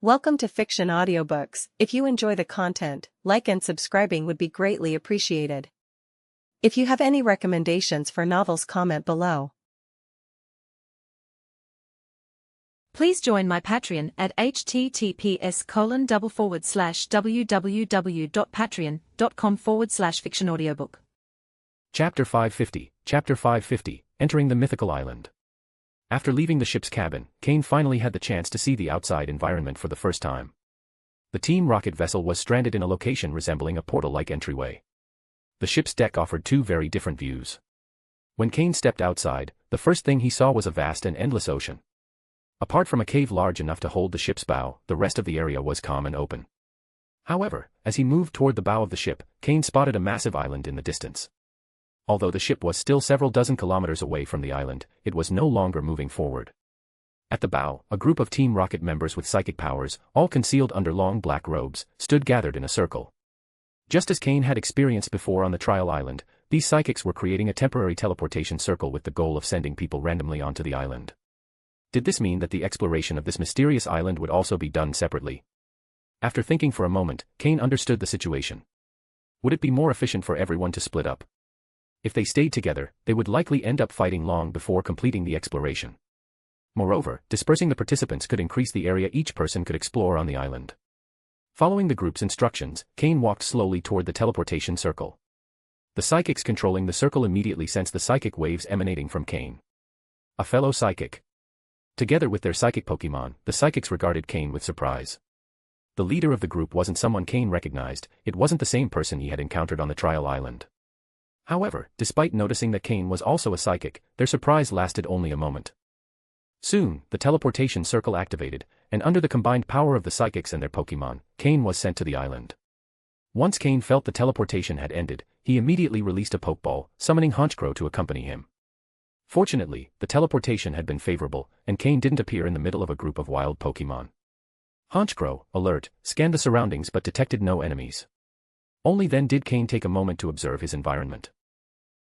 Welcome to Fiction Audiobooks. If you enjoy the content, like and subscribing would be greatly appreciated. If you have any recommendations for novels, comment below. Please join my Patreon at https://www.patreon.com/fictionaudiobook. Chapter 550, Entering the Mythical Island. After leaving the ship's cabin, Cain finally had the chance to see the outside environment for the first time. The Team Rocket vessel was stranded in a location resembling a portal-like entryway. The ship's deck offered two very different views. When Cain stepped outside, the first thing he saw was a vast and endless ocean. Apart from a cave large enough to hold the ship's bow, the rest of the area was calm and open. However, as he moved toward the bow of the ship, Cain spotted a massive island in the distance. Although the ship was still several dozen kilometers away from the island, it was no longer moving forward. At the bow, a group of Team Rocket members with psychic powers, all concealed under long black robes, stood gathered in a circle. Just as Cain had experienced before on the trial island, these psychics were creating a temporary teleportation circle with the goal of sending people randomly onto the island. Did this mean that the exploration of this mysterious island would also be done separately? After thinking for a moment, Cain understood the situation. Would it be more efficient for everyone to split up? If they stayed together, they would likely end up fighting long before completing the exploration. Moreover, dispersing the participants could increase the area each person could explore on the island. Following the group's instructions, Cain walked slowly toward the teleportation circle. The psychics controlling the circle immediately sensed the psychic waves emanating from Cain. A fellow psychic. Together with their psychic Pokémon, the psychics regarded Cain with surprise. The leader of the group wasn't someone Cain recognized, it wasn't the same person he had encountered on the trial island. However, despite noticing that Cain was also a psychic, their surprise lasted only a moment. Soon, the teleportation circle activated, and under the combined power of the psychics and their Pokémon, Cain was sent to the island. Once Cain felt the teleportation had ended, he immediately released a Pokeball, summoning Honchkrow to accompany him. Fortunately, the teleportation had been favorable, and Cain didn't appear in the middle of a group of wild Pokémon. Honchkrow, alert, scanned the surroundings but detected no enemies. Only then did Cain take a moment to observe his environment.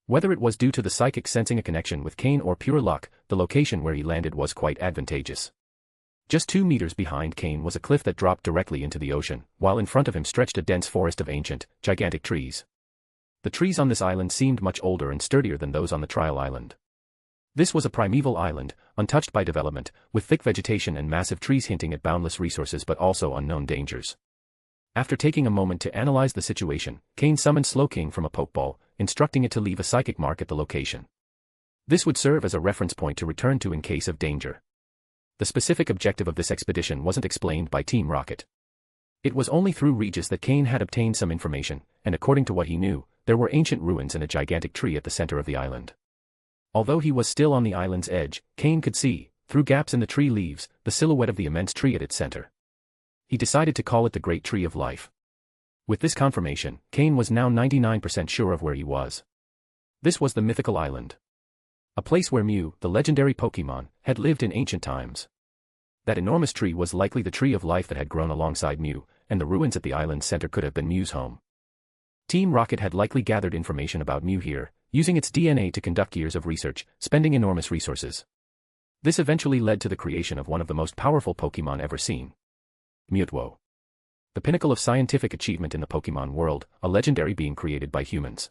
Whether it was due to the psychic sensing a connection with Cain or pure luck, the location where he landed was quite advantageous. Just 2 meters behind Cain was a cliff that dropped directly into the ocean, while in front of him stretched a dense forest of ancient, gigantic trees. The trees on this island seemed much older and sturdier than those on the trial island. This was a primeval island, untouched by development, with thick vegetation and massive trees hinting at boundless resources but also unknown dangers. After taking a moment to analyze the situation, Cain summoned Slowking from a Pokeball, instructing it to leave a psychic mark at the location. This would serve as a reference point to return to in case of danger. The specific objective of this expedition wasn't explained by Team Rocket. It was only through Regis that Cain had obtained some information, and according to what he knew, there were ancient ruins and a gigantic tree at the center of the island. Although he was still on the island's edge, Cain could see, through gaps in the tree leaves, the silhouette of the immense tree at its center. He decided to call it the Great Tree of Life. With this confirmation, Cain was now 99% sure of where he was. This was the mythical island. A place where Mew, the legendary Pokémon, had lived in ancient times. That enormous tree was likely the Tree of Life that had grown alongside Mew, and the ruins at the island's center could have been Mew's home. Team Rocket had likely gathered information about Mew here, using its DNA to conduct years of research, spending enormous resources. This eventually led to the creation of one of the most powerful Pokémon ever seen. Mewtwo. The pinnacle of scientific achievement in the Pokémon world, a legendary being created by humans.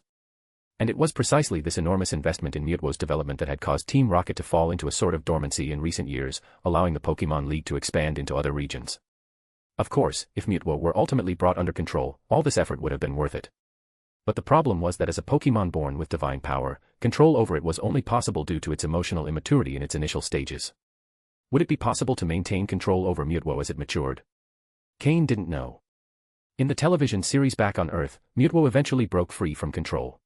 And it was precisely this enormous investment in Mewtwo's development that had caused Team Rocket to fall into a sort of dormancy in recent years, allowing the Pokémon League to expand into other regions. Of course, if Mewtwo were ultimately brought under control, all this effort would have been worth it. But the problem was that as a Pokémon born with divine power, control over it was only possible due to its emotional immaturity in its initial stages. Would it be possible to maintain control over Mewtwo as it matured? Cain didn't know. In the television series Back on Earth, Mewtwo eventually broke free from control.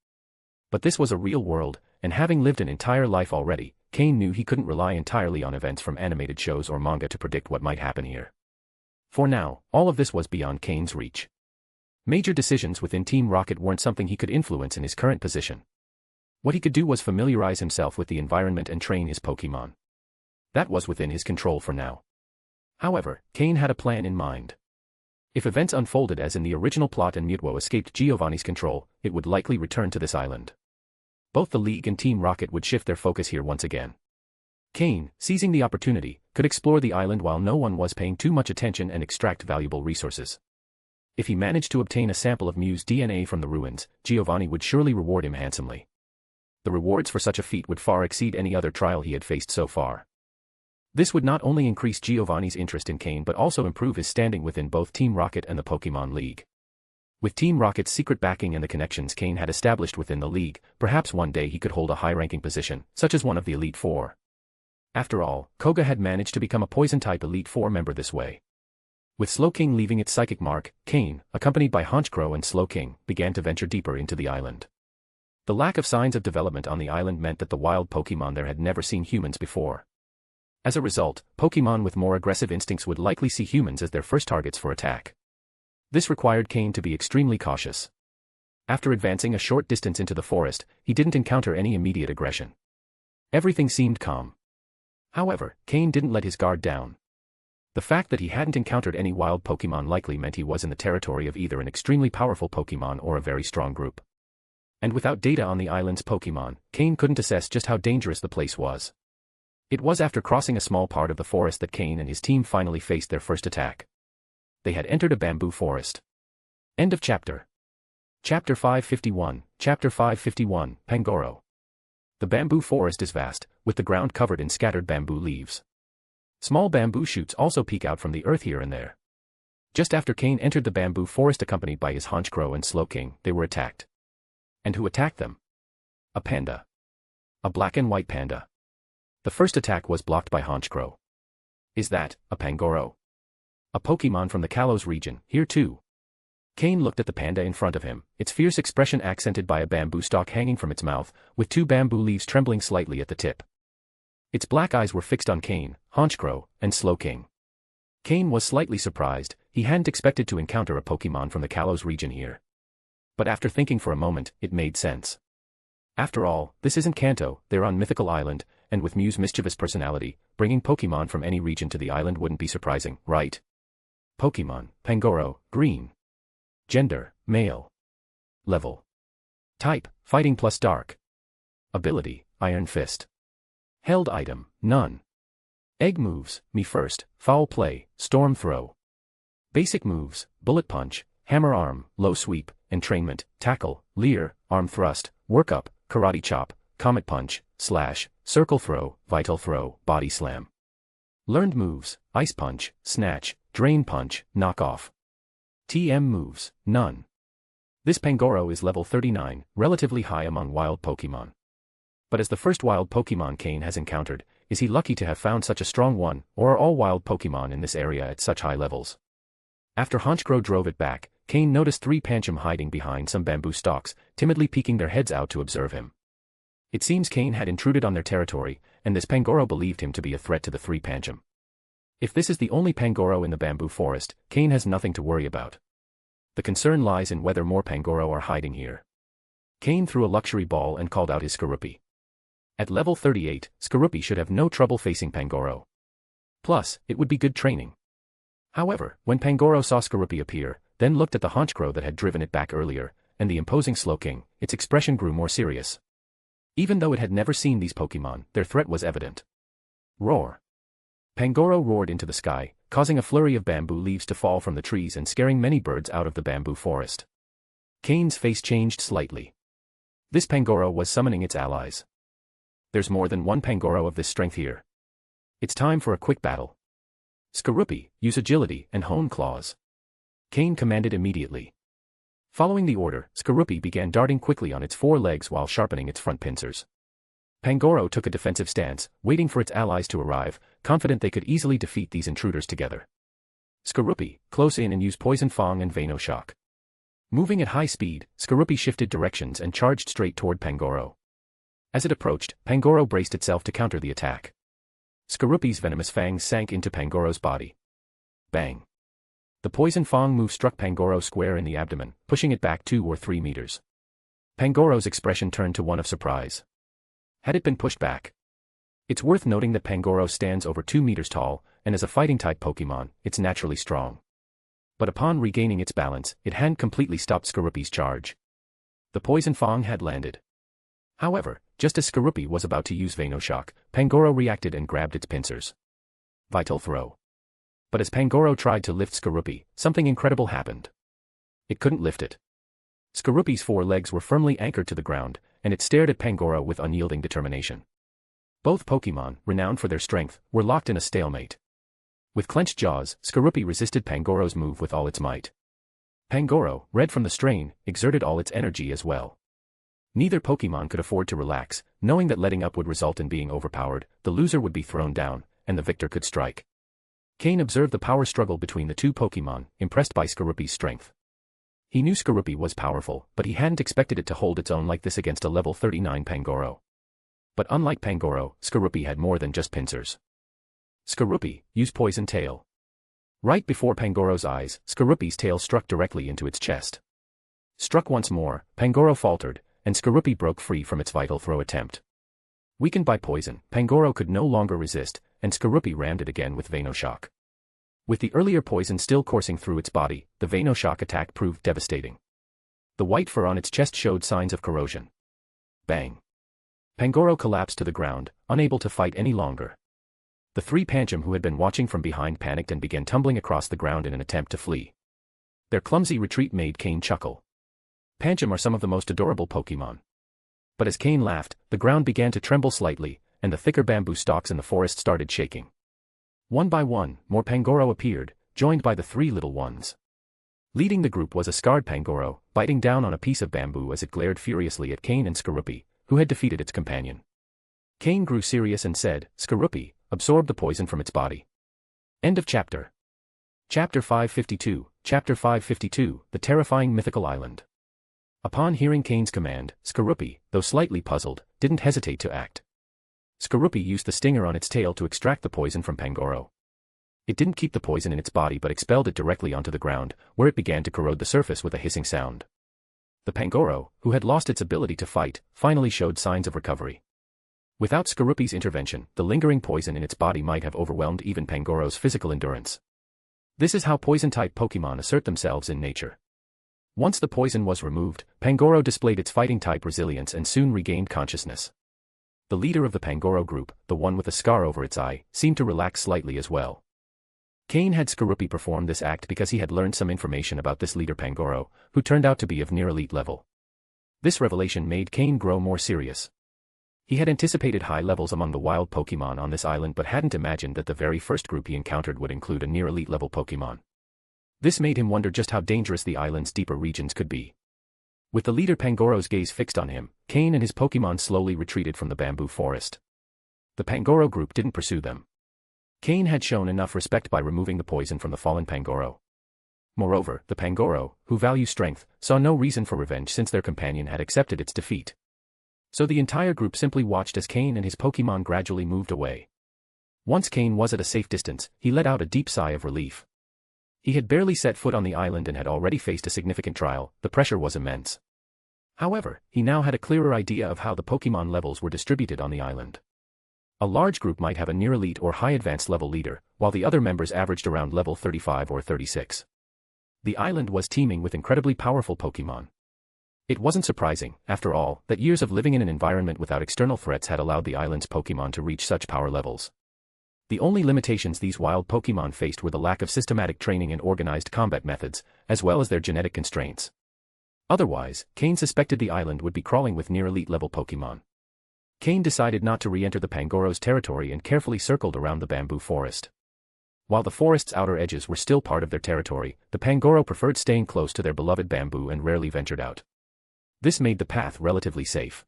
But this was a real world, and having lived an entire life already, Cain knew he couldn't rely entirely on events from animated shows or manga to predict what might happen here. For now, all of this was beyond Cain's reach. Major decisions within Team Rocket weren't something he could influence in his current position. What he could do was familiarize himself with the environment and train his Pokémon. That was within his control for now. However, Cain had a plan in mind. If events unfolded as in the original plot and Mewtwo escaped Giovanni's control, it would likely return to this island. Both the League and Team Rocket would shift their focus here once again. Cain, seizing the opportunity, could explore the island while no one was paying too much attention and extract valuable resources. If he managed to obtain a sample of Mew's DNA from the ruins, Giovanni would surely reward him handsomely. The rewards for such a feat would far exceed any other trial he had faced so far. This would not only increase Giovanni's interest in Cain but also improve his standing within both Team Rocket and the Pokémon League. With Team Rocket's secret backing and the connections Cain had established within the league, perhaps one day he could hold a high-ranking position, such as one of the Elite Four. After all, Koga had managed to become a Poison-type Elite Four member this way. With Slowking leaving its psychic mark, Cain, accompanied by Honchkrow and Slowking, began to venture deeper into the island. The lack of signs of development on the island meant that the wild Pokémon there had never seen humans before. As a result, Pokémon with more aggressive instincts would likely see humans as their first targets for attack. This required Cain to be extremely cautious. After advancing a short distance into the forest, he didn't encounter any immediate aggression. Everything seemed calm. However, Cain didn't let his guard down. The fact that he hadn't encountered any wild Pokémon likely meant he was in the territory of either an extremely powerful Pokémon or a very strong group. And without data on the island's Pokémon, Cain couldn't assess just how dangerous the place was. It was after crossing a small part of the forest that Cain and his team finally faced their first attack. They had entered a bamboo forest. End of chapter. Chapter 551, Chapter 551, Pangoro. The bamboo forest is vast, with the ground covered in scattered bamboo leaves. Small bamboo shoots also peek out from the earth here and there. Just after Cain entered the bamboo forest accompanied by his Honchkrow and Slowking, they were attacked. And who attacked them? A panda. A black and white panda. The first attack was blocked by Honchkrow. Is that a Pangoro? A Pokémon from the Kalos region, here too. Cain looked at the panda in front of him, its fierce expression accented by a bamboo stalk hanging from its mouth, with two bamboo leaves trembling slightly at the tip. Its black eyes were fixed on Cain, Honchkrow, and Slowking. Cain was slightly surprised, he hadn't expected to encounter a Pokémon from the Kalos region here. But after thinking for a moment, it made sense. After all, this isn't Kanto, they're on Mythical Island, and with Mew's mischievous personality, bringing Pokémon from any region to the island wouldn't be surprising, right? Pokémon, Pangoro, green. Gender, male. Level. Type, fighting plus dark. Ability, Iron Fist. Held item, none. Egg moves, Me First, Foul Play, Storm Throw. Basic moves, Bullet Punch, Hammer Arm, Low Sweep, Entrainment, Tackle, Leer, Arm Thrust, Workup, Karate Chop, Comet Punch, Slash, Circle Throw, Vital Throw, Body Slam. Learned moves, Ice Punch, Snatch, Drain Punch, Knock Off. TM moves, none. This Pangoro is level 39, relatively high among wild Pokémon. But as the first wild Pokémon Cain has encountered, is he lucky to have found such a strong one, or are all wild Pokémon in this area at such high levels? After Honchkrow drove it back, Cain noticed three Pancham hiding behind some bamboo stalks, timidly peeking their heads out to observe him. It seems Cain had intruded on their territory, and this Pangoro believed him to be a threat to the three Pancham. If this is the only Pangoro in the bamboo forest, Cain has nothing to worry about. The concern lies in whether more Pangoro are hiding here. Cain threw a luxury ball and called out his Skorupi. At level 38, Skorupi should have no trouble facing Pangoro. Plus, it would be good training. However, when Pangoro saw Skorupi appear, then looked at the Honchkrow that had driven it back earlier, and the imposing Slowking, its expression grew more serious. Even though it had never seen these Pokémon, their threat was evident. Roar. Pangoro roared into the sky, causing a flurry of bamboo leaves to fall from the trees and scaring many birds out of the bamboo forest. Cain's face changed slightly. This Pangoro was summoning its allies. There's more than one Pangoro of this strength here. It's time for a quick battle. Skorupi, use agility and hone claws. Cain commanded immediately. Following the order, Skorupi began darting quickly on its four legs while sharpening its front pincers. Pangoro took a defensive stance, waiting for its allies to arrive, confident they could easily defeat these intruders together. Skorupi, close in and use Poison Fang and Venoshock. Moving at high speed, Skorupi shifted directions and charged straight toward Pangoro. As it approached, Pangoro braced itself to counter the attack. Skorupi's venomous fangs sank into Pangoro's body. Bang. The Poison Fang move struck Pangoro square in the abdomen, pushing it back 2 or 3 meters. Pangoro's expression turned to one of surprise. Had it been pushed back? It's worth noting that Pangoro stands over 2 meters tall, and as a fighting-type Pokémon, it's naturally strong. But upon regaining its balance, it hadn't completely stopped Skorupi's charge. The Poison Fang had landed. However, just as Skorupi was about to use Venoshock, Pangoro reacted and grabbed its pincers. Vital throw. But as Pangoro tried to lift Skorupi, something incredible happened. It couldn't lift it. Skorupi's 4 legs were firmly anchored to the ground, and it stared at Pangoro with unyielding determination. Both Pokémon, renowned for their strength, were locked in a stalemate. With clenched jaws, Skorupi resisted Pangoro's move with all its might. Pangoro, red from the strain, exerted all its energy as well. Neither Pokémon could afford to relax, knowing that letting up would result in being overpowered, the loser would be thrown down, and the victor could strike. Cain observed the power struggle between the two Pokémon, impressed by Skorupi's strength. He knew Skorupi was powerful, but he hadn't expected it to hold its own like this against a level 39 Pangoro. But unlike Pangoro, Skorupi had more than just pincers. Skorupi, use Poison Tail. Right before Pangoro's eyes, Skorupi's tail struck directly into its chest. Struck once more, Pangoro faltered, and Skorupi broke free from its vital throw attempt. Weakened by poison, Pangoro could no longer resist, and Skorupi rammed it again with Venoshock. With the earlier poison still coursing through its body, the Venoshock attack proved devastating. The white fur on its chest showed signs of corrosion. Bang! Pangoro collapsed to the ground, unable to fight any longer. The 3 Pancham who had been watching from behind panicked and began tumbling across the ground in an attempt to flee. Their clumsy retreat made Cain chuckle. Pancham are some of the most adorable Pokémon. But as Cain laughed, the ground began to tremble slightly, and the thicker bamboo stalks in the forest started shaking. One by one, more Pangoro appeared, joined by the 3 little ones. Leading the group was a scarred Pangoro, biting down on a piece of bamboo as it glared furiously at Cain and Skorupi, who had defeated its companion. Cain grew serious and said, "Skorupi, absorb the poison from its body." End of chapter. Chapter 552, Chapter 552, The Terrifying Mythical Island. Upon hearing Cain's command, Skorupi, though slightly puzzled, didn't hesitate to act. Skorupi used the stinger on its tail to extract the poison from Pangoro. It didn't keep the poison in its body but expelled it directly onto the ground, where it began to corrode the surface with a hissing sound. The Pangoro, who had lost its ability to fight, finally showed signs of recovery. Without Skorupi's intervention, the lingering poison in its body might have overwhelmed even Pangoro's physical endurance. This is how poison-type Pokémon assert themselves in nature. Once the poison was removed, Pangoro displayed its fighting-type resilience and soon regained consciousness. The leader of the Pangoro group, the one with a scar over its eye, seemed to relax slightly as well. Cain had Skorupi perform this act because he had learned some information about this leader Pangoro, who turned out to be of near-elite level. This revelation made Cain grow more serious. He had anticipated high levels among the wild Pokémon on this island but hadn't imagined that the very first group he encountered would include a near-elite level Pokémon. This made him wonder just how dangerous the island's deeper regions could be. With the leader Pangoro's gaze fixed on him, Cain and his Pokémon slowly retreated from the bamboo forest. The Pangoro group didn't pursue them. Cain had shown enough respect by removing the poison from the fallen Pangoro. Moreover, the Pangoro, who value strength, saw no reason for revenge since their companion had accepted its defeat. So the entire group simply watched as Cain and his Pokémon gradually moved away. Once Cain was at a safe distance, he let out a deep sigh of relief. He had barely set foot on the island and had already faced a significant trial. The pressure was immense. However, he now had a clearer idea of how the Pokémon levels were distributed on the island. A large group might have a near-elite or high-advanced level leader, while the other members averaged around level 35 or 36. The island was teeming with incredibly powerful Pokémon. It wasn't surprising, after all, that years of living in an environment without external threats had allowed the island's Pokémon to reach such power levels. The only limitations these wild Pokémon faced were the lack of systematic training and organized combat methods, as well as their genetic constraints. Otherwise, Cain suspected the island would be crawling with near-elite level Pokémon. Cain decided not to re-enter the Pangoro's territory and carefully circled around the bamboo forest. While the forest's outer edges were still part of their territory, the Pangoro preferred staying close to their beloved bamboo and rarely ventured out. This made the path relatively safe.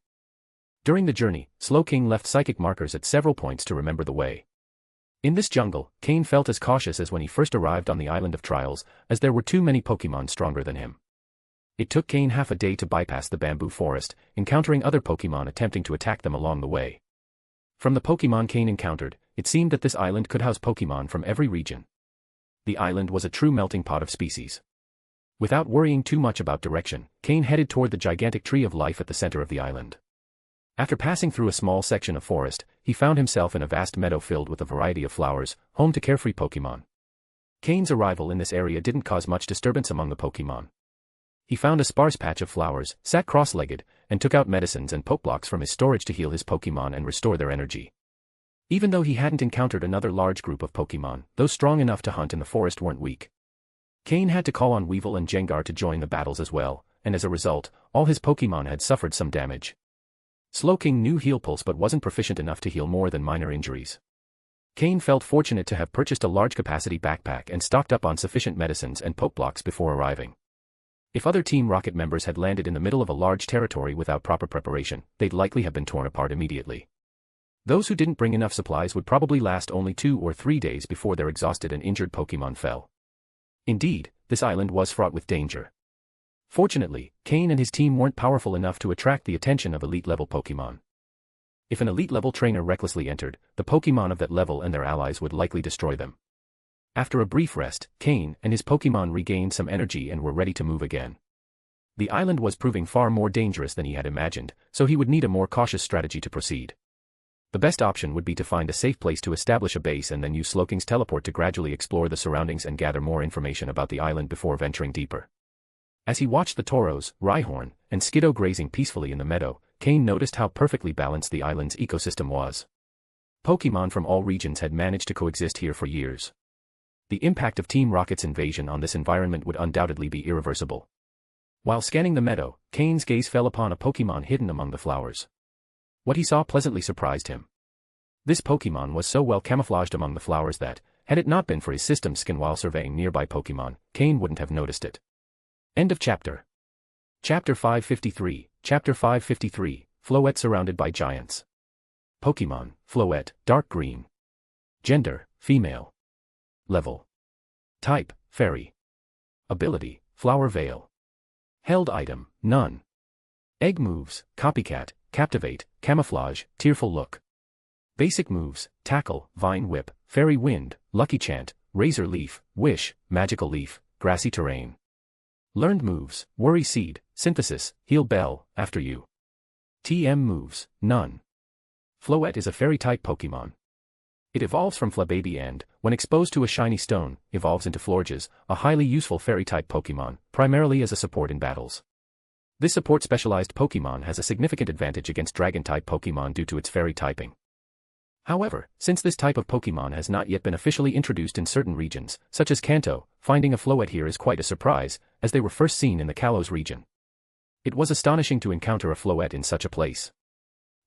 During the journey, Slowking left psychic markers at several points to remember the way. In this jungle, Cain felt as cautious as when he first arrived on the Island of Trials, as there were too many Pokémon stronger than him. It took Cain half a day to bypass the bamboo forest, encountering other Pokémon attempting to attack them along the way. From the Pokémon Cain encountered, it seemed that this island could house Pokémon from every region. The island was a true melting pot of species. Without worrying too much about direction, Cain headed toward the gigantic tree of life at the center of the island. After passing through a small section of forest, he found himself in a vast meadow filled with a variety of flowers, home to carefree Pokémon. Cain's arrival in this area didn't cause much disturbance among the Pokémon. He found a sparse patch of flowers, sat cross-legged, and took out medicines and Pokeblocks from his storage to heal his Pokémon and restore their energy. Even though he hadn't encountered another large group of Pokémon, those strong enough to hunt in the forest weren't weak. Cain had to call on Weevil and Gengar to join the battles as well, and as a result, all his Pokémon had suffered some damage. Slowking knew Heal Pulse but wasn't proficient enough to heal more than minor injuries. Cain felt fortunate to have purchased a large-capacity backpack and stocked up on sufficient medicines and Pokeblocks before arriving. If other Team Rocket members had landed in the middle of a large territory without proper preparation, they'd likely have been torn apart immediately. Those who didn't bring enough supplies would probably last only 2 or 3 days before their exhausted and injured Pokémon fell. Indeed, this island was fraught with danger. Fortunately, Cain and his team weren't powerful enough to attract the attention of elite-level Pokémon. If an elite-level trainer recklessly entered, the Pokémon of that level and their allies would likely destroy them. After a brief rest, Cain and his Pokémon regained some energy and were ready to move again. The island was proving far more dangerous than he had imagined, so he would need a more cautious strategy to proceed. The best option would be to find a safe place to establish a base and then use Slowking's teleport to gradually explore the surroundings and gather more information about the island before venturing deeper. As he watched the Tauros, Rhyhorn, and Skiddo grazing peacefully in the meadow, Cain noticed how perfectly balanced the island's ecosystem was. Pokémon from all regions had managed to coexist here for years. The impact of Team Rocket's invasion on this environment would undoubtedly be irreversible. While scanning the meadow, Cain's gaze fell upon a Pokémon hidden among the flowers. What he saw pleasantly surprised him. This Pokémon was so well camouflaged among the flowers that, had it not been for his system skin while surveying nearby Pokémon, Cain wouldn't have noticed it. End of chapter. Chapter 553, Chapter 553, Floette surrounded by giants. Pokémon, Floette, dark green. Gender, female. Level. Type, fairy. Ability, flower veil. Held item, none. Egg moves, copycat, captivate, camouflage, tearful look. Basic moves, tackle, vine whip, fairy wind, lucky chant, razor leaf, wish, magical leaf, grassy terrain. Learned moves, worry seed, synthesis, heal bell, after you. TM moves, none. Floette is a fairy-type Pokémon. It evolves from Flababy and, when exposed to a shiny stone, evolves into Florges, a highly useful fairy-type Pokémon, primarily as a support in battles. This support-specialized Pokémon has a significant advantage against Dragon-type Pokémon due to its fairy typing. However, since this type of Pokémon has not yet been officially introduced in certain regions, such as Kanto, finding a Floette here is quite a surprise, as they were first seen in the Kalos region. It was astonishing to encounter a Floette in such a place.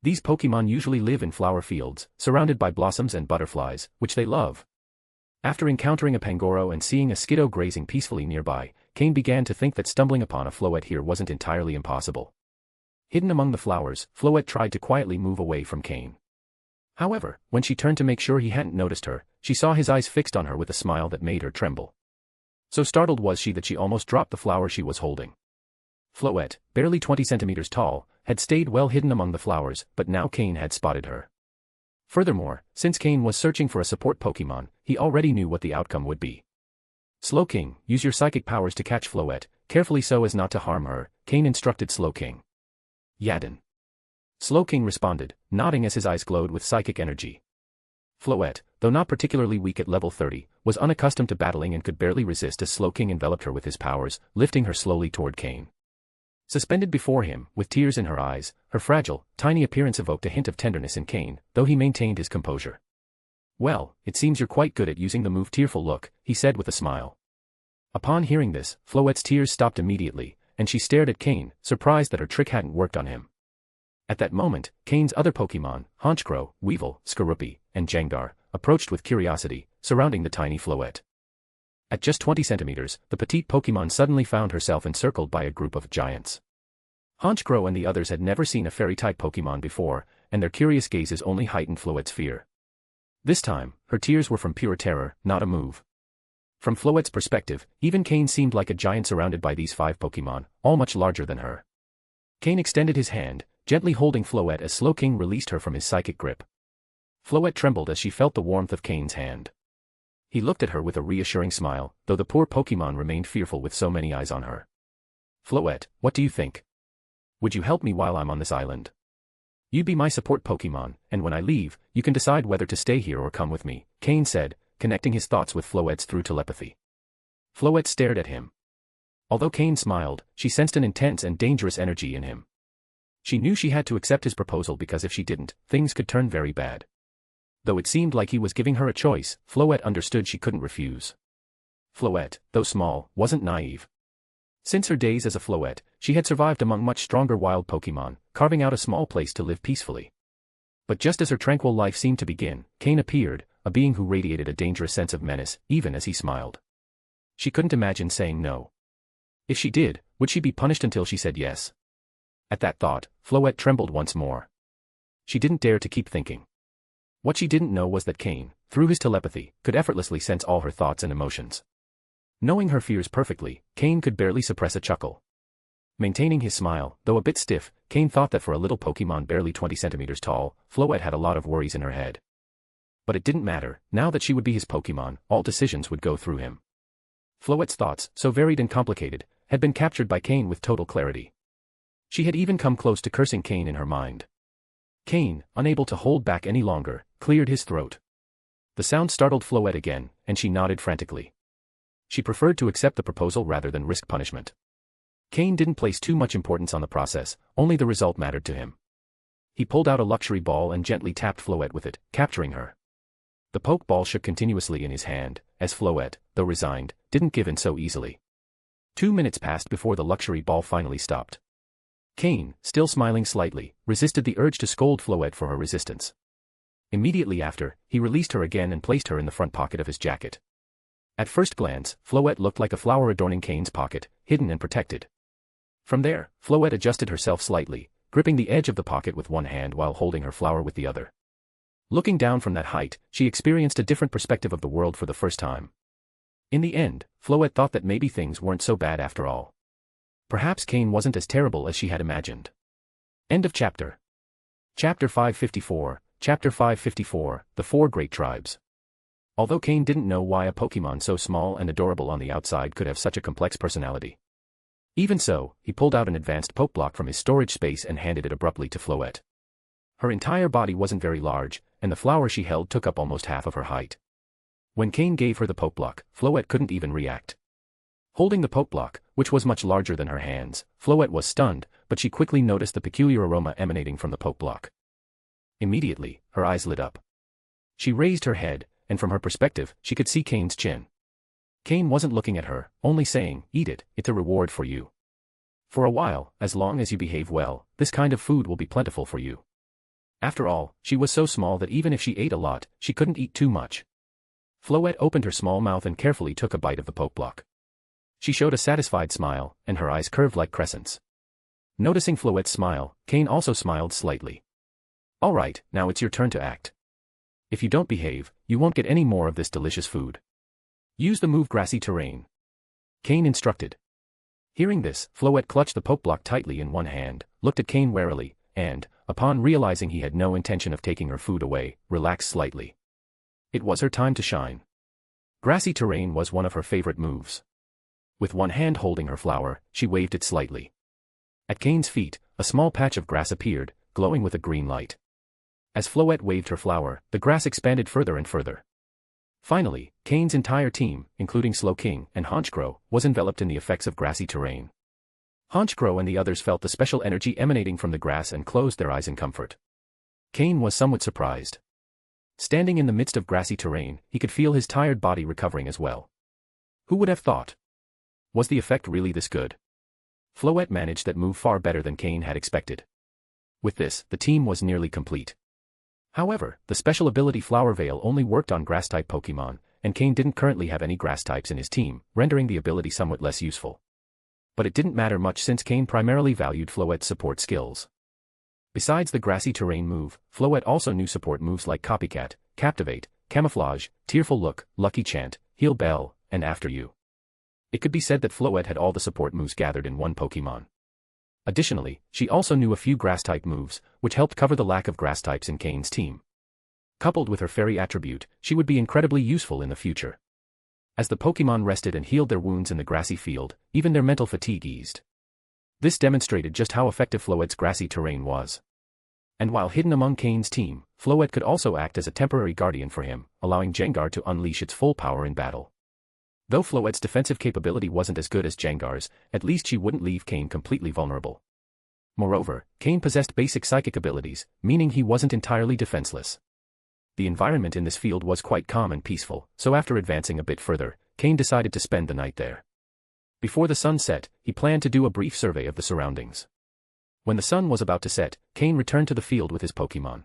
These Pokémon usually live in flower fields, surrounded by blossoms and butterflies, which they love. After encountering a Pangoro and seeing a Skiddo grazing peacefully nearby, Cain began to think that stumbling upon a Floette here wasn't entirely impossible. Hidden among the flowers, Floette tried to quietly move away from Cain. However, when she turned to make sure he hadn't noticed her, she saw his eyes fixed on her with a smile that made her tremble. So startled was she that she almost dropped the flower she was holding. Floette, barely 20 centimeters tall, had stayed well hidden among the flowers, but now Cain had spotted her. Furthermore, since Cain was searching for a support Pokémon, he already knew what the outcome would be. Slowking, use your psychic powers to catch Floette, carefully so as not to harm her, Cain instructed Slowking. Yadin. Slowking responded, nodding as his eyes glowed with psychic energy. Floette, though not particularly weak at level 30, was unaccustomed to battling and could barely resist as Slowking enveloped her with his powers, lifting her slowly toward Cain. Suspended before him, with tears in her eyes, her fragile, tiny appearance evoked a hint of tenderness in Cain, though he maintained his composure. Well, it seems you're quite good at using the move Tearful Look, he said with a smile. Upon hearing this, Floette's tears stopped immediately, and she stared at Cain, surprised that her trick hadn't worked on him. At that moment, Cain's other Pokémon, Honchkrow, Weevil, Skorupi, and Gengar, approached with curiosity, surrounding the tiny Floette. At just 20 centimeters, the petite Pokémon suddenly found herself encircled by a group of giants. Honchkrow and the others had never seen a fairy-type Pokémon before, and their curious gazes only heightened Floette's fear. This time, her tears were from pure terror, not a move. From Floette's perspective, even Cain seemed like a giant surrounded by these 5 Pokémon, all much larger than her. Cain extended his hand, gently holding Floette as Slowking released her from his psychic grip. Floette trembled as she felt the warmth of Cain's hand. He looked at her with a reassuring smile, though the poor Pokémon remained fearful with so many eyes on her. Floette, what do you think? Would you help me while I'm on this island? You'd be my support Pokémon, and when I leave, you can decide whether to stay here or come with me, Cain said, connecting his thoughts with Floette's through telepathy. Floette stared at him. Although Cain smiled, she sensed an intense and dangerous energy in him. She knew she had to accept his proposal because if she didn't, things could turn very bad. Though it seemed like he was giving her a choice, Floette understood she couldn't refuse. Floette, though small, wasn't naive. Since her days as a Floette, she had survived among much stronger wild Pokémon, carving out a small place to live peacefully. But just as her tranquil life seemed to begin, Cain appeared, a being who radiated a dangerous sense of menace, even as he smiled. She couldn't imagine saying no. If she did, would she be punished until she said yes? At that thought, Floette trembled once more. She didn't dare to keep thinking. What she didn't know was that Cain, through his telepathy, could effortlessly sense all her thoughts and emotions. Knowing her fears perfectly, Cain could barely suppress a chuckle. Maintaining his smile, though a bit stiff, Cain thought that for a little Pokémon barely 20 centimeters tall, Floette had a lot of worries in her head. But it didn't matter, now that she would be his Pokémon, all decisions would go through him. Floette's thoughts, so varied and complicated, had been captured by Cain with total clarity. She had even come close to cursing Cain in her mind. Cain, unable to hold back any longer, cleared his throat. The sound startled Floette again, and she nodded frantically. She preferred to accept the proposal rather than risk punishment. Cain didn't place too much importance on the process, only the result mattered to him. He pulled out a luxury ball and gently tapped Floette with it, capturing her. The Pokeball shook continuously in his hand, as Floette, though resigned, didn't give in so easily. 2 minutes passed before the luxury ball finally stopped. Cain, still smiling slightly, resisted the urge to scold Floette for her resistance. Immediately after, he released her again and placed her in the front pocket of his jacket. At first glance, Floette looked like a flower adorning Cain's pocket, hidden and protected. From there, Floette adjusted herself slightly, gripping the edge of the pocket with one hand while holding her flower with the other. Looking down from that height, she experienced a different perspective of the world for the first time. In the end, Floette thought that maybe things weren't so bad after all. Perhaps Cain wasn't as terrible as she had imagined. End of chapter. Chapter 554, Chapter 554, The Four Great Tribes. Although Cain didn't know why a Pokémon so small and adorable on the outside could have such a complex personality. Even so, he pulled out an advanced Pokeblock from his storage space and handed it abruptly to Floette. Her entire body wasn't very large, and the flower she held took up almost half of her height. When Cain gave her the Pokeblock, Floette couldn't even react. Holding the Pokeblock, which was much larger than her hands, Floette was stunned, but she quickly noticed the peculiar aroma emanating from the Pokeblock. Immediately, her eyes lit up. She raised her head, and from her perspective, she could see Cain's chin. Cain wasn't looking at her, only saying, "Eat it, it's a reward for you. For a while, as long as you behave well, this kind of food will be plentiful for you." After all, she was so small that even if she ate a lot, she couldn't eat too much. Floette opened her small mouth and carefully took a bite of the Pokeblock. She showed a satisfied smile, and her eyes curved like crescents. Noticing Floette's smile, Cain also smiled slightly. "All right, now it's your turn to act. If you don't behave, you won't get any more of this delicious food. Use the move Grassy Terrain," Cain instructed. Hearing this, Floette clutched the Pokeblock tightly in one hand, looked at Cain warily, and, upon realizing he had no intention of taking her food away, relaxed slightly. It was her time to shine. Grassy Terrain was one of her favorite moves. With one hand holding her flower, she waved it slightly. At Cain's feet, a small patch of grass appeared, glowing with a green light. As Floette waved her flower, the grass expanded further and further. Finally, Cain's entire team, including Slowking and Honchkrow, was enveloped in the effects of Grassy Terrain. Honchkrow and the others felt the special energy emanating from the grass and closed their eyes in comfort. Cain was somewhat surprised. Standing in the midst of Grassy Terrain, he could feel his tired body recovering as well. Who would have thought? Was the effect really this good? Floette managed that move far better than Cain had expected. With this, the team was nearly complete. However, the special ability Flower Veil only worked on grass-type Pokémon, and Cain didn't currently have any grass types in his team, rendering the ability somewhat less useful. But it didn't matter much since Cain primarily valued Floette's support skills. Besides the Grassy Terrain move, Floette also knew support moves like Copycat, Captivate, Camouflage, Tearful Look, Lucky Chant, Heal Bell, and After You. It could be said that Floette had all the support moves gathered in one Pokémon. Additionally, she also knew a few grass-type moves, which helped cover the lack of grass types in Cain's team. Coupled with her fairy attribute, she would be incredibly useful in the future. As the Pokémon rested and healed their wounds in the grassy field, even their mental fatigue eased. This demonstrated just how effective Floette's Grassy Terrain was. And while hidden among Cain's team, Floette could also act as a temporary guardian for him, allowing Gengar to unleash its full power in battle. Though Floette's defensive capability wasn't as good as Gengar's, at least she wouldn't leave Cain completely vulnerable. Moreover, Cain possessed basic psychic abilities, meaning he wasn't entirely defenseless. The environment in this field was quite calm and peaceful, so after advancing a bit further, Cain decided to spend the night there. Before the sun set, he planned to do a brief survey of the surroundings. When the sun was about to set, Cain returned to the field with his Pokémon.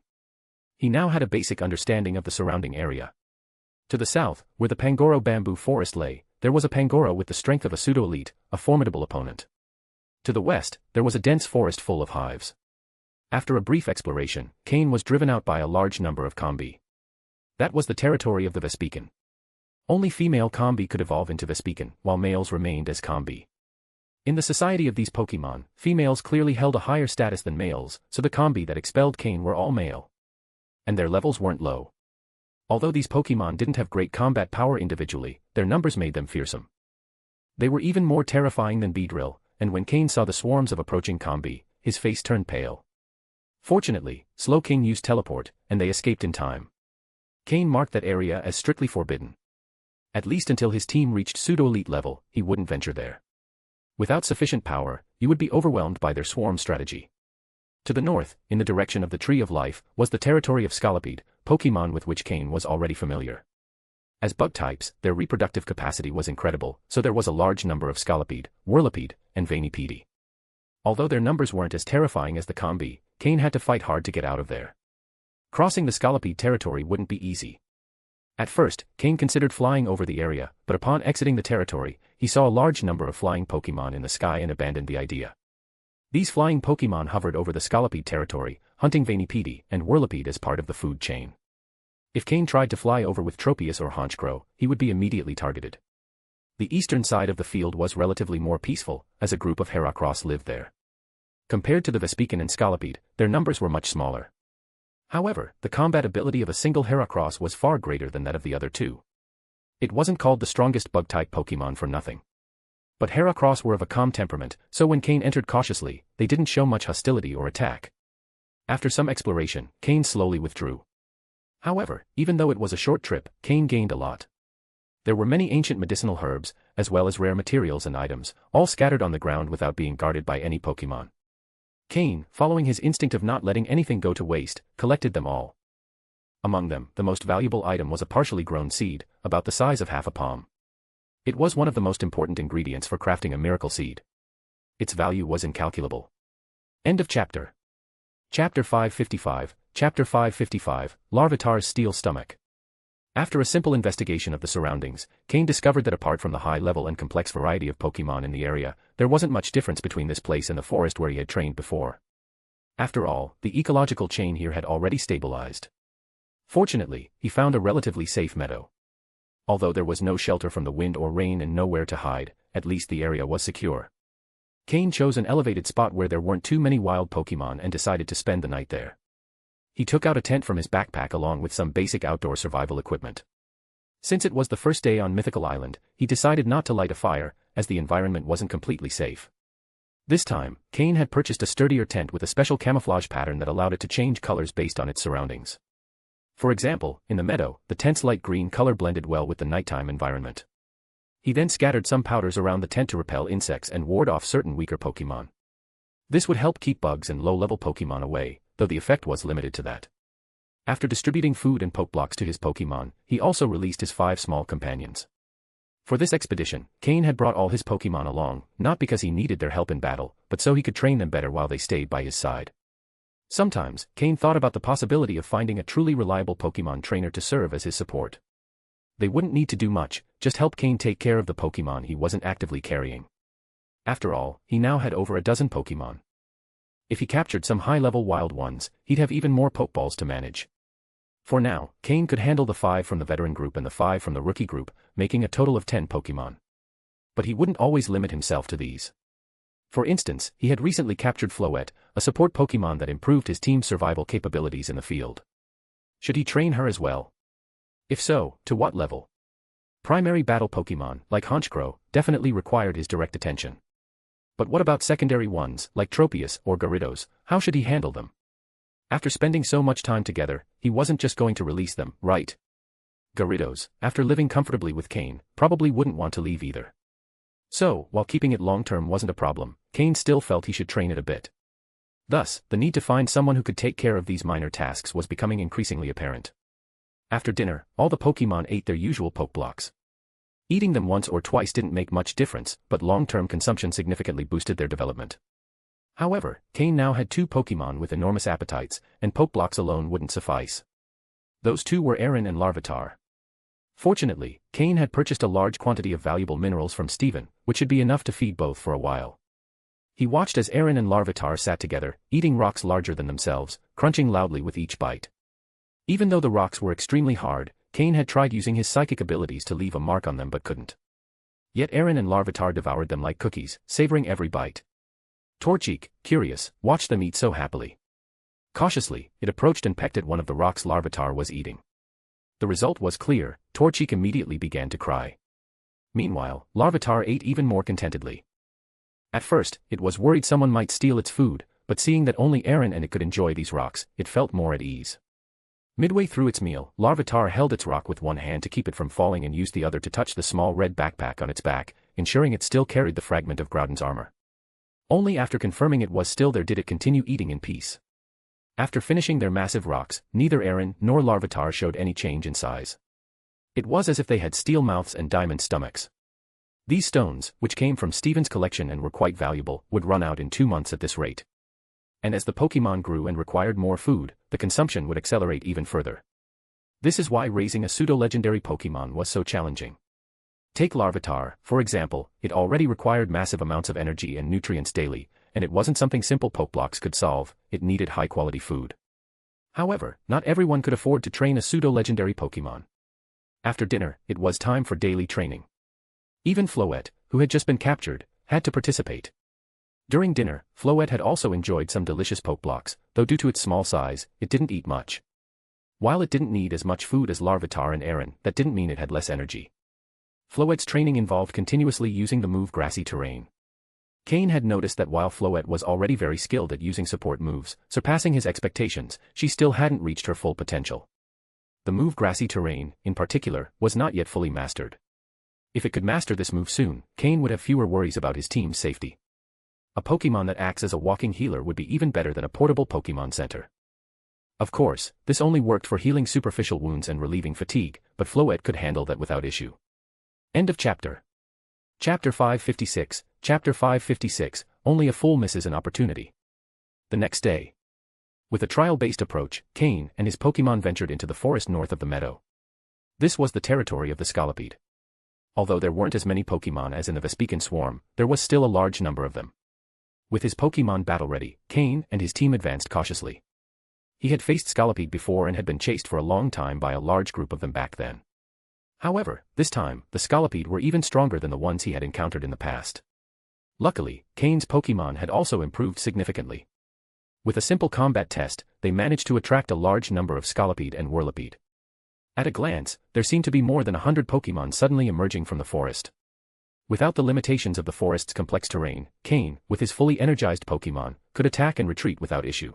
He now had a basic understanding of the surrounding area. To the south, where the Pangoro bamboo forest lay, there was a Pangoro with the strength of a pseudo-elite, a formidable opponent. To the west, there was a dense forest full of hives. After a brief exploration, Cain was driven out by a large number of Combi. That was the territory of the Vespiquen. Only female Combi could evolve into Vespiquen, while males remained as Combi. In the society of these Pokémon, females clearly held a higher status than males, so the Combi that expelled Cain were all male. And their levels weren't low. Although these Pokémon didn't have great combat power individually, their numbers made them fearsome. They were even more terrifying than Beedrill, and when Cain saw the swarms of approaching Combi, his face turned pale. Fortunately, Slowking used teleport, and they escaped in time. Cain marked that area as strictly forbidden. At least until his team reached pseudo-elite level, he wouldn't venture there. Without sufficient power, you would be overwhelmed by their swarm strategy. To the north, in the direction of the Tree of Life, was the territory of Scolipede, Pokémon with which Cain was already familiar. As bug types, their reproductive capacity was incredible, so there was a large number of Scolipede, Whirlipede, and Vanipede. Although their numbers weren't as terrifying as the Combi, Cain had to fight hard to get out of there. Crossing the Scolipede territory wouldn't be easy. At first, Cain considered flying over the area, but upon exiting the territory, he saw a large number of flying Pokémon in the sky and abandoned the idea. These flying Pokémon hovered over the Scolipede territory, hunting Vanipede and Whirlipede as part of the food chain. If Cain tried to fly over with Tropius or Honchkrow, he would be immediately targeted. The eastern side of the field was relatively more peaceful, as a group of Heracross lived there. Compared to the Vespiquen and Scolipede, their numbers were much smaller. However, the combat ability of a single Heracross was far greater than that of the other two. It wasn't called the strongest bug-type Pokémon for nothing. But Heracross were of a calm temperament, so when Cain entered cautiously, they didn't show much hostility or attack. After some exploration, Cain slowly withdrew. However, even though it was a short trip, Cain gained a lot. There were many ancient medicinal herbs, as well as rare materials and items, all scattered on the ground without being guarded by any Pokémon. Cain, following his instinct of not letting anything go to waste, collected them all. Among them, the most valuable item was a partially grown seed, about the size of half a palm. It was one of the most important ingredients for crafting a miracle seed. Its value was incalculable. End of chapter. Chapter 555, Chapter 555, Larvitar's Steel Stomach. After a simple investigation of the surroundings, Cain discovered that apart from the high-level and complex variety of Pokémon in the area, there wasn't much difference between this place and the forest where he had trained before. After all, the ecological chain here had already stabilized. Fortunately, he found a relatively safe meadow. Although there was no shelter from the wind or rain and nowhere to hide, at least the area was secure. Cain chose an elevated spot where there weren't too many wild Pokémon and decided to spend the night there. He took out a tent from his backpack along with some basic outdoor survival equipment. Since it was the first day on Mythical Island, he decided not to light a fire, as the environment wasn't completely safe. This time, Cain had purchased a sturdier tent with a special camouflage pattern that allowed it to change colors based on its surroundings. For example, in the meadow, the tent's light green color blended well with the nighttime environment. He then scattered some powders around the tent to repel insects and ward off certain weaker Pokémon. This would help keep bugs and low-level Pokémon away, though the effect was limited to that. After distributing food and Pokeblocks to his Pokémon, he also released his 5 small companions. For this expedition, Cain had brought all his Pokémon along, not because he needed their help in battle, but so he could train them better while they stayed by his side. Sometimes, Cain thought about the possibility of finding a truly reliable Pokémon trainer to serve as his support. They wouldn't need to do much, just help Cain take care of the Pokémon he wasn't actively carrying. After all, he now had over a dozen Pokémon. If he captured some high-level wild ones, he'd have even more Pokeballs to manage. For now, Cain could handle the 5 from the veteran group and the 5 from the rookie group, making a total of 10 Pokémon. But he wouldn't always limit himself to these. For instance, he had recently captured Floette, a support Pokémon that improved his team's survival capabilities in the field. Should he train her as well? If so, to what level? Primary battle Pokémon, like Honchkrow, definitely required his direct attention. But what about secondary ones, like Tropius or Gyarados? How should he handle them? After spending so much time together, he wasn't just going to release them, right? Gyarados, after living comfortably with Cain, probably wouldn't want to leave either. So, while keeping it long-term wasn't a problem, Cain still felt he should train it a bit. Thus, the need to find someone who could take care of these minor tasks was becoming increasingly apparent. After dinner, all the Pokémon ate their usual poke blocks. Eating them once or twice didn't make much difference, but long-term consumption significantly boosted their development. However, Cain now had 2 Pokémon with enormous appetites, and poke blocks alone wouldn't suffice. Those 2 were Aaron and Larvitar. Fortunately, Cain had purchased a large quantity of valuable minerals from Steven, which should be enough to feed both for a while. He watched as Aaron and Larvitar sat together, eating rocks larger than themselves, crunching loudly with each bite. Even though the rocks were extremely hard, Cain had tried using his psychic abilities to leave a mark on them but couldn't. Yet Aaron and Larvitar devoured them like cookies, savoring every bite. Torchic, curious, watched them eat so happily. Cautiously, it approached and pecked at one of the rocks Larvitar was eating. The result was clear. Torchic immediately began to cry. Meanwhile, Larvitar ate even more contentedly. At first, it was worried someone might steal its food, but seeing that only Aaron and it could enjoy these rocks, it felt more at ease. Midway through its meal, Larvitar held its rock with one hand to keep it from falling and used the other to touch the small red backpack on its back, ensuring it still carried the fragment of Groudon's armor. Only after confirming it was still there did it continue eating in peace. After finishing their massive rocks, neither Aaron nor Larvitar showed any change in size. It was as if they had steel mouths and diamond stomachs. These stones, which came from Steven's collection and were quite valuable, would run out in 2 months at this rate. And as the Pokémon grew and required more food, the consumption would accelerate even further. This is why raising a pseudo-legendary Pokémon was so challenging. Take Larvitar, for example. It already required massive amounts of energy and nutrients daily, and it wasn't something simple Pokeblocks could solve. It needed high-quality food. However, not everyone could afford to train a pseudo-legendary Pokémon. After dinner, it was time for daily training. Even Floette, who had just been captured, had to participate. During dinner, Floette had also enjoyed some delicious Pokeblocks, though due to its small size, it didn't eat much. While it didn't need as much food as Larvitar and Aaron, that didn't mean it had less energy. Floette's training involved continuously using the move Grassy Terrain. Cain had noticed that while Floette was already very skilled at using support moves, surpassing his expectations, she still hadn't reached her full potential. The move Grassy Terrain, in particular, was not yet fully mastered. If it could master this move soon, Cain would have fewer worries about his team's safety. A Pokémon that acts as a walking healer would be even better than a portable Pokémon Center. Of course, this only worked for healing superficial wounds and relieving fatigue, but Floette could handle that without issue. End of chapter. Chapter 556, Chapter 556, only a fool misses an opportunity. The next day. With a trial-based approach, Cain and his Pokémon ventured into the forest north of the meadow. This was the territory of the Scolipede. Although there weren't as many Pokémon as in the Vespiquen swarm, there was still a large number of them. With his Pokémon battle-ready, Cain and his team advanced cautiously. He had faced Scolipede before and had been chased for a long time by a large group of them back then. However, this time, the Scolipede were even stronger than the ones he had encountered in the past. Luckily, Cain's Pokémon had also improved significantly. With a simple combat test, they managed to attract a large number of Scolipede and Whirlipede. At a glance, there seemed to be more than 100 Pokémon suddenly emerging from the forest. Without the limitations of the forest's complex terrain, Cain, with his fully energized Pokémon, could attack and retreat without issue.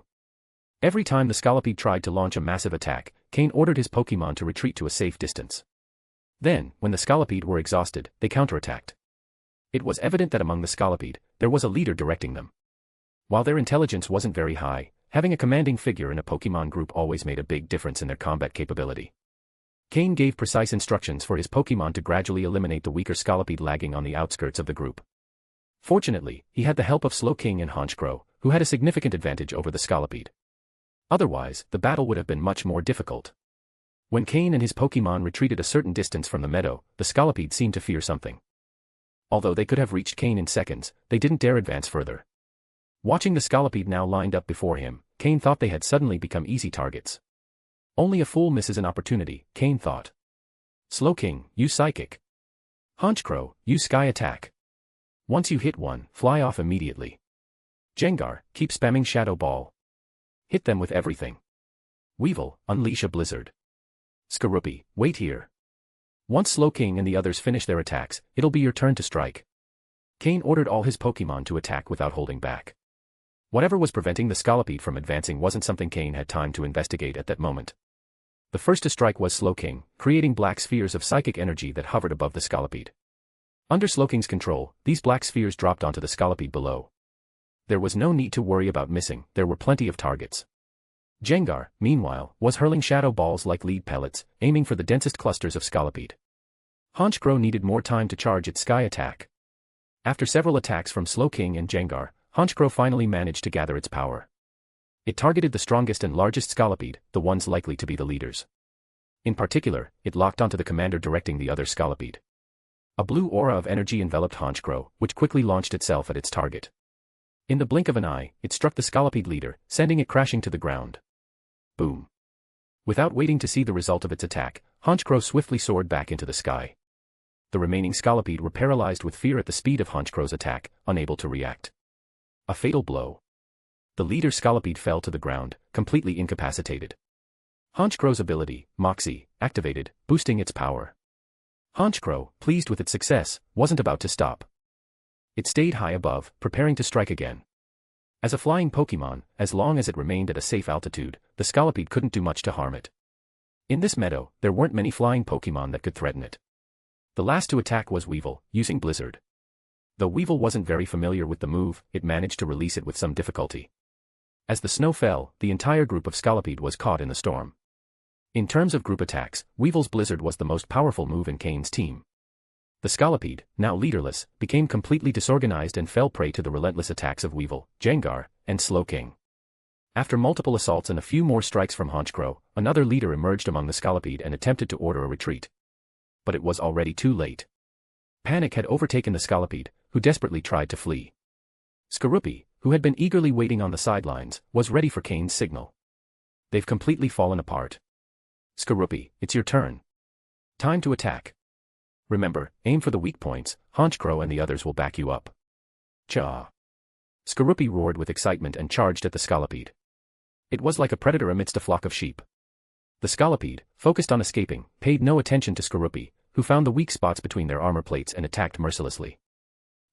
Every time the Scolipede tried to launch a massive attack, Cain ordered his Pokémon to retreat to a safe distance. Then, when the Scolipede were exhausted, they counterattacked. It was evident that among the Scolipede, there was a leader directing them. While their intelligence wasn't very high, having a commanding figure in a Pokémon group always made a big difference in their combat capability. Cain gave precise instructions for his Pokémon to gradually eliminate the weaker Scolipede lagging on the outskirts of the group. Fortunately, he had the help of Slowking and Honchkrow, who had a significant advantage over the Scolipede. Otherwise, the battle would have been much more difficult. When Cain and his Pokémon retreated a certain distance from the meadow, the Scolipede seemed to fear something. Although they could have reached Cain in seconds, they didn't dare advance further. Watching the Scolipede now lined up before him, Cain thought they had suddenly become easy targets. Only a fool misses an opportunity, Cain thought. Slowking, use Psychic. Honchkrow, use Sky Attack. Once you hit one, fly off immediately. Jengar, keep spamming Shadow Ball. Hit them with everything. Weevil, unleash a blizzard. Skorupi, wait here. Once Slowking and the others finish their attacks, it'll be your turn to strike. Cain ordered all his Pokémon to attack without holding back. Whatever was preventing the Scolipede from advancing wasn't something Cain had time to investigate at that moment. The first to strike was Slowking, creating black spheres of psychic energy that hovered above the Scolipede. Under Slowking's control, these black spheres dropped onto the Scolipede below. There was no need to worry about missing, there were plenty of targets. Jengar, meanwhile, was hurling shadow balls like lead pellets, aiming for the densest clusters of Scolipede. Honchkrow needed more time to charge its sky attack. After several attacks from Slowking and Jengar, Honchkrow finally managed to gather its power. It targeted the strongest and largest Scolipede, the ones likely to be the leaders. In particular, it locked onto the commander directing the other Scolipede. A blue aura of energy enveloped Honchkrow, which quickly launched itself at its target. In the blink of an eye, it struck the Scolipede leader, sending it crashing to the ground. Boom. Without waiting to see the result of its attack, Honchkrow swiftly soared back into the sky. The remaining Scolipede were paralyzed with fear at the speed of Honchkrow's attack, unable to react. A fatal blow. The leader Scolipede fell to the ground, completely incapacitated. Honchkrow's ability, Moxie, activated, boosting its power. Honchkrow, pleased with its success, wasn't about to stop. It stayed high above, preparing to strike again. As a flying Pokémon, as long as it remained at a safe altitude, the Scolipede couldn't do much to harm it. In this meadow, there weren't many flying Pokémon that could threaten it. The last to attack was Weevil, using Blizzard. Though Weevil wasn't very familiar with the move, it managed to release it with some difficulty. As the snow fell, the entire group of Scolipede was caught in the storm. In terms of group attacks, Weevil's Blizzard was the most powerful move in Cain's team. The Scolipede, now leaderless, became completely disorganized and fell prey to the relentless attacks of Weevil, Jengar, and Slowking. After multiple assaults and a few more strikes from Honchkrow, another leader emerged among the Scolipede and attempted to order a retreat. But it was already too late. Panic had overtaken the Scolipede, who desperately tried to flee. Skorupi, who had been eagerly waiting on the sidelines, was ready for Cain's signal. They've completely fallen apart. Skorupi, it's your turn. Time to attack. Remember, aim for the weak points, Honchkrow and the others will back you up. Cha! Skorupi roared with excitement and charged at the Scolipede. It was like a predator amidst a flock of sheep. The Scolipede, focused on escaping, paid no attention to Skorupi, who found the weak spots between their armor plates and attacked mercilessly.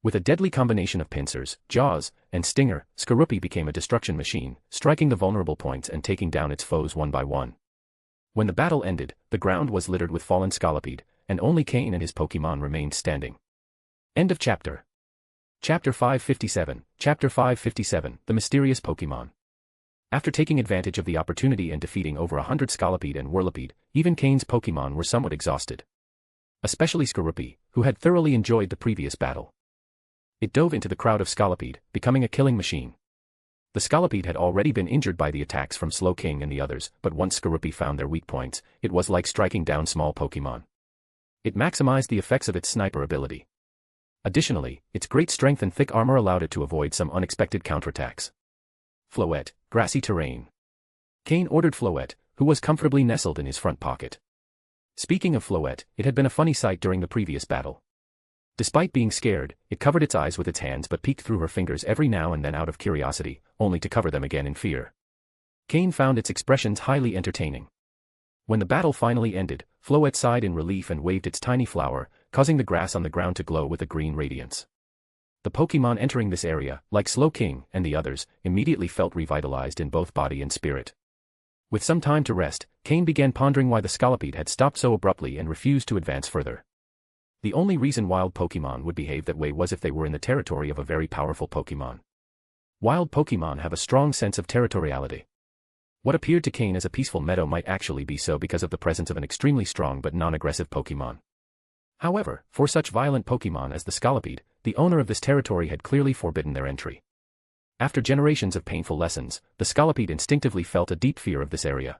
With a deadly combination of pincers, jaws, and stinger, Skorupi became a destruction machine, striking the vulnerable points and taking down its foes one by one. When the battle ended, the ground was littered with fallen Scolipede, and only Cain and his Pokémon remained standing. End of chapter. Chapter 557, Chapter 557, The Mysterious Pokémon. After taking advantage of the opportunity and defeating over 100 Scolipede and Whirlipede, even Cain's Pokémon were somewhat exhausted. Especially Skorupi, who had thoroughly enjoyed the previous battle. It dove into the crowd of Scolipede, becoming a killing machine. The Scolipede had already been injured by the attacks from Slowking and the others, but once Skorupi found their weak points, it was like striking down small Pokémon. It maximized the effects of its sniper ability. Additionally, its great strength and thick armor allowed it to avoid some unexpected counterattacks. Floette, grassy terrain. Cain ordered Floette, who was comfortably nestled in his front pocket. Speaking of Floette, it had been a funny sight during the previous battle. Despite being scared, it covered its eyes with its hands but peeked through her fingers every now and then out of curiosity, only to cover them again in fear. Cain found its expressions highly entertaining. When the battle finally ended, Floette sighed in relief and waved its tiny flower, causing the grass on the ground to glow with a green radiance. The Pokémon entering this area, like Slowking and the others, immediately felt revitalized in both body and spirit. With some time to rest, Cain began pondering why the Scolipede had stopped so abruptly and refused to advance further. The only reason wild Pokémon would behave that way was if they were in the territory of a very powerful Pokémon. Wild Pokémon have a strong sense of territoriality. What appeared to Cain as a peaceful meadow might actually be so because of the presence of an extremely strong but non-aggressive Pokémon. However, for such violent Pokémon as the Scolipede, the owner of this territory had clearly forbidden their entry. After generations of painful lessons, the Scolipede instinctively felt a deep fear of this area.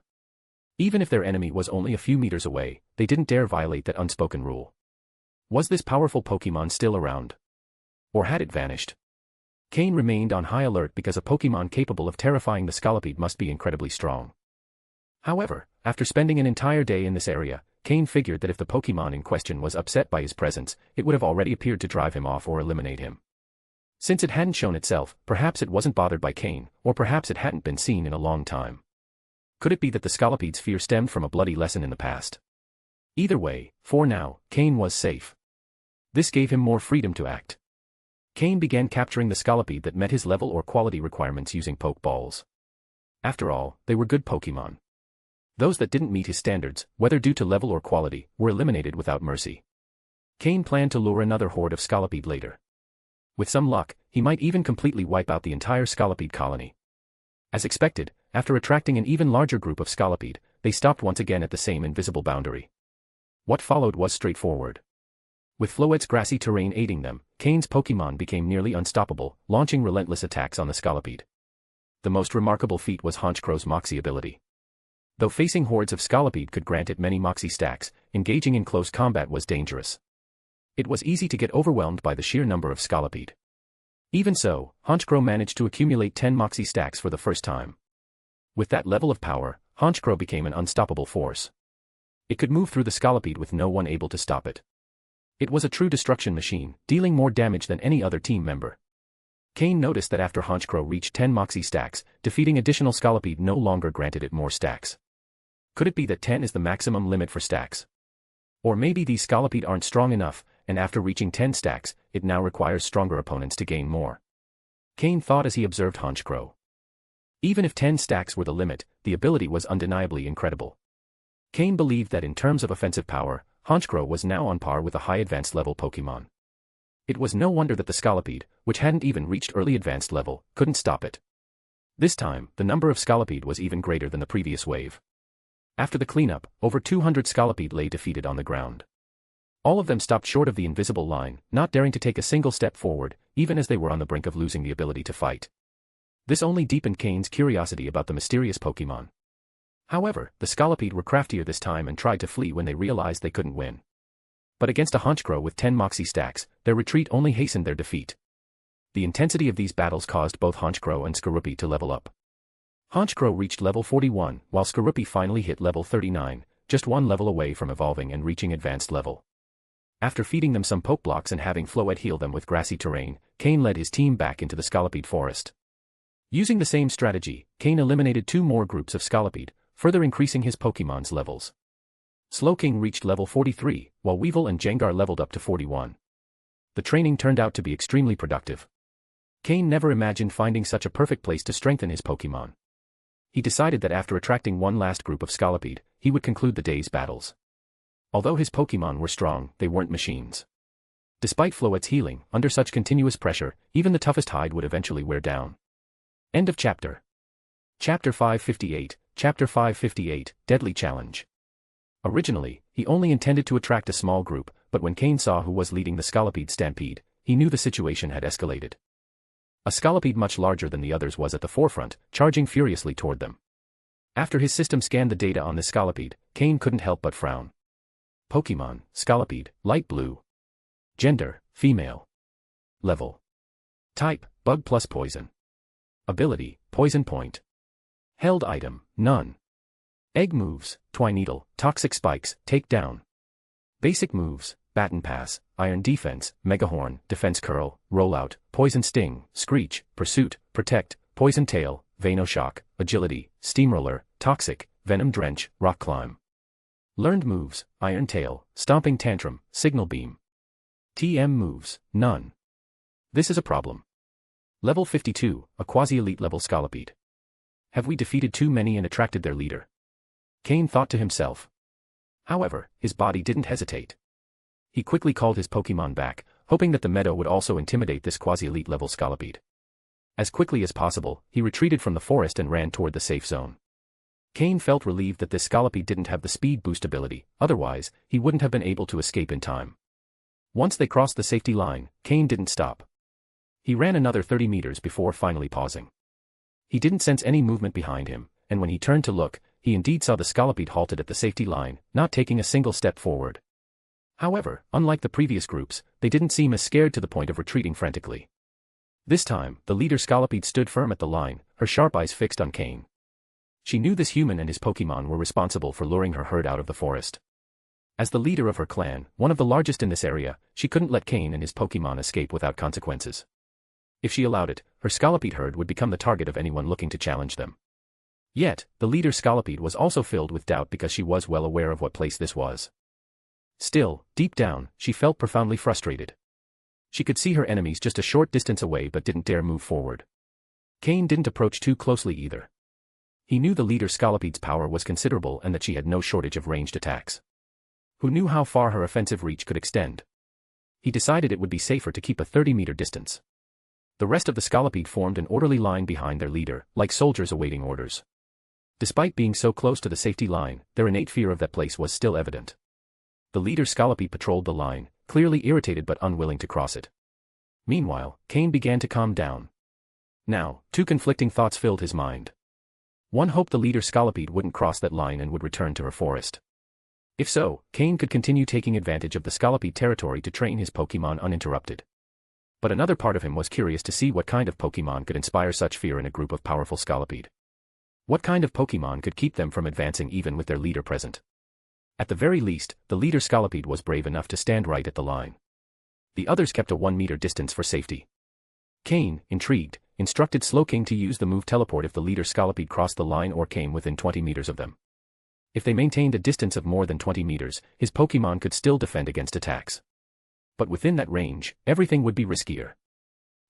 Even if their enemy was only a few meters away, they didn't dare violate that unspoken rule. Was this powerful Pokémon still around? Or had it vanished? Cain remained on high alert because a Pokémon capable of terrifying the Scolipede must be incredibly strong. However, after spending an entire day in this area, Cain figured that if the Pokémon in question was upset by his presence, it would have already appeared to drive him off or eliminate him. Since it hadn't shown itself, perhaps it wasn't bothered by Cain, or perhaps it hadn't been seen in a long time. Could it be that the Scolipede's fear stemmed from a bloody lesson in the past? Either way, for now, Cain was safe. This gave him more freedom to act. Cain began capturing the Scolipede that met his level or quality requirements using Pokeballs. After all, they were good Pokémon. Those that didn't meet his standards, whether due to level or quality, were eliminated without mercy. Cain planned to lure another horde of Scolipede later. With some luck, he might even completely wipe out the entire Scolipede colony. As expected, after attracting an even larger group of Scolipede, they stopped once again at the same invisible boundary. What followed was straightforward. With Floette's grassy terrain aiding them, Cain's Pokémon became nearly unstoppable, launching relentless attacks on the Scolipede. The most remarkable feat was Honchkro's Moxie ability. Though facing hordes of Scolipede could grant it many Moxie stacks, engaging in close combat was dangerous. It was easy to get overwhelmed by the sheer number of Scolipede. Even so, Honchkro managed to accumulate 10 Moxie stacks for the first time. With that level of power, Honchkro became an unstoppable force. It could move through the Scolipede with no one able to stop it. It was a true destruction machine, dealing more damage than any other team member. Cain noticed that after Honchkro reached 10 Moxie stacks, defeating additional Scolipede no longer granted it more stacks. Could it be that 10 is the maximum limit for stacks? Or maybe these Scolipede aren't strong enough, and after reaching 10 stacks, it now requires stronger opponents to gain more. Cain thought as he observed Honchkro. Even if 10 stacks were the limit, the ability was undeniably incredible. Cain believed that in terms of offensive power, Honchkro was now on par with a high advanced level Pokémon. It was no wonder that the Scolipede, which hadn't even reached early advanced level, couldn't stop it. This time, the number of Scolipede was even greater than the previous wave. After the cleanup, over 200 Scolipede lay defeated on the ground. All of them stopped short of the invisible line, not daring to take a single step forward, even as they were on the brink of losing the ability to fight. This only deepened Cain's curiosity about the mysterious Pokémon. However, the Scolipede were craftier this time and tried to flee when they realized they couldn't win. But against a Honchkro with 10 Moxie stacks, their retreat only hastened their defeat. The intensity of these battles caused both Honchkro and Skorupi to level up. Honchkro reached level 41, while Skorupi finally hit level 39, just one level away from evolving and reaching advanced level. After feeding them some poke blocks and having Floette heal them with grassy terrain, Cain led his team back into the Scolipede forest. Using the same strategy, Cain eliminated 2 more groups of Scolipede, further increasing his Pokémon's levels. Slowking reached level 43, while Weevil and Jengar leveled up to 41. The training turned out to be extremely productive. Cain never imagined finding such a perfect place to strengthen his Pokémon. He decided that after attracting one last group of Scolipede, he would conclude the day's battles. Although his Pokémon were strong, they weren't machines. Despite Floette's healing, under such continuous pressure, even the toughest hide would eventually wear down. End of chapter. Chapter 558, Chapter 558, Deadly Challenge. Originally, he only intended to attract a small group, but when Cain saw who was leading the Scolipede stampede, he knew the situation had escalated. A Scolipede much larger than the others was at the forefront, charging furiously toward them. After his system scanned the data on this Scolipede, Cain couldn't help but frown. Pokémon, Scolipede, light blue. Gender, female. Level. Type, bug plus poison. Ability, poison point. Held item, none. Egg moves, Twineedle, Toxic Spikes, Take Down. Basic moves, Baton Pass, Iron Defense, Megahorn, Defense Curl, Rollout, Poison Sting, Screech, Pursuit, Protect, Poison Tail, Venoshock, Agility, Steamroller, Toxic, Venom Drench, Rock Climb. Learned moves, Iron Tail, Stomping Tantrum, Signal Beam. TM moves, none. This is a problem. Level 52, a quasi-elite level Scolipede. Have we defeated too many and attracted their leader? Cain thought to himself. However, his body didn't hesitate. He quickly called his Pokémon back, hoping that the meadow would also intimidate this quasi-elite level Scolipede. As quickly as possible, he retreated from the forest and ran toward the safe zone. Cain felt relieved that this Scolipede didn't have the speed boost ability, otherwise, he wouldn't have been able to escape in time. Once they crossed the safety line, Cain didn't stop. He ran another 30 meters before finally pausing. He didn't sense any movement behind him, and when he turned to look, he indeed saw the Scolipede halted at the safety line, not taking a single step forward. However, unlike the previous groups, they didn't seem as scared to the point of retreating frantically. This time, the leader Scolipede stood firm at the line, her sharp eyes fixed on Cain. She knew this human and his Pokémon were responsible for luring her herd out of the forest. As the leader of her clan, one of the largest in this area, she couldn't let Cain and his Pokémon escape without consequences. If she allowed it, her Scolipede herd would become the target of anyone looking to challenge them. Yet, the leader Scolipede was also filled with doubt because she was well aware of what place this was. Still, deep down, she felt profoundly frustrated. She could see her enemies just a short distance away but didn't dare move forward. Cain didn't approach too closely either. He knew the leader Scolipede's power was considerable and that she had no shortage of ranged attacks. Who knew how far her offensive reach could extend? He decided it would be safer to keep a 30-meter distance. The rest of the Scolipede formed an orderly line behind their leader, like soldiers awaiting orders. Despite being so close to the safety line, their innate fear of that place was still evident. The leader Scolipede patrolled the line, clearly irritated but unwilling to cross it. Meanwhile, Cain began to calm down. Now, two conflicting thoughts filled his mind. One hoped the leader Scolipede wouldn't cross that line and would return to her forest. If so, Cain could continue taking advantage of the Scolipede territory to train his Pokémon uninterrupted. But another part of him was curious to see what kind of Pokémon could inspire such fear in a group of powerful Scolipede. What kind of Pokémon could keep them from advancing even with their leader present? At the very least, the leader Scolipede was brave enough to stand right at the line. The others kept a 1-meter distance for safety. Cain, intrigued, instructed Slowking to use the move Teleport if the leader Scolipede crossed the line or came within 20 meters of them. If they maintained a distance of more than 20 meters, his Pokémon could still defend against attacks. But within that range, everything would be riskier.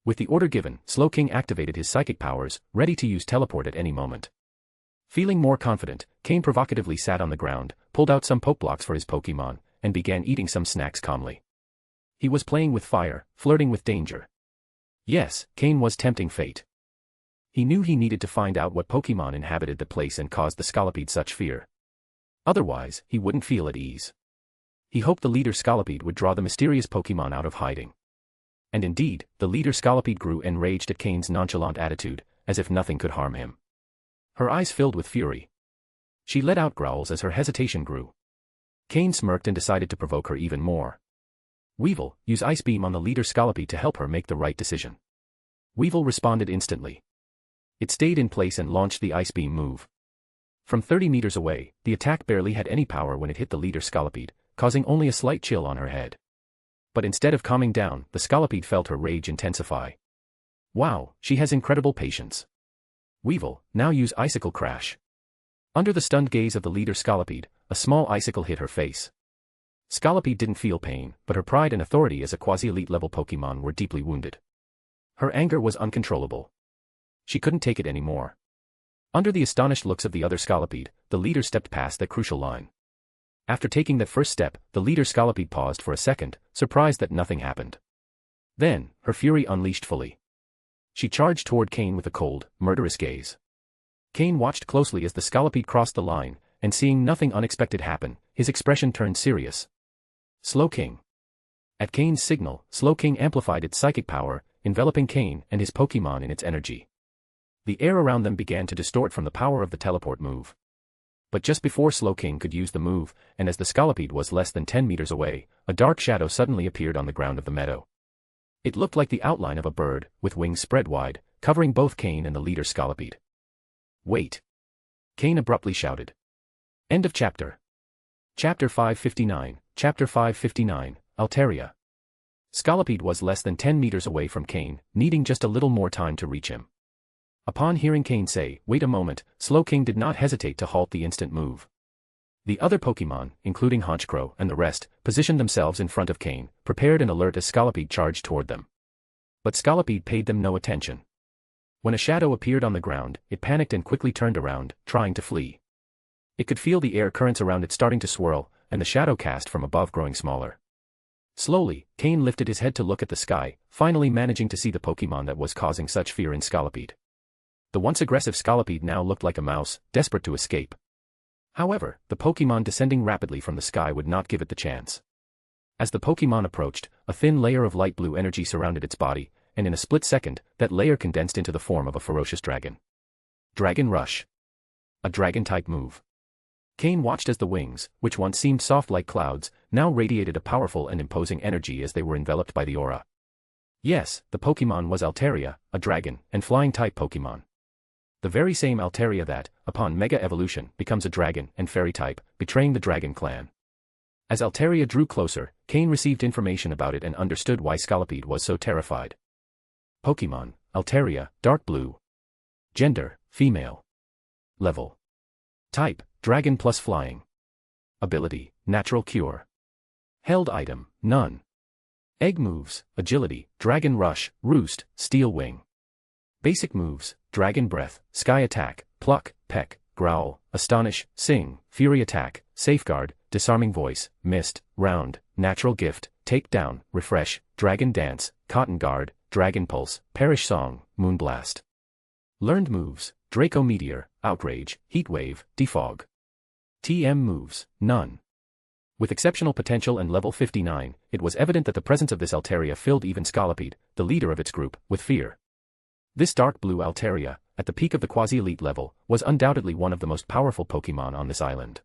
With the order given, Slowking activated his psychic powers, ready to use Teleport at any moment. Feeling more confident, Cain provocatively sat on the ground, pulled out some Pokeblocks for his Pokémon, and began eating some snacks calmly. He was playing with fire, flirting with danger. Yes, Cain was tempting fate. He knew he needed to find out what Pokémon inhabited the place and caused the Scolipede such fear. Otherwise, he wouldn't feel at ease. He hoped the leader Scolipede would draw the mysterious Pokémon out of hiding. And indeed, the leader Scolipede grew enraged at Cain's nonchalant attitude, as if nothing could harm him. Her eyes filled with fury. She let out growls as her hesitation grew. Cain smirked and decided to provoke her even more. Weevil, use Ice Beam on the leader Scolipede to help her make the right decision. Weevil responded instantly. It stayed in place and launched the Ice Beam move. From 30 meters away, the attack barely had any power when it hit the leader Scolipede, causing only a slight chill on her head. But instead of calming down, the Scolipede felt her rage intensify. Wow, she has incredible patience. Weevil, now use Icicle Crash. Under the stunned gaze of the leader Scolipede, a small icicle hit her face. Scolipede didn't feel pain, but her pride and authority as a quasi-elite level Pokémon were deeply wounded. Her anger was uncontrollable. She couldn't take it anymore. Under the astonished looks of the other Scolipede, the leader stepped past that crucial line. After taking that first step, the leader Scolipede paused for a second, surprised that nothing happened. Then, her fury unleashed fully. She charged toward Cain with a cold, murderous gaze. Cain watched closely as the Scolipede crossed the line, and seeing nothing unexpected happen, his expression turned serious. Slowking. At Cain's signal, Slowking amplified its psychic power, enveloping Cain and his Pokémon in its energy. The air around them began to distort from the power of the teleport move. But just before Slowking could use the move, and as the Scolipede was less than 10 meters away, a dark shadow suddenly appeared on the ground of the meadow. It looked like the outline of a bird, with wings spread wide, covering both Cain and the leader Scolipede. Wait! Cain abruptly shouted. End of chapter. Chapter 559, Chapter 559, Altaria. Scolipede was less than 10 meters away from Cain, needing just a little more time to reach him. Upon hearing Cain say, "Wait a moment," Slowking did not hesitate to halt the instant move. The other Pokémon, including Honchkrow and the rest, positioned themselves in front of Cain, prepared and alert as Scolipede charged toward them. But Scolipede paid them no attention. When a shadow appeared on the ground, it panicked and quickly turned around, trying to flee. It could feel the air currents around it starting to swirl, and the shadow cast from above growing smaller. Slowly, Cain lifted his head to look at the sky, finally managing to see the Pokémon that was causing such fear in Scolipede. The once aggressive Scolipede now looked like a mouse, desperate to escape. However, the Pokémon descending rapidly from the sky would not give it the chance. As the Pokémon approached, a thin layer of light blue energy surrounded its body, and in a split second, that layer condensed into the form of a ferocious dragon. Dragon Rush. A dragon-type move. Cain watched as the wings, which once seemed soft like clouds, now radiated a powerful and imposing energy as they were enveloped by the aura. Yes, the Pokémon was Altaria, a dragon and flying-type Pokémon. The very same Altaria that, upon Mega Evolution, becomes a dragon and fairy type, betraying the Dragon Clan. As Altaria drew closer, Cain received information about it and understood why Scolipede was so terrified. Pokémon, Altaria, Dark Blue. Gender, Female. Level. Type, Dragon plus Flying. Ability, Natural Cure. Held item, None. Egg moves, Agility, Dragon Rush, Roost, Steel Wing. Basic moves, Dragon Breath, Sky Attack, Pluck, Peck, Growl, Astonish, Sing, Fury Attack, Safeguard, Disarming Voice, Mist, Round, Natural Gift, Takedown, Refresh, Dragon Dance, Cotton Guard, Dragon Pulse, Perish Song, Moonblast. Learned moves, Draco Meteor, Outrage, Heatwave, Defog. TM moves, none. With exceptional potential and level 59, it was evident that the presence of this Altaria filled even Scolipede, the leader of its group, with fear. This dark blue Altaria, at the peak of the quasi-elite level, was undoubtedly one of the most powerful Pokémon on this island.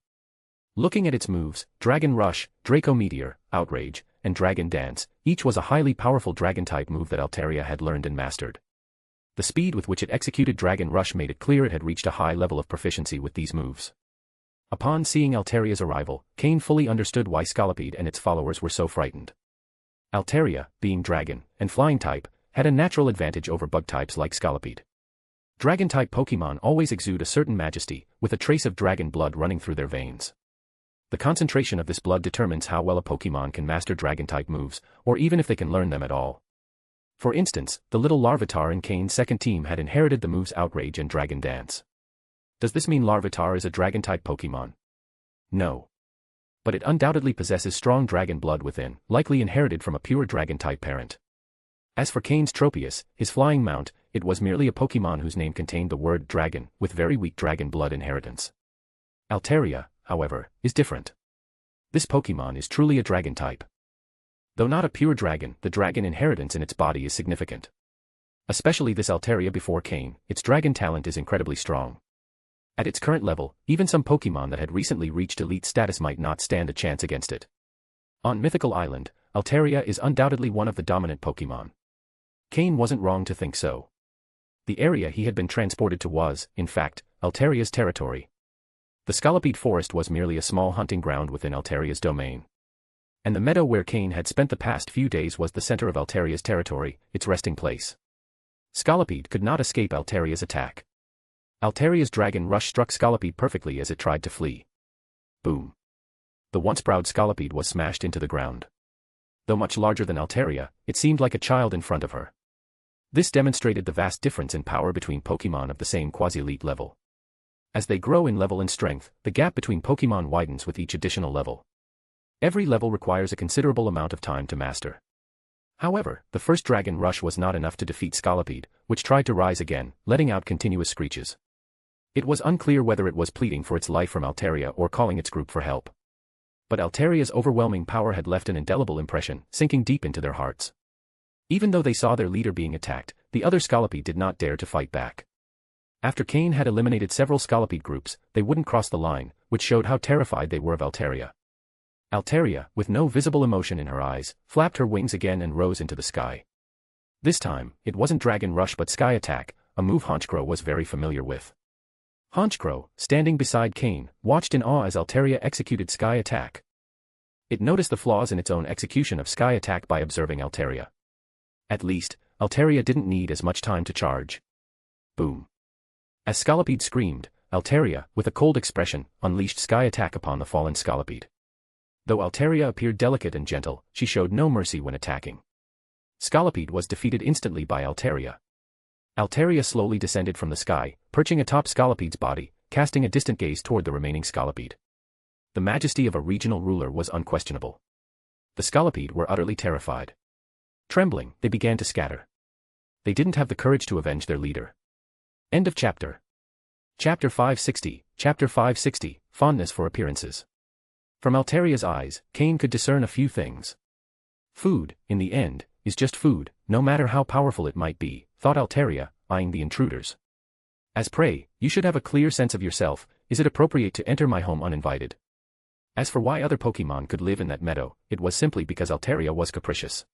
Looking at its moves, Dragon Rush, Draco Meteor, Outrage, and Dragon Dance, each was a highly powerful Dragon-type move that Altaria had learned and mastered. The speed with which it executed Dragon Rush made it clear it had reached a high level of proficiency with these moves. Upon seeing Altaria's arrival, Cain fully understood why Scolipede and its followers were so frightened. Altaria, being Dragon, and Flying-type, had a natural advantage over Bug-types like Scolipede. Dragon-type Pokémon always exude a certain majesty, with a trace of dragon blood running through their veins. The concentration of this blood determines how well a Pokémon can master Dragon-type moves, or even if they can learn them at all. For instance, the little Larvitar in Cain's second team had inherited the moves Outrage and Dragon Dance. Does this mean Larvitar is a Dragon-type Pokémon? No. But it undoubtedly possesses strong dragon blood within, likely inherited from a pure Dragon-type parent. As for Cain's Tropius, his flying mount, it was merely a Pokémon whose name contained the word dragon, with very weak dragon blood inheritance. Altaria, however, is different. This Pokémon is truly a Dragon-type. Though not a pure dragon, the dragon inheritance in its body is significant. Especially this Altaria before Cain, its dragon talent is incredibly strong. At its current level, even some Pokémon that had recently reached elite status might not stand a chance against it. On Mythical Island, Altaria is undoubtedly one of the dominant Pokémon. Cain wasn't wrong to think so. The area he had been transported to was, in fact, Altaria's territory. The Scolipede Forest was merely a small hunting ground within Altaria's domain. And the meadow where Cain had spent the past few days was the center of Altaria's territory, its resting place. Scolipede could not escape Altaria's attack. Altaria's Dragon Rush struck Scolipede perfectly as it tried to flee. Boom. The once proud Scolipede was smashed into the ground. Though much larger than Altaria, it seemed like a child in front of her. This demonstrated the vast difference in power between Pokémon of the same quasi-elite level. As they grow in level and strength, the gap between Pokémon widens with each additional level. Every level requires a considerable amount of time to master. However, the first Dragon Rush was not enough to defeat Scolipede, which tried to rise again, letting out continuous screeches. It was unclear whether it was pleading for its life from Altaria or calling its group for help. But Altaria's overwhelming power had left an indelible impression, sinking deep into their hearts. Even though they saw their leader being attacked, the other Scolipede did not dare to fight back. After Cain had eliminated several Scolipede groups, they wouldn't cross the line, which showed how terrified they were of Altaria. Altaria, with no visible emotion in her eyes, flapped her wings again and rose into the sky. This time, it wasn't Dragon Rush but Sky Attack, a move Honchkrow was very familiar with. Honchkrow, standing beside Cain, watched in awe as Altaria executed Sky Attack. It noticed the flaws in its own execution of Sky Attack by observing Altaria. At least, Altaria didn't need as much time to charge. Boom. As Scolipede screamed, Altaria, with a cold expression, unleashed Sky Attack upon the fallen Scolipede. Though Altaria appeared delicate and gentle, she showed no mercy when attacking. Scolipede was defeated instantly by Altaria. Altaria slowly descended from the sky, perching atop Scolipede's body, casting a distant gaze toward the remaining Scolipede. The majesty of a regional ruler was unquestionable. The Scolipede were utterly terrified. Trembling, they began to scatter. They didn't have the courage to avenge their leader. End of chapter. Chapter 560, Chapter 560, Fondness for Appearances. From Altaria's eyes, Cain could discern a few things. Food, in the end, is just food, no matter how powerful it might be, thought Altaria, eyeing the intruders. As prey, you should have a clear sense of yourself. Is it appropriate to enter my home uninvited? As for why other Pokémon could live in that meadow, it was simply because Altaria was capricious.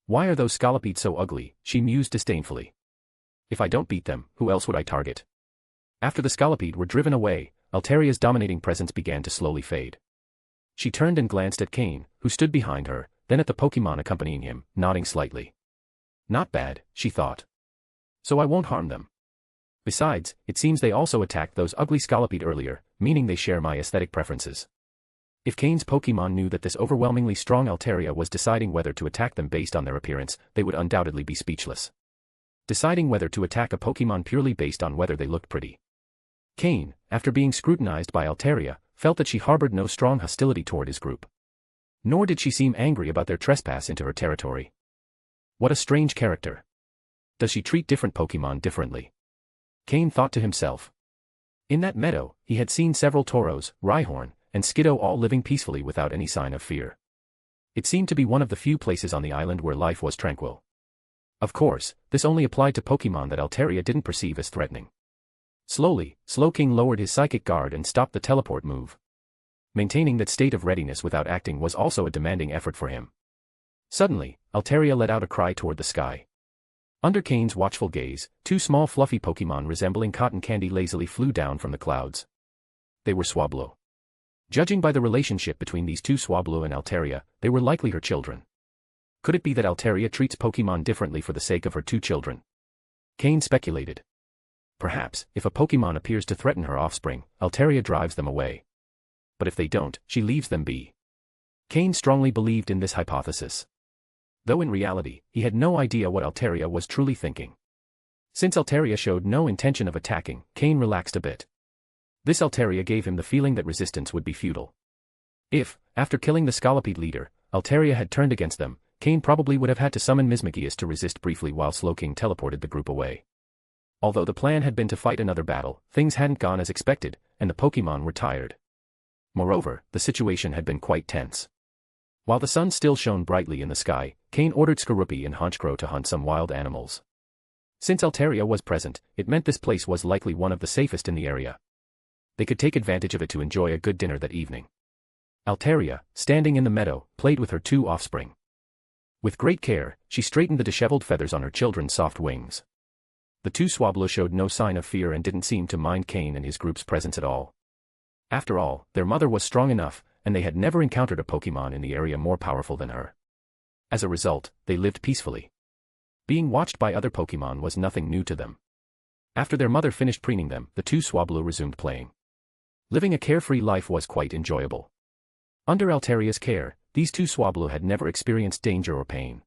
Why are those Scolipedes so ugly, she mused disdainfully. If I don't beat them, who else would I target? After the Scolipede were driven away, Altaria's dominating presence began to slowly fade. She turned and glanced at Cain, who stood behind her, then at the Pokémon accompanying him, nodding slightly. Not bad, she thought. So I won't harm them. Besides, it seems they also attacked those ugly Scolipede earlier, meaning they share my aesthetic preferences. If Cain's Pokémon knew that this overwhelmingly strong Altaria was deciding whether to attack them based on their appearance, they would undoubtedly be speechless. Deciding whether to attack a Pokémon purely based on whether they looked pretty. Cain, after being scrutinized by Altaria, felt that she harbored no strong hostility toward his group. Nor did she seem angry about their trespass into her territory. What a strange character. Does she treat different Pokémon differently? Cain thought to himself. In that meadow, he had seen several toros, Rhyhorn, and Skiddo all living peacefully without any sign of fear. It seemed to be one of the few places on the island where life was tranquil. Of course, this only applied to Pokémon that Altaria didn't perceive as threatening. Slowly, Slowking lowered his psychic guard and stopped the teleport move. Maintaining that state of readiness without acting was also a demanding effort for him. Suddenly, Altaria let out a cry toward the sky. Under Cain's watchful gaze, two small fluffy Pokémon resembling cotton candy lazily flew down from the clouds. They were Swablu. Judging by the relationship between these two Swablu and Altaria, they were likely her children. Could it be that Altaria treats Pokémon differently for the sake of her two children? Cain speculated. Perhaps, if a Pokémon appears to threaten her offspring, Altaria drives them away. But if they don't, she leaves them be. Cain strongly believed in this hypothesis. Though in reality, he had no idea what Altaria was truly thinking. Since Altaria showed no intention of attacking, Cain relaxed a bit. This Altaria gave him the feeling that resistance would be futile. If, after killing the Scolipede leader, Altaria had turned against them, Cain probably would have had to summon Mismagius to resist briefly while Slowking teleported the group away. Although the plan had been to fight another battle, things hadn't gone as expected, and the Pokémon were tired. Moreover, the situation had been quite tense. While the sun still shone brightly in the sky, Cain ordered Skorupi and Honchkrow to hunt some wild animals. Since Altaria was present, it meant this place was likely one of the safest in the area. They could take advantage of it to enjoy a good dinner that evening. Altaria, standing in the meadow, played with her two offspring. With great care, she straightened the disheveled feathers on her children's soft wings. The two Swablu showed no sign of fear and didn't seem to mind Cain and his group's presence at all. After all, their mother was strong enough, and they had never encountered a Pokémon in the area more powerful than her. As a result, they lived peacefully. Being watched by other Pokémon was nothing new to them. After their mother finished preening them, the two Swablu resumed playing. Living a carefree life was quite enjoyable. Under Altaria's care, these two Swablu had never experienced danger or pain.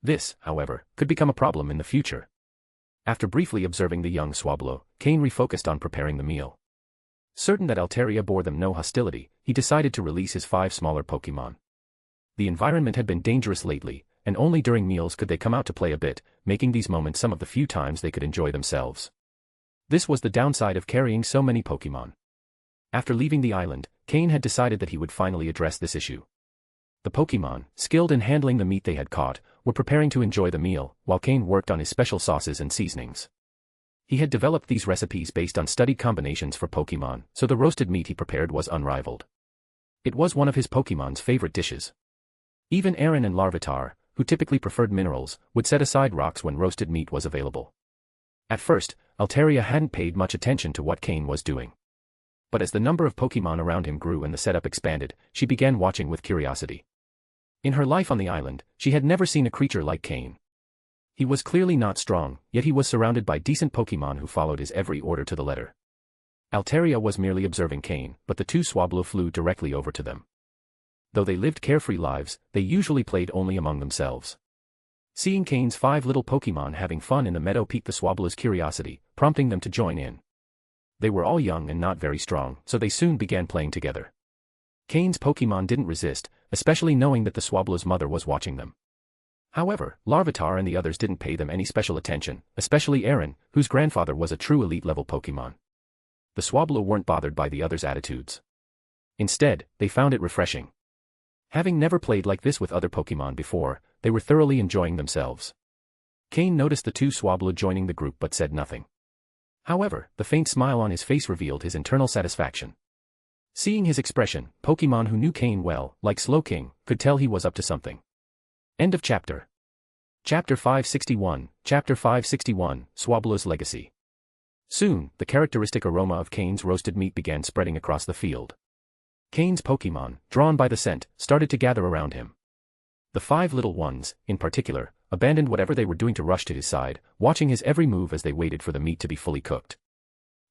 This, however, could become a problem in the future. After briefly observing the young Swablu, Cain refocused on preparing the meal. Certain that Altaria bore them no hostility, he decided to release his 5 smaller Pokémon. The environment had been dangerous lately, and only during meals could they come out to play a bit, making these moments some of the few times they could enjoy themselves. This was the downside of carrying so many Pokémon. After leaving the island, Cain had decided that he would finally address this issue. The Pokémon, skilled in handling the meat they had caught, were preparing to enjoy the meal, while Cain worked on his special sauces and seasonings. He had developed these recipes based on studied combinations for Pokémon, so the roasted meat he prepared was unrivaled. It was one of his Pokémon's favorite dishes. Even Aaron and Larvitar, who typically preferred minerals, would set aside rocks when roasted meat was available. At first, Altaria hadn't paid much attention to what Cain was doing. But as the number of Pokémon around him grew and the setup expanded, she began watching with curiosity. In her life on the island, she had never seen a creature like Cain. He was clearly not strong, yet he was surrounded by decent Pokémon who followed his every order to the letter. Altaria was merely observing Cain, but the two Swablu flew directly over to them. Though they lived carefree lives, they usually played only among themselves. Seeing Cain's 5 little Pokémon having fun in the meadow piqued the Swablu's curiosity, prompting them to join in. They were all young and not very strong, so they soon began playing together. Cain's Pokémon didn't resist, especially knowing that the Swablu's mother was watching them. However, Larvitar and the others didn't pay them any special attention, especially Aaron, whose grandfather was a true elite-level Pokémon. The Swablu weren't bothered by the others' attitudes. Instead, they found it refreshing. Having never played like this with other Pokémon before, they were thoroughly enjoying themselves. Cain noticed the two Swablu joining the group but said nothing. However, the faint smile on his face revealed his internal satisfaction. Seeing his expression, Pokémon who knew Cain well, like Slowking, could tell he was up to something. End of chapter. Chapter 561, Chapter 561, Swablu's Legacy. Soon, the characteristic aroma of Cain's roasted meat began spreading across the field. Cain's Pokémon, drawn by the scent, started to gather around him. The 5 little ones, in particular, abandoned whatever they were doing to rush to his side, watching his every move as they waited for the meat to be fully cooked.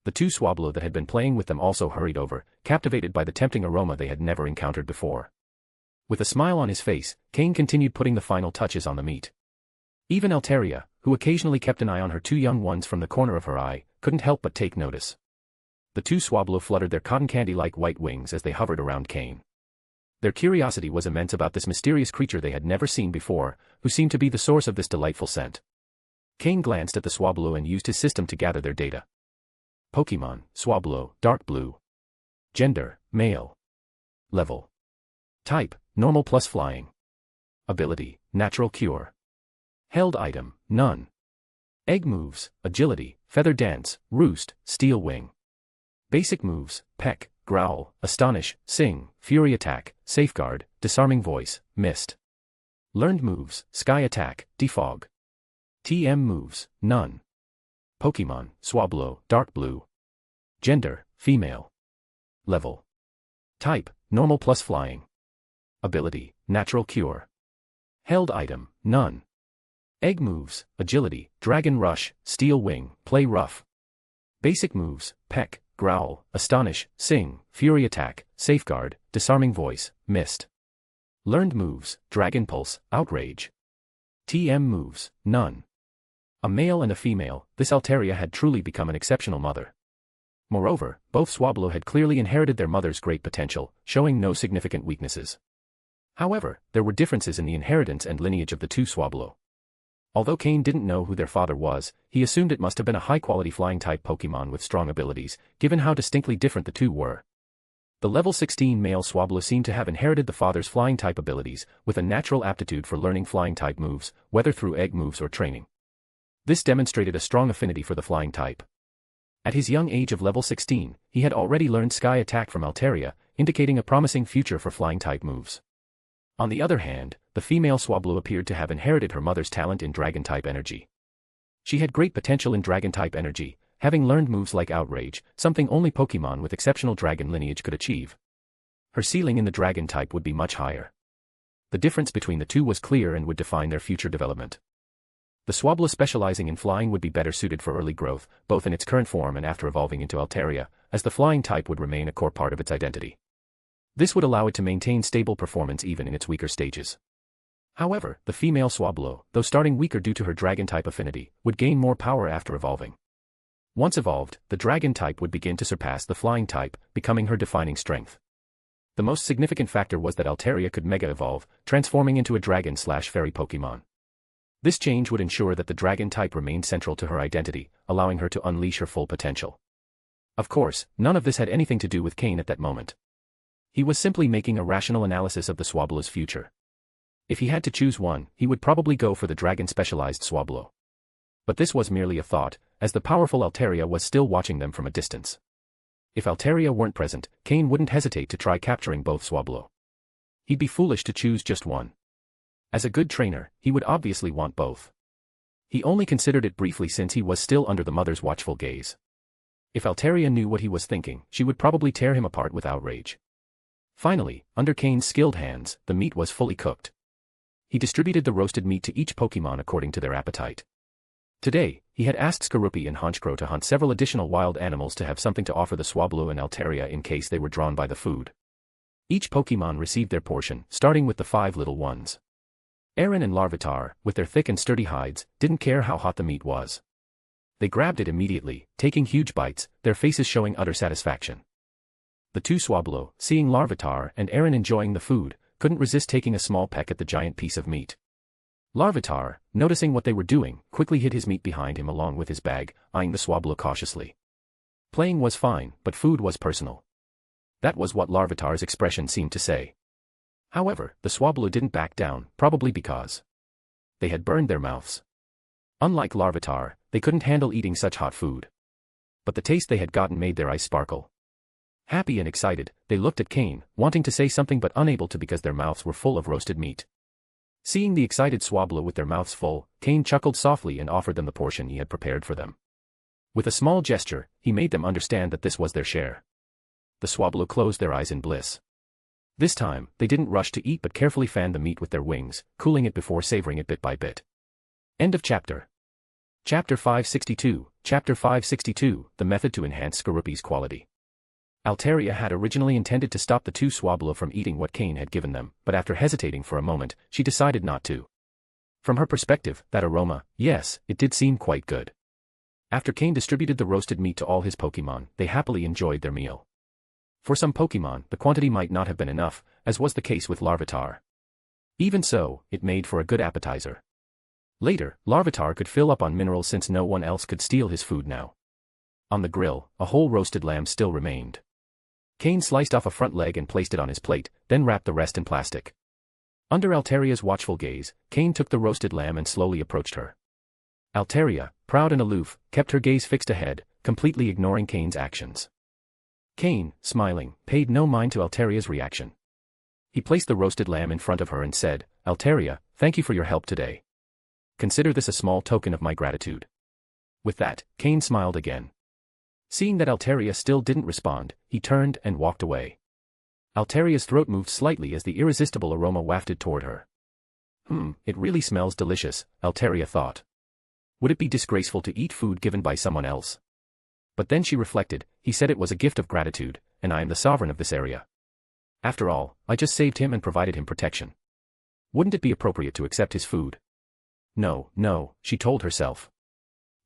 The two Swablu that had been playing with them also hurried over, captivated by the tempting aroma they had never encountered before. With a smile on his face, Cain continued putting the final touches on the meat. Even Altaria, who occasionally kept an eye on her 2 young ones from the corner of her eye, couldn't help but take notice. The two Swablu fluttered their cotton candy-like white wings as they hovered around Cain. Their curiosity was immense about this mysterious creature they had never seen before, who seemed to be the source of this delightful scent. Cain glanced at the Swablu and used his system to gather their data. Pokémon, Swablu, dark blue. Gender, male. Level. Type, normal plus flying. Ability, natural cure. Held item, none. Egg moves, agility, feather dance, roost, steel wing. Basic moves, peck, growl, astonish, sing, fury attack, safeguard, disarming voice, mist. Learned moves, sky attack, defog. TM moves, none. Pokémon, Swablu, dark blue. Gender, female. Level. Type, normal plus flying. Ability, natural cure. Held item, none. Egg moves, agility, dragon rush, steel wing, play rough. Basic moves, peck, growl, astonish, sing, fury attack, safeguard, disarming voice, mist. Learned moves, dragon pulse, outrage. TM moves, none. A male and a female, this Altaria had truly become an exceptional mother. Moreover, both Swablu had clearly inherited their mother's great potential, showing no significant weaknesses. However, there were differences in the inheritance and lineage of the two Swablu. Although Cain didn't know who their father was, he assumed it must have been a high-quality flying-type Pokémon with strong abilities, given how distinctly different the two were. The level 16 male Swablu seemed to have inherited the father's flying-type abilities, with a natural aptitude for learning flying-type moves, whether through egg moves or training. This demonstrated a strong affinity for the flying type. At his young age of level 16, he had already learned Sky Attack from Altaria, indicating a promising future for flying-type moves. On the other hand, the female Swablu appeared to have inherited her mother's talent in Dragon-type energy. She had great potential in Dragon-type energy, having learned moves like Outrage, something only Pokémon with exceptional Dragon lineage could achieve. Her ceiling in the Dragon-type would be much higher. The difference between the two was clear and would define their future development. The Swablu specializing in flying would be better suited for early growth, both in its current form and after evolving into Altaria, as the flying type would remain a core part of its identity. This would allow it to maintain stable performance even in its weaker stages. However, the female Swablu, though starting weaker due to her Dragon-type affinity, would gain more power after evolving. Once evolved, the Dragon-type would begin to surpass the flying type, becoming her defining strength. The most significant factor was that Altaria could mega-evolve, transforming into a dragon/fairy Pokémon. This change would ensure that the dragon type remained central to her identity, allowing her to unleash her full potential. Of course, none of this had anything to do with Cain at that moment. He was simply making a rational analysis of the Swablu's future. If he had to choose one, he would probably go for the dragon-specialized Swablu. But this was merely a thought, as the powerful Altaria was still watching them from a distance. If Altaria weren't present, Cain wouldn't hesitate to try capturing both Swablu. He'd be foolish to choose just one. As a good trainer, he would obviously want both. He only considered it briefly since he was still under the mother's watchful gaze. If Altaria knew what he was thinking, she would probably tear him apart with outrage. Finally, under Cain's skilled hands, the meat was fully cooked. He distributed the roasted meat to each Pokémon according to their appetite. Today, he had asked Skorupi and Honchkrow to hunt several additional wild animals to have something to offer the Swablu and Altaria in case they were drawn by the food. Each Pokémon received their portion, starting with the 5 little ones. Aaron and Larvitar, with their thick and sturdy hides, didn't care how hot the meat was. They grabbed it immediately, taking huge bites, their faces showing utter satisfaction. The two Swablu, seeing Larvitar and Aaron enjoying the food, couldn't resist taking a small peck at the giant piece of meat. Larvitar, noticing what they were doing, quickly hid his meat behind him along with his bag, eyeing the Swablu cautiously. Playing was fine, but food was personal. That was what Larvitar's expression seemed to say. However, the Swablu didn't back down, probably because they had burned their mouths. Unlike Larvitar, they couldn't handle eating such hot food. But the taste they had gotten made their eyes sparkle. Happy and excited, they looked at Cain, wanting to say something but unable to because their mouths were full of roasted meat. Seeing the excited Swablu with their mouths full, Cain chuckled softly and offered them the portion he had prepared for them. With a small gesture, he made them understand that this was their share. The Swablu closed their eyes in bliss. This time, they didn't rush to eat but carefully fanned the meat with their wings, cooling it before savoring it bit by bit. End of chapter. Chapter 562, Chapter 562, The Method to Enhance Skorupi's Quality. Altaria had originally intended to stop the two Swablu from eating what Cain had given them, but after hesitating for a moment, she decided not to. From her perspective, that aroma, yes, it did seem quite good. After Cain distributed the roasted meat to all his Pokémon, they happily enjoyed their meal. For some Pokémon, the quantity might not have been enough, as was the case with Larvitar. Even so, it made for a good appetizer. Later, Larvitar could fill up on minerals since no one else could steal his food now. On the grill, a whole roasted lamb still remained. Cain sliced off a front leg and placed it on his plate, then wrapped the rest in plastic. Under Alteria's watchful gaze, Cain took the roasted lamb and slowly approached her. Altaria, proud and aloof, kept her gaze fixed ahead, completely ignoring Cain's actions. Cain, smiling, paid no mind to Altaria's reaction. He placed the roasted lamb in front of her and said, "Altaria, thank you for your help today. Consider this a small token of my gratitude." With that, Cain smiled again. Seeing that Altaria still didn't respond, he turned and walked away. Altaria's throat moved slightly as the irresistible aroma wafted toward her. It really smells delicious, Altaria thought. Would it be disgraceful to eat food given by someone else? But then she reflected, he said it was a gift of gratitude, and I am the sovereign of this area. After all, I just saved him and provided him protection. Wouldn't it be appropriate to accept his food? No, she told herself.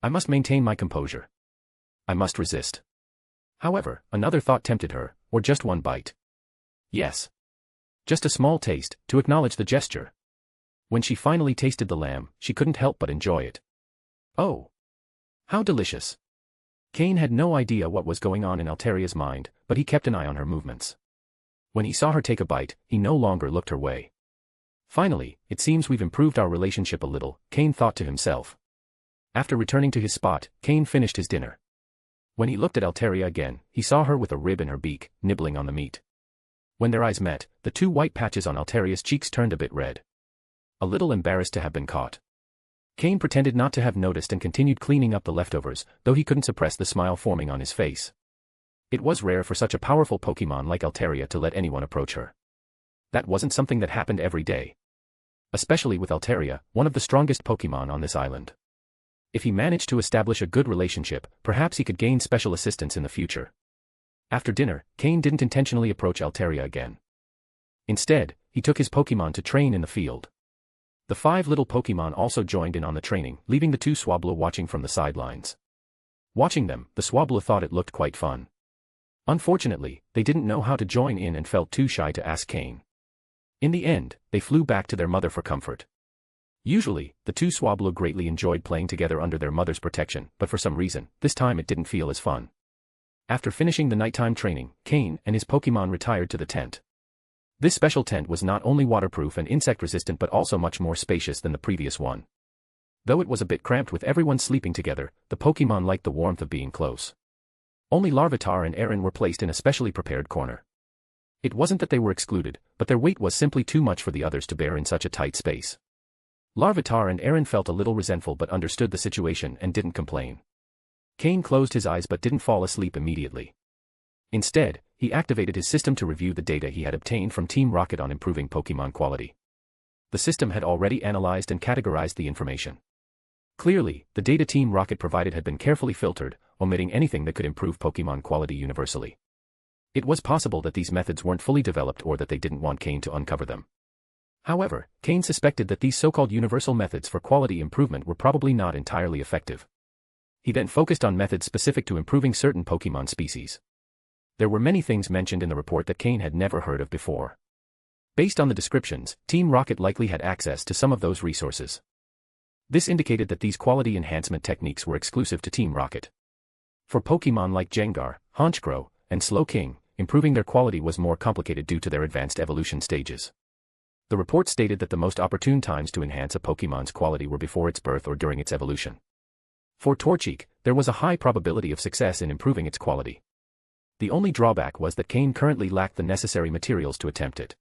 I must maintain my composure. I must resist. However, another thought tempted her, or just one bite. Yes. Just a small taste, to acknowledge the gesture. When she finally tasted the lamb, she couldn't help but enjoy it. Oh! How delicious! Cain had no idea what was going on in Altaria's mind, but he kept an eye on her movements. When he saw her take a bite, he no longer looked her way. Finally, it seems we've improved our relationship a little, Cain thought to himself. After returning to his spot, Cain finished his dinner. When he looked at Altaria again, he saw her with a rib in her beak, nibbling on the meat. When their eyes met, the two white patches on Altaria's cheeks turned a bit red. A little embarrassed to have been caught. Cain pretended not to have noticed and continued cleaning up the leftovers, though he couldn't suppress the smile forming on his face. It was rare for such a powerful Pokémon like Altaria to let anyone approach her. That wasn't something that happened every day. Especially with Altaria, one of the strongest Pokémon on this island. If he managed to establish a good relationship, perhaps he could gain special assistance in the future. After dinner, Cain didn't intentionally approach Altaria again. Instead, he took his Pokémon to train in the field. The 5 little Pokémon also joined in on the training, leaving the 2 Swablu watching from the sidelines. Watching them, the Swablu thought it looked quite fun. Unfortunately, they didn't know how to join in and felt too shy to ask Cain. In the end, they flew back to their mother for comfort. Usually, the 2 Swablu greatly enjoyed playing together under their mother's protection, but for some reason, this time it didn't feel as fun. After finishing the nighttime training, Cain and his Pokémon retired to the tent. This special tent was not only waterproof and insect-resistant but also much more spacious than the previous one. Though it was a bit cramped with everyone sleeping together, the Pokémon liked the warmth of being close. Only Larvitar and Aaron were placed in a specially prepared corner. It wasn't that they were excluded, but their weight was simply too much for the others to bear in such a tight space. Larvitar and Aaron felt a little resentful but understood the situation and didn't complain. Cain closed his eyes but didn't fall asleep immediately. Instead, he activated his system to review the data he had obtained from Team Rocket on improving Pokémon quality. The system had already analyzed and categorized the information. Clearly, the data Team Rocket provided had been carefully filtered, omitting anything that could improve Pokémon quality universally. It was possible that these methods weren't fully developed or that they didn't want Cain to uncover them. However, Cain suspected that these so-called universal methods for quality improvement were probably not entirely effective. He then focused on methods specific to improving certain Pokémon species. There were many things mentioned in the report that Cain had never heard of before. Based on the descriptions, Team Rocket likely had access to some of those resources. This indicated that these quality enhancement techniques were exclusive to Team Rocket. For Pokémon like Jengar, Honchkrow, and Slowking, improving their quality was more complicated due to their advanced evolution stages. The report stated that the most opportune times to enhance a Pokémon's quality were before its birth or during its evolution. For Torchic, there was a high probability of success in improving its quality. The only drawback was that Cain currently lacked the necessary materials to attempt it.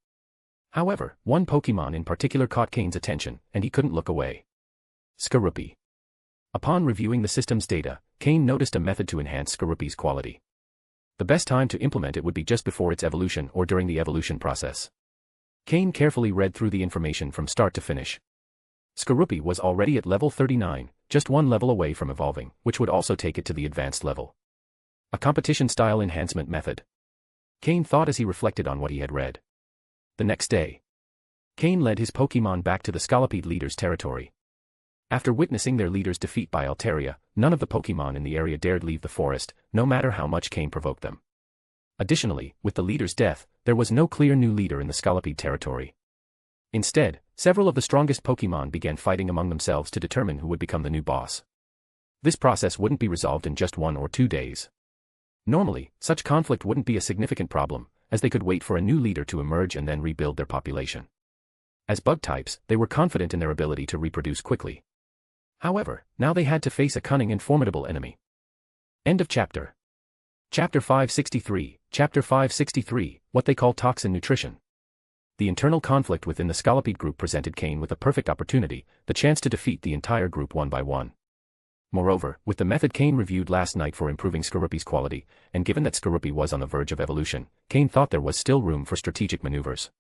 However, one Pokémon in particular caught Cain's attention, and he couldn't look away. Skorupi. Upon reviewing the system's data, Cain noticed a method to enhance Skorupi's quality. The best time to implement it would be just before its evolution or during the evolution process. Cain carefully read through the information from start to finish. Skorupi was already at level 39, just one level away from evolving, which would also take it to the advanced level. A competition-style enhancement method. Cain thought as he reflected on what he had read. The next day, Cain led his Pokémon back to the Scolipede leaders' territory. After witnessing their leader's defeat by Altaria, none of the Pokémon in the area dared leave the forest, no matter how much Cain provoked them. Additionally, with the leader's death, there was no clear new leader in the Scolipede territory. Instead, several of the strongest Pokémon began fighting among themselves to determine who would become the new boss. This process wouldn't be resolved in just 1 or 2 days. Normally, such conflict wouldn't be a significant problem, as they could wait for a new leader to emerge and then rebuild their population. As bug types, they were confident in their ability to reproduce quickly. However, now they had to face a cunning and formidable enemy. End of chapter. Chapter 563, Chapter 563, What They Call Toxin Nutrition. The internal conflict within the Scolipede group presented Cain with a perfect opportunity, the chance to defeat the entire group one by one. Moreover, with the method Cain reviewed last night for improving Skorupi's quality, and given that Skorupi was on the verge of evolution, Cain thought there was still room for strategic maneuvers.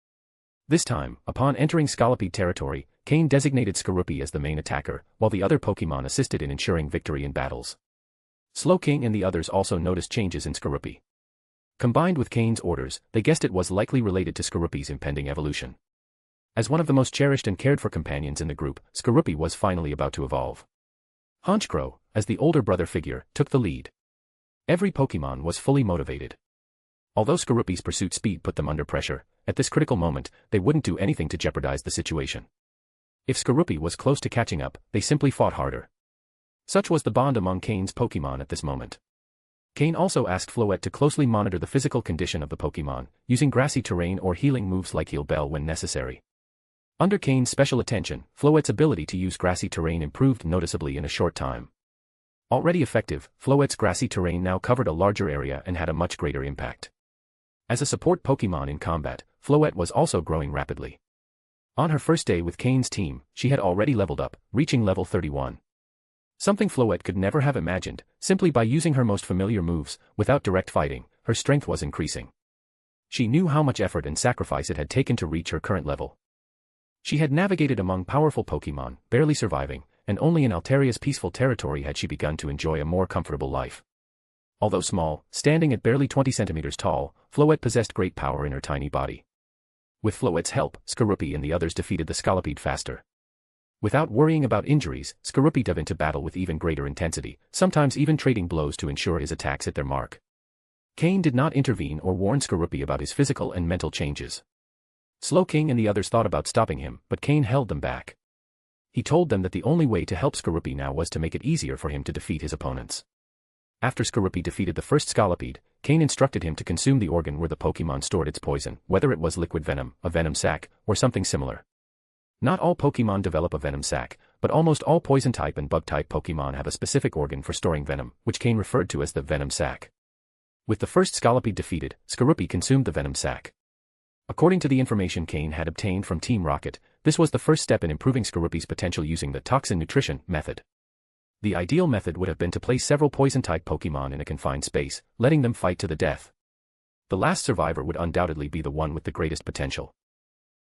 This time, upon entering Scolipede territory, Cain designated Skorupi as the main attacker, while the other Pokémon assisted in ensuring victory in battles. Slowking and the others also noticed changes in Skorupi. Combined with Cain's orders, they guessed it was likely related to Skorupi's impending evolution. As one of the most cherished and cared for companions in the group, Skorupi was finally about to evolve. Honchkrow, as the older brother figure, took the lead. Every Pokémon was fully motivated. Although Skorupi's pursuit speed put them under pressure, at this critical moment, they wouldn't do anything to jeopardize the situation. If Skorupi was close to catching up, they simply fought harder. Such was the bond among Cain's Pokémon at this moment. Cain also asked Floette to closely monitor the physical condition of the Pokémon, using grassy terrain or healing moves like Heal Bell when necessary. Under Cain's special attention, Floette's ability to use grassy terrain improved noticeably in a short time. Already effective, Floette's grassy terrain now covered a larger area and had a much greater impact. As a support Pokémon in combat, Floette was also growing rapidly. On her first day with Cain's team, she had already leveled up, reaching level 31. Something Floette could never have imagined, simply by using her most familiar moves, without direct fighting, her strength was increasing. She knew how much effort and sacrifice it had taken to reach her current level. She had navigated among powerful Pokémon, barely surviving, and only in Altaria's peaceful territory had she begun to enjoy a more comfortable life. Although small, standing at barely 20 centimeters tall, Floette possessed great power in her tiny body. With Floette's help, Skorupi and the others defeated the Scolipede faster. Without worrying about injuries, Skorupi dove into battle with even greater intensity, sometimes even trading blows to ensure his attacks hit their mark. Cain did not intervene or warn Skorupi about his physical and mental changes. Slowking and the others thought about stopping him, but Cain held them back. He told them that the only way to help Skorupi now was to make it easier for him to defeat his opponents. After Skorupi defeated the first Scolipede, Cain instructed him to consume the organ where the Pokémon stored its poison, whether it was liquid venom, a venom sac, or something similar. Not all Pokémon develop a venom sac, but almost all poison-type and bug-type Pokémon have a specific organ for storing venom, which Cain referred to as the venom sac. With the first Scolipede defeated, Skorupi consumed the venom sac. According to the information Cain had obtained from Team Rocket, this was the first step in improving Skorupi's potential using the toxin nutrition method. The ideal method would have been to place several poison-type Pokémon in a confined space, letting them fight to the death. The last survivor would undoubtedly be the one with the greatest potential.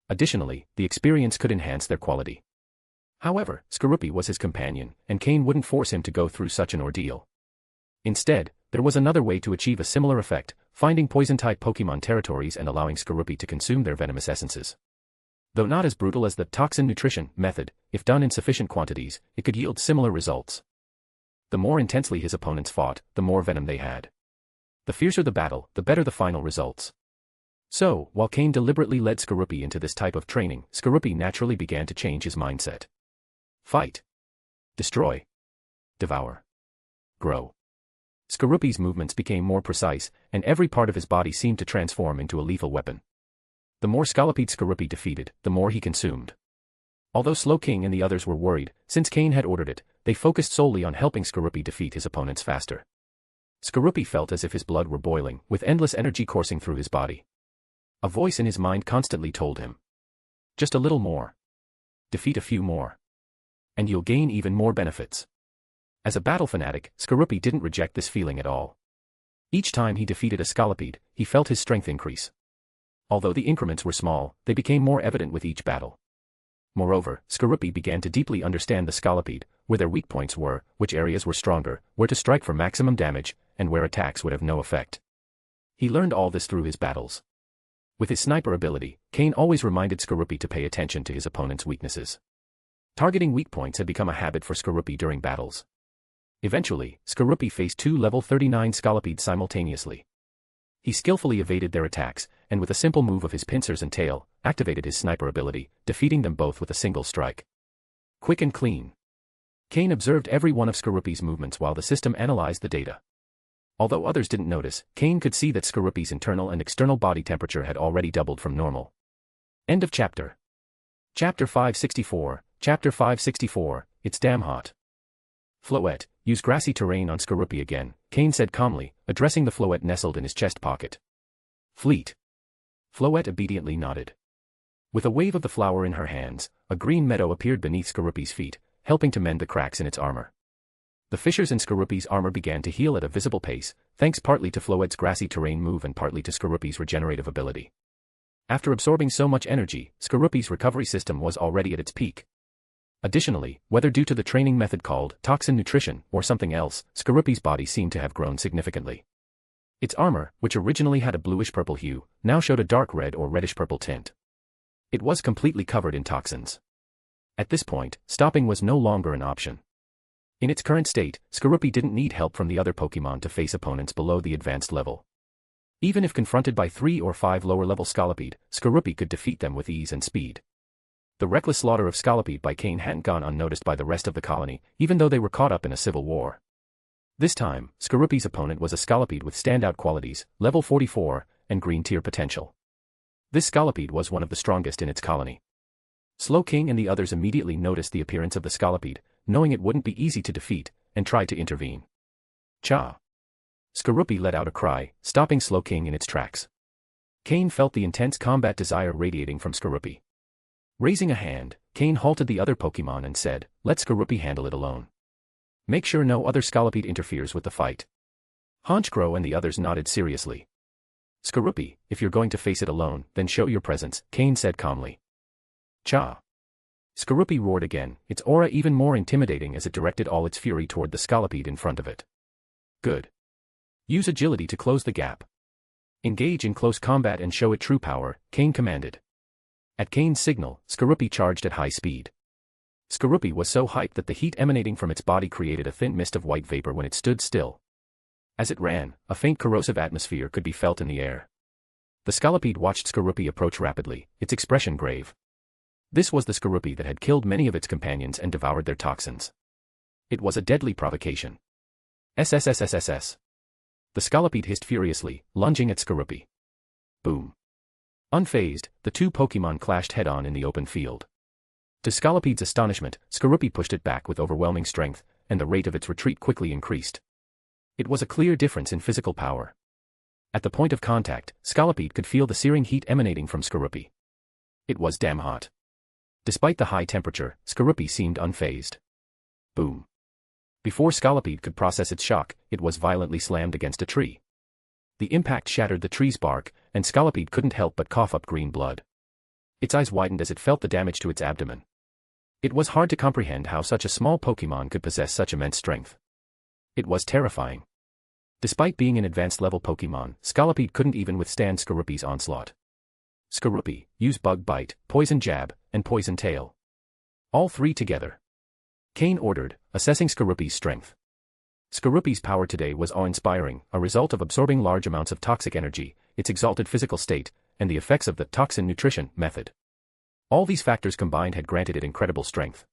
Additionally, the experience could enhance their quality. However, Skorupi was his companion, and Cain wouldn't force him to go through such an ordeal. Instead, there was another way to achieve a similar effect, finding poison-type Pokémon territories and allowing Skorupi to consume their venomous essences. Though not as brutal as the toxin nutrition method, if done in sufficient quantities, it could yield similar results. The more intensely his opponents fought, the more venom they had. The fiercer the battle, the better the final results. So, while Cain deliberately led Skorupi into this type of training, Skorupi naturally began to change his mindset. Fight. Destroy. Devour. Grow. Skorupi's movements became more precise, and every part of his body seemed to transform into a lethal weapon. The more Scolipede Skorupi defeated, the more he consumed. Although Slowking and the others were worried, since Cain had ordered it, they focused solely on helping Skorupi defeat his opponents faster. Skorupi felt as if his blood were boiling, with endless energy coursing through his body. A voice in his mind constantly told him, "Just a little more. Defeat a few more. And you'll gain even more benefits." As a battle fanatic, Skorupi didn't reject this feeling at all. Each time he defeated a Scolipede, he felt his strength increase. Although the increments were small, they became more evident with each battle. Moreover, Skorupi began to deeply understand the Scolipede, where their weak points were, which areas were stronger, where to strike for maximum damage, and where attacks would have no effect. He learned all this through his battles. With his sniper ability, Cain always reminded Skorupi to pay attention to his opponent's weaknesses. Targeting weak points had become a habit for Skorupi during battles. Eventually, Skorupi faced two level 39 Scolipedes simultaneously. He skillfully evaded their attacks, and with a simple move of his pincers and tail, activated his sniper ability, defeating them both with a single strike. Quick and clean. Cain observed every one of Skorupi's movements while the system analyzed the data. Although others didn't notice, Cain could see that Skorupi's internal and external body temperature had already doubled from normal. End of chapter. Chapter 564, Chapter 564, It's damn hot. Floette, use grassy terrain on Skorupi again, Cain said calmly, addressing the Floette nestled in his chest pocket. Fleet. Floette obediently nodded. With a wave of the flower in her hands, a green meadow appeared beneath Skorupi's feet, helping to mend the cracks in its armor. The fissures in Skorupi's armor began to heal at a visible pace, thanks partly to Floette's grassy terrain move and partly to Skorupi's regenerative ability. After absorbing so much energy, Skorupi's recovery system was already at its peak. Additionally, whether due to the training method called toxin nutrition or something else, Skorupi's body seemed to have grown significantly. Its armor, which originally had a bluish-purple hue, now showed a dark red or reddish-purple tint. It was completely covered in toxins. At this point, stopping was no longer an option. In its current state, Skorupi didn't need help from the other Pokémon to face opponents below the advanced level. Even if confronted by 3 or 5 lower-level Scolipede, Skorupi could defeat them with ease and speed. The reckless slaughter of Scolipede by Cain hadn't gone unnoticed by the rest of the colony, even though they were caught up in a civil war. This time, Skorupi's opponent was a Scolipede with standout qualities, level 44, and green tier potential. This Scolipede was one of the strongest in its colony. Slowking and the others immediately noticed the appearance of the Scolipede, knowing it wouldn't be easy to defeat, and tried to intervene. Cha! Skorupi let out a cry, stopping Slowking in its tracks. Cain felt the intense combat desire radiating from Skorupi. Raising a hand, Cain halted the other Pokémon and said, "Let Skorupi handle it alone. Make sure no other Scolipede interferes with the fight." Honchkrow and the others nodded seriously. "Skorupi, if you're going to face it alone, then show your presence," Cain said calmly. Cha! Skorupi roared again, its aura even more intimidating as it directed all its fury toward the Scolipede in front of it. Good. Use agility to close the gap. Engage in close combat and show it true power, Cain commanded. At Cain's signal, Skorupi charged at high speed. Skorupi was so hyped that the heat emanating from its body created a thin mist of white vapor when it stood still. As it ran, a faint corrosive atmosphere could be felt in the air. The Scolipede watched Skorupi approach rapidly, its expression grave. This was the Skorupi that had killed many of its companions and devoured their toxins. It was a deadly provocation. SSSSSS. The Scolipede hissed furiously, lunging at Skorupi. Boom. Unfazed, the two Pokémon clashed head-on in the open field. To Scolipede's astonishment, Skorupi pushed it back with overwhelming strength, and the rate of its retreat quickly increased. It was a clear difference in physical power. At the point of contact, Scolipede could feel the searing heat emanating from Skorupi. It was damn hot. Despite the high temperature, Skorupi seemed unfazed. Boom. Before Scolipede could process its shock, it was violently slammed against a tree. The impact shattered the tree's bark, and Scolipede couldn't help but cough up green blood. Its eyes widened as it felt the damage to its abdomen. It was hard to comprehend how such a small Pokémon could possess such immense strength. It was terrifying. Despite being an advanced-level Pokémon, Scolipede couldn't even withstand Skorupi's onslaught. Skorupi, use Bug Bite, Poison Jab, and Poison Tail. All three together. Cain ordered, assessing Skorupi's strength. Skorupi's power today was awe-inspiring, a result of absorbing large amounts of toxic energy, its exalted physical state, and the effects of the toxin nutrition method. All these factors combined had granted it incredible strength.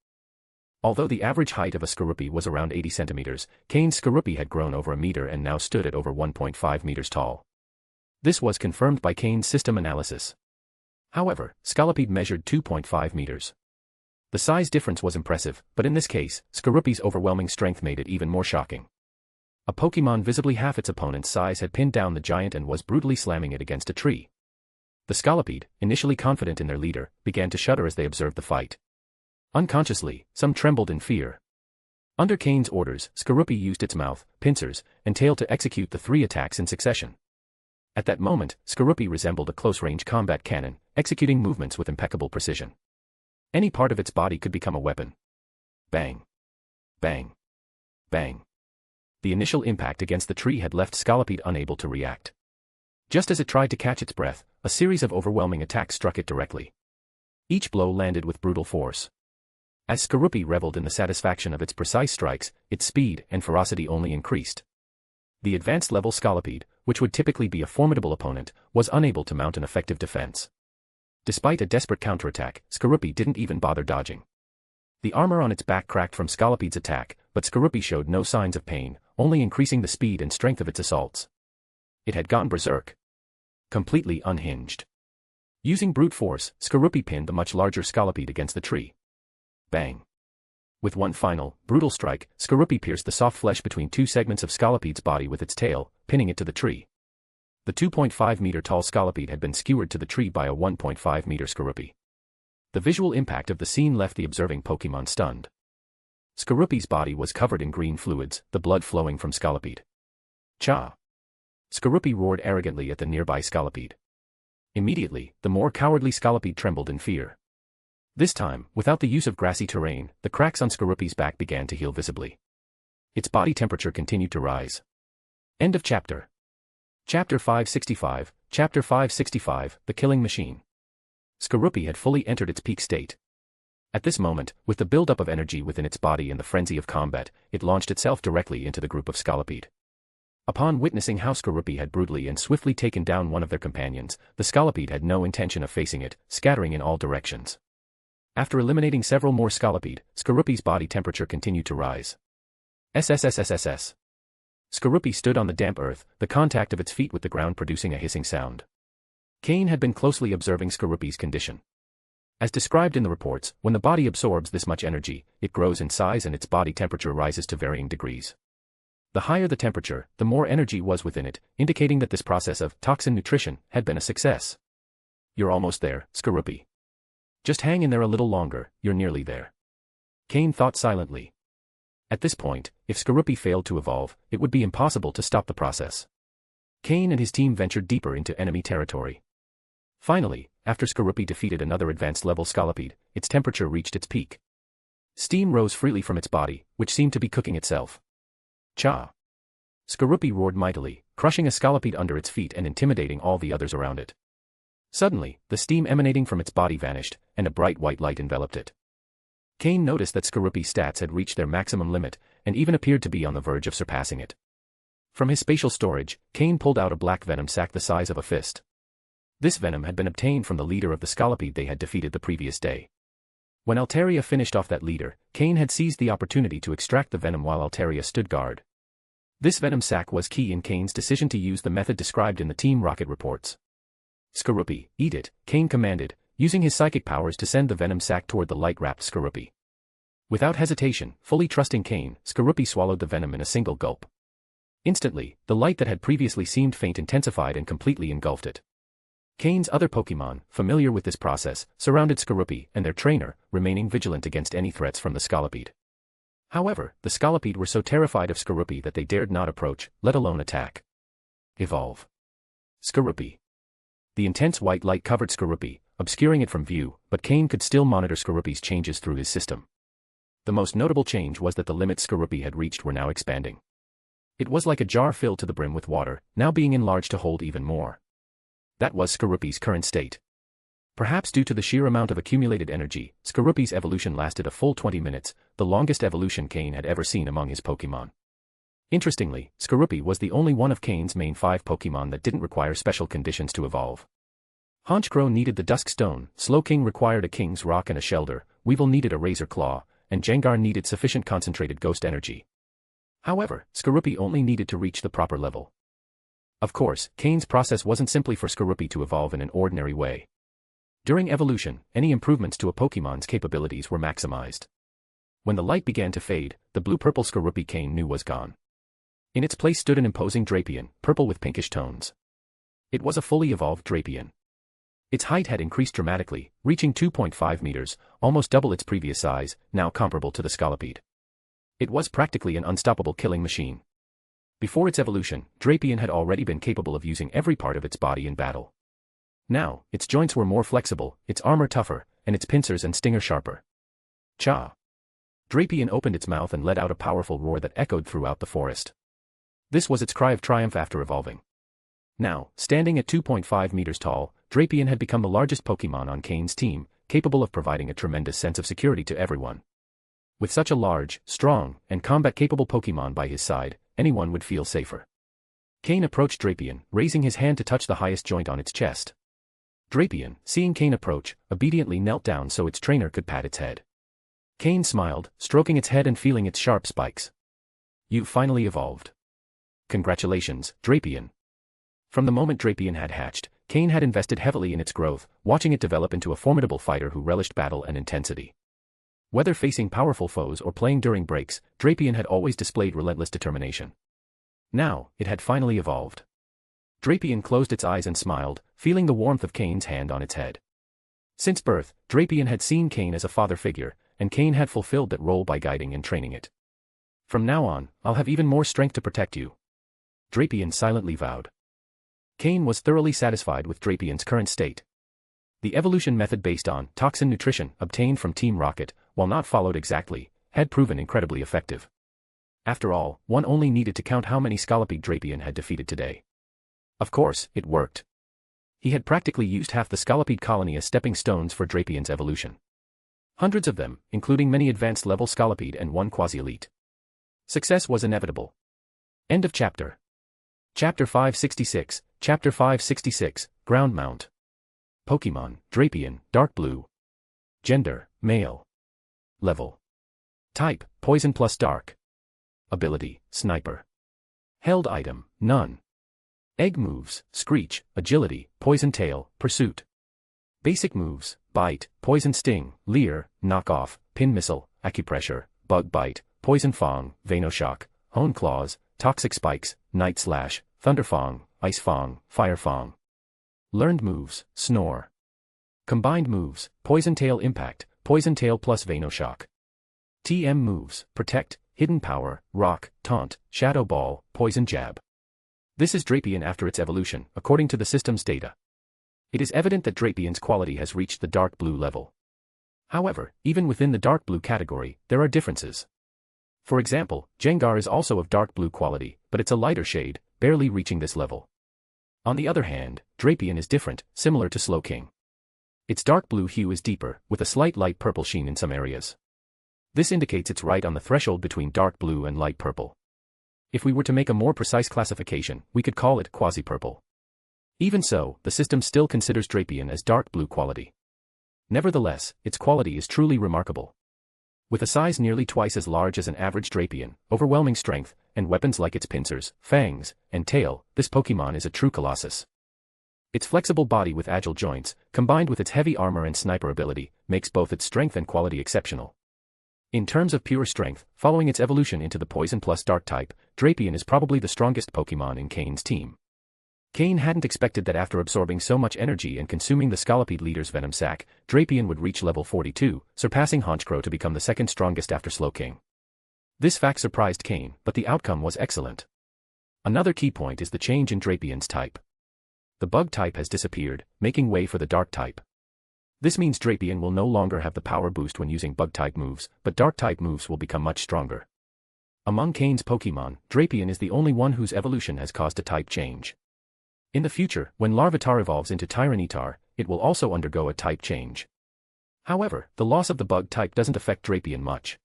Although the average height of a Skorupi was around 80 centimeters, Cain's Skorupi had grown over a meter and now stood at over 1.5 meters tall. This was confirmed by Cain's system analysis. However, Scolipede measured 2.5 meters. The size difference was impressive, but in this case, Skorupi's overwhelming strength made it even more shocking. A Pokémon visibly half its opponent's size had pinned down the giant and was brutally slamming it against a tree. The Scolipede, initially confident in their leader, began to shudder as they observed the fight. Unconsciously, some trembled in fear. Under Cain's orders, Skorupi used its mouth, pincers, and tail to execute the 3 attacks in succession. At that moment, Skorupi resembled a close-range combat cannon, executing movements with impeccable precision. Any part of its body could become a weapon. Bang. Bang. Bang. The initial impact against the tree had left Scolipede unable to react. Just as it tried to catch its breath, a series of overwhelming attacks struck it directly. Each blow landed with brutal force. As Skorupi reveled in the satisfaction of its precise strikes, its speed and ferocity only increased. The advanced level Scolipede, which would typically be a formidable opponent, was unable to mount an effective defense. Despite a desperate counterattack, Skorupi didn't even bother dodging. The armor on its back cracked from Scolipede's attack, but Skorupi showed no signs of pain, only increasing the speed and strength of its assaults. It had gone berserk. Completely unhinged. Using brute force, Skorupi pinned the much larger Scolipede against the tree. Bang. With one final, brutal strike, Skorupi pierced the soft flesh between two segments of Scolipede's body with its tail, pinning it to the tree. The 2.5-meter-tall Scolipede had been skewered to the tree by a 1.5-meter Skorupi. The visual impact of the scene left the observing Pokémon stunned. Skorupi's body was covered in green fluids, the blood flowing from Scolipede. Cha! Skorupi roared arrogantly at the nearby Scolipede. Immediately, the more cowardly Scolipede trembled in fear. This time, without the use of grassy terrain, the cracks on Skorupi's back began to heal visibly. Its body temperature continued to rise. End of chapter. Chapter 565, Chapter 565, The Killing Machine. Skorupi had fully entered its peak state. At this moment, with the buildup of energy within its body and the frenzy of combat, it launched itself directly into the group of Scolipede. Upon witnessing how Skorupi had brutally and swiftly taken down one of their companions, the Scolipede had no intention of facing it, scattering in all directions. After eliminating several more Scolipede, Skorupi's body temperature continued to rise. SSSSSS. Skorupi stood on the damp earth, the contact of its feet with the ground producing a hissing sound. Cain had been closely observing Skorupi's condition. As described in the reports, when the body absorbs this much energy, it grows in size and its body temperature rises to varying degrees. The higher the temperature, the more energy was within it, indicating that this process of toxin nutrition had been a success. You're almost there, Skorupi. Just hang in there a little longer, you're nearly there. Cain thought silently. At this point, if Skorupi failed to evolve, it would be impossible to stop the process. Cain and his team ventured deeper into enemy territory. Finally, after Skorupi defeated another advanced-level Scolipede, its temperature reached its peak. Steam rose freely from its body, which seemed to be cooking itself. Cha! Skorupi roared mightily, crushing a Scolipede under its feet and intimidating all the others around it. Suddenly, the steam emanating from its body vanished, and a bright white light enveloped it. Cain noticed that Skorupi's stats had reached their maximum limit, and even appeared to be on the verge of surpassing it. From his spatial storage, Cain pulled out a black venom sac the size of a fist. This venom had been obtained from the leader of the Scolipede they had defeated the previous day. When Altaria finished off that leader, Cain had seized the opportunity to extract the venom while Altaria stood guard. This venom sac was key in Cain's decision to use the method described in the Team Rocket reports. Skorupi, eat it, Cain commanded, using his psychic powers to send the venom sac toward the light-wrapped Skorupi. Without hesitation, fully trusting Cain, Skorupi swallowed the venom in a single gulp. Instantly, the light that had previously seemed faint intensified and completely engulfed it. Cain's other Pokémon, familiar with this process, surrounded Skorupi and their trainer, remaining vigilant against any threats from the Scolipede. However, the Scolipede were so terrified of Skorupi that they dared not approach, let alone attack. Evolve. Skorupi. The intense white light covered Skorupi, obscuring it from view, but Cain could still monitor Skorupi's changes through his system. The most notable change was that the limits Skorupi had reached were now expanding. It was like a jar filled to the brim with water, now being enlarged to hold even more. That was Skorupi's current state. Perhaps due to the sheer amount of accumulated energy, Skorupi's evolution lasted a full 20 minutes, the longest evolution Cain had ever seen among his Pokémon. Interestingly, Skorupi was the only one of Cain's main 5 Pokémon that didn't require special conditions to evolve. Honchkrow needed the Dusk Stone, Slowking required a King's Rock and a Shelder, Weevil needed a Razor Claw, and Jengar needed sufficient concentrated ghost energy. However, Skorupi only needed to reach the proper level. Of course, Cain's process wasn't simply for Skorupi to evolve in an ordinary way. During evolution, any improvements to a Pokémon's capabilities were maximized. When the light began to fade, the blue-purple Skorupi Cain knew was gone. In its place stood an imposing Drapion, purple with pinkish tones. It was a fully evolved Drapion. Its height had increased dramatically, reaching 2.5 meters, almost double its previous size, now comparable to the Scolipede. It was practically an unstoppable killing machine. Before its evolution, Drapion had already been capable of using every part of its body in battle. Now, its joints were more flexible, its armor tougher, and its pincers and stinger sharper. Cha! Drapion opened its mouth and let out a powerful roar that echoed throughout the forest. This was its cry of triumph after evolving. Now, standing at 2.5 meters tall, Drapion had become the largest Pokémon on Cain's team, capable of providing a tremendous sense of security to everyone. With such a large, strong, and combat-capable Pokémon by his side, anyone would feel safer. Cain approached Drapion, raising his hand to touch the highest joint on its chest. Drapion, seeing Cain approach, obediently knelt down so its trainer could pat its head. Cain smiled, stroking its head and feeling its sharp spikes. "You've finally evolved. Congratulations, Drapion." From the moment Drapion had hatched, Cain had invested heavily in its growth, watching it develop into a formidable fighter who relished battle and intensity. Whether facing powerful foes or playing during breaks, Drapion had always displayed relentless determination. Now, it had finally evolved. Drapion closed its eyes and smiled, feeling the warmth of Cain's hand on its head. Since birth, Drapion had seen Cain as a father figure, and Cain had fulfilled that role by guiding and training it. "From now on, I'll have even more strength to protect you," Drapion silently vowed. Cain was thoroughly satisfied with Drapion's current state. The evolution method based on toxin nutrition obtained from Team Rocket, while not followed exactly, had proven incredibly effective. After all, one only needed to count how many Scolipede Drapion had defeated today. Of course, it worked. He had practically used half the Scolipede colony as stepping stones for Drapion's evolution. Hundreds of them, including many advanced-level Scolipede and one quasi-elite. Success was inevitable. End of chapter. Chapter 566, Chapter 566, Ground Mount. Pokémon, Drapion, Dark Blue. Gender, Male. Level. Type, Poison plus Dark. Ability, Sniper. Held item, None. Egg moves, Screech, Agility, Poison Tail, Pursuit. Basic moves, Bite, Poison Sting, Leer, Knock Off, Pin Missile, Acupressure, Bug Bite, Poison Fang, Venoshock, Hone Claws, Toxic Spikes, Night Slash, Thunder Fang, Ice Fang, Fire Fang. Learned moves, Snore. Combined moves, Poison Tail Impact, Poison Tail plus Venoshock. TM moves, Protect, Hidden Power, Rock, Taunt, Shadow Ball, Poison Jab. This is Drapion after its evolution, according to the system's data. It is evident that Drapion's quality has reached the dark blue level. However, even within the dark blue category, there are differences. For example, Jengar is also of dark blue quality, but it's a lighter shade, barely reaching this level. On the other hand, Drapion is different, similar to Slowking. Its dark blue hue is deeper, with a slight light purple sheen in some areas. This indicates it's right on the threshold between dark blue and light purple. If we were to make a more precise classification, we could call it quasi-purple. Even so, the system still considers Drapion as dark blue quality. Nevertheless, its quality is truly remarkable. With a size nearly twice as large as an average Drapion, overwhelming strength, and weapons like its pincers, fangs, and tail, this Pokémon is a true colossus. Its flexible body with agile joints, combined with its heavy armor and sniper ability, makes both its strength and quality exceptional. In terms of pure strength, following its evolution into the Poison plus Dark type, Drapion is probably the strongest Pokémon in Cain's team. Cain hadn't expected that after absorbing so much energy and consuming the Scolipede leader's venom sac, Drapion would reach level 42, surpassing Honchkrow to become the second strongest after Slowking. This fact surprised Cain, but the outcome was excellent. Another key point is the change in Drapion's type. The Bug type has disappeared, making way for the Dark type. This means Drapion will no longer have the power boost when using Bug-type moves, but Dark-type moves will become much stronger. Among Cain's Pokémon, Drapion is the only one whose evolution has caused a type change. In the future, when Larvitar evolves into Tyranitar, it will also undergo a type change. However, the loss of the Bug type doesn't affect Drapion much.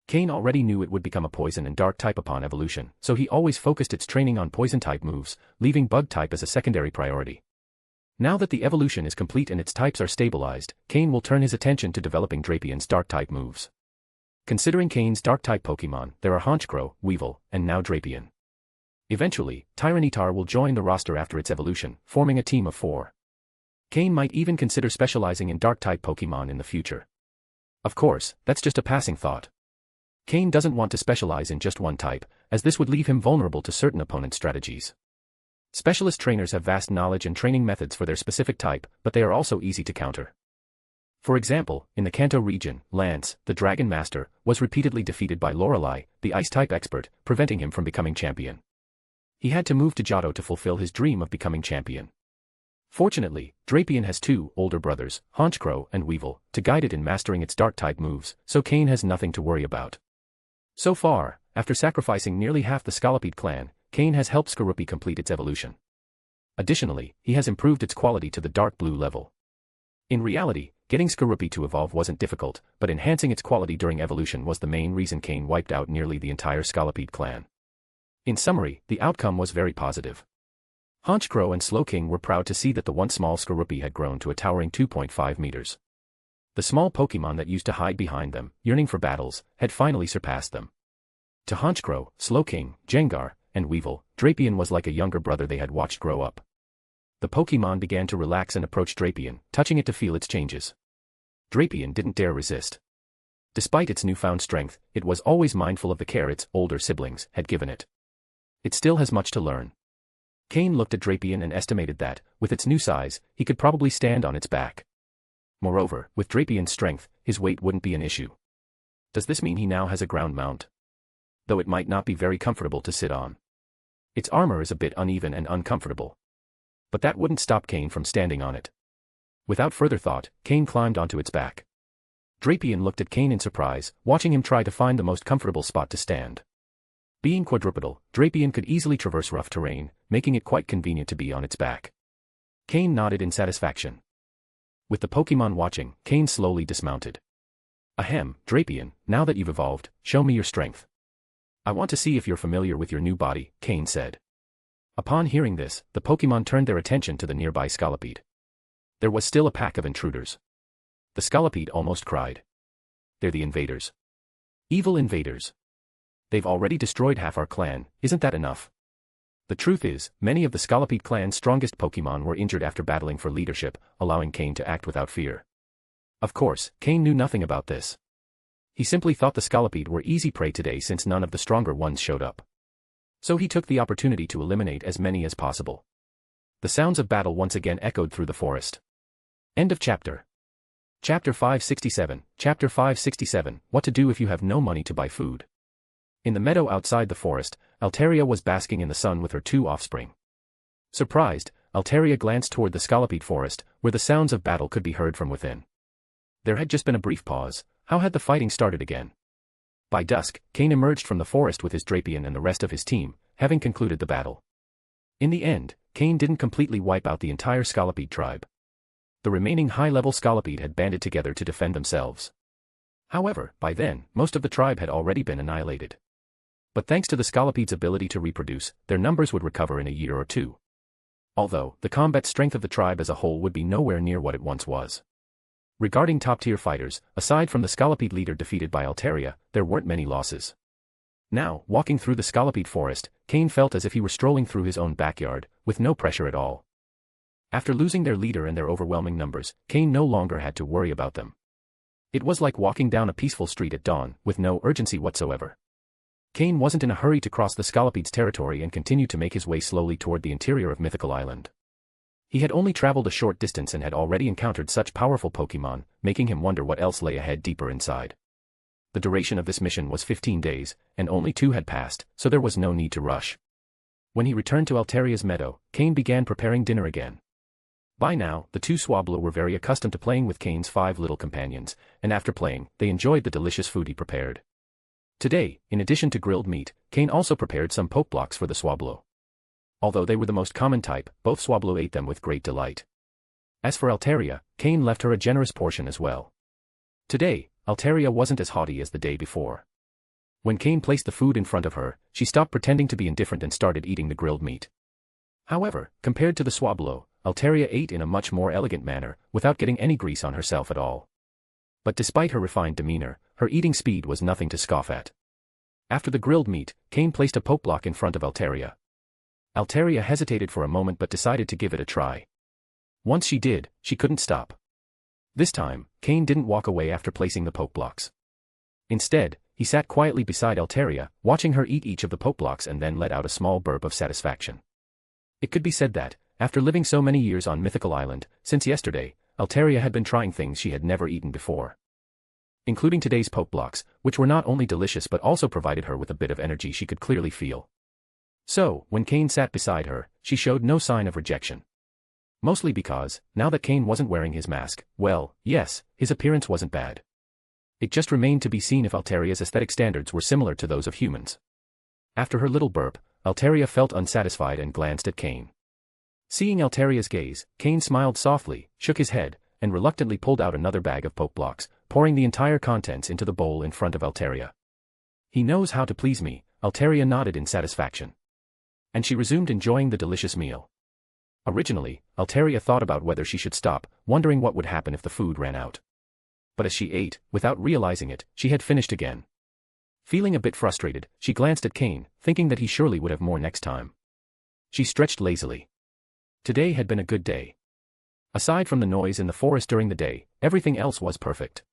Cain already knew it would become a Poison and Dark type upon evolution, so he always focused its training on Poison-type moves, leaving Bug type as a secondary priority. Now that the evolution is complete and its types are stabilized, Cain will turn his attention to developing Drapion's Dark-type moves. Considering Cain's Dark-type Pokémon, there are Honchkrow, Weevil, and now Drapion. Eventually, Tyranitar will join the roster after its evolution, forming a team of 4. Cain might even consider specializing in Dark-type Pokémon in the future. Of course, that's just a passing thought. Cain doesn't want to specialize in just one type, as this would leave him vulnerable to certain opponent strategies. Specialist trainers have vast knowledge and training methods for their specific type, but they are also easy to counter. For example, in the Kanto region, Lance, the Dragon Master, was repeatedly defeated by Lorelei, the Ice-type expert, preventing him from becoming champion. He had to move to Johto to fulfill his dream of becoming champion. Fortunately, Drapion has 2 older brothers, Honchkrow and Weevil, to guide it in mastering its Dark-type moves, so Cain has nothing to worry about. So far, after sacrificing nearly half the Scolipede clan, Cain has helped Skorupi complete its evolution. Additionally, he has improved its quality to the dark blue level. In reality, getting Skorupi to evolve wasn't difficult, but enhancing its quality during evolution was the main reason Cain wiped out nearly the entire Scolipede clan. In summary, the outcome was very positive. Honchkrow and Slowking were proud to see that the once small Skorupi had grown to a towering 2.5 meters. The small Pokémon that used to hide behind them, yearning for battles, had finally surpassed them. To Honchkrow, Slowking, Jengar, and Weevil, Drapion was like a younger brother they had watched grow up. The Pokémon began to relax and approach Drapion, touching it to feel its changes. Drapion didn't dare resist. Despite its newfound strength, it was always mindful of the care its older siblings had given it. It still has much to learn. Cain looked at Drapion and estimated that, with its new size, he could probably stand on its back. Moreover, with Drapion's strength, his weight wouldn't be an issue. Does this mean he now has a ground mount? Though it might not be very comfortable to sit on. Its armor is a bit uneven and uncomfortable. But that wouldn't stop Cain from standing on it. Without further thought, Cain climbed onto its back. Drapion looked at Cain in surprise, watching him try to find the most comfortable spot to stand. Being quadrupedal, Drapion could easily traverse rough terrain, making it quite convenient to be on its back. Cain nodded in satisfaction. With the Pokémon watching, Cain slowly dismounted. Ahem, Drapion, now that you've evolved, show me your strength. I want to see if you're familiar with your new body, Cain said. Upon hearing this, the Pokémon turned their attention to the nearby Scolipede. There was still a pack of intruders. The Scolipede almost cried. They're the invaders. Evil invaders. They've already destroyed half our clan, isn't that enough? The truth is, many of the Scolipede clan's strongest Pokémon were injured after battling for leadership, allowing Cain to act without fear. Of course, Cain knew nothing about this. He simply thought the Scolipede were easy prey today since none of the stronger ones showed up. So he took the opportunity to eliminate as many as possible. The sounds of battle once again echoed through the forest. End of chapter. Chapter 567, Chapter 567, What to do if you have no money to buy food. In the meadow outside the forest, Altaria was basking in the sun with her two offspring. Surprised, Altaria glanced toward the Scolipede forest, where the sounds of battle could be heard from within. There had just been a brief pause. How had the fighting started again? By dusk, Cain emerged from the forest with his Drapion and the rest of his team, having concluded the battle. In the end, Cain didn't completely wipe out the entire Scolipede tribe. The remaining high-level Scolipede had banded together to defend themselves. However, by then, most of the tribe had already been annihilated. But thanks to the Scolipede's ability to reproduce, their numbers would recover in a year or two. Although, the combat strength of the tribe as a whole would be nowhere near what it once was. Regarding top-tier fighters, aside from the Scolipede leader defeated by Altaria, there weren't many losses. Now, walking through the Scolipede forest, Cain felt as if he were strolling through his own backyard, with no pressure at all. After losing their leader and their overwhelming numbers, Cain no longer had to worry about them. It was like walking down a peaceful street at dawn, with no urgency whatsoever. Cain wasn't in a hurry to cross the Scolipede's territory and continued to make his way slowly toward the interior of Mythical Island. He had only traveled a short distance and had already encountered such powerful Pokémon, making him wonder what else lay ahead deeper inside. The duration of this mission was 15 days, and only 2 had passed, so there was no need to rush. When he returned to Altaria's meadow, Cain began preparing dinner again. By now, the 2 Swablu were very accustomed to playing with Cain's 5 little companions, and after playing, they enjoyed the delicious food he prepared. Today, in addition to grilled meat, Cain also prepared some poke blocks for the Swablu. Although they were the most common type, both Swablu ate them with great delight. As for Altaria, Cain left her a generous portion as well. Today, Altaria wasn't as haughty as the day before. When Cain placed the food in front of her, she stopped pretending to be indifferent and started eating the grilled meat. However, compared to the Swablu, Altaria ate in a much more elegant manner, without getting any grease on herself at all. But despite her refined demeanor, her eating speed was nothing to scoff at. After the grilled meat, Cain placed a poke block in front of Altaria. Altaria hesitated for a moment but decided to give it a try. Once she did, she couldn't stop. This time, Cain didn't walk away after placing the poke blocks. Instead, he sat quietly beside Altaria, watching her eat each of the poke blocks and then let out a small burp of satisfaction. It could be said that, after living so many years on Mythical Island, since yesterday, Altaria had been trying things she had never eaten before. Including today's poke blocks, which were not only delicious but also provided her with a bit of energy she could clearly feel. So, when Cain sat beside her, she showed no sign of rejection. Mostly because, now that Cain wasn't wearing his mask, well, yes, his appearance wasn't bad. It just remained to be seen if Altaria's aesthetic standards were similar to those of humans. After her little burp, Altaria felt unsatisfied and glanced at Cain. Seeing Altaria's gaze, Cain smiled softly, shook his head, and reluctantly pulled out another bag of poke blocks, pouring the entire contents into the bowl in front of Altaria. He knows how to please me, Altaria nodded in satisfaction. And she resumed enjoying the delicious meal. Originally, Altaria thought about whether she should stop, wondering what would happen if the food ran out. But as she ate, without realizing it, she had finished again. Feeling a bit frustrated, she glanced at Cain, thinking that he surely would have more next time. She stretched lazily. Today had been a good day. Aside from the noise in the forest during the day, everything else was perfect.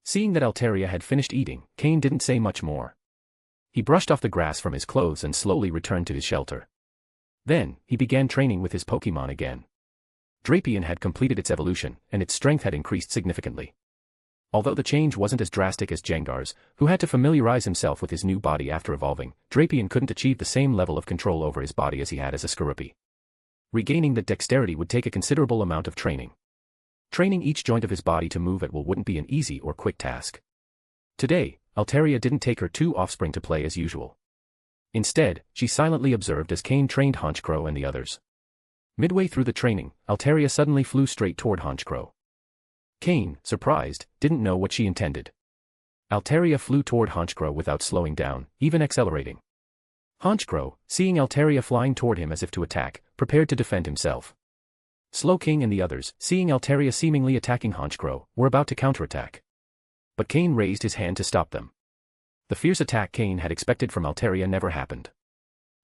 Seeing that Altaria had finished eating, Cain didn't say much more. He brushed off the grass from his clothes and slowly returned to his shelter. Then, he began training with his Pokémon again. Drapion had completed its evolution, and its strength had increased significantly. Although the change wasn't as drastic as Jengar's, who had to familiarize himself with his new body after evolving, Drapion couldn't achieve the same level of control over his body as he had as a Skorupi. Regaining that dexterity would take a considerable amount of training. Training each joint of his body to move at will wouldn't be an easy or quick task. Today, Altaria didn't take her two offspring to play as usual. Instead, she silently observed as Cain trained Honchkrow and the others. Midway through the training, Altaria suddenly flew straight toward Honchkrow. Cain, surprised, didn't know what she intended. Altaria flew toward Honchkrow without slowing down, even accelerating. Honchkrow, seeing Altaria flying toward him as if to attack, prepared to defend himself. Slowking and the others, seeing Altaria seemingly attacking Honchkrow, were about to counterattack. But Cain raised his hand to stop them. The fierce attack Cain had expected from Altaria never happened.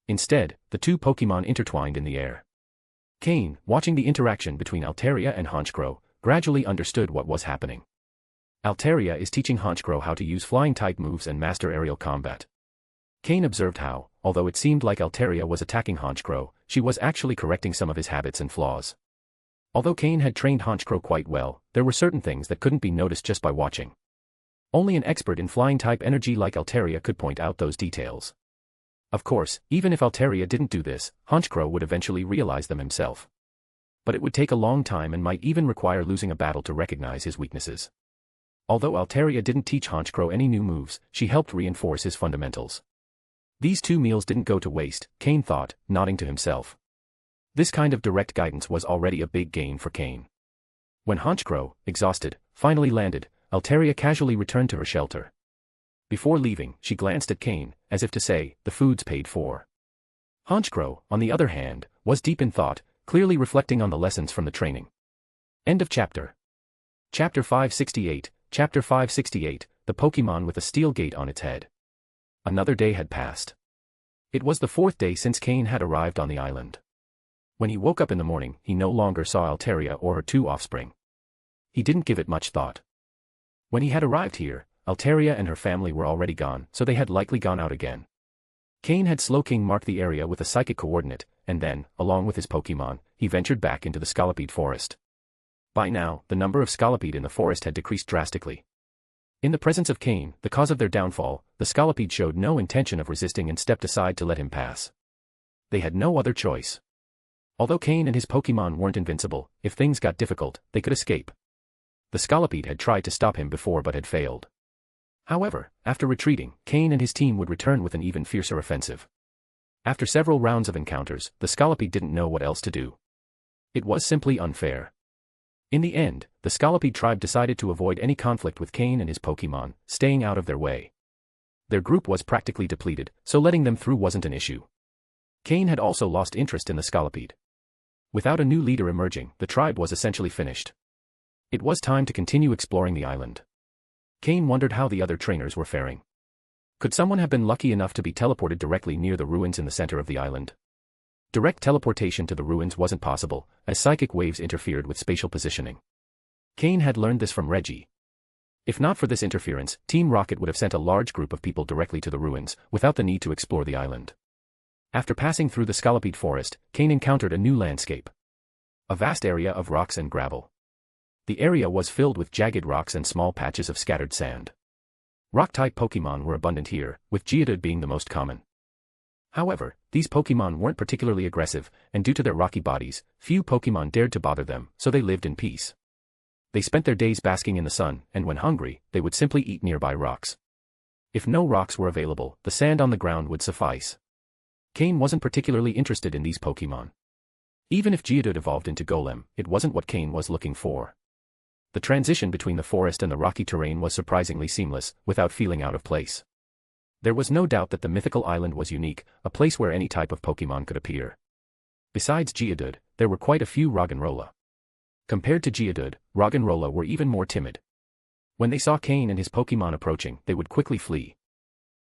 Instead, the two Pokémon intertwined in the air. Cain, watching the interaction between Altaria and Honchkrow, gradually understood what was happening. Altaria is teaching Honchkrow how to use flying-type moves and master aerial combat. Cain observed how, although it seemed like Altaria was attacking Honchkrow, she was actually correcting some of his habits and flaws. Although Cain had trained Honchkrow quite well, there were certain things that couldn't be noticed just by watching. Only an expert in flying-type energy like Altaria could point out those details. Of course, even if Altaria didn't do this, Honchkrow would eventually realize them himself. But it would take a long time and might even require losing a battle to recognize his weaknesses. Although Altaria didn't teach Honchkrow any new moves, she helped reinforce his fundamentals. These 2 meals didn't go to waste, Cain thought, nodding to himself. This kind of direct guidance was already a big gain for Cain. When Honchkrow, exhausted, finally landed, Altaria casually returned to her shelter. Before leaving, she glanced at Cain, as if to say, the food's paid for. Honchkrow, on the other hand, was deep in thought, clearly reflecting on the lessons from the training. End of chapter. Chapter 568, Chapter 568, the Pokémon with a steel gate on its head. Another day had passed. It was the 4th day since Cain had arrived on the island. When he woke up in the morning, he no longer saw Altaria or her 2 offspring. He didn't give it much thought. When he had arrived here, Altaria and her family were already gone, so they had likely gone out again. Cain had Slowking mark the area with a psychic coordinate, and then, along with his Pokémon, he ventured back into the Scolipede forest. By now, the number of Scolipede in the forest had decreased drastically. In the presence of Cain, the cause of their downfall, the Scolipede showed no intention of resisting and stepped aside to let him pass. They had no other choice. Although Cain and his Pokémon weren't invincible, if things got difficult, they could escape. The Scolipede had tried to stop him before but had failed. However, after retreating, Cain and his team would return with an even fiercer offensive. After several rounds of encounters, the Scolipede didn't know what else to do. It was simply unfair. In the end, the Scolipede tribe decided to avoid any conflict with Cain and his Pokémon, staying out of their way. Their group was practically depleted, so letting them through wasn't an issue. Cain had also lost interest in the Scolipede. Without a new leader emerging, the tribe was essentially finished. It was time to continue exploring the island. Cain wondered how the other trainers were faring. Could someone have been lucky enough to be teleported directly near the ruins in the center of the island? Direct teleportation to the ruins wasn't possible, as psychic waves interfered with spatial positioning. Cain had learned this from Reggie. If not for this interference, Team Rocket would have sent a large group of people directly to the ruins, without the need to explore the island. After passing through the Scolipede forest, Cain encountered a new landscape. A vast area of rocks and gravel. The area was filled with jagged rocks and small patches of scattered sand. Rock-type Pokémon were abundant here, with Geodude being the most common. However, these Pokémon weren't particularly aggressive, and due to their rocky bodies, few Pokémon dared to bother them, so they lived in peace. They spent their days basking in the sun, and when hungry, they would simply eat nearby rocks. If no rocks were available, the sand on the ground would suffice. Cain wasn't particularly interested in these Pokémon. Even if Geodude evolved into Golem, it wasn't what Cain was looking for. The transition between the forest and the rocky terrain was surprisingly seamless, without feeling out of place. There was no doubt that the mythical island was unique, a place where any type of Pokémon could appear. Besides Geodude, there were quite a few Roggenrola. Compared to Geodude, Roggenrola were even more timid. When they saw Cain and his Pokémon approaching, they would quickly flee.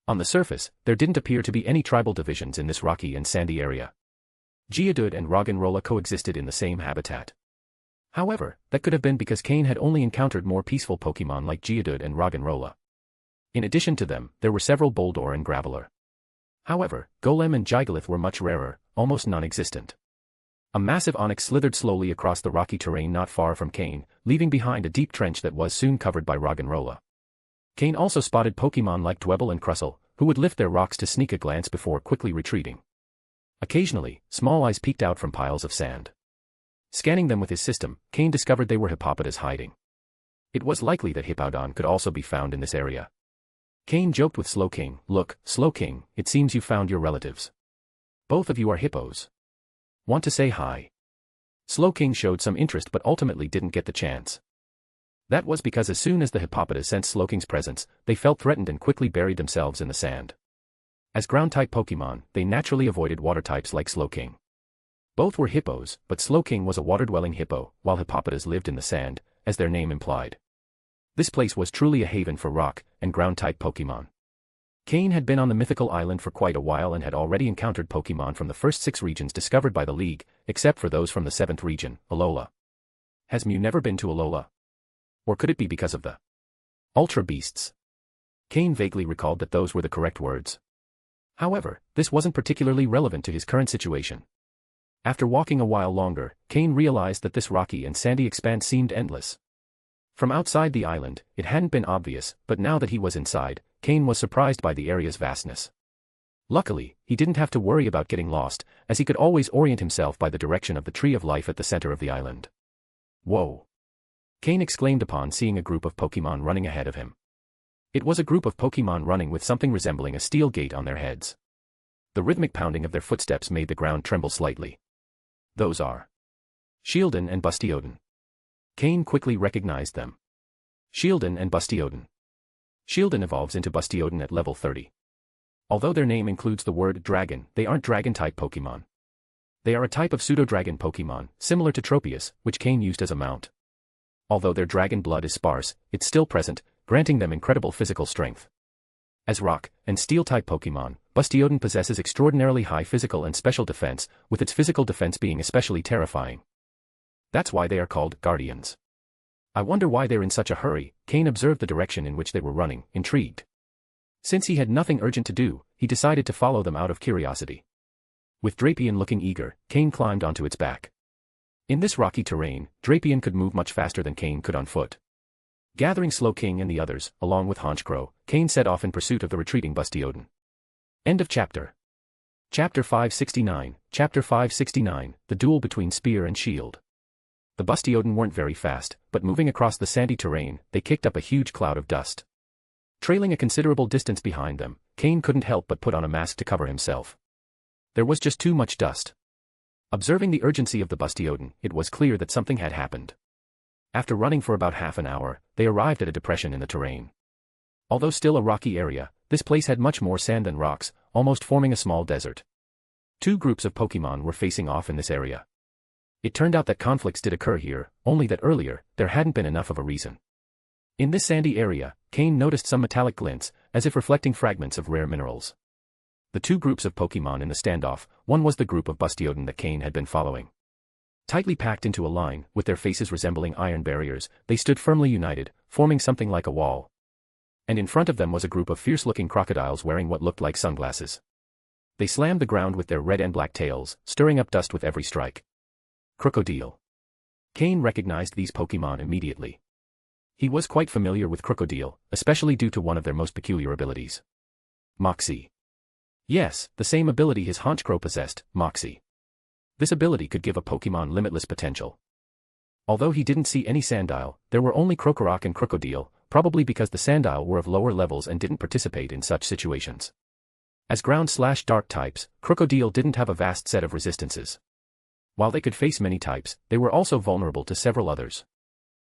On the surface, there didn't appear to be any tribal divisions in this rocky and sandy area. Geodude and Roggenrola coexisted in the same habitat. However, that could have been because Cain had only encountered more peaceful Pokémon like Geodude and Roggenrola. In addition to them, there were several Boldore and Graveler. However, Golem and Gigalith were much rarer, almost non-existent. A massive Onyx slithered slowly across the rocky terrain not far from Cain, leaving behind a deep trench that was soon covered by Roggenrola. Cain also spotted Pokémon like Dwebble and Crustle, who would lift their rocks to sneak a glance before quickly retreating. Occasionally, small eyes peeked out from piles of sand. Scanning them with his system, Cain discovered they were Hippopotas hiding. It was likely that Hippowdon could also be found in this area. Cain joked with Slowking, "Look, Slowking, it seems you found your relatives. Both of you are hippos. Want to say hi?" Slowking showed some interest but ultimately didn't get the chance. That was because as soon as the Hippopotas sensed Slowking's presence, they felt threatened and quickly buried themselves in the sand. As ground-type Pokémon, they naturally avoided water types like Slowking. Both were hippos, but Slowking was a water-dwelling hippo, while Hippopotas lived in the sand, as their name implied. This place was truly a haven for rock and ground-type Pokémon. Cain had been on the mythical island for quite a while and had already encountered Pokémon from the first 6 regions discovered by the League, except for those from the 7th region, Alola. Has Mew never been to Alola? Or could it be because of the Ultra Beasts? Cain vaguely recalled that those were the correct words. However, this wasn't particularly relevant to his current situation. After walking a while longer, Cain realized that this rocky and sandy expanse seemed endless. From outside the island, it hadn't been obvious, but now that he was inside, Cain was surprised by the area's vastness. Luckily, he didn't have to worry about getting lost, as he could always orient himself by the direction of the Tree of Life at the center of the island. Whoa! Cain exclaimed upon seeing a group of Pokémon running ahead of him. It was a group of Pokémon running with something resembling a steel gate on their heads. The rhythmic pounding of their footsteps made the ground tremble slightly. Those are Shieldon and Bustiodon. Cain quickly recognized them. Shieldon and Bustiodon. Shieldon evolves into Bustiodon at level 30. Although their name includes the word dragon, they aren't dragon-type Pokémon. They are a type of pseudo-dragon Pokémon, similar to Tropius, which Cain used as a mount. Although their dragon blood is sparse, it's still present, granting them incredible physical strength. As rock and steel-type Pokémon, Bustiodon possesses extraordinarily high physical and special defense, with its physical defense being especially terrifying. That's why they are called Guardians. I wonder why they're in such a hurry. Cain observed the direction in which they were running, intrigued. Since he had nothing urgent to do, he decided to follow them out of curiosity. With Drapion looking eager, Cain climbed onto its back. In this rocky terrain, Drapion could move much faster than Cain could on foot. Gathering Slowking and the others, along with Honchkrow, Cain set off in pursuit of the retreating Bustiodon. End of chapter. Chapter 569, Chapter 569, The Duel Between Spear and Shield. The Bustiodon weren't very fast, but moving across the sandy terrain, they kicked up a huge cloud of dust. Trailing a considerable distance behind them, Cain couldn't help but put on a mask to cover himself. There was just too much dust. Observing the urgency of the Bustiodon, it was clear that something had happened. After running for about half an hour, they arrived at a depression in the terrain. Although still a rocky area, this place had much more sand than rocks, almost forming a small desert. 2 groups of Pokémon were facing off in this area. It turned out that conflicts did occur here, only that earlier, there hadn't been enough of a reason. In this sandy area, Cain noticed some metallic glints, as if reflecting fragments of rare minerals. The 2 groups of Pokémon in the standoff, one was the group of Bustiodon that Cain had been following. Tightly packed into a line, with their faces resembling iron barriers, they stood firmly united, forming something like a wall. And in front of them was a group of fierce-looking crocodiles wearing what looked like sunglasses. They slammed the ground with their red and black tails, stirring up dust with every strike. Crocodile. Cain recognized these Pokémon immediately. He was quite familiar with Crocodile, especially due to one of their most peculiar abilities. Moxie. Yes, the same ability his Honchkrow possessed, Moxie. This ability could give a Pokémon limitless potential. Although he didn't see any Sandile, there were only Krokorok and Crocodile, probably because the Sandile were of lower levels and didn't participate in such situations. As ground/dark types, Crocodile didn't have a vast set of resistances. While they could face many types, they were also vulnerable to several others.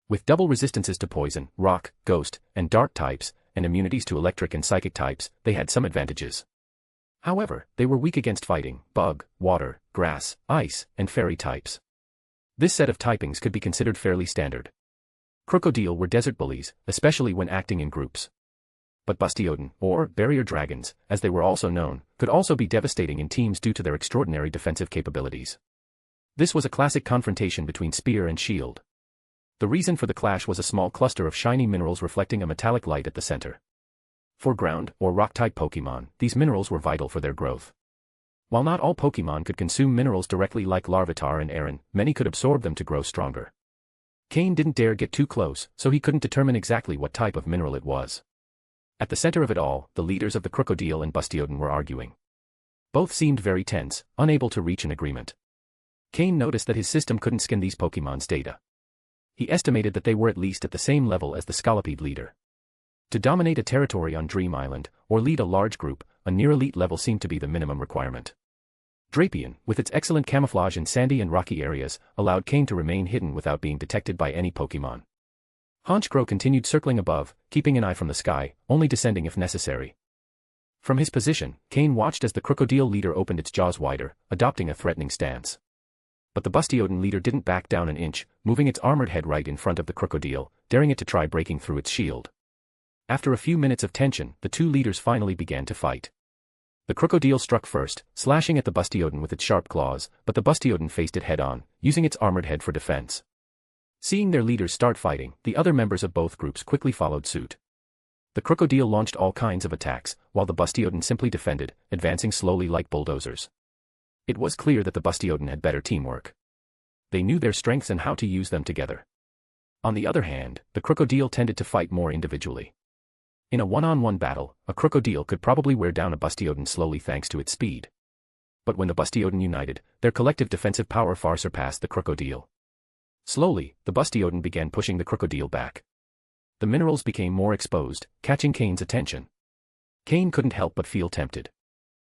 With double resistances to poison, rock, ghost, and dark types, and immunities to electric and psychic types, they had some advantages. However, they were weak against fighting, bug, water, grass, ice, and fairy types. This set of typings could be considered fairly standard. Crocodile were desert bullies, especially when acting in groups. But Bastioden, or barrier dragons, as they were also known, could also be devastating in teams due to their extraordinary defensive capabilities. This was a classic confrontation between spear and shield. The reason for the clash was a small cluster of shiny minerals reflecting a metallic light at the center. For ground or rock-type Pokémon, these minerals were vital for their growth. While not all Pokémon could consume minerals directly like Larvitar and Aaron, many could absorb them to grow stronger. Cain didn't dare get too close, so he couldn't determine exactly what type of mineral it was. At the center of it all, the leaders of the Crocodile and Bastioden were arguing. Both seemed very tense, unable to reach an agreement. Cain noticed that his system couldn't scan these Pokémon's data. He estimated that they were at least at the same level as the Scolipede leader. To dominate a territory on Dream Island, or lead a large group, a near-elite level seemed to be the minimum requirement. Drapion, with its excellent camouflage in sandy and rocky areas, allowed Cain to remain hidden without being detected by any Pokémon. Honchkrow continued circling above, keeping an eye from the sky, only descending if necessary. From his position, Cain watched as the Crocodile leader opened its jaws wider, adopting a threatening stance. But the Bastioden leader didn't back down an inch, moving its armored head right in front of the Crocodile, daring it to try breaking through its shield. After a few minutes of tension, the two leaders finally began to fight. The Crocodile struck first, slashing at the Bastioden with its sharp claws, but the Bastioden faced it head-on, using its armored head for defense. Seeing their leaders start fighting, the other members of both groups quickly followed suit. The Crocodile launched all kinds of attacks, while the Bastioden simply defended, advancing slowly like bulldozers. It was clear that the Bastioden had better teamwork. They knew their strengths and how to use them together. On the other hand, the Crocodile tended to fight more individually. In a one-on-one battle, a Crocodile could probably wear down a Bastioden slowly thanks to its speed. But when the Bastioden united, their collective defensive power far surpassed the Crocodile. Slowly, the Bastioden began pushing the Crocodile back. The minerals became more exposed, catching Cain's attention. Cain couldn't help but feel tempted.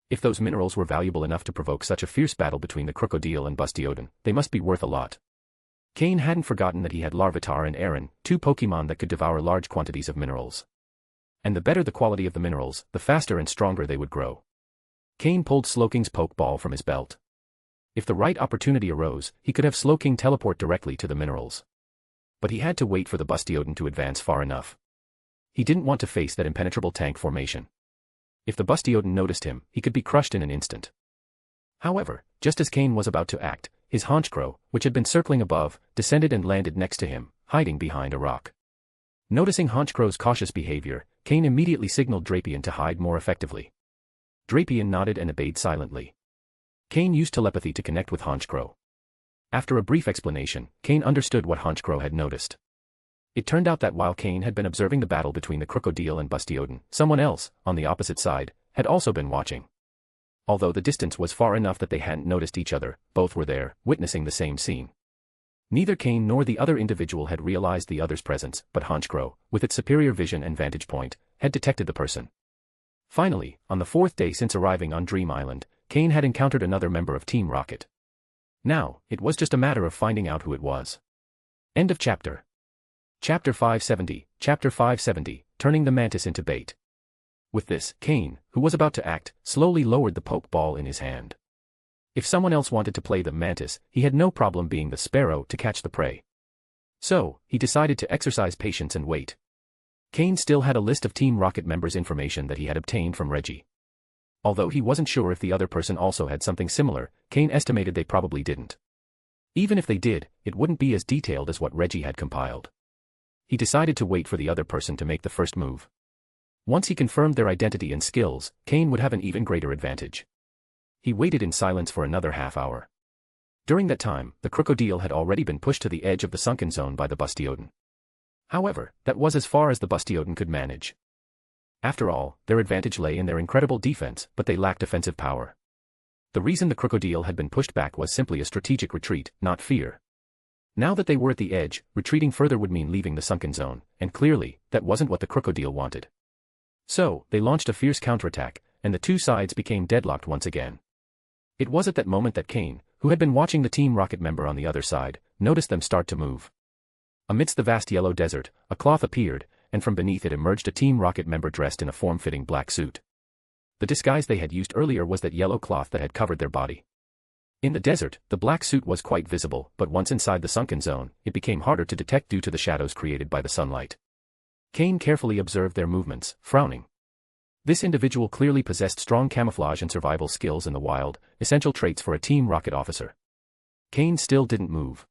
If those minerals were valuable enough to provoke such a fierce battle between the Crocodile and Bastioden, they must be worth a lot. Cain hadn't forgotten that he had Larvitar and Aaron, two Pokémon that could devour large quantities of minerals. And the better the quality of the minerals, the faster and stronger they would grow. Cain pulled Slowking's Pokeball from his belt. If the right opportunity arose, he could have Slowking teleport directly to the minerals. But he had to wait for the Bastioden to advance far enough. He didn't want to face that impenetrable tank formation. If the Bastioden noticed him, he could be crushed in an instant. However, just as Cain was about to act, his Honchkrow, which had been circling above, descended and landed next to him, hiding behind a rock. Noticing Honchkrow's cautious behavior, Cain immediately signaled Drapion to hide more effectively. Drapion nodded and obeyed silently. Cain used telepathy to connect with Honchkrow. After a brief explanation, Cain understood what Honchkrow had noticed. It turned out that while Cain had been observing the battle between the Crocodile and Bastioden, someone else, on the opposite side, had also been watching. Although the distance was far enough that they hadn't noticed each other, both were there, witnessing the same scene. Neither Cain nor the other individual had realized the other's presence, but Honchkrow, with its superior vision and vantage point, had detected the person. Finally, on the fourth day since arriving on Dream Island, Cain had encountered another member of Team Rocket. Now, it was just a matter of finding out who it was. End of chapter. Chapter 570, Chapter 570, Turning the Mantis into Bait. With this, Cain, who was about to act, slowly lowered the Pokeball in his hand. If someone else wanted to play the Mantis, he had no problem being the Sparrow to catch the prey. So, he decided to exercise patience and wait. Cain still had a list of Team Rocket members' information that he had obtained from Reggie. Although he wasn't sure if the other person also had something similar, Cain estimated they probably didn't. Even if they did, it wouldn't be as detailed as what Reggie had compiled. He decided to wait for the other person to make the first move. Once he confirmed their identity and skills, Cain would have an even greater advantage. He waited in silence for another half hour. During that time, the Crocodile had already been pushed to the edge of the sunken zone by the Bastioden. However, that was as far as the Bastioden could manage. After all, their advantage lay in their incredible defense, but they lacked offensive power. The reason the Crocodile had been pushed back was simply a strategic retreat, not fear. Now that they were at the edge, retreating further would mean leaving the sunken zone, and clearly, that wasn't what the Crocodile wanted. So, they launched a fierce counterattack, and the two sides became deadlocked once again. It was at that moment that Cain, who had been watching the Team Rocket member on the other side, noticed them start to move. Amidst the vast yellow desert, a cloth appeared, and from beneath it emerged a Team Rocket member dressed in a form-fitting black suit. The disguise they had used earlier was that yellow cloth that had covered their body. In the desert, the black suit was quite visible, but once inside the sunken zone, it became harder to detect due to the shadows created by the sunlight. Cain carefully observed their movements, frowning. This individual clearly possessed strong camouflage and survival skills in the wild, essential traits for a Team Rocket officer. Cain still didn't move.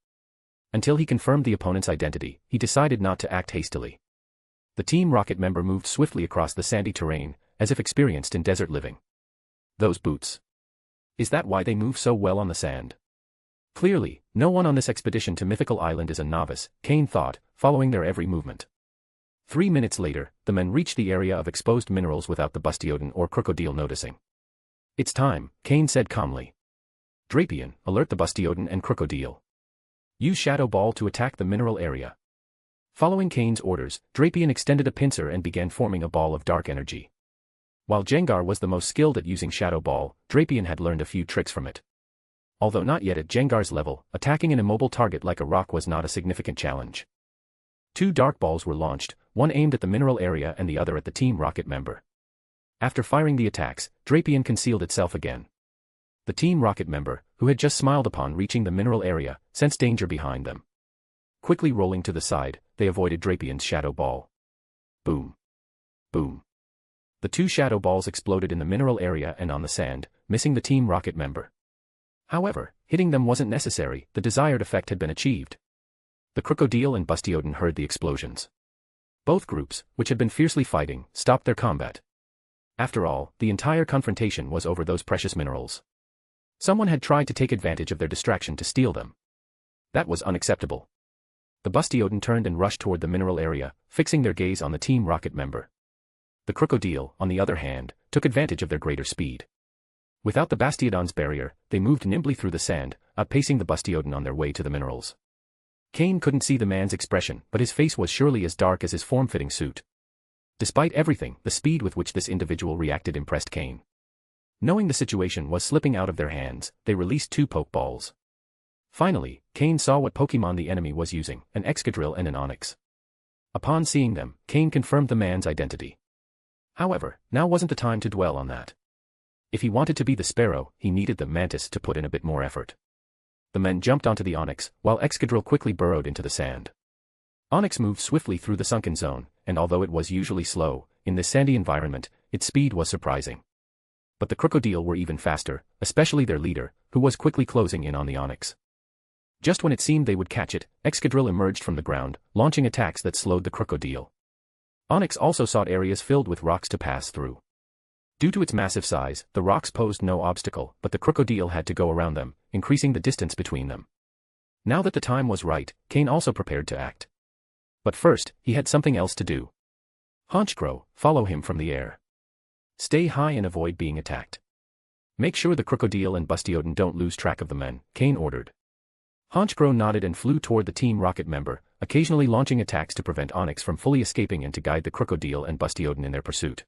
Until he confirmed the opponent's identity, he decided not to act hastily. The Team Rocket member moved swiftly across the sandy terrain, as if experienced in desert living. Those boots. Is that why they move so well on the sand? Clearly, no one on this expedition to Mythical Island is a novice, Cain thought, following their every movement. 3 minutes later, the men reached the area of exposed minerals without the Bastiodon or Crocodile noticing. It's time, Cain said calmly. Drapion, alert the Bastiodon and Crocodile. Use Shadow Ball to attack the mineral area. Following Cain's orders, Drapion extended a pincer and began forming a ball of dark energy. While Jengar was the most skilled at using Shadow Ball, Drapion had learned a few tricks from it. Although not yet at Jengar's level, attacking an immobile target like a rock was not a significant challenge. 2 dark balls were launched, one aimed at the mineral area and the other at the Team Rocket member. After firing the attacks, Drapion concealed itself again. The Team Rocket member, who had just smiled upon reaching the mineral area, sensed danger behind them. Quickly rolling to the side, they avoided Drapion's Shadow Ball. Boom. Boom. The 2 shadow balls exploded in the mineral area and on the sand, missing the Team Rocket member. However, hitting them wasn't necessary, the desired effect had been achieved. The Crocodile and Bastiodon heard the explosions. Both groups, which had been fiercely fighting, stopped their combat. After all, the entire confrontation was over those precious minerals. Someone had tried to take advantage of their distraction to steal them. That was unacceptable. The Bastiodon turned and rushed toward the mineral area, fixing their gaze on the Team Rocket member. The Crocodile, on the other hand, took advantage of their greater speed. Without the Bastiodon's barrier, they moved nimbly through the sand, outpacing the Bastiodon on their way to the minerals. Cain couldn't see the man's expression, but his face was surely as dark as his form-fitting suit. Despite everything, the speed with which this individual reacted impressed Cain. Knowing the situation was slipping out of their hands, they released 2 Pokeballs. Finally, Cain saw what Pokémon the enemy was using, an Excadrill and an Onix. Upon seeing them, Cain confirmed the man's identity. However, now wasn't the time to dwell on that. If he wanted to be the Sparrow, he needed the Mantis to put in a bit more effort. The men jumped onto the Onix, while Excadrill quickly burrowed into the sand. Onix moved swiftly through the sunken zone, and although it was usually slow, in this sandy environment, its speed was surprising. But the Crocodile were even faster, especially their leader, who was quickly closing in on the Onix. Just when it seemed they would catch it, Excadrill emerged from the ground, launching attacks that slowed the Crocodile. Onix also sought areas filled with rocks to pass through. Due to its massive size, the rocks posed no obstacle, but the Crocodile had to go around them, increasing the distance between them. Now that the time was right, Cain also prepared to act. But first, he had something else to do. Honchkrow, follow him from the air. Stay high and avoid being attacked. Make sure the Crocodile and Bastiodon don't lose track of the men, Cain ordered. Honchkrow nodded and flew toward the Team Rocket member, occasionally launching attacks to prevent Onix from fully escaping and to guide the Crocodile and Bastiodon in their pursuit.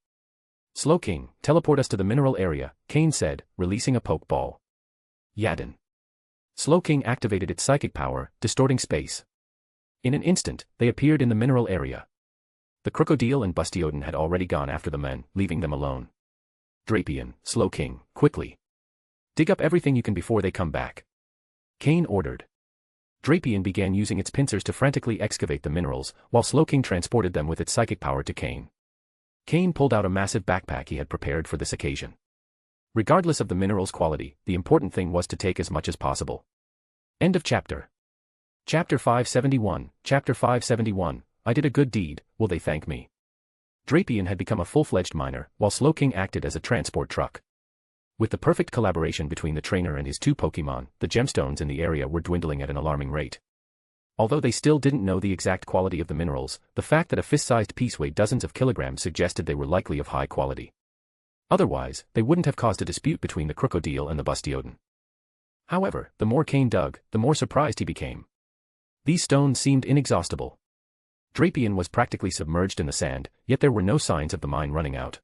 Slowking, teleport us to the mineral area, Cain said, releasing a Pokeball. Yadin. Slowking activated its psychic power, distorting space. In an instant, they appeared in the mineral area. The Crocodile and Bastiodon had already gone after the men, leaving them alone. Drapion, Slowking, quickly. Dig up everything you can before they come back. Cain ordered. Drapion began using its pincers to frantically excavate the minerals, while Slowking transported them with its psychic power to Cain. Cain pulled out a massive backpack he had prepared for this occasion. Regardless of the mineral's quality, the important thing was to take as much as possible. End of chapter. Chapter 571, Chapter 571, I did a good deed, will they thank me? Drapion had become a full-fledged miner, while Slowking acted as a transport truck. With the perfect collaboration between the trainer and his 2 Pokémon, the gemstones in the area were dwindling at an alarming rate. Although they still didn't know the exact quality of the minerals, the fact that a fist-sized piece weighed dozens of kilograms suggested they were likely of high quality. Otherwise, they wouldn't have caused a dispute between the Crocodile and the Bastiodon. However, the more Cain dug, the more surprised he became. These stones seemed inexhaustible. Drapion was practically submerged in the sand, yet there were no signs of the mine running out.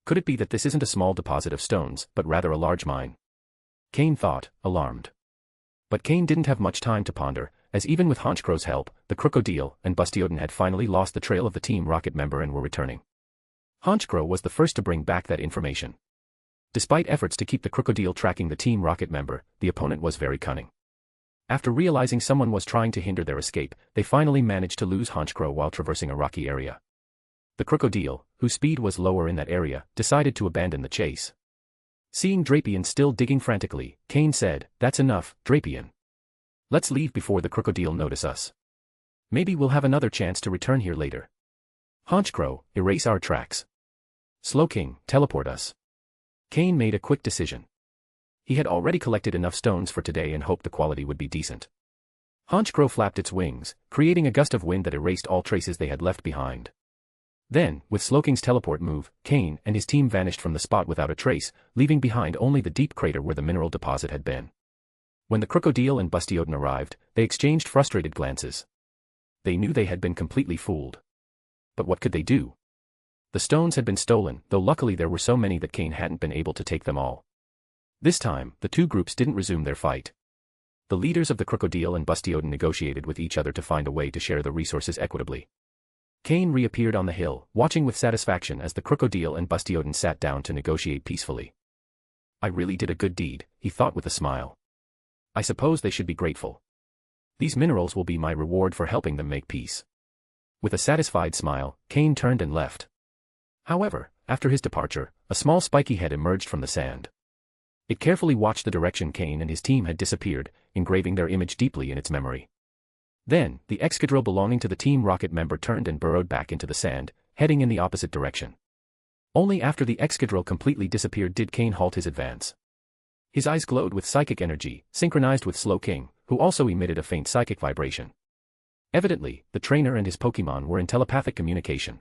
Could it be that this isn't a small deposit of stones, but rather a large mine? Cain thought, alarmed. But Cain didn't have much time to ponder, as even with Honchcrow's help, the Crocodile and Bastioden had finally lost the trail of the Team Rocket member and were returning. Honchcrow was the first to bring back that information. Despite efforts to keep the Crocodile tracking the Team Rocket member, the opponent was very cunning. After realizing someone was trying to hinder their escape, they finally managed to lose Honchcrow while traversing a rocky area. The Crocodile, whose speed was lower in that area, decided to abandon the chase. Seeing Drapion still digging frantically, Cain said, "That's enough, Drapion. Let's leave before the Crocodile notice us. Maybe we'll have another chance to return here later. Honchcrow, erase our tracks. Slowking, teleport us." Cain made a quick decision. He had already collected enough stones for today and hoped the quality would be decent. Honchcrow flapped its wings, creating a gust of wind that erased all traces they had left behind. Then, with Slowking's teleport move, Cain and his team vanished from the spot without a trace, leaving behind only the deep crater where the mineral deposit had been. When the Crocodile and Bastioden arrived, they exchanged frustrated glances. They knew they had been completely fooled. But what could they do? The stones had been stolen, though luckily there were so many that Cain hadn't been able to take them all. This time, the two groups didn't resume their fight. The leaders of the Crocodile and Bastioden negotiated with each other to find a way to share the resources equitably. Cain reappeared on the hill, watching with satisfaction as the Crocodile and Bastioden sat down to negotiate peacefully. "I really did a good deed," he thought with a smile. "I suppose they should be grateful. These minerals will be my reward for helping them make peace." With a satisfied smile, Cain turned and left. However, after his departure, a small spiky head emerged from the sand. It carefully watched the direction Cain and his team had disappeared, engraving their image deeply in its memory. Then, the Excadrill belonging to the Team Rocket member turned and burrowed back into the sand, heading in the opposite direction. Only after the Excadrill completely disappeared did Cain halt his advance. His eyes glowed with psychic energy, synchronized with Slowking, who also emitted a faint psychic vibration. Evidently, the trainer and his Pokémon were in telepathic communication.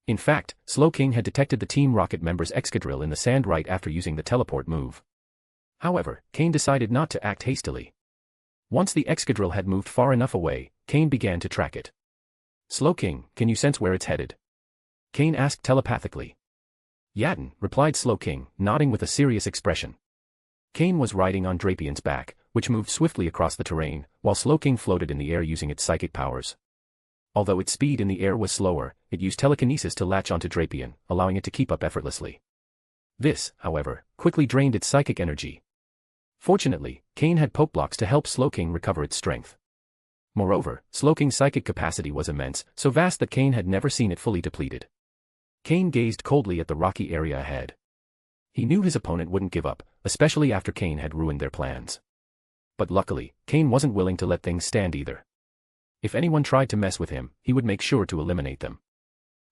In fact, Slowking had detected the Team Rocket member's Excadrill in the sand right after using the teleport move. However, Cain decided not to act hastily. Once the Excadrill had moved far enough away, Cain began to track it. "Slowking, can you sense where it's headed?" Cain asked telepathically. "Yatin," replied Slowking, nodding with a serious expression. Cain was riding on Drapion's back, which moved swiftly across the terrain, while Slowking floated in the air using its psychic powers. Although its speed in the air was slower, it used telekinesis to latch onto Drapion, allowing it to keep up effortlessly. This, however, quickly drained its psychic energy. Fortunately, Cain had poke blocks to help Slowking recover its strength. Moreover, Slowking's psychic capacity was immense, so vast that Cain had never seen it fully depleted. Cain gazed coldly at the rocky area ahead. He knew his opponent wouldn't give up, especially after Cain had ruined their plans. But luckily, Cain wasn't willing to let things stand either. If anyone tried to mess with him, he would make sure to eliminate them.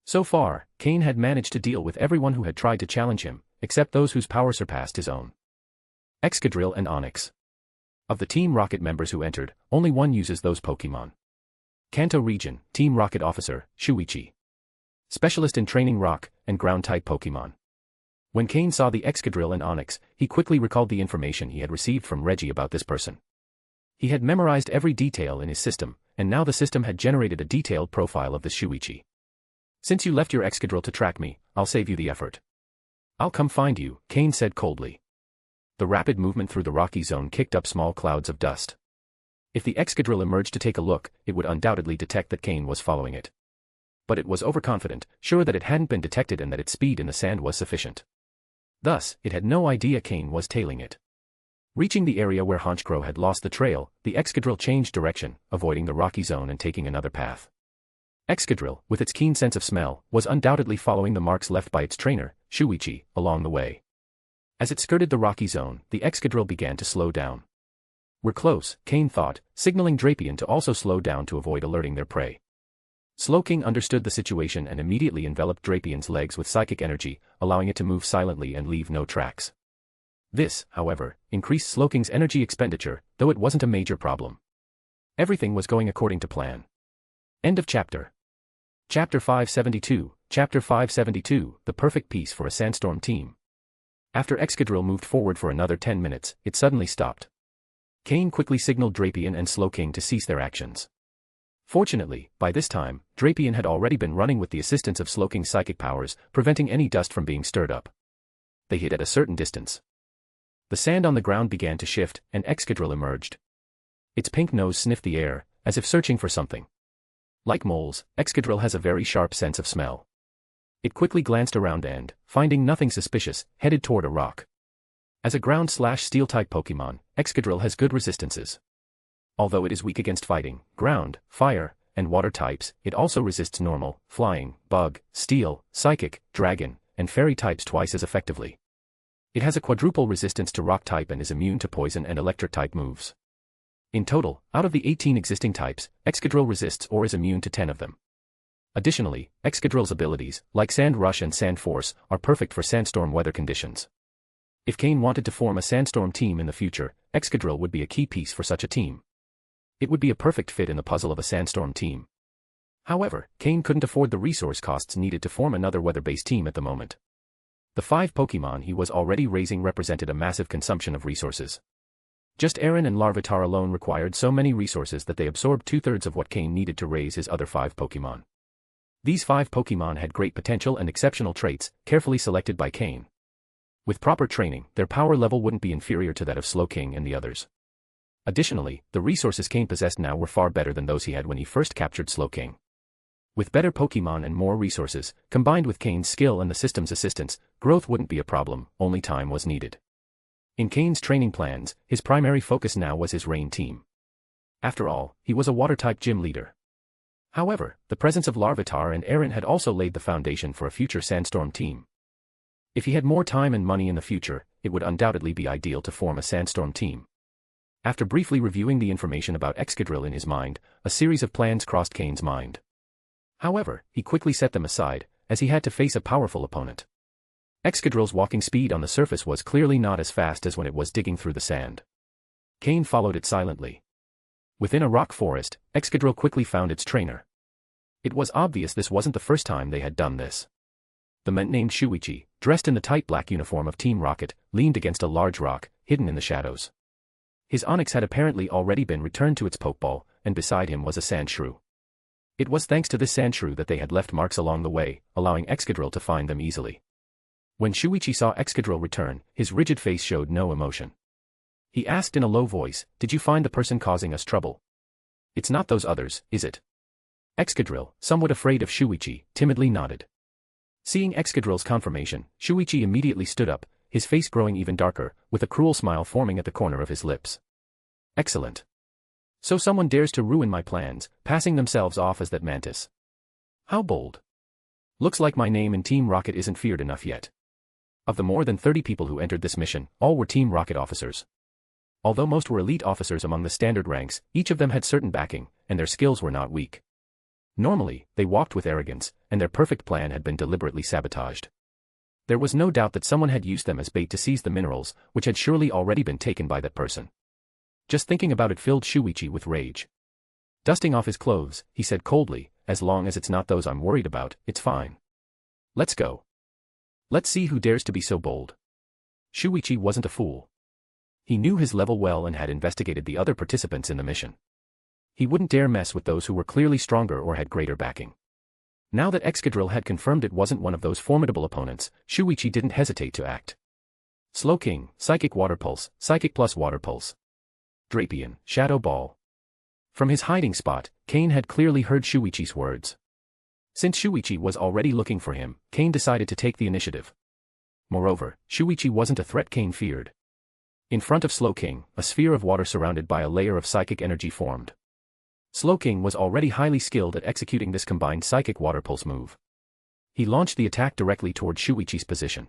So far, Cain had managed to deal with everyone who had tried to challenge him, except those whose power surpassed his own. Excadrill and Onyx. Of the Team Rocket members who entered, only one uses those Pokémon. Kanto Region, Team Rocket Officer, Shuichi. Specialist in training rock and ground-type Pokémon. When Cain saw the Excadrill and Onyx, he quickly recalled the information he had received from Reggie about this person. He had memorized every detail in his system, and now the system had generated a detailed profile of the Shuichi. "Since you left your Excadrill to track me, I'll save you the effort. I'll come find you," Cain said coldly. The rapid movement through the rocky zone kicked up small clouds of dust. If the Excadrill emerged to take a look, it would undoubtedly detect that Cain was following it. But it was overconfident, sure that it hadn't been detected and that its speed in the sand was sufficient. Thus, it had no idea Cain was tailing it. Reaching the area where Honchcrow had lost the trail, the Excadrill changed direction, avoiding the rocky zone and taking another path. Excadrill, with its keen sense of smell, was undoubtedly following the marks left by its trainer, Shuichi, along the way. As it skirted the rocky zone, the Excadrill began to slow down. "We're close," Cain thought, signaling Drapion to also slow down to avoid alerting their prey. Slowking understood the situation and immediately enveloped Drapion's legs with psychic energy, allowing it to move silently and leave no tracks. This, however, increased Slowking's energy expenditure, though it wasn't a major problem. Everything was going according to plan. End of chapter. Chapter 572, Chapter 572, The Perfect Piece for a Sandstorm Team. After Excadrill moved forward for another 10 minutes, it suddenly stopped. Cain quickly signaled Drapion and Slowking to cease their actions. Fortunately, by this time, Drapion had already been running with the assistance of Slowking's psychic powers, preventing any dust from being stirred up. They hid at a certain distance. The sand on the ground began to shift, and Excadrill emerged. Its pink nose sniffed the air, as if searching for something. Like moles, Excadrill has a very sharp sense of smell. It quickly glanced around and, finding nothing suspicious, headed toward a rock. As a ground/steel-type Pokémon, Excadrill has good resistances. Although it is weak against fighting, ground, fire, and water types, it also resists normal, flying, bug, steel, psychic, dragon, and fairy types twice as effectively. It has a quadruple resistance to rock type and is immune to poison and electric type moves. In total, out of the 18 existing types, Excadrill resists or is immune to 10 of them. Additionally, Excadrill's abilities, like Sand Rush and Sand Force, are perfect for sandstorm weather conditions. If Cain wanted to form a sandstorm team in the future, Excadrill would be a key piece for such a team. It would be a perfect fit in the puzzle of a sandstorm team. However, Cain couldn't afford the resource costs needed to form another weather-based team at the moment. The 5 Pokémon he was already raising represented a massive consumption of resources. Just Aaron and Larvitar alone required so many resources that they absorbed 2/3 of what Cain needed to raise his other 5 Pokémon. These 5 Pokémon had great potential and exceptional traits, carefully selected by Cain. With proper training, their power level wouldn't be inferior to that of Slowking and the others. Additionally, the resources Cain possessed now were far better than those he had when he first captured Slowking. With better Pokémon and more resources, combined with Cain's skill and the system's assistance, growth wouldn't be a problem, only time was needed. In Cain's training plans, his primary focus now was his rain team. After all, he was a water-type gym leader. However, the presence of Larvitar and Aaron had also laid the foundation for a future sandstorm team. If he had more time and money in the future, it would undoubtedly be ideal to form a sandstorm team. After briefly reviewing the information about Excadrill in his mind, a series of plans crossed Cain's mind. However, he quickly set them aside, as he had to face a powerful opponent. Excadrill's walking speed on the surface was clearly not as fast as when it was digging through the sand. Cain followed it silently. Within a rock forest, Excadrill quickly found its trainer. It was obvious this wasn't the first time they had done this. The man named Shuichi, dressed in the tight black uniform of Team Rocket, leaned against a large rock, hidden in the shadows. His Onyx had apparently already been returned to its Pokeball, and beside him was a Sandshrew. It was thanks to this Sandshrew that they had left marks along the way, allowing Excadrill to find them easily. When Shuichi saw Excadrill return, his rigid face showed no emotion. He asked in a low voice, "Did you find the person causing us trouble? It's not those others, is it?" Excadrill, somewhat afraid of Shuichi, timidly nodded. Seeing Excadrill's confirmation, Shuichi immediately stood up, his face growing even darker, with a cruel smile forming at the corner of his lips. "Excellent. So someone dares to ruin my plans, passing themselves off as that mantis. How bold. Looks like my name in Team Rocket isn't feared enough yet." Of the more than 30 people who entered this mission, all were Team Rocket officers. Although most were elite officers among the standard ranks, each of them had certain backing, and their skills were not weak. Normally, they walked with arrogance, and their perfect plan had been deliberately sabotaged. There was no doubt that someone had used them as bait to seize the minerals, which had surely already been taken by that person. Just thinking about it filled Shuichi with rage. Dusting off his clothes, he said coldly, "As long as it's not those I'm worried about, it's fine. Let's go. Let's see who dares to be so bold." Shuichi wasn't a fool. He knew his level well and had investigated the other participants in the mission. He wouldn't dare mess with those who were clearly stronger or had greater backing. Now that Excadrill had confirmed it wasn't one of those formidable opponents, Shuichi didn't hesitate to act. Slowking, Psychic Water Pulse, Psychic plus Water Pulse. Drapion, Shadow Ball. From his hiding spot, Cain had clearly heard Shuichi's words. Since Shuichi was already looking for him, Cain decided to take the initiative. Moreover, Shuichi wasn't a threat Cain feared. In front of Slowking, a sphere of water surrounded by a layer of psychic energy formed. Slowking was already highly skilled at executing this combined Psychic Water Pulse move. He launched the attack directly toward Shuichi's position.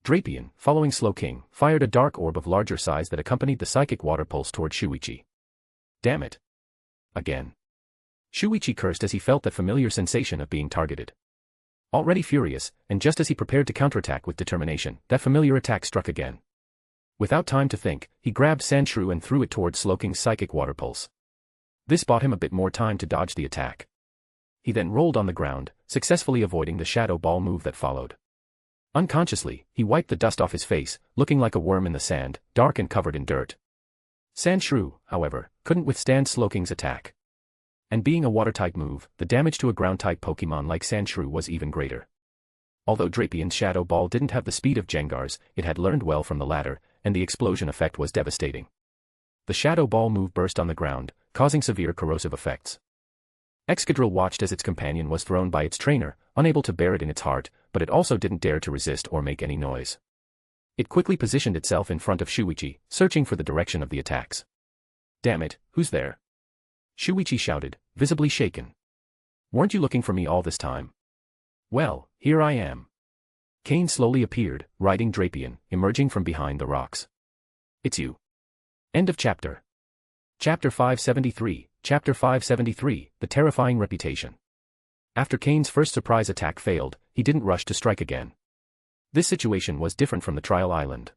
Drapion, following Slowking, fired a dark orb of larger size that accompanied the Psychic Water Pulse toward Shuichi. Damn it. Again. Shuichi cursed as he felt that familiar sensation of being targeted. Already furious, and just as he prepared to counterattack with determination, that familiar attack struck again. Without time to think, he grabbed Sandshrew and threw it towards Slowking's Psychic Water Pulse. This bought him a bit more time to dodge the attack. He then rolled on the ground, successfully avoiding the Shadow Ball move that followed. Unconsciously, he wiped the dust off his face, looking like a worm in the sand, dark and covered in dirt. Sandshrew, however, couldn't withstand Slowking's attack. And being a water-type move, the damage to a ground-type Pokémon like Sandshrew was even greater. Although Drapion's Shadow Ball didn't have the speed of Jengar's, it had learned well from the latter, and the explosion effect was devastating. The shadow ball move burst on the ground, causing severe corrosive effects. Excadrill watched as its companion was thrown by its trainer, unable to bear it in its heart, but it also didn't dare to resist or make any noise. It quickly positioned itself in front of Shuichi, searching for the direction of the attacks. "Damn it, who's there?" Shuichi shouted, visibly shaken. "Weren't you looking for me all this time?" "Well, here I am." Cain slowly appeared, riding Drapion, emerging from behind the rocks. "It's you." End of chapter. Chapter 573, Chapter 573, The Terrifying Reputation. After Cain's first surprise attack failed, he didn't rush to strike again. This situation was different from the Trial Island.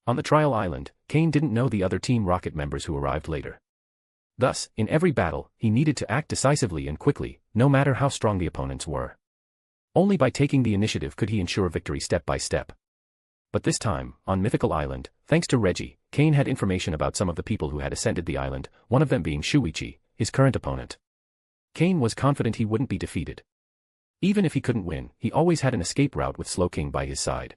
On the Trial Island, Cain didn't know the other Team Rocket members who arrived later. Thus, in every battle, he needed to act decisively and quickly, no matter how strong the opponents were. Only by taking the initiative could he ensure victory step by step. But this time, on Mythical Island, thanks to Reggie, Cain had information about some of the people who had ascended the island, one of them being Shuichi, his current opponent. Cain was confident he wouldn't be defeated. Even if he couldn't win, he always had an escape route with Slowking by his side.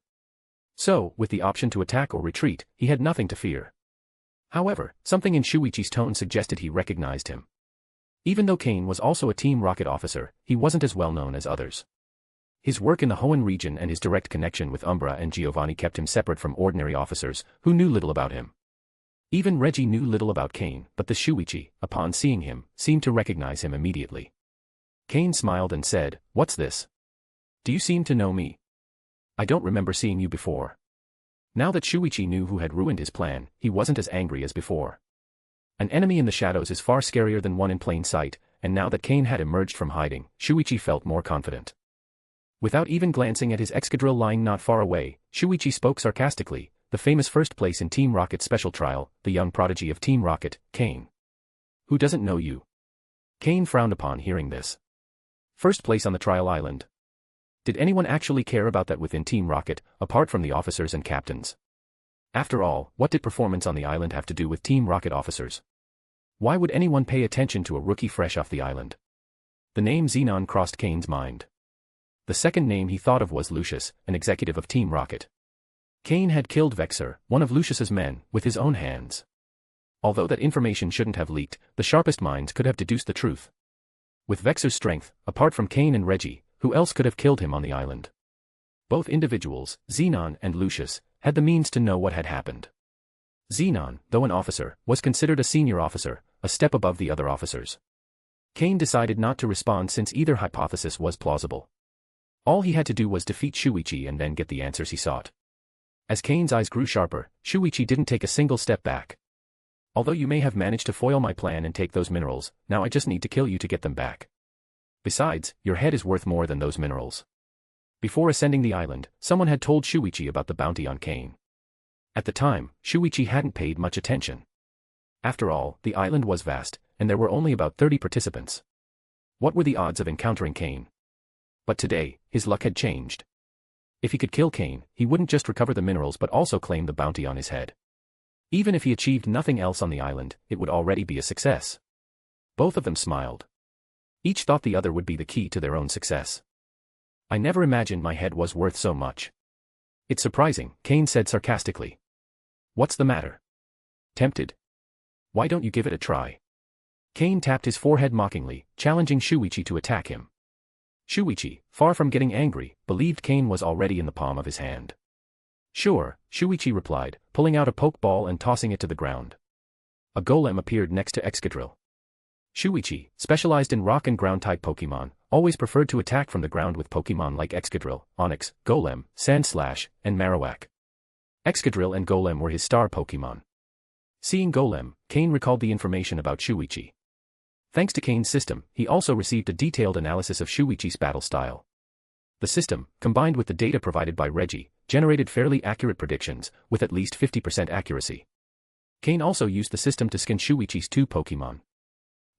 So, with the option to attack or retreat, he had nothing to fear. However, something in Shuichi's tone suggested he recognized him. Even though Cain was also a Team Rocket officer, he wasn't as well known as others. His work in the Hoenn region and his direct connection with Umbra and Giovanni kept him separate from ordinary officers, who knew little about him. Even Reggie knew little about Cain, but the Shuichi, upon seeing him, seemed to recognize him immediately. Cain smiled and said, "What's this? Do you seem to know me? I don't remember seeing you before." Now that Shuichi knew who had ruined his plan, he wasn't as angry as before. An enemy in the shadows is far scarier than one in plain sight, and now that Cain had emerged from hiding, Shuichi felt more confident. Without even glancing at his Excadrill lying not far away, Shuichi spoke sarcastically, "The famous first place in Team Rocket's special trial, the young prodigy of Team Rocket, Cain. Who doesn't know you?" Cain frowned upon hearing this. First place on the Trial Island. Did anyone actually care about that within Team Rocket, apart from the officers and captains? After all, what did performance on the island have to do with Team Rocket officers? Why would anyone pay attention to a rookie fresh off the island? The name Xenon crossed Cain's mind. The second name he thought of was Lucius, an executive of Team Rocket. Cain had killed Vexor, one of Lucius's men, with his own hands. Although that information shouldn't have leaked, the sharpest minds could have deduced the truth. With Vexor's strength, apart from Cain and Reggie, who else could have killed him on the island? Both individuals, Xenon and Lucius, had the means to know what had happened. Xenon, though an officer, was considered a senior officer, a step above the other officers. Cain decided not to respond since either hypothesis was plausible. All he had to do was defeat Shuichi and then get the answers he sought. As Cain's eyes grew sharper, Shuichi didn't take a single step back. "Although you may have managed to foil my plan and take those minerals, now I just need to kill you to get them back. Besides, your head is worth more than those minerals." Before ascending the island, someone had told Shuichi about the bounty on Cain. At the time, Shuichi hadn't paid much attention. After all, the island was vast, and there were only about 30 participants. What were the odds of encountering Cain? But today, his luck had changed. If he could kill Cain, he wouldn't just recover the minerals but also claim the bounty on his head. Even if he achieved nothing else on the island, it would already be a success. Both of them smiled. Each thought the other would be the key to their own success. "I never imagined my head was worth so much." "It's surprising," Cain said sarcastically. "What's the matter? Tempted? Why don't you give it a try?" Cain tapped his forehead mockingly, challenging Shuichi to attack him. Shuichi, far from getting angry, believed Cain was already in the palm of his hand. "Sure," Shuichi replied, pulling out a pokeball and tossing it to the ground. A golem appeared next to Excadrill. Shuichi, specialized in rock and ground-type Pokémon, always preferred to attack from the ground with Pokémon like Excadrill, Onix, Golem, Sandslash, and Marowak. Excadrill and Golem were his star Pokémon. Seeing Golem, Cain recalled the information about Shuichi. Thanks to Cain's system, he also received a detailed analysis of Shuichi's battle style. The system, combined with the data provided by Reggie, generated fairly accurate predictions, with at least 50% accuracy. Cain also used the system to skin Shuichi's 2 Pokémon.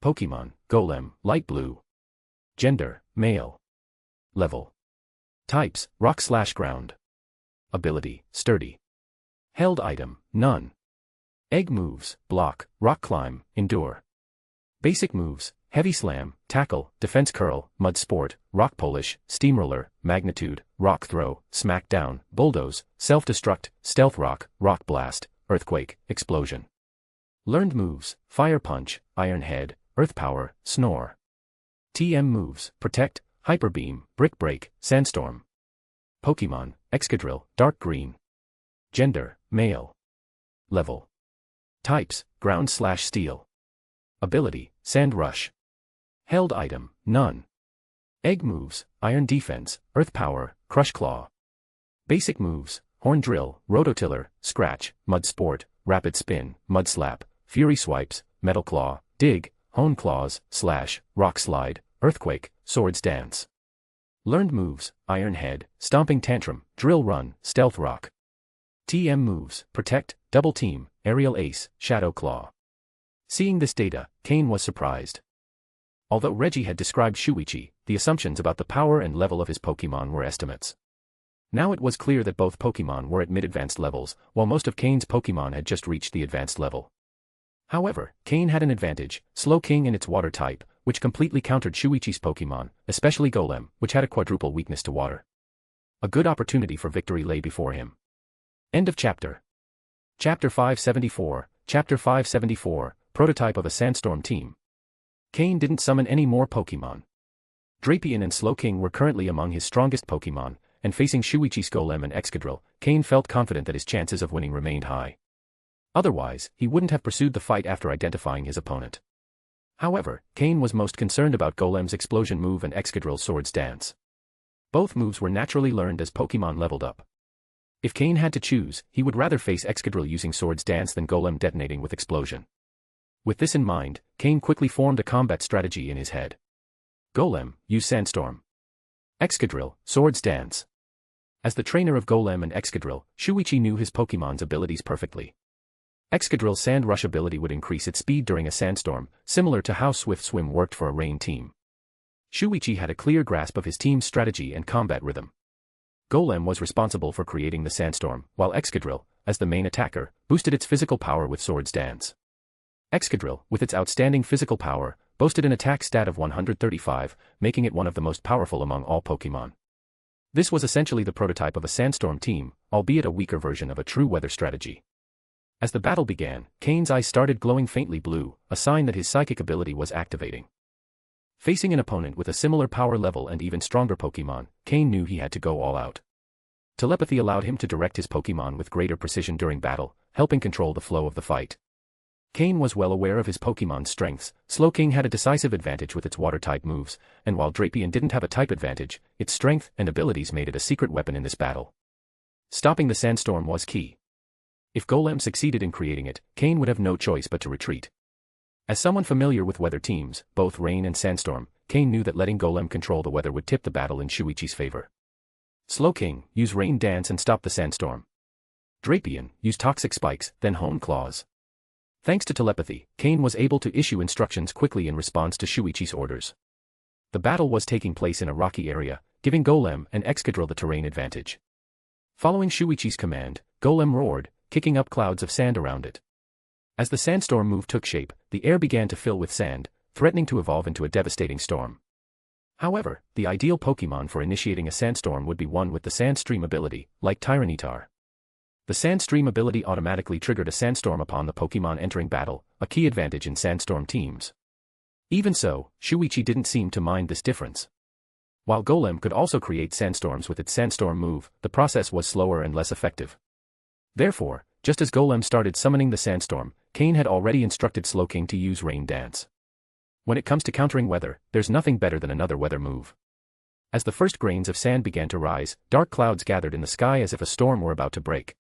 Pokémon, Golem, Light Blue. Gender, Male. Level. Types, Rock/Ground. Ability, Sturdy. Held item, None. Egg moves, Block, Rock Climb, Endure. Basic moves, Heavy Slam, Tackle, Defense Curl, Mud Sport, Rock Polish, Steamroller, Magnitude, Rock Throw, Smackdown, Bulldoze, Self-Destruct, Stealth Rock, Rock Blast, Earthquake, Explosion. Learned moves: Fire Punch, Iron Head, Earth Power, Snore. TM moves: Protect, Hyper Beam, Brick Break, Sandstorm. Pokémon: Excadrill, Dark Green. Gender: Male. Level. Types: Ground/Steel. Ability: Sand Rush. Held item: None. Egg moves: Iron Defense, Earth Power, Crush Claw. Basic moves: Horn Drill, Rototiller, Scratch, Mud Sport, Rapid Spin, Mud Slap, Fury Swipes, Metal Claw, Dig, Hone Claws, Slash, Rock Slide, Earthquake, Swords Dance. Learned moves: Iron Head, Stomping Tantrum, Drill Run, Stealth Rock. TM moves: Protect, Double Team, Aerial Ace, Shadow Claw. Seeing this data, Cain was surprised. Although Reggie had described Shuichi, the assumptions about the power and level of his Pokémon were estimates. Now it was clear that both Pokémon were at mid-advanced levels, while most of Cain's Pokémon had just reached the advanced level. However, Cain had an advantage: Slowking and its water type, which completely countered Shuichi's Pokémon, especially Golem, which had a quadruple weakness to water. A good opportunity for victory lay before him. End of chapter. Chapter 574, Chapter 574, Prototype of a Sandstorm Team. Cain didn't summon any more Pokémon. Drapion and Slowking were currently among his strongest Pokémon, and facing Shuichi's Golem and Excadrill, Cain felt confident that his chances of winning remained high. Otherwise, he wouldn't have pursued the fight after identifying his opponent. However, Cain was most concerned about Golem's Explosion move and Excadrill's Swords Dance. Both moves were naturally learned as Pokémon leveled up. If Cain had to choose, he would rather face Excadrill using Swords Dance than Golem detonating with Explosion. With this in mind, Cain quickly formed a combat strategy in his head. Golem, use Sandstorm. Excadrill, Swords Dance. As the trainer of Golem and Excadrill, Shuichi knew his Pokémon's abilities perfectly. Excadrill's Sand Rush ability would increase its speed during a sandstorm, similar to how Swift Swim worked for a rain team. Shuichi had a clear grasp of his team's strategy and combat rhythm. Golem was responsible for creating the sandstorm, while Excadrill, as the main attacker, boosted its physical power with Swords Dance. Excadrill, with its outstanding physical power, boasted an attack stat of 135, making it one of the most powerful among all Pokémon. This was essentially the prototype of a sandstorm team, albeit a weaker version of a true weather strategy. As the battle began, Cain's eyes started glowing faintly blue, a sign that his psychic ability was activating. Facing an opponent with a similar power level and even stronger Pokémon, Cain knew he had to go all out. Telepathy allowed him to direct his Pokémon with greater precision during battle, helping control the flow of the fight. Cain was well aware of his Pokémon's strengths. Slowking had a decisive advantage with its water-type moves, and while Drapion didn't have a type advantage, its strength and abilities made it a secret weapon in this battle. Stopping the sandstorm was key. If Golem succeeded in creating it, Cain would have no choice but to retreat. As someone familiar with weather teams, both rain and sandstorm, Cain knew that letting Golem control the weather would tip the battle in Shuichi's favor. Slowking, use Rain Dance and stop the sandstorm. Drapion, use Toxic Spikes, then Hone Claws. Thanks to telepathy, Cain was able to issue instructions quickly in response to Shuichi's orders. The battle was taking place in a rocky area, giving Golem and Excadrill the terrain advantage. Following Shuichi's command, Golem roared, kicking up clouds of sand around it. As the sandstorm move took shape, the air began to fill with sand, threatening to evolve into a devastating storm. However, the ideal Pokémon for initiating a sandstorm would be one with the Sandstream ability, like Tyranitar. The Sandstream ability automatically triggered a sandstorm upon the Pokémon entering battle, a key advantage in sandstorm teams. Even so, Shuichi didn't seem to mind this difference. While Golem could also create sandstorms with its sandstorm move, the process was slower and less effective. Therefore, just as Golem started summoning the sandstorm, Cain had already instructed Slowking to use Rain Dance. When it comes to countering weather, there's nothing better than another weather move. As the first grains of sand began to rise, dark clouds gathered in the sky as if a storm were about to break.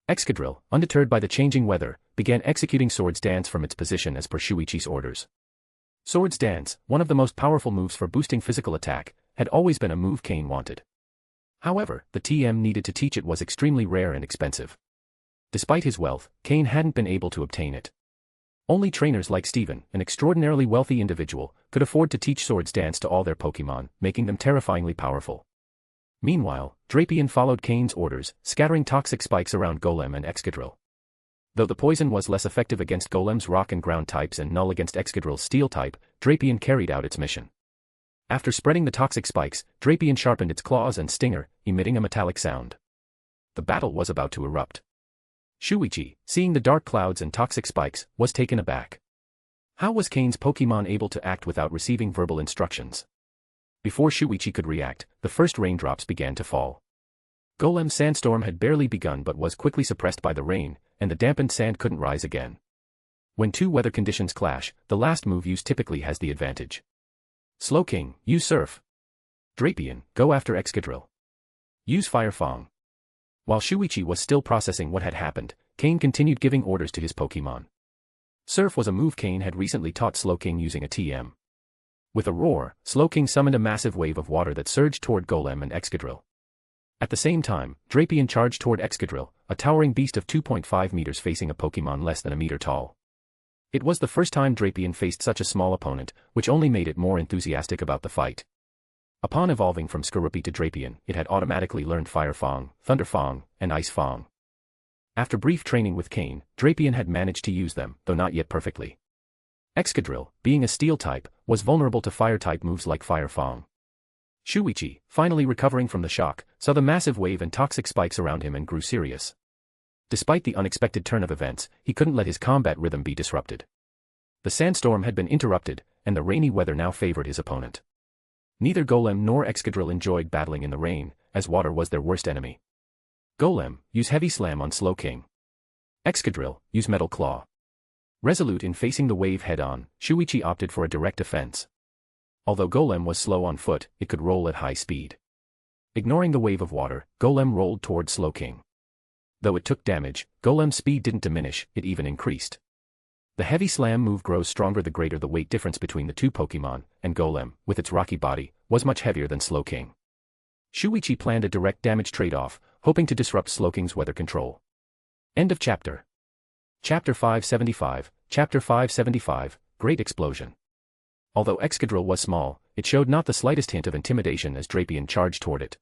Excadrill, undeterred by the changing weather, began executing Swords Dance from its position as per Shuichi's orders. Swords Dance, one of the most powerful moves for boosting physical attack, had always been a move Cain wanted. However, the TM needed to teach it was extremely rare and expensive. Despite his wealth, Cain hadn't been able to obtain it. Only trainers like Steven, an extraordinarily wealthy individual, could afford to teach Swords Dance to all their Pokémon, making them terrifyingly powerful. Meanwhile, Drapion followed Cain's orders, scattering toxic spikes around Golem and Excadrill. Though the poison was less effective against Golem's rock and ground types and null against Excadrill's steel type, Drapion carried out its mission. After spreading the toxic spikes, Drapion sharpened its claws and stinger, emitting a metallic sound. The battle was about to erupt. Shuichi, seeing the dark clouds and toxic spikes, was taken aback. How was Cain's Pokémon able to act without receiving verbal instructions? Before Shuichi could react, the first raindrops began to fall. Golem's sandstorm had barely begun but was quickly suppressed by the rain, and the dampened sand couldn't rise again. When two weather conditions clash, the last move used typically has the advantage. Slowking, use Surf. Drapion, go after Excadrill. Use Fire Fang. While Shuichi was still processing what had happened, Cain continued giving orders to his Pokémon. Surf was a move Cain had recently taught Slowking using a TM. With a roar, Slowking summoned a massive wave of water that surged toward Golem and Excadrill. At the same time, Drapion charged toward Excadrill, a towering beast of 2.5 meters facing a Pokémon less than a meter tall. It was the first time Drapion faced such a small opponent, which only made it more enthusiastic about the fight. Upon evolving from Skorupi to Drapion, it had automatically learned Fire Fang, Thunder Fang, and Ice Fang. After brief training with Cain, Drapion had managed to use them, though not yet perfectly. Excadrill, being a steel type, was vulnerable to fire-type moves like Fire Fang. Shuichi, finally recovering from the shock, saw the massive wave and toxic spikes around him and grew serious. Despite the unexpected turn of events, he couldn't let his combat rhythm be disrupted. The sandstorm had been interrupted, and the rainy weather now favored his opponent. Neither Golem nor Excadrill enjoyed battling in the rain, as water was their worst enemy. Golem, use Heavy Slam on Slowking. Excadrill, use Metal Claw. Resolute in facing the wave head-on, Shuichi opted for a direct offense. Although Golem was slow on foot, it could roll at high speed. Ignoring the wave of water, Golem rolled toward Slowking. Though it took damage, Golem's speed didn't diminish, it even increased. The Heavy Slam move grows stronger the greater the weight difference between the two Pokémon, and Golem, with its rocky body, was much heavier than Slowking. Shuichi planned a direct damage trade-off, hoping to disrupt Slowking's weather control. End of chapter. Chapter 575, Chapter 575, Great Explosion. Although Excadrill was small, it showed not the slightest hint of intimidation as Drapion charged toward it.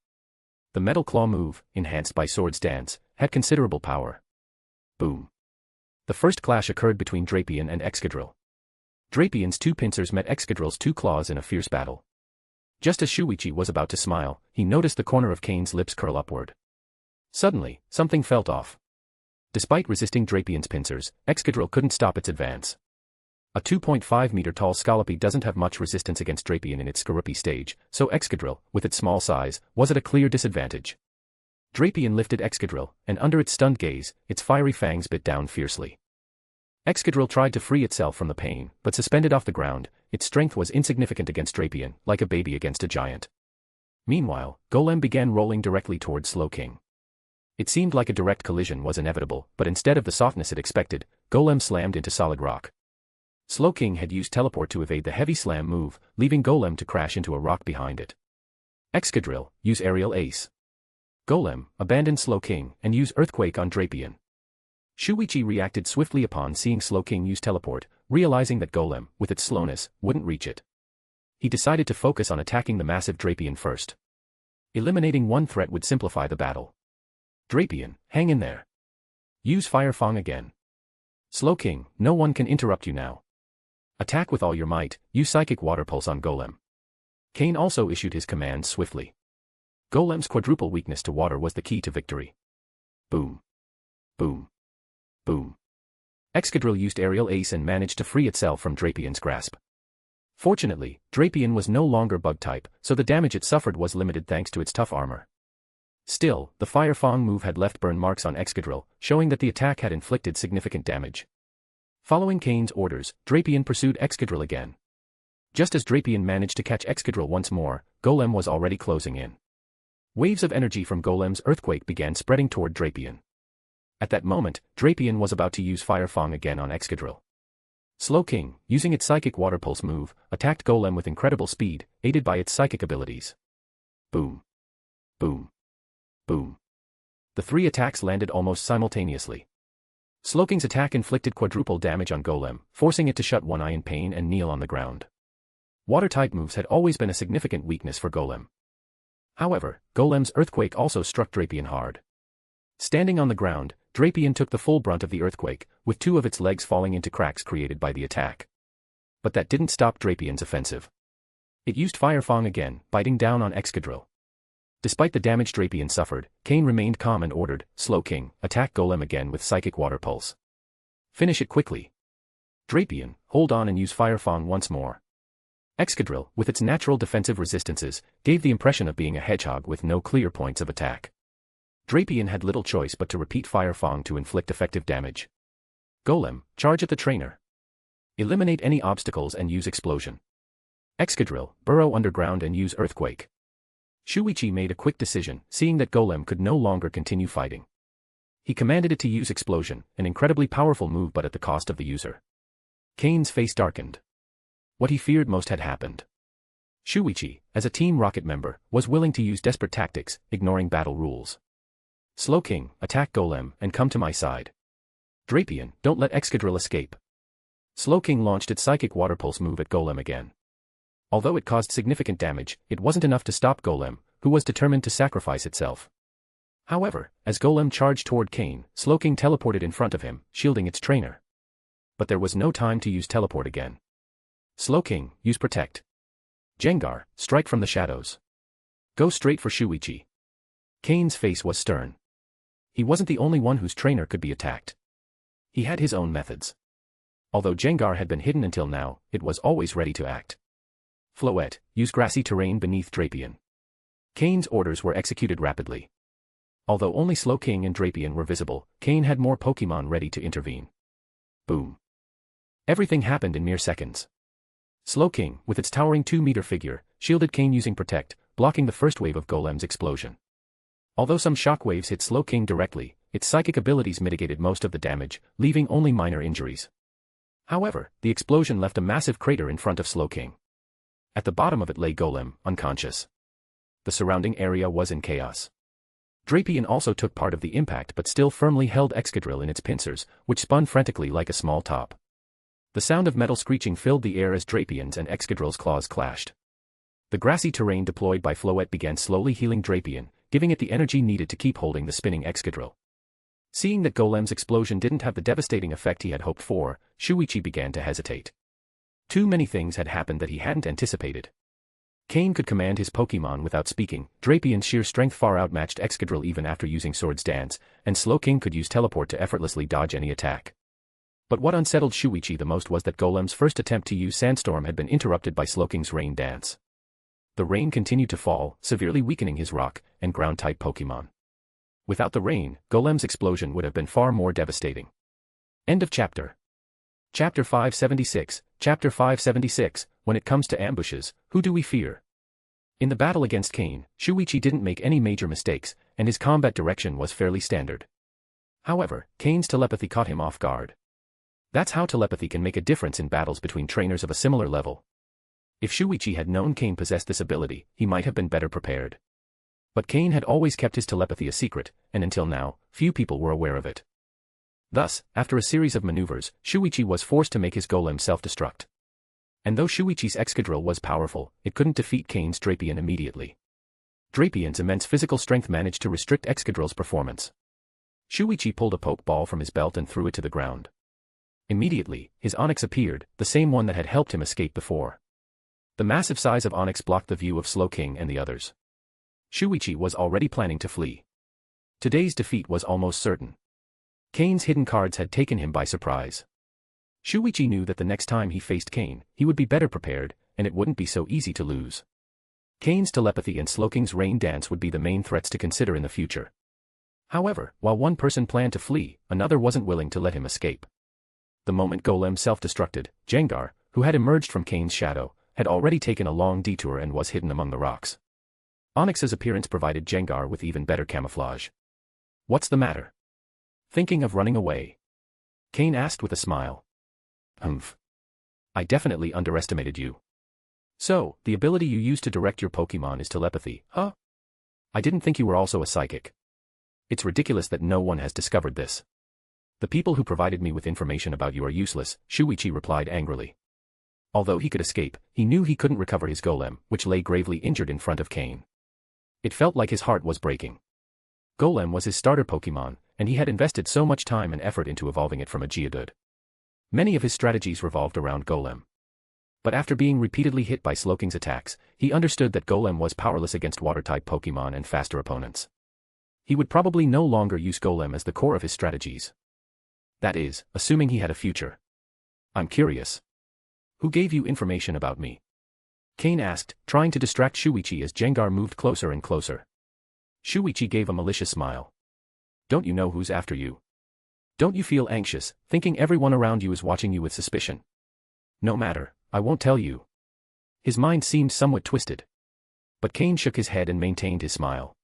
The Metal Claw move, enhanced by Swords Dance, had considerable power. Boom. The first clash occurred between Drapion and Excadrill. Drapion's two pincers met Excadrill's two claws in a fierce battle. Just as Shuichi was about to smile, he noticed the corner of Cain's lips curl upward. Suddenly, something felt off. Despite resisting Drapion's pincers, Excadrill couldn't stop its advance. A 2.5-meter-tall Scallopy doesn't have much resistance against Drapion in its Skorupi stage, so Excadrill, with its small size, was at a clear disadvantage. Drapion lifted Excadrill, and under its stunned gaze, its fiery fangs bit down fiercely. Excadrill tried to free itself from the pain, but suspended off the ground, its strength was insignificant against Drapion, like a baby against a giant. Meanwhile, Golem began rolling directly towards Slowking. It seemed like a direct collision was inevitable, but instead of the softness it expected, Golem slammed into solid rock. Slowking had used Teleport to evade the Heavy Slam move, leaving Golem to crash into a rock behind it. Excadrill, use Aerial Ace. Golem, abandon Slowking, and use Earthquake on Drapion. Shuichi reacted swiftly upon seeing Slowking use Teleport, realizing that Golem, with its slowness, wouldn't reach it. He decided to focus on attacking the massive Drapion first. Eliminating one threat would simplify the battle. Drapion, hang in there. Use Fire Fang again. Slowking, no one can interrupt you now. Attack with all your might, use Psychic Water Pulse on Golem. Cain also issued his commands swiftly. Golem's quadruple weakness to water was the key to victory. Boom. Boom. Boom. Excadrill used Aerial Ace and managed to free itself from Drapion's grasp. Fortunately, Drapion was no longer bug-type, so the damage it suffered was limited thanks to its tough armor. Still, the Fire Fang move had left burn marks on Excadrill, showing that the attack had inflicted significant damage. Following Cain's orders, Drapion pursued Excadrill again. Just as Drapion managed to catch Excadrill once more, Golem was already closing in. Waves of energy from Golem's Earthquake began spreading toward Drapion. At that moment, Drapion was about to use Fire Fang again on Excadrill. Slowking, using its Psychic Water Pulse move, attacked Golem with incredible speed, aided by its psychic abilities. Boom. Boom. Boom. The three attacks landed almost simultaneously. Slowking's attack inflicted quadruple damage on Golem, forcing it to shut one eye in pain and kneel on the ground. Water-type moves had always been a significant weakness for Golem. However, Golem's Earthquake also struck Drapion hard. Standing on the ground, Drapion took the full brunt of the earthquake, with two of its legs falling into cracks created by the attack. But that didn't stop Drapion's offensive. It used Fire Fang again, biting down on Excadrill. Despite the damage Drapion suffered, Cain remained calm and ordered, Slowking, attack Golem again with Psychic Water Pulse. Finish it quickly. Drapion, hold on and use Fire Fang once more. Excadrill, with its natural defensive resistances, gave the impression of being a hedgehog with no clear points of attack. Drapion had little choice but to repeat Fire Fang to inflict effective damage. Golem, charge at the trainer. Eliminate any obstacles and use Explosion. Excadrill, burrow underground and use Earthquake. Shuichi made a quick decision, seeing that Golem could no longer continue fighting. He commanded it to use Explosion, an incredibly powerful move but at the cost of the user. Cain's face darkened. What he feared most had happened. Shuichi, as a Team Rocket member, was willing to use desperate tactics, ignoring battle rules. Slowking, attack Golem and come to my side. Drapion, don't let Excadrill escape. Slowking launched its Psychic Water Pulse move at Golem again. Although it caused significant damage, it wasn't enough to stop Golem, who was determined to sacrifice itself. However, as Golem charged toward Cain, Slowking teleported in front of him, shielding its trainer. But there was no time to use teleport again. Slowking, use Protect. Jengar, strike from the shadows. Go straight for Shuichi. Cain's face was stern. He wasn't the only one whose trainer could be attacked. He had his own methods. Although Jengar had been hidden until now, it was always ready to act. Floette, use grassy terrain beneath Drapion. Cain's orders were executed rapidly. Although only Slowking and Drapion were visible, Cain had more Pokémon ready to intervene. Boom. Everything happened in mere seconds. Slowking, with its towering 2-meter figure, shielded Cain using Protect, blocking the first wave of Golem's explosion. Although some shockwaves hit Slowking directly, its psychic abilities mitigated most of the damage, leaving only minor injuries. However, the explosion left a massive crater in front of Slowking. At the bottom of it lay Golem, unconscious. The surrounding area was in chaos. Drapion also took part of the impact but still firmly held Excadrill in its pincers, which spun frantically like a small top. The sound of metal screeching filled the air as Drapion's and Excadrill's claws clashed. The grassy terrain deployed by Floette began slowly healing Drapion, giving it the energy needed to keep holding the spinning Excadrill. Seeing that Golem's explosion didn't have the devastating effect he had hoped for, Shuichi began to hesitate. Too many things had happened that he hadn't anticipated. Cain could command his Pokémon without speaking, Drapion's sheer strength far outmatched Excadrill even after using Sword's Dance, and Slowking could use Teleport to effortlessly dodge any attack. But what unsettled Shuichi the most was that Golem's first attempt to use Sandstorm had been interrupted by Slowking's Rain Dance. The rain continued to fall, severely weakening his rock and ground-type Pokémon. Without the rain, Golem's explosion would have been far more devastating. End of chapter. Chapter 576, Chapter 576, when it comes to ambushes, who do we fear? In the battle against Cain, Shuichi didn't make any major mistakes, and his combat direction was fairly standard. However, Cain's telepathy caught him off guard. That's how telepathy can make a difference in battles between trainers of a similar level. If Shuichi had known Cain possessed this ability, he might have been better prepared. But Cain had always kept his telepathy a secret, and until now, few people were aware of it. Thus, after a series of maneuvers, Shuichi was forced to make his Golem self-destruct. And though Shuichi's Excadrill was powerful, it couldn't defeat Cain's Drapion immediately. Drapion's immense physical strength managed to restrict Excadrill's performance. Shuichi pulled a Pokeball from his belt and threw it to the ground. Immediately, his Onix appeared, the same one that had helped him escape before. The massive size of Onix blocked the view of Slowking and the others. Shuichi was already planning to flee. Today's defeat was almost certain. Cain's hidden cards had taken him by surprise. Shuichi knew that the next time he faced Cain, he would be better prepared, and it wouldn't be so easy to lose. Cain's telepathy and Slowking's Rain Dance would be the main threats to consider in the future. However, while one person planned to flee, another wasn't willing to let him escape. The moment Golem self-destructed, Jengar, who had emerged from Cain's shadow, had already taken a long detour and was hidden among the rocks. Onyx's appearance provided Jengar with even better camouflage. What's the matter? Thinking of running away? Cain asked with a smile. Humph. I definitely underestimated you. So, the ability you use to direct your Pokémon is telepathy, huh? I didn't think you were also a psychic. It's ridiculous that no one has discovered this. The people who provided me with information about you are useless, Shuichi replied angrily. Although he could escape, he knew he couldn't recover his Golem, which lay gravely injured in front of Cain. It felt like his heart was breaking. Golem was his starter Pokémon, and he had invested so much time and effort into evolving it from a Geodude. Many of his strategies revolved around Golem. But after being repeatedly hit by Slowking's attacks, he understood that Golem was powerless against water-type Pokémon and faster opponents. He would probably no longer use Golem as the core of his strategies. That is, assuming he had a future. I'm curious. Who gave you information about me? Cain asked, trying to distract Shuichi as Gengar moved closer and closer. Shuichi gave a malicious smile. Don't you know who's after you? Don't you feel anxious, thinking everyone around you is watching you with suspicion? No matter, I won't tell you. His mind seemed somewhat twisted. But Cain shook his head and maintained his smile.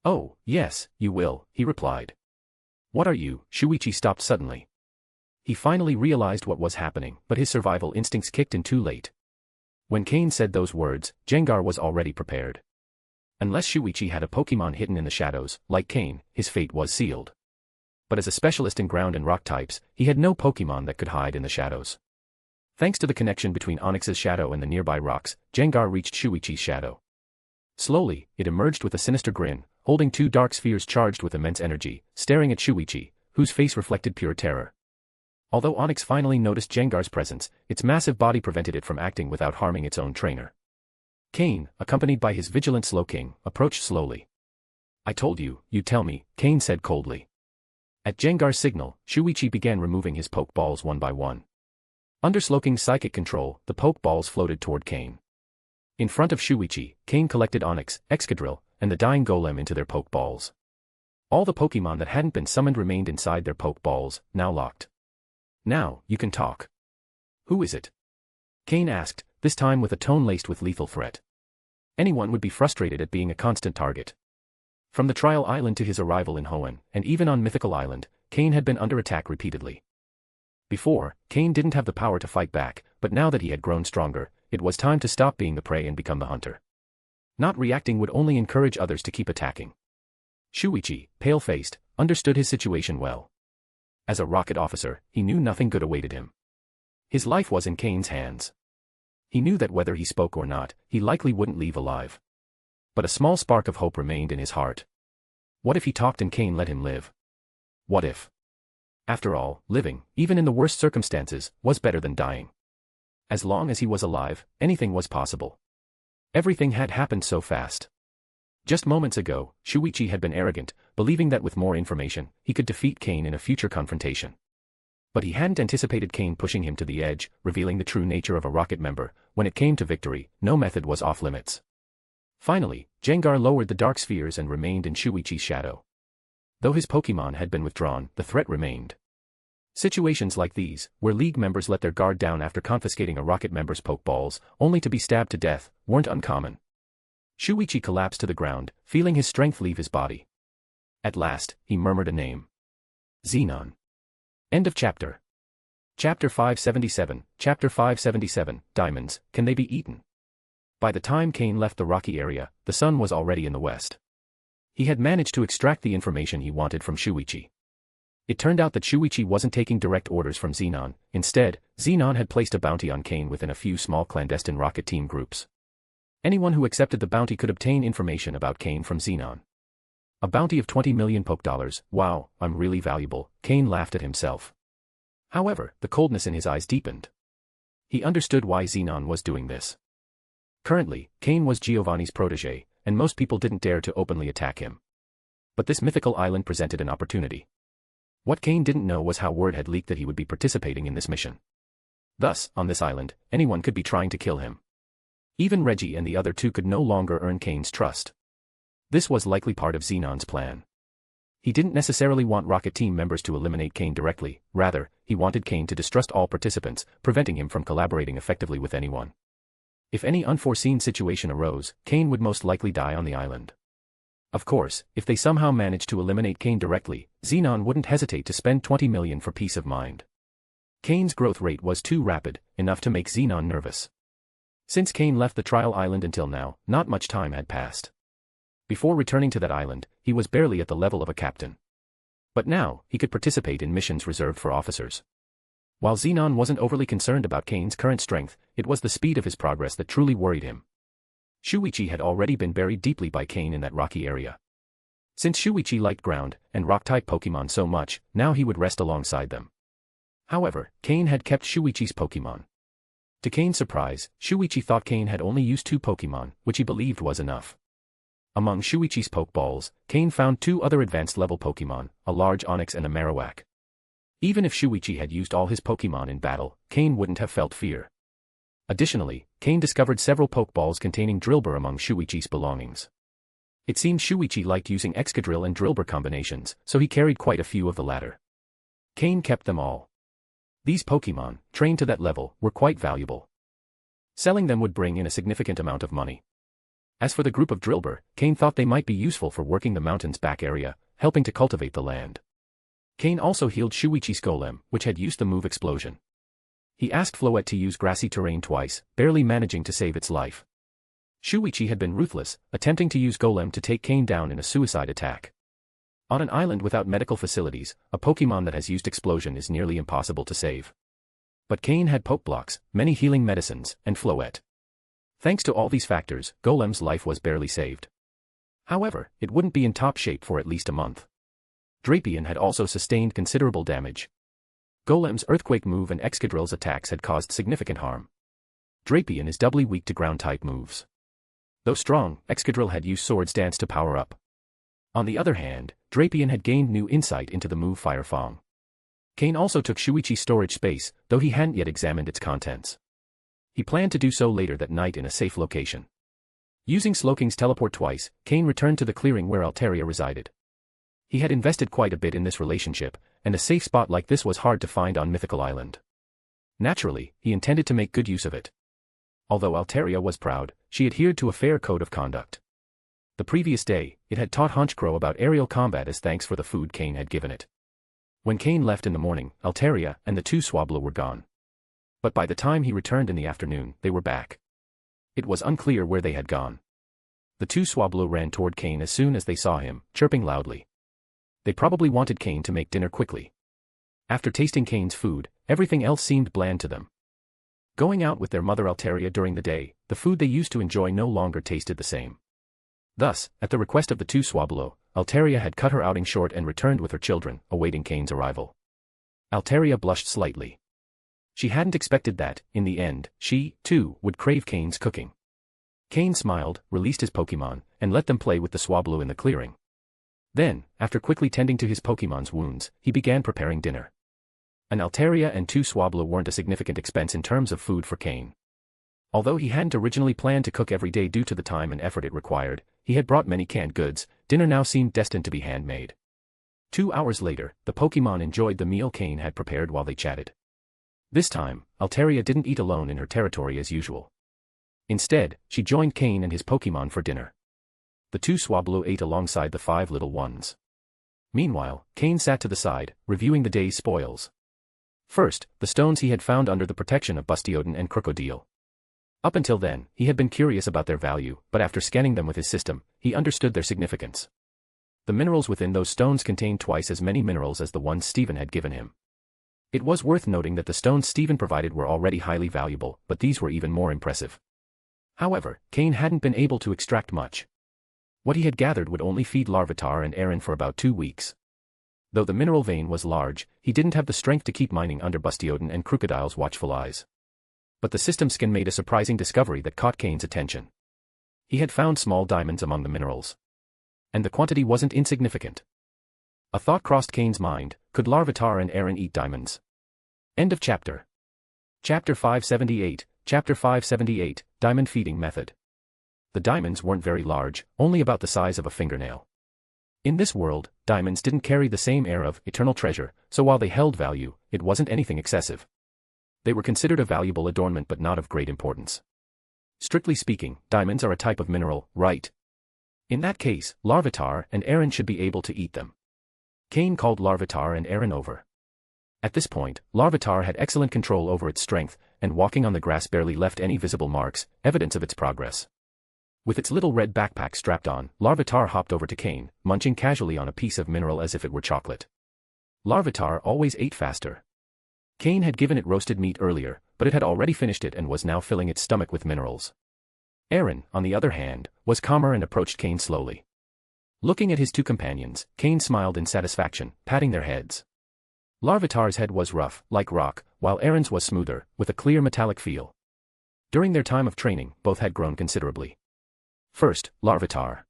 Oh, yes, you will, he replied. What are you? Shuichi stopped suddenly. He finally realized what was happening, but his survival instincts kicked in too late. When Cain said those words, Gengar was already prepared. Unless Shuichi had a Pokémon hidden in the shadows, like Cain, his fate was sealed. But as a specialist in ground and rock types, he had no Pokémon that could hide in the shadows. Thanks to the connection between Onix's shadow and the nearby rocks, Gengar reached Shuichi's shadow. Slowly, it emerged with a sinister grin, holding two dark spheres charged with immense energy, staring at Shuichi, whose face reflected pure terror. Although Onix finally noticed Gengar's presence, its massive body prevented it from acting without harming its own trainer. Cain, accompanied by his vigilant Slowking, approached slowly. I told you, you'd tell me, Cain said coldly. At Gengar's signal, Shuichi began removing his Pokeballs one by one. Under Slowking's psychic control, the Pokeballs floated toward Cain. In front of Shuichi, Cain collected Onix, Excadrill, and the dying Golem into their Pokeballs. All the Pokémon that hadn't been summoned remained inside their Pokeballs, now locked. Now, you can talk. Who is it? Cain asked, this time with a tone laced with lethal threat. Anyone would be frustrated at being a constant target. From the Trial Island to his arrival in Hoenn, and even on Mythical Island, Cain had been under attack repeatedly. Before, Cain didn't have the power to fight back, but now that he had grown stronger, it was time to stop being the prey and become the hunter. Not reacting would only encourage others to keep attacking. Shuichi, pale-faced, understood his situation well. As a rocket officer, he knew nothing good awaited him. His life was in Cain's hands. He knew that whether he spoke or not, he likely wouldn't leave alive. But a small spark of hope remained in his heart. What if he talked and Cain let him live? What if? After all, living, even in the worst circumstances, was better than dying. As long as he was alive, anything was possible. Everything had happened so fast. Just moments ago, Shuichi had been arrogant, believing that with more information, he could defeat Cain in a future confrontation. But he hadn't anticipated Cain pushing him to the edge, revealing the true nature of a rocket member. When it came to victory, no method was off limits. Finally, Gengar lowered the dark spheres and remained in Shuichi's shadow. Though his Pokémon had been withdrawn, the threat remained. Situations like these, where League members let their guard down after confiscating a rocket member's Pokeballs, only to be stabbed to death, weren't uncommon. Shuichi collapsed to the ground, feeling his strength leave his body. At last, he murmured a name. Xenon. End of chapter. Chapter 577, Chapter 577, Diamonds, Can They Be Eaten? By the time Cain left the rocky area, the sun was already in the west. He had managed to extract the information he wanted from Shuichi. It turned out that Shuichi wasn't taking direct orders from Xenon. Instead, Xenon had placed a bounty on Cain within a few small clandestine rocket team groups. Anyone who accepted the bounty could obtain information about Cain from Xenon. A bounty of 20 million Pokedollars, wow, I'm really valuable, Cain laughed at himself. However, the coldness in his eyes deepened. He understood why Xenon was doing this. Currently, Cain was Giovanni's protege, and most people didn't dare to openly attack him. But this mythical island presented an opportunity. What Cain didn't know was how word had leaked that he would be participating in this mission. Thus, on this island, anyone could be trying to kill him. Even Reggie and the other two could no longer earn Cain's trust. This was likely part of Xenon's plan. He didn't necessarily want rocket team members to eliminate Cain directly, rather, he wanted Cain to distrust all participants, preventing him from collaborating effectively with anyone. If any unforeseen situation arose, Cain would most likely die on the island. Of course, if they somehow managed to eliminate Cain directly, Xenon wouldn't hesitate to spend 20 million for peace of mind. Cain's growth rate was too rapid, enough to make Xenon nervous. Since Cain left the Trial Island until now, not much time had passed. Before returning to that island, he was barely at the level of a captain. But now, he could participate in missions reserved for officers. While Xenon wasn't overly concerned about Cain's current strength, it was the speed of his progress that truly worried him. Shuichi had already been buried deeply by Cain in that rocky area. Since Shuichi liked ground and rock-type Pokémon so much, now he would rest alongside them. However, Cain had kept Shuichi's Pokémon. To Cain's surprise, Shuichi thought Cain had only used 2 Pokémon, which he believed was enough. Among Shuichi's Pokeballs, Cain found 2 other advanced-level Pokémon, a large Onix and a Marowak. Even if Shuichi had used all his Pokémon in battle, Cain wouldn't have felt fear. Additionally, Cain discovered several Pokeballs containing Drillbur among Shuichi's belongings. It seemed Shuichi liked using Excadrill and Drillbur combinations, so he carried quite a few of the latter. Cain kept them all. These Pokémon, trained to that level, were quite valuable. Selling them would bring in a significant amount of money. As for the group of Drillbur, Cain thought they might be useful for working the mountain's back area, helping to cultivate the land. Cain also healed Shuichi's Golem, which had used the move Explosion. He asked Floette to use grassy terrain twice, barely managing to save its life. Shuichi had been ruthless, attempting to use Golem to take Cain down in a suicide attack. On an island without medical facilities, a Pokémon that has used Explosion is nearly impossible to save. But Cain had Pokeblocks, many healing medicines, and Floette. Thanks to all these factors, Golem's life was barely saved. However, it wouldn't be in top shape for at least a month. Drapion had also sustained considerable damage. Golem's Earthquake move and Excadrill's attacks had caused significant harm. Drapion is doubly weak to ground-type moves. Though strong, Excadrill had used Swords Dance to power up. On the other hand, Drapion had gained new insight into the move Fire Fang. Cain also took Shuichi's storage space, though he hadn't yet examined its contents. He planned to do so later that night in a safe location. Using Slowking's teleport twice, Cain returned to the clearing where Altaria resided. He had invested quite a bit in this relationship, and a safe spot like this was hard to find on Mythical Island. Naturally, he intended to make good use of it. Although Altaria was proud, she adhered to a fair code of conduct. The previous day, it had taught Honchkrow about aerial combat as thanks for the food Cain had given it. When Cain left in the morning, Altaria and the 2 Swablu were gone. But by the time he returned in the afternoon, they were back. It was unclear where they had gone. The 2 Swablu ran toward Cain as soon as they saw him, chirping loudly. They probably wanted Cain to make dinner quickly. After tasting Cain's food, everything else seemed bland to them. Going out with their mother Altaria during the day, the food they used to enjoy no longer tasted the same. Thus, at the request of the 2 Swablu, Altaria had cut her outing short and returned with her children, awaiting Cain's arrival. Altaria blushed slightly. She hadn't expected that, in the end, she, too, would crave Cain's cooking. Cain smiled, released his Pokémon, and let them play with the Swablu in the clearing. Then, after quickly tending to his Pokémon's wounds, he began preparing dinner. An Altaria and 2 Swablu weren't a significant expense in terms of food for Cain. Although he hadn't originally planned to cook every day due to the time and effort it required, he had brought many canned goods. Dinner now seemed destined to be handmade. 2 hours later, the Pokémon enjoyed the meal Cain had prepared while they chatted. This time, Altaria didn't eat alone in her territory as usual. Instead, she joined Cain and his Pokémon for dinner. The 2 Swablu ate alongside the 5 little ones. Meanwhile, Cain sat to the side, reviewing the day's spoils. First, the stones he had found under the protection of Bastiodon and Crocodile. Up until then, he had been curious about their value, but after scanning them with his system, he understood their significance. The minerals within those stones contained twice as many minerals as the ones Stephen had given him. It was worth noting that the stones Stephen provided were already highly valuable, but these were even more impressive. However, Cain hadn't been able to extract much. What he had gathered would only feed Larvitar and Aaron for about 2 weeks. Though the mineral vein was large, he didn't have the strength to keep mining under Bastiodon and Crocodile's watchful eyes. But the system scan made a surprising discovery that caught Cain's attention. He had found small diamonds among the minerals. And the quantity wasn't insignificant. A thought crossed Cain's mind: could Larvitar and Aaron eat diamonds? End of chapter. Chapter 578, Chapter 578, Diamond Feeding Method. The diamonds weren't very large, only about the size of a fingernail. In this world, diamonds didn't carry the same air of eternal treasure, so while they held value, it wasn't anything excessive. They were considered a valuable adornment but not of great importance. Strictly speaking, diamonds are a type of mineral, right? In that case, Larvitar and Aaron should be able to eat them. Cain called Larvitar and Aaron over. At this point, Larvitar had excellent control over its strength, and walking on the grass barely left any visible marks, evidence of its progress. With its little red backpack strapped on, Larvitar hopped over to Cain, munching casually on a piece of mineral as if it were chocolate. Larvitar always ate faster. Cain had given it roasted meat earlier, but it had already finished it and was now filling its stomach with minerals. Aaron, on the other hand, was calmer and approached Cain slowly. Looking at his 2 companions, Cain smiled in satisfaction, patting their heads. Larvitar's head was rough, like rock, while Aaron's was smoother, with a clear metallic feel. During their time of training, both had grown considerably. First, Larvitar.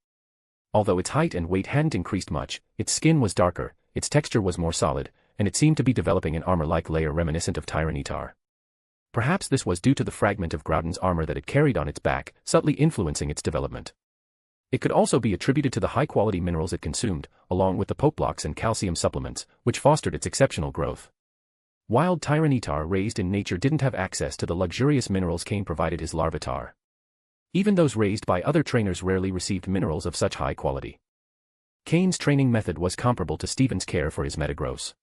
Although its height and weight hadn't increased much, its skin was darker, its texture was more solid, and it seemed to be developing an armor-like layer reminiscent of Tyranitar. Perhaps this was due to the fragment of Groudon's armor that it carried on its back, subtly influencing its development. It could also be attributed to the high-quality minerals it consumed, along with the Pokeblocks and calcium supplements, which fostered its exceptional growth. Wild Tyranitar raised in nature didn't have access to the luxurious minerals Cain provided his Larvitar. Even those raised by other trainers rarely received minerals of such high quality. Cain's training method was comparable to Steven's care for his Metagross.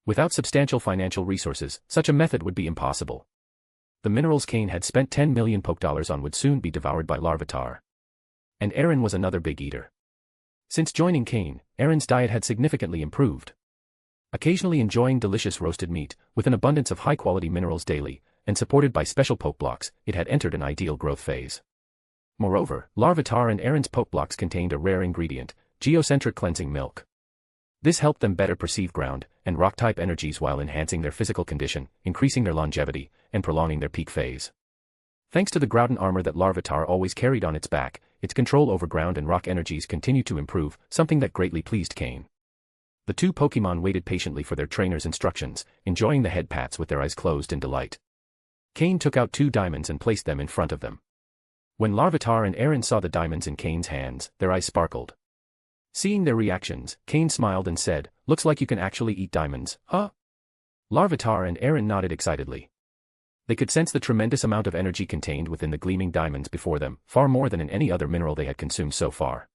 Without substantial financial resources, such a method would be impossible. The minerals Cain had spent 10 million Pokedollars on would soon be devoured by Larvitar. And Aaron was another big eater. Since joining Cain, Aaron's diet had significantly improved. Occasionally enjoying delicious roasted meat, with an abundance of high-quality minerals daily, and supported by special Pokeblocks, it had entered an ideal growth phase. Moreover, Larvitar and Aaron's Pokeblocks contained a rare ingredient, geocentric cleansing milk. This helped them better perceive ground and rock-type energies while enhancing their physical condition, increasing their longevity, and prolonging their peak phase. Thanks to the Groudon armor that Larvitar always carried on its back, its control over ground and rock energies continued to improve, something that greatly pleased Cain. The two Pokémon waited patiently for their trainer's instructions, enjoying the head pats with their eyes closed in delight. Cain took out 2 diamonds and placed them in front of them. When Larvitar and Aaron saw the diamonds in Cain's hands, their eyes sparkled. Seeing their reactions, Cain smiled and said, "Looks like you can actually eat diamonds, huh?" Larvitar and Aaron nodded excitedly. They could sense the tremendous amount of energy contained within the gleaming diamonds before them, far more than in any other mineral they had consumed so far.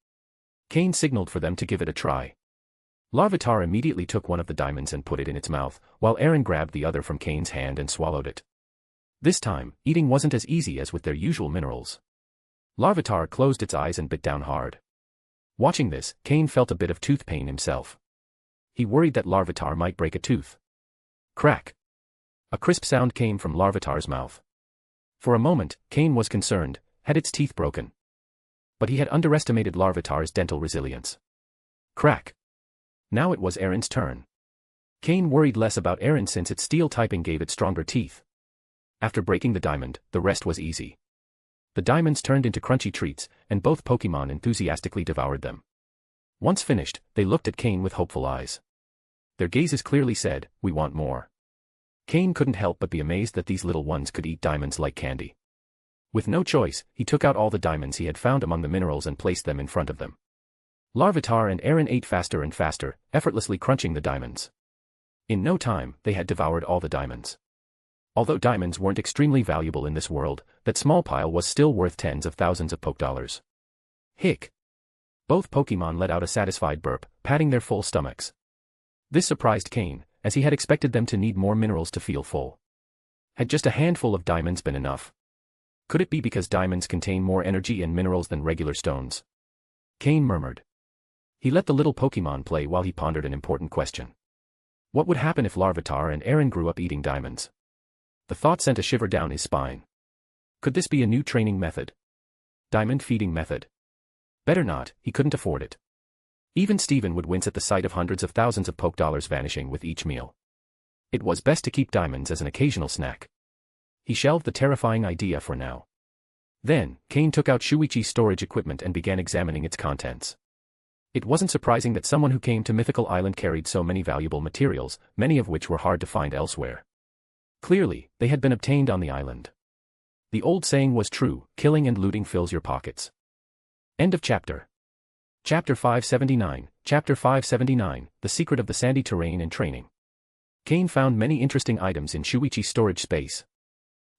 Cain signaled for them to give it a try. Larvitar immediately took one of the diamonds and put it in its mouth, while Aaron grabbed the other from Cain's hand and swallowed it. This time, eating wasn't as easy as with their usual minerals. Larvitar closed its eyes and bit down hard. Watching this, Cain felt a bit of tooth pain himself. He worried that Larvitar might break a tooth. Crack! A crisp sound came from Larvitar's mouth. For a moment, Cain was concerned, had its teeth broken? But he had underestimated Larvitar's dental resilience. Crack! Now it was Aaron's turn. Cain worried less about Aaron since its steel typing gave it stronger teeth. After breaking the diamond, the rest was easy. The diamonds turned into crunchy treats, and both Pokémon enthusiastically devoured them. Once finished, they looked at Cain with hopeful eyes. Their gazes clearly said, "We want more." Cain couldn't help but be amazed that these little ones could eat diamonds like candy. With no choice, he took out all the diamonds he had found among the minerals and placed them in front of them. Larvitar and Aaron ate faster and faster, effortlessly crunching the diamonds. In no time, they had devoured all the diamonds. Although diamonds weren't extremely valuable in this world, that small pile was still worth tens of thousands of Pokedollars. Hick! Both Pokémon let out a satisfied burp, patting their full stomachs. This surprised Cain, as he had expected them to need more minerals to feel full. Had just a handful of diamonds been enough? Could it be because diamonds contain more energy and minerals than regular stones? Cain murmured. He let the little Pokémon play while he pondered an important question. What would happen if Larvitar and Aaron grew up eating diamonds? The thought sent a shiver down his spine. Could this be a new training method? Diamond feeding method? Better not, he couldn't afford it. Even Steven would wince at the sight of hundreds of thousands of Pokedollars vanishing with each meal. It was best to keep diamonds as an occasional snack. He shelved the terrifying idea for now. Then, Cain took out Shuichi's storage equipment and began examining its contents. It wasn't surprising that someone who came to Mythical Island carried so many valuable materials, many of which were hard to find elsewhere. Clearly, they had been obtained on the island. The old saying was true, killing and looting fills your pockets. End of chapter. Chapter 579, Chapter 579, The Secret of the Sandy Terrain and Training. Cain found many interesting items in Shuichi's storage space.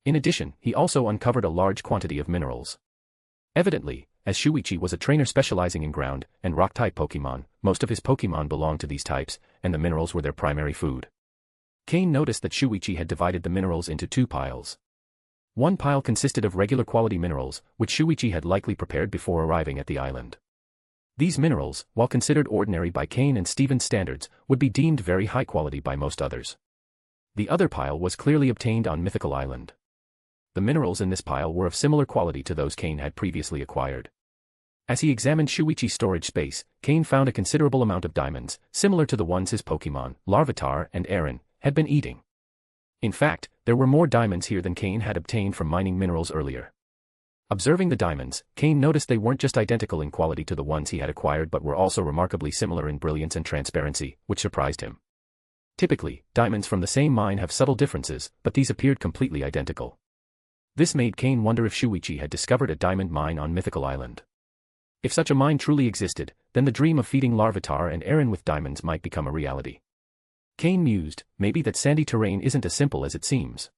In addition, he also uncovered a large quantity of minerals. Evidently, as Shuichi was a trainer specializing in ground and rock-type Pokémon, most of his Pokémon belonged to these types, and the minerals were their primary food. Cain noticed that Shuichi had divided the minerals into 2 piles. One pile consisted of regular quality minerals, which Shuichi had likely prepared before arriving at the island. These minerals, while considered ordinary by Cain and Steven's standards, would be deemed very high quality by most others. The other pile was clearly obtained on Mythical Island. The minerals in this pile were of similar quality to those Cain had previously acquired. As he examined Shuichi's storage space, Cain found a considerable amount of diamonds, similar to the ones his Pokémon, Larvitar and Aaron, had been eating. In fact, there were more diamonds here than Cain had obtained from mining minerals earlier. Observing the diamonds, Cain noticed they weren't just identical in quality to the ones he had acquired but were also remarkably similar in brilliance and transparency, which surprised him. Typically, diamonds from the same mine have subtle differences, but these appeared completely identical. This made Cain wonder if Shuichi had discovered a diamond mine on Mythical Island. If such a mine truly existed, then the dream of feeding Larvitar and Aaron with diamonds might become a reality. Cain mused, maybe that sandy terrain isn't as simple as it seems.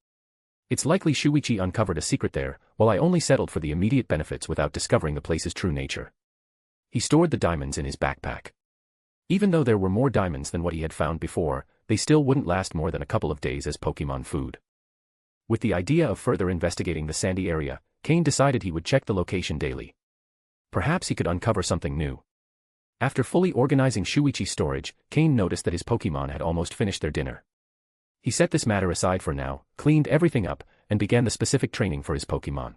It's likely Shuichi uncovered a secret there, while I only settled for the immediate benefits without discovering the place's true nature. He stored the diamonds in his backpack. Even though there were more diamonds than what he had found before, they still wouldn't last more than a couple of days as Pokémon food. With the idea of further investigating the sandy area, Cain decided he would check the location daily. Perhaps he could uncover something new. After fully organizing Shuichi's storage, Cain noticed that his Pokémon had almost finished their dinner. He set this matter aside for now, cleaned everything up, and began the specific training for his Pokémon.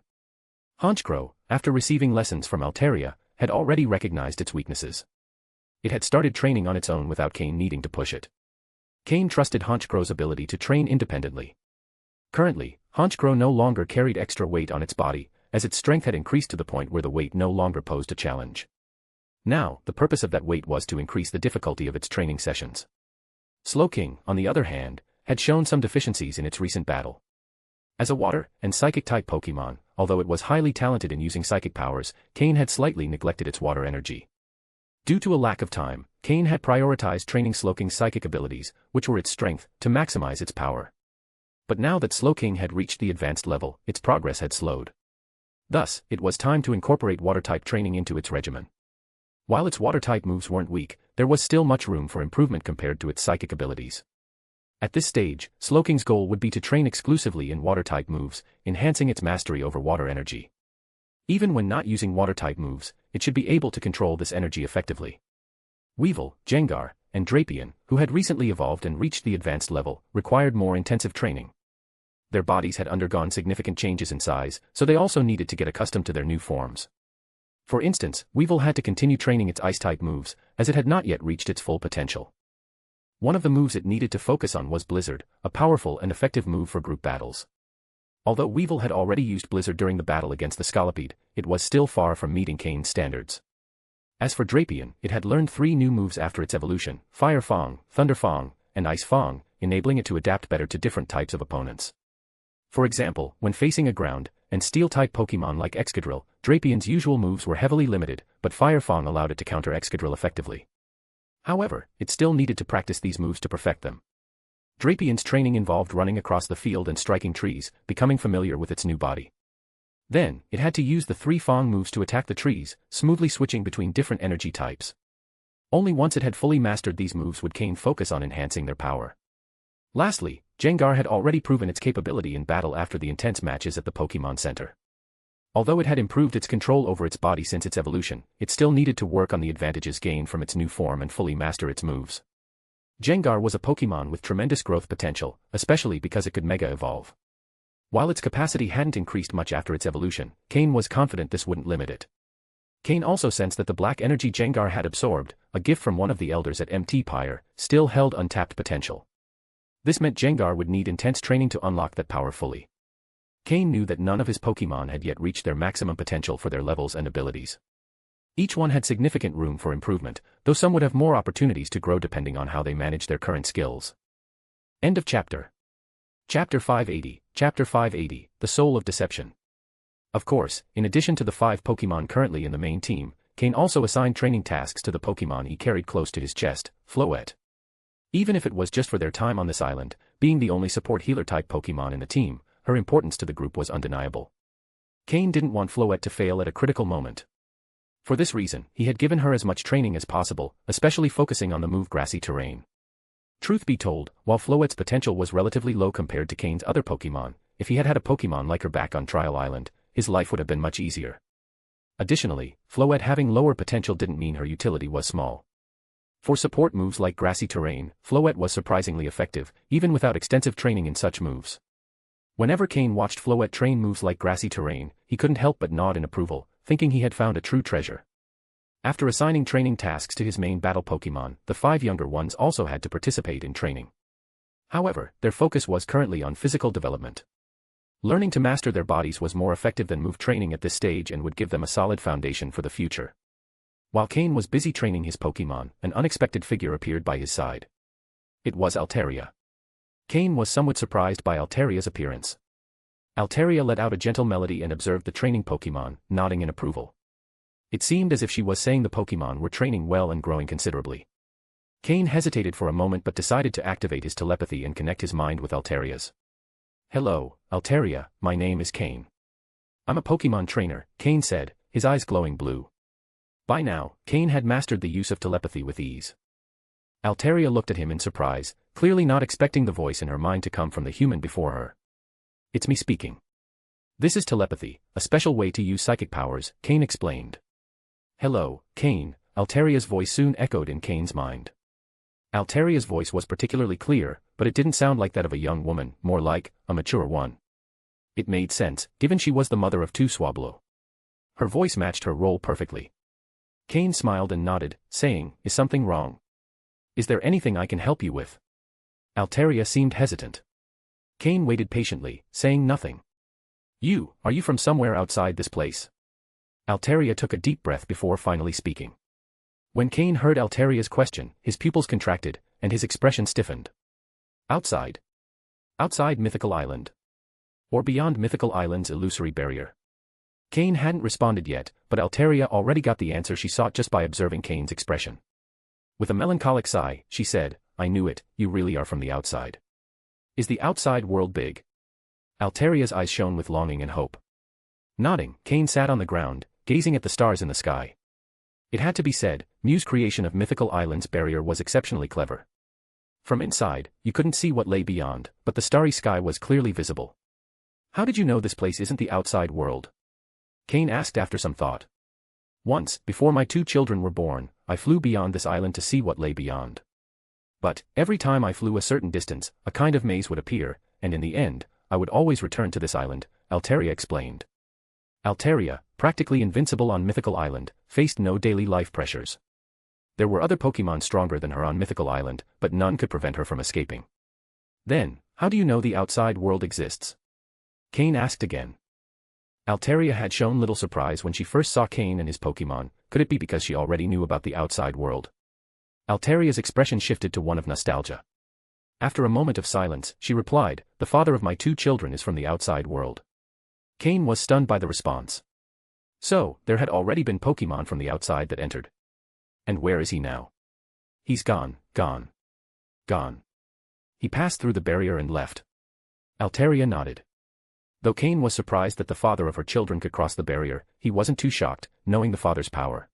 Honchkrow, after receiving lessons from Altaria, had already recognized its weaknesses. It had started training on its own without Cain needing to push it. Cain trusted Honchkrow's ability to train independently. Currently, Honchkrow no longer carried extra weight on its body, as its strength had increased to the point where the weight no longer posed a challenge. Now, the purpose of that weight was to increase the difficulty of its training sessions. Slowking, on the other hand, had shown some deficiencies in its recent battle. As a water and psychic-type Pokémon, although it was highly talented in using psychic powers, Cain had slightly neglected its water energy. Due to a lack of time, Cain had prioritized training Slowking's psychic abilities, which were its strength, to maximize its power. But now that Slowking had reached the advanced level, its progress had slowed. Thus, it was time to incorporate water-type training into its regimen. While its water-type moves weren't weak, there was still much room for improvement compared to its psychic abilities. At this stage, Slowking's goal would be to train exclusively in water-type moves, enhancing its mastery over water energy. Even when not using water-type moves, it should be able to control this energy effectively. Weevil, Jengar, and Drapion, who had recently evolved and reached the advanced level, required more intensive training. Their bodies had undergone significant changes in size, so they also needed to get accustomed to their new forms. For instance, Weevil had to continue training its Ice-type moves, as it had not yet reached its full potential. One of the moves it needed to focus on was Blizzard, a powerful and effective move for group battles. Although Weevil had already used Blizzard during the battle against the Scolipede, it was still far from meeting Cain's standards. As for Drapion, it had learned 3 new moves after its evolution: Fire Fang, Thunder Fang, and Ice Fang, enabling it to adapt better to different types of opponents. For example, when facing a ground and steel-type Pokémon like Excadrill, Drapion's usual moves were heavily limited, but Fire Fang allowed it to counter Excadrill effectively. However, it still needed to practice these moves to perfect them. Drapion's training involved running across the field and striking trees, becoming familiar with its new body. Then, it had to use the 3 Fang moves to attack the trees, smoothly switching between different energy types. Only once it had fully mastered these moves would Cain focus on enhancing their power. Lastly, Jengar had already proven its capability in battle after the intense matches at the Pokémon Center. Although it had improved its control over its body since its evolution, it still needed to work on the advantages gained from its new form and fully master its moves. Jengar was a Pokémon with tremendous growth potential, especially because it could Mega Evolve. While its capacity hadn't increased much after its evolution, Cain was confident this wouldn't limit it. Cain also sensed that the black energy Jengar had absorbed, a gift from one of the elders at MT Pyre, still held untapped potential. This meant Jengar would need intense training to unlock that power fully. Cain knew that none of his Pokémon had yet reached their maximum potential for their levels and abilities. Each one had significant room for improvement, though some would have more opportunities to grow depending on how they manage their current skills. End of chapter. Chapter 580, Chapter 580, The Soul of Deception. Of course, in addition to the 5 Pokémon currently in the main team, Cain also assigned training tasks to the Pokémon he carried close to his chest, Floette. Even if it was just for their time on this island, being the only support healer-type Pokémon in the team, her importance to the group was undeniable. Cain didn't want Floette to fail at a critical moment. For this reason, he had given her as much training as possible, especially focusing on the move Grassy Terrain. Truth be told, while Floette's potential was relatively low compared to Cain's other Pokémon, if he had had a Pokémon like her back on Trial Island, his life would have been much easier. Additionally, Floette having lower potential didn't mean her utility was small. For support moves like Grassy Terrain, Floette was surprisingly effective, even without extensive training in such moves. Whenever Cain watched Floette train moves like Grassy Terrain, he couldn't help but nod in approval, thinking he had found a true treasure. After assigning training tasks to his main battle Pokémon, the 5 younger ones also had to participate in training. However, their focus was currently on physical development. Learning to master their bodies was more effective than move training at this stage and would give them a solid foundation for the future. While Cain was busy training his Pokémon, an unexpected figure appeared by his side. It was Altaria. Cain was somewhat surprised by Altaria's appearance. Altaria let out a gentle melody and observed the training Pokémon, nodding in approval. It seemed as if she was saying the Pokémon were training well and growing considerably. Cain hesitated for a moment but decided to activate his telepathy and connect his mind with Altaria's. "Hello, Altaria, my name is Cain. I'm a Pokémon trainer," Cain said, his eyes glowing blue. By now, Cain had mastered the use of telepathy with ease. Altaria looked at him in surprise, clearly not expecting the voice in her mind to come from the human before her. "It's me speaking. This is telepathy, a special way to use psychic powers," Cain explained. "Hello, Cain," Altaria's voice soon echoed in Cain's mind. Altaria's voice was particularly clear, but it didn't sound like that of a young woman, more like a mature one. It made sense, given she was the mother of two Swablu. Her voice matched her role perfectly. Cain smiled and nodded, saying, "Is something wrong? Is there anything I can help you with?" Altaria seemed hesitant. Cain waited patiently, saying nothing. Are you from somewhere outside this place?" Altaria took a deep breath before finally speaking. When Cain heard Altaria's question, his pupils contracted, and his expression stiffened. Outside? Outside Mythical Island? Or beyond Mythical Island's illusory barrier? Cain hadn't responded yet, but Altaria already got the answer she sought just by observing Cain's expression. With a melancholic sigh, she said, "I knew it, you really are from the outside. Is the outside world big?" Altaria's eyes shone with longing and hope. Nodding, Cain sat on the ground, gazing at the stars in the sky. It had to be said, Mew's creation of Mythical Island's barrier was exceptionally clever. From inside, you couldn't see what lay beyond, but the starry sky was clearly visible. "How did you know this place isn't the outside world?" Cain asked after some thought. "Once, before my two children were born, I flew beyond this island to see what lay beyond. But, every time I flew a certain distance, a kind of maze would appear, and in the end, I would always return to this island," Altaria explained. Altaria, practically invincible on Mythical Island, faced no daily life pressures. There were other Pokémon stronger than her on Mythical Island, but none could prevent her from escaping. "Then, how do you know the outside world exists?" Cain asked again. Altaria had shown little surprise when she first saw Cain and his Pokémon. Could it be because she already knew about the outside world? Altaria's expression shifted to one of nostalgia. After a moment of silence, she replied, "The father of my two children is from the outside world." Cain was stunned by the response. So, there had already been Pokémon from the outside that entered. And where is he now? "He's gone. He passed through the barrier and left." Altaria nodded. Though Cain was surprised that the father of her children could cross the barrier, he wasn't too shocked, knowing the father's power.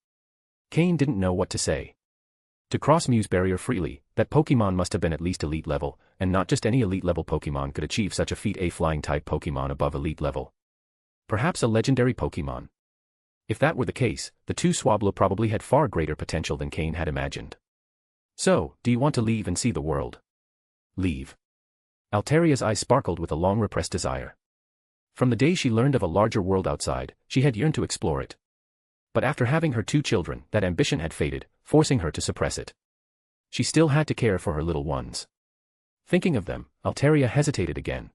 Cain didn't know what to say. To cross Mew's barrier freely, that Pokémon must have been at least elite level, and not just any elite level Pokémon could achieve such a feat. A flying type Pokémon above elite level. Perhaps a legendary Pokémon. If that were the case, the two Swablu probably had far greater potential than Cain had imagined. "So, do you want to leave and see the world?" "Leave?" Altaria's eyes sparkled with a long-repressed desire. From the day she learned of a larger world outside, she had yearned to explore it. But after having her two children, that ambition had faded, forcing her to suppress it. She still had to care for her little ones. Thinking of them, Altaria hesitated again.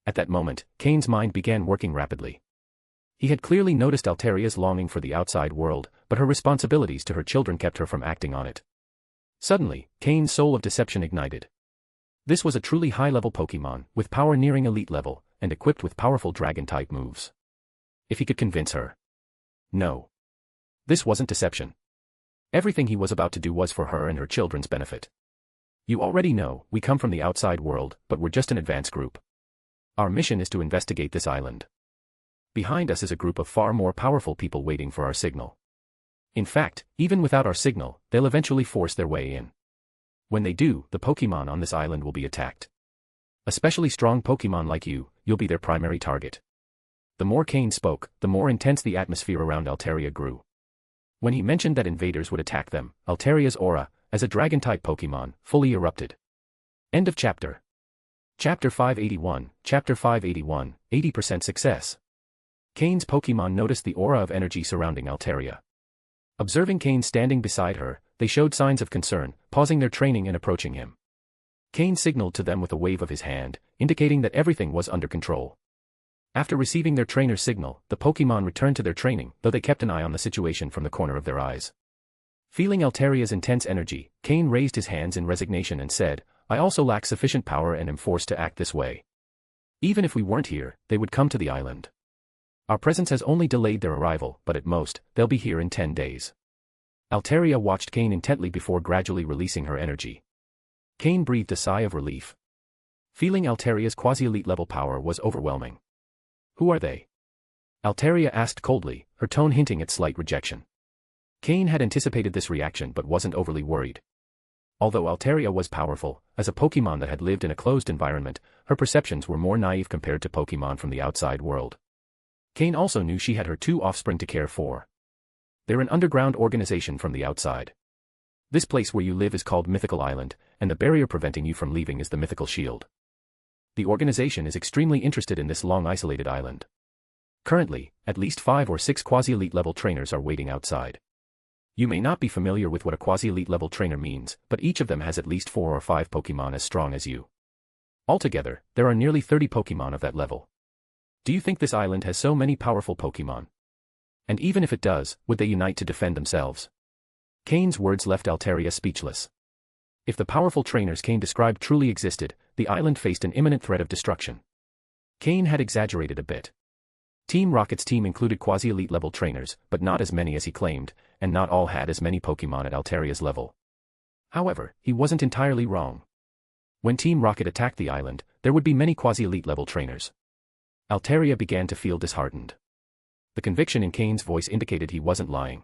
At that moment, Cain's mind began working rapidly. He had clearly noticed Altaria's longing for the outside world, but her responsibilities to her children kept her from acting on it. Suddenly, Cain's soul of deception ignited. This was a truly high-level Pokémon, with power nearing elite level, and equipped with powerful dragon-type moves. If he could convince her. No. This wasn't deception. Everything he was about to do was for her and her children's benefit. "You already know, we come from the outside world, but we're just an advance group. Our mission is to investigate this island. Behind us is a group of far more powerful people waiting for our signal. In fact, even without our signal, they'll eventually force their way in. When they do, the Pokémon on this island will be attacked. Especially strong Pokémon like you'll be their primary target." The more Cain spoke, the more intense the atmosphere around Altaria grew. When he mentioned that invaders would attack them, Altaria's aura, as a dragon-type Pokémon, fully erupted. End of chapter. Chapter 581, 80% success. Cain's Pokémon noticed the aura of energy surrounding Altaria. Observing Cain standing beside her, they showed signs of concern, pausing their training and approaching him. Cain signaled to them with a wave of his hand, indicating that everything was under control. After receiving their trainer's signal, the Pokémon returned to their training, though they kept an eye on the situation from the corner of their eyes. Feeling Alteria's intense energy, Cain raised his hands in resignation and said, "I also lack sufficient power and am forced to act this way. Even if we weren't here, they would come to the island. Our presence has only delayed their arrival, but at most, they'll be here in 10 days. Altaria watched Cain intently before gradually releasing her energy. Cain breathed a sigh of relief. Feeling Altaria's quasi-elite level power was overwhelming. "Who are they?" Altaria asked coldly, her tone hinting at slight rejection. Cain had anticipated this reaction but wasn't overly worried. Although Altaria was powerful, as a Pokémon that had lived in a closed environment, her perceptions were more naive compared to Pokémon from the outside world. Cain also knew she had her 2 offspring to care for. They're an underground organization from the outside. This place where you live is called Mythical Island, and the barrier preventing you from leaving is the Mythical Shield. The organization is extremely interested in this long isolated island. Currently, at least 5 or 6 quasi-elite level trainers are waiting outside. You may not be familiar with what a quasi-elite level trainer means, but each of them has at least 4 or 5 Pokémon as strong as you. Altogether, there are nearly 30 Pokémon of that level. Do you think this island has so many powerful Pokémon? And even if it does, would they unite to defend themselves? Cain's words left Altaria speechless. If the powerful trainers Cain described truly existed, the island faced an imminent threat of destruction. Cain had exaggerated a bit. Team Rocket's team included quasi-elite level trainers, but not as many as he claimed, and not all had as many Pokémon at Altaria's level. However, he wasn't entirely wrong. When Team Rocket attacked the island, there would be many quasi-elite level trainers. Altaria began to feel disheartened. The conviction in Cain's voice indicated he wasn't lying.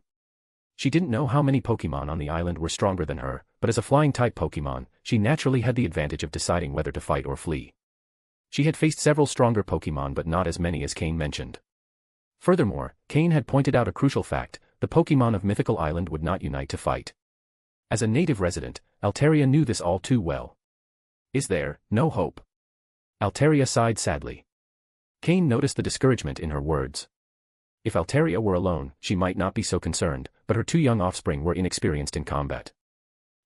She didn't know how many Pokémon on the island were stronger than her, but as a flying-type Pokémon, she naturally had the advantage of deciding whether to fight or flee. She had faced several stronger Pokémon but not as many as Cain mentioned. Furthermore, Cain had pointed out a crucial fact: the Pokémon of Mythical Island would not unite to fight. As a native resident, Altaria knew this all too well. Is there no hope? Altaria sighed sadly. Cain noticed the discouragement in her words. If Altaria were alone, she might not be so concerned, but her 2 young offspring were inexperienced in combat.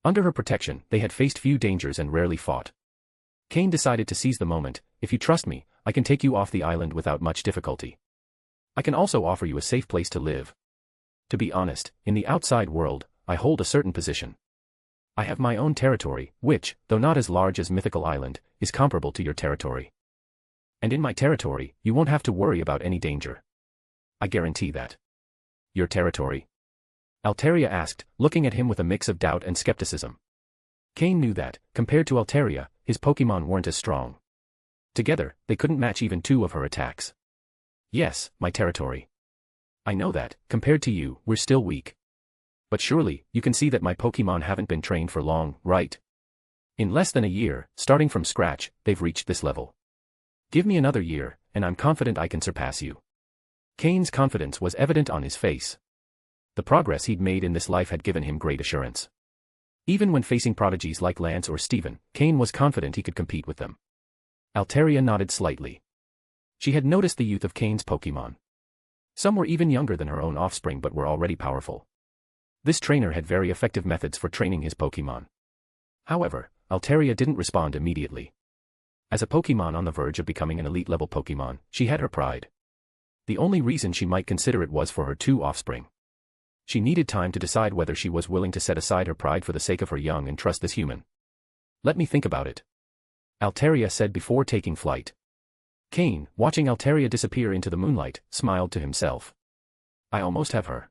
Under her protection, they had faced few dangers and rarely fought. Cain decided to seize the moment. "If you trust me, I can take you off the island without much difficulty. I can also offer you a safe place to live. To be honest, in the outside world, I hold a certain position. I have my own territory, which, though not as large as Mythical Island, is comparable to your territory. And in my territory, you won't have to worry about any danger. I guarantee that." "Your territory?" Altaria asked, looking at him with a mix of doubt and skepticism. Cain knew that, compared to Altaria, his Pokémon weren't as strong. Together, they couldn't match even 2 of her attacks. "Yes, my territory. I know that, compared to you, we're still weak. But surely, you can see that my Pokémon haven't been trained for long, right? In less than a year, starting from scratch, they've reached this level. Give me another year, and I'm confident I can surpass you." Cain's confidence was evident on his face. The progress he'd made in this life had given him great assurance. Even when facing prodigies like Lance or Steven, Cain was confident he could compete with them. Altaria nodded slightly. She had noticed the youth of Cain's Pokémon. Some were even younger than her own offspring but were already powerful. This trainer had very effective methods for training his Pokémon. However, Altaria didn't respond immediately. As a Pokémon on the verge of becoming an elite-level Pokémon, she had her pride. The only reason she might consider it was for her 2 offspring. She needed time to decide whether she was willing to set aside her pride for the sake of her young and trust this human. "Let me think about it," Altaria said before taking flight. Cain, watching Altaria disappear into the moonlight, smiled to himself. "I almost have her."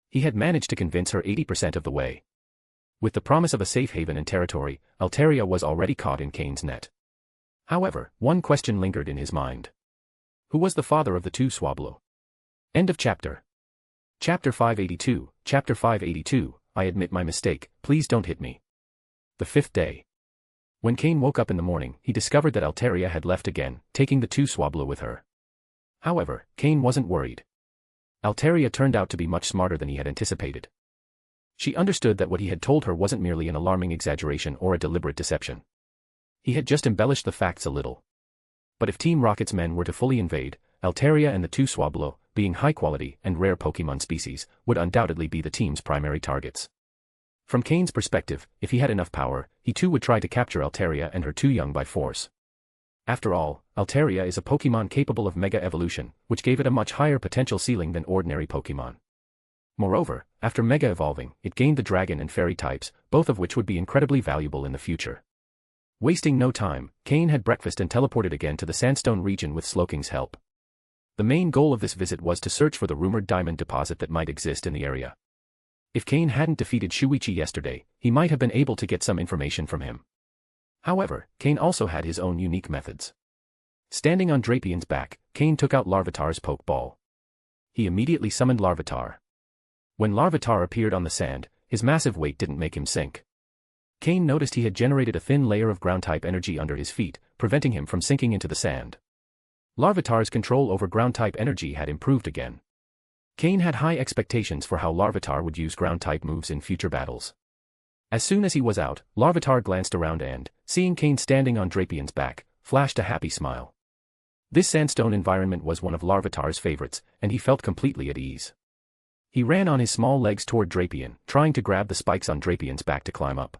He had managed to convince her 80% of the way. With the promise of a safe haven and territory, Altaria was already caught in Cain's net. However, one question lingered in his mind. Who was the father of the 2 Swablu? End of chapter. Chapter 582, Chapter 582, I admit my mistake, please don't hit me. The 5th day. When Cain woke up in the morning, he discovered that Altaria had left again, taking the 2 Swablu with her. However, Cain wasn't worried. Altaria turned out to be much smarter than he had anticipated. She understood that what he had told her wasn't merely an alarming exaggeration or a deliberate deception. He had just embellished the facts a little. But if Team Rocket's men were to fully invade, Altaria and the 2 Swablu, being high-quality and rare Pokémon species, would undoubtedly be the team's primary targets. From Cain's perspective, if he had enough power, he too would try to capture Altaria and her two young by force. After all, Altaria is a Pokémon capable of Mega Evolution, which gave it a much higher potential ceiling than ordinary Pokémon. Moreover, after Mega Evolving, it gained the Dragon and Fairy types, both of which would be incredibly valuable in the future. Wasting no time, Cain had breakfast and teleported again to the Sandstone region with Slowking's help. The main goal of this visit was to search for the rumored diamond deposit that might exist in the area. If Cain hadn't defeated Shuichi yesterday, he might have been able to get some information from him. However, Cain also had his own unique methods. Standing on Drapien's back, Cain took out Larvitar's Pokeball. He immediately summoned Larvitar. When Larvitar appeared on the sand, his massive weight didn't make him sink. Cain noticed he had generated a thin layer of ground-type energy under his feet, preventing him from sinking into the sand. Larvitar's control over ground-type energy had improved again. Cain had high expectations for how Larvitar would use ground-type moves in future battles. As soon as he was out, Larvitar glanced around and, seeing Cain standing on Drapien's back, flashed a happy smile. This sandstone environment was one of Larvitar's favorites, and he felt completely at ease. He ran on his small legs toward Drapien, trying to grab the spikes on Drapien's back to climb up.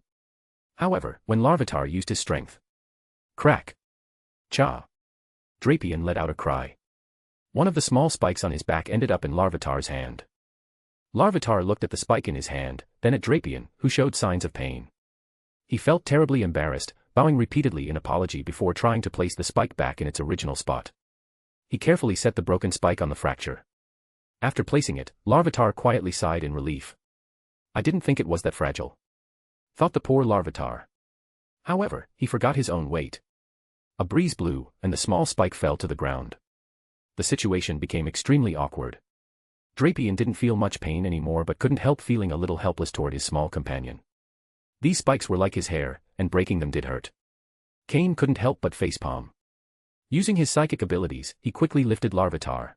However, when Larvitar used his strength, crack! Cha! Drapien let out a cry. One of the small spikes on his back ended up in Larvitar's hand. Larvitar looked at the spike in his hand, then at Drapien, who showed signs of pain. He felt terribly embarrassed, bowing repeatedly in apology before trying to place the spike back in its original spot. He carefully set the broken spike on the fracture. After placing it, Larvitar quietly sighed in relief. I didn't think it was that fragile, thought the poor Larvitar. However, he forgot his own weight. A breeze blew, and the small spike fell to the ground. The situation became extremely awkward. Drapien didn't feel much pain anymore but couldn't help feeling a little helpless toward his small companion. These spikes were like his hair, and breaking them did hurt. Cain couldn't help but facepalm. Using his psychic abilities, he quickly lifted Larvitar.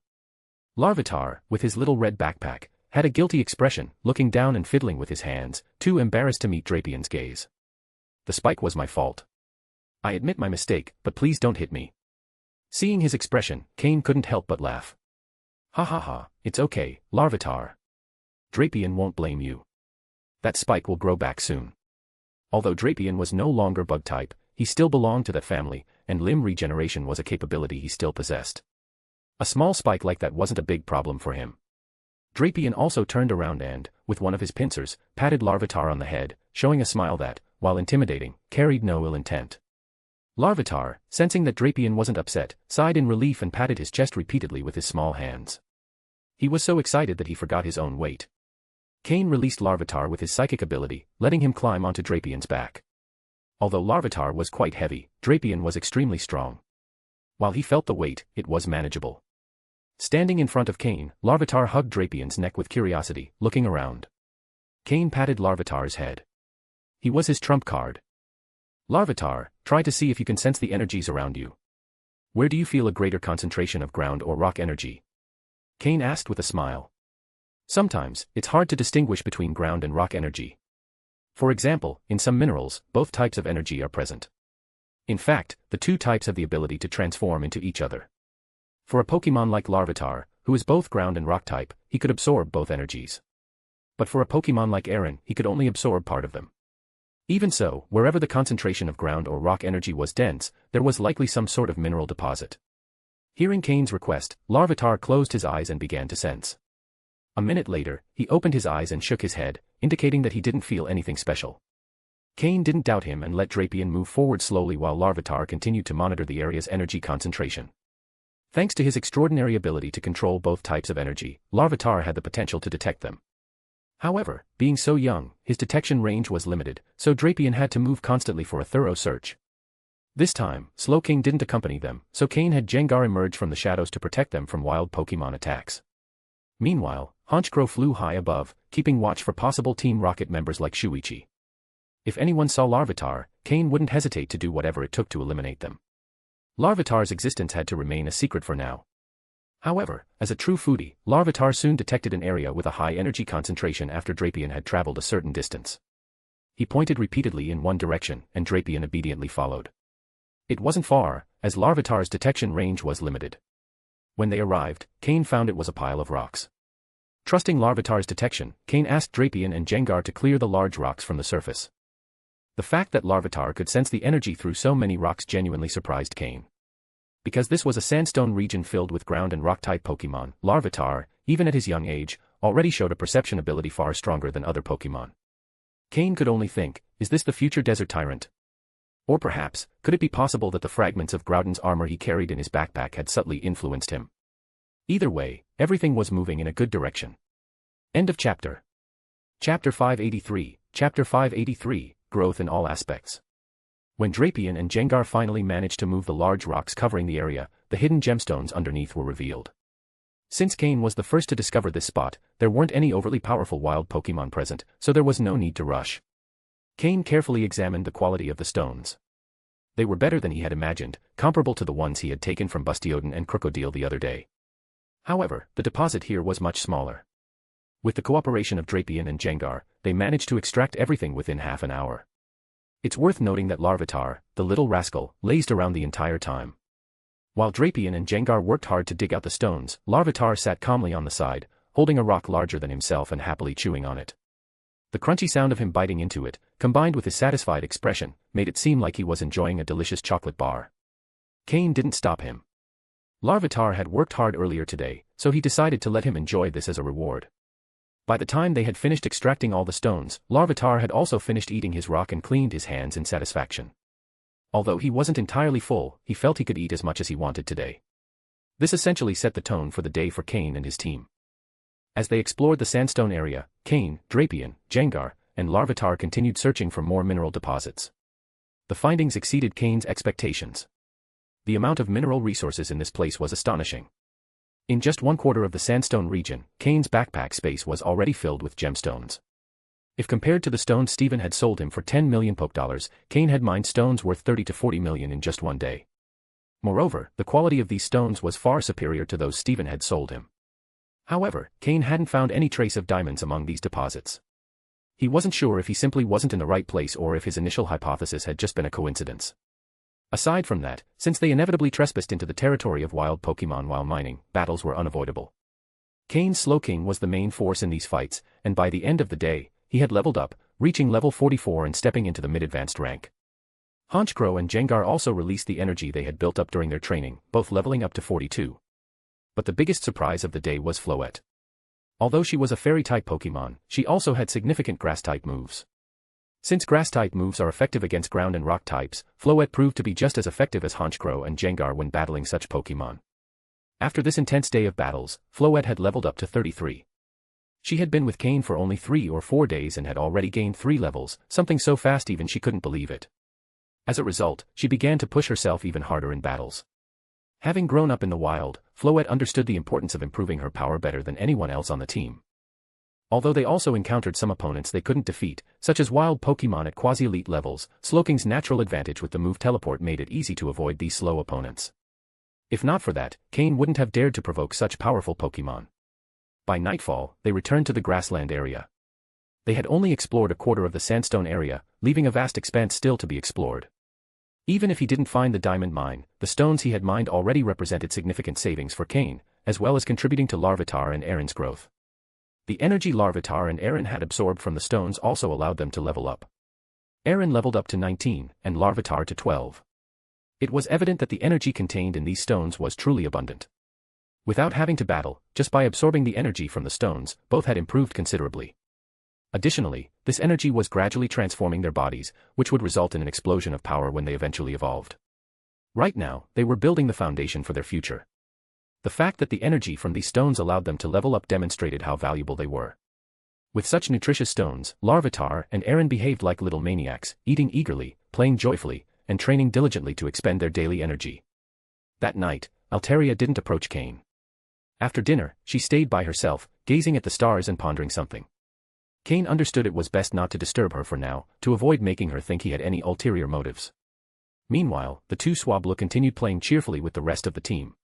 Larvitar, with his little red backpack, had a guilty expression, looking down and fiddling with his hands, too embarrassed to meet Drapien's gaze. The spike was my fault. I admit my mistake, but please don't hit me. Seeing his expression, Cain couldn't help but laugh. Ha ha ha, it's okay, Larvitar. Drapien won't blame you. That spike will grow back soon. Although Drapien was no longer bug-type, he still belonged to that family, and limb regeneration was a capability he still possessed. A small spike like that wasn't a big problem for him. Drapien also turned around and, with one of his pincers, patted Larvitar on the head, showing a smile that, while intimidating, carried no ill intent. Larvitar, sensing that Drapien wasn't upset, sighed in relief and patted his chest repeatedly with his small hands. He was so excited that he forgot his own weight. Cain released Larvitar with his psychic ability, letting him climb onto Drapien's back. Although Larvitar was quite heavy, Drapien was extremely strong. While he felt the weight, it was manageable. Standing in front of Cain, Larvitar hugged Drapien's neck with curiosity, looking around. Cain patted Larvitar's head. He was his trump card. Larvitar, try to see if you can sense the energies around you. Where do you feel a greater concentration of ground or rock energy? Cain asked with a smile. Sometimes, it's hard to distinguish between ground and rock energy. For example, in some minerals, both types of energy are present. In fact, the two types have the ability to transform into each other. For a Pokémon like Larvitar, who is both ground and rock type, he could absorb both energies. But for a Pokémon like Aaron, he could only absorb part of them. Even so, wherever the concentration of ground or rock energy was dense, there was likely some sort of mineral deposit. Hearing Cain's request, Larvitar closed his eyes and began to sense. A minute later, he opened his eyes and shook his head, indicating that he didn't feel anything special. Cain didn't doubt him and let Drapien move forward slowly while Larvitar continued to monitor the area's energy concentration. Thanks to his extraordinary ability to control both types of energy, Larvitar had the potential to detect them. However, being so young, his detection range was limited, so Drapien had to move constantly for a thorough search. This time, Slowking didn't accompany them, so Cain had Jengar emerge from the shadows to protect them from wild Pokémon attacks. Meanwhile, Honchkrow flew high above, keeping watch for possible Team Rocket members like Shuichi. If anyone saw Larvitar, Cain wouldn't hesitate to do whatever it took to eliminate them. Larvitar's existence had to remain a secret for now. However, as a true foodie, Larvitar soon detected an area with a high energy concentration after Drapien had traveled a certain distance. He pointed repeatedly in one direction, and Drapien obediently followed. It wasn't far, as Larvitar's detection range was limited. When they arrived, Cain found it was a pile of rocks. Trusting Larvitar's detection, Cain asked Drapion and Jengar to clear the large rocks from the surface. The fact that Larvitar could sense the energy through so many rocks genuinely surprised Cain. Because this was a sandstone region filled with ground and rock-type Pokémon, Larvitar, even at his young age, already showed a perception ability far stronger than other Pokémon. Cain could only think, is this the future desert tyrant? Or perhaps, could it be possible that the fragments of Groudon's armor he carried in his backpack had subtly influenced him? Either way, everything was moving in a good direction. End of chapter. Chapter 583, Chapter 583, Growth in All Aspects. When Drapion and Jengar finally managed to move the large rocks covering the area, the hidden gemstones underneath were revealed. Since Cain was the first to discover this spot, there weren't any overly powerful wild Pokémon present, so there was no need to rush. Cain carefully examined the quality of the stones. They were better than he had imagined, comparable to the ones he had taken from Bastiodon and Crocodile the other day. However, the deposit here was much smaller. With the cooperation of Drapion and Jengar, they managed to extract everything within half an hour. It's worth noting that Larvitar, the little rascal, lazed around the entire time. While Drapion and Jengar worked hard to dig out the stones, Larvitar sat calmly on the side, holding a rock larger than himself and happily chewing on it. The crunchy sound of him biting into it, combined with his satisfied expression, made it seem like he was enjoying a delicious chocolate bar. Cain didn't stop him. Larvitar had worked hard earlier today, so he decided to let him enjoy this as a reward. By the time they had finished extracting all the stones, Larvitar had also finished eating his rock and cleaned his hands in satisfaction. Although he wasn't entirely full, he felt he could eat as much as he wanted today. This essentially set the tone for the day for Cain and his team. As they explored the sandstone area, Cain, Drapion, Jengar, and Larvitar continued searching for more mineral deposits. The findings exceeded Cain's expectations. The amount of mineral resources in this place was astonishing. In just 1/4 of the sandstone region, Cain's backpack space was already filled with gemstones. If compared to the stones Steven had sold him for 10 million Pokédollars, Cain had mined stones worth 30 to 40 million in just one day. Moreover, the quality of these stones was far superior to those Steven had sold him. However, Cain hadn't found any trace of diamonds among these deposits. He wasn't sure if he simply wasn't in the right place or if his initial hypothesis had just been a coincidence. Aside from that, since they inevitably trespassed into the territory of wild Pokémon while mining, battles were unavoidable. Cain's Slowking was the main force in these fights, and by the end of the day, he had leveled up, reaching level 44 and stepping into the mid-advanced rank. Honchkrow and Jengar also released the energy they had built up during their training, both leveling up to 42. But the biggest surprise of the day was Floette. Although she was a fairy-type Pokémon, she also had significant grass-type moves. Since grass-type moves are effective against ground and rock types, Floette proved to be just as effective as Honchkrow and Jengar when battling such Pokémon. After this intense day of battles, Floette had leveled up to 33. She had been with Cain for only 3 or 4 days and had already gained 3 levels, something so fast even she couldn't believe it. As a result, she began to push herself even harder in battles. Having grown up in the wild, Floette understood the importance of improving her power better than anyone else on the team. Although they also encountered some opponents they couldn't defeat, such as wild Pokémon at quasi-elite levels, Slowking's natural advantage with the move Teleport made it easy to avoid these slow opponents. If not for that, Cain wouldn't have dared to provoke such powerful Pokémon. By nightfall, they returned to the grassland area. They had only explored 1/4 of the sandstone area, leaving a vast expanse still to be explored. Even if he didn't find the diamond mine, the stones he had mined already represented significant savings for Cain, as well as contributing to Larvitar and Aaron's growth. The energy Larvitar and Aaron had absorbed from the stones also allowed them to level up. Aaron leveled up to 19, and Larvitar to 12. It was evident that the energy contained in these stones was truly abundant. Without having to battle, just by absorbing the energy from the stones, both had improved considerably. Additionally, this energy was gradually transforming their bodies, which would result in an explosion of power when they eventually evolved. Right now, they were building the foundation for their future. The fact that the energy from these stones allowed them to level up demonstrated how valuable they were. With such nutritious stones, Larvitar and Aaron behaved like little maniacs, eating eagerly, playing joyfully, and training diligently to expend their daily energy. That night, Altaria didn't approach Cain. After dinner, she stayed by herself, gazing at the stars and pondering something. Cain understood it was best not to disturb her for now, to avoid making her think he had any ulterior motives. Meanwhile, the two Swablu continued playing cheerfully with the rest of the team.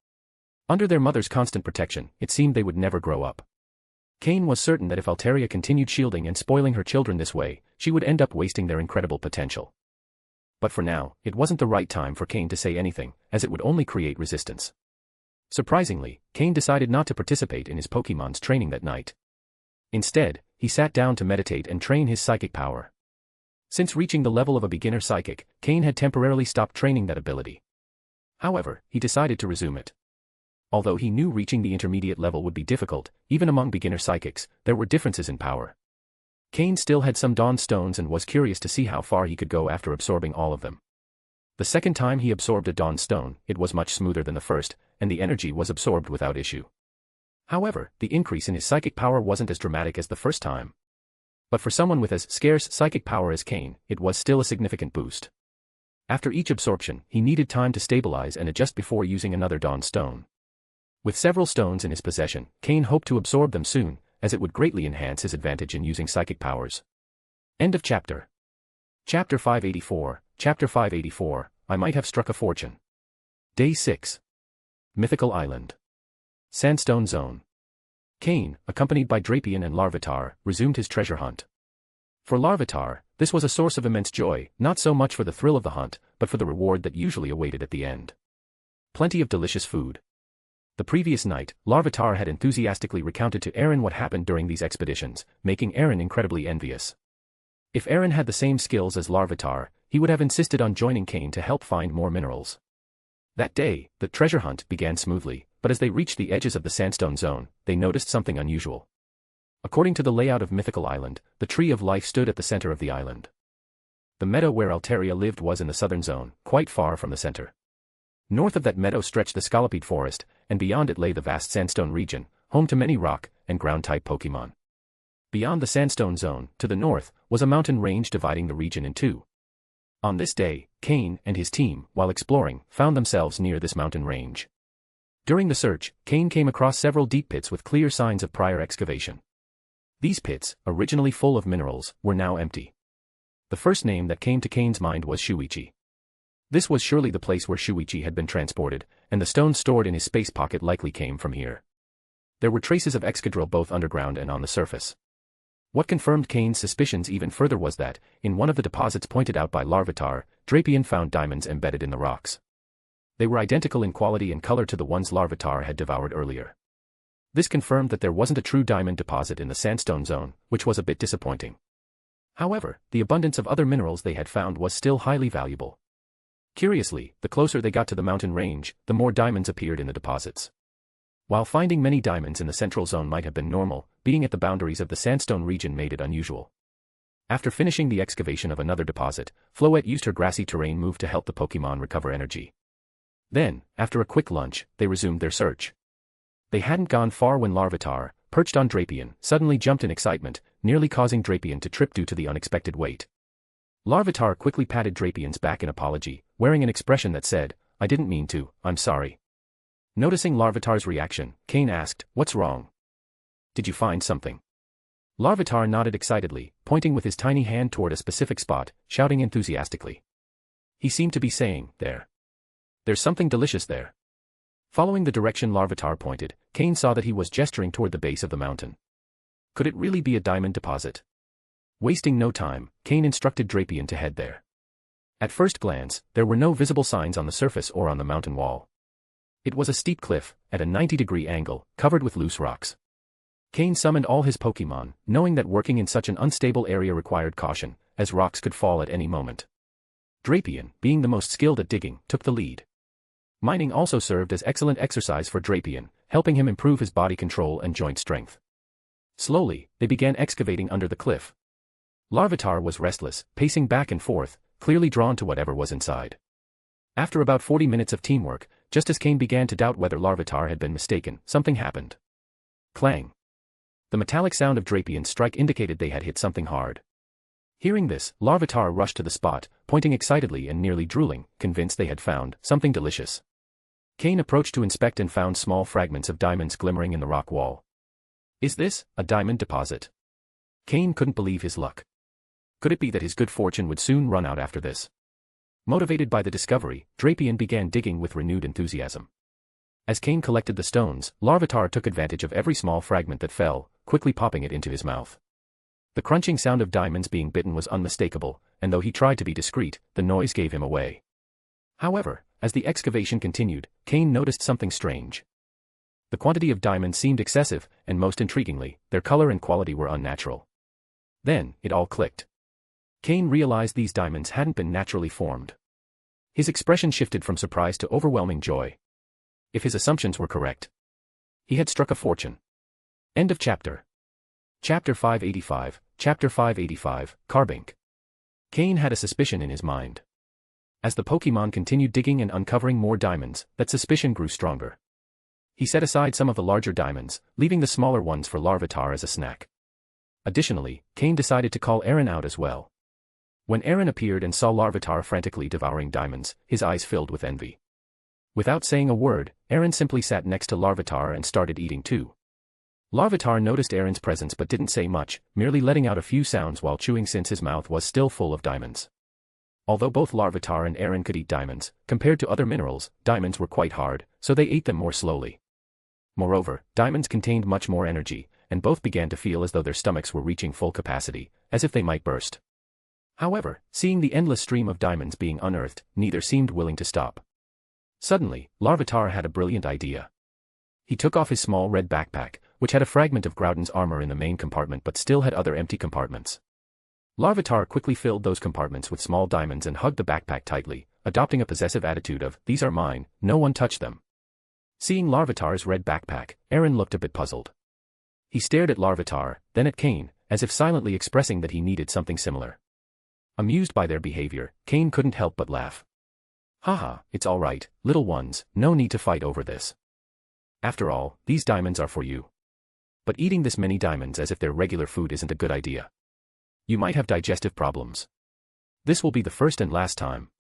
Under their mother's constant protection, it seemed they would never grow up. Cain was certain that if Altaria continued shielding and spoiling her children this way, she would end up wasting their incredible potential. But for now, it wasn't the right time for Cain to say anything, as it would only create resistance. Surprisingly, Cain decided not to participate in his Pokémon's training that night. Instead, he sat down to meditate and train his psychic power. Since reaching the level of a beginner psychic, Cain had temporarily stopped training that ability. However, he decided to resume it. Although he knew reaching the intermediate level would be difficult, even among beginner psychics, there were differences in power. Cain still had some dawn stones and was curious to see how far he could go after absorbing all of them. The second time he absorbed a dawn stone, it was much smoother than the first, and the energy was absorbed without issue. However, the increase in his psychic power wasn't as dramatic as the first time. But for someone with as scarce psychic power as Cain, it was still a significant boost. After each absorption, he needed time to stabilize and adjust before using another dawn stone. With several stones in his possession, Cain hoped to absorb them soon, as it would greatly enhance his advantage in using psychic powers. End of chapter. Chapter 584, Chapter 584, I might have struck a fortune. Day 6. Mythical Island. Sandstone Zone. Cain, accompanied by Drapion and Larvitar, resumed his treasure hunt. For Larvitar, this was a source of immense joy, not so much for the thrill of the hunt, but for the reward that usually awaited at the end. Plenty of delicious food. The previous night, Larvitar had enthusiastically recounted to Aaron what happened during these expeditions, making Aaron incredibly envious. If Aaron had the same skills as Larvitar, he would have insisted on joining Cain to help find more minerals. That day, the treasure hunt began smoothly, but as they reached the edges of the sandstone zone, they noticed something unusual. According to the layout of Mythical Island, the Tree of Life stood at the center of the island. The meadow where Alteria lived was in the southern zone, quite far from the center. North of that meadow stretched the Scolipede Forest, and beyond it lay the vast sandstone region, home to many rock and ground-type Pokémon. Beyond the sandstone zone, to the north, was a mountain range dividing the region in two. On this day, Cain and his team, while exploring, found themselves near this mountain range. During the search, Cain came across several deep pits with clear signs of prior excavation. These pits, originally full of minerals, were now empty. The first name that came to Cain's mind was Shuichi. This was surely the place where Shuichi had been transported, and the stones stored in his space pocket likely came from here. There were traces of excadrill both underground and on the surface. What confirmed Cain's suspicions even further was that, in one of the deposits pointed out by Larvitar, Drapion found diamonds embedded in the rocks. They were identical in quality and color to the ones Larvitar had devoured earlier. This confirmed that there wasn't a true diamond deposit in the sandstone zone, which was a bit disappointing. However, the abundance of other minerals they had found was still highly valuable. Curiously, the closer they got to the mountain range, the more diamonds appeared in the deposits. While finding many diamonds in the central zone might have been normal, being at the boundaries of the sandstone region made it unusual. After finishing the excavation of another deposit, Floette used her grassy terrain move to help the Pokémon recover energy. Then, after a quick lunch, they resumed their search. They hadn't gone far when Larvitar, perched on Drapion, suddenly jumped in excitement, nearly causing Drapion to trip due to the unexpected weight. Larvitar quickly patted Drapion's back in apology, wearing an expression that said, "I didn't mean to, I'm sorry." Noticing Larvitar's reaction, Cain asked, "What's wrong? Did you find something?" Larvitar nodded excitedly, pointing with his tiny hand toward a specific spot, shouting enthusiastically. He seemed to be saying, There's something delicious there." Following the direction Larvitar pointed, Cain saw that he was gesturing toward the base of the mountain. Could it really be a diamond deposit? Wasting no time, Cain instructed Drapion to head there. At first glance, there were no visible signs on the surface or on the mountain wall. It was a steep cliff, at a 90-degree angle, covered with loose rocks. Cain summoned all his Pokémon, knowing that working in such an unstable area required caution, as rocks could fall at any moment. Drapion, being the most skilled at digging, took the lead. Mining also served as excellent exercise for Drapion, helping him improve his body control and joint strength. Slowly, they began excavating under the cliff. Larvitar was restless, pacing back and forth, clearly drawn to whatever was inside. After about 40 minutes of teamwork, just as Cain began to doubt whether Larvitar had been mistaken, something happened. Clang. The metallic sound of Drapion's strike indicated they had hit something hard. Hearing this, Larvitar rushed to the spot, pointing excitedly and nearly drooling, convinced they had found something delicious. Cain approached to inspect and found small fragments of diamonds glimmering in the rock wall. Is this a diamond deposit? Cain couldn't believe his luck. Could it be that his good fortune would soon run out after this? Motivated by the discovery, Drapion began digging with renewed enthusiasm. As Cain collected the stones, Larvitar took advantage of every small fragment that fell, quickly popping it into his mouth. The crunching sound of diamonds being bitten was unmistakable, and though he tried to be discreet, the noise gave him away. However, as the excavation continued, Cain noticed something strange. The quantity of diamonds seemed excessive, and most intriguingly, their color and quality were unnatural. Then, it all clicked. Cain realized these diamonds hadn't been naturally formed. His expression shifted from surprise to overwhelming joy. If his assumptions were correct, he had struck a fortune. End of chapter. Chapter 585, Chapter 585, Carbink. Cain had a suspicion in his mind. As the Pokémon continued digging and uncovering more diamonds, that suspicion grew stronger. He set aside some of the larger diamonds, leaving the smaller ones for Larvitar as a snack. Additionally, Cain decided to call Aaron out as well. When Aaron appeared and saw Larvitar frantically devouring diamonds, his eyes filled with envy. Without saying a word, Aaron simply sat next to Larvitar and started eating too. Larvitar noticed Aaron's presence but didn't say much, merely letting out a few sounds while chewing since his mouth was still full of diamonds. Although both Larvitar and Aaron could eat diamonds, compared to other minerals, diamonds were quite hard, so they ate them more slowly. Moreover, diamonds contained much more energy, and both began to feel as though their stomachs were reaching full capacity, as if they might burst. However, seeing the endless stream of diamonds being unearthed, neither seemed willing to stop. Suddenly, Larvitar had a brilliant idea. He took off his small red backpack, which had a fragment of Groudon's armor in the main compartment but still had other empty compartments. Larvitar quickly filled those compartments with small diamonds and hugged the backpack tightly, adopting a possessive attitude of, "These are mine, no one touch them." Seeing Larvitar's red backpack, Aaron looked a bit puzzled. He stared at Larvitar, then at Cain, as if silently expressing that he needed something similar. Amused by their behavior, Cain couldn't help but laugh. "Haha, it's all right, little ones, no need to fight over this. After all, these diamonds are for you. But eating this many diamonds as if they're regular food isn't a good idea. You might have digestive problems. This will be the first and last time.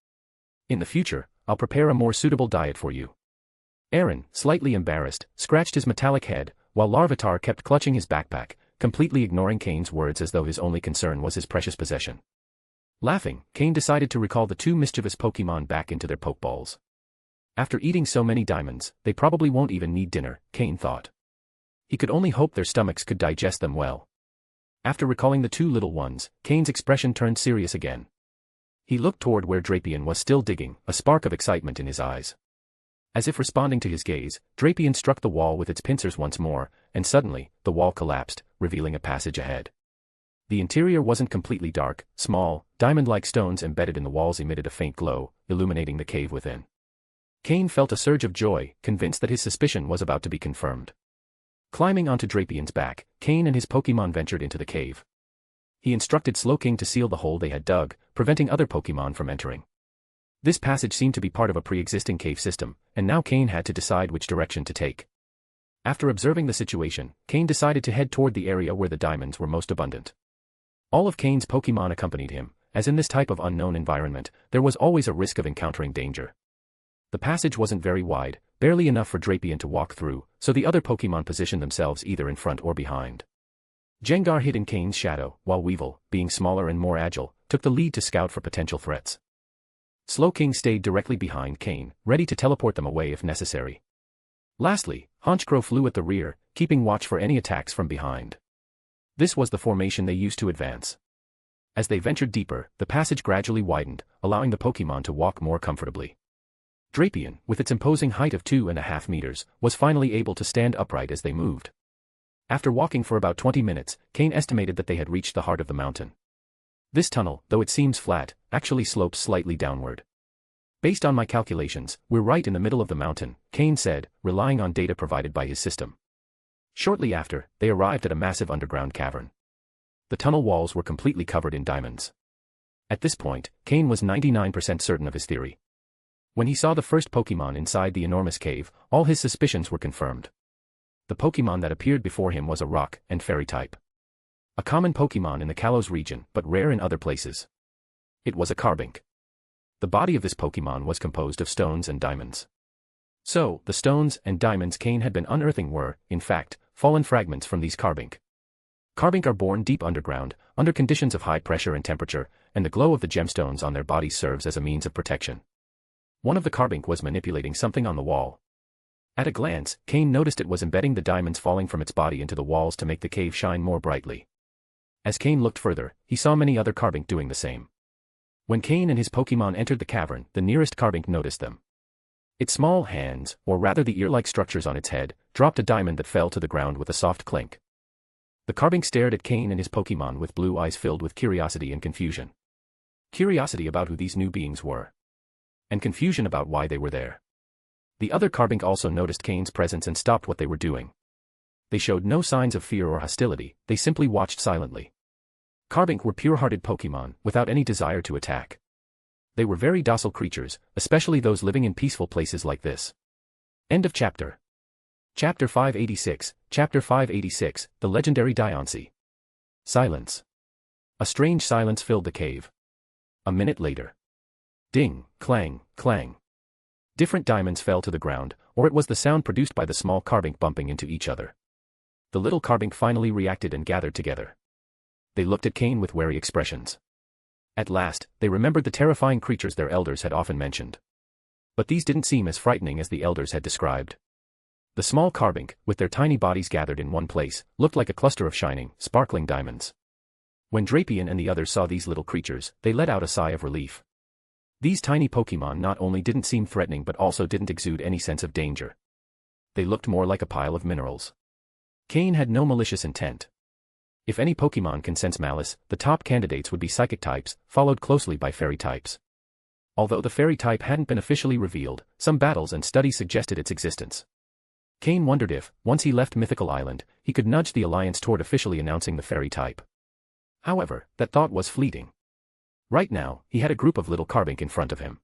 In the future, I'll prepare a more suitable diet for you." Aaron, slightly embarrassed, scratched his metallic head, while Larvitar kept clutching his backpack, completely ignoring Cain's words as though his only concern was his precious possession. Laughing, Cain decided to recall the two mischievous Pokémon back into their Pokeballs. After eating so many diamonds, they probably won't even need dinner, Cain thought. He could only hope their stomachs could digest them well. After recalling the two little ones, Cain's expression turned serious again. He looked toward where Drapion was still digging, a spark of excitement in his eyes. As if responding to his gaze, Drapion struck the wall with its pincers once more, and suddenly, the wall collapsed, revealing a passage ahead. The interior wasn't completely dark, small, diamond-like stones embedded in the walls emitted a faint glow, illuminating the cave within. Cain felt a surge of joy, convinced that his suspicion was about to be confirmed. Climbing onto Drapion's back, Cain and his Pokémon ventured into the cave. He instructed Slowking to seal the hole they had dug, preventing other Pokémon from entering. This passage seemed to be part of a pre-existing cave system, and now Cain had to decide which direction to take. After observing the situation, Cain decided to head toward the area where the diamonds were most abundant. All of Cain's Pokémon accompanied him, as in this type of unknown environment, there was always a risk of encountering danger. The passage wasn't very wide, barely enough for Drapion to walk through, so the other Pokémon positioned themselves either in front or behind. Gengar hid in Cain's shadow, while Weevil, being smaller and more agile, took the lead to scout for potential threats. Slowking stayed directly behind Cain, ready to teleport them away if necessary. Lastly, Honchkrow flew at the rear, keeping watch for any attacks from behind. This was the formation they used to advance. As they ventured deeper, the passage gradually widened, allowing the Pokémon to walk more comfortably. Drapion, with its imposing height of 2.5 meters, was finally able to stand upright as they moved. After walking for about 20 minutes, Cain estimated that they had reached the heart of the mountain. This tunnel, though it seems flat, actually slopes slightly downward. "Based on my calculations, we're right in the middle of the mountain," Cain said, relying on data provided by his system. Shortly after, they arrived at a massive underground cavern. The tunnel walls were completely covered in diamonds. At this point, Cain was 99% certain of his theory. When he saw the first Pokémon inside the enormous cave, all his suspicions were confirmed. The Pokémon that appeared before him was a rock and fairy type. A common Pokémon in the Kalos region, but rare in other places. It was a Carbink. The body of this Pokémon was composed of stones and diamonds. So, the stones and diamonds Cain had been unearthing were, in fact, fallen fragments from these Carbink. Carbink are born deep underground, under conditions of high pressure and temperature, and the glow of the gemstones on their bodies serves as a means of protection. One of the Carbink was manipulating something on the wall. At a glance, Cain noticed it was embedding the diamonds falling from its body into the walls to make the cave shine more brightly. As Cain looked further, he saw many other Carbink doing the same. When Cain and his Pokémon entered the cavern, the nearest Carbink noticed them. Its small hands, or rather the ear-like structures on its head, dropped a diamond that fell to the ground with a soft clink. The carbink stared at Cain and his Pokémon with blue eyes filled with curiosity and confusion. Curiosity about who these new beings were. And confusion about why they were there. The other carbink also noticed Cain's presence and stopped what they were doing. They showed no signs of fear or hostility, they simply watched silently. Carbink were pure-hearted Pokémon, without any desire to attack. They were very docile creatures, especially those living in peaceful places like this. End of chapter. Chapter 586, Chapter 586, The Legendary Diancie. Silence. A strange silence filled the cave. A minute later. Ding, clang, clang. Different diamonds fell to the ground, or it was the sound produced by the small carbink bumping into each other. The little carbink finally reacted and gathered together. They looked at Cain with wary expressions. At last, they remembered the terrifying creatures their elders had often mentioned. But these didn't seem as frightening as the elders had described. The small carbink, with their tiny bodies gathered in one place, looked like a cluster of shining, sparkling diamonds. When Drapion and the others saw these little creatures, they let out a sigh of relief. These tiny Pokémon not only didn't seem threatening but also didn't exude any sense of danger. They looked more like a pile of minerals. Cain had no malicious intent. If any Pokémon can sense malice, the top candidates would be psychic types, followed closely by fairy types. Although the fairy type hadn't been officially revealed, some battles and studies suggested its existence. Cain wondered if, once he left Mythical Island, he could nudge the Alliance toward officially announcing the fairy type. However, that thought was fleeting. Right now, he had a group of little carbink in front of him.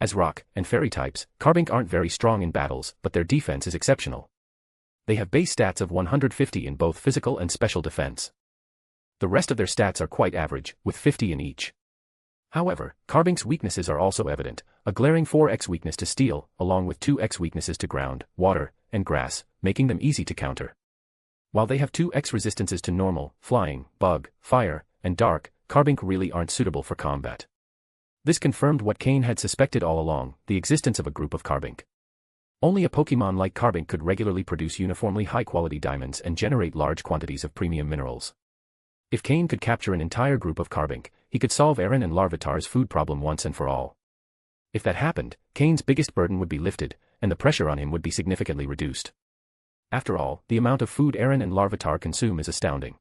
As rock and fairy types, carbink aren't very strong in battles, but their defense is exceptional. They have base stats of 150 in both physical and special defense. The rest of their stats are quite average, with 50 in each. However, Carbink's weaknesses are also evident, a glaring 4x weakness to steel, along with 2x weaknesses to ground, water, and grass, making them easy to counter. While they have 2x resistances to normal, flying, bug, fire, and dark, Carbink really aren't suitable for combat. This confirmed what Cain had suspected all along, the existence of a group of Carbink. Only a Pokémon like Carbink could regularly produce uniformly high-quality diamonds and generate large quantities of premium minerals. If Cain could capture an entire group of Carbink, he could solve Aaron and Larvitar's food problem once and for all. If that happened, Cain's biggest burden would be lifted, and the pressure on him would be significantly reduced. After all, the amount of food Aaron and Larvitar consume is astounding.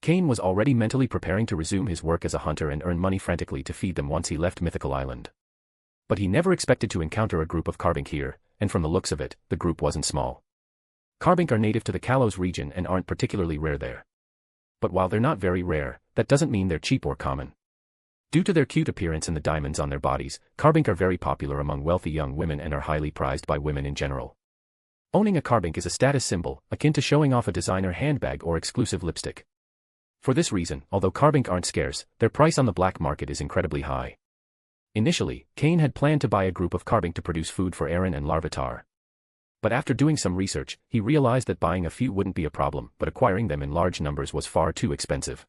Cain was already mentally preparing to resume his work as a hunter and earn money frantically to feed them once he left Mythical Island. But he never expected to encounter a group of Carbink here, and from the looks of it, the group wasn't small. Carbink are native to the Kalos region and aren't particularly rare there. But while they're not very rare, that doesn't mean they're cheap or common. Due to their cute appearance and the diamonds on their bodies, Carbink are very popular among wealthy young women and are highly prized by women in general. Owning a Carbink is a status symbol, akin to showing off a designer handbag or exclusive lipstick. For this reason, although Carbink aren't scarce, their price on the black market is incredibly high. Initially, Cain had planned to buy a group of Carbink to produce food for Aaron and Larvitar. But after doing some research, he realized that buying a few wouldn't be a problem, but acquiring them in large numbers was far too expensive.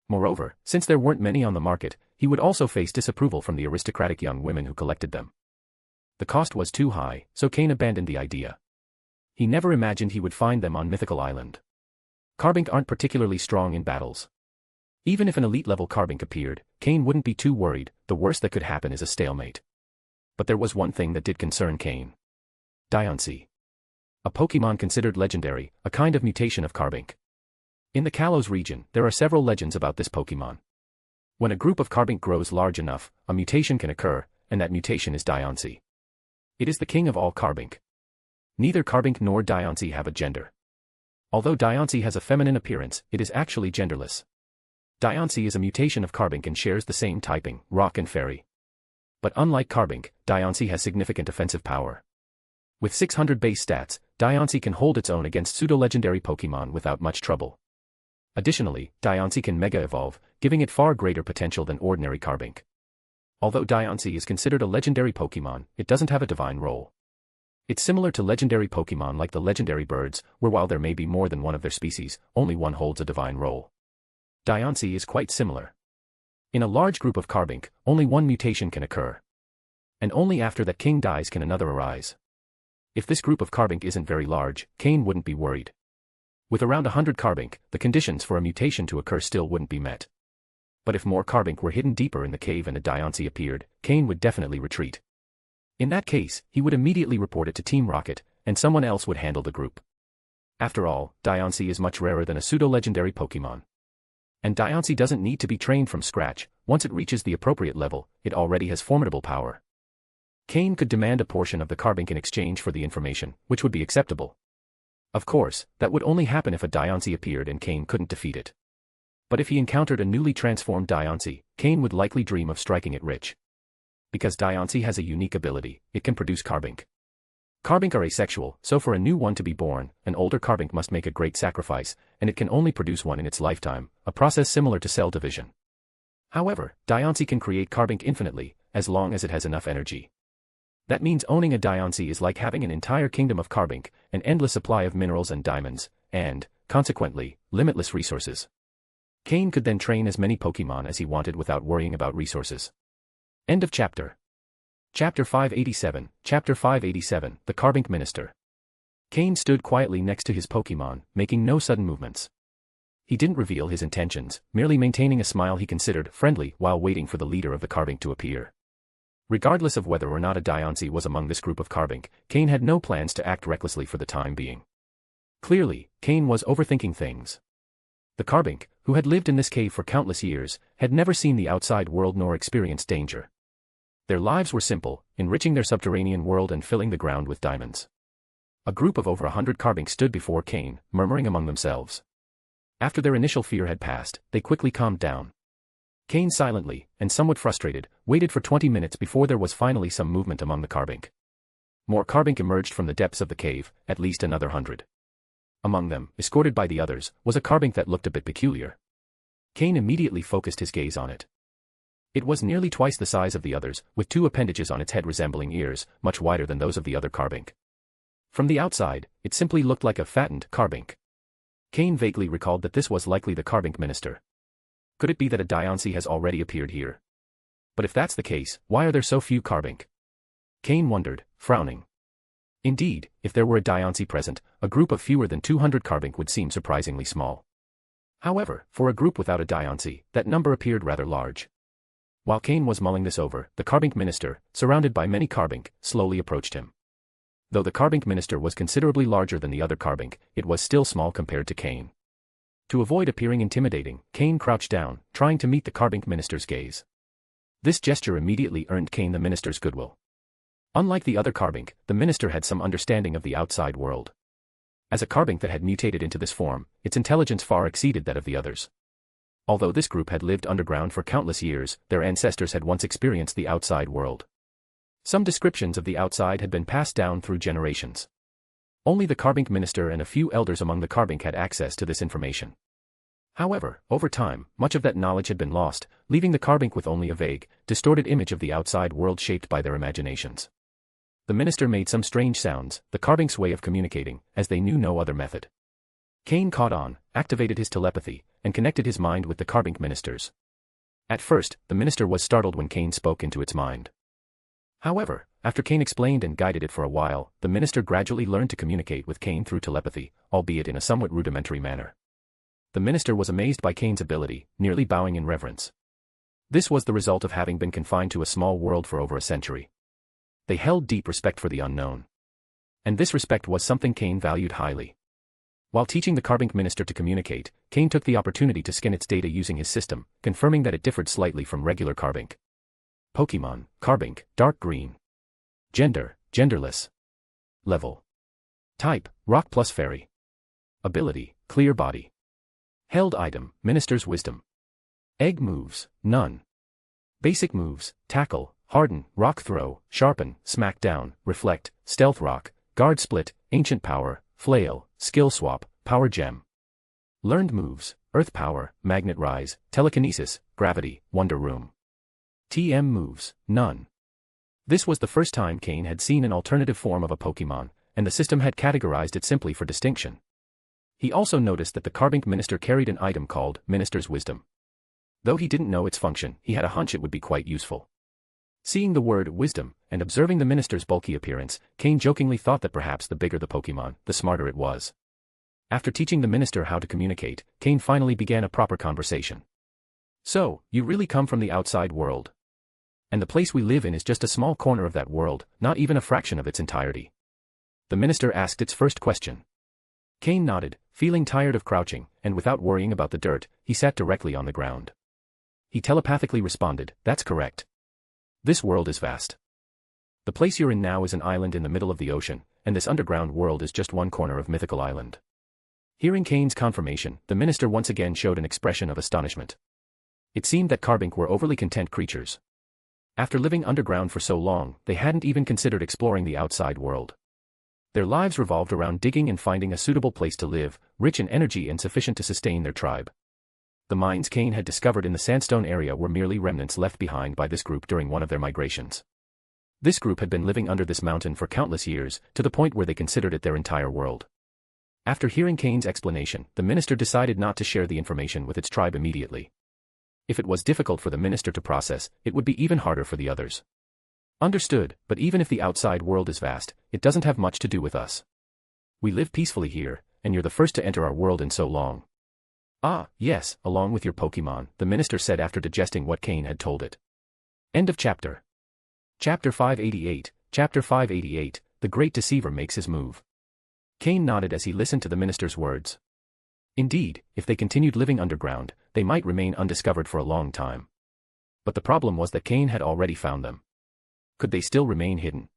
Moreover, since there weren't many on the market, he would also face disapproval from the aristocratic young women who collected them. The cost was too high, so Cain abandoned the idea. He never imagined he would find them on Mythical Island. Carbink aren't particularly strong in battles. Even if an elite-level Carbink appeared, Cain wouldn't be too worried, the worst that could happen is a stalemate. But there was one thing that did concern Cain. Diancie. A Pokémon considered legendary, a kind of mutation of Carbink. In the Kalos region, there are several legends about this Pokémon. When a group of Carbink grows large enough, a mutation can occur, and that mutation is Diancie. It is the king of all Carbink. Neither Carbink nor Diancie have a gender. Although Diancie has a feminine appearance, it is actually genderless. Diancie is a mutation of Carbink and shares the same typing, rock and fairy. But unlike Carbink, Diancie has significant offensive power. With 600 base stats, Diancie can hold its own against pseudo-legendary Pokémon without much trouble. Additionally, Diancie can mega-evolve, giving it far greater potential than ordinary Carbink. Although Diancie is considered a legendary Pokémon, it doesn't have a divine role. It's similar to legendary Pokémon like the legendary birds, where while there may be more than one of their species, only one holds a divine role. Diancie is quite similar. In a large group of Carbink, only one mutation can occur. And only after that king dies can another arise. If this group of Carbink isn't very large, Cain wouldn't be worried. With around 100 Carbink, the conditions for a mutation to occur still wouldn't be met. But if more Carbink were hidden deeper in the cave and a Diancie appeared, Cain would definitely retreat. In that case, he would immediately report it to Team Rocket, and someone else would handle the group. After all, Diancie is much rarer than a pseudo-legendary Pokémon. And Diancie doesn't need to be trained from scratch. Once it reaches the appropriate level, it already has formidable power. Cain could demand a portion of the Carbink in exchange for the information, which would be acceptable. Of course, that would only happen if a Diancie appeared and Cain couldn't defeat it. But if he encountered a newly transformed Diancie, Cain would likely dream of striking it rich. Because Diancie has a unique ability, it can produce Carbink. Carbink are asexual, so for a new one to be born, an older Carbink must make a great sacrifice, and it can only produce one in its lifetime, a process similar to cell division. However, Diancie can create Carbink infinitely, as long as it has enough energy. That means owning a Diancie is like having an entire kingdom of Carbink, an endless supply of minerals and diamonds, and, consequently, limitless resources. Cain could then train as many Pokémon as he wanted without worrying about resources. End of chapter. Chapter 587, Chapter 587, The Carbink Minister. Cain stood quietly next to his Pokémon, making no sudden movements. He didn't reveal his intentions, merely maintaining a smile he considered friendly while waiting for the leader of the Carbink to appear. Regardless of whether or not a Diancie was among this group of Carbink, Cain had no plans to act recklessly for the time being. Clearly, Cain was overthinking things. The Carbink, who had lived in this cave for countless years, had never seen the outside world nor experienced danger. Their lives were simple, enriching their subterranean world and filling the ground with diamonds. A group of over 100 Carbink stood before Cain, murmuring among themselves. After their initial fear had passed, they quickly calmed down. Cain silently, and somewhat frustrated, waited for 20 minutes before there was finally some movement among the Carbink. More Carbink emerged from the depths of the cave, at least another 100. Among them, escorted by the others, was a Carbink that looked a bit peculiar. Cain immediately focused his gaze on it. It was nearly twice the size of the others, with two appendages on its head resembling ears, much wider than those of the other Carbink. From the outside, it simply looked like a fattened Carbink. Cain vaguely recalled that this was likely the Carbink Minister. Could it be that a Diancie has already appeared here? But if that's the case, why are there so few Carbink? Cain wondered, frowning. Indeed, if there were a Diancie present, a group of fewer than 200 Carbink would seem surprisingly small. However, for a group without a Diancie, that number appeared rather large. While Cain was mulling this over, the Carbink Minister, surrounded by many Carbink, slowly approached him. Though the Carbink Minister was considerably larger than the other Carbink, it was still small compared to Cain. To avoid appearing intimidating, Cain crouched down, trying to meet the Carbink Minister's gaze. This gesture immediately earned Cain the Minister's goodwill. Unlike the other Carbink, the Minister had some understanding of the outside world. As a Carbink that had mutated into this form, its intelligence far exceeded that of the others. Although this group had lived underground for countless years, their ancestors had once experienced the outside world. Some descriptions of the outside had been passed down through generations. Only the Carbink Minister and a few elders among the Carbink had access to this information. However, over time, much of that knowledge had been lost, leaving the Carbink with only a vague, distorted image of the outside world shaped by their imaginations. The Minister made some strange sounds, the Carbink's way of communicating, as they knew no other method. Cain caught on, activated his telepathy, and connected his mind with the Carbink Ministers. At first, the Minister was startled when Cain spoke into its mind. However, after Cain explained and guided it for a while, the Minister gradually learned to communicate with Cain through telepathy, albeit in a somewhat rudimentary manner. The Minister was amazed by Cain's ability, nearly bowing in reverence. This was the result of having been confined to a small world for over a century. They held deep respect for the unknown. And this respect was something Cain valued highly. While teaching the Carbink Minister to communicate, Cain took the opportunity to scan its data using his system, confirming that it differed slightly from regular Carbink. Pokémon, Carbink, dark green. Gender, genderless. Level. Type, rock plus fairy. Ability, clear body. Held item, Minister's Wisdom. Egg moves, none. Basic moves, tackle, harden, rock throw, sharpen, smack down, reflect, stealth rock, guard split, ancient power, flail, skill swap, power gem. Learned moves, earth power, magnet rise, telekinesis, gravity, wonder room. TM moves, none. This was the first time Cain had seen an alternative form of a Pokémon, and the system had categorized it simply for distinction. He also noticed that the Carbink Minister carried an item called Minister's Wisdom. Though he didn't know its function, he had a hunch it would be quite useful. Seeing the word wisdom, and observing the Minister's bulky appearance, Cain jokingly thought that perhaps the bigger the Pokémon, the smarter it was. After teaching the Minister how to communicate, Cain finally began a proper conversation. So, you really come from the outside world? And the place we live in is just a small corner of that world, not even a fraction of its entirety. The minister asked its first question. Cain nodded, feeling tired of crouching, and without worrying about the dirt, he sat directly on the ground. He telepathically responded, "That's correct. This world is vast. The place you're in now is an island in the middle of the ocean, and this underground world is just one corner of Mythical Island." Hearing Cain's confirmation, the minister once again showed an expression of astonishment. It seemed that Carbink were overly content creatures. After living underground for so long, they hadn't even considered exploring the outside world. Their lives revolved around digging and finding a suitable place to live, rich in energy and sufficient to sustain their tribe. The mines Cain had discovered in the sandstone area were merely remnants left behind by this group during one of their migrations. This group had been living under this mountain for countless years, to the point where they considered it their entire world. After hearing Cain's explanation, the minister decided not to share the information with its tribe immediately. If it was difficult for the minister to process, it would be even harder for the others. Understood, but even if the outside world is vast, it doesn't have much to do with us. We live peacefully here, and you're the first to enter our world in so long. Ah, yes, along with your Pokémon, the minister said after digesting what Cain had told it. End of chapter. Chapter 588, Chapter 588, The Great Deceiver Makes His Move. Cain nodded as he listened to the minister's words. Indeed, if they continued living underground, they might remain undiscovered for a long time. But the problem was that Cain had already found them. Could they still remain hidden?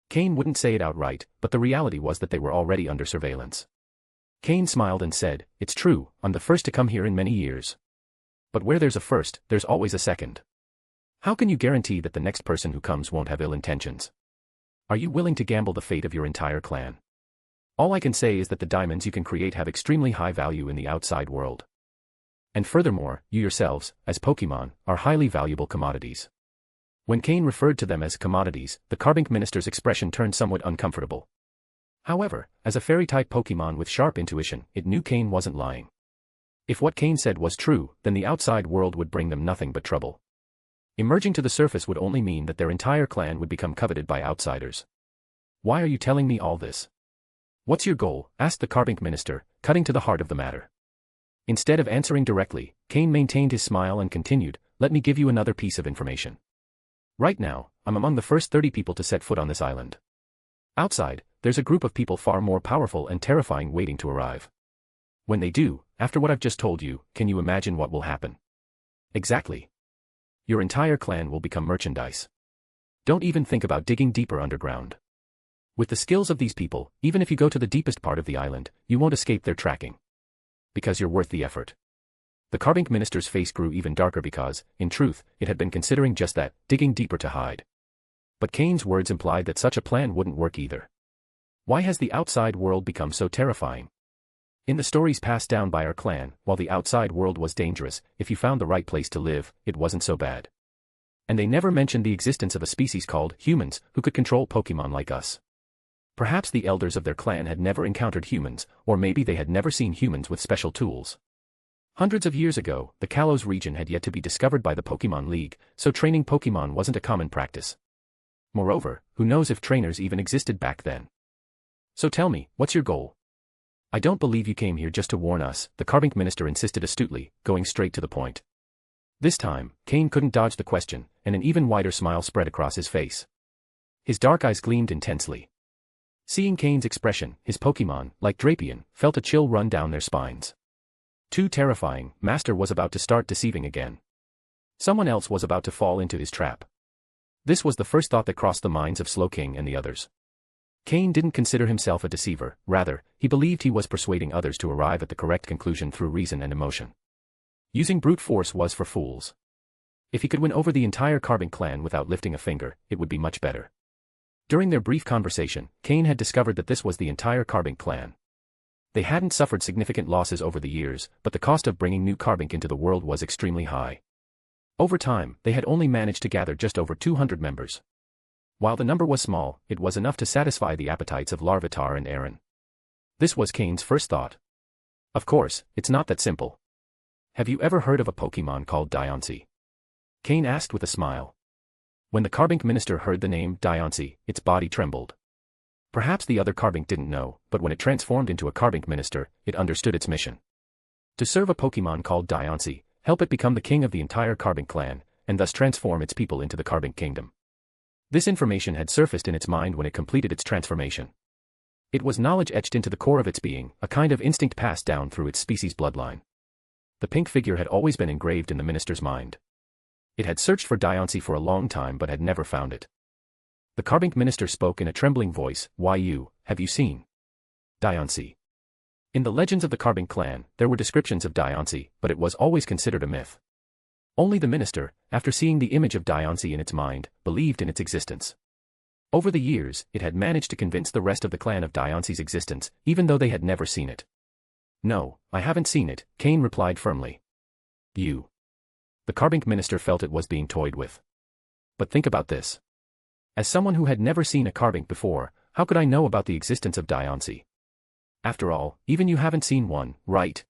Cain wouldn't say it outright, but the reality was that they were already under surveillance. Cain smiled and said, "It's true, I'm the first to come here in many years. But where there's a first, there's always a second. How can you guarantee that the next person who comes won't have ill intentions? Are you willing to gamble the fate of your entire clan? All I can say is that the diamonds you can create have extremely high value in the outside world. And furthermore, you yourselves, as Pokémon, are highly valuable commodities." When Cain referred to them as commodities, the Carbink minister's expression turned somewhat uncomfortable. However, as a fairy-type Pokémon with sharp intuition, it knew Cain wasn't lying. If what Cain said was true, then the outside world would bring them nothing but trouble. Emerging to the surface would only mean that their entire clan would become coveted by outsiders. "Why are you telling me all this? What's your goal?" asked the Carbink minister, cutting to the heart of the matter. Instead of answering directly, Cain maintained his smile and continued, "Let me give you another piece of information. Right now, I'm among the first 30 people to set foot on this island. Outside, there's a group of people far more powerful and terrifying waiting to arrive. When they do, after what I've just told you, can you imagine what will happen?" "Exactly. Your entire clan will become merchandise. Don't even think about digging deeper underground. With the skills of these people, even if you go to the deepest part of the island, you won't escape their tracking. Because you're worth the effort." The Carbink minister's face grew even darker because, in truth, it had been considering just that, digging deeper to hide. But Cain's words implied that such a plan wouldn't work either. Why has the outside world become so terrifying? In the stories passed down by our clan, while the outside world was dangerous, if you found the right place to live, it wasn't so bad. And they never mentioned the existence of a species called humans, who could control Pokémon like us. Perhaps the elders of their clan had never encountered humans, or maybe they had never seen humans with special tools. Hundreds of years ago, the Kalos region had yet to be discovered by the Pokémon League, so training Pokémon wasn't a common practice. Moreover, who knows if trainers even existed back then? "So tell me, what's your goal?" "I don't believe you came here just to warn us," the Carbink minister insisted astutely, going straight to the point. This time, Cain couldn't dodge the question, and an even wider smile spread across his face. His dark eyes gleamed intensely. Seeing Cain's expression, his Pokémon, like Drapion, felt a chill run down their spines. Too terrifying, Master was about to start deceiving again. Someone else was about to fall into his trap. This was the first thought that crossed the minds of Slowking and the others. Cain didn't consider himself a deceiver, rather, he believed he was persuading others to arrive at the correct conclusion through reason and emotion. Using brute force was for fools. If he could win over the entire Carbink clan without lifting a finger, it would be much better. During their brief conversation, Cain had discovered that this was the entire Carbink clan. They hadn't suffered significant losses over the years, but the cost of bringing new Carbink into the world was extremely high. Over time, they had only managed to gather just over 200 members. While the number was small, it was enough to satisfy the appetites of Larvitar and Aaron. This was Cain's first thought. Of course, it's not that simple. "Have you ever heard of a Pokémon called Diancie?" Cain asked with a smile. When the Carbink minister heard the name Diancie, its body trembled. Perhaps the other Carbink didn't know, but when it transformed into a Carbink minister, it understood its mission. To serve a Pokémon called Diancie, help it become the king of the entire Carbink clan, and thus transform its people into the Carbink kingdom. This information had surfaced in its mind when it completed its transformation. It was knowledge etched into the core of its being, a kind of instinct passed down through its species' bloodline. The pink figure had always been engraved in the minister's mind. It had searched for Diancie for a long time but had never found it. The Carbink minister spoke in a trembling voice, "Why have you seen Diancie?" In the legends of the Carbink clan, there were descriptions of Diancie, but it was always considered a myth. Only the minister, after seeing the image of Diancie in its mind, believed in its existence. Over the years, it had managed to convince the rest of the clan of Diancie's existence, even though they had never seen it. "No, I haven't seen it," Cain replied firmly. "You." The Carbink minister felt it was being toyed with. "But think about this. As someone who had never seen a Carbink before, how could I know about the existence of Diancie? After all, even you haven't seen one, right?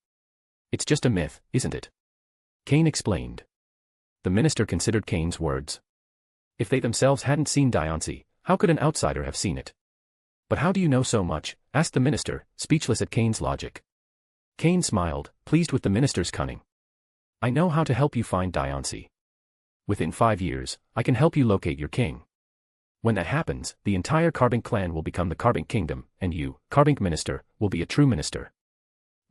It's just a myth, isn't it?" Cain explained. The minister considered Cain's words. If they themselves hadn't seen Diancie, how could an outsider have seen it? "But how do you know so much?" asked the minister, speechless at Cain's logic. Cain smiled, pleased with the minister's cunning. "I know how to help you find Diancie. Within 5 years, I can help you locate your king. When that happens, the entire Carbink clan will become the Carbink kingdom, and you, Carbink minister, will be a true minister.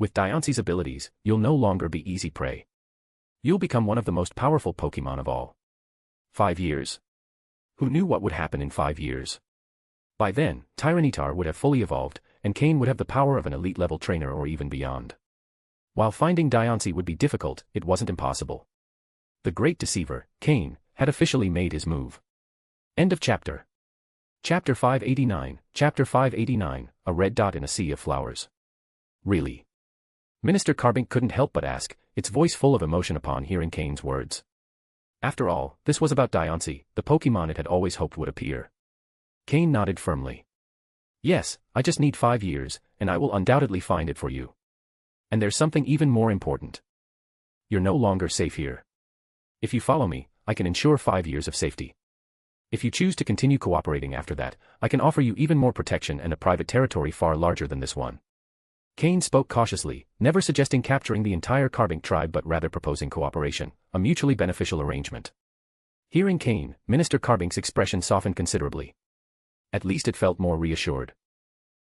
With Diancie's abilities, you'll no longer be easy prey. You'll become one of the most powerful Pokémon of all." 5 years. Who knew what would happen in 5 years? By then, Tyranitar would have fully evolved, and Cain would have the power of an elite-level trainer or even beyond. While finding Diancie would be difficult, it wasn't impossible. The great deceiver, Cain, had officially made his move. End of chapter. Chapter 589, Chapter 589, A Red Dot in a Sea of Flowers. Really? Minister Carbink couldn't help but ask, its voice full of emotion upon hearing Cain's words. After all, this was about Diancie, the Pokémon it had always hoped would appear. Cain nodded firmly. "Yes, I just need 5 years, and I will undoubtedly find it for you. And there's something even more important. You're no longer safe here. If you follow me, I can ensure 5 years of safety. If you choose to continue cooperating after that, I can offer you even more protection and a private territory far larger than this one." Cain spoke cautiously, never suggesting capturing the entire Carbink tribe but rather proposing cooperation, a mutually beneficial arrangement. Hearing Cain, Minister Carbink's expression softened considerably. At least it felt more reassured.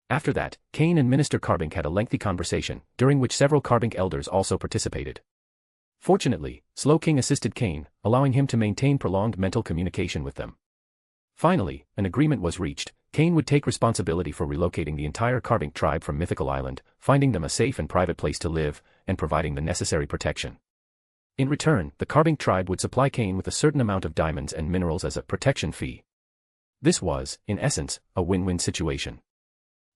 After that, Cain and Minister Carbink had a lengthy conversation, during which several Carbink elders also participated. Fortunately, Slow King assisted Cain, allowing him to maintain prolonged mental communication with them. Finally, an agreement was reached. Cain would take responsibility for relocating the entire Carbink tribe from Mythical Island, finding them a safe and private place to live, and providing the necessary protection. In return, the Carbink tribe would supply Cain with a certain amount of diamonds and minerals as a protection fee. This was, in essence, a win-win situation.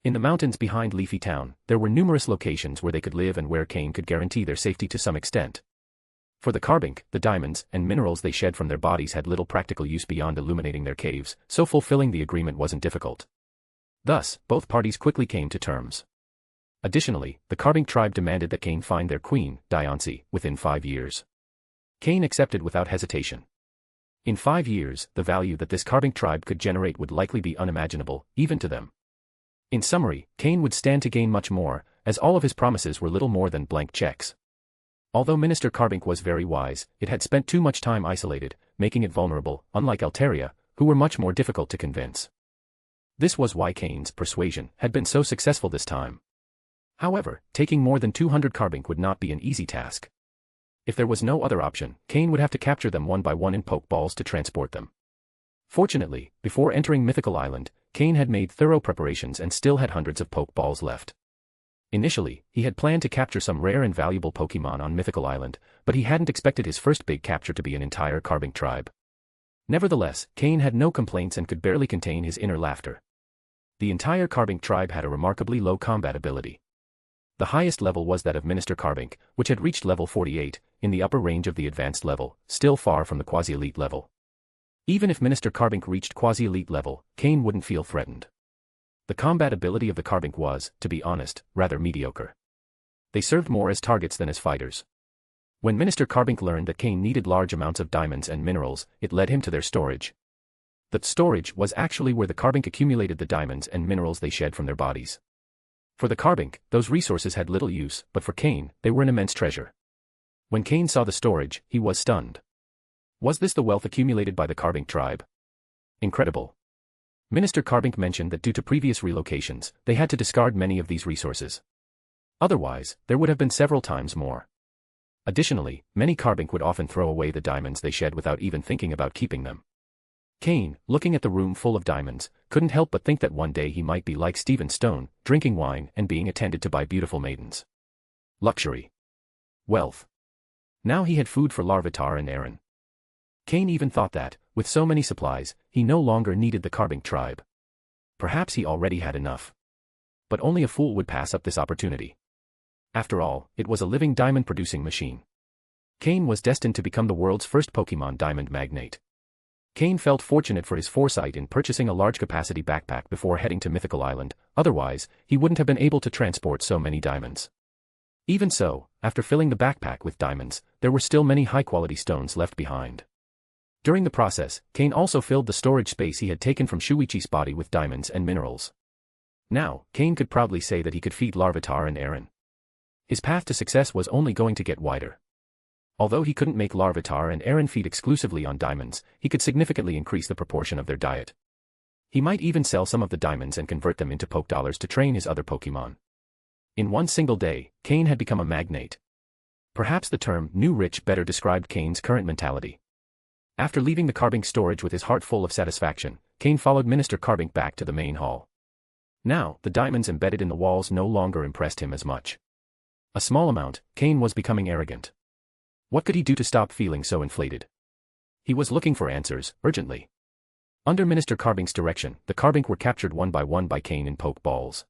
In the mountains behind Leafy Town, there were numerous locations where they could live and where Cain could guarantee their safety to some extent. For the Carbink, the diamonds and minerals they shed from their bodies had little practical use beyond illuminating their caves, so fulfilling the agreement wasn't difficult. Thus, both parties quickly came to terms. Additionally, the Carbink tribe demanded that Cain find their queen, Diancie, within 5 years. Cain accepted without hesitation. In 5 years, the value that this Carbink tribe could generate would likely be unimaginable, even to them. In summary, Cain would stand to gain much more, as all of his promises were little more than blank checks. Although Minister Carbink was very wise, it had spent too much time isolated, making it vulnerable, unlike Altaria, who were much more difficult to convince. This was why Cain's persuasion had been so successful this time. However, taking more than 200 Carbink would not be an easy task. If there was no other option, Cain would have to capture them one by one in Pokeballs to transport them. Fortunately, before entering Mythical Island, Cain had made thorough preparations and still had hundreds of Pokeballs left. Initially, he had planned to capture some rare and valuable Pokémon on Mythical Island, but he hadn't expected his first big capture to be an entire Carbink tribe. Nevertheless, Cain had no complaints and could barely contain his inner laughter. The entire Carbink tribe had a remarkably low combat ability. The highest level was that of Minister Carbink, which had reached level 48, in the upper range of the advanced level, still far from the quasi-elite level. Even if Minister Carbink reached quasi-elite level, Cain wouldn't feel threatened. The combat ability of the Carbink was, to be honest, rather mediocre. They served more as targets than as fighters. When Minister Carbink learned that Cain needed large amounts of diamonds and minerals, it led him to their storage. The storage was actually where the Carbink accumulated the diamonds and minerals they shed from their bodies. For the Carbink, those resources had little use, but for Cain, they were an immense treasure. When Cain saw the storage, he was stunned. Was this the wealth accumulated by the Carbink tribe? Incredible. Minister Carbink mentioned that due to previous relocations, they had to discard many of these resources. Otherwise, there would have been several times more. Additionally, many Carbink would often throw away the diamonds they shed without even thinking about keeping them. Cain, looking at the room full of diamonds, couldn't help but think that one day he might be like Stephen Stone, drinking wine and being attended to by beautiful maidens. Luxury. Wealth. Now he had food for Larvitar and Aaron. Cain even thought that, with so many supplies, he no longer needed the Carbink tribe. Perhaps he already had enough. But only a fool would pass up this opportunity. After all, it was a living diamond-producing machine. Cain was destined to become the world's first Pokémon diamond magnate. Cain felt fortunate for his foresight in purchasing a large-capacity backpack before heading to Mythical Island, otherwise, he wouldn't have been able to transport so many diamonds. Even so, after filling the backpack with diamonds, there were still many high-quality stones left behind. During the process, Cain also filled the storage space he had taken from Shuichi's body with diamonds and minerals. Now, Cain could proudly say that he could feed Larvitar and Aaron. His path to success was only going to get wider. Although he couldn't make Larvitar and Aaron feed exclusively on diamonds, he could significantly increase the proportion of their diet. He might even sell some of the diamonds and convert them into Poke Dollars to train his other Pokémon. In one single day, Cain had become a magnate. Perhaps the term new rich better described Cain's current mentality. After leaving the Carbink storage with his heart full of satisfaction, Cain followed Minister Carbink back to the main hall. Now, the diamonds embedded in the walls no longer impressed him as much. A small amount, Cain was becoming arrogant. What could he do to stop feeling so inflated? He was looking for answers, urgently. Under Minister Carbink's direction, the Carbink were captured one by Cain in poke balls.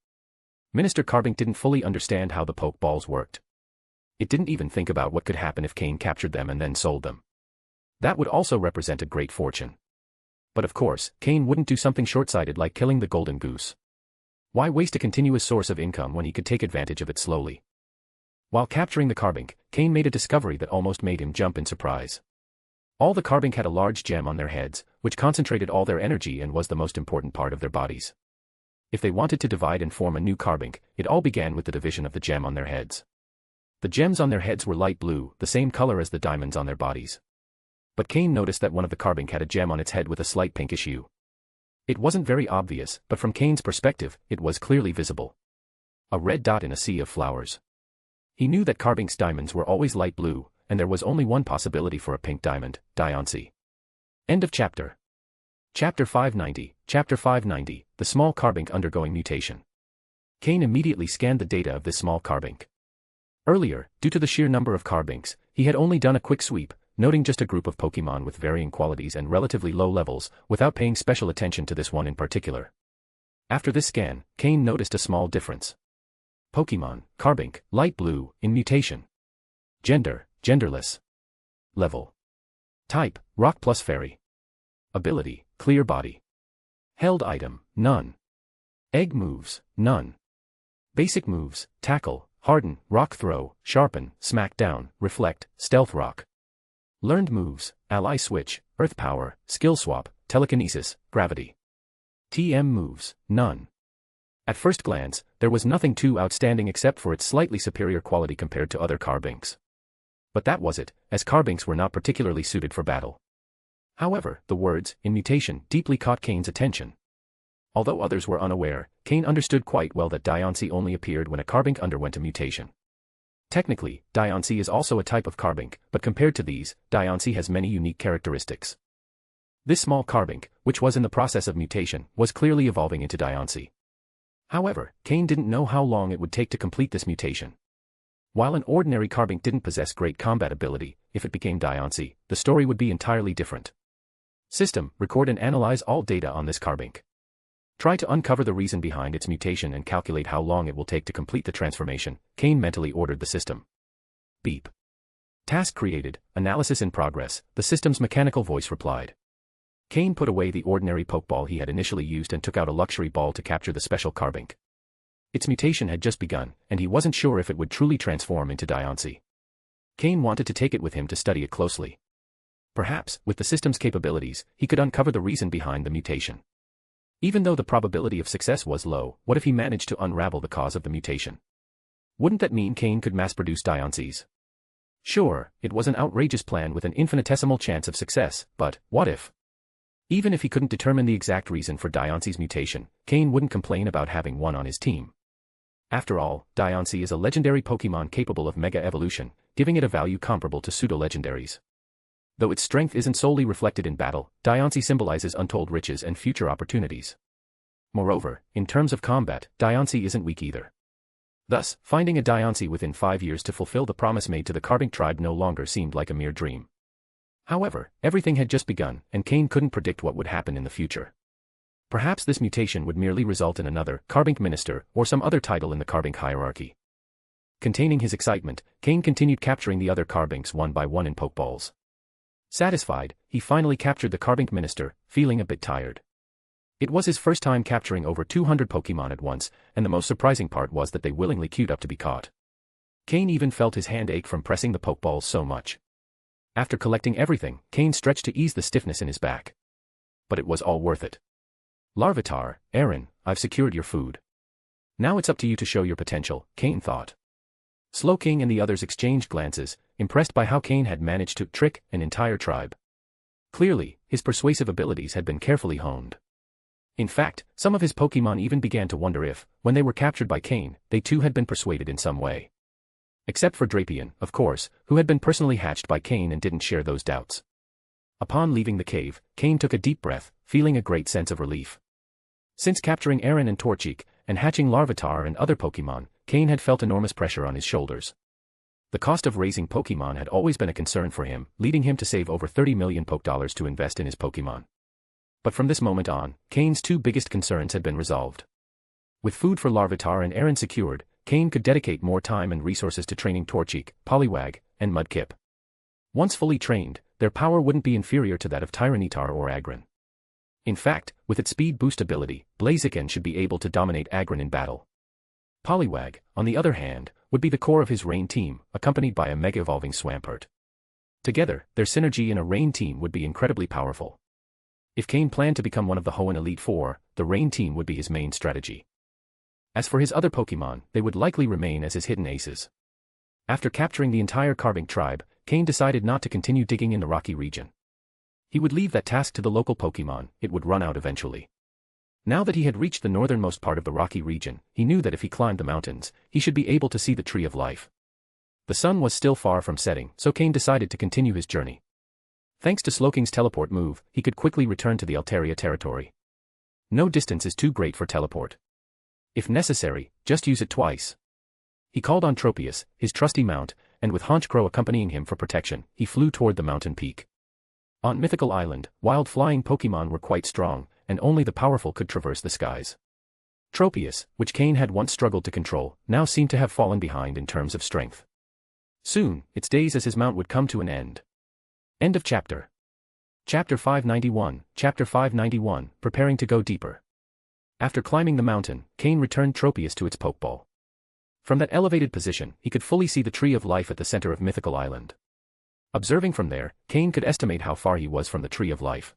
Minister Carbink didn't fully understand how the poke balls worked. It didn't even think about what could happen if Cain captured them and then sold them. That would also represent a great fortune. But of course, Cain wouldn't do something short-sighted like killing the golden goose. Why waste a continuous source of income when he could take advantage of it slowly? While capturing the Carbink, Cain made a discovery that almost made him jump in surprise. All the Carbink had a large gem on their heads, which concentrated all their energy and was the most important part of their bodies. If they wanted to divide and form a new Carbink, it all began with the division of the gem on their heads. The gems on their heads were light blue, the same color as the diamonds on their bodies. But Cain noticed that one of the Carbink had a gem on its head with a slight pinkish hue. It wasn't very obvious, but from Cain's perspective, it was clearly visible. A red dot in a sea of flowers. He knew that Carbink's diamonds were always light blue, and there was only one possibility for a pink diamond, Diancie. End of chapter. Chapter 590, Chapter 590, The Small Carbink Undergoing Mutation. Cain immediately scanned the data of this small Carbink. Earlier, due to the sheer number of Carbinks, he had only done a quick sweep, noting just a group of Pokémon with varying qualities and relatively low levels, without paying special attention to this one in particular. After this scan, Cain noticed a small difference. Pokémon, Carbink, light blue, in mutation. Gender, genderless. Level. Type, rock plus fairy. Ability, clear body. Held item, none. Egg moves, none. Basic moves, tackle, harden, rock throw, sharpen, smack down, reflect, stealth rock. Learned moves, ally switch, earth power, skill swap, telekinesis, gravity. TM moves, none. At first glance, there was nothing too outstanding except for its slightly superior quality compared to other Carbinks. But that was it, as Carbinks were not particularly suited for battle. However, the words, in mutation, deeply caught Cain's attention. Although others were unaware, Cain understood quite well that Diancie only appeared when a Carbink underwent a mutation. Technically, Diancie is also a type of Carbink, but compared to these, Diancie has many unique characteristics. This small Carbink, which was in the process of mutation, was clearly evolving into Diancie. However, Cain didn't know how long it would take to complete this mutation. While an ordinary Carbink didn't possess great combat ability, if it became Diancie, the story would be entirely different. System, record and analyze all data on this Carbink. Try to uncover the reason behind its mutation and calculate how long it will take to complete the transformation, Cain mentally ordered the system. Beep. Task created, analysis in progress, the system's mechanical voice replied. Cain put away the ordinary Pokeball he had initially used and took out a luxury ball to capture the special Carbink. Its mutation had just begun, and he wasn't sure if it would truly transform into Diancie. Cain wanted to take it with him to study it closely. Perhaps, with the system's capabilities, he could uncover the reason behind the mutation. Even though the probability of success was low, what if he managed to unravel the cause of the mutation? Wouldn't that mean Cain could mass-produce Diancies? Sure, it was an outrageous plan with an infinitesimal chance of success, but what if? Even if he couldn't determine the exact reason for Diance's mutation, Cain wouldn't complain about having one on his team. After all, Diance is a legendary Pokémon capable of Mega Evolution, giving it a value comparable to pseudo-legendaries. Though its strength isn't solely reflected in battle, Diance symbolizes untold riches and future opportunities. Moreover, in terms of combat, Diance isn't weak either. Thus, finding a Diance within 5 years to fulfill the promise made to the Carbink tribe no longer seemed like a mere dream. However, everything had just begun, and Cain couldn't predict what would happen in the future. Perhaps this mutation would merely result in another Carbink Minister or some other title in the Carbink hierarchy. Containing his excitement, Cain continued capturing the other Carbinks one by one in Pokeballs. Satisfied, he finally captured the Carbink Minister, feeling a bit tired. It was his first time capturing over 200 Pokemon at once, and the most surprising part was that they willingly queued up to be caught. Cain even felt his hand ache from pressing the Pokeballs so much. After collecting everything, Cain stretched to ease the stiffness in his back. But it was all worth it. Larvitar, Aaron, I've secured your food. Now it's up to you to show your potential, Cain thought. Slowking and the others exchanged glances, impressed by how Cain had managed to trick an entire tribe. Clearly, his persuasive abilities had been carefully honed. In fact, some of his Pokemon even began to wonder if, when they were captured by Cain, they too had been persuaded in some way. Except for Drapion, of course, who had been personally hatched by Cain and didn't share those doubts. Upon leaving the cave, Cain took a deep breath, feeling a great sense of relief. Since capturing Aaron and Torchic, and hatching Larvitar and other Pokemon, Cain had felt enormous pressure on his shoulders. The cost of raising Pokemon had always been a concern for him, leading him to save over 30 million Pokedollars to invest in his Pokemon. But from this moment on, Cain's two biggest concerns had been resolved. With food for Larvitar and Aaron secured, Cain could dedicate more time and resources to training Torchic, Poliwag, and Mudkip. Once fully trained, their power wouldn't be inferior to that of Tyranitar or Aggron. In fact, with its speed boost ability, Blaziken should be able to dominate Aggron in battle. Poliwag, on the other hand, would be the core of his Rain team, accompanied by a Mega-Evolving Swampert. Together, their synergy in a Rain team would be incredibly powerful. If Cain planned to become one of the Hoenn Elite Four, the Rain team would be his main strategy. As for his other Pokemon, they would likely remain as his hidden aces. After capturing the entire Carbink tribe, Cain decided not to continue digging in the rocky region. He would leave that task to the local Pokemon, it would run out eventually. Now that he had reached the northernmost part of the rocky region, he knew that if he climbed the mountains, he should be able to see the Tree of Life. The sun was still far from setting, so Cain decided to continue his journey. Thanks to Slowking's teleport move, he could quickly return to the Altaria territory. No distance is too great for teleport. If necessary, just use it twice. He called on Tropius, his trusty mount, and with Honchkrow accompanying him for protection, he flew toward the mountain peak. On Mythical Island, wild flying Pokemon were quite strong, and only the powerful could traverse the skies. Tropius, which Cain had once struggled to control, now seemed to have fallen behind in terms of strength. Soon, its days as his mount would come to an end. End of chapter. Chapter 591, preparing to go deeper. After climbing the mountain, Cain returned Tropius to its Pokeball. From that elevated position, he could fully see the Tree of Life at the center of Mythical Island. Observing from there, Cain could estimate how far he was from the Tree of Life.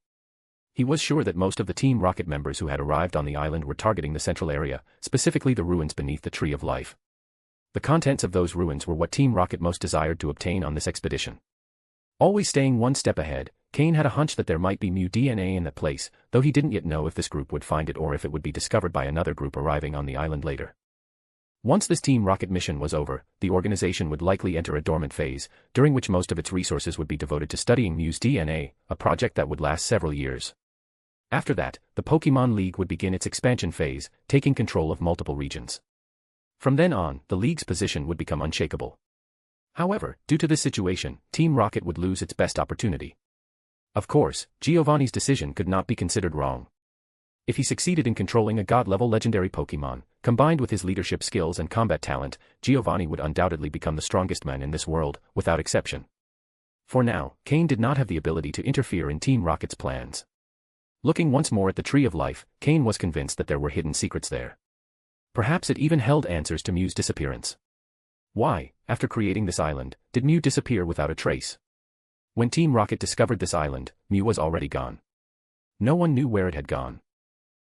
He was sure that most of the Team Rocket members who had arrived on the island were targeting the central area, specifically the ruins beneath the Tree of Life. The contents of those ruins were what Team Rocket most desired to obtain on this expedition. Always staying one step ahead, Cain had a hunch that there might be Mew DNA in that place, though he didn't yet know if this group would find it or if it would be discovered by another group arriving on the island later. Once this Team Rocket mission was over, the organization would likely enter a dormant phase, during which most of its resources would be devoted to studying Mew's DNA, a project that would last several years. After that, the Pokémon League would begin its expansion phase, taking control of multiple regions. From then on, the League's position would become unshakable. However, due to this situation, Team Rocket would lose its best opportunity. Of course, Giovanni's decision could not be considered wrong. If he succeeded in controlling a god-level legendary Pokemon, combined with his leadership skills and combat talent, Giovanni would undoubtedly become the strongest man in this world, without exception. For now, Cain did not have the ability to interfere in Team Rocket's plans. Looking once more at the Tree of Life, Cain was convinced that there were hidden secrets there. Perhaps it even held answers to Mew's disappearance. Why, after creating this island, did Mew disappear without a trace? When Team Rocket discovered this island, Mew was already gone. No one knew where it had gone.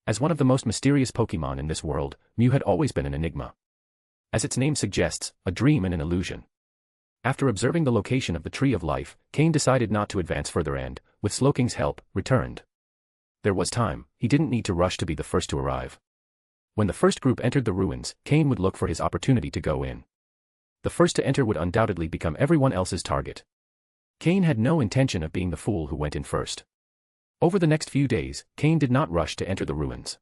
As one of the most mysterious Pokemon in this world, Mew had always been an enigma. As its name suggests, a dream and an illusion. After observing the location of the Tree of Life, Cain decided not to advance further and, with Sloking's help, returned. There was time, he didn't need to rush to be the first to arrive. When the first group entered the ruins, Cain would look for his opportunity to go in. The first to enter would undoubtedly become everyone else's target. Cain had no intention of being the fool who went in first. Over the next few days, Cain did not rush to enter the ruins.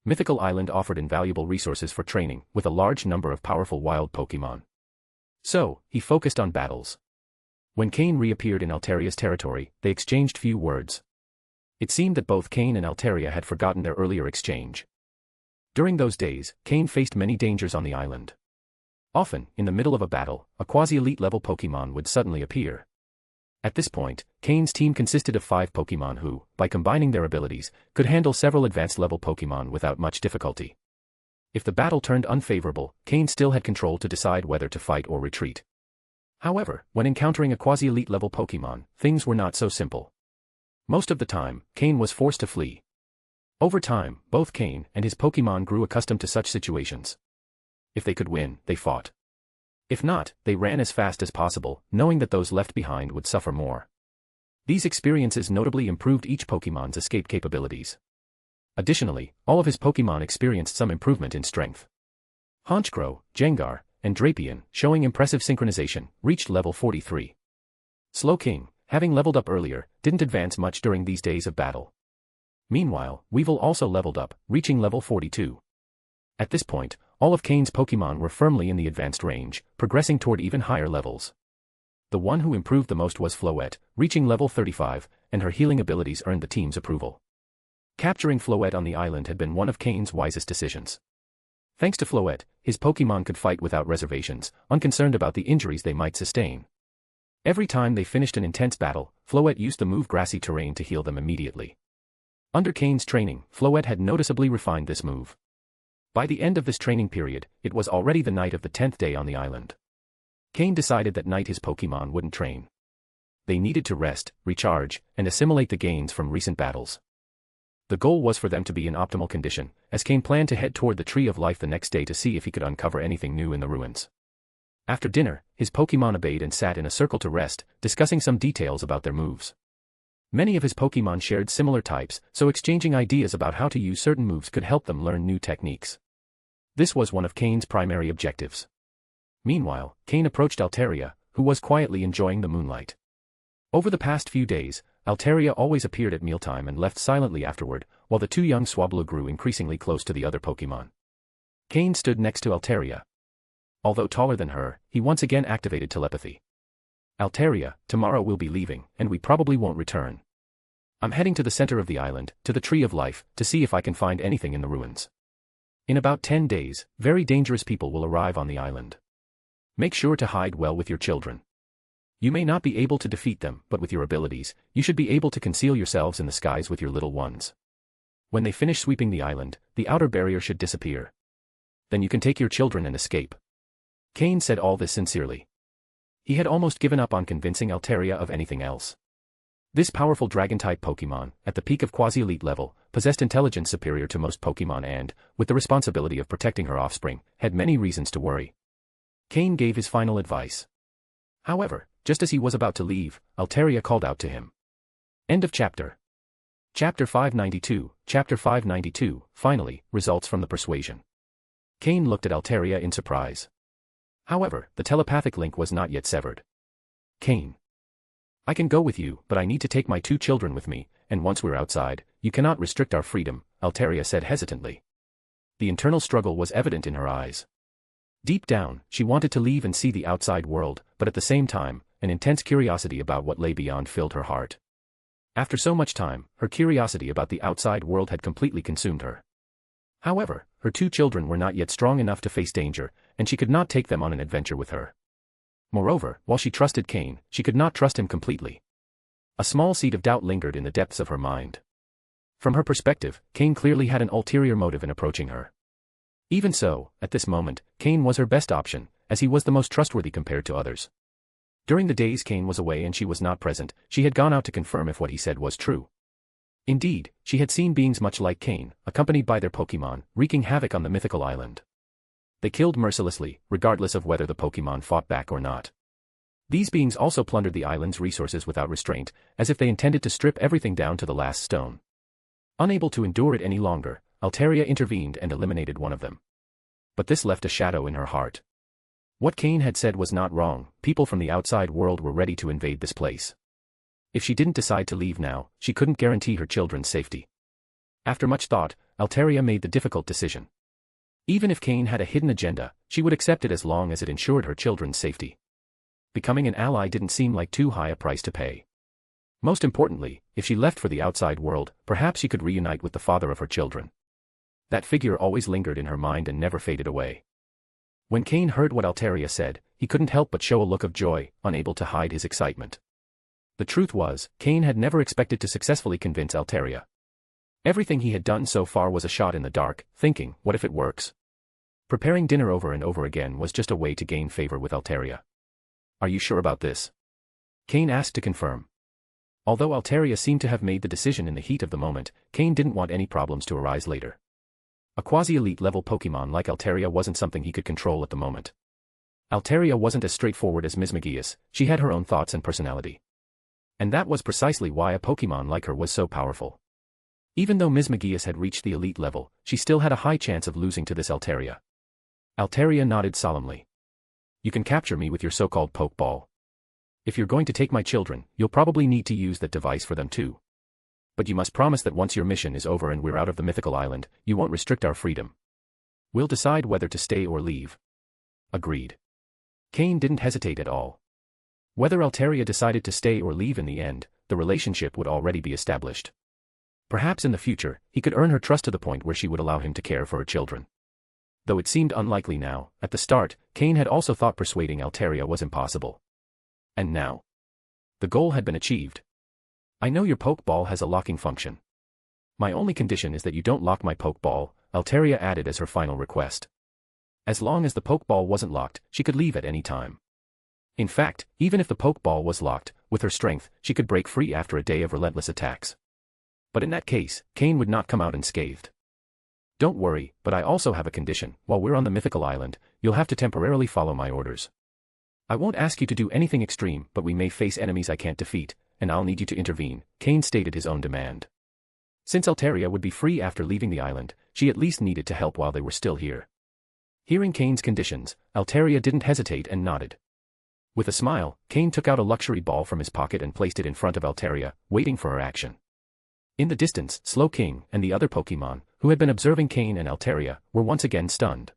Mythical Island offered invaluable resources for training, with a large number of powerful wild Pokémon. So, he focused on battles. When Cain reappeared in Alteria's territory, they exchanged few words. It seemed that both Cain and Altaria had forgotten their earlier exchange. During those days, Cain faced many dangers on the island. Often, in the middle of a battle, a quasi-elite level Pokémon would suddenly appear. At this point, Cain's team consisted of 5 Pokémon who, by combining their abilities, could handle several advanced level Pokémon without much difficulty. If the battle turned unfavorable, Cain still had control to decide whether to fight or retreat. However, when encountering a quasi-elite level Pokémon, things were not so simple. Most of the time, Cain was forced to flee. Over time, both Cain and his Pokémon grew accustomed to such situations. If they could win, they fought. If not, they ran as fast as possible, knowing that those left behind would suffer more. These experiences notably improved each Pokémon's escape capabilities. Additionally, all of his Pokémon experienced some improvement in strength. Honchkrow, Jengar, and Drapion, showing impressive synchronization, reached level 43. Slowking, having leveled up earlier, didn't advance much during these days of battle. Meanwhile, Weevil also leveled up, reaching level 42. At this point, all of Cain's Pokémon were firmly in the advanced range, progressing toward even higher levels. The one who improved the most was Floette, reaching level 35, and her healing abilities earned the team's approval. Capturing Floette on the island had been one of Cain's wisest decisions. Thanks to Floette, his Pokémon could fight without reservations, unconcerned about the injuries they might sustain. Every time they finished an intense battle, Floette used the move Grassy Terrain to heal them immediately. Under Cain's training, Floette had noticeably refined this move. By the end of this training period, it was already the night of the 10th day on the island. Cain decided that night his Pokémon wouldn't train. They needed to rest, recharge, and assimilate the gains from recent battles. The goal was for them to be in optimal condition, as Cain planned to head toward the Tree of Life the next day to see if he could uncover anything new in the ruins. After dinner, his Pokémon obeyed and sat in a circle to rest, discussing some details about their moves. Many of his Pokémon shared similar types, so exchanging ideas about how to use certain moves could help them learn new techniques. This was one of Cain's primary objectives. Meanwhile, Cain approached Altaria, who was quietly enjoying the moonlight. Over the past few days, Altaria always appeared at mealtime and left silently afterward, while the two young Swablu grew increasingly close to the other Pokémon. Cain stood next to Altaria. Although taller than her, he once again activated telepathy. Altaria, tomorrow we'll be leaving, and we probably won't return. I'm heading to the center of the island, to the Tree of Life, to see if I can find anything in the ruins. In about 10 days, very dangerous people will arrive on the island. Make sure to hide well with your children. You may not be able to defeat them, but with your abilities, you should be able to conceal yourselves in the skies with your little ones. When they finish sweeping the island, the outer barrier should disappear. Then you can take your children and escape. Cain said all this sincerely. He had almost given up on convincing Altaria of anything else. This powerful dragon-type Pokémon, at the peak of quasi-elite level, possessed intelligence superior to most Pokémon and, with the responsibility of protecting her offspring, had many reasons to worry. Cain gave his final advice. However, just as he was about to leave, Altaria called out to him. End of chapter. Chapter 592, Chapter 592, finally, results from the persuasion. Cain looked at Altaria in surprise. However, the telepathic link was not yet severed. Cain. I can go with you, but I need to take my 2 children with me, and once we're outside, you cannot restrict our freedom, Altaria said hesitantly. The internal struggle was evident in her eyes. Deep down, she wanted to leave and see the outside world, but at the same time, an intense curiosity about what lay beyond filled her heart. After so much time, her curiosity about the outside world had completely consumed her. However, her 2 children were not yet strong enough to face danger, and she could not take them on an adventure with her. Moreover, while she trusted Cain, she could not trust him completely. A small seed of doubt lingered in the depths of her mind. From her perspective, Cain clearly had an ulterior motive in approaching her. Even so, at this moment, Cain was her best option, as he was the most trustworthy compared to others. During the days Cain was away and she was not present, she had gone out to confirm if what he said was true. Indeed, she had seen beings much like Cain, accompanied by their Pokémon, wreaking havoc on the mythical island. They killed mercilessly, regardless of whether the Pokémon fought back or not. These beings also plundered the island's resources without restraint, as if they intended to strip everything down to the last stone. Unable to endure it any longer, Altaria intervened and eliminated one of them. But this left a shadow in her heart. What Cain had said was not wrong, people from the outside world were ready to invade this place. If she didn't decide to leave now, she couldn't guarantee her children's safety. After much thought, Altaria made the difficult decision. Even if Cain had a hidden agenda, she would accept it as long as it ensured her children's safety. Becoming an ally didn't seem like too high a price to pay. Most importantly, if she left for the outside world, perhaps she could reunite with the father of her children. That figure always lingered in her mind and never faded away. When Cain heard what Altaria said, he couldn't help but show a look of joy, unable to hide his excitement. The truth was, Cain had never expected to successfully convince Altaria. Everything he had done so far was a shot in the dark, thinking, what if it works? Preparing dinner over and over again was just a way to gain favor with Altaria. Are you sure about this? Cain asked to confirm. Although Altaria seemed to have made the decision in the heat of the moment, Cain didn't want any problems to arise later. A quasi-elite level Pokemon like Altaria wasn't something he could control at the moment. Altaria wasn't as straightforward as Mismagius, she had her own thoughts and personality. And that was precisely why a Pokemon like her was so powerful. Even though Mismagius had reached the elite level, she still had a high chance of losing to this Altaria. Altaria nodded solemnly. You can capture me with your so-called Pokeball. If you're going to take my children, you'll probably need to use that device for them too. But you must promise that once your mission is over and we're out of the mythical island, you won't restrict our freedom. We'll decide whether to stay or leave. Agreed. Cain didn't hesitate at all. Whether Altaria decided to stay or leave in the end, the relationship would already be established. Perhaps in the future, he could earn her trust to the point where she would allow him to care for her children. Though it seemed unlikely now, at the start, Cain had also thought persuading Altaria was impossible. And now, the goal had been achieved. I know your Pokeball has a locking function. My only condition is that you don't lock my Pokeball, Altaria added as her final request. As long as the Pokeball wasn't locked, she could leave at any time. In fact, even if the Pokeball was locked, with her strength, she could break free after a day of relentless attacks. But in that case, Cain would not come out unscathed. Don't worry, but I also have a condition. While we're on the mythical island, you'll have to temporarily follow my orders. I won't ask you to do anything extreme, but we may face enemies I can't defeat, and I'll need you to intervene, Cain stated his own demand. Since Altaria would be free after leaving the island, she at least needed to help while they were still here. Hearing Cain's conditions, Altaria didn't hesitate and nodded. With a smile, Cain took out a luxury ball from his pocket and placed it in front of Altaria, waiting for her action. In the distance, Slowking and the other Pokemon, who had been observing Cain and Altaria, were once again stunned.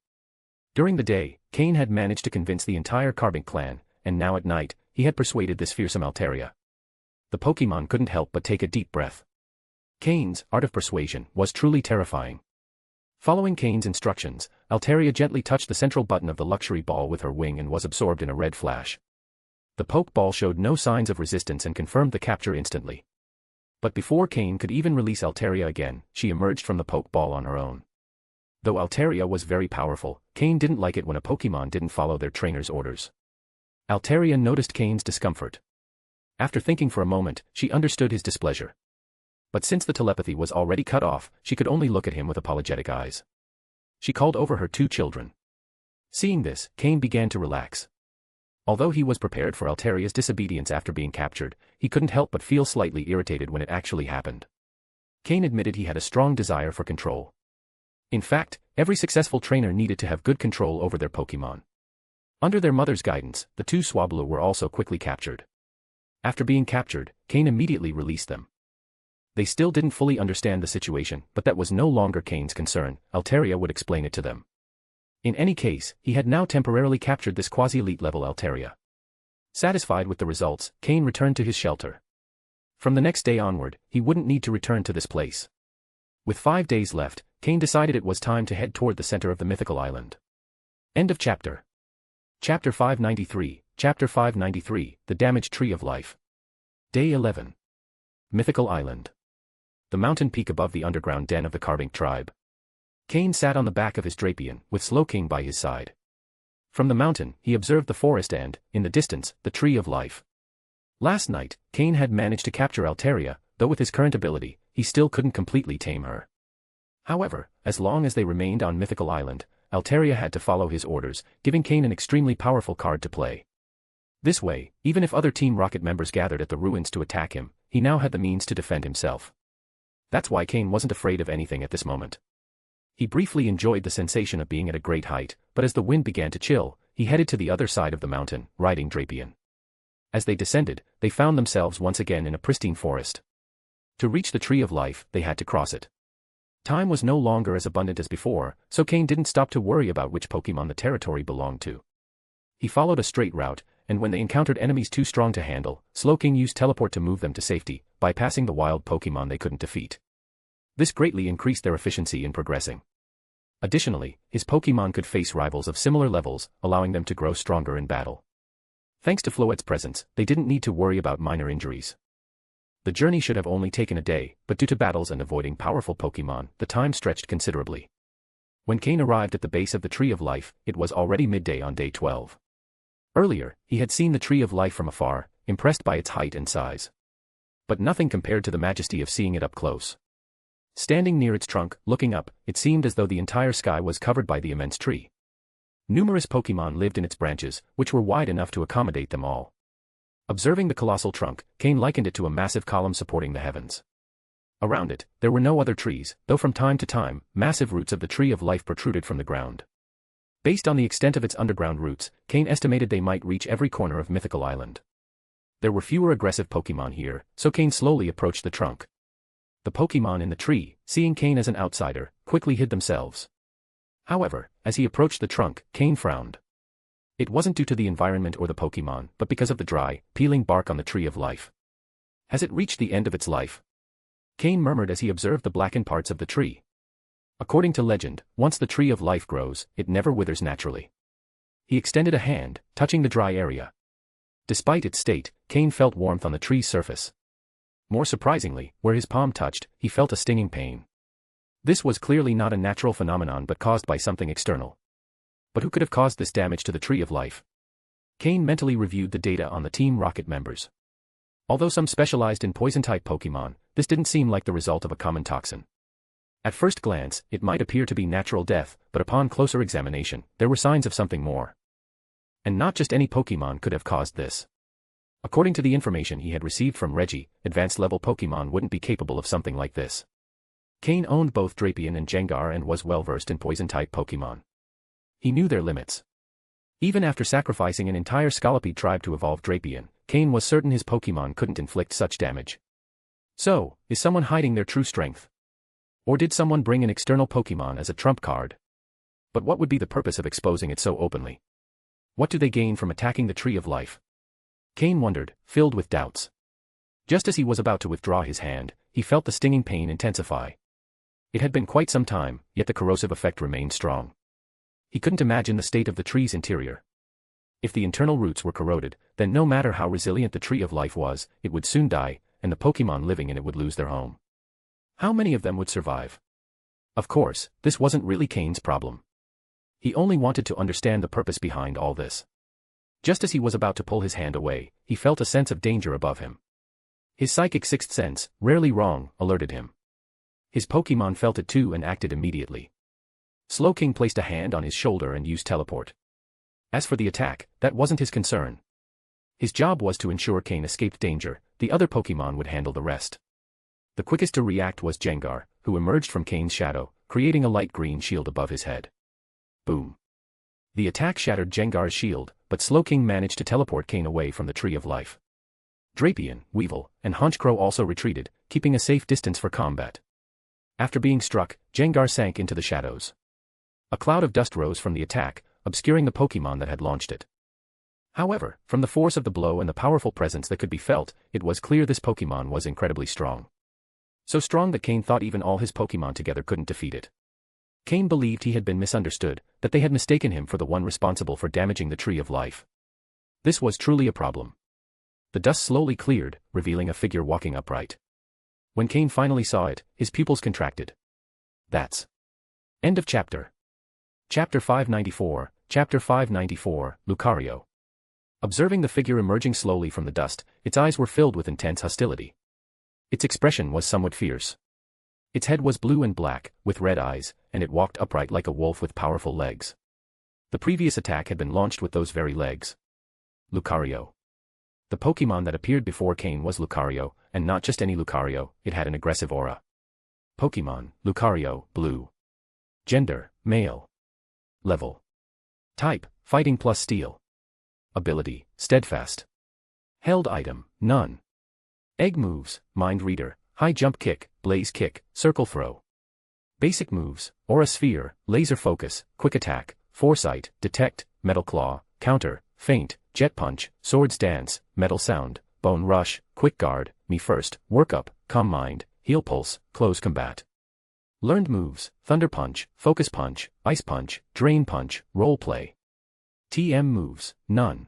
During the day, Cain had managed to convince the entire Carbink clan, and now at night, he had persuaded this fearsome Altaria. The Pokemon couldn't help but take a deep breath. Cain's art of persuasion was truly terrifying. Following Cain's instructions, Altaria gently touched the central button of the luxury ball with her wing and was absorbed in a red flash. The Pokeball showed no signs of resistance and confirmed the capture instantly. But before Cain could even release Altaria again, she emerged from the Pokeball on her own. Though Altaria was very powerful, Cain didn't like it when a Pokemon didn't follow their trainer's orders. Altaria noticed Cain's discomfort. After thinking for a moment, she understood his displeasure. But since the telepathy was already cut off, she could only look at him with apologetic eyes. She called over her 2 children. Seeing this, Cain began to relax. Although he was prepared for Altaria's disobedience after being captured, he couldn't help but feel slightly irritated when it actually happened. Cain admitted he had a strong desire for control. In fact, every successful trainer needed to have good control over their Pokemon. Under their mother's guidance, the 2 Swablu were also quickly captured. After being captured, Cain immediately released them. They still didn't fully understand the situation, but that was no longer Cain's concern. Altaria would explain it to them. In any case, he had now temporarily captured this quasi-elite level Altaria. Satisfied with the results, Cain returned to his shelter. From the next day onward, he wouldn't need to return to this place. With 5 days left, Cain decided it was time to head toward the center of the mythical island. End of chapter. Chapter 593, Chapter 593, The Damaged Tree of Life. Day 11. Mythical Island. The mountain peak above the underground den of the Carbink tribe. Cain sat on the back of his Drapion, with Slowking by his side. From the mountain, he observed the forest and, in the distance, the Tree of Life. Last night, Cain had managed to capture Altaria, though with his current ability, he still couldn't completely tame her. However, as long as they remained on Mythical Island, Altaria had to follow his orders, giving Cain an extremely powerful card to play. This way, even if other Team Rocket members gathered at the ruins to attack him, he now had the means to defend himself. That's why Cain wasn't afraid of anything at this moment. He briefly enjoyed the sensation of being at a great height, but as the wind began to chill, he headed to the other side of the mountain, riding Drapion. As they descended, they found themselves once again in a pristine forest. To reach the Tree of Life, they had to cross it. Time was no longer as abundant as before, so Cain didn't stop to worry about which Pokémon the territory belonged to. He followed a straight route, and when they encountered enemies too strong to handle, Slowking used teleport to move them to safety, bypassing the wild Pokémon they couldn't defeat. This greatly increased their efficiency in progressing. Additionally, his Pokémon could face rivals of similar levels, allowing them to grow stronger in battle. Thanks to Floette's presence, they didn't need to worry about minor injuries. The journey should have only taken a day, but due to battles and avoiding powerful Pokémon, the time stretched considerably. When Cain arrived at the base of the Tree of Life, it was already midday on day 12. Earlier, he had seen the Tree of Life from afar, impressed by its height and size. But nothing compared to the majesty of seeing it up close. Standing near its trunk, looking up, it seemed as though the entire sky was covered by the immense tree. Numerous Pokémon lived in its branches, which were wide enough to accommodate them all. Observing the colossal trunk, Cain likened it to a massive column supporting the heavens. Around it, there were no other trees, though from time to time, massive roots of the Tree of Life protruded from the ground. Based on the extent of its underground roots, Cain estimated they might reach every corner of Mythical Island. There were fewer aggressive Pokémon here, so Cain slowly approached the trunk. The Pokémon in the tree, seeing Cain as an outsider, quickly hid themselves. However, as he approached the trunk, Cain frowned. It wasn't due to the environment or the Pokémon, but because of the dry, peeling bark on the Tree of Life. Has it reached the end of its life? Cain murmured as he observed the blackened parts of the tree. According to legend, once the Tree of Life grows, it never withers naturally. He extended a hand, touching the dry area. Despite its state, Cain felt warmth on the tree's surface. More surprisingly, where his palm touched, he felt a stinging pain. This was clearly not a natural phenomenon but caused by something external. But who could have caused this damage to the Tree of Life? Cain mentally reviewed the data on the Team Rocket members. Although some specialized in poison-type Pokémon, this didn't seem like the result of a common toxin. At first glance, it might appear to be natural death, but upon closer examination, there were signs of something more. And not just any Pokémon could have caused this. According to the information he had received from Reggie, advanced-level Pokémon wouldn't be capable of something like this. Cain owned both Drapion and Gengar and was well-versed in poison-type Pokémon. He knew their limits. Even after sacrificing an entire Scolipede tribe to evolve Drapion, Cain was certain his Pokémon couldn't inflict such damage. So, is someone hiding their true strength? Or did someone bring an external Pokémon as a trump card? But what would be the purpose of exposing it so openly? What do they gain from attacking the Tree of Life? Cain wondered, filled with doubts. Just as he was about to withdraw his hand, he felt the stinging pain intensify. It had been quite some time, yet the corrosive effect remained strong. He couldn't imagine the state of the tree's interior. If the internal roots were corroded, then no matter how resilient the Tree of Life was, it would soon die, and the Pokémon living in it would lose their home. How many of them would survive? Of course, this wasn't really Cain's problem. He only wanted to understand the purpose behind all this. Just as he was about to pull his hand away, he felt a sense of danger above him. His psychic sixth sense, rarely wrong, alerted him. His Pokémon felt it too and acted immediately. Slowking placed a hand on his shoulder and used teleport. As for the attack, that wasn't his concern. His job was to ensure Cain escaped danger, the other Pokémon would handle the rest. The quickest to react was Gengar, who emerged from Cain's shadow, creating a light green shield above his head. Boom. The attack shattered Gengar's shield, but Slowking managed to teleport Cain away from the Tree of Life. Drapion, Weevil, and Honchkrow also retreated, keeping a safe distance for combat. After being struck, Gengar sank into the shadows. A cloud of dust rose from the attack, obscuring the Pokémon that had launched it. However, from the force of the blow and the powerful presence that could be felt, it was clear this Pokémon was incredibly strong. So strong that Cain thought even all his Pokémon together couldn't defeat it. Cain believed he had been misunderstood, that they had mistaken him for the one responsible for damaging the Tree of Life. This was truly a problem. The dust slowly cleared, revealing a figure walking upright. When Cain finally saw it, his pupils contracted. That's end of chapter. Chapter 594, Chapter 594, Lucario. Observing the figure emerging slowly from the dust, its eyes were filled with intense hostility. Its expression was somewhat fierce. Its head was blue and black, with red eyes, and it walked upright like a wolf with powerful legs. The previous attack had been launched with those very legs. Lucario. The Pokémon that appeared before Cain was Lucario, and not just any Lucario, it had an aggressive aura. Pokémon, Lucario, Blue. Gender, Male. Level. Type, Fighting plus Steel. Ability, Steadfast. Held item, None. Egg moves, Mind Reader, High Jump Kick, Blaze Kick, Circle Throw. Basic moves, Aura Sphere, Laser Focus, Quick Attack, Foresight, Detect, Metal Claw, Counter, Feint, Jet Punch, Swords Dance, Metal Sound, Bone Rush, Quick Guard, Me First, Work Up, Calm Mind, Heal Pulse, Close Combat. Learned moves, Thunder Punch, Focus Punch, Ice Punch, Drain Punch, Role Play. TM moves, None.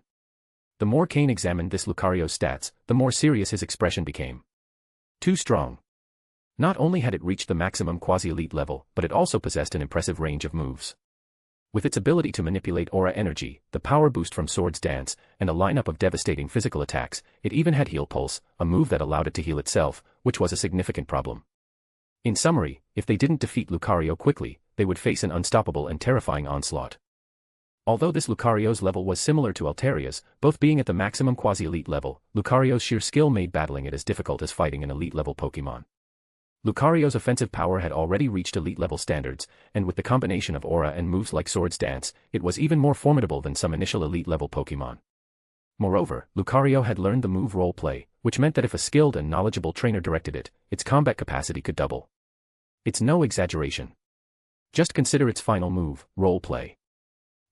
The more Cain examined this Lucario's stats, the more serious his expression became. Too strong. Not only had it reached the maximum quasi-elite level, but it also possessed an impressive range of moves. With its ability to manipulate aura energy, the power boost from Swords Dance, and a lineup of devastating physical attacks, it even had Heal Pulse, a move that allowed it to heal itself, which was a significant problem. In summary, if they didn't defeat Lucario quickly, they would face an unstoppable and terrifying onslaught. Although this Lucario's level was similar to Altaria's, both being at the maximum quasi-elite level, Lucario's sheer skill made battling it as difficult as fighting an elite-level Pokémon. Lucario's offensive power had already reached elite-level standards, and with the combination of aura and moves like Swords Dance, it was even more formidable than some initial elite-level Pokémon. Moreover, Lucario had learned the move Role Play, which meant that if a skilled and knowledgeable trainer directed it, its combat capacity could double. It's no exaggeration. Just consider its final move, Role Play.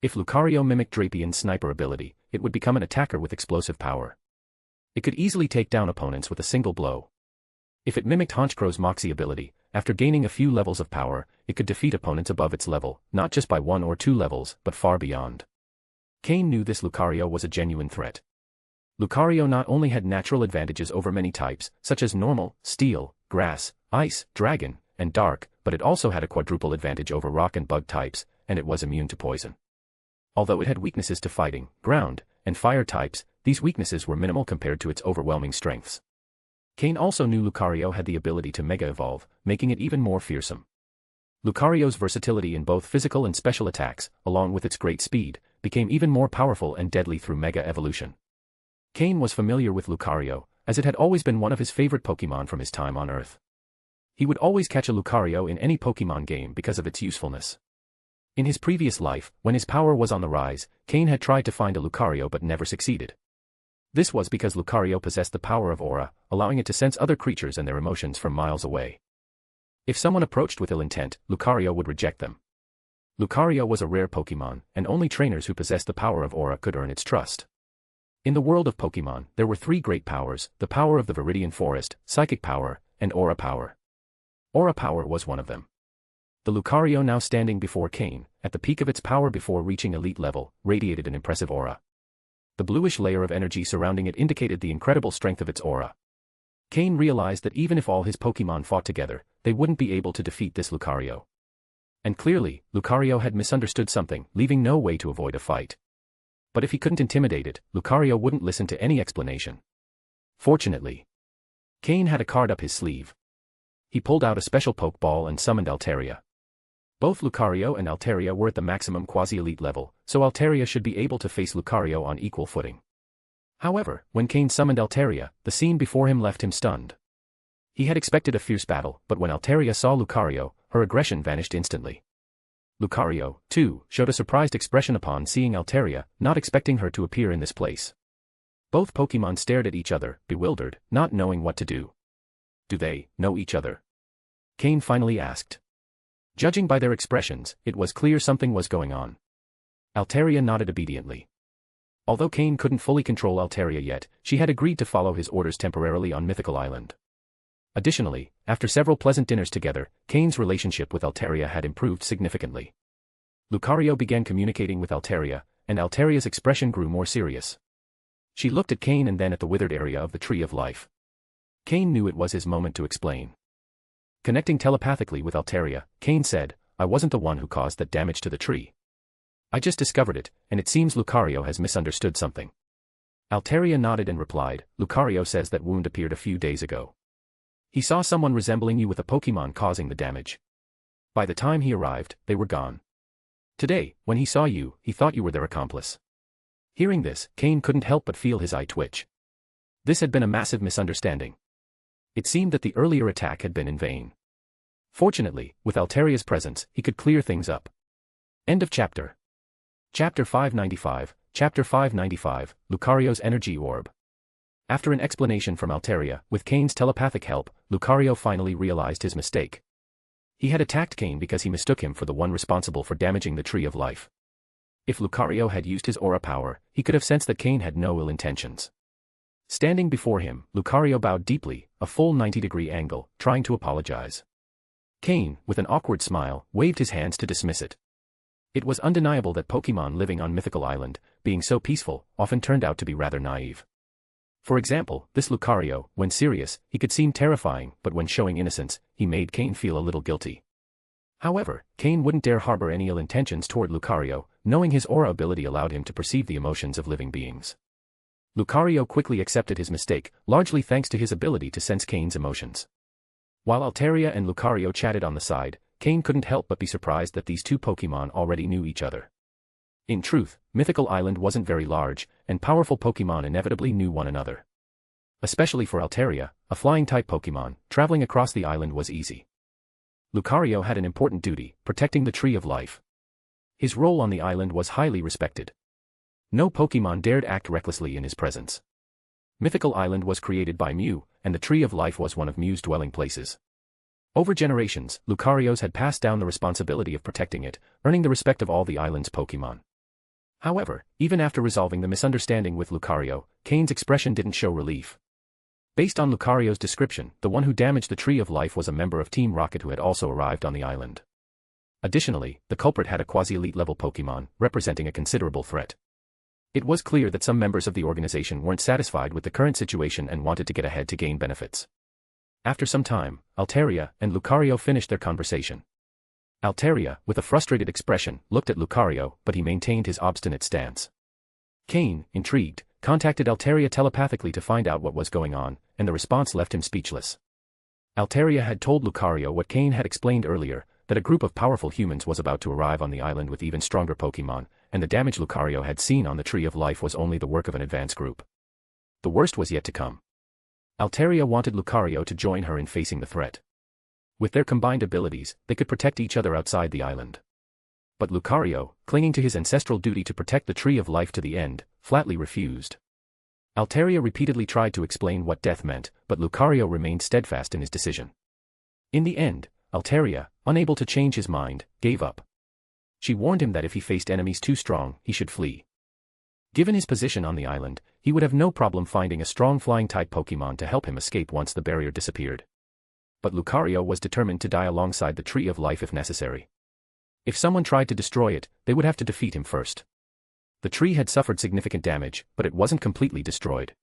If Lucario mimicked Drapian's sniper ability, it would become an attacker with explosive power. It could easily take down opponents with a single blow. If it mimicked Honchkro's Moxie ability, after gaining a few levels of power, it could defeat opponents above its level, not just by 1 or 2 levels, but far beyond. Cain knew this Lucario was a genuine threat. Lucario not only had natural advantages over many types, such as Normal, Steel, Grass, Ice, Dragon, and Dark, but it also had a quadruple advantage over Rock and Bug types, and it was immune to poison. Although it had weaknesses to Fighting, Ground, and Fire types, these weaknesses were minimal compared to its overwhelming strengths. Cain also knew Lucario had the ability to Mega Evolve, making it even more fearsome. Lucario's versatility in both physical and special attacks, along with its great speed, became even more powerful and deadly through Mega Evolution. Cain was familiar with Lucario, as it had always been one of his favorite Pokémon from his time on Earth. He would always catch a Lucario in any Pokémon game because of its usefulness. In his previous life, when his power was on the rise, Cain had tried to find a Lucario but never succeeded. This was because Lucario possessed the power of aura, allowing it to sense other creatures and their emotions from miles away. If someone approached with ill intent, Lucario would reject them. Lucario was a rare Pokémon, and only trainers who possessed the power of aura could earn its trust. In the world of Pokémon, there were 3 great powers: the power of the Viridian Forest, Psychic Power, and Aura Power. Aura Power was one of them. The Lucario now standing before Cain, at the peak of its power before reaching elite level, radiated an impressive aura. The bluish layer of energy surrounding it indicated the incredible strength of its aura. Cain realized that even if all his Pokémon fought together, they wouldn't be able to defeat this Lucario. And clearly, Lucario had misunderstood something, leaving no way to avoid a fight. But if he couldn't intimidate it, Lucario wouldn't listen to any explanation. Fortunately, Cain had a card up his sleeve. He pulled out a special Pokeball and summoned Altaria. Both Lucario and Altaria were at the maximum quasi-elite level, so Altaria should be able to face Lucario on equal footing. However, when Cain summoned Altaria, the scene before him left him stunned. He had expected a fierce battle, but when Altaria saw Lucario, her aggression vanished instantly. Lucario, too, showed a surprised expression upon seeing Altaria, not expecting her to appear in this place. Both Pokémon stared at each other, bewildered, not knowing what to do. Do they know each other? Cain finally asked. Judging by their expressions, it was clear something was going on. Altaria nodded obediently. Although Cain couldn't fully control Altaria yet, she had agreed to follow his orders temporarily on Mythical Island. Additionally, after several pleasant dinners together, Cain's relationship with Altaria had improved significantly. Lucario began communicating with Altaria, and Altaria's expression grew more serious. She looked at Cain and then at the withered area of the Tree of Life. Cain knew it was his moment to explain. Connecting telepathically with Altaria, Cain said, "I wasn't the one who caused that damage to the tree. I just discovered it, and it seems Lucario has misunderstood something." Altaria nodded and replied, "Lucario says that wound appeared a few days ago. He saw someone resembling you with a Pokémon causing the damage. By the time he arrived, they were gone. Today, when he saw you, he thought you were their accomplice." Hearing this, Cain couldn't help but feel his eye twitch. This had been a massive misunderstanding. It seemed that the earlier attack had been in vain. Fortunately, with Alteria's presence, he could clear things up. End of chapter. Chapter 595, Chapter 595, Lucario's Energy Orb. After an explanation from Alteria, with Cain's telepathic help, Lucario finally realized his mistake. He had attacked Cain because he mistook him for the one responsible for damaging the Tree of Life. If Lucario had used his aura power, he could have sensed that Cain had no ill intentions. Standing before him, Lucario bowed deeply, a full 90-degree angle, trying to apologize. Cain, with an awkward smile, waved his hands to dismiss it. It was undeniable that Pokémon living on Mythical Island, being so peaceful, often turned out to be rather naive. For example, this Lucario, when serious, he could seem terrifying, but when showing innocence, he made Cain feel a little guilty. However, Cain wouldn't dare harbor any ill intentions toward Lucario, knowing his aura ability allowed him to perceive the emotions of living beings. Lucario quickly accepted his mistake, largely thanks to his ability to sense Cain's emotions. While Alteria and Lucario chatted on the side, Cain couldn't help but be surprised that these two Pokémon already knew each other. In truth, Mythical Island wasn't very large, and powerful Pokémon inevitably knew one another. Especially for Alteria, a flying-type Pokémon, traveling across the island was easy. Lucario had an important duty, protecting the Tree of Life. His role on the island was highly respected. No Pokémon dared act recklessly in his presence. Mythical Island was created by Mew, and the Tree of Life was one of Mew's dwelling places. Over generations, Lucarios had passed down the responsibility of protecting it, earning the respect of all the island's Pokémon. However, even after resolving the misunderstanding with Lucario, Cain's expression didn't show relief. Based on Lucario's description, the one who damaged the Tree of Life was a member of Team Rocket who had also arrived on the island. Additionally, the culprit had a quasi-elite level Pokémon, representing a considerable threat. It was clear that some members of the organization weren't satisfied with the current situation and wanted to get ahead to gain benefits. After some time, Alteria and Lucario finished their conversation. Alteria, with a frustrated expression, looked at Lucario, but he maintained his obstinate stance. Cain, intrigued, contacted Alteria telepathically to find out what was going on, and the response left him speechless. Alteria had told Lucario what Cain had explained earlier, that a group of powerful humans was about to arrive on the island with even stronger Pokémon, and the damage Lucario had seen on the Tree of Life was only the work of an advanced group. The worst was yet to come. Alteria wanted Lucario to join her in facing the threat. With their combined abilities, they could protect each other outside the island. But Lucario, clinging to his ancestral duty to protect the Tree of Life to the end, flatly refused. Alteria repeatedly tried to explain what death meant, but Lucario remained steadfast in his decision. In the end, Alteria, unable to change his mind, gave up. She warned him that if he faced enemies too strong, he should flee. Given his position on the island, he would have no problem finding a strong flying-type Pokémon to help him escape once the barrier disappeared. But Lucario was determined to die alongside the Tree of Life if necessary. If someone tried to destroy it, they would have to defeat him first. The tree had suffered significant damage, but it wasn't completely destroyed.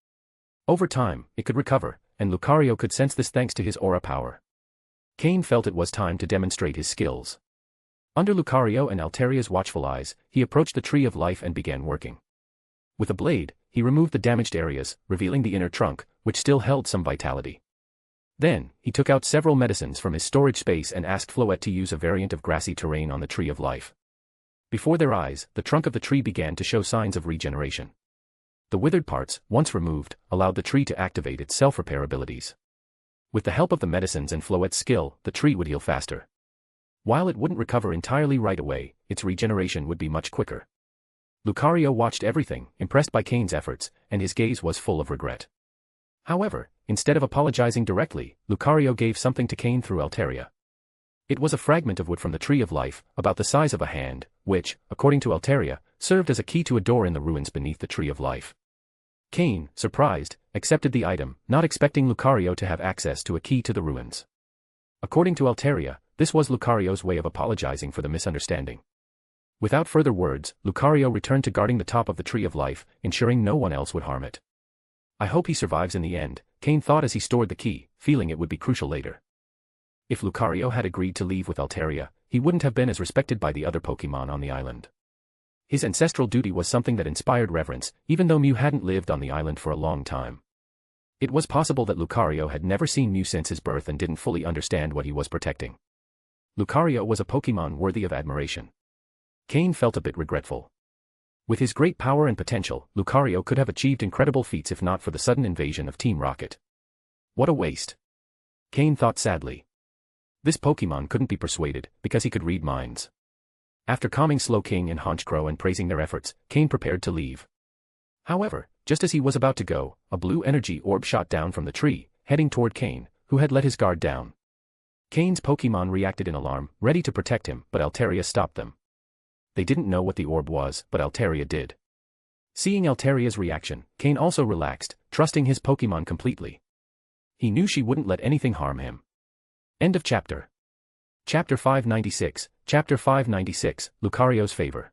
Over time, it could recover, and Lucario could sense this thanks to his aura power. Cain felt it was time to demonstrate his skills. Under Lucario and Alteria's watchful eyes, he approached the Tree of Life and began working. With a blade, he removed the damaged areas, revealing the inner trunk, which still held some vitality. Then, he took out several medicines from his storage space and asked Floette to use a variant of grassy terrain on the Tree of Life. Before their eyes, the trunk of the tree began to show signs of regeneration. The withered parts, once removed, allowed the tree to activate its self-repair abilities. With the help of the medicines and Floette's skill, the tree would heal faster. While it wouldn't recover entirely right away, its regeneration would be much quicker. Lucario watched everything, impressed by Cain's efforts, and his gaze was full of regret. However, instead of apologizing directly, Lucario gave something to Cain through Alteria. It was a fragment of wood from the Tree of Life, about the size of a hand, which, according to Alteria, served as a key to a door in the ruins beneath the Tree of Life. Cain, surprised, accepted the item, not expecting Lucario to have access to a key to the ruins. According to Alteria, this was Lucario's way of apologizing for the misunderstanding. Without further words, Lucario returned to guarding the top of the Tree of Life, ensuring no one else would harm it. I hope he survives in the end, Cain thought as he stored the key, feeling it would be crucial later. If Lucario had agreed to leave with Alteria, he wouldn't have been as respected by the other Pokémon on the island. His ancestral duty was something that inspired reverence, even though Mew hadn't lived on the island for a long time. It was possible that Lucario had never seen Mew since his birth and didn't fully understand what he was protecting. Lucario was a Pokémon worthy of admiration. Cain felt a bit regretful. With his great power and potential, Lucario could have achieved incredible feats if not for the sudden invasion of Team Rocket. What a waste. Cain thought sadly. This Pokémon couldn't be persuaded, because he could read minds. After calming Slowking and Honchkrow and praising their efforts, Cain prepared to leave. However, just as he was about to go, a blue energy orb shot down from the tree, heading toward Cain, who had let his guard down. Cain's Pokémon reacted in alarm, ready to protect him, but Altaria stopped them. They didn't know what the orb was, but Altaria did. Seeing Altaria's reaction, Cain also relaxed, trusting his Pokémon completely. He knew she wouldn't let anything harm him. End of chapter. Chapter 596, Chapter 596, Lucario's Favor.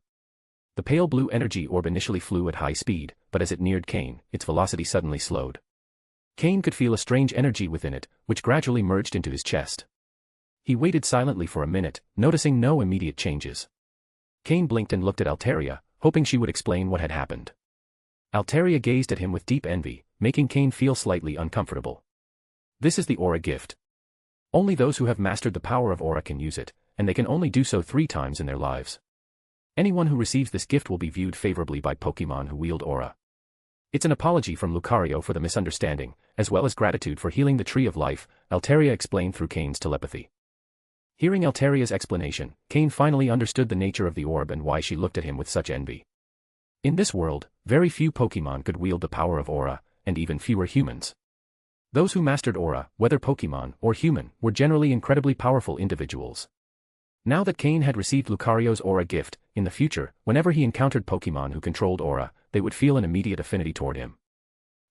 The pale blue energy orb initially flew at high speed, but as it neared Cain, its velocity suddenly slowed. Cain could feel a strange energy within it, which gradually merged into his chest. He waited silently for a minute, noticing no immediate changes. Cain blinked and looked at Altaria, hoping she would explain what had happened. Altaria gazed at him with deep envy, making Cain feel slightly uncomfortable. This is the Aura gift. Only those who have mastered the power of Aura can use it, and they can only do so 3 times in their lives. Anyone who receives this gift will be viewed favorably by Pokémon who wield Aura. It's an apology from Lucario for the misunderstanding, as well as gratitude for healing the Tree of Life, Altaria explained through Cain's telepathy. Hearing Altaria's explanation, Cain finally understood the nature of the orb and why she looked at him with such envy. In this world, very few Pokémon could wield the power of Aura, and even fewer humans. Those who mastered Aura, whether Pokémon or human, were generally incredibly powerful individuals. Now that Cain had received Lucario's Aura gift, in the future, whenever he encountered Pokémon who controlled Aura, they would feel an immediate affinity toward him.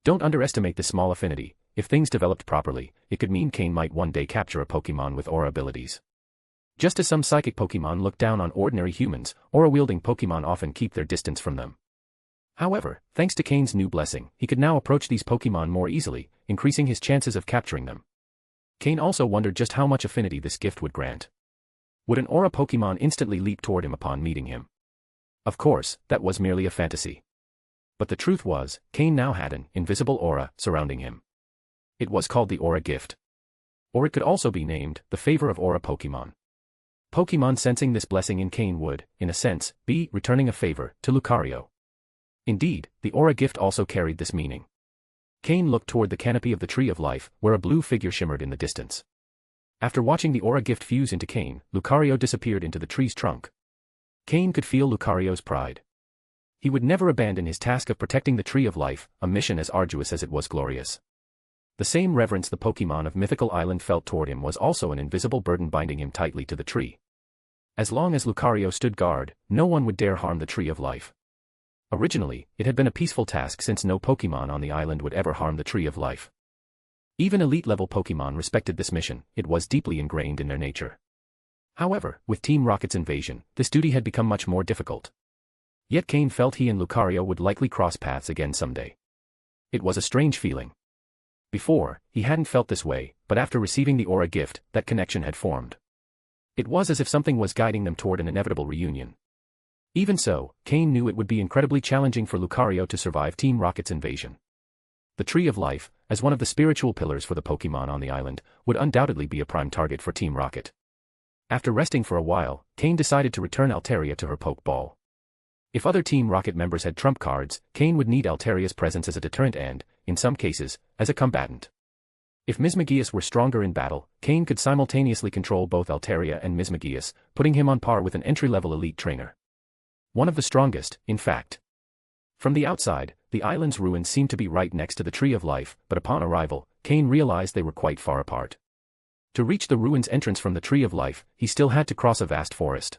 Don't underestimate this small affinity. If things developed properly, it could mean Cain might one day capture a Pokémon with Aura abilities. Just as some psychic Pokémon look down on ordinary humans, Aura-wielding Pokémon often keep their distance from them. However, thanks to Cain's new blessing, he could now approach these Pokémon more easily, increasing his chances of capturing them. Cain also wondered just how much affinity this gift would grant. Would an Aura Pokémon instantly leap toward him upon meeting him? Of course, that was merely a fantasy. But the truth was, Cain now had an invisible aura surrounding him. It was called the Aura gift. Or it could also be named the Favor of Aura Pokémon. Pokémon sensing this blessing in Cain would, in a sense, be returning a favor to Lucario. Indeed, the Aura gift also carried this meaning. Cain looked toward the canopy of the Tree of Life, where a blue figure shimmered in the distance. After watching the Aura gift fuse into Cain, Lucario disappeared into the tree's trunk. Cain could feel Lucario's pride. He would never abandon his task of protecting the Tree of Life, a mission as arduous as it was glorious. The same reverence the Pokémon of Mythical Island felt toward him was also an invisible burden binding him tightly to the tree. As long as Lucario stood guard, no one would dare harm the Tree of Life. Originally, it had been a peaceful task since no Pokémon on the island would ever harm the Tree of Life. Even elite-level Pokémon respected this mission, it was deeply ingrained in their nature. However, with Team Rocket's invasion, this duty had become much more difficult. Yet Cain felt he and Lucario would likely cross paths again someday. It was a strange feeling. Before, he hadn't felt this way, but after receiving the Aura gift, that connection had formed. It was as if something was guiding them toward an inevitable reunion. Even so, Cain knew it would be incredibly challenging for Lucario to survive Team Rocket's invasion. The Tree of Life, as one of the spiritual pillars for the Pokémon on the island, would undoubtedly be a prime target for Team Rocket. After resting for a while, Cain decided to return Altaria to her Pokeball. If other Team Rocket members had trump cards, Cain would need Altaria's presence as a deterrent and, in some cases, as a combatant. If Mismagius were stronger in battle, Cain could simultaneously control both Altaria and Mismagius, putting him on par with an entry-level elite trainer. One of the strongest, in fact. From the outside, the island's ruins seemed to be right next to the Tree of Life, but upon arrival, Cain realized they were quite far apart. To reach the ruins' entrance from the Tree of Life, he still had to cross a vast forest.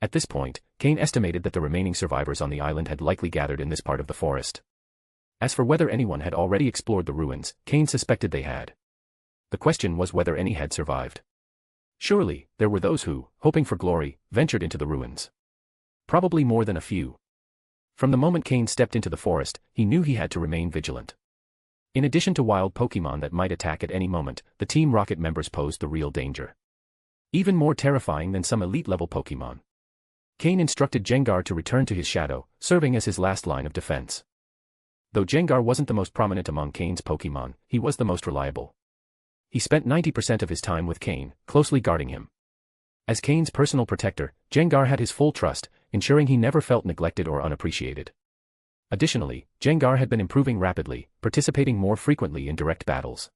At this point, Cain estimated that the remaining survivors on the island had likely gathered in this part of the forest. As for whether anyone had already explored the ruins, Cain suspected they had. The question was whether any had survived. Surely, there were those who, hoping for glory, ventured into the ruins. Probably more than a few. From the moment Cain stepped into the forest, he knew he had to remain vigilant. In addition to wild Pokémon that might attack at any moment, the Team Rocket members posed the real danger. Even more terrifying than some elite-level Pokémon. Cain instructed Gengar to return to his shadow, serving as his last line of defense. Though Gengar wasn't the most prominent among Cain's Pokémon, he was the most reliable. He spent 90% of his time with Cain, closely guarding him. As Cain's personal protector, Jengar had his full trust, ensuring he never felt neglected or unappreciated. Additionally, Jengar had been improving rapidly, participating more frequently in direct battles.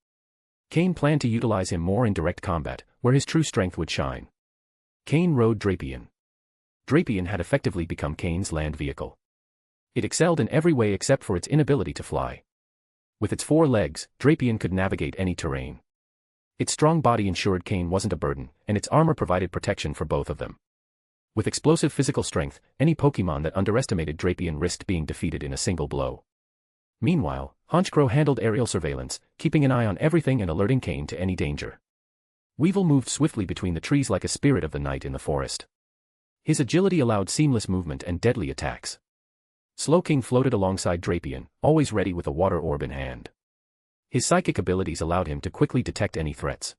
Cain planned to utilize him more in direct combat, where his true strength would shine. Cain rode Drapion. Drapion had effectively become Cain's land vehicle. It excelled in every way except for its inability to fly. With its 4 legs, Drapion could navigate any terrain. Its strong body ensured Cain wasn't a burden, and its armor provided protection for both of them. With explosive physical strength, any Pokémon that underestimated Drapion risked being defeated in a single blow. Meanwhile, Honchkrow handled aerial surveillance, keeping an eye on everything and alerting Cain to any danger. Weevil moved swiftly between the trees like a spirit of the night in the forest. His agility allowed seamless movement and deadly attacks. Slowking floated alongside Drapion, always ready with a water orb in hand. His psychic abilities allowed him to quickly detect any threats.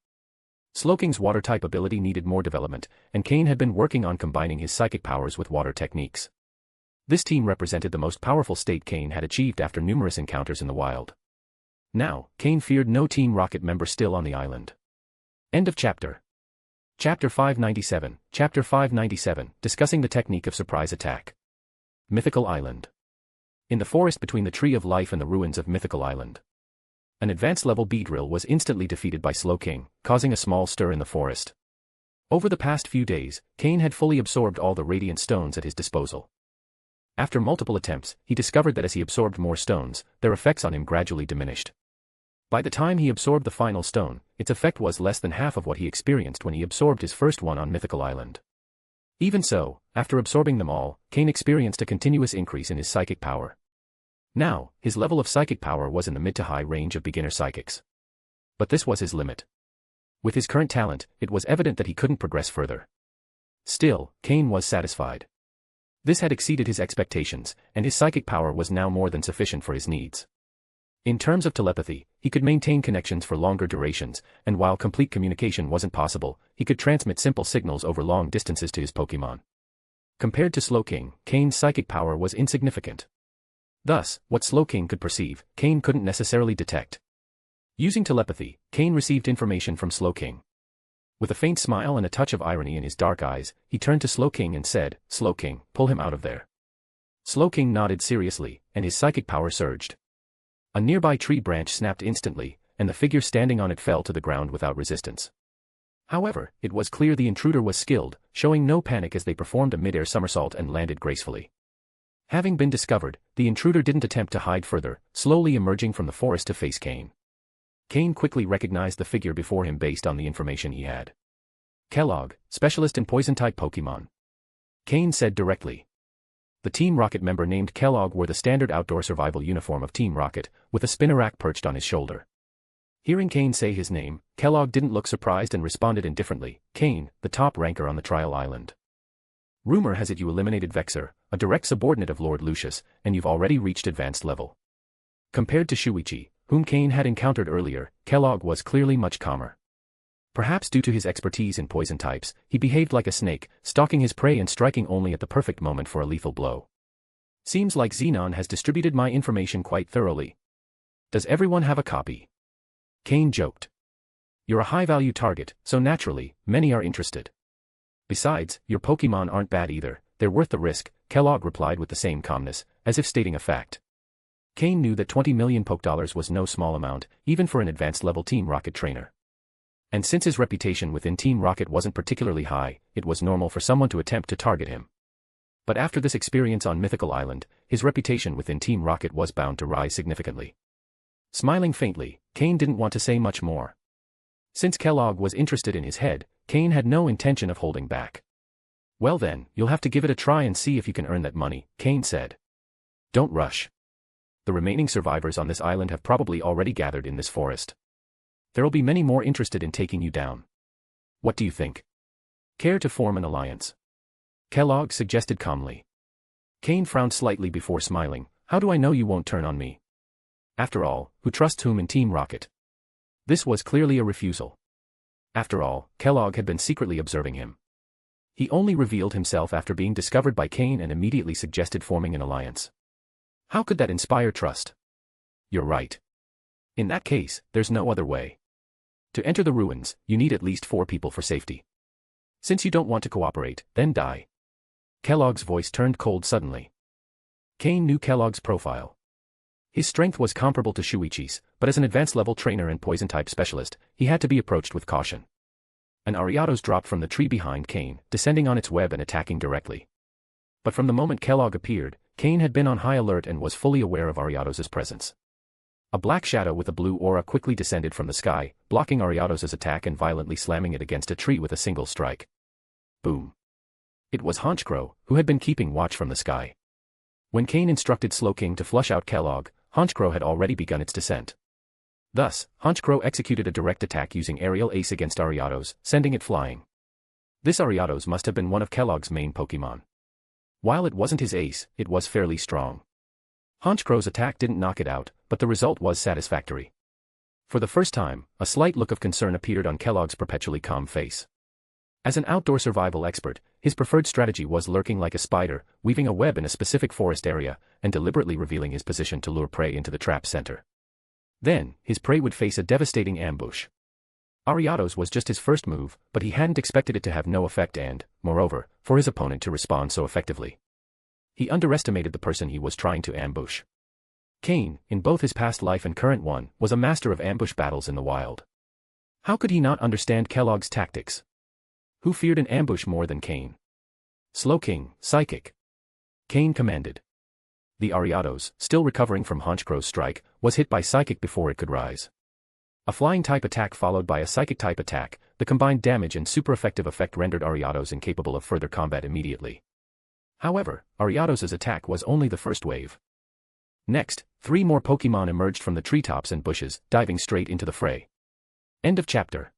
Slowking's water-type ability needed more development, and Cain had been working on combining his psychic powers with water techniques. This team represented the most powerful state Cain had achieved after numerous encounters in the wild. Now, Cain feared no Team Rocket member still on the island. End of chapter. Chapter 597, Chapter 597, discussing the technique of surprise attack. Mythical Island. In the forest between the Tree of Life and the ruins of Mythical Island. An advanced-level Beedrill was instantly defeated by Slowking, causing a small stir in the forest. Over the past few days, Cain had fully absorbed all the radiant stones at his disposal. After multiple attempts, he discovered that as he absorbed more stones, their effects on him gradually diminished. By the time he absorbed the final stone, its effect was less than half of what he experienced when he absorbed his first one on Mythical Island. Even so, after absorbing them all, Cain experienced a continuous increase in his psychic power. Now, his level of psychic power was in the mid to high range of beginner psychics. But this was his limit. With his current talent, it was evident that he couldn't progress further. Still, Cain was satisfied. This had exceeded his expectations, and his psychic power was now more than sufficient for his needs. In terms of telepathy, he could maintain connections for longer durations, and while complete communication wasn't possible, he could transmit simple signals over long distances to his Pokémon. Compared to Slowking, Cain's psychic power was insignificant. Thus, what Slowking could perceive, Cain couldn't necessarily detect. Using telepathy, Cain received information from Slowking. With a faint smile and a touch of irony in his dark eyes, he turned to Slowking and said, "Slowking, pull him out of there." Slowking nodded seriously, and his psychic power surged. A nearby tree branch snapped instantly, and the figure standing on it fell to the ground without resistance. However, it was clear the intruder was skilled, showing no panic as they performed a mid-air somersault and landed gracefully. Having been discovered, the intruder didn't attempt to hide further, slowly emerging from the forest to face Cain. Cain quickly recognized the figure before him based on the information he had. "Kellogg, specialist in poison-type Pokémon," Cain said directly. The Team Rocket member named Kellogg wore the standard outdoor survival uniform of Team Rocket, with a spinnerack perched on his shoulder. Hearing Cain say his name, Kellogg didn't look surprised and responded indifferently, "Cain, the top ranker on the trial island. Rumor has it you eliminated Vexor, a direct subordinate of Lord Lucius, and you've already reached advanced level." Compared to Shuichi, whom Cain had encountered earlier, Kellogg was clearly much calmer. Perhaps due to his expertise in poison types, he behaved like a snake, stalking his prey and striking only at the perfect moment for a lethal blow. "Seems like Xenon has distributed my information quite thoroughly. Does everyone have a copy?" Cain joked. "You're a high-value target, so naturally, many are interested. Besides, your Pokémon aren't bad either, they're worth the risk," Kellogg replied with the same calmness, as if stating a fact. Cain knew that 20 million Pokédollars was no small amount, even for an advanced-level Team Rocket trainer. And since his reputation within Team Rocket wasn't particularly high, it was normal for someone to attempt to target him. But after this experience on Mythical Island, his reputation within Team Rocket was bound to rise significantly. Smiling faintly, Cain didn't want to say much more. Since Kellogg was interested in his head, Cain had no intention of holding back. "Well then, you'll have to give it a try and see if you can earn that money," Cain said. "Don't rush. The remaining survivors on this island have probably already gathered in this forest. There'll be many more interested in taking you down. What do you think? Care to form an alliance?" Kellogg suggested calmly. Cain frowned slightly before smiling. "How do I know you won't turn on me? After all, who trusts whom in Team Rocket?" This was clearly a refusal. After all, Kellogg had been secretly observing him. He only revealed himself after being discovered by Cain and immediately suggested forming an alliance. How could that inspire trust? "You're right. In that case, there's no other way. To enter the ruins, you need at least 4 people for safety. Since you don't want to cooperate, then die. Kellogg's voice turned cold suddenly. Cain knew Kellogg's profile. His strength was comparable to Shuichi's, but as an advanced-level trainer and poison-type specialist, he had to be approached with caution. An Ariados dropped from the tree behind Cain, descending on its web and attacking directly. But from the moment Kellogg appeared, Cain had been on high alert and was fully aware of Ariados' presence. A black shadow with a blue aura quickly descended from the sky, blocking Ariados' attack and violently slamming it against a tree with a single strike. Boom. It was Honchkrow, who had been keeping watch from the sky. When Cain instructed Slowking to flush out Kellogg, Honchkrow had already begun its descent. Thus, Honchkrow executed a direct attack using Aerial Ace against Ariados, sending it flying. This Ariados must have been one of Kellogg's main Pokémon. While it wasn't his ace, it was fairly strong. Honchkrow's attack didn't knock it out, but the result was satisfactory. For the first time, a slight look of concern appeared on Kellogg's perpetually calm face. As an outdoor survival expert, his preferred strategy was lurking like a spider, weaving a web in a specific forest area, and deliberately revealing his position to lure prey into the trap center. Then, his prey would face a devastating ambush. Ariados was just his first move, but he hadn't expected it to have no effect and, moreover, for his opponent to respond so effectively. He underestimated the person he was trying to ambush. Cain, in both his past life and current one, was a master of ambush battles in the wild. How could he not understand Kellogg's tactics? Who feared an ambush more than Cain? Slowking, psychic. Cain commanded. The Ariados, still recovering from Honchkrow's strike, was hit by psychic before it could rise. A flying-type attack followed by a psychic-type attack, the combined damage and super-effective effect rendered Ariados incapable of further combat immediately. However, Ariados' attack was only the first wave. Next, 3 more Pokémon emerged from the treetops and bushes, diving straight into the fray. End of chapter.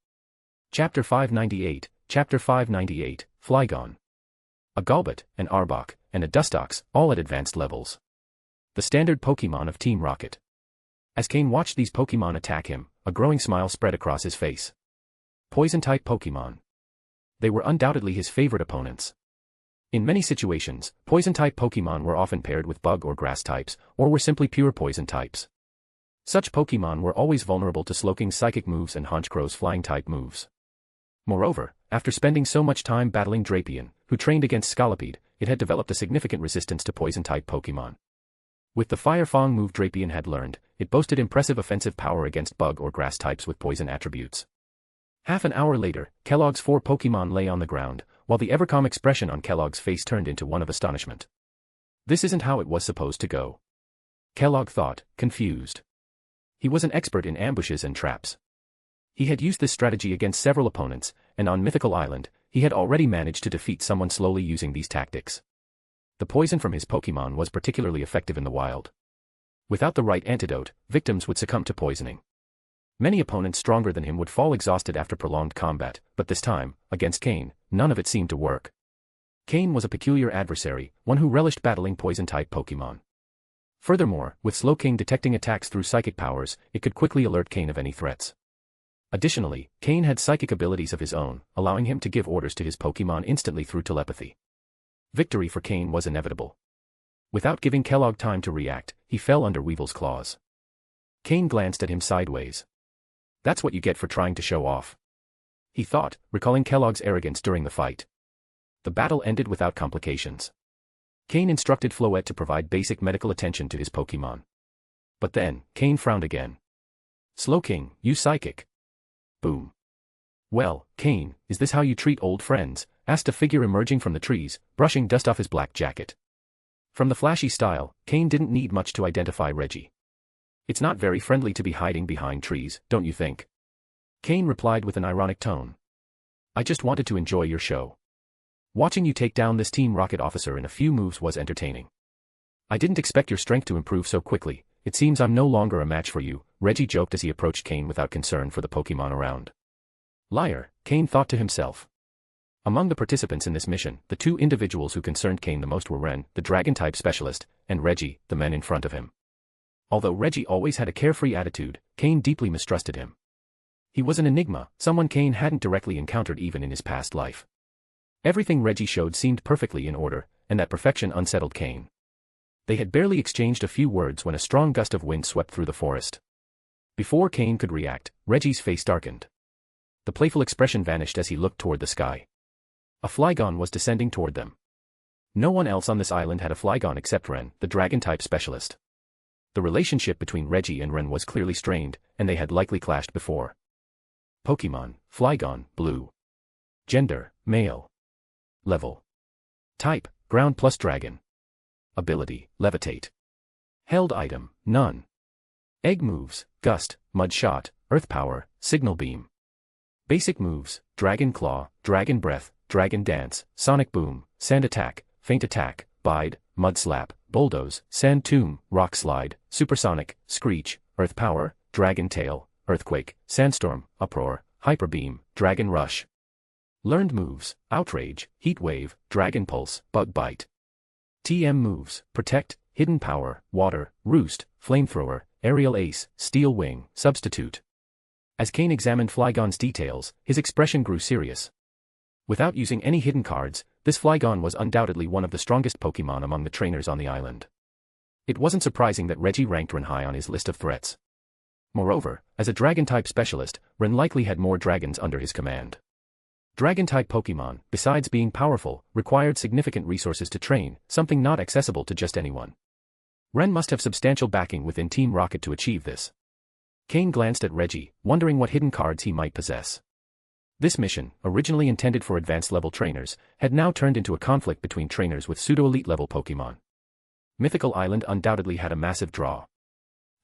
Chapter 598, Chapter 598, Flygon. A Golbat, an Arbok, and a Dustox, all at advanced levels. The standard Pokémon of Team Rocket. As Cain watched these Pokémon attack him, a growing smile spread across his face. Poison-type Pokémon. They were undoubtedly his favorite opponents. In many situations, Poison-type Pokémon were often paired with Bug or Grass types, or were simply pure Poison types. Such Pokémon were always vulnerable to Slowking's psychic moves and Honchkrow's flying-type moves. Moreover, after spending so much time battling Drapion, who trained against Scolipede, it had developed a significant resistance to Poison-type Pokémon. With the Fire Fang move Drapion had learned, it boasted impressive offensive power against Bug or Grass types with Poison attributes. Half an hour later, Kellogg's 4 Pokémon lay on the ground, while the ever-calm expression on Kellogg's face turned into one of astonishment. This isn't how it was supposed to go. Kellogg thought, confused. He was an expert in ambushes and traps. He had used this strategy against several opponents, and on Mythical Island, he had already managed to defeat someone slowly using these tactics. The poison from his Pokémon was particularly effective in the wild. Without the right antidote, victims would succumb to poisoning. Many opponents stronger than him would fall exhausted after prolonged combat, but this time, against Cain, none of it seemed to work. Cain was a peculiar adversary, one who relished battling poison-type Pokémon. Furthermore, with Slowking detecting attacks through psychic powers, it could quickly alert Cain of any threats. Additionally, Cain had psychic abilities of his own, allowing him to give orders to his Pokémon instantly through telepathy. Victory for Cain was inevitable. Without giving Kellogg time to react, he fell under Weevil's claws. Cain glanced at him sideways. That's what you get for trying to show off, he thought, recalling Kellogg's arrogance during the fight. The battle ended without complications. Cain instructed Floette to provide basic medical attention to his Pokémon. But then, Cain frowned again. Slowking, you psychic. Boom. Well, Cain, is this how you treat old friends? Asked a figure emerging from the trees, brushing dust off his black jacket. From the flashy style, Cain didn't need much to identify Reggie. It's not very friendly to be hiding behind trees, don't you think? Cain replied with an ironic tone. I just wanted to enjoy your show. Watching you take down this Team Rocket officer in a few moves was entertaining. I didn't expect your strength to improve so quickly. It seems I'm no longer a match for you, Reggie joked as he approached Cain without concern for the Pokémon around. Liar, Cain thought to himself. Among the participants in this mission, the 2 individuals who concerned Cain the most were Ren, the Dragon-type specialist, and Reggie, the man in front of him. Although Reggie always had a carefree attitude, Cain deeply mistrusted him. He was an enigma, someone Cain hadn't directly encountered even in his past life. Everything Reggie showed seemed perfectly in order, and that perfection unsettled Cain. They had barely exchanged a few words when a strong gust of wind swept through the forest. Before Cain could react, Reggie's face darkened. The playful expression vanished as he looked toward the sky. A Flygon was descending toward them. No one else on this island had a Flygon except Ren, the Dragon-type specialist. The relationship between Reggie and Ren was clearly strained, and they had likely clashed before. Pokémon, Flygon, Blue. Gender, Male. Level. Type, Ground plus Dragon. Ability, Levitate. Held item, None. Egg moves, Gust, Mud Shot, Earth Power, Signal Beam. Basic moves, Dragon Claw, Dragon Breath, Dragon Dance, Sonic Boom, Sand Attack, Feint Attack, Bide, Mud Slap, Bulldoze, Sand Tomb, Rock Slide, Supersonic, Screech, Earth Power, Dragon Tail, Earthquake, Sandstorm, Uproar, Hyper Beam, Dragon Rush. Learned moves, Outrage, Heat Wave, Dragon Pulse, Bug Bite. TM moves, Protect, Hidden Power, Water, Roost, Flamethrower, Aerial Ace, Steel Wing, Substitute. As Cain examined Flygon's details, his expression grew serious. Without using any hidden cards, this Flygon was undoubtedly one of the strongest Pokémon among the trainers on the island. It wasn't surprising that Reggie ranked Ren high on his list of threats. Moreover, as a Dragon-type specialist, Ren likely had more dragons under his command. Dragon-type Pokémon, besides being powerful, required significant resources to train, something not accessible to just anyone. Ren must have substantial backing within Team Rocket to achieve this. Cain glanced at Reggie, wondering what hidden cards he might possess. This mission, originally intended for advanced-level trainers, had now turned into a conflict between trainers with pseudo-elite-level Pokémon. Mythical Island undoubtedly had a massive draw.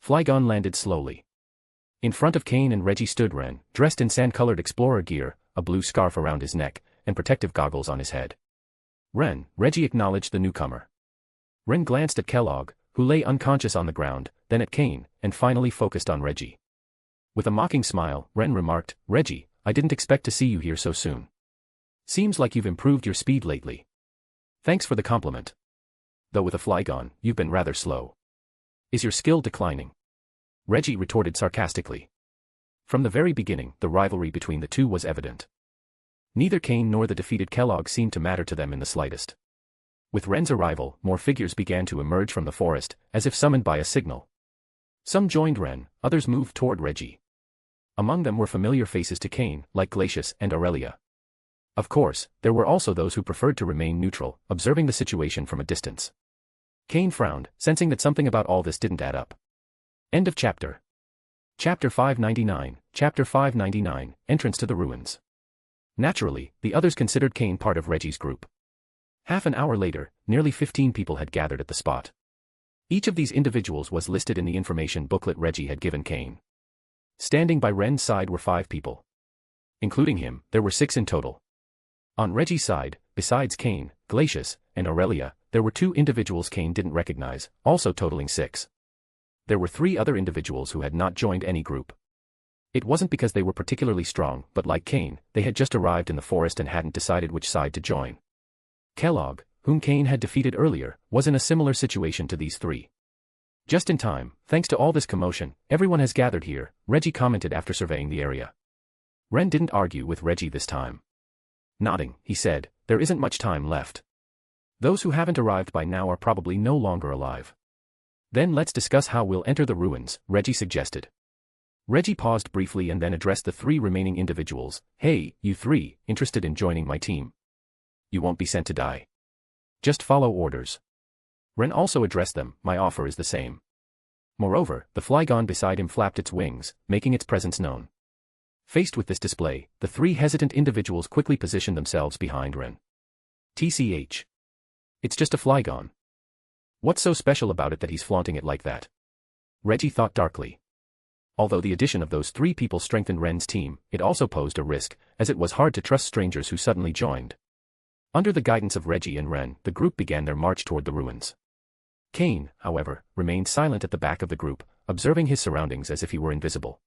Flygon landed slowly. In front of Cain and Reggie stood Ren, dressed in sand-colored explorer gear, a blue scarf around his neck, and protective goggles on his head. Reggie acknowledged the newcomer. Ren glanced at Kellogg, who lay unconscious on the ground, then at Cain, and finally focused on Reggie. With a mocking smile, Ren remarked, "Reggie, I didn't expect to see you here so soon. Seems like you've improved your speed lately. Thanks for the compliment. Though with a Flygon, you've been rather slow. Is your skill declining?" Reggie retorted sarcastically. From the very beginning, the rivalry between the two was evident. Neither Cain nor the defeated Kellogg seemed to matter to them in the slightest. With Ren's arrival, more figures began to emerge from the forest, as if summoned by a signal. Some joined Ren, others moved toward Reggie. Among them were familiar faces to Cain, like Glacius and Aurelia. Of course, there were also those who preferred to remain neutral, observing the situation from a distance. Cain frowned, sensing that something about all this didn't add up. End of chapter. Chapter 599, Chapter 599, Entrance to the Ruins. Naturally, the others considered Cain part of Reggie's group. Half an hour later, nearly 15 people had gathered at the spot. Each of these individuals was listed in the information booklet Reggie had given Cain. Standing by Ren's side were 5 people. Including him, there were 6 in total. On Reggie's side, besides Cain, Glacius, and Aurelia, there were 2 individuals Cain didn't recognize, also totaling 6. There were 3 other individuals who had not joined any group. It wasn't because they were particularly strong, but like Cain, they had just arrived in the forest and hadn't decided which side to join. Kellogg, whom Cain had defeated earlier, was in a similar situation to these 3. Just in time, thanks to all this commotion, everyone has gathered here, Reggie commented after surveying the area. Ren didn't argue with Reggie this time. Nodding, he said, "There isn't much time left. Those who haven't arrived by now are probably no longer alive. Then let's discuss how we'll enter the ruins," Reggie suggested. Reggie paused briefly and then addressed the 3 remaining individuals. "Hey, you 3, interested in joining my team? You won't be sent to die. Just follow orders." Ren also addressed them, "My offer is the same." Moreover, the Flygon beside him flapped its wings, making its presence known. Faced with this display, the 3 hesitant individuals quickly positioned themselves behind Ren. TCH. It's just a Flygon. What's so special about it that he's flaunting it like that? Reggie thought darkly. Although the addition of those 3 people strengthened Ren's team, it also posed a risk, as it was hard to trust strangers who suddenly joined. Under the guidance of Reggie and Ren, the group began their march toward the ruins. Cain, however, remained silent at the back of the group, observing his surroundings as if he were invisible.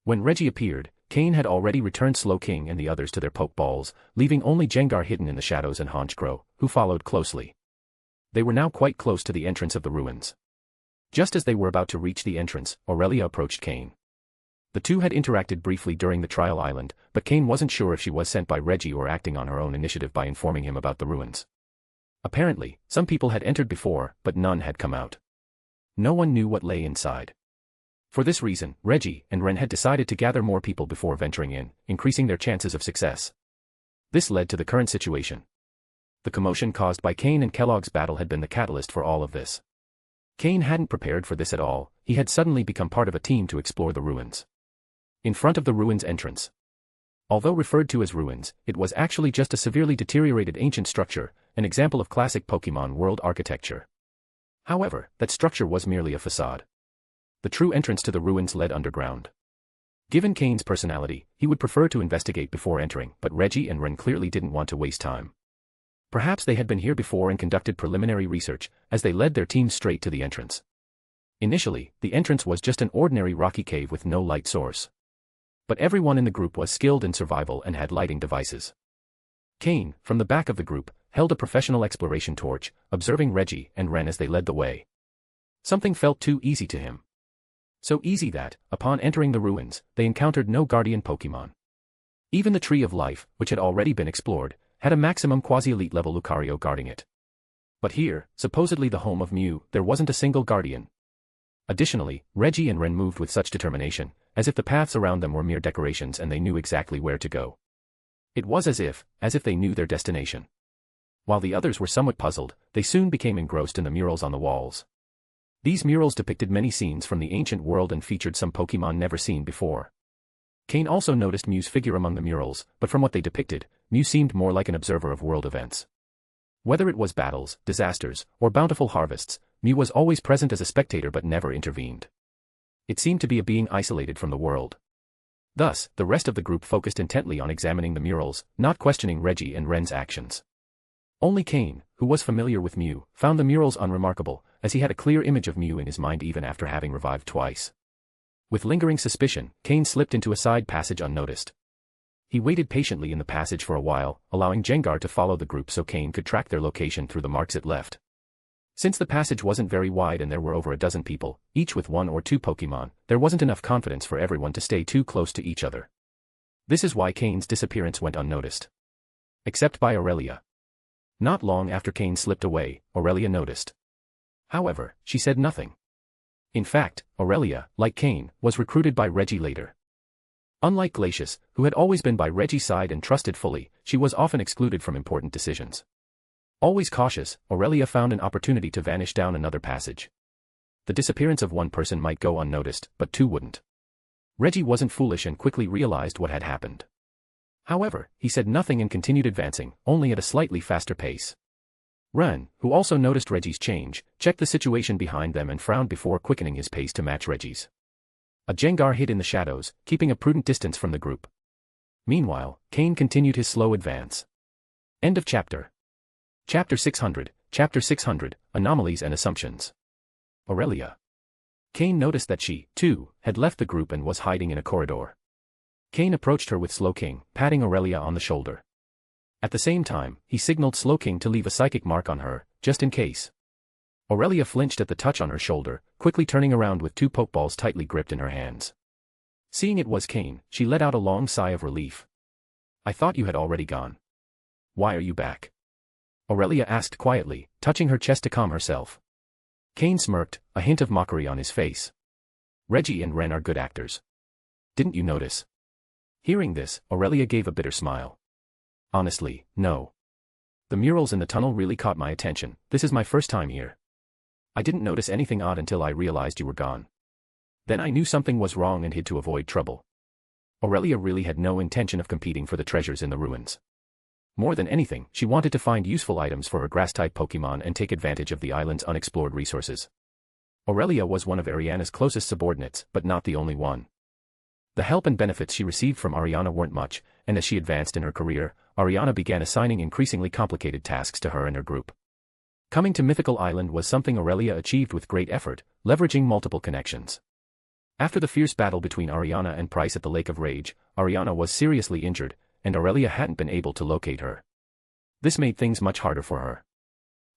When Reggie appeared, Cain had already returned Slowking and the others to their Pokeballs, leaving only Jengar hidden in the shadows and Honchkrow, who followed closely. They were now quite close to the entrance of the ruins. Just as they were about to reach the entrance, Aurelia approached Cain. The two had interacted briefly during the trial island, but Cain wasn't sure if she was sent by Reggie or acting on her own initiative by informing him about the ruins. Apparently, some people had entered before, but none had come out. No one knew what lay inside. For this reason, Reggie and Ren had decided to gather more people before venturing in, increasing their chances of success. This led to the current situation. The commotion caused by Cain and Kellogg's battle had been the catalyst for all of this. Cain hadn't prepared for this at all, he had suddenly become part of a team to explore the ruins. In front of the ruins entrance. Although referred to as ruins, it was actually just a severely deteriorated ancient structure, an example of classic Pokémon World architecture. However, that structure was merely a facade. The true entrance to the ruins led underground. Given Cain's personality, he would prefer to investigate before entering, but Reggie and Ren clearly didn't want to waste time. Perhaps they had been here before and conducted preliminary research, as they led their team straight to the entrance. Initially, the entrance was just an ordinary rocky cave with no light source. But everyone in the group was skilled in survival and had lighting devices. Cain, from the back of the group, held a professional exploration torch, observing Reggie and Ren as they led the way. Something felt too easy to him. So easy that, upon entering the ruins, they encountered no guardian Pokémon. Even the Tree of Life, which had already been explored, had a maximum quasi-elite level Lucario guarding it. But here, supposedly the home of Mew, there wasn't a single guardian. Additionally, Reggie and Ren moved with such determination, as if the paths around them were mere decorations and they knew exactly where to go. It was as if they knew their destination. While the others were somewhat puzzled, they soon became engrossed in the murals on the walls. These murals depicted many scenes from the ancient world and featured some Pokémon never seen before. Cain also noticed Mew's figure among the murals, but from what they depicted, Mew seemed more like an observer of world events. Whether it was battles, disasters, or bountiful harvests, Mew was always present as a spectator but never intervened. It seemed to be a being isolated from the world. Thus, the rest of the group focused intently on examining the murals, not questioning Reggie and Ren's actions. Only Cain, who was familiar with Mew, found the murals unremarkable, as he had a clear image of Mew in his mind even after having revived twice. With lingering suspicion, Cain slipped into a side passage unnoticed. He waited patiently in the passage for a while, allowing Jengar to follow the group so Cain could track their location through the marks it left. Since the passage wasn't very wide and there were over a dozen people, each with one or two Pokémon, there wasn't enough confidence for everyone to stay too close to each other. This is why Cain's disappearance went unnoticed. Except by Aurelia. Not long after Cain slipped away, Aurelia noticed. However, she said nothing. In fact, Aurelia, like Cain, was recruited by Reggie later. Unlike Glacius, who had always been by Reggie's side and trusted fully, she was often excluded from important decisions. Always cautious, Aurelia found an opportunity to vanish down another passage. The disappearance of one person might go unnoticed, but two wouldn't. Reggie wasn't foolish and quickly realized what had happened. However, he said nothing and continued advancing, only at a slightly faster pace. Ren, who also noticed Reggie's change, checked the situation behind them and frowned before quickening his pace to match Reggie's. A Jengar hid in the shadows, keeping a prudent distance from the group. Meanwhile, Cain continued his slow advance. End of chapter. Chapter 600, Anomalies and Assumptions. Aurelia. Cain noticed that she, too, had left the group and was hiding in a corridor. Cain approached her with Slowking, patting Aurelia on the shoulder. At the same time, he signaled Slowking to leave a psychic mark on her, just in case. Aurelia flinched at the touch on her shoulder, quickly turning around with two Pokeballs tightly gripped in her hands. Seeing it was Cain, she let out a long sigh of relief. "I thought you had already gone. Why are you back?" Aurelia asked quietly, touching her chest to calm herself. Cain smirked, a hint of mockery on his face. "Reggie and Ren are good actors. Didn't you notice?" Hearing this, Aurelia gave a bitter smile. "Honestly, no. The murals in the tunnel really caught my attention. This is my first time here. I didn't notice anything odd until I realized you were gone. Then I knew something was wrong and hid to avoid trouble." Aurelia really had no intention of competing for the treasures in the ruins. More than anything, she wanted to find useful items for her grass-type Pokémon and take advantage of the island's unexplored resources. Aurelia was one of Ariana's closest subordinates, but not the only one. The help and benefits she received from Ariana weren't much, and as she advanced in her career, Ariana began assigning increasingly complicated tasks to her and her group. Coming to Mythical Island was something Aurelia achieved with great effort, leveraging multiple connections. After the fierce battle between Ariana and Price at the Lake of Rage, Ariana was seriously injured, and Aurelia hadn't been able to locate her. This made things much harder for her.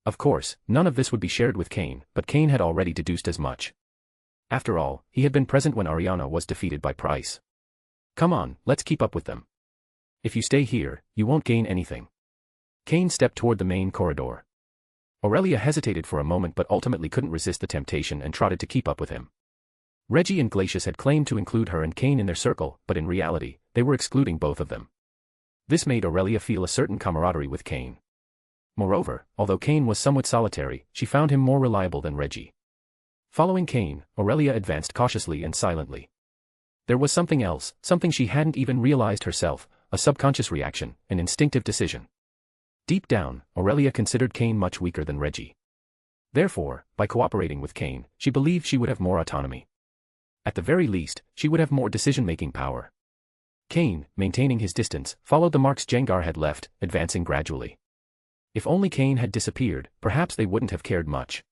Of course, none of this would be shared with Cain, but Cain had already deduced as much. After all, he had been present when Ariana was defeated by Price. "Come on, let's keep up with them. If you stay here, you won't gain anything." Cain stepped toward the main corridor. Aurelia hesitated for a moment but ultimately couldn't resist the temptation and trotted to keep up with him. Reggie and Glacius had claimed to include her and Cain in their circle, but in reality, they were excluding both of them. This made Aurelia feel a certain camaraderie with Cain. Moreover, although Cain was somewhat solitary, she found him more reliable than Reggie. Following Cain, Aurelia advanced cautiously and silently. There was something else, something she hadn't even realized herself, a subconscious reaction, an instinctive decision. Deep down, Aurelia considered Cain much weaker than Reggie. Therefore, by cooperating with Cain, she believed she would have more autonomy. At the very least, she would have more decision-making power. Cain, maintaining his distance, followed the marks Jengar had left, advancing gradually. If only Cain had disappeared, perhaps they wouldn't have cared much.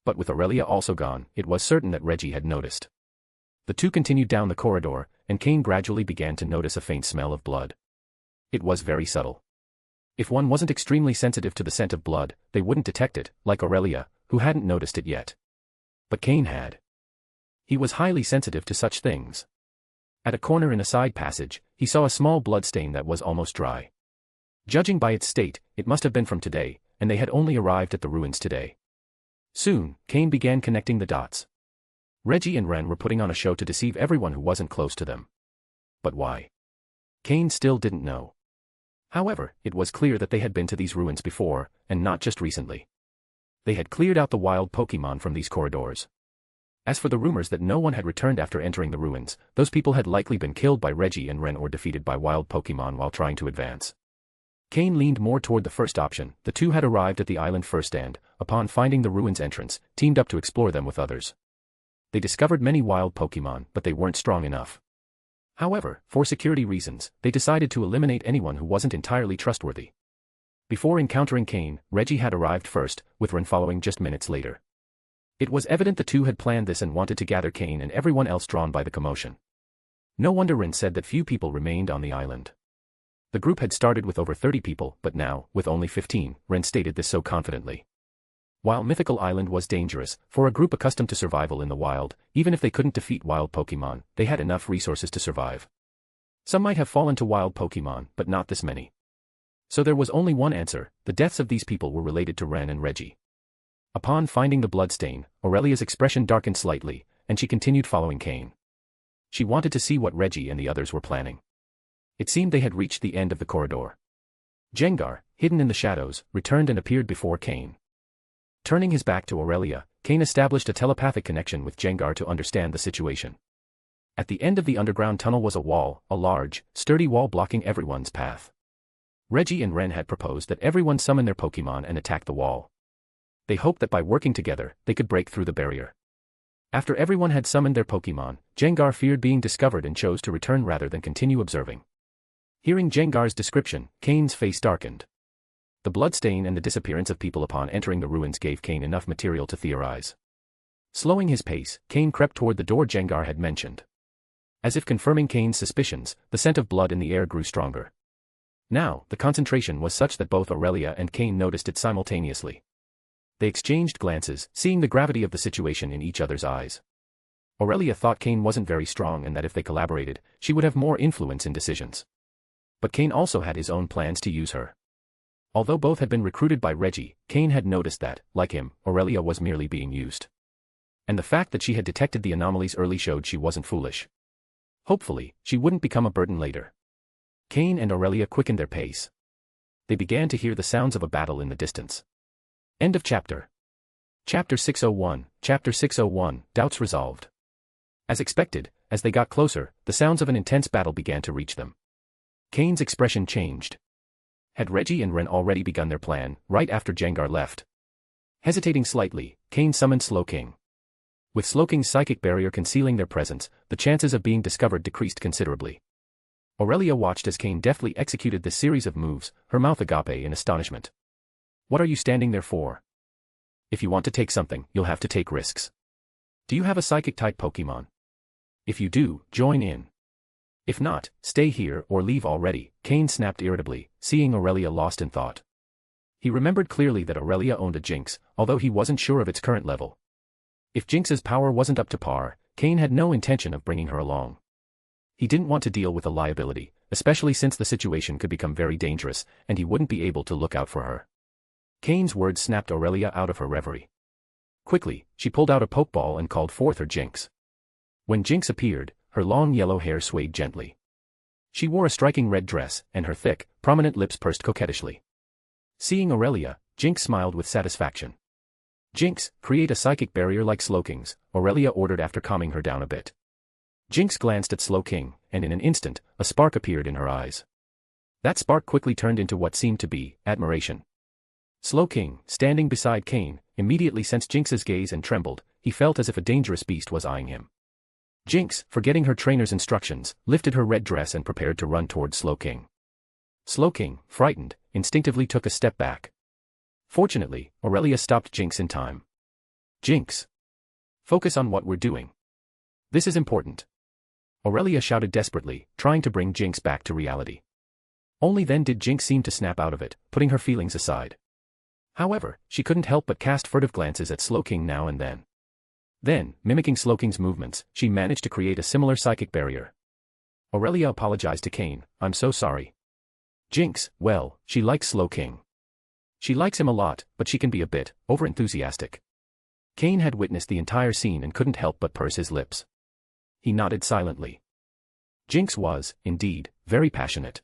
But with Aurelia also gone, it was certain that Reggie had noticed. The two continued down the corridor, and Cain gradually began to notice a faint smell of blood. It was very subtle. If one wasn't extremely sensitive to the scent of blood, they wouldn't detect it, like Aurelia, who hadn't noticed it yet. But Cain had. He was highly sensitive to such things. At a corner in a side passage, he saw a small blood stain that was almost dry. Judging by its state, it must have been from today, and they had only arrived at the ruins today. Soon, Cain began connecting the dots. Reggie and Ren were putting on a show to deceive everyone who wasn't close to them. But why? Cain still didn't know. However, it was clear that they had been to these ruins before, and not just recently. They had cleared out the wild Pokémon from these corridors. As for the rumors that no one had returned after entering the ruins, those people had likely been killed by Reggie and Ren or defeated by wild Pokémon while trying to advance. Cain leaned more toward the first option. The two had arrived at the island first and, upon finding the ruins entrance, teamed up to explore them with others. They discovered many wild Pokémon, but they weren't strong enough. However, for security reasons, they decided to eliminate anyone who wasn't entirely trustworthy. Before encountering Cain, Reggie had arrived first, with Ren following just minutes later. It was evident the two had planned this and wanted to gather Cain and everyone else drawn by the commotion. No wonder Ren said that few people remained on the island. The group had started with over 30 people, but now, with only 15, Ren stated this so confidently. While Mythical Island was dangerous, for a group accustomed to survival in the wild, even if they couldn't defeat wild Pokémon, they had enough resources to survive. Some might have fallen to wild Pokémon, but not this many. So there was only one answer: the deaths of these people were related to Ren and Reggie. Upon finding the bloodstain, Aurelia's expression darkened slightly, and she continued following Cain. She wanted to see what Reggie and the others were planning. It seemed they had reached the end of the corridor. Jengar, hidden in the shadows, returned and appeared before Cain. Turning his back to Aurelia, Cain established a telepathic connection with Jengar to understand the situation. At the end of the underground tunnel was a wall, a large, sturdy wall blocking everyone's path. Reggie and Ren had proposed that everyone summon their Pokémon and attack the wall. They hoped that by working together, they could break through the barrier. After everyone had summoned their Pokémon, Jengar feared being discovered and chose to return rather than continue observing. Hearing Jengar's description, Cain's face darkened. The bloodstain and the disappearance of people upon entering the ruins gave Cain enough material to theorize. Slowing his pace, Cain crept toward the door Jengar had mentioned. As if confirming Cain's suspicions, the scent of blood in the air grew stronger. Now, the concentration was such that both Aurelia and Cain noticed it simultaneously. They exchanged glances, seeing the gravity of the situation in each other's eyes. Aurelia thought Cain wasn't very strong and that if they collaborated, she would have more influence in decisions. But Cain also had his own plans to use her. Although both had been recruited by Reggie, Cain had noticed that, like him, Aurelia was merely being used. And the fact that she had detected the anomalies early showed she wasn't foolish. Hopefully, she wouldn't become a burden later. Cain and Aurelia quickened their pace. They began to hear the sounds of a battle in the distance. End of chapter. Chapter 601, Chapter 601, Doubts Resolved. As expected, as they got closer, the sounds of an intense battle began to reach them. Cain's expression changed. Had Reggie and Ren already begun their plan, right after Jengar left? Hesitating slightly, Cain summoned Slowking. With Slowking's psychic barrier concealing their presence, the chances of being discovered decreased considerably. Aurelia watched as Cain deftly executed this series of moves, her mouth agape in astonishment. What are you standing there for? If you want to take something, you'll have to take risks. Do you have a psychic-type Pokémon? If you do, join in. If not, stay here or leave already, Cain snapped irritably, seeing Aurelia lost in thought. He remembered clearly that Aurelia owned a Jinx, although he wasn't sure of its current level. If Jinx's power wasn't up to par, Cain had no intention of bringing her along. He didn't want to deal with a liability, especially since the situation could become very dangerous, and he wouldn't be able to look out for her. Cain's words snapped Aurelia out of her reverie. Quickly, she pulled out a Pokeball and called forth her Jinx. When Jinx appeared, her long yellow hair swayed gently. She wore a striking red dress, and her thick, prominent lips pursed coquettishly. Seeing Aurelia, Jinx smiled with satisfaction. Jinx, create a psychic barrier like Slowking's, Aurelia ordered after calming her down a bit. Jinx glanced at Slowking, and in an instant, a spark appeared in her eyes. That spark quickly turned into what seemed to be admiration. Slowking, standing beside Cain, immediately sensed Jinx's gaze and trembled. He felt as if a dangerous beast was eyeing him. Jinx, forgetting her trainer's instructions, lifted her red dress and prepared to run towards Slowking. Slowking, frightened, instinctively took a step back. Fortunately, Aurelia stopped Jinx in time. Jinx! Focus on what we're doing. This is important. Aurelia shouted desperately, trying to bring Jinx back to reality. Only then did Jinx seem to snap out of it, putting her feelings aside. However, she couldn't help but cast furtive glances at Slowking now and then. Then, mimicking Slowking's movements, she managed to create a similar psychic barrier. Aurelia apologized to Cain, "I'm so sorry." Jinx, well, she likes Slowking. She likes him a lot, but she can be a bit overenthusiastic. Cain had witnessed the entire scene and couldn't help but purse his lips. He nodded silently. Jinx was, indeed, very passionate.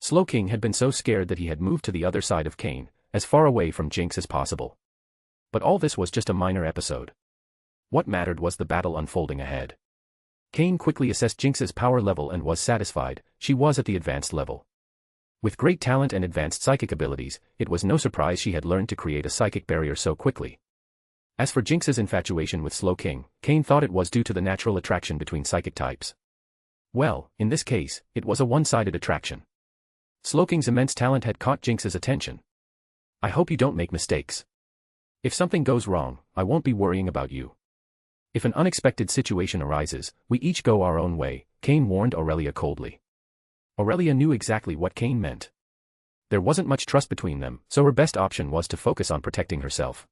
Slowking had been so scared that he had moved to the other side of Cain, as far away from Jinx as possible. But all this was just a minor episode. What mattered was the battle unfolding ahead. Cain quickly assessed Jinx's power level and was satisfied. She was at the advanced level. With great talent and advanced psychic abilities, it was no surprise she had learned to create a psychic barrier so quickly. As for Jinx's infatuation with Slowking, Cain thought it was due to the natural attraction between psychic types. Well, in this case, it was a one-sided attraction. Slowking's immense talent had caught Jinx's attention. "I hope you don't make mistakes. If something goes wrong, I won't be worrying about you. If an unexpected situation arises, we each go our own way," Cain warned Aurelia coldly. Aurelia knew exactly what Cain meant. There wasn't much trust between them, so her best option was to focus on protecting herself.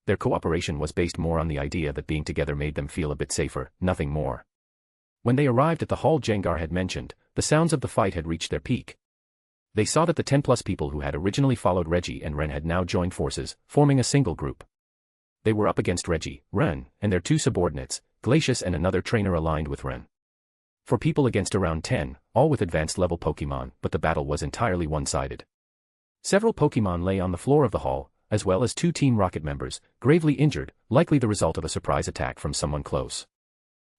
Their cooperation was based more on the idea that being together made them feel a bit safer, nothing more. When they arrived at the hall Jengar had mentioned, the sounds of the fight had reached their peak. They saw that the 10+ people who had originally followed Reggie and Ren had now joined forces, forming a single group. They were up against Reggie, Ren, and their two subordinates, Glacius and another trainer aligned with Ren. 4 people against around 10, all with advanced level Pokémon, but the battle was entirely one-sided. Several Pokémon lay on the floor of the hall, as well as 2 Team Rocket members, gravely injured, likely the result of a surprise attack from someone close.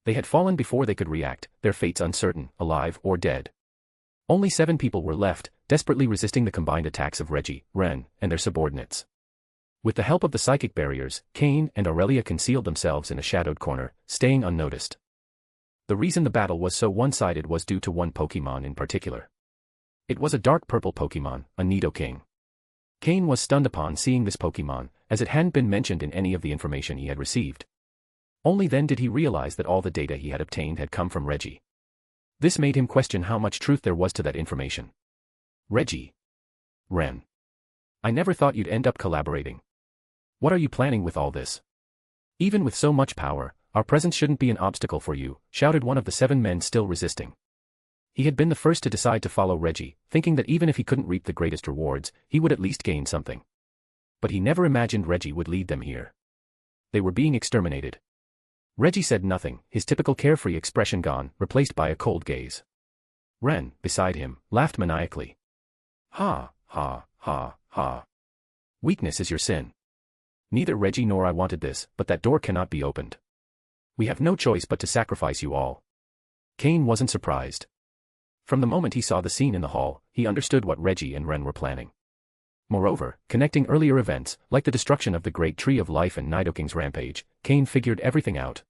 They had fallen before they could react, their fates uncertain, alive or dead. Only 7 people were left, desperately resisting the combined attacks of Reggie, Ren, and their subordinates. With the help of the psychic barriers, Cain and Aurelia concealed themselves in a shadowed corner, staying unnoticed. The reason the battle was so one-sided was due to one Pokémon in particular. It was a dark purple Pokémon, a Nidoking. Cain was stunned upon seeing this Pokémon, as it hadn't been mentioned in any of the information he had received. Only then did he realize that all the data he had obtained had come from Reggie. This made him question how much truth there was to that information. Reggie. Ren. I never thought you'd end up collaborating. What are you planning with all this? Even with so much power, our presence shouldn't be an obstacle for you, shouted one of the 7 men still resisting. He had been the first to decide to follow Reggie, thinking that even if he couldn't reap the greatest rewards, he would at least gain something. But he never imagined Reggie would lead them here. They were being exterminated. Reggie said nothing, his typical carefree expression gone, replaced by a cold gaze. Ren, beside him, laughed maniacally. Ha, ha, ha, ha. Weakness is your sin. Neither Reggie nor I wanted this, but that door cannot be opened. We have no choice but to sacrifice you all. Cain wasn't surprised. From the moment he saw the scene in the hall, he understood what Reggie and Ren were planning. Moreover, connecting earlier events, like the destruction of the Great Tree of Life and Nidoking's rampage, Cain figured everything out.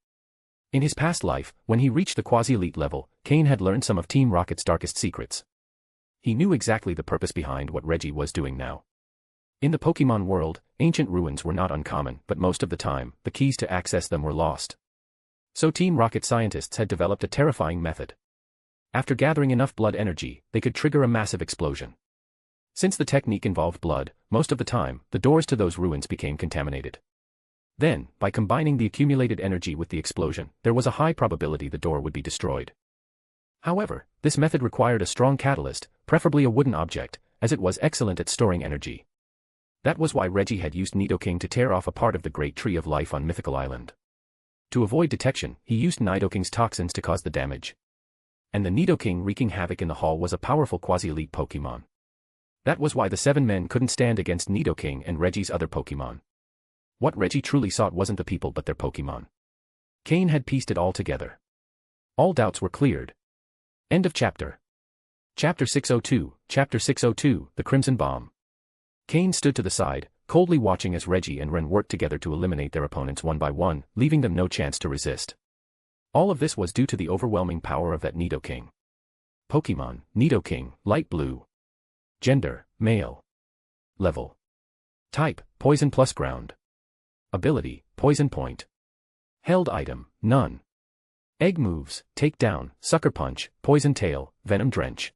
In his past life, when he reached the quasi-elite level, Cain had learned some of Team Rocket's darkest secrets. He knew exactly the purpose behind what Reggie was doing now. In the Pokémon world, ancient ruins were not uncommon, but most of the time, the keys to access them were lost. So Team Rocket scientists had developed a terrifying method. After gathering enough blood energy, they could trigger a massive explosion. Since the technique involved blood, most of the time, the doors to those ruins became contaminated. Then, by combining the accumulated energy with the explosion, there was a high probability the door would be destroyed. However, this method required a strong catalyst, preferably a wooden object, as it was excellent at storing energy. That was why Reggie had used Nidoking to tear off a part of the Great Tree of Life on Mythical Island. To avoid detection, he used Nidoking's toxins to cause the damage. And the Nidoking wreaking havoc in the hall was a powerful quasi-elite Pokémon. That was why the 7 men couldn't stand against Nidoking and Reggie's other Pokémon. What Reggie truly sought wasn't the people but their Pokémon. Cain had pieced it all together. All doubts were cleared. End of chapter. Chapter 602, Chapter 602, The Crimson Bomb. Cain stood to the side, coldly watching as Reggie and Ren worked together to eliminate their opponents one by one, leaving them no chance to resist. All of this was due to the overwhelming power of that Nidoking. Pokémon, Nidoking, light blue. Gender, male. Level. Type, poison plus ground. Ability, poison point. Held item, none. Egg moves, take down, sucker punch, poison tail, venom drench.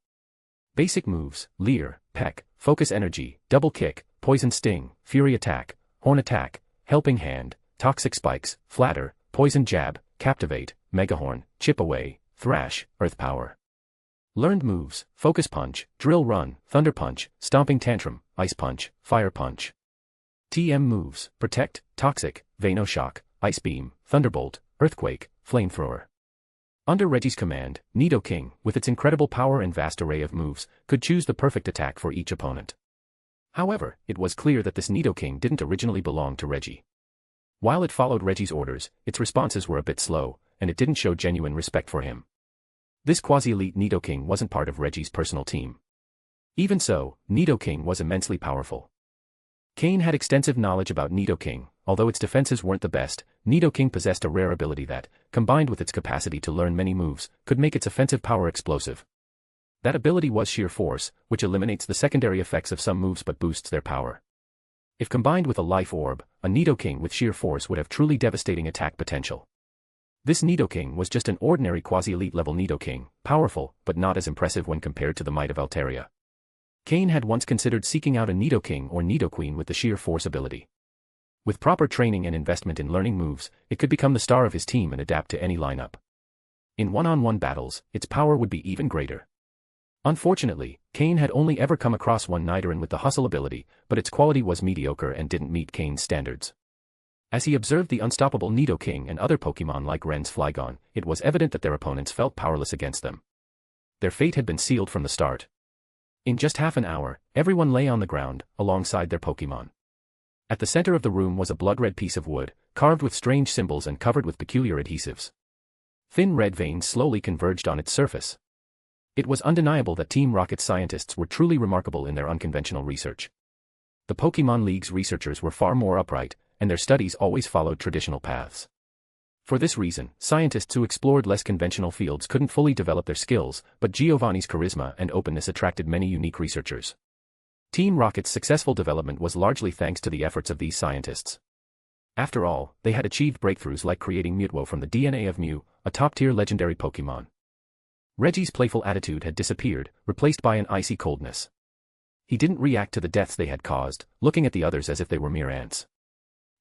Basic moves, leer, peck, focus energy, double kick, poison sting, fury attack, horn attack, helping hand, toxic spikes, flatter, poison jab, captivate, megahorn, chip away, thrash, earth power. Learned moves, focus punch, drill run, thunder punch, stomping tantrum, ice punch, fire punch. TM moves, protect, toxic, venoshock, ice beam, thunderbolt, earthquake, flamethrower. Under Reggie's command, Nidoking, with its incredible power and vast array of moves, could choose the perfect attack for each opponent. However, it was clear that this Nidoking didn't originally belong to Reggie. While it followed Reggie's orders, its responses were a bit slow, and it didn't show genuine respect for him. This quasi-elite Nidoking wasn't part of Reggie's personal team. Even so, Nidoking was immensely powerful. Cain had extensive knowledge about Nidoking. Although its defenses weren't the best, Nidoking possessed a rare ability that, combined with its capacity to learn many moves, could make its offensive power explosive. That ability was Sheer Force, which eliminates the secondary effects of some moves but boosts their power. If combined with a Life Orb, a Nidoking with Sheer Force would have truly devastating attack potential. This Nidoking was just an ordinary quasi-elite level Nidoking, powerful, but not as impressive when compared to the might of Altaria. Cain had once considered seeking out a Nidoking or Nidoqueen with the Sheer Force ability. With proper training and investment in learning moves, it could become the star of his team and adapt to any lineup. In one-on-one battles, its power would be even greater. Unfortunately, Cain had only ever come across one Nidoran with the Hustle ability, but its quality was mediocre and didn't meet Cain's standards. As he observed the unstoppable Nidoking and other Pokémon like Ren's Flygon, it was evident that their opponents felt powerless against them. Their fate had been sealed from the start. In just half an hour, everyone lay on the ground, alongside their Pokémon. At the center of the room was a blood-red piece of wood, carved with strange symbols and covered with peculiar adhesives. Thin red veins slowly converged on its surface. It was undeniable that Team Rocket's scientists were truly remarkable in their unconventional research. The Pokémon League's researchers were far more upright, and their studies always followed traditional paths. For this reason, scientists who explored less conventional fields couldn't fully develop their skills, but Giovanni's charisma and openness attracted many unique researchers. Team Rocket's successful development was largely thanks to the efforts of these scientists. After all, they had achieved breakthroughs like creating Mewtwo from the DNA of Mew, a top-tier legendary Pokémon. Reggie's playful attitude had disappeared, replaced by an icy coldness. He didn't react to the deaths they had caused, looking at the others as if they were mere ants.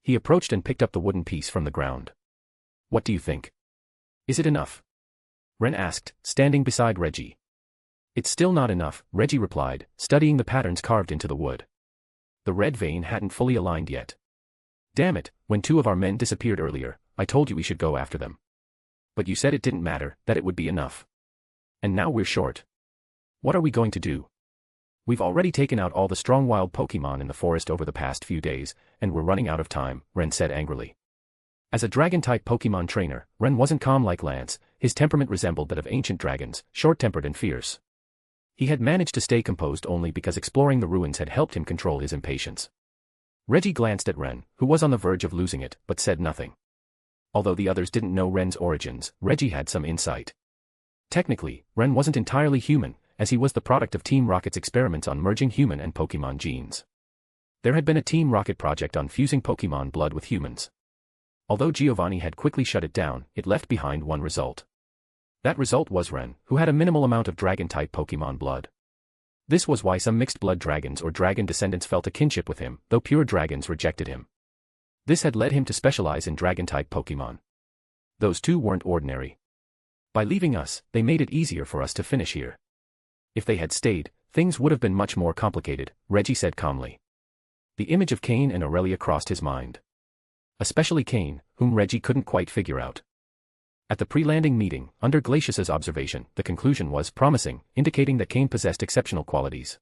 He approached and picked up the wooden piece from the ground. "What do you think? Is it enough?" Ren asked, standing beside Reggie. "It's still not enough," Reggie replied, studying the patterns carved into the wood. The red vein hadn't fully aligned yet. "Damn it, when 2 of our men disappeared earlier, I told you we should go after them. But you said it didn't matter, that it would be enough. And now we're short. What are we going to do? We've already taken out all the strong wild Pokémon in the forest over the past few days, and we're running out of time," Ren said angrily. As a dragon-type Pokémon trainer, Ren wasn't calm like Lance. His temperament resembled that of ancient dragons, short-tempered and fierce. He had managed to stay composed only because exploring the ruins had helped him control his impatience. Reggie glanced at Ren, who was on the verge of losing it, but said nothing. Although the others didn't know Ren's origins, Reggie had some insight. Technically, Ren wasn't entirely human, as he was the product of Team Rocket's experiments on merging human and Pokémon genes. There had been a Team Rocket project on fusing Pokémon blood with humans. Although Giovanni had quickly shut it down, it left behind one result. That result was Ren, who had a minimal amount of dragon-type Pokémon blood. This was why some mixed-blood dragons or dragon descendants felt a kinship with him, though pure dragons rejected him. This had led him to specialize in dragon-type Pokémon. Those two weren't ordinary. By leaving us, they made it easier for us to finish here. If they had stayed, things would have been much more complicated, Reggie said calmly. The image of Cain and Aurelia crossed his mind. Especially Cain, whom Reggie couldn't quite figure out. At the pre-landing meeting, under Glacius's observation, the conclusion was promising, indicating that Cain possessed exceptional qualities.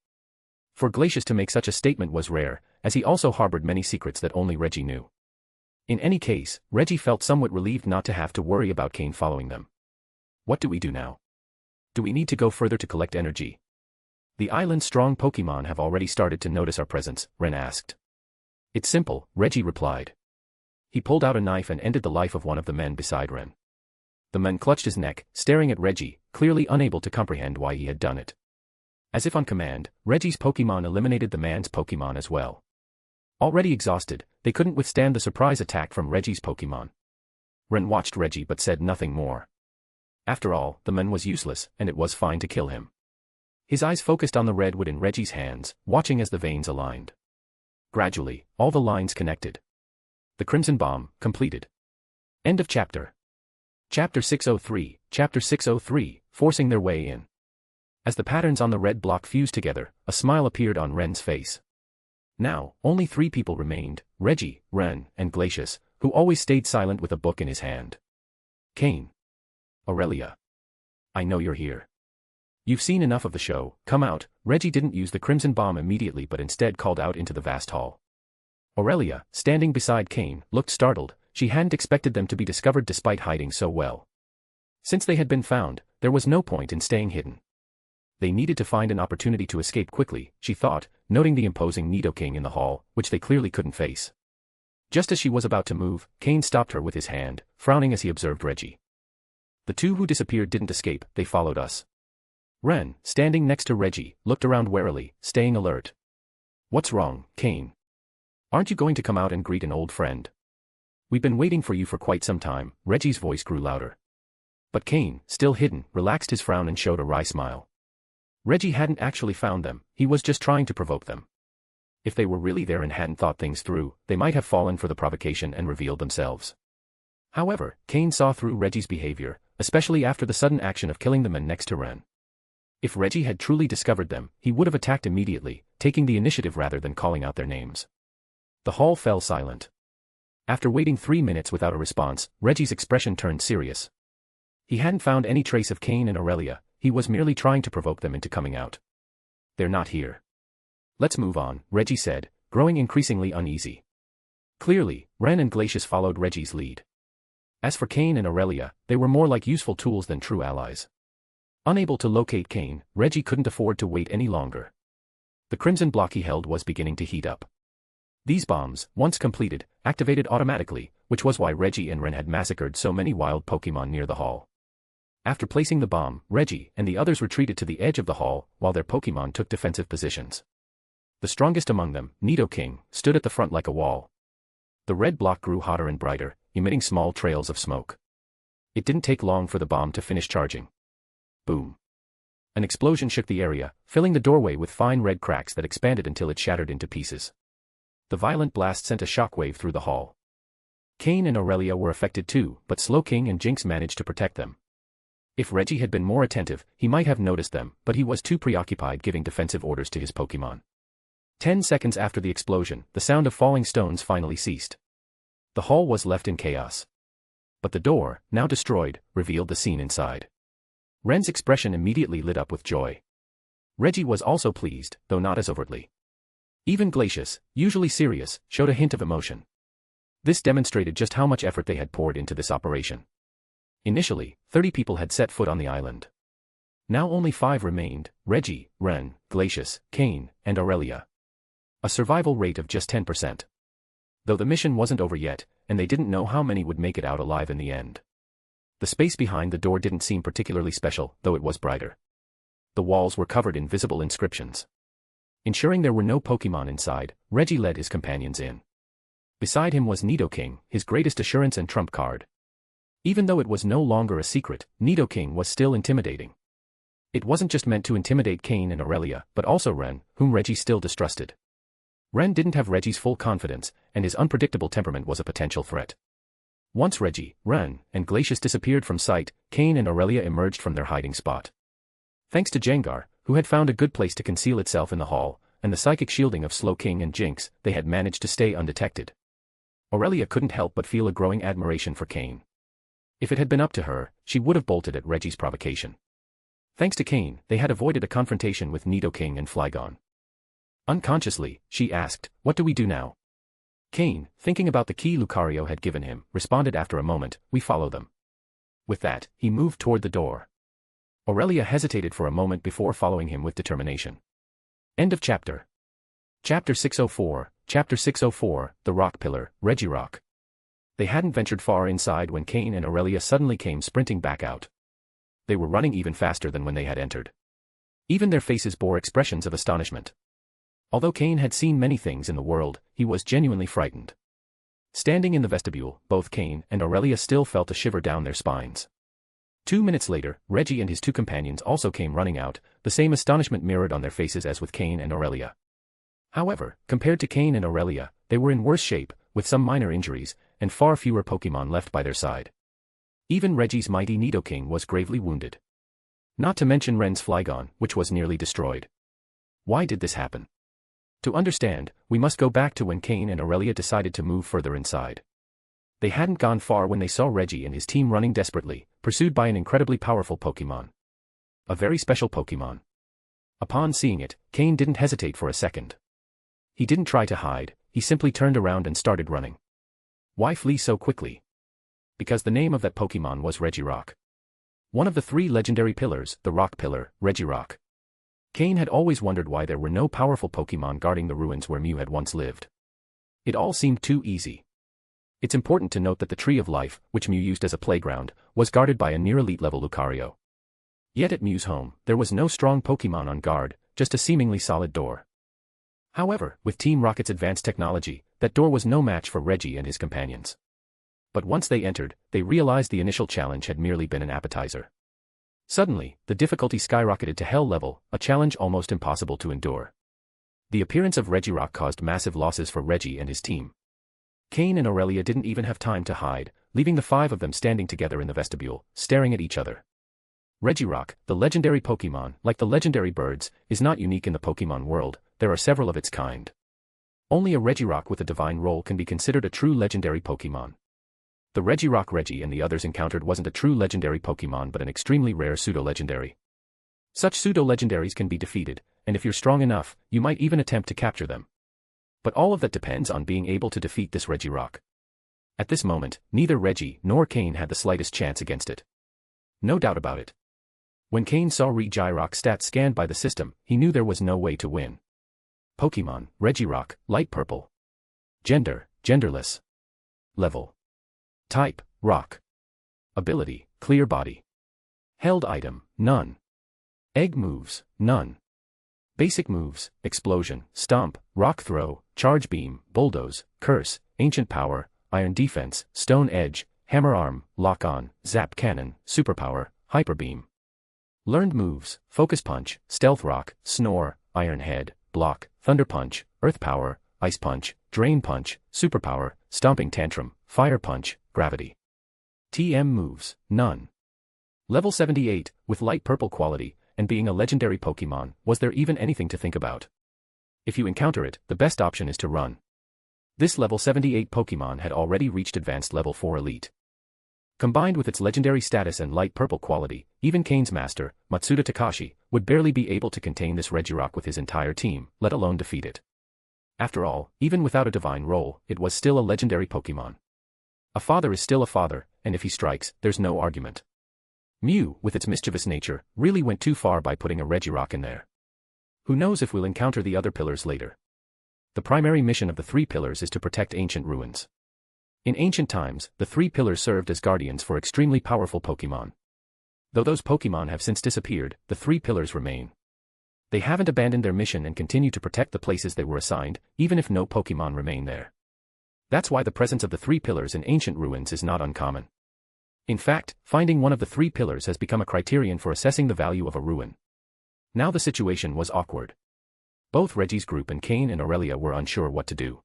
For Glacius to make such a statement was rare, as he also harbored many secrets that only Reggie knew. In any case, Reggie felt somewhat relieved not to have to worry about Cain following them. What do we do now? Do we need to go further to collect energy? The island's strong Pokémon have already started to notice our presence, Ren asked. It's simple, Reggie replied. He pulled out a knife and ended the life of one of the men beside Ren. The man clutched his neck, staring at Reggie, clearly unable to comprehend why he had done it. As if on command, Reggie's Pokémon eliminated the man's Pokémon as well. Already exhausted, they couldn't withstand the surprise attack from Reggie's Pokémon. Ren watched Reggie but said nothing more. After all, the man was useless, and it was fine to kill him. His eyes focused on the redwood in Reggie's hands, watching as the veins aligned. Gradually, all the lines connected. The Crimson Bomb, completed. End of chapter. Chapter 603, forcing their way in. As the patterns on the red block fused together, a smile appeared on Ren's face. Now, only 3 people remained, Reggie, Ren, and Glacius, who always stayed silent with a book in his hand. Cain. Aurelia. I know you're here. You've seen enough of the show, come out. Reggie didn't use the Crimson Bomb immediately but instead called out into the vast hall. Aurelia, standing beside Cain, looked startled. She hadn't expected them to be discovered despite hiding so well. Since they had been found, there was no point in staying hidden. They needed to find an opportunity to escape quickly, she thought, noting the imposing Nidoking in the hall, which they clearly couldn't face. Just as she was about to move, Cain stopped her with his hand, frowning as he observed Reggie. The 2 who disappeared didn't escape, they followed us. Ren, standing next to Reggie, looked around warily, staying alert. What's wrong, Cain? Aren't you going to come out and greet an old friend? We've been waiting for you for quite some time, Reggie's voice grew louder. But Cain, still hidden, relaxed his frown and showed a wry smile. Reggie hadn't actually found them, he was just trying to provoke them. If they were really there and hadn't thought things through, they might have fallen for the provocation and revealed themselves. However, Cain saw through Reggie's behavior, especially after the sudden action of killing the man next to Ren. If Reggie had truly discovered them, he would have attacked immediately, taking the initiative rather than calling out their names. The hall fell silent. After waiting 3 minutes without a response, Reggie's expression turned serious. He hadn't found any trace of Cain and Aurelia, he was merely trying to provoke them into coming out. They're not here. Let's move on, Reggie said, growing increasingly uneasy. Clearly, Ren and Glacius followed Reggie's lead. As for Cain and Aurelia, they were more like useful tools than true allies. Unable to locate Cain, Reggie couldn't afford to wait any longer. The crimson block he held was beginning to heat up. These bombs, once completed, activated automatically, which was why Reggie and Ren had massacred so many wild Pokémon near the hall. After placing the bomb, Reggie and the others retreated to the edge of the hall, while their Pokémon took defensive positions. The strongest among them, Nidoking, stood at the front like a wall. The red block grew hotter and brighter, emitting small trails of smoke. It didn't take long for the bomb to finish charging. Boom. An explosion shook the area, filling the doorway with fine red cracks that expanded until it shattered into pieces. The violent blast sent a shockwave through the hall. Cain and Aurelia were affected too, but Slowking and Jinx managed to protect them. If Reggie had been more attentive, he might have noticed them, but he was too preoccupied giving defensive orders to his Pokémon. 10 seconds after the explosion, the sound of falling stones finally ceased. The hall was left in chaos. But the door, now destroyed, revealed the scene inside. Ren's expression immediately lit up with joy. Reggie was also pleased, though not as overtly. Even Glacius, usually serious, showed a hint of emotion. This demonstrated just how much effort they had poured into this operation. Initially, 30 people had set foot on the island. Now only 5 remained, Reggie, Ren, Glacius, Cain, and Aurelia. A survival rate of just 10%. Though the mission wasn't over yet, and they didn't know how many would make it out alive in the end. The space behind the door didn't seem particularly special, though it was brighter. The walls were covered in visible inscriptions. Ensuring there were no Pokémon inside, Reggie led his companions in. Beside him was Nidoking, his greatest assurance and trump card. Even though it was no longer a secret, Nidoking was still intimidating. It wasn't just meant to intimidate Cain and Aurelia, but also Ren, whom Reggie still distrusted. Ren didn't have Reggie's full confidence, and his unpredictable temperament was a potential threat. Once Reggie, Ren, and Glacius disappeared from sight, Cain and Aurelia emerged from their hiding spot. Thanks to Jengar, who had found a good place to conceal itself in the hall, and the psychic shielding of Slowking and Jinx, they had managed to stay undetected. Aurelia couldn't help but feel a growing admiration for Cain. If it had been up to her, she would have bolted at Reggie's provocation. Thanks to Cain, they had avoided a confrontation with Nidoking and Flygon. Unconsciously, she asked, "What do we do now?" Cain, thinking about the key Lucario had given him, responded after a moment, "We follow them." With that, he moved toward the door. Aurelia hesitated for a moment before following him with determination. End of chapter. Chapter 604, Chapter 604, The Rock Pillar, Regirock. They hadn't ventured far inside when Cain and Aurelia suddenly came sprinting back out. They were running even faster than when they had entered. Even their faces bore expressions of astonishment. Although Cain had seen many things in the world, he was genuinely frightened. Standing in the vestibule, both Cain and Aurelia still felt a shiver down their spines. 2 minutes later, Reggie and his 2 companions also came running out, the same astonishment mirrored on their faces as with Cain and Aurelia. However, compared to Cain and Aurelia, they were in worse shape, with some minor injuries, and far fewer Pokémon left by their side. Even Reggie's mighty Nidoking was gravely wounded. Not to mention Ren's Flygon, which was nearly destroyed. Why did this happen? To understand, we must go back to when Cain and Aurelia decided to move further inside. They hadn't gone far when they saw Reggie and his team running desperately, pursued by an incredibly powerful Pokémon. A very special Pokémon. Upon seeing it, Cain didn't hesitate for a second. He didn't try to hide, he simply turned around and started running. Why flee so quickly? Because the name of that Pokémon was Regirock. One of the 3 legendary pillars, the Rock Pillar, Regirock. Cain had always wondered why there were no powerful Pokémon guarding the ruins where Mew had once lived. It all seemed too easy. It's important to note that the Tree of Life, which Mew used as a playground, was guarded by a near-elite level Lucario. Yet at Mew's home, there was no strong Pokémon on guard, just a seemingly solid door. However, with Team Rocket's advanced technology, that door was no match for Reggie and his companions. But once they entered, they realized the initial challenge had merely been an appetizer. Suddenly, the difficulty skyrocketed to hell level, a challenge almost impossible to endure. The appearance of Regirock caused massive losses for Reggie and his team. Cain and Aurelia didn't even have time to hide, leaving the 5 of them standing together in the vestibule, staring at each other. Regirock, the legendary Pokémon, like the legendary birds, is not unique in the Pokémon world, there are several of its kind. Only a Regirock with a divine role can be considered a true legendary Pokémon. The Regirock Reggie and the others encountered wasn't a true legendary Pokémon but an extremely rare pseudo-legendary. Such pseudo-legendaries can be defeated, and if you're strong enough, you might even attempt to capture them. But all of that depends on being able to defeat this Regirock. At this moment, neither Reggie nor Cain had the slightest chance against it. No doubt about it. When Cain saw Regirock's stats scanned by the system, he knew there was no way to win. Pokémon, Regirock, Light Purple. Gender, genderless. Level. Type, Rock. Ability, Clear Body. Held item, none. Egg moves, none. Basic moves, Explosion, Stomp, Rock Throw, Charge Beam, Bulldoze, Curse, Ancient Power, Iron Defense, Stone Edge, Hammer Arm, Lock On, Zap Cannon, Superpower, Hyper Beam. Learned moves, Focus Punch, Stealth Rock, Snore, Iron Head, Block, Thunder Punch, Earth Power, Ice Punch, Drain Punch, Superpower, Stomping Tantrum, Fire Punch, Gravity. TM moves, none. Level 78, with light purple quality, and being a legendary Pokémon, was there even anything to think about? If you encounter it, the best option is to run. This level 78 Pokémon had already reached advanced level 4 elite. Combined with its legendary status and light purple quality, even Cain's master, Matsuda Takashi, would barely be able to contain this Regirock with his entire team, let alone defeat it. After all, even without a divine role, it was still a legendary Pokémon. A father is still a father, and if he strikes, there's no argument. Mew, with its mischievous nature, really went too far by putting a Regirock in there. Who knows if we'll encounter the other pillars later. The primary mission of the 3 pillars is to protect ancient ruins. In ancient times, the 3 pillars served as guardians for extremely powerful Pokémon. Though those Pokémon have since disappeared, the 3 pillars remain. They haven't abandoned their mission and continue to protect the places they were assigned, even if no Pokémon remain there. That's why the presence of the 3 pillars in ancient ruins is not uncommon. In fact, finding one of the 3 pillars has become a criterion for assessing the value of a ruin. Now the situation was awkward. Both Reggie's group and Cain and Aurelia were unsure what to do.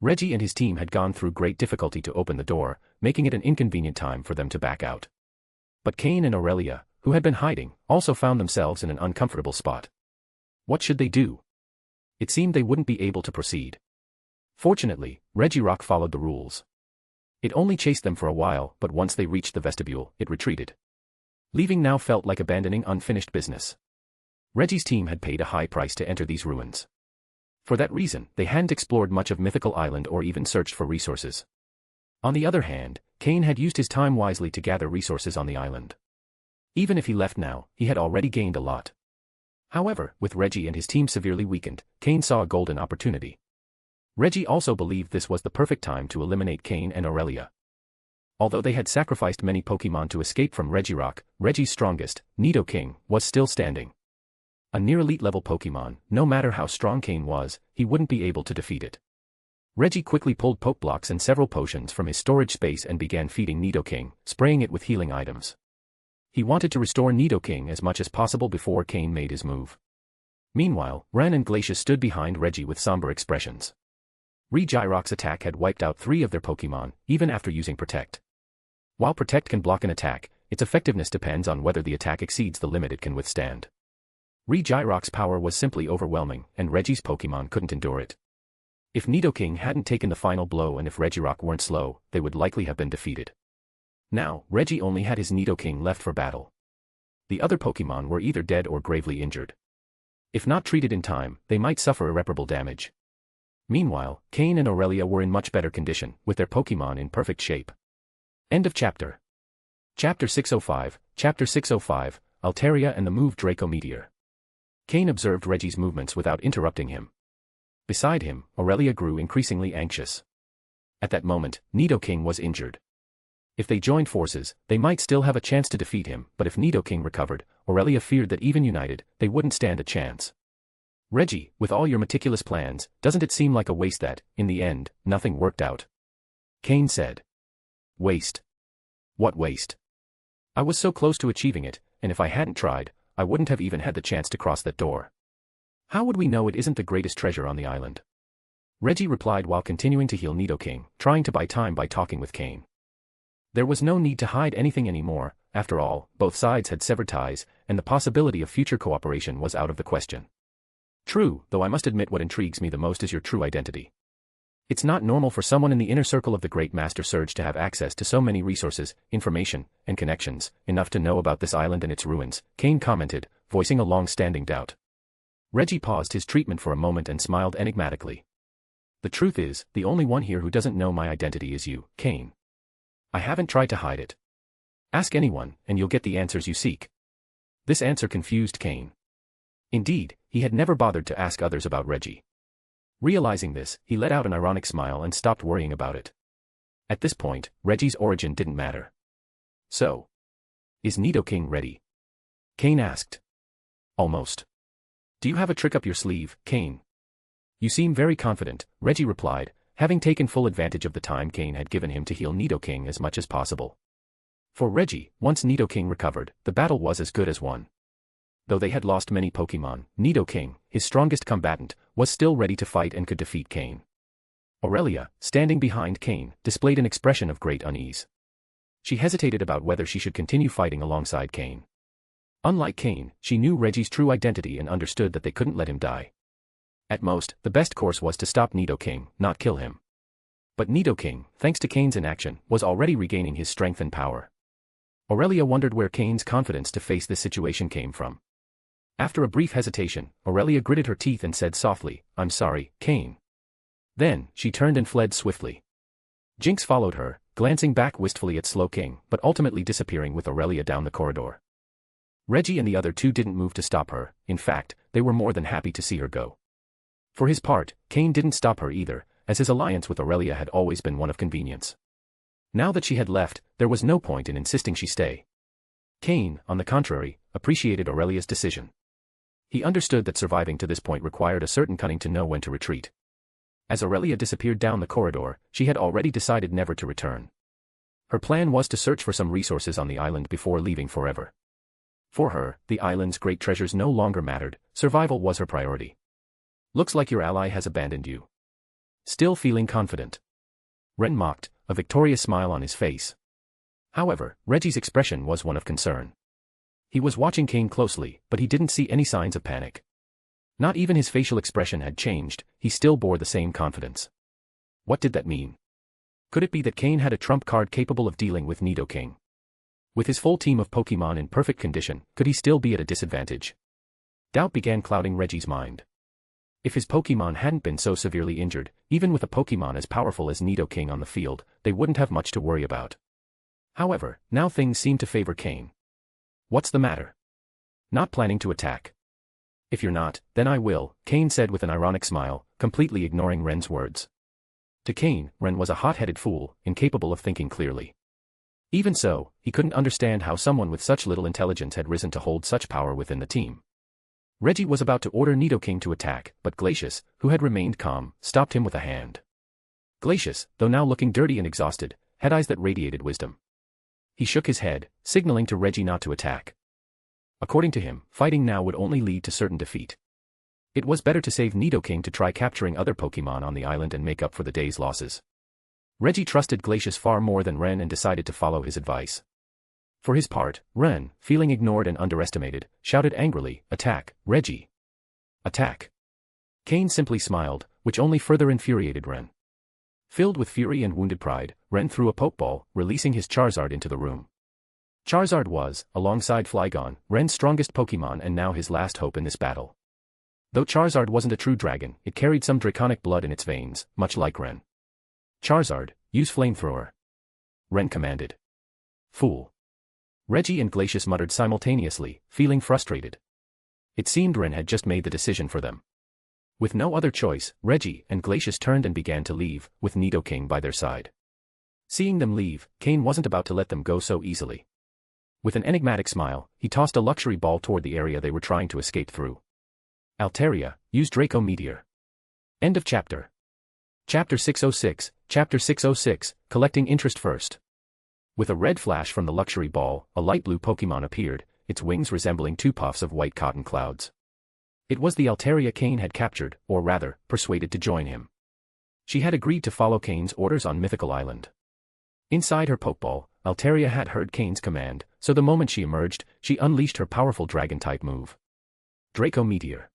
Reggie and his team had gone through great difficulty to open the door, making it an inconvenient time for them to back out. But Cain and Aurelia, who had been hiding, also found themselves in an uncomfortable spot. What should they do? It seemed they wouldn't be able to proceed. Fortunately, Regirock followed the rules. It only chased them for a while, but once they reached the vestibule, it retreated. Leaving now felt like abandoning unfinished business. Reggie's team had paid a high price to enter these ruins. For that reason, they hadn't explored much of Mythical Island or even searched for resources. On the other hand, Cain had used his time wisely to gather resources on the island. Even if he left now, he had already gained a lot. However, with Reggie and his team severely weakened, Cain saw a golden opportunity. Reggie also believed this was the perfect time to eliminate Cain and Aurelia. Although they had sacrificed many Pokémon to escape from Regirock, Reggie's strongest, Nidoking, was still standing. A near-elite level Pokémon, no matter how strong Cain was, he wouldn't be able to defeat it. Reggie quickly pulled Pokeblocks and several potions from his storage space and began feeding Nidoking, spraying it with healing items. He wanted to restore Nidoking as much as possible before Cain made his move. Meanwhile, Ran and Glacia stood behind Reggie with somber expressions. Regirock's attack had wiped out 3 of their Pokémon, even after using Protect. While Protect can block an attack, its effectiveness depends on whether the attack exceeds the limit it can withstand. Regirock's power was simply overwhelming, and Reggie's Pokémon couldn't endure it. If Nidoking hadn't taken the final blow and if Regirock weren't slow, they would likely have been defeated. Now, Reggie only had his Nidoking left for battle. The other Pokémon were either dead or gravely injured. If not treated in time, they might suffer irreparable damage. Meanwhile, Cain and Aurelia were in much better condition, with their Pokémon in perfect shape. End of chapter. Chapter 605, Chapter 605, Altaria and the Move Draco Meteor. Cain observed Reggie's movements without interrupting him. Beside him, Aurelia grew increasingly anxious. At that moment, Nidoking was injured. If they joined forces, they might still have a chance to defeat him, but if Nidoking recovered, Aurelia feared that even united, they wouldn't stand a chance. Reggie, with all your meticulous plans, doesn't it seem like a waste that, in the end, nothing worked out? Cain said. Waste? What waste? I was so close to achieving it, and if I hadn't tried, I wouldn't have even had the chance to cross that door. How would we know it isn't the greatest treasure on the island? Reggie replied while continuing to heal Nidoking, trying to buy time by talking with Cain. There was no need to hide anything anymore. After all, both sides had severed ties, and the possibility of future cooperation was out of the question. True, though I must admit what intrigues me the most is your true identity. It's not normal for someone in the inner circle of the Great Master Surge to have access to so many resources, information, and connections, enough to know about this island and its ruins, Cain commented, voicing a long-standing doubt. Reggie paused his treatment for a moment and smiled enigmatically. The truth is, the only one here who doesn't know my identity is you, Cain. I haven't tried to hide it. Ask anyone, and you'll get the answers you seek. This answer confused Cain. Indeed, he had never bothered to ask others about Reggie. Realizing this, he let out an ironic smile and stopped worrying about it. At this point, Reggie's origin didn't matter. So, is Nidoking ready? Cain asked. Almost. Do you have a trick up your sleeve, Cain? You seem very confident, Reggie replied, having taken full advantage of the time Cain had given him to heal Nidoking as much as possible. For Reggie, once Nidoking recovered, the battle was as good as won. Though they had lost many Pokémon, Nidoking, his strongest combatant, was still ready to fight and could defeat Cain. Aurelia, standing behind Cain, displayed an expression of great unease. She hesitated about whether she should continue fighting alongside Cain. Unlike Cain, she knew Reggie's true identity and understood that they couldn't let him die. At most, the best course was to stop Nidoking, not kill him. But Nidoking, thanks to Cain's inaction, was already regaining his strength and power. Aurelia wondered where Cain's confidence to face this situation came from. After a brief hesitation, Aurelia gritted her teeth and said softly, "I'm sorry, Cain." Then, she turned and fled swiftly. Jinx followed her, glancing back wistfully at Slowking, but ultimately disappearing with Aurelia down the corridor. Reggie and the other two didn't move to stop her. In fact, they were more than happy to see her go. For his part, Cain didn't stop her either, as his alliance with Aurelia had always been one of convenience. Now that she had left, there was no point in insisting she stay. Cain, on the contrary, appreciated Aurelia's decision. He understood that surviving to this point required a certain cunning to know when to retreat. As Aurelia disappeared down the corridor, she had already decided never to return. Her plan was to search for some resources on the island before leaving forever. For her, the island's great treasures no longer mattered, survival was her priority. Looks like your ally has abandoned you. Still feeling confident? Ren mocked, a victorious smile on his face. However, Reggie's expression was one of concern. He was watching Cain closely, but he didn't see any signs of panic. Not even his facial expression had changed, he still bore the same confidence. What did that mean? Could it be that Cain had a trump card capable of dealing with Nidoking? With his full team of Pokémon in perfect condition, could he still be at a disadvantage? Doubt began clouding Reggie's mind. If his Pokémon hadn't been so severely injured, even with a Pokémon as powerful as Nidoking on the field, they wouldn't have much to worry about. However, now things seem to favor Cain. What's the matter? Not planning to attack? If you're not, then I will, Cain said with an ironic smile, completely ignoring Ren's words. To Cain, Ren was a hot-headed fool, incapable of thinking clearly. Even so, he couldn't understand how someone with such little intelligence had risen to hold such power within the team. Reggie was about to order Nidoking to attack, but Glacius, who had remained calm, stopped him with a hand. Glacius, though now looking dirty and exhausted, had eyes that radiated wisdom. He shook his head, signaling to Reggie not to attack. According to him, fighting now would only lead to certain defeat. It was better to save Nidoking to try capturing other Pokémon on the island and make up for the day's losses. Reggie trusted Glacius far more than Ren and decided to follow his advice. For his part, Ren, feeling ignored and underestimated, shouted angrily, "Attack, Reggie! Attack!" Cain simply smiled, which only further infuriated Ren. Filled with fury and wounded pride, Ren threw a Pokeball, releasing his Charizard into the room. Charizard was, alongside Flygon, Ren's strongest Pokémon and now his last hope in this battle. Though Charizard wasn't a true dragon, it carried some draconic blood in its veins, much like Ren. "Charizard, use Flamethrower," Ren commanded. "Fool." Reggie and Glacius muttered simultaneously, feeling frustrated. It seemed Ren had just made the decision for them. With no other choice, Reggie and Glacius turned and began to leave, with Nidoking by their side. Seeing them leave, Cain wasn't about to let them go so easily. With an enigmatic smile, he tossed a luxury ball toward the area they were trying to escape through. "Altaria, use Draco Meteor." End of chapter. Chapter 606, Chapter 606, Collecting Interest First. With a red flash from the luxury ball, a light blue Pokémon appeared, its wings resembling two puffs of white cotton clouds. It was the Altaria Cain had captured, or rather, persuaded to join him. She had agreed to follow Cain's orders on Mythical Island. Inside her Pokeball, Altaria had heard Cain's command, so the moment she emerged, she unleashed her powerful Dragon-type move. Draco Meteor.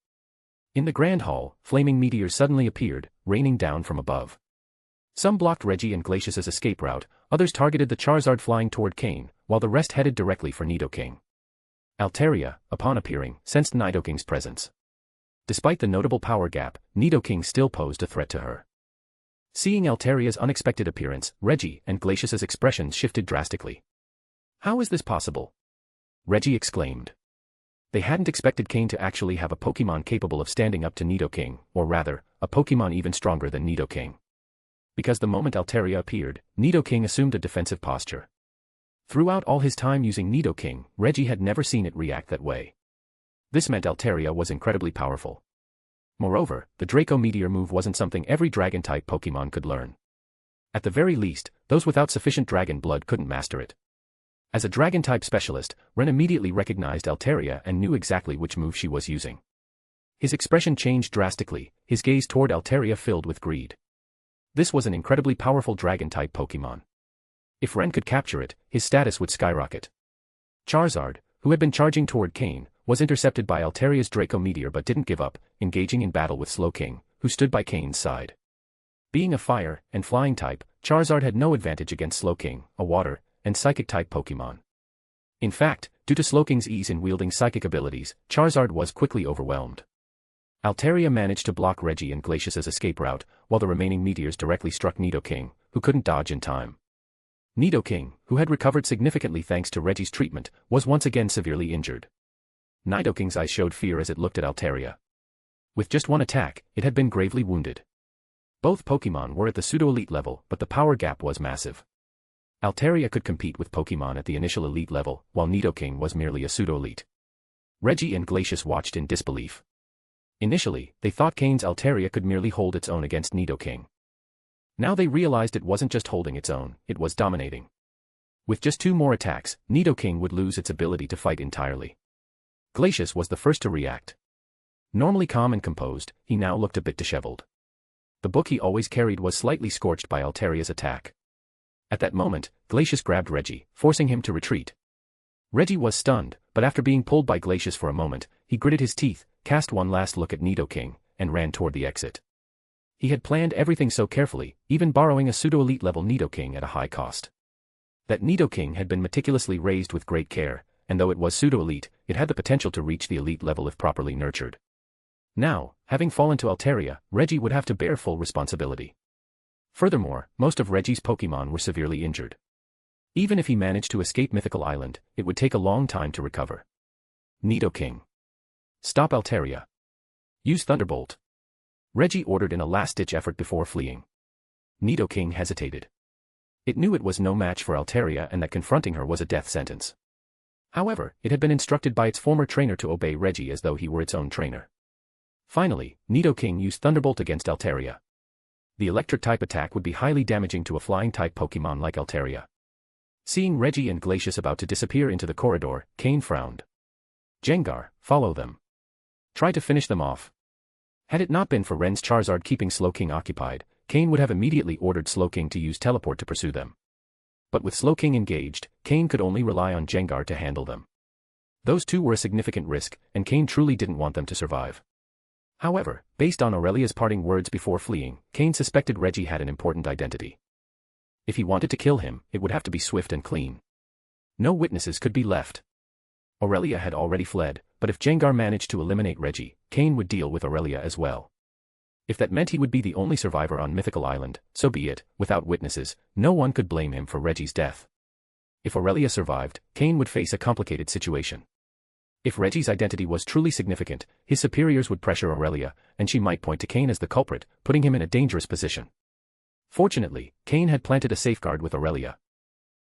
In the Grand Hall, flaming meteors suddenly appeared, raining down from above. Some blocked Reggie and Glacius's escape route, others targeted the Charizard flying toward Cain, while the rest headed directly for Nidoking. Altaria, upon appearing, sensed Nidoking's presence. Despite the notable power gap, Nidoking still posed a threat to her. Seeing Altaria's unexpected appearance, Reggie and Glacius's expressions shifted drastically. "How is this possible?" Reggie exclaimed. They hadn't expected Cain to actually have a Pokémon capable of standing up to Nidoking, or rather, a Pokémon even stronger than Nidoking. Because the moment Altaria appeared, Nidoking assumed a defensive posture. Throughout all his time using Nidoking, Reggie had never seen it react that way. This meant Altaria was incredibly powerful. Moreover, the Draco Meteor move wasn't something every Dragon-type Pokémon could learn. At the very least, those without sufficient dragon blood couldn't master it. As a Dragon-type specialist, Ren immediately recognized Altaria and knew exactly which move she was using. His expression changed drastically, his gaze toward Altaria filled with greed. This was an incredibly powerful Dragon-type Pokémon. If Ren could capture it, his status would skyrocket. Charizard, who had been charging toward Cain, was intercepted by Altaria's Draco Meteor but didn't give up, engaging in battle with Slowking, who stood by Cain's side. Being a fire and flying type, Charizard had no advantage against Slowking, a water and psychic-type Pokémon. In fact, due to Slowking's ease in wielding psychic abilities, Charizard was quickly overwhelmed. Altaria managed to block Reggie and Glacius's escape route, while the remaining meteors directly struck Nidoking, who couldn't dodge in time. Nidoking, who had recovered significantly thanks to Reggie's treatment, was once again severely injured. Nidoking's eyes showed fear as it looked at Altaria. With just one attack, it had been gravely wounded. Both Pokémon were at the pseudo-elite level, but the power gap was massive. Altaria could compete with Pokémon at the initial elite level, while Nidoking was merely a pseudo-elite. Reggie and Glacius watched in disbelief. Initially, they thought Cain's Altaria could merely hold its own against Nidoking. Now they realized it wasn't just holding its own, it was dominating. With just 2 more attacks, Nidoking would lose its ability to fight entirely. Glacius was the first to react. Normally calm and composed, he now looked a bit disheveled. The book he always carried was slightly scorched by Altaria's attack. At that moment, Glacius grabbed Reggie, forcing him to retreat. Reggie was stunned, but after being pulled by Glacius for a moment, he gritted his teeth, cast one last look at Nidoking, and ran toward the exit. He had planned everything so carefully, even borrowing a pseudo-elite level Nidoking at a high cost. That Nidoking had been meticulously raised with great care, and though it was pseudo-elite, it had the potential to reach the elite level if properly nurtured. Now, having fallen to Altaria, Reggie would have to bear full responsibility. Furthermore, most of Reggie's Pokémon were severely injured. Even if he managed to escape Mythical Island, it would take a long time to recover. Nidoking. Stop Altaria. Use Thunderbolt. Reggie ordered in a last-ditch effort before fleeing. Nidoking hesitated. It knew it was no match for Altaria and that confronting her was a death sentence. However, it had been instructed by its former trainer to obey Reggie as though he were its own trainer. Finally, Nidoking used Thunderbolt against Altaria. The electric-type attack would be highly damaging to a flying-type Pokémon like Altaria. Seeing Reggie and Glacius about to disappear into the corridor, Cain frowned. Gengar, follow them. Try to finish them off. Had it not been for Ren's Charizard keeping Slowking occupied, Cain would have immediately ordered Slowking to use Teleport to pursue them. But with Slowking engaged, Cain could only rely on Gengar to handle them. Those two were a significant risk, and Cain truly didn't want them to survive. However, based on Aurelia's parting words before fleeing, Cain suspected Reggie had an important identity. If he wanted to kill him, it would have to be swift and clean. No witnesses could be left. Aurelia had already fled, but if Gengar managed to eliminate Reggie, Cain would deal with Aurelia as well. If that meant he would be the only survivor on Mythical Island, so be it. Without witnesses, no one could blame him for Reggie's death. If Aurelia survived, Cain would face a complicated situation. If Reggie's identity was truly significant, his superiors would pressure Aurelia, and she might point to Cain as the culprit, putting him in a dangerous position. Fortunately, Cain had planted a safeguard with Aurelia.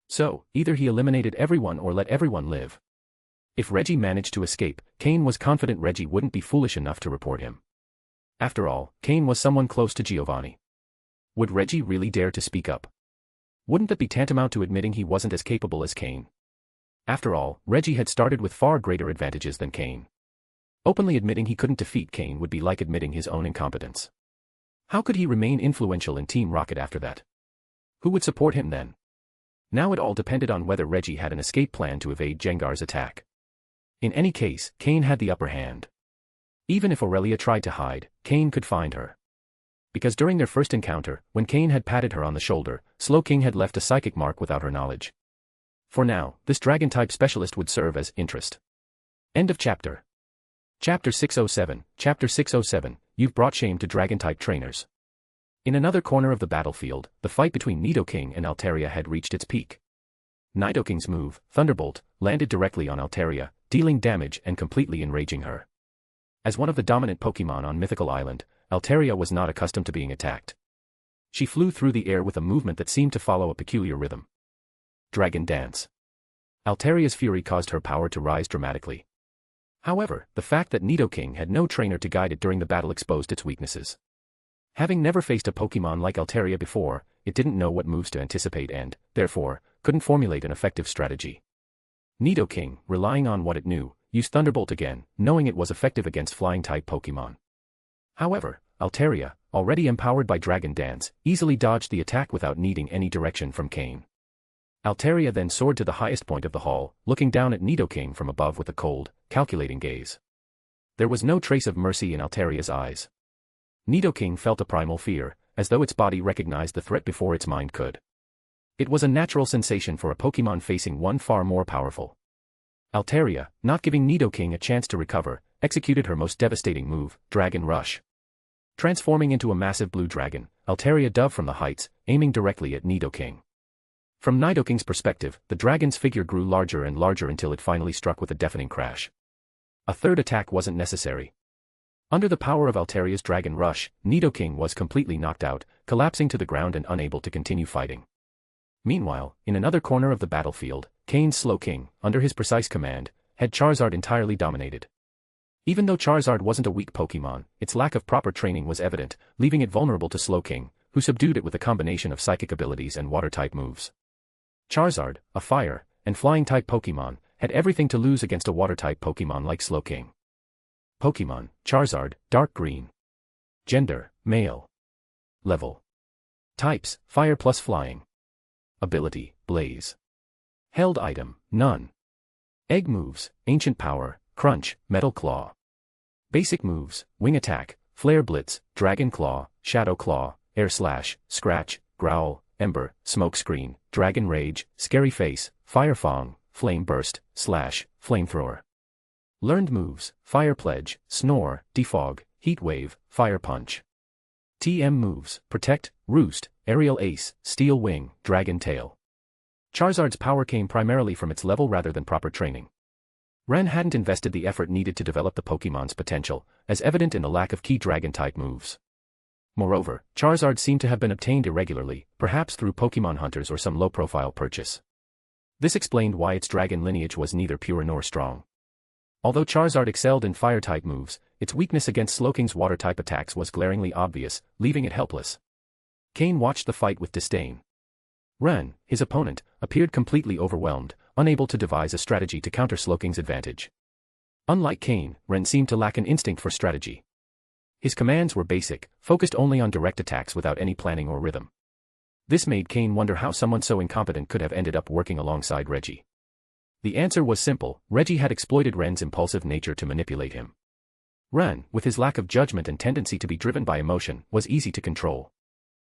So, either he eliminated everyone or let everyone live. If Reggie managed to escape, Cain was confident Reggie wouldn't be foolish enough to report him. After all, Cain was someone close to Giovanni. Would Reggie really dare to speak up? Wouldn't that be tantamount to admitting he wasn't as capable as Cain? After all, Reggie had started with far greater advantages than Cain. Openly admitting he couldn't defeat Cain would be like admitting his own incompetence. How could he remain influential in Team Rocket after that? Who would support him then? Now it all depended on whether Reggie had an escape plan to evade Gengar's attack. In any case, Cain had the upper hand. Even if Aurelia tried to hide, Cain could find her. Because during their first encounter, when Cain had patted her on the shoulder, Slowking had left a psychic mark without her knowledge. For now, this Dragon-type specialist would serve as interest. End of chapter. Chapter 607, Chapter 607, You've brought shame to Dragon-type trainers. In another corner of the battlefield, the fight between Nidoking and Altaria had reached its peak. Nidoking's move, Thunderbolt, landed directly on Altaria, dealing damage and completely enraging her. As one of the dominant Pokémon on Mythical Island, Altaria was not accustomed to being attacked. She flew through the air with a movement that seemed to follow a peculiar rhythm. Dragon Dance. Altaria's fury caused her power to rise dramatically. However, the fact that Nidoking had no trainer to guide it during the battle exposed its weaknesses. Having never faced a Pokémon like Altaria before, it didn't know what moves to anticipate and, therefore, couldn't formulate an effective strategy. Nidoking, relying on what it knew, used Thunderbolt again, knowing it was effective against flying-type Pokémon. However, Altaria, already empowered by Dragon Dance, easily dodged the attack without needing any direction from Cain. Altaria then soared to the highest point of the hall, looking down at Nidoking from above with a cold, calculating gaze. There was no trace of mercy in Altaria's eyes. Nidoking felt a primal fear, as though its body recognized the threat before its mind could. It was a natural sensation for a Pokémon facing one far more powerful. Altaria, not giving Nidoking a chance to recover, executed her most devastating move, Dragon Rush. Transforming into a massive blue dragon, Altaria dove from the heights, aiming directly at Nidoking. From Nidoking's perspective, the dragon's figure grew larger and larger until it finally struck with a deafening crash. A third attack wasn't necessary. Under the power of Altaria's Dragon Rush, Nidoking was completely knocked out, collapsing to the ground and unable to continue fighting. Meanwhile, in another corner of the battlefield, Cain's Slowking, under his precise command, had Charizard entirely dominated. Even though Charizard wasn't a weak Pokémon, its lack of proper training was evident, leaving it vulnerable to Slowking, who subdued it with a combination of psychic abilities and water-type moves. Charizard, a fire and flying-type Pokémon, had everything to lose against a water-type Pokémon like Slowking. Pokémon, Charizard, Dark Green. Gender, Male. Level. Types, Fire plus Flying. Ability, Blaze. Held item, None. Egg moves, Ancient Power, Crunch, Metal Claw. Basic moves, Wing Attack, Flare Blitz, Dragon Claw, Shadow Claw, Air Slash, Scratch, Growl, Ember, Smoke Screen, Dragon Rage, Scary Face, Fire Fang, Flame Burst, Slash, Flamethrower. Learned moves, Fire Pledge, Snore, Defog, Heat Wave, Fire Punch. TM moves, Protect, Roost, Aerial Ace, Steel Wing, Dragon Tail. Charizard's power came primarily from its level rather than proper training. Ren hadn't invested the effort needed to develop the Pokémon's potential, as evident in the lack of key Dragon-type moves. Moreover, Charizard seemed to have been obtained irregularly, perhaps through Pokémon hunters or some low-profile purchase. This explained why its dragon lineage was neither pure nor strong. Although Charizard excelled in Fire-type moves, its weakness against Slowking's Water-type attacks was glaringly obvious, leaving it helpless. Cain watched the fight with disdain. Ren, his opponent, appeared completely overwhelmed, unable to devise a strategy to counter Slowking's advantage. Unlike Cain, Ren seemed to lack an instinct for strategy. His commands were basic, focused only on direct attacks without any planning or rhythm. This made Cain wonder how someone so incompetent could have ended up working alongside Reggie. The answer was simple: Reggie had exploited Ren's impulsive nature to manipulate him. Ren, with his lack of judgment and tendency to be driven by emotion, was easy to control.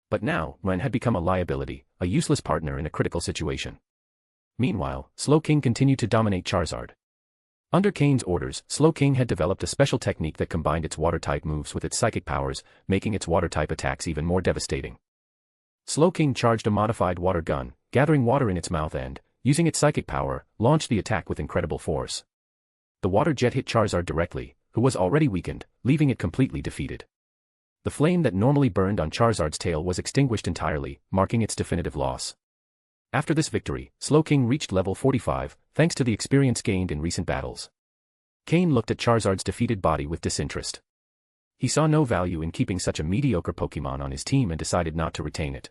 But now, Ren had become a liability, a useless partner in a critical situation. Meanwhile, Slowking continued to dominate Charizard. Under Cain's orders, Slowking had developed a special technique that combined its Water-type moves with its psychic powers, making its Water-type attacks even more devastating. Slowking charged a modified water gun, gathering water in its mouth and, using its psychic power, launched the attack with incredible force. The water jet hit Charizard directly, who was already weakened, leaving it completely defeated. The flame that normally burned on Charizard's tail was extinguished entirely, marking its definitive loss. After this victory, Slowking reached level 45, thanks to the experience gained in recent battles. Cain looked at Charizard's defeated body with disinterest. He saw no value in keeping such a mediocre Pokémon on his team and decided not to retain it.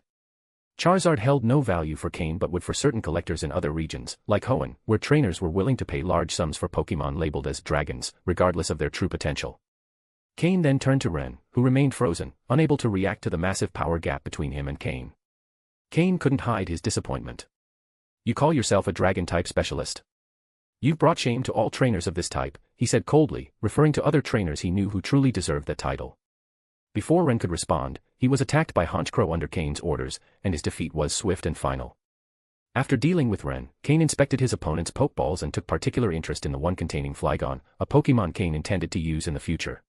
Charizard held no value for Cain but would for certain collectors in other regions, like Hoenn, where trainers were willing to pay large sums for Pokémon labeled as dragons, regardless of their true potential. Cain then turned to Ren, who remained frozen, unable to react to the massive power gap between him and Cain. Cain couldn't hide his disappointment. "You call yourself a dragon-type specialist? You've brought shame to all trainers of this type," he said coldly, referring to other trainers he knew who truly deserved that title. Before Ren could respond, he was attacked by Honchkrow under Cain's orders, and his defeat was swift and final. After dealing with Ren, Cain inspected his opponent's Pokeballs and took particular interest in the one containing Flygon, a Pokémon Cain intended to use in the future.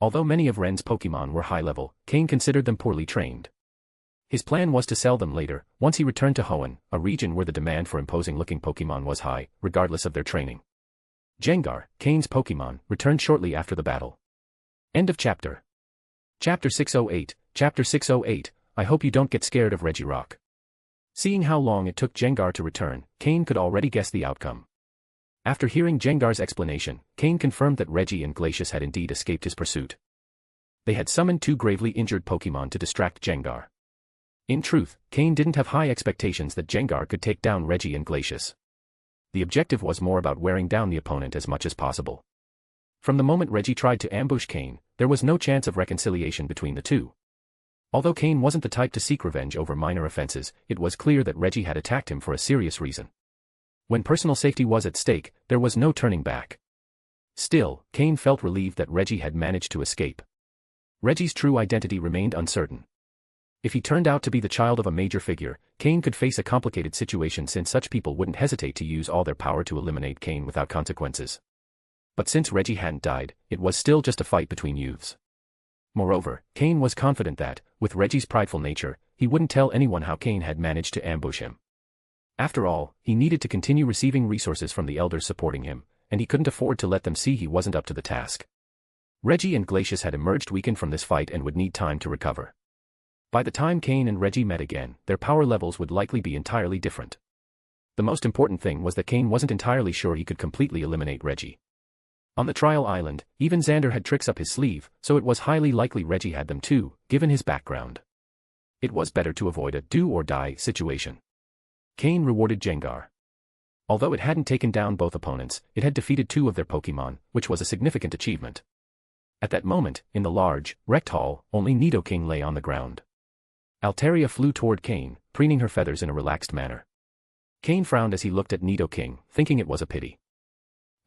Although many of Ren's Pokémon were high-level, Cain considered them poorly trained. His plan was to sell them later, once he returned to Hoenn, a region where the demand for imposing-looking Pokémon was high, regardless of their training. Gengar, Cain's Pokémon, returned shortly after the battle. End of chapter. Chapter 608, Chapter 608, I hope you don't get scared of Regirock. Seeing how long it took Gengar to return, Cain could already guess the outcome. After hearing Gengar's explanation, Cain confirmed that Reggie and Glacius had indeed escaped his pursuit. They had summoned two gravely injured Pokémon to distract Gengar. In truth, Cain didn't have high expectations that Gengar could take down Reggie and Glacius. The objective was more about wearing down the opponent as much as possible. From the moment Reggie tried to ambush Cain, there was no chance of reconciliation between the two. Although Cain wasn't the type to seek revenge over minor offenses, it was clear that Reggie had attacked him for a serious reason. When personal safety was at stake, there was no turning back. Still, Cain felt relieved that Reggie had managed to escape. Reggie's true identity remained uncertain. If he turned out to be the child of a major figure, Cain could face a complicated situation since such people wouldn't hesitate to use all their power to eliminate Cain without consequences. But since Reggie hadn't died, it was still just a fight between youths. Moreover, Cain was confident that, with Reggie's prideful nature, he wouldn't tell anyone how Cain had managed to ambush him. After all, he needed to continue receiving resources from the elders supporting him, and he couldn't afford to let them see he wasn't up to the task. Reggie and Glacius had emerged weakened from this fight and would need time to recover. By the time Cain and Reggie met again, their power levels would likely be entirely different. The most important thing was that Cain wasn't entirely sure he could completely eliminate Reggie. On the trial island, even Xander had tricks up his sleeve, so it was highly likely Reggie had them too, given his background. It was better to avoid a do-or-die situation. Cain rewarded Gengar. Although it hadn't taken down both opponents, it had defeated two of their Pokémon, which was a significant achievement. At that moment, in the large, wrecked hall, only Nidoking lay on the ground. Altaria flew toward Cain, preening her feathers in a relaxed manner. Cain frowned as he looked at Nidoking, thinking it was a pity.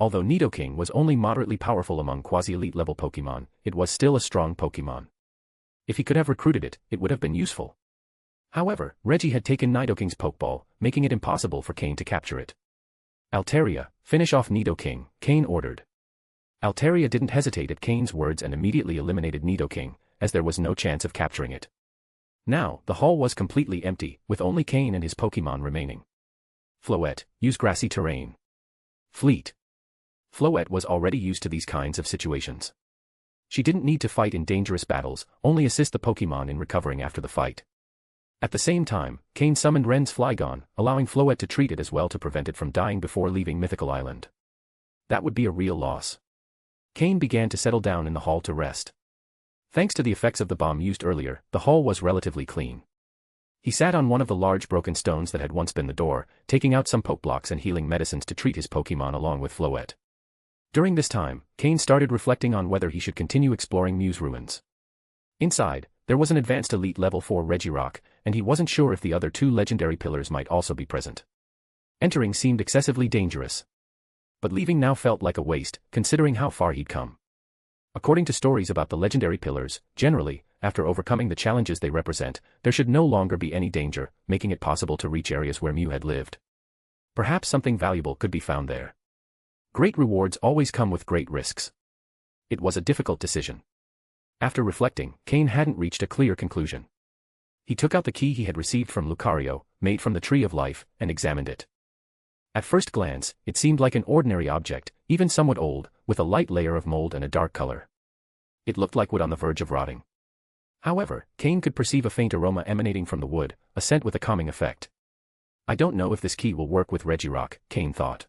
Although Nidoking was only moderately powerful among quasi-elite level Pokémon, it was still a strong Pokémon. If he could have recruited it, it would have been useful. However, Reggie had taken Nidoking's Pokeball, making it impossible for Cain to capture it. Altaria, finish off Nidoking, Cain ordered. Altaria didn't hesitate at Cain's words and immediately eliminated Nidoking, as there was no chance of capturing it. Now, the hall was completely empty, with only Cain and his Pokémon remaining. Floette, use grassy terrain. Fleet. Floette was already used to these kinds of situations. She didn't need to fight in dangerous battles, only assist the Pokémon in recovering after the fight. At the same time, Cain summoned Ren's Flygon, allowing Floette to treat it as well to prevent it from dying before leaving Mythical Island. That would be a real loss. Cain began to settle down in the hall to rest. Thanks to the effects of the bomb used earlier, the hall was relatively clean. He sat on one of the large broken stones that had once been the door, taking out some Pokeblocks and healing medicines to treat his Pokémon along with Floette. During this time, Cain started reflecting on whether he should continue exploring Mew's ruins. Inside, there was an advanced Elite Level 4 Regirock, and he wasn't sure if the other two legendary pillars might also be present. Entering seemed excessively dangerous. But leaving now felt like a waste, considering how far he'd come. According to stories about the legendary pillars, generally, after overcoming the challenges they represent, there should no longer be any danger, making it possible to reach areas where Mew had lived. Perhaps something valuable could be found there. Great rewards always come with great risks. It was a difficult decision. After reflecting, Cain hadn't reached a clear conclusion. He took out the key he had received from Lucario, made from the Tree of Life, and examined it. At first glance, it seemed like an ordinary object, even somewhat old, with a light layer of mold and a dark color. It looked like wood on the verge of rotting. However, Cain could perceive a faint aroma emanating from the wood, a scent with a calming effect. I don't know if this key will work with Regirock, Cain thought.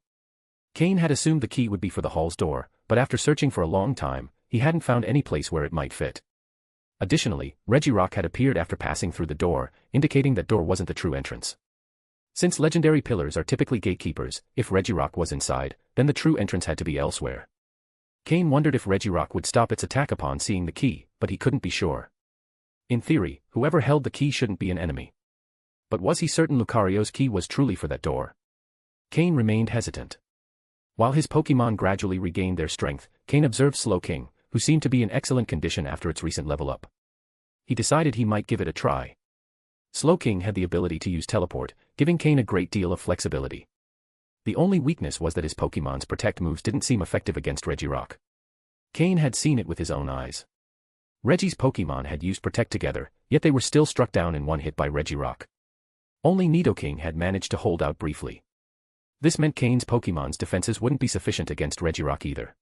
Cain had assumed the key would be for the hall's door, but after searching for a long time, he hadn't found any place where it might fit. Additionally, Regirock had appeared after passing through the door, indicating that door wasn't the true entrance. Since legendary pillars are typically gatekeepers, if Regirock was inside, then the true entrance had to be elsewhere. Cain wondered if Regirock would stop its attack upon seeing the key, but he couldn't be sure. In theory, whoever held the key shouldn't be an enemy. But was he certain Lucario's key was truly for that door? Cain remained hesitant. While his Pokémon gradually regained their strength, Cain observed Slowking, who seemed to be in excellent condition after its recent level up. He decided he might give it a try. Slowking had the ability to use teleport, giving Cain a great deal of flexibility. The only weakness was that his Pokémon's protect moves didn't seem effective against Regirock. Cain had seen it with his own eyes. Reggie's Pokémon had used protect together, yet they were still struck down in one hit by Regirock. Only Nidoking had managed to hold out briefly. This meant Cain's Pokémon's defenses wouldn't be sufficient against Regirock either.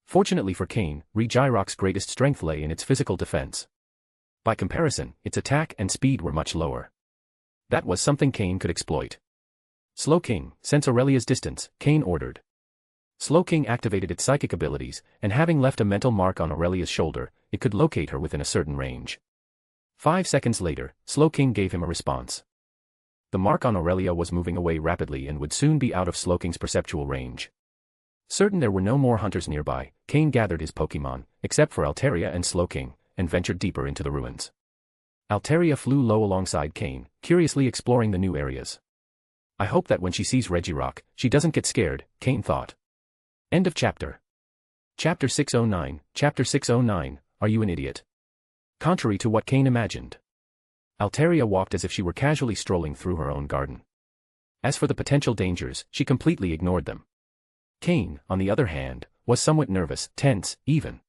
Fortunately for Cain, Regirock's greatest strength lay in its physical defense. By comparison, its attack and speed were much lower. That was something Cain could exploit. Slowking, sense Aurelia's distance, Cain ordered. Slowking activated its psychic abilities, and having left a mental mark on Aurelia's shoulder, it could locate her within a certain range. 5 seconds later, Slowking gave him a response. The mark on Aurelia was moving away rapidly and would soon be out of Slowking's perceptual range. Certain there were no more hunters nearby, Cain gathered his Pokémon, except for Altaria and Slowking, and ventured deeper into the ruins. Altaria flew low alongside Cain, curiously exploring the new areas. I hope that when she sees Regirock, she doesn't get scared, Cain thought. End of chapter. Chapter 609, Chapter 609, Are You an Idiot? Contrary to what Cain imagined, Altaria walked as if she were casually strolling through her own garden. As for the potential dangers, she completely ignored them. Cain, on the other hand, was somewhat nervous, tense, even.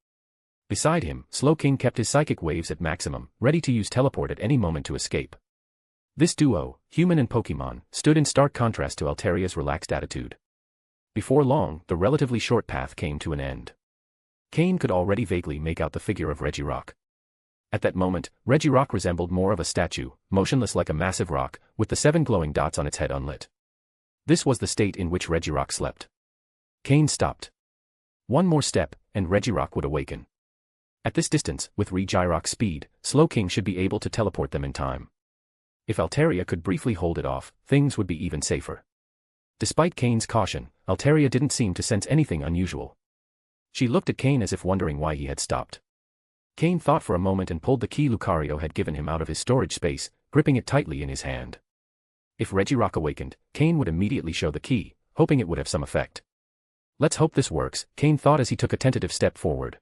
Beside him, Slowking kept his psychic waves at maximum, ready to use teleport at any moment to escape. This duo, human and Pokémon, stood in stark contrast to Altaria's relaxed attitude. Before long, the relatively short path came to an end. Cain could already vaguely make out the figure of Regirock. At that moment, Regirock resembled more of a statue, motionless like a massive rock, with the 7 glowing dots on its head unlit. This was the state in which Regirock slept. Cain stopped. One more step, and Regirock would awaken. At this distance, with Regirock's speed, Slowking should be able to teleport them in time. If Altaria could briefly hold it off, things would be even safer. Despite Cain's caution, Altaria didn't seem to sense anything unusual. She looked at Cain as if wondering why he had stopped. Cain thought for a moment and pulled the key Lucario had given him out of his storage space, gripping it tightly in his hand. If Regirock awakened, Cain would immediately show the key, hoping it would have some effect. Let's hope this works, Cain thought as he took a tentative step forward.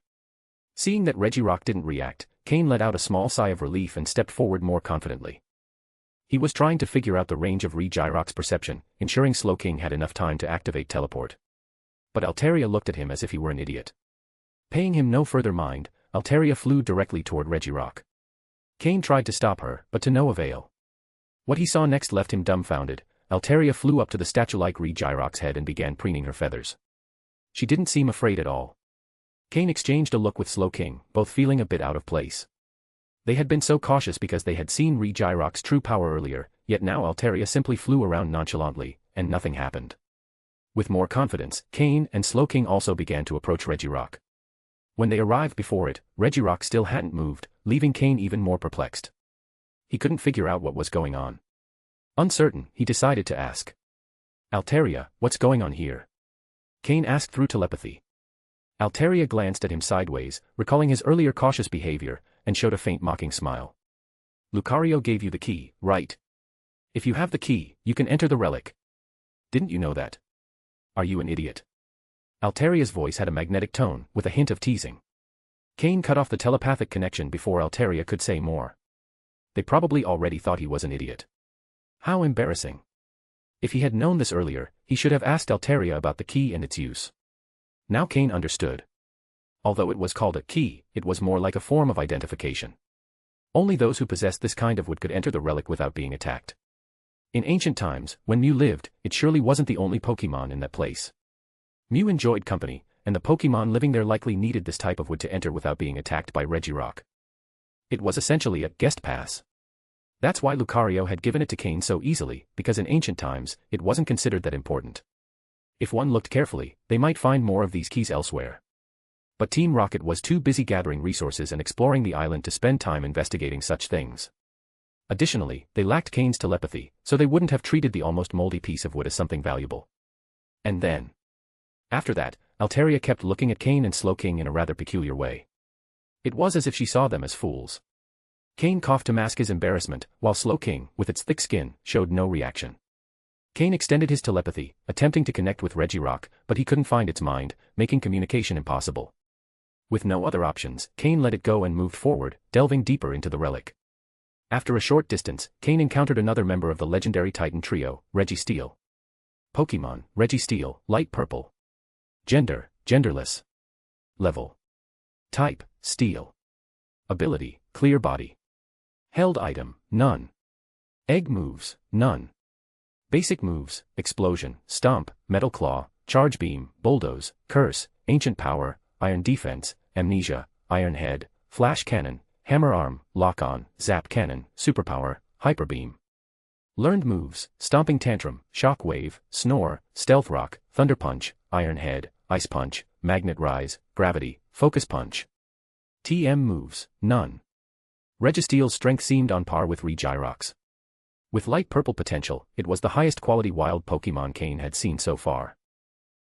Seeing that Regirock didn't react, Cain let out a small sigh of relief and stepped forward more confidently. He was trying to figure out the range of Regirock's perception, ensuring Slowking had enough time to activate teleport. But Altaria looked at him as if he were an idiot. Paying him no further mind, Altaria flew directly toward Regirock. Cain tried to stop her, but to no avail. What he saw next left him dumbfounded. Altaria flew up to the statue-like Regirock's head and began preening her feathers. She didn't seem afraid at all. Cain exchanged a look with Slowking, both feeling a bit out of place. They had been so cautious because they had seen Regirock's true power earlier, yet now Altaria simply flew around nonchalantly, and nothing happened. With more confidence, Cain and Slowking also began to approach Regirock. When they arrived before it, Regirock still hadn't moved, leaving Cain even more perplexed. He couldn't figure out what was going on. Uncertain, he decided to ask. Altaria, what's going on here? Cain asked through telepathy. Altaria glanced at him sideways, recalling his earlier cautious behavior, and showed a faint mocking smile. Lucario gave you the key, right? If you have the key, you can enter the relic. Didn't you know that? Are you an idiot? Altaria's voice had a magnetic tone, with a hint of teasing. Cain cut off the telepathic connection before Altaria could say more. They probably already thought he was an idiot. How embarrassing. If he had known this earlier, he should have asked Altaria about the key and its use. Now Cain understood. Although it was called a key, it was more like a form of identification. Only those who possessed this kind of wood could enter the relic without being attacked. In ancient times, when Mew lived, it surely wasn't the only Pokémon in that place. Mew enjoyed company, and the Pokémon living there likely needed this type of wood to enter without being attacked by Regirock. It was essentially a guest pass. That's why Lucario had given it to Cain so easily, because in ancient times, it wasn't considered that important. If one looked carefully, they might find more of these keys elsewhere. But Team Rocket was too busy gathering resources and exploring the island to spend time investigating such things. Additionally, they lacked Cain's telepathy, so they wouldn't have treated the almost moldy piece of wood as something valuable. And then. After that, Altaria kept looking at Cain and Slowking in a rather peculiar way. It was as if she saw them as fools. Cain coughed to mask his embarrassment, while Slowking, with its thick skin, showed no reaction. Cain extended his telepathy, attempting to connect with Regirock, but he couldn't find its mind, making communication impossible. With no other options, Cain let it go and moved forward, delving deeper into the relic. After a short distance, Cain encountered another member of the legendary Titan trio, Registeel. Pokémon, Registeel, light purple. Gender, genderless. Level. Type, steel. Ability, clear body. Held item, none. Egg moves, none. Basic moves, explosion, stomp, metal claw, charge beam, bulldoze, curse, ancient power, iron defense, amnesia, iron head, flash cannon, hammer arm, lock on, zap cannon, superpower, hyper beam. Learned moves, stomping tantrum, shock wave, snore, stealth rock, thunder punch, iron head, ice punch, magnet rise, gravity, focus punch. TM moves, none. Registeel's strength seemed on par with Regirock's. With light purple potential, it was the highest quality wild Pokémon Cain had seen so far.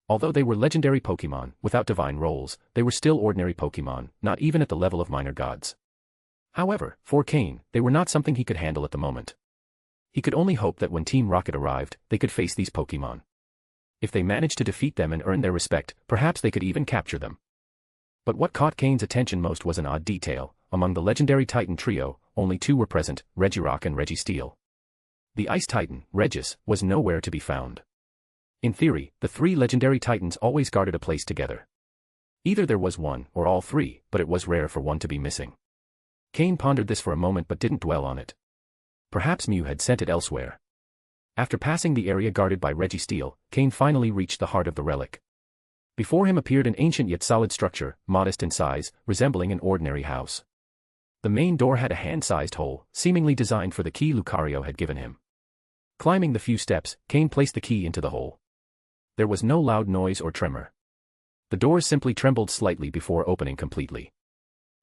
Although they were legendary Pokémon, without divine roles, they were still ordinary Pokémon, not even at the level of minor gods. However, for Cain, they were not something he could handle at the moment. He could only hope that when Team Rocket arrived, they could face these Pokémon. If they managed to defeat them and earn their respect, perhaps they could even capture them. But what caught Cain's attention most was an odd detail. Among the legendary Titan trio, only two were present, Regirock and Registeel. The Ice Titan, Regis, was nowhere to be found. In theory, the three legendary Titans always guarded a place together. Either there was one, or all three, but it was rare for one to be missing. Cain pondered this for a moment but didn't dwell on it. Perhaps Mew had sent it elsewhere. After passing the area guarded by Registeel, Cain finally reached the heart of the relic. Before him appeared an ancient yet solid structure, modest in size, resembling an ordinary house. The main door had a hand-sized hole, seemingly designed for the key Lucario had given him. Climbing the few steps, Cain placed the key into the hole. There was no loud noise or tremor. The doors simply trembled slightly before opening completely.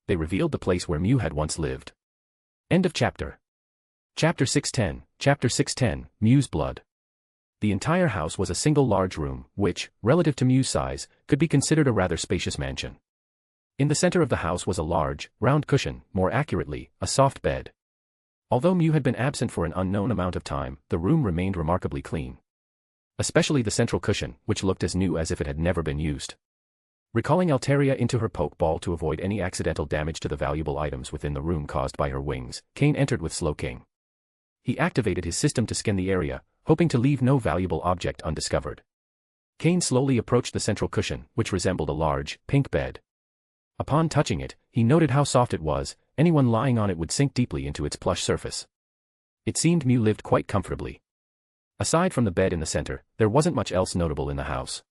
They revealed the place where Mew had once lived. End of chapter. Chapter 610, Chapter 610, Mew's Blood. The entire house was a single large room, which, relative to Mew's size, could be considered a rather spacious mansion. In the center of the house was a large, round cushion, more accurately, a soft bed. Although Mew had been absent for an unknown amount of time, the room remained remarkably clean. especially the central cushion, which looked as new as if it had never been used. Recalling Altaria into her Pokeball to avoid any accidental damage to the valuable items within the room caused by her wings, Cain entered with Slowking. He activated his system to scan the area, hoping to leave no valuable object undiscovered. Cain slowly approached the central cushion, which resembled a large, pink bed. Upon touching it, he noted how soft it was. Anyone lying on it would sink deeply into its plush surface. It seemed Mew lived quite comfortably. Aside from the bed in the center, there wasn't much else notable in the house.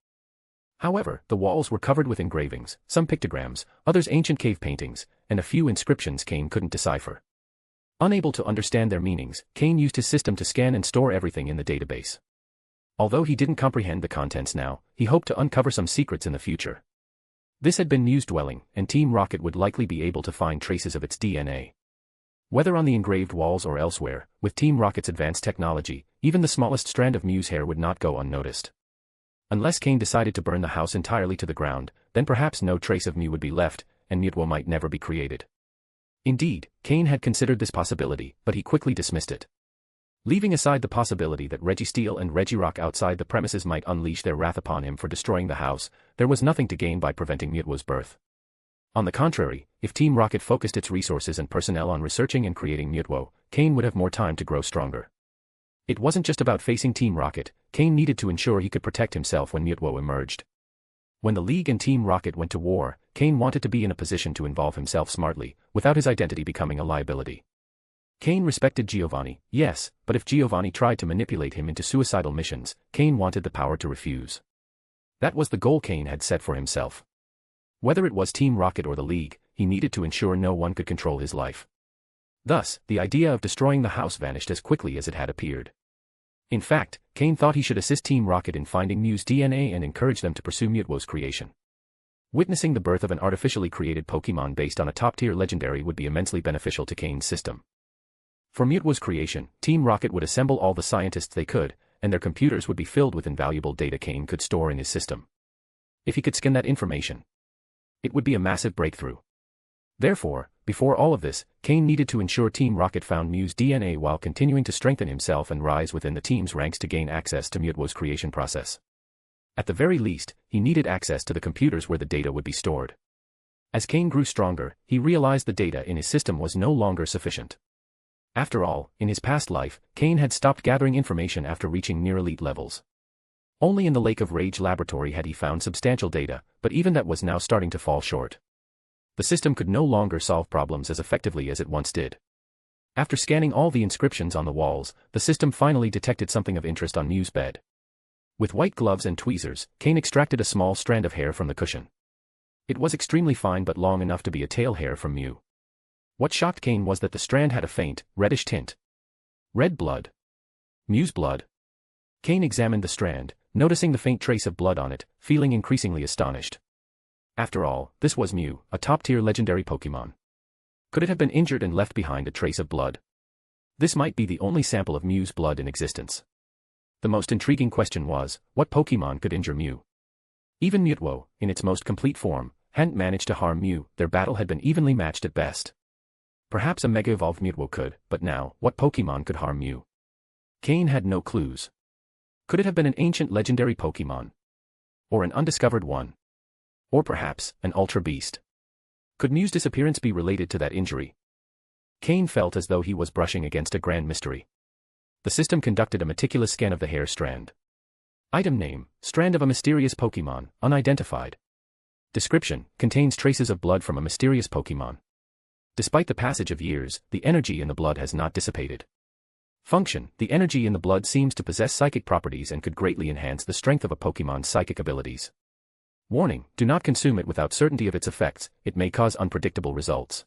However, the walls were covered with engravings, some pictograms, others ancient cave paintings, and a few inscriptions Cain couldn't decipher. Unable to understand their meanings, Cain used his system to scan and store everything in the database. Although he didn't comprehend the contents now, he hoped to uncover some secrets in the future. This had been Mew's dwelling, and Team Rocket would likely be able to find traces of its DNA. Whether on the engraved walls or elsewhere, with Team Rocket's advanced technology, even the smallest strand of Mew's hair would not go unnoticed. Unless Cain decided to burn the house entirely to the ground, then perhaps no trace of Mew would be left, and Mewtwo might never be created. Indeed, Cain had considered this possibility, but he quickly dismissed it. Leaving aside the possibility that Registeel and Regirock outside the premises might unleash their wrath upon him for destroying the house, there was nothing to gain by preventing Mewtwo's birth. On the contrary, if Team Rocket focused its resources and personnel on researching and creating Mewtwo, Cain would have more time to grow stronger. It wasn't just about facing Team Rocket, Cain needed to ensure he could protect himself when Mewtwo emerged. When the League and Team Rocket went to war, Cain wanted to be in a position to involve himself smartly, without his identity becoming a liability. Cain respected Giovanni, yes, but if Giovanni tried to manipulate him into suicidal missions, Cain wanted the power to refuse. That was the goal Cain had set for himself. Whether it was Team Rocket or the League, he needed to ensure no one could control his life. Thus, the idea of destroying the house vanished as quickly as it had appeared. In fact, Cain thought he should assist Team Rocket in finding Mew's DNA and encourage them to pursue Mewtwo's creation. Witnessing the birth of an artificially created Pokémon based on a top-tier legendary would be immensely beneficial to Cain's system. For Mewtwo's creation, Team Rocket would assemble all the scientists they could, and their computers would be filled with invaluable data Cain could store in his system. If he could scan that information, it would be a massive breakthrough. Therefore, before all of this, Cain needed to ensure Team Rocket found Mew's DNA while continuing to strengthen himself and rise within the team's ranks to gain access to Mewtwo's creation process. At the very least, he needed access to the computers where the data would be stored. As Cain grew stronger, he realized the data in his system was no longer sufficient. After all, in his past life, Cain had stopped gathering information after reaching near-elite levels. Only in the Lake of Rage laboratory had he found substantial data, but even that was now starting to fall short. The system could no longer solve problems as effectively as it once did. After scanning all the inscriptions on the walls, the system finally detected something of interest on Mew's bed. With white gloves and tweezers, Cain extracted a small strand of hair from the cushion. It was extremely fine but long enough to be a tail hair from Mew. What shocked Cain was that the strand had a faint, reddish tint. Red blood. Mew's blood. Cain examined the strand, noticing the faint trace of blood on it, feeling increasingly astonished. After all, this was Mew, a top-tier legendary Pokémon. Could it have been injured and left behind a trace of blood? This might be the only sample of Mew's blood in existence. The most intriguing question was, what Pokémon could injure Mew? Even Mewtwo, in its most complete form, hadn't managed to harm Mew. Their battle had been evenly matched at best. Perhaps a Mega-Evolved Mewtwo could, but now, what Pokémon could harm Mew? Cain had no clues. Could it have been an ancient legendary Pokémon? Or an undiscovered one? Or perhaps, an Ultra Beast? Could Mew's disappearance be related to that injury? Cain felt as though he was brushing against a grand mystery. The system conducted a meticulous scan of the hair strand. Item name, strand of a mysterious Pokémon, unidentified. Description, contains traces of blood from a mysterious Pokémon. Despite the passage of years, the energy in the blood has not dissipated. Function, the energy in the blood seems to possess psychic properties and could greatly enhance the strength of a Pokémon's psychic abilities. Warning, do not consume it without certainty of its effects, it may cause unpredictable results.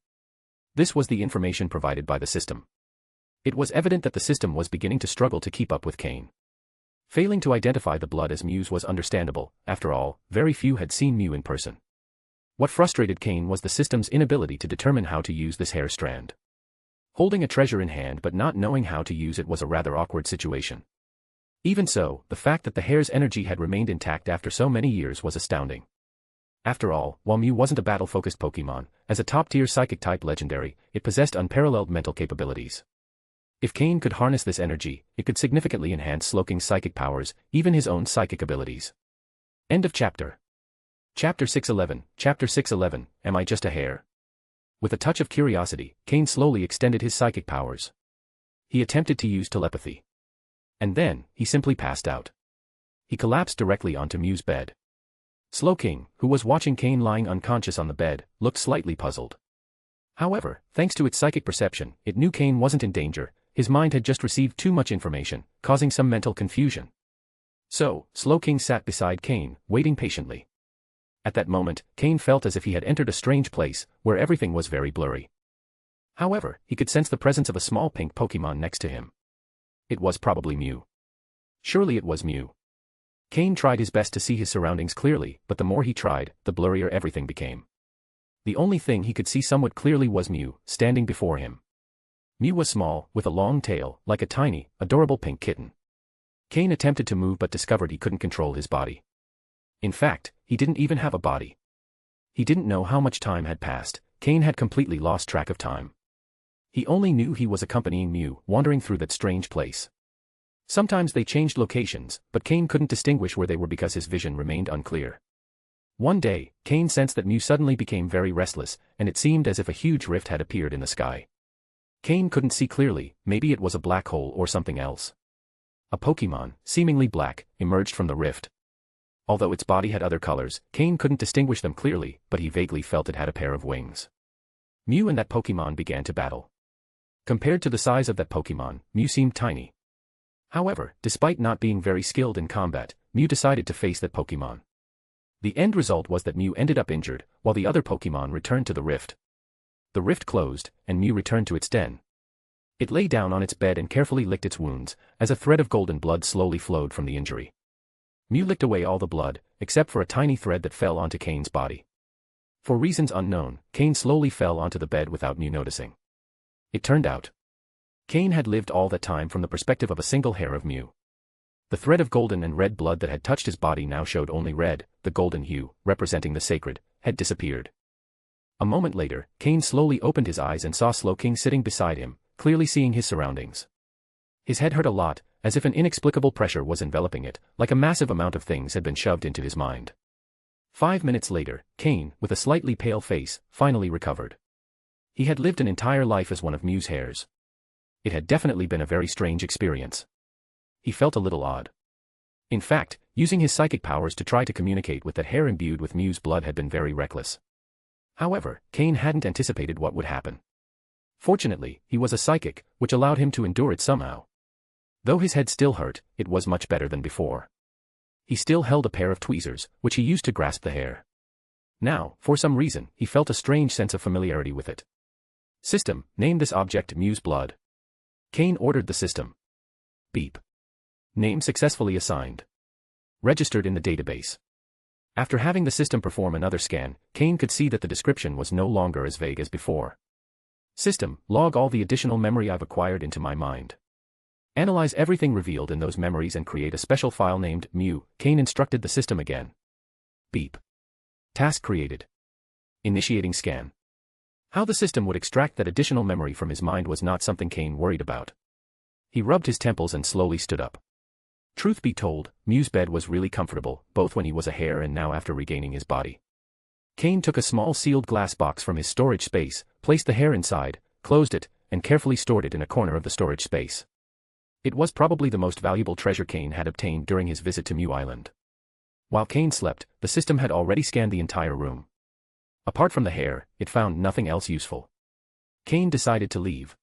This was the information provided by the system. It was evident that the system was beginning to struggle to keep up with Cain. Failing to identify the blood as Mew's was understandable. After all, very few had seen Mew in person. What frustrated Cain was the system's inability to determine how to use this hair strand. Holding a treasure in hand but not knowing how to use it was a rather awkward situation. Even so, the fact that the hair's energy had remained intact after so many years was astounding. After all, while Mew wasn't a battle-focused Pokémon, as a top-tier psychic-type legendary, it possessed unparalleled mental capabilities. If Cain could harness this energy, it could significantly enhance Slowking's psychic powers, even his own psychic abilities. End of chapter. Chapter 611. Chapter 611, Am I Just a Hare? With a touch of curiosity, Cain slowly extended his psychic powers. He attempted to use telepathy. And then, he simply passed out. He collapsed directly onto Mew's bed. Slowking, who was watching Cain lying unconscious on the bed, looked slightly puzzled. However, thanks to its psychic perception, it knew Cain wasn't in danger. His mind had just received too much information, causing some mental confusion. So, Slowking sat beside Cain, waiting patiently. At that moment, Cain felt as if he had entered a strange place, where everything was very blurry. However, he could sense the presence of a small pink Pokémon next to him. It was probably Mew. Surely it was Mew. Cain tried his best to see his surroundings clearly, but the more he tried, the blurrier everything became. The only thing he could see somewhat clearly was Mew, standing before him. Mew was small, with a long tail, like a tiny, adorable pink kitten. Cain attempted to move but discovered he couldn't control his body. In fact, he didn't even have a body. He didn't know how much time had passed. Cain had completely lost track of time. He only knew he was accompanying Mew, wandering through that strange place. Sometimes they changed locations, but Cain couldn't distinguish where they were because his vision remained unclear. One day, Cain sensed that Mew suddenly became very restless, and it seemed as if a huge rift had appeared in the sky. Cain couldn't see clearly, maybe it was a black hole or something else. A Pokémon, seemingly black, emerged from the rift. Although its body had other colors, Cain couldn't distinguish them clearly, but he vaguely felt it had a pair of wings. Mew and that Pokémon began to battle. Compared to the size of that Pokémon, Mew seemed tiny. However, despite not being very skilled in combat, Mew decided to face that Pokémon. The end result was that Mew ended up injured, while the other Pokémon returned to the rift. The rift closed, and Mew returned to its den. It lay down on its bed and carefully licked its wounds, as a thread of golden blood slowly flowed from the injury. Mew licked away all the blood, except for a tiny thread that fell onto Cain's body. For reasons unknown, Cain slowly fell onto the bed without Mew noticing. It turned out, Cain had lived all that time from the perspective of a single hair of Mew. The thread of golden and red blood that had touched his body now showed only red, the golden hue, representing the sacred, had disappeared. A moment later, Cain slowly opened his eyes and saw Slowking sitting beside him, clearly seeing his surroundings. His head hurt a lot, as if an inexplicable pressure was enveloping it, like a massive amount of things had been shoved into his mind. 5 minutes later, Cain, with a slightly pale face, finally recovered. He had lived an entire life as one of Mew's hares. It had definitely been a very strange experience. He felt a little odd. In fact, using his psychic powers to try to communicate with that hare imbued with Mew's blood had been very reckless. However, Cain hadn't anticipated what would happen. Fortunately, he was a psychic, which allowed him to endure it somehow. Though his head still hurt, it was much better than before. He still held a pair of tweezers, which he used to grasp the hare. Now, for some reason, he felt a strange sense of familiarity with it. System, name this object Mew's blood. Cain ordered the system. Beep. Name successfully assigned. Registered in the database. After having the system perform another scan, Cain could see that the description was no longer as vague as before. System, log all the additional memory I've acquired into my mind. Analyze everything revealed in those memories and create a special file named Mew. Cain instructed the system again. Beep. Task created. Initiating scan. How the system would extract that additional memory from his mind was not something Cain worried about. He rubbed his temples and slowly stood up. Truth be told, Mew's bed was really comfortable, both when he was a hare and now after regaining his body. Cain took a small sealed glass box from his storage space, placed the hare inside, closed it, and carefully stored it in a corner of the storage space. It was probably the most valuable treasure Cain had obtained during his visit to Mew Island. While Cain slept, the system had already scanned the entire room. Apart from the hare, it found nothing else useful. Cain decided to leave.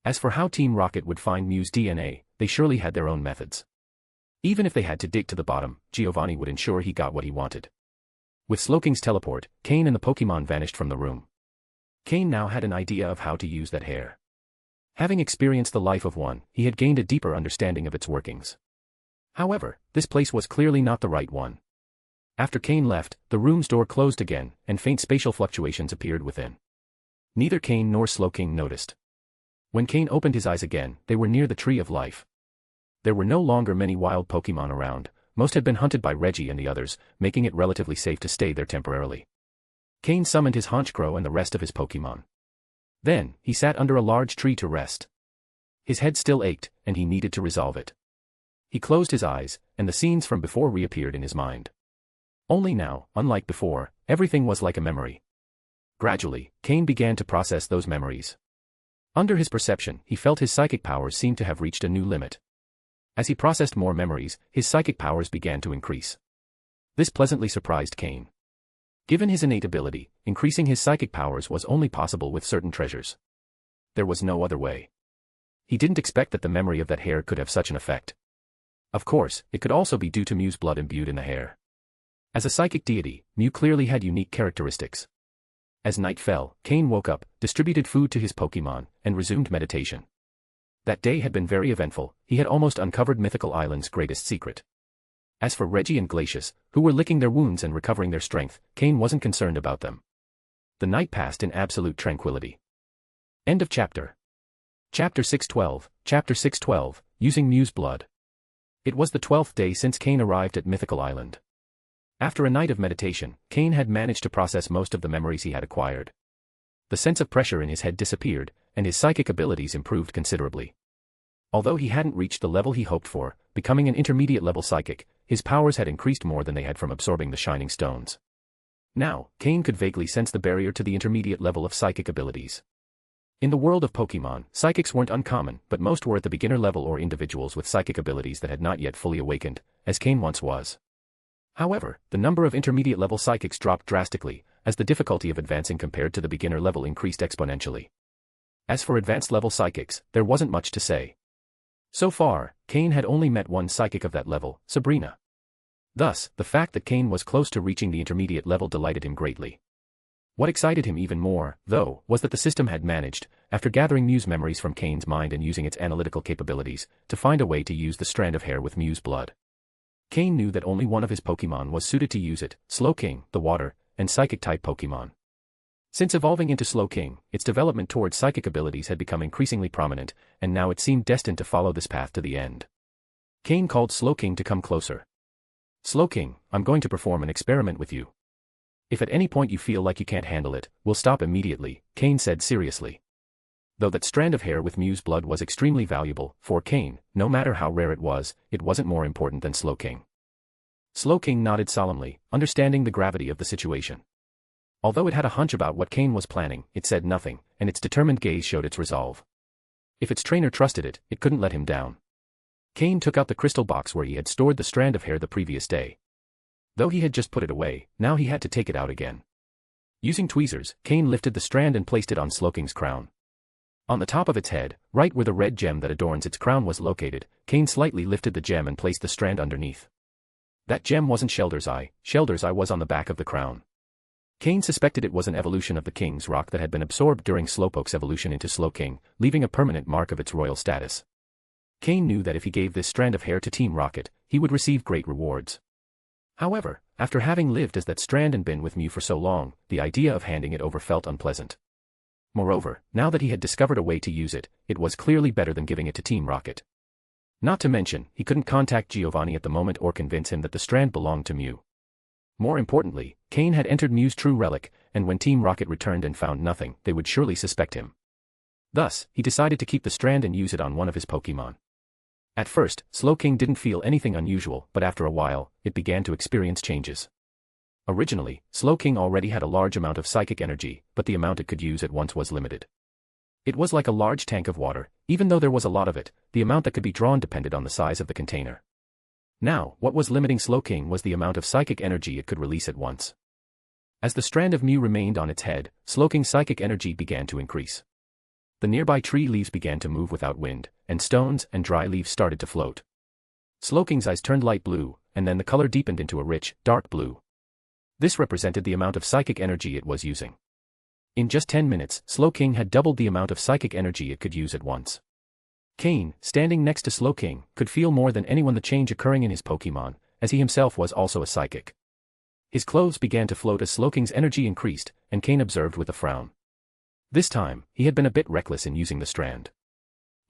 As for how Team Rocket would find Mew's DNA, they surely had their own methods. Even if they had to dig to the bottom, Giovanni would ensure he got what he wanted. With Slowking's teleport, Cain and the Pokémon vanished from the room. Cain now had an idea of how to use that hare. Having experienced the life of one, he had gained a deeper understanding of its workings. However, this place was clearly not the right one. After Cain left, the room's door closed again, and faint spatial fluctuations appeared within. Neither Cain nor Slowking noticed. When Cain opened his eyes again, they were near the Tree of Life. There were no longer many wild Pokémon around. Most had been hunted by Reggie and the others, making it relatively safe to stay there temporarily. Cain summoned his Honchkrow and the rest of his Pokémon. Then, he sat under a large tree to rest. His head still ached, and he needed to resolve it. He closed his eyes, and the scenes from before reappeared in his mind. Only now, unlike before, everything was like a memory. Gradually, Cain began to process those memories. Under his perception, he felt his psychic powers seemed to have reached a new limit. As he processed more memories, his psychic powers began to increase. This pleasantly surprised Cain. Given his innate ability, increasing his psychic powers was only possible with certain treasures. There was no other way. He didn't expect that the memory of that hair could have such an effect. Of course, it could also be due to Mew's blood imbued in the hair. As a psychic deity, Mew clearly had unique characteristics. As night fell, Cain woke up, distributed food to his Pokémon, and resumed meditation. That day had been very eventful. He had almost uncovered Mythical Island's greatest secret. As for Reggie and Glacius, who were licking their wounds and recovering their strength, Cain wasn't concerned about them. The night passed in absolute tranquility. End of chapter. Chapter 612, Chapter 612, Using Mew's Blood. It was the 12th day since Cain arrived at Mythical Island. After a night of meditation, Cain had managed to process most of the memories he had acquired. The sense of pressure in his head disappeared, and his psychic abilities improved considerably. Although he hadn't reached the level he hoped for, becoming an intermediate-level psychic, his powers had increased more than they had from absorbing the shining stones. Now, Cain could vaguely sense the barrier to the intermediate level of psychic abilities. In the world of Pokémon, psychics weren't uncommon, but most were at the beginner level or individuals with psychic abilities that had not yet fully awakened, as Cain once was. However, the number of intermediate-level psychics dropped drastically, as the difficulty of advancing compared to the beginner level increased exponentially. As for advanced-level psychics, there wasn't much to say. So far, Cain had only met one psychic of that level, Sabrina. Thus, the fact that Cain was close to reaching the intermediate level delighted him greatly. What excited him even more, though, was that the system had managed, after gathering Mew's memories from Cain's mind and using its analytical capabilities, to find a way to use the strand of hair with Mew's blood. Cain knew that only one of his Pokémon was suited to use it, Slowking, the water, and psychic-type Pokémon. Since evolving into Slowking, its development towards psychic abilities had become increasingly prominent, and now it seemed destined to follow this path to the end. Cain called Slowking to come closer. Slowking, I'm going to perform an experiment with you. If at any point you feel like you can't handle it, we'll stop immediately, Cain said seriously. Though that strand of hair with Mew's blood was extremely valuable, for Cain, no matter how rare it wasn't more important than Slowking. Slowking nodded solemnly, understanding the gravity of the situation. Although it had a hunch about what Cain was planning, it said nothing, and its determined gaze showed its resolve. If its trainer trusted it, it couldn't let him down. Cain took out the crystal box where he had stored the strand of hair the previous day. Though he had just put it away, now he had to take it out again. Using tweezers, Cain lifted the strand and placed it on Slowking's crown. On the top of its head, right where the red gem that adorns its crown was located, Cain slightly lifted the gem and placed the strand underneath. That gem wasn't Shelder's Eye was on the back of the crown. Cain suspected it was an evolution of the King's Rock that had been absorbed during Slowpoke's evolution into Slowking, leaving a permanent mark of its royal status. Cain knew that if he gave this strand of hair to Team Rocket, he would receive great rewards. However, after having lived as that strand and been with Mew for so long, the idea of handing it over felt unpleasant. Moreover, now that he had discovered a way to use it, it was clearly better than giving it to Team Rocket. Not to mention, he couldn't contact Giovanni at the moment or convince him that the strand belonged to Mew. More importantly, Cain had entered Mew's true relic, and when Team Rocket returned and found nothing, they would surely suspect him. Thus, he decided to keep the strand and use it on one of his Pokémon. At first, Slowking didn't feel anything unusual, but after a while, it began to experience changes. Originally, Slowking already had a large amount of psychic energy, but the amount it could use at once was limited. It was like a large tank of water. Even though there was a lot of it, the amount that could be drawn depended on the size of the container. Now, what was limiting Slowking was the amount of psychic energy it could release at once. As the strand of Mew remained on its head, Slowking's psychic energy began to increase. The nearby tree leaves began to move without wind, and stones and dry leaves started to float. Slowking's eyes turned light blue, and then the color deepened into a rich, dark blue. This represented the amount of psychic energy it was using. In just 10 minutes, Slowking had doubled the amount of psychic energy it could use at once. Cain, standing next to Slowking, could feel more than anyone the change occurring in his Pokémon, as he himself was also a psychic. His clothes began to float as Slowking's energy increased, and Cain observed with a frown. This time, he had been a bit reckless in using the strand.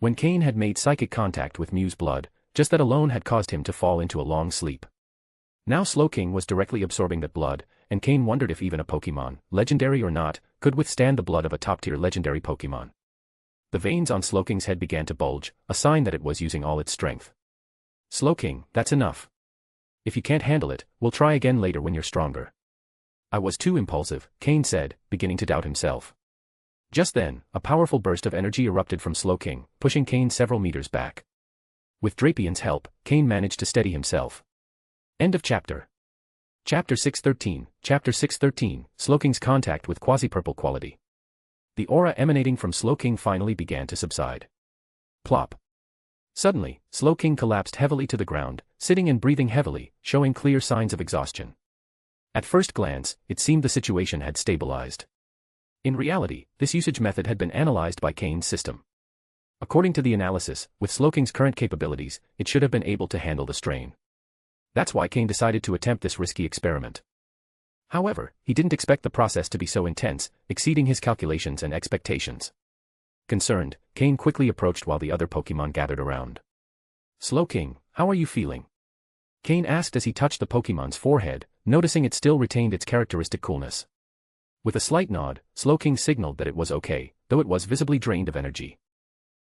When Cain had made psychic contact with Mew's blood, just that alone had caused him to fall into a long sleep. Now Slowking was directly absorbing that blood, and Cain wondered if even a Pokémon, legendary or not, could withstand the blood of a top-tier legendary Pokémon. The veins on Slowking's head began to bulge, a sign that it was using all its strength. Slowking, that's enough. If you can't handle it, we'll try again later when you're stronger. I was too impulsive, Cain said, beginning to doubt himself. Just then, a powerful burst of energy erupted from Slowking, pushing Cain several meters back. With Drapian's help, Cain managed to steady himself. End of chapter. Chapter 613, Chapter 613, Slowking's contact with quasi-purple quality. The aura emanating from Slowking finally began to subside. Plop. Suddenly, Slowking collapsed heavily to the ground, sitting and breathing heavily, showing clear signs of exhaustion. At first glance, it seemed the situation had stabilized. In reality, this usage method had been analyzed by Cain's system. According to the analysis, with Slowking's current capabilities, it should have been able to handle the strain. That's why Cain decided to attempt this risky experiment. However, he didn't expect the process to be so intense, exceeding his calculations and expectations. Concerned, Cain quickly approached while the other Pokémon gathered around. Slowking, how are you feeling? Cain asked as he touched the Pokémon's forehead, noticing it still retained its characteristic coolness. With a slight nod, Slowking signaled that it was okay, though it was visibly drained of energy.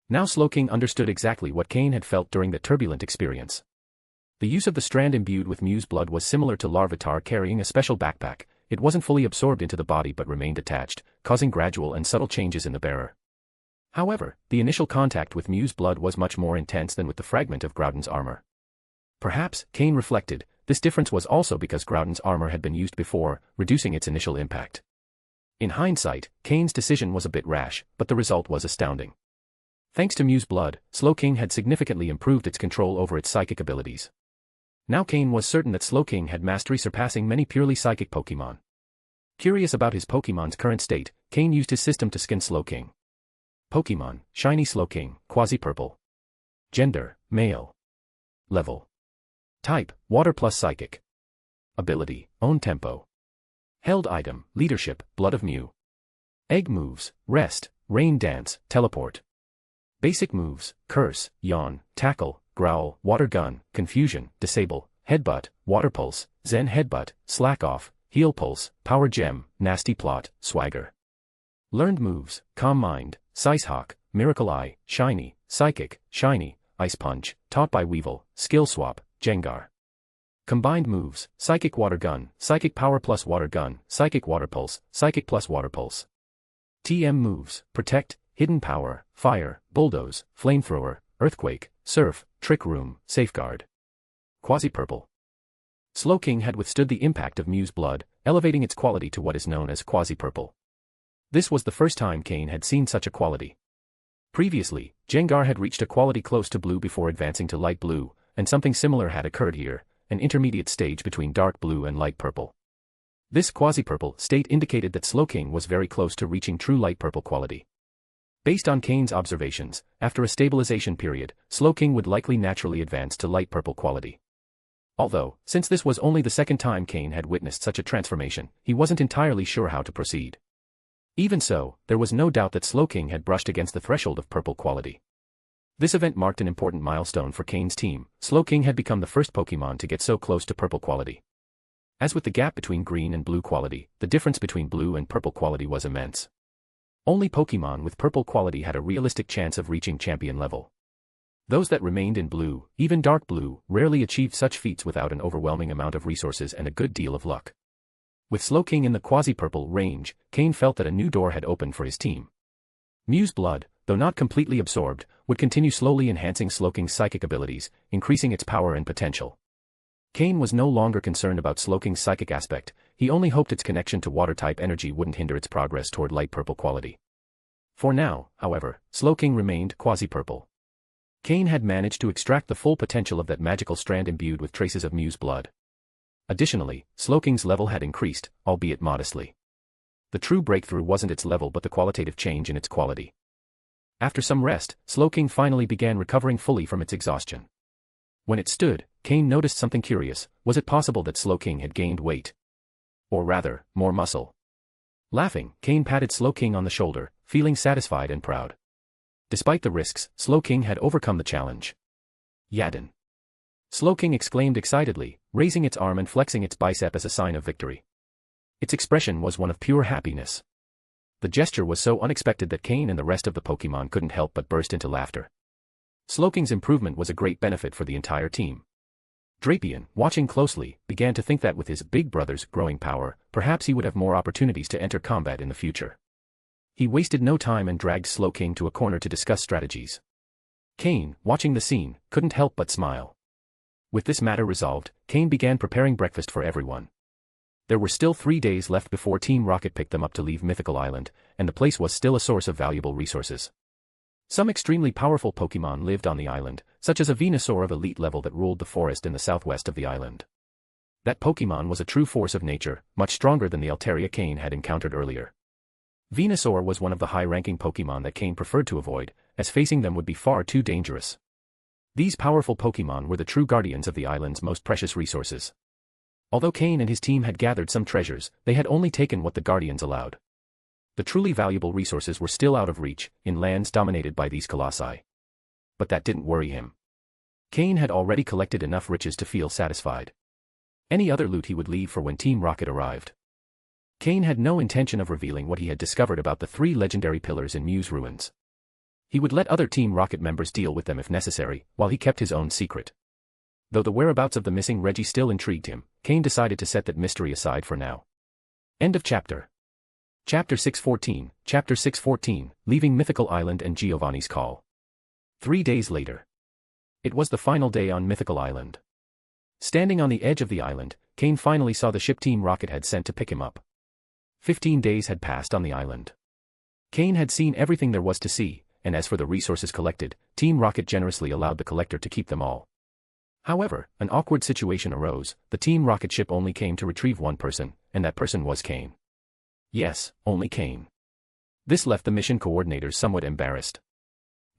Now Slowking understood exactly what Cain had felt during that turbulent experience. The use of the strand imbued with Mew's blood was similar to Larvitar carrying a special backpack. It wasn't fully absorbed into the body but remained attached, causing gradual and subtle changes in the bearer. However, the initial contact with Mew's blood was much more intense than with the fragment of Groudon's armor. Perhaps, Cain reflected, this difference was also because Groudon's armor had been used before, reducing its initial impact. In hindsight, Cain's decision was a bit rash, but the result was astounding. Thanks to Mew's blood, Slowking had significantly improved its control over its psychic abilities. Now Cain was certain that Slowking had mastery surpassing many purely psychic Pokémon. Curious about his Pokémon's current state, Cain used his system to scan Slowking. Pokémon, Shiny Slowking, Quasi-Purple. Gender, Male. Level. Type, Water plus Psychic. Ability, Own Tempo. Held item, Leadership, Blood of Mew. Egg moves, Rest, Rain Dance, Teleport. Basic moves, Curse, Yawn, Tackle, Growl, Water Gun, Confusion, Disable, Headbutt, Water Pulse, Zen Headbutt, Slack Off, Heal Pulse, Power Gem, Nasty Plot, Swagger. Learned moves, Calm Mind, Sicehawk, Miracle Eye, Shiny, Psychic, Shiny, Ice Punch, taught by Weevil, Skill Swap, Jengar. Combined moves, Psychic Water Gun, Psychic Power plus Water Gun, Psychic Water Pulse, Psychic plus Water Pulse. TM moves, Protect, Hidden Power, Fire, Bulldoze, Flamethrower, Earthquake, Surf, Trick Room, Safeguard. Quasi-Purple. Slowking had withstood the impact of Mew's blood, elevating its quality to what is known as Quasi-Purple. This was the first time Cain had seen such a quality. Previously, Jengar had reached a quality close to blue before advancing to light blue, and something similar had occurred here, an intermediate stage between dark blue and light purple. This quasi-purple state indicated that Slowking was very close to reaching true light purple quality. Based on Cain's observations, after a stabilization period, Slowking would likely naturally advance to light purple quality. Although, since this was only the second time Cain had witnessed such a transformation, he wasn't entirely sure how to proceed. Even so, there was no doubt that Slowking had brushed against the threshold of purple quality. This event marked an important milestone for Cain's team. Slowking had become the first Pokémon to get so close to purple quality. As with the gap between green and blue quality, the difference between blue and purple quality was immense. Only Pokémon with purple quality had a realistic chance of reaching champion level. Those that remained in blue, even dark blue, rarely achieved such feats without an overwhelming amount of resources and a good deal of luck. With Slowking in the quasi-purple range, Cain felt that a new door had opened for his team. Mew's blood, though not completely absorbed, would continue slowly enhancing Slowking's psychic abilities, increasing its power and potential. Cain was no longer concerned about Slowking's psychic aspect, he only hoped its connection to water-type energy wouldn't hinder its progress toward light purple quality. For now, however, Slowking remained quasi-purple. Cain had managed to extract the full potential of that magical strand imbued with traces of Mew's blood. Additionally, Slowking's level had increased, albeit modestly. The true breakthrough wasn't its level but the qualitative change in its quality. After some rest, Slowking finally began recovering fully from its exhaustion. When it stood, Cain noticed something curious. Was it possible that Slowking had gained weight? Or rather, more muscle? Laughing, Cain patted Slowking on the shoulder, feeling satisfied and proud. Despite the risks, Slowking had overcome the challenge. Yadin! Slowking exclaimed excitedly, raising its arm and flexing its bicep as a sign of victory. Its expression was one of pure happiness. The gesture was so unexpected that Cain and the rest of the Pokémon couldn't help but burst into laughter. Slowking's improvement was a great benefit for the entire team. Drapion, watching closely, began to think that with his big brother's growing power, perhaps he would have more opportunities to enter combat in the future. He wasted no time and dragged Slowking to a corner to discuss strategies. Cain, watching the scene, couldn't help but smile. With this matter resolved, Cain began preparing breakfast for everyone. There were still 3 days left before Team Rocket picked them up to leave Mythical Island, and the place was still a source of valuable resources. Some extremely powerful Pokémon lived on the island, such as a Venusaur of elite level that ruled the forest in the southwest of the island. That Pokémon was a true force of nature, much stronger than the Altaria Cain had encountered earlier. Venusaur was one of the high-ranking Pokémon that Cain preferred to avoid, as facing them would be far too dangerous. These powerful Pokémon were the true guardians of the island's most precious resources. Although Cain and his team had gathered some treasures, they had only taken what the guardians allowed. The truly valuable resources were still out of reach, in lands dominated by these colossi. But that didn't worry him. Cain had already collected enough riches to feel satisfied. Any other loot he would leave for when Team Rocket arrived. Cain had no intention of revealing what he had discovered about the 3 legendary pillars in Mew's ruins. He would let other Team Rocket members deal with them if necessary, while he kept his own secret. Though the whereabouts of the missing Reggie still intrigued him, Cain decided to set that mystery aside for now. End of chapter. Chapter 614, Chapter 614, Leaving Mythical Island and Giovanni's Call. 3 days later. It was the final day on Mythical Island. Standing on the edge of the island, Cain finally saw the ship Team Rocket had sent to pick him up. 15 days had passed on the island. Cain had seen everything there was to see, and as for the resources collected, Team Rocket generously allowed the collector to keep them all. However, an awkward situation arose. The Team Rocket ship only came to retrieve one person, and that person was Cain. Yes, only Cain. This left the mission coordinators somewhat embarrassed.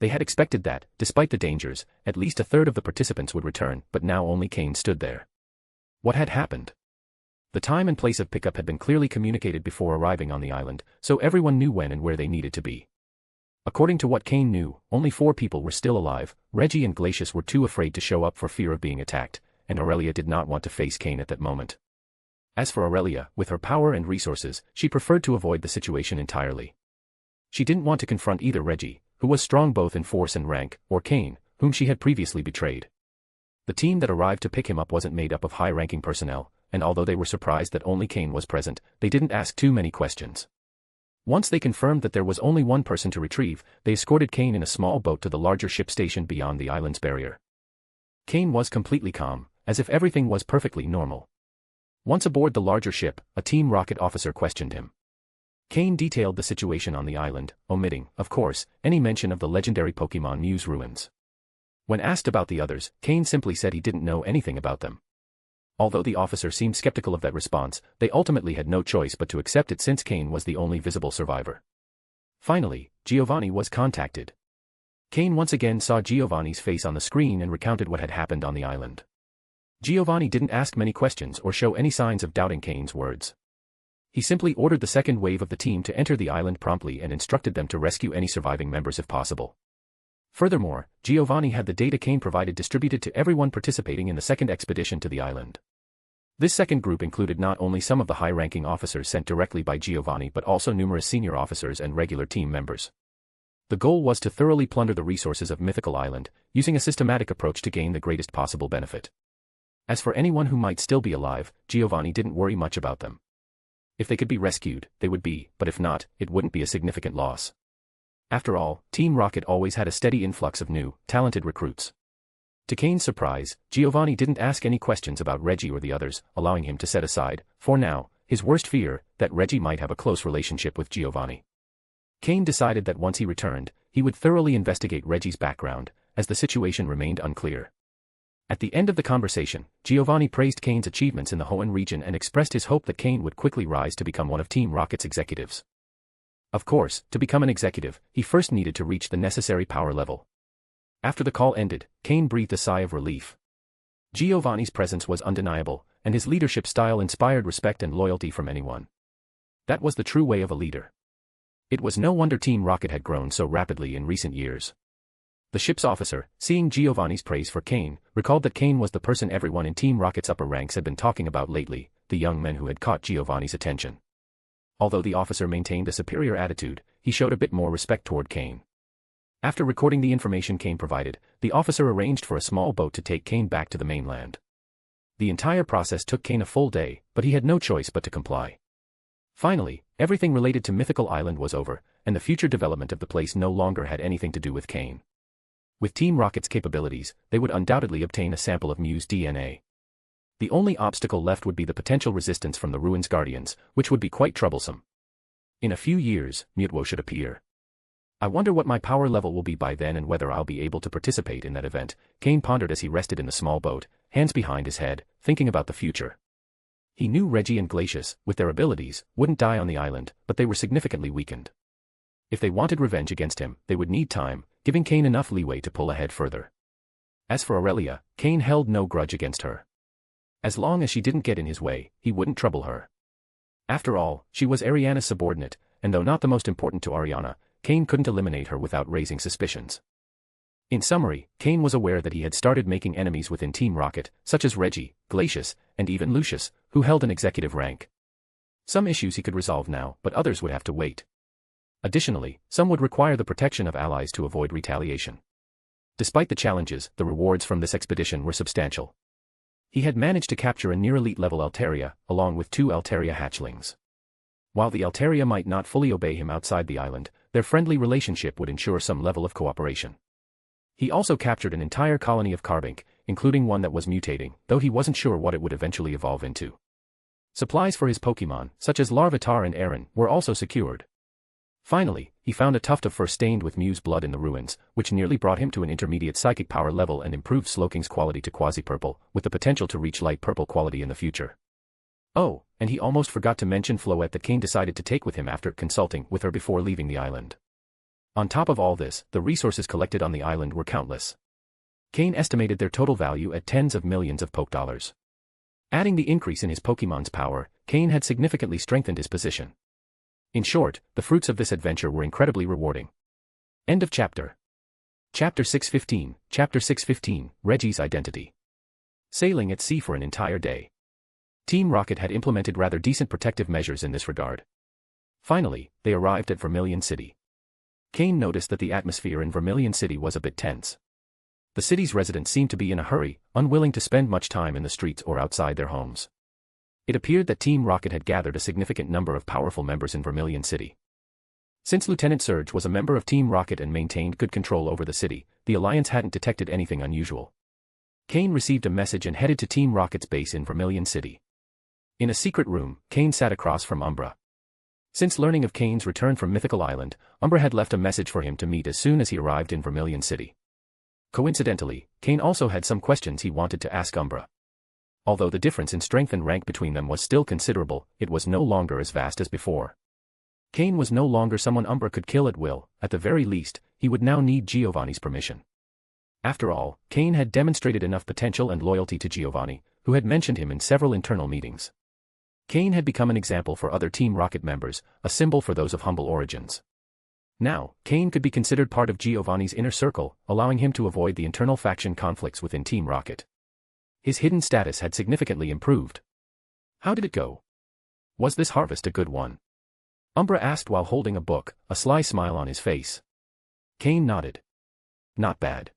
They had expected that, despite the dangers, at least a third of the participants would return, but now only Cain stood there. What had happened? The time and place of pickup had been clearly communicated before arriving on the island, so everyone knew when and where they needed to be. According to what Cain knew, only 4 people were still alive. Reggie and Glacius were too afraid to show up for fear of being attacked, and Aurelia did not want to face Cain at that moment. As for Aurelia, with her power and resources, she preferred to avoid the situation entirely. She didn't want to confront either Reggie, who was strong both in force and rank, or Cain, whom she had previously betrayed. The team that arrived to pick him up wasn't made up of high-ranking personnel, and although they were surprised that only Cain was present, they didn't ask too many questions. Once they confirmed that there was only one person to retrieve, they escorted Cain in a small boat to the larger ship station beyond the island's barrier. Cain was completely calm, as if everything was perfectly normal. Once aboard the larger ship, a Team Rocket officer questioned him. Cain detailed the situation on the island, omitting, of course, any mention of the legendary Pokémon Mew's ruins. When asked about the others, Cain simply said he didn't know anything about them. Although the officer seemed skeptical of that response, they ultimately had no choice but to accept it since Cain was the only visible survivor. Finally, Giovanni was contacted. Cain once again saw Giovanni's face on the screen and recounted what had happened on the island. Giovanni didn't ask many questions or show any signs of doubting Cain's words. He simply ordered the second wave of the team to enter the island promptly and instructed them to rescue any surviving members if possible. Furthermore, Giovanni had the data Cain provided distributed to everyone participating in the second expedition to the island. This second group included not only some of the high-ranking officers sent directly by Giovanni but also numerous senior officers and regular team members. The goal was to thoroughly plunder the resources of Mythical Island, using a systematic approach to gain the greatest possible benefit. As for anyone who might still be alive, Giovanni didn't worry much about them. If they could be rescued, they would be, but if not, it wouldn't be a significant loss. After all, Team Rocket always had a steady influx of new, talented recruits. To Cain's surprise, Giovanni didn't ask any questions about Reggie or the others, allowing him to set aside, for now, his worst fear, that Reggie might have a close relationship with Giovanni. Cain decided that once he returned, he would thoroughly investigate Reggie's background, as the situation remained unclear. At the end of the conversation, Giovanni praised Cain's achievements in the Hoenn region and expressed his hope that Cain would quickly rise to become one of Team Rocket's executives. Of course, to become an executive, he first needed to reach the necessary power level. After the call ended, Cain breathed a sigh of relief. Giovanni's presence was undeniable, and his leadership style inspired respect and loyalty from anyone. That was the true way of a leader. It was no wonder Team Rocket had grown so rapidly in recent years. The ship's officer, seeing Giovanni's praise for Cain, recalled that Cain was the person everyone in Team Rocket's upper ranks had been talking about lately, the young men who had caught Giovanni's attention. Although the officer maintained a superior attitude, he showed a bit more respect toward Cain. After recording the information Cain provided, the officer arranged for a small boat to take Cain back to the mainland. The entire process took Cain a full day, but he had no choice but to comply. Finally, everything related to Mythical Island was over, and the future development of the place no longer had anything to do with Cain. With Team Rocket's capabilities, they would undoubtedly obtain a sample of Mew's DNA. The only obstacle left would be the potential resistance from the Ruins Guardians, which would be quite troublesome. In a few years, Mutwo should appear. I wonder what my power level will be by then and whether I'll be able to participate in that event, Cain pondered as he rested in the small boat, hands behind his head, thinking about the future. He knew Reggie and Glacius, with their abilities, wouldn't die on the island, but they were significantly weakened. If they wanted revenge against him, they would need time, giving Cain enough leeway to pull ahead further. As for Aurelia, Cain held no grudge against her. As long as she didn't get in his way, he wouldn't trouble her. After all, she was Ariana's subordinate, and though not the most important to Ariana, Cain couldn't eliminate her without raising suspicions. In summary, Cain was aware that he had started making enemies within Team Rocket, such as Reggie, Glacius, and even Lucius, who held an executive rank. Some issues he could resolve now, but others would have to wait. Additionally, some would require the protection of allies to avoid retaliation. Despite the challenges, the rewards from this expedition were substantial. He had managed to capture a near-elite level Altaria, along with 2 Altaria hatchlings. While the Altaria might not fully obey him outside the island, their friendly relationship would ensure some level of cooperation. He also captured an entire colony of Carbink, including one that was mutating, though he wasn't sure what it would eventually evolve into. Supplies for his Pokémon, such as Larvitar and Aaron, were also secured. Finally, he found a tuft of fur stained with Mew's blood in the ruins, which nearly brought him to an intermediate psychic power level and improved Sloking's quality to quasi-purple, with the potential to reach light purple quality in the future. Oh, and he almost forgot to mention Floette that Cain decided to take with him after consulting with her before leaving the island. On top of all this, the resources collected on the island were countless. Cain estimated their total value at tens of millions of Poke dollars. Adding the increase in his Pokémon's power, Cain had significantly strengthened his position. In short, the fruits of this adventure were incredibly rewarding. End of chapter. Chapter 615, Reggie's Identity. Sailing at sea for an entire day. Team Rocket had implemented rather decent protective measures in this regard. Finally, they arrived at Vermilion City. Cain noticed that the atmosphere in Vermilion City was a bit tense. The city's residents seemed to be in a hurry, unwilling to spend much time in the streets or outside their homes. It appeared that Team Rocket had gathered a significant number of powerful members in Vermilion City. Since Lieutenant Surge was a member of Team Rocket and maintained good control over the city, the Alliance hadn't detected anything unusual. Cain received a message and headed to Team Rocket's base in Vermilion City. In a secret room, Cain sat across from Umbra. Since learning of Cain's return from Mythical Island, Umbra had left a message for him to meet as soon as he arrived in Vermilion City. Coincidentally, Cain also had some questions he wanted to ask Umbra. Although the difference in strength and rank between them was still considerable, it was no longer as vast as before. Cain was no longer someone Umbra could kill at will, at the very least, he would now need Giovanni's permission. After all, Cain had demonstrated enough potential and loyalty to Giovanni, who had mentioned him in several internal meetings. Cain had become an example for other Team Rocket members, a symbol for those of humble origins. Now, Cain could be considered part of Giovanni's inner circle, allowing him to avoid the internal faction conflicts within Team Rocket. His hidden status had significantly improved. How did it go? Was this harvest a good one? Umbra asked while holding a book, a sly smile on his face. Cain nodded. Not bad.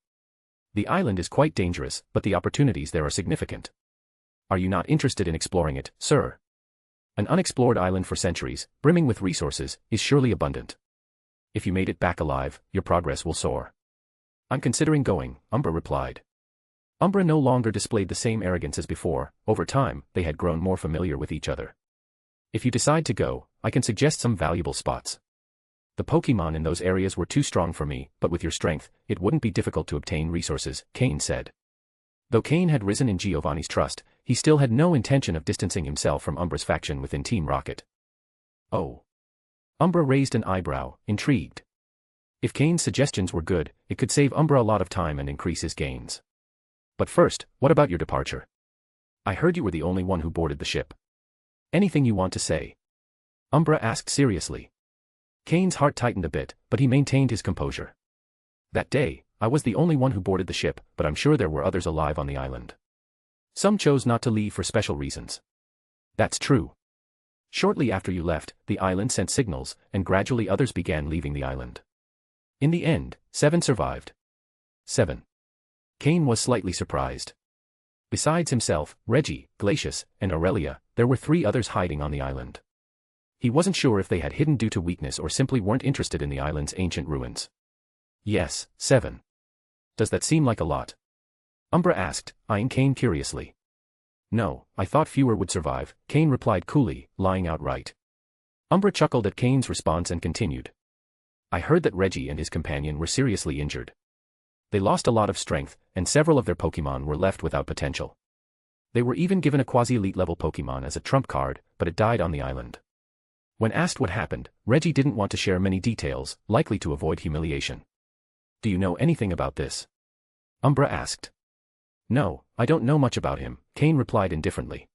The island is quite dangerous, but the opportunities there are significant. Are you not interested in exploring it, sir? An unexplored island for centuries, brimming with resources, is surely abundant. If you made it back alive, your progress will soar. I'm considering going, Umbra replied. Umbra no longer displayed the same arrogance as before. Over time, they had grown more familiar with each other. If you decide to go, I can suggest some valuable spots. The Pokémon in those areas were too strong for me, but with your strength, it wouldn't be difficult to obtain resources, Cain said. Though Cain had risen in Giovanni's trust, he still had no intention of distancing himself from Umbra's faction within Team Rocket. Oh. Umbra raised an eyebrow, intrigued. If Cain's suggestions were good, it could save Umbra a lot of time and increase his gains. But first, what about your departure? I heard you were the only one who boarded the ship. Anything you want to say? Umbra asked seriously. Cain's heart tightened a bit, but he maintained his composure. That day, I was the only one who boarded the ship, but I'm sure there were others alive on the island. Some chose not to leave for special reasons. That's true. Shortly after you left, the island sent signals, and gradually others began leaving the island. In the end, 7 survived. 7. Cain was slightly surprised. Besides himself, Reggie, Glacius, and Aurelia, there were 3 others hiding on the island. He wasn't sure if they had hidden due to weakness or simply weren't interested in the island's ancient ruins. Yes, 7. Does that seem like a lot? Umbra asked, eyeing Cain curiously. No, I thought fewer would survive, Cain replied coolly, lying outright. Umbra chuckled at Cain's response and continued. I heard that Reggie and his companion were seriously injured. They lost a lot of strength, and several of their Pokémon were left without potential. They were even given a quasi-elite level Pokémon as a trump card, but it died on the island. When asked what happened, Reggie didn't want to share many details, likely to avoid humiliation. Do you know anything about this? Umbra asked. No, I don't know much about him, Cain replied indifferently.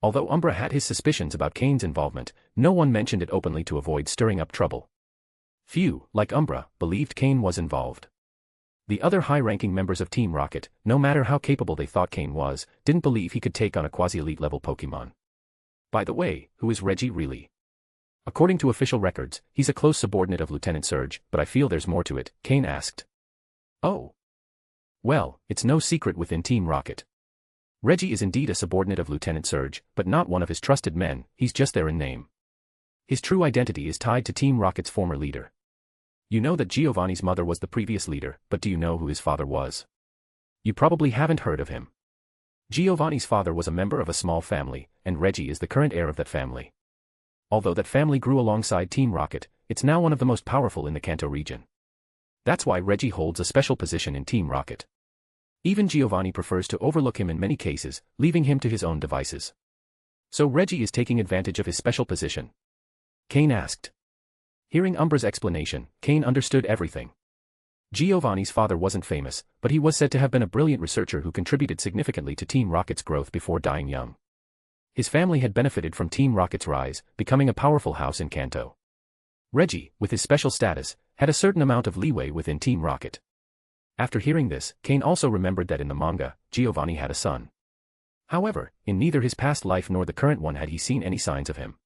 Although Umbra had his suspicions about Cain's involvement, no one mentioned it openly to avoid stirring up trouble. Few, like Umbra, believed Cain was involved. The other high-ranking members of Team Rocket, no matter how capable they thought Cain was, didn't believe he could take on a quasi-elite level Pokémon. By the way, who is Reggie really? According to official records, he's a close subordinate of Lieutenant Surge, but I feel there's more to it, Cain asked. Oh. Well, it's no secret within Team Rocket. Reggie is indeed a subordinate of Lieutenant Surge, but not one of his trusted men, he's just there in name. His true identity is tied to Team Rocket's former leader. You know that Giovanni's mother was the previous leader, but do you know who his father was? You probably haven't heard of him. Giovanni's father was a member of a small family, and Reggie is the current heir of that family. Although that family grew alongside Team Rocket, it's now one of the most powerful in the Kanto region. That's why Reggie holds a special position in Team Rocket. Even Giovanni prefers to overlook him in many cases, leaving him to his own devices. So Reggie is taking advantage of his special position? Cain asked. Hearing Umbra's explanation, Cain understood everything. Giovanni's father wasn't famous, but he was said to have been a brilliant researcher who contributed significantly to Team Rocket's growth before dying young. His family had benefited from Team Rocket's rise, becoming a powerful house in Kanto. Reggie, with his special status, had a certain amount of leeway within Team Rocket. After hearing this, Cain also remembered that in the manga, Giovanni had a son. However, in neither his past life nor the current one had he seen any signs of him.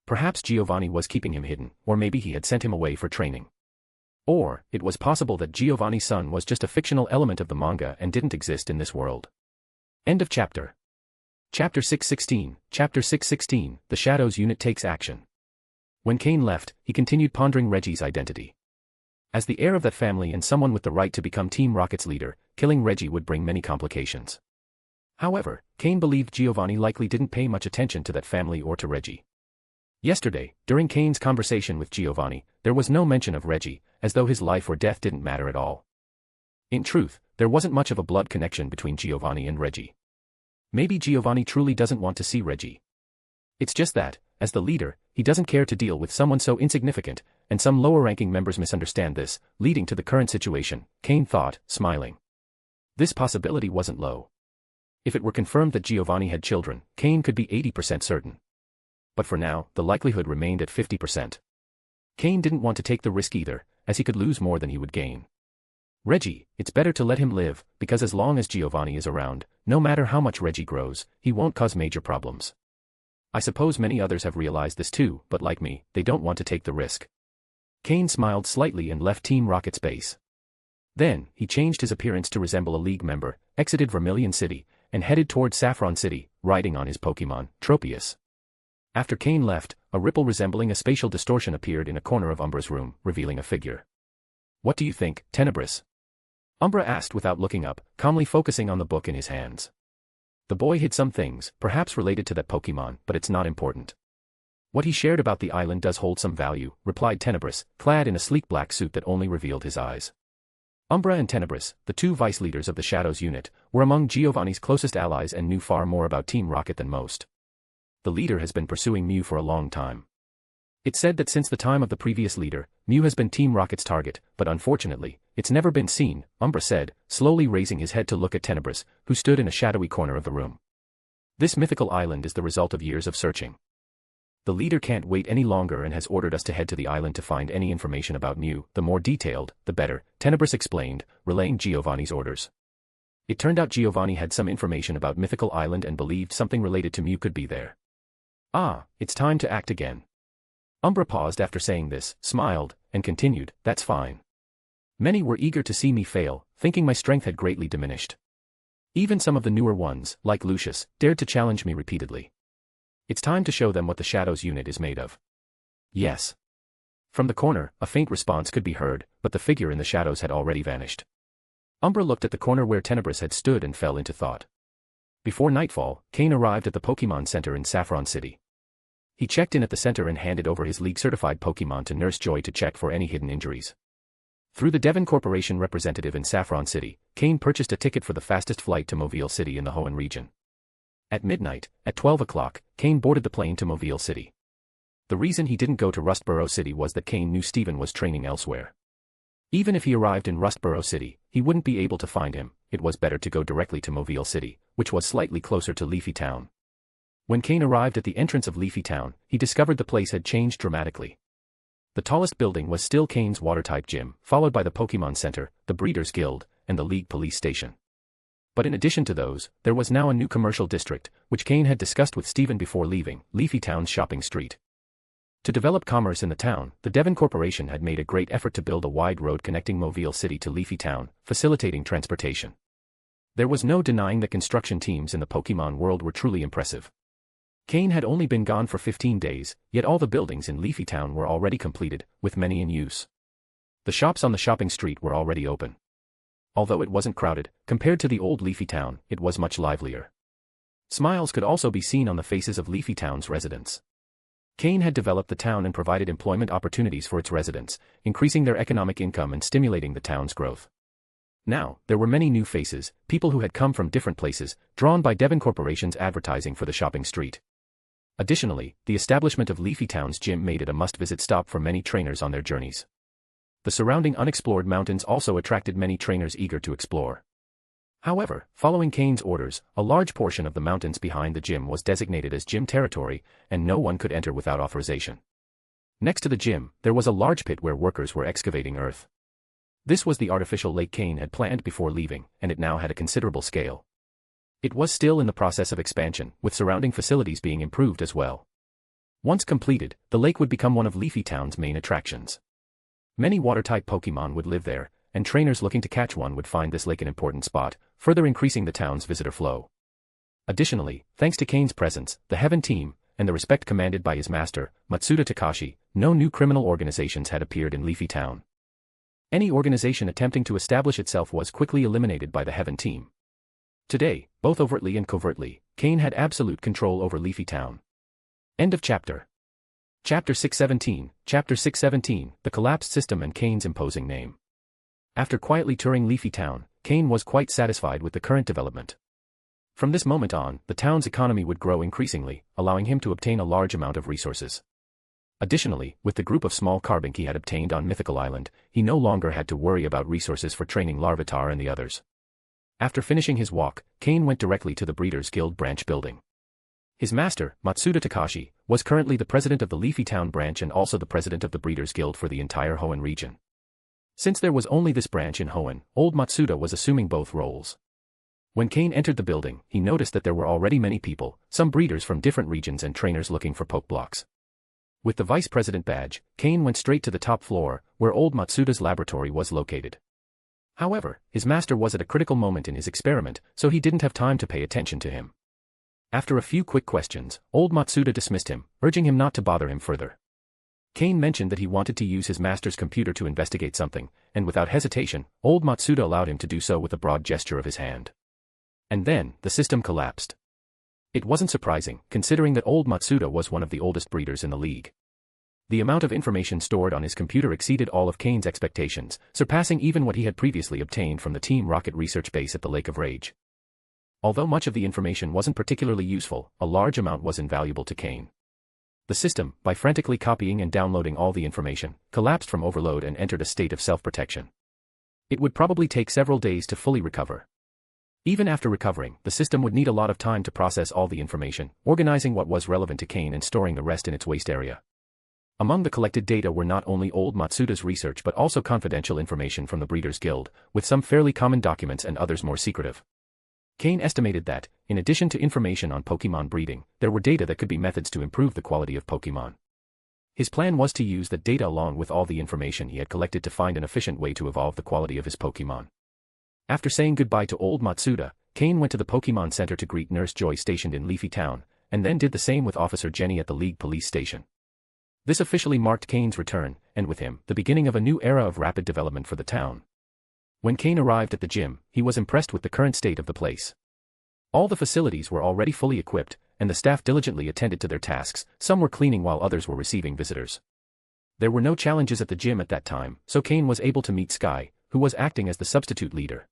Perhaps Giovanni was keeping him hidden, or maybe he had sent him away for training. Or, it was possible that Giovanni's son was just a fictional element of the manga and didn't exist in this world. End of chapter. Chapter 616, Chapter 616, The Shadows Unit Takes Action. When Cain left, he continued pondering Reggie's identity. As the heir of that family and someone with the right to become Team Rocket's leader, killing Reggie would bring many complications. However, Cain believed Giovanni likely didn't pay much attention to that family or to Reggie. Yesterday, during Cain's conversation with Giovanni, there was no mention of Reggie, as though his life or death didn't matter at all. In truth, there wasn't much of a blood connection between Giovanni and Reggie. Maybe Giovanni truly doesn't want to see Reggie. It's just that, as the leader, he doesn't care to deal with someone so insignificant, and some lower-ranking members misunderstand this, leading to the current situation, Cain thought, smiling. This possibility wasn't low. If it were confirmed that Giovanni had children, Cain could be 80% certain. But for now, the likelihood remained at 50%. Cain didn't want to take the risk either, as he could lose more than he would gain. Reggie, it's better to let him live, because as long as Giovanni is around, no matter how much Reggie grows, he won't cause major problems. I suppose many others have realized this too, but like me, they don't want to take the risk. Cain smiled slightly and left Team Rocket's base. Then, he changed his appearance to resemble a League member, exited Vermilion City, and headed toward Saffron City, riding on his Pokémon, Tropius. After Cain left, a ripple resembling a spatial distortion appeared in a corner of Umbra's room, revealing a figure. What do you think, Tenebris? Umbra asked without looking up, calmly focusing on the book in his hands. The boy hid some things, perhaps related to that Pokémon, but it's not important. What he shared about the island does hold some value, replied Tenebris, clad in a sleek black suit that only revealed his eyes. Umbra and Tenebris, the 2 vice leaders of the Shadows unit, were among Giovanni's closest allies and knew far more about Team Rocket than most. The leader has been pursuing Mew for a long time. It's said that since the time of the previous leader, Mew has been Team Rocket's target, but unfortunately, it's never been seen, Umbra said, slowly raising his head to look at Tenebris, who stood in a shadowy corner of the room. This mythical island is the result of years of searching. The leader can't wait any longer and has ordered us to head to the island to find any information about Mew, the more detailed, the better, Tenebris explained, relaying Giovanni's orders. It turned out Giovanni had some information about Mythical Island and believed something related to Mew could be there. Ah, it's time to act again. Umbra paused after saying this, smiled, and continued, that's fine. Many were eager to see me fail, thinking my strength had greatly diminished. Even some of the newer ones, like Lucius, dared to challenge me repeatedly. It's time to show them what the Shadows unit is made of. Yes. From the corner, a faint response could be heard, but the figure in the shadows had already vanished. Umbra looked at the corner where Tenebris had stood and fell into thought. Before nightfall, Cain arrived at the Pokémon Center in Saffron City. He checked in at the center and handed over his League-certified Pokémon to Nurse Joy to check for any hidden injuries. Through the Devon Corporation representative in Saffron City, Cain purchased a ticket for the fastest flight to Mobile City in the Hoenn region. At midnight, at 12 o'clock, Cain boarded the plane to Mobile City. The reason he didn't go to Rustboro City was that Cain knew Steven was training elsewhere. Even if he arrived in Rustboro City, he wouldn't be able to find him. It was better to go directly to Mobile City, which was slightly closer to Leafy Town. When Cain arrived at the entrance of Leafy Town, he discovered the place had changed dramatically. The tallest building was still Cain's water-type gym, followed by the Pokémon Center, the Breeders' Guild, and the League Police Station. But in addition to those, there was now a new commercial district, which Cain had discussed with Steven before leaving, Leafy Town's shopping street. To develop commerce in the town, the Devon Corporation had made a great effort to build a wide road connecting Mobile City to Leafy Town, facilitating transportation. There was no denying that construction teams in the Pokémon World were truly impressive. Cain had only been gone for 15 days, yet all the buildings in Leafy Town were already completed, with many in use. The shops on the shopping street were already open. Although it wasn't crowded, compared to the old Leafy Town, it was much livelier. Smiles could also be seen on the faces of Leafy Town's residents. Cain had developed the town and provided employment opportunities for its residents, increasing their economic income and stimulating the town's growth. Now, there were many new faces, people who had come from different places, drawn by Devon Corporation's advertising for the shopping street. Additionally, the establishment of Leafy Town's gym made it a must-visit stop for many trainers on their journeys. The surrounding unexplored mountains also attracted many trainers eager to explore. However, following Cain's orders, a large portion of the mountains behind the gym was designated as gym territory, and no one could enter without authorization. Next to the gym, there was a large pit where workers were excavating earth. This was the artificial lake Cain had planned before leaving, and it now had a considerable scale. It was still in the process of expansion, with surrounding facilities being improved as well. Once completed, the lake would become one of Leafy Town's main attractions. Many water-type Pokémon would live there, and trainers looking to catch one would find this lake an important spot, further increasing the town's visitor flow. Additionally, thanks to Cain's presence, the Heaven Team, and the respect commanded by his master, Matsuda Takashi, no new criminal organizations had appeared in Leafy Town. Any organization attempting to establish itself was quickly eliminated by the Heaven Team. Today, both overtly and covertly, Cain had absolute control over Leafy Town. End of chapter. Chapter 617, Chapter 617, The Collapsed System and Cain's Imposing Name. After quietly touring Leafy Town, Cain was quite satisfied with the current development. From this moment on, the town's economy would grow increasingly, allowing him to obtain a large amount of resources. Additionally, with the group of small Carbink he had obtained on Mythical Island, he no longer had to worry about resources for training Larvitar and the others. After finishing his walk, Cain went directly to the Breeders' Guild branch building. His master, Matsuda Takashi, was currently the president of the Leafy Town branch and also the president of the Breeders' Guild for the entire Hoenn region. Since there was only this branch in Hoenn, old Matsuda was assuming both roles. When Cain entered the building, he noticed that there were already many people, some breeders from different regions and trainers looking for Pokeblocks. With the vice president badge, Cain went straight to the top floor, where old Matsuda's laboratory was located. However, his master was at a critical moment in his experiment, so he didn't have time to pay attention to him. After a few quick questions, old Matsuda dismissed him, urging him not to bother him further. Cain mentioned that he wanted to use his master's computer to investigate something, and without hesitation, old Matsuda allowed him to do so with a broad gesture of his hand. And then, the system collapsed. It wasn't surprising, considering that old Matsuda was one of the oldest breeders in the league. The amount of information stored on his computer exceeded all of Cain's expectations, surpassing even what he had previously obtained from the Team Rocket research base at the Lake of Rage. Although much of the information wasn't particularly useful, a large amount was invaluable to Cain. The system, by frantically copying and downloading all the information, collapsed from overload and entered a state of self-protection. It would probably take several days to fully recover. Even after recovering, the system would need a lot of time to process all the information, organizing what was relevant to Cain and storing the rest in its waste area. Among the collected data were not only old Matsuda's research but also confidential information from the Breeders' Guild, with some fairly common documents and others more secretive. Cain estimated that, in addition to information on Pokémon breeding, there were data that could be methods to improve the quality of Pokémon. His plan was to use that data along with all the information he had collected to find an efficient way to evolve the quality of his Pokémon. After saying goodbye to old Matsuda, Cain went to the Pokémon Center to greet Nurse Joy stationed in Leafy Town, and then did the same with Officer Jenny at the League Police Station. This officially marked Cain's return, and with him, the beginning of a new era of rapid development for the town. When Cain arrived at the gym, he was impressed with the current state of the place. All the facilities were already fully equipped, and the staff diligently attended to their tasks. Some were cleaning while others were receiving visitors. There were no challenges at the gym at that time, so Cain was able to meet Sky, who was acting as the substitute leader.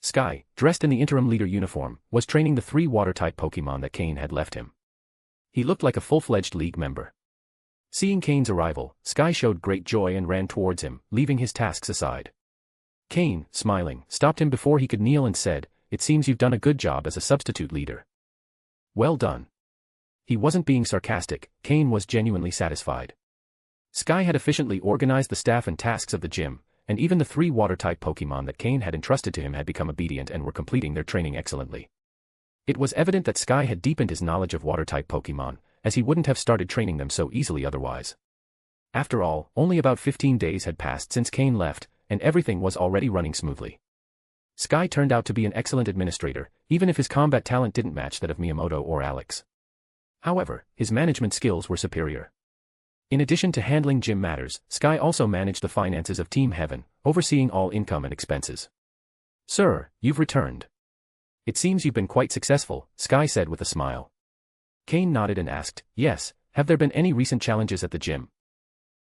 Sky, dressed in the interim leader uniform, was training the 3 water-type Pokémon that Cain had left him. He looked like a full-fledged league member. Seeing Cain's arrival, Sky showed great joy and ran towards him, leaving his tasks aside. Cain, smiling, stopped him before he could kneel and said, "It seems you've done a good job as a substitute leader." Well done. He wasn't being sarcastic, Cain was genuinely satisfied. Sky had efficiently organized the staff and tasks of the gym, and even the 3 water-type Pokémon that Cain had entrusted to him had become obedient and were completing their training excellently. It was evident that Sky had deepened his knowledge of water-type Pokémon, as he wouldn't have started training them so easily otherwise. After all, only about 15 days had passed since Cain left, and everything was already running smoothly. Sky turned out to be an excellent administrator, even if his combat talent didn't match that of Miyamoto or Alex. However, his management skills were superior. In addition to handling gym matters, Sky also managed the finances of Team Heaven, overseeing all income and expenses. "Sir, you've returned. It seems you've been quite successful," Sky said with a smile. Cain nodded and asked, "Yes, have there been any recent challenges at the gym?"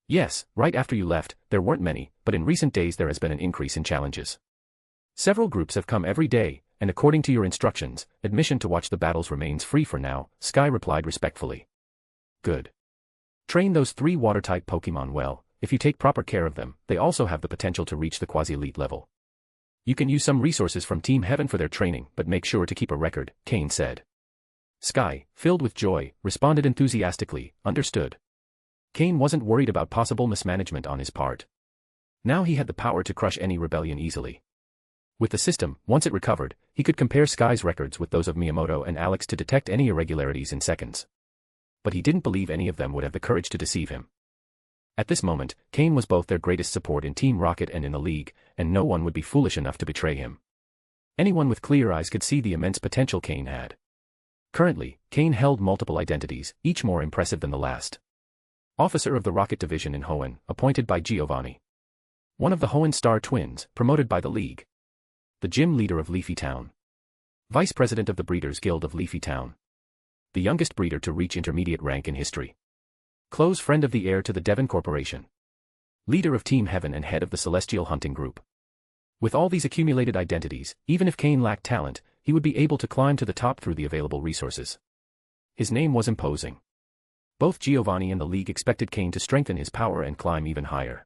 "Yes, right after you left, there weren't many, but in recent days there has been an increase in challenges. Several groups have come every day, and according to your instructions, admission to watch the battles remains free for now," Sky replied respectfully. "Good. Train those 3 water-type Pokémon well. If you take proper care of them, they also have the potential to reach the quasi-elite level. You can use some resources from Team Heaven for their training, but make sure to keep a record," Cain said. Sky, filled with joy, responded enthusiastically, "Understood." Cain wasn't worried about possible mismanagement on his part. Now he had the power to crush any rebellion easily. With the system, once it recovered, he could compare Sky's records with those of Miyamoto and Alex to detect any irregularities in seconds. But he didn't believe any of them would have the courage to deceive him. At this moment, Cain was both their greatest support in Team Rocket and in the League, and no one would be foolish enough to betray him. Anyone with clear eyes could see the immense potential Cain had. Currently, Cain held multiple identities, each more impressive than the last. Officer of the Rocket Division in Hoenn, appointed by Giovanni. One of the Hoenn Star Twins, promoted by the League. The Gym Leader of Leafy Town. Vice President of the Breeders' Guild of Leafy Town. The youngest breeder to reach intermediate rank in history. Close friend of the heir to the Devon Corporation. Leader of Team Heaven and head of the Celestial Hunting Group. With all these accumulated identities, even if Cain lacked talent, he would be able to climb to the top through the available resources. His name was imposing. Both Giovanni and the League expected Cain to strengthen his power and climb even higher.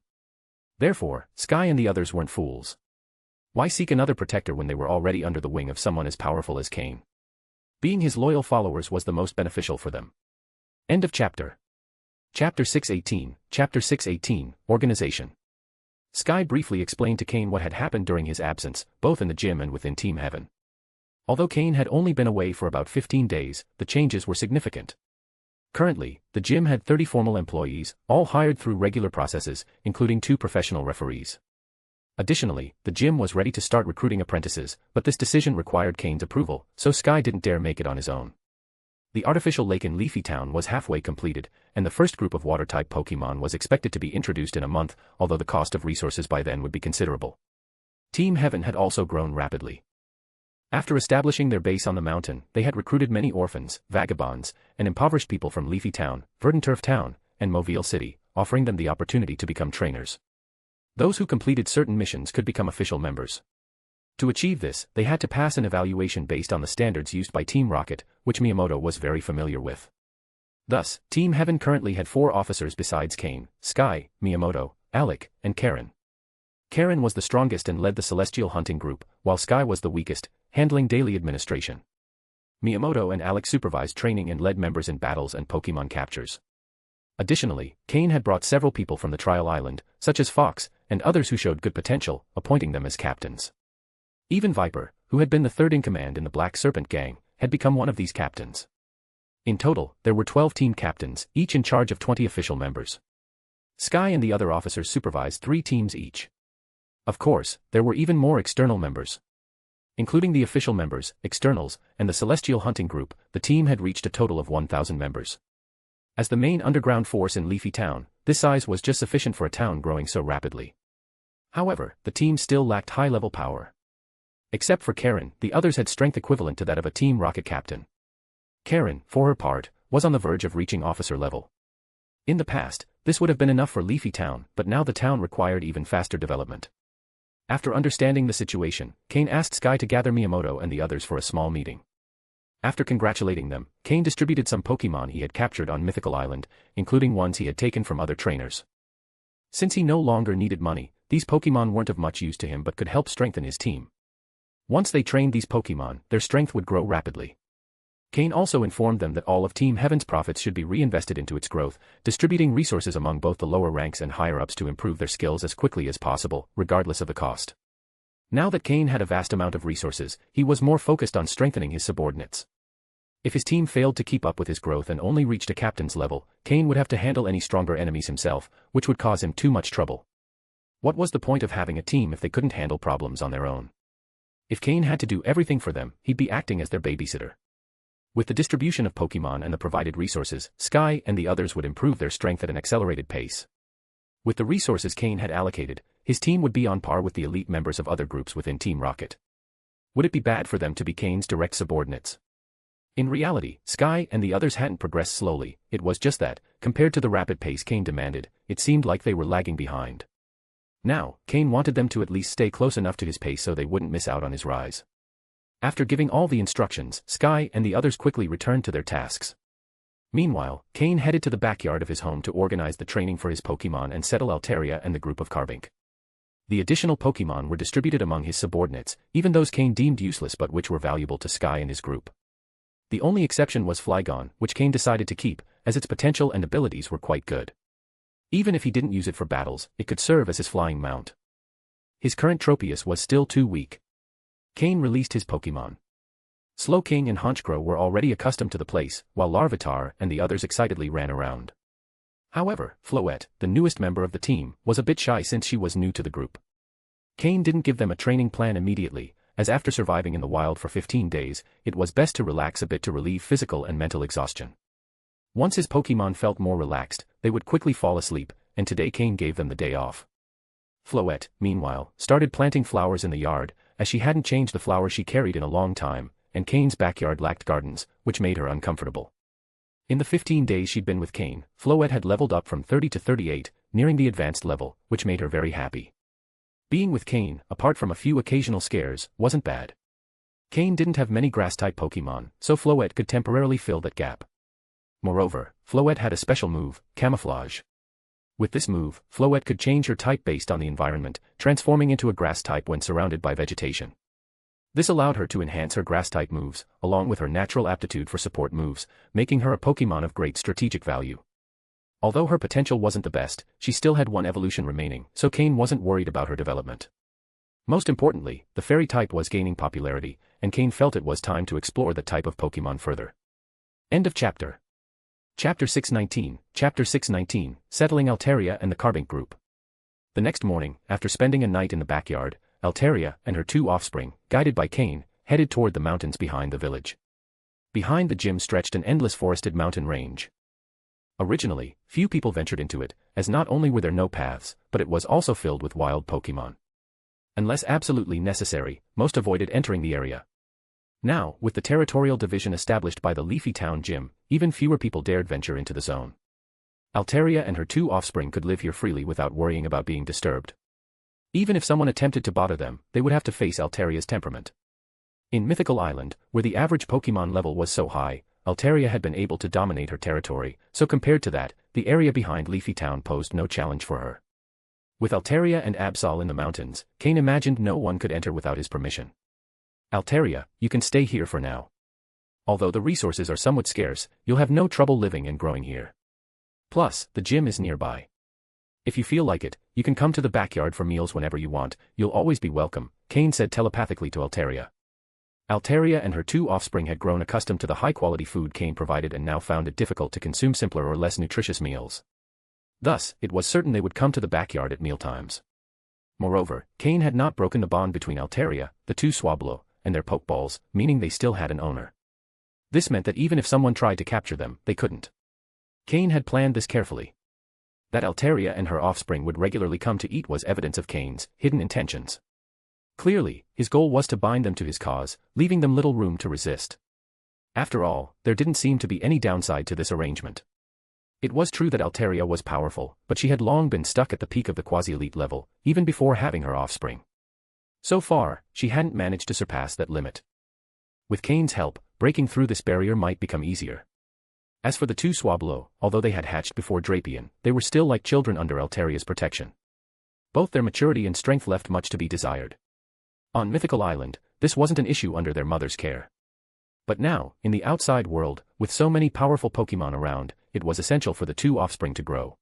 Therefore, Sky and the others weren't fools. Why seek another protector when they were already under the wing of someone as powerful as Cain? Being his loyal followers was the most beneficial for them. End of chapter. Chapter 618, Chapter 618, Organization. Sky briefly explained to Cain what had happened during his absence, both in the gym and within Team Heaven. Although Cain had only been away for about 15 days, the changes were significant. Currently, the gym had 30 formal employees, all hired through regular processes, including 2 professional referees. Additionally, the gym was ready to start recruiting apprentices, but this decision required Cain's approval, so Sky didn't dare make it on his own. The artificial lake in Leafy Town was halfway completed, and the first group of water-type Pokémon was expected to be introduced in a month, although the cost of resources by then would be considerable. Team Heaven had also grown rapidly. After establishing their base on the mountain, they had recruited many orphans, vagabonds, and impoverished people from Leafy Town, Verdanturf Town, and Mobile City, offering them the opportunity to become trainers. Those who completed certain missions could become official members. To achieve this, they had to pass an evaluation based on the standards used by Team Rocket, which Miyamoto was very familiar with. Thus, Team Heaven currently had 4 officers besides Cain, Sky, Miyamoto, Alec, and Karen. Karen was the strongest and led the Celestial Hunting Group, while Sky was the weakest, handling daily administration. Miyamoto and Alec supervised training and led members in battles and Pokémon captures. Additionally, Cain had brought several people from the Trial Island, such as Fox, and others who showed good potential, appointing them as captains. Even Viper, who had been the third in command in the Black Serpent gang, had become one of these captains. In total, there were 12 team captains, each in charge of 20 official members. Sky and the other officers supervised 3 teams each. Of course, there were even more external members. Including the official members, externals, and the Celestial Hunting Group, the team had reached a total of 1,000 members. As the main underground force in Leafy Town, this size was just sufficient for a town growing so rapidly. However, the team still lacked high-level power. Except for Karen, the others had strength equivalent to that of a Team Rocket captain. Karen, for her part, was on the verge of reaching officer level. In the past, this would have been enough for Leafy Town, but now the town required even faster development. After understanding the situation, Cain asked Sky to gather Miyamoto and the others for a small meeting. After congratulating them, Cain distributed some Pokémon he had captured on Mythical Island, including ones he had taken from other trainers. Since he no longer needed money, these Pokémon weren't of much use to him but could help strengthen his team. Once they trained these Pokémon, their strength would grow rapidly. Cain also informed them that all of Team Heaven's profits should be reinvested into its growth, distributing resources among both the lower ranks and higher-ups to improve their skills as quickly as possible, regardless of the cost. Now that Cain had a vast amount of resources, he was more focused on strengthening his subordinates. If his team failed to keep up with his growth and only reached a captain's level, Cain would have to handle any stronger enemies himself, which would cause him too much trouble. What was the point of having a team if they couldn't handle problems on their own? If Cain had to do everything for them, he'd be acting as their babysitter. With the distribution of Pokémon and the provided resources, Sky and the others would improve their strength at an accelerated pace. With the resources Cain had allocated, his team would be on par with the elite members of other groups within Team Rocket. Would it be bad for them to be Cain's direct subordinates? In reality, Sky and the others hadn't progressed slowly, it was just that, compared to the rapid pace Cain demanded, it seemed like they were lagging behind. Now, Cain wanted them to at least stay close enough to his pace so they wouldn't miss out on his rise. After giving all the instructions, Sky and the others quickly returned to their tasks. Meanwhile, Cain headed to the backyard of his home to organize the training for his Pokémon and settle Altaria and the group of Carbink. The additional Pokémon were distributed among his subordinates, even those Cain deemed useless but which were valuable to Sky and his group. The only exception was Flygon, which Cain decided to keep, as its potential and abilities were quite good. Even if he didn't use it for battles, it could serve as his flying mount. His current Tropius was still too weak. Cain released his Pokémon. Slowking and Honchkrow were already accustomed to the place, while Larvitar and the others excitedly ran around. However, Floette, the newest member of the team, was a bit shy since she was new to the group. Cain didn't give them a training plan immediately, as after surviving in the wild for 15 days, it was best to relax a bit to relieve physical and mental exhaustion. Once his Pokémon felt more relaxed, they would quickly fall asleep, and today Cain gave them the day off. Floette, meanwhile, started planting flowers in the yard, as she hadn't changed the flowers she carried in a long time, and Cain's backyard lacked gardens, which made her uncomfortable. In the 15 days she'd been with Cain, Floette had leveled up from 30 to 38, nearing the advanced level, which made her very happy. Being with Cain, apart from a few occasional scares, wasn't bad. Cain didn't have many grass-type Pokémon, so Floette could temporarily fill that gap. Moreover, Floette had a special move, Camouflage. With this move, Floette could change her type based on the environment, transforming into a grass type when surrounded by vegetation. This allowed her to enhance her grass-type moves, along with her natural aptitude for support moves, making her a Pokémon of great strategic value. Although her potential wasn't the best, she still had one evolution remaining, so Cain wasn't worried about her development. Most importantly, the fairy type was gaining popularity, and Cain felt it was time to explore that type of Pokémon further. End of chapter. Chapter 619, Settling Altaria and the Carbink Group. The next morning, after spending a night in the backyard, Altaria and her 2 offspring, guided by Cain, headed toward the mountains behind the village. Behind the gym stretched an endless forested mountain range. Originally, few people ventured into it, as not only were there no paths, but it was also filled with wild Pokémon. Unless absolutely necessary, most avoided entering the area. Now, with the territorial division established by the Leafy Town Gym, even fewer people dared venture into the zone. Altaria and her 2 offspring could live here freely without worrying about being disturbed. Even if someone attempted to bother them, they would have to face Altaria's temperament. In Mythical Island, where the average Pokémon level was so high, Altaria had been able to dominate her territory, so compared to that, the area behind Leafy Town posed no challenge for her. With Altaria and Absol in the mountains, Cain imagined no one could enter without his permission. Altaria, you can stay here for now. Although the resources are somewhat scarce, you'll have no trouble living and growing here. Plus, the gym is nearby. If you feel like it, you can come to the backyard for meals whenever you want, you'll always be welcome, Cain said telepathically to Altaria. Altaria and her two offspring had grown accustomed to the high-quality food Cain provided and now found it difficult to consume simpler or less nutritious meals. Thus, it was certain they would come to the backyard at mealtimes. Moreover, Cain had not broken the bond between Altaria, the two Swablu, and their Pokeballs, meaning they still had an owner. This meant that even if someone tried to capture them, they couldn't. Cain had planned this carefully. That Altaria and her offspring would regularly come to eat was evidence of Cain's hidden intentions. Clearly, his goal was to bind them to his cause, leaving them little room to resist. After all, there didn't seem to be any downside to this arrangement. It was true that Altaria was powerful, but she had long been stuck at the peak of the quasi-elite level, even before having her offspring. So far, she hadn't managed to surpass that limit. With Cain's help, breaking through this barrier might become easier. As for the two Swablu, although they had hatched before Drapion, they were still like children under Altaria's protection. Both their maturity and strength left much to be desired. On Mythical Island, this wasn't an issue under their mother's care. But now, in the outside world, with so many powerful Pokémon around, it was essential for the two offspring to grow.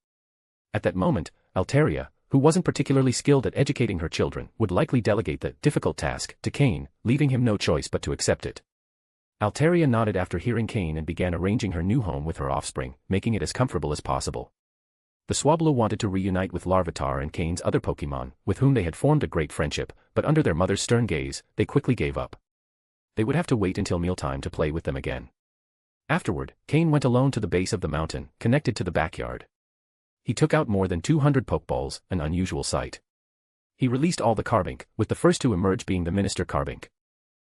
At that moment, Altaria, who wasn't particularly skilled at educating her children, would likely delegate the difficult task to Cain, leaving him no choice but to accept it. Altaria nodded after hearing Cain and began arranging her new home with her offspring, making it as comfortable as possible. The Swablu wanted to reunite with Larvitar and Cain's other Pokémon, with whom they had formed a great friendship, but under their mother's stern gaze, they quickly gave up. They would have to wait until mealtime to play with them again. Afterward, Cain went alone to the base of the mountain, connected to the backyard. He took out more than 200 Pokeballs, an unusual sight. He released all the Carbink, with the first to emerge being the Minister Carbink.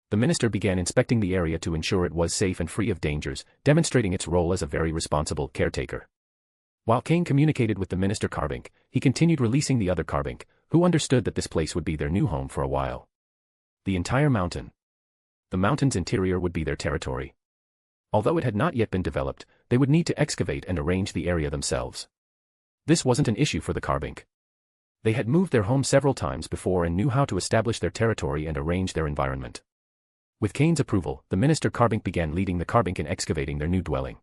The Minister began inspecting the area to ensure it was safe and free of dangers, demonstrating its role as a very responsible caretaker. While Cain communicated with the Minister Carbink, he continued releasing the other Carbink, who understood that this place would be their new home for a while. The entire mountain. The mountain's interior would be their territory. Although it had not yet been developed, they would need to excavate and arrange the area themselves. This wasn't an issue for the Carbink. They had moved their home several times before and knew how to establish their territory and arrange their environment. With Cain's approval, the Minister Carbink began leading the Carbink in excavating their new dwelling.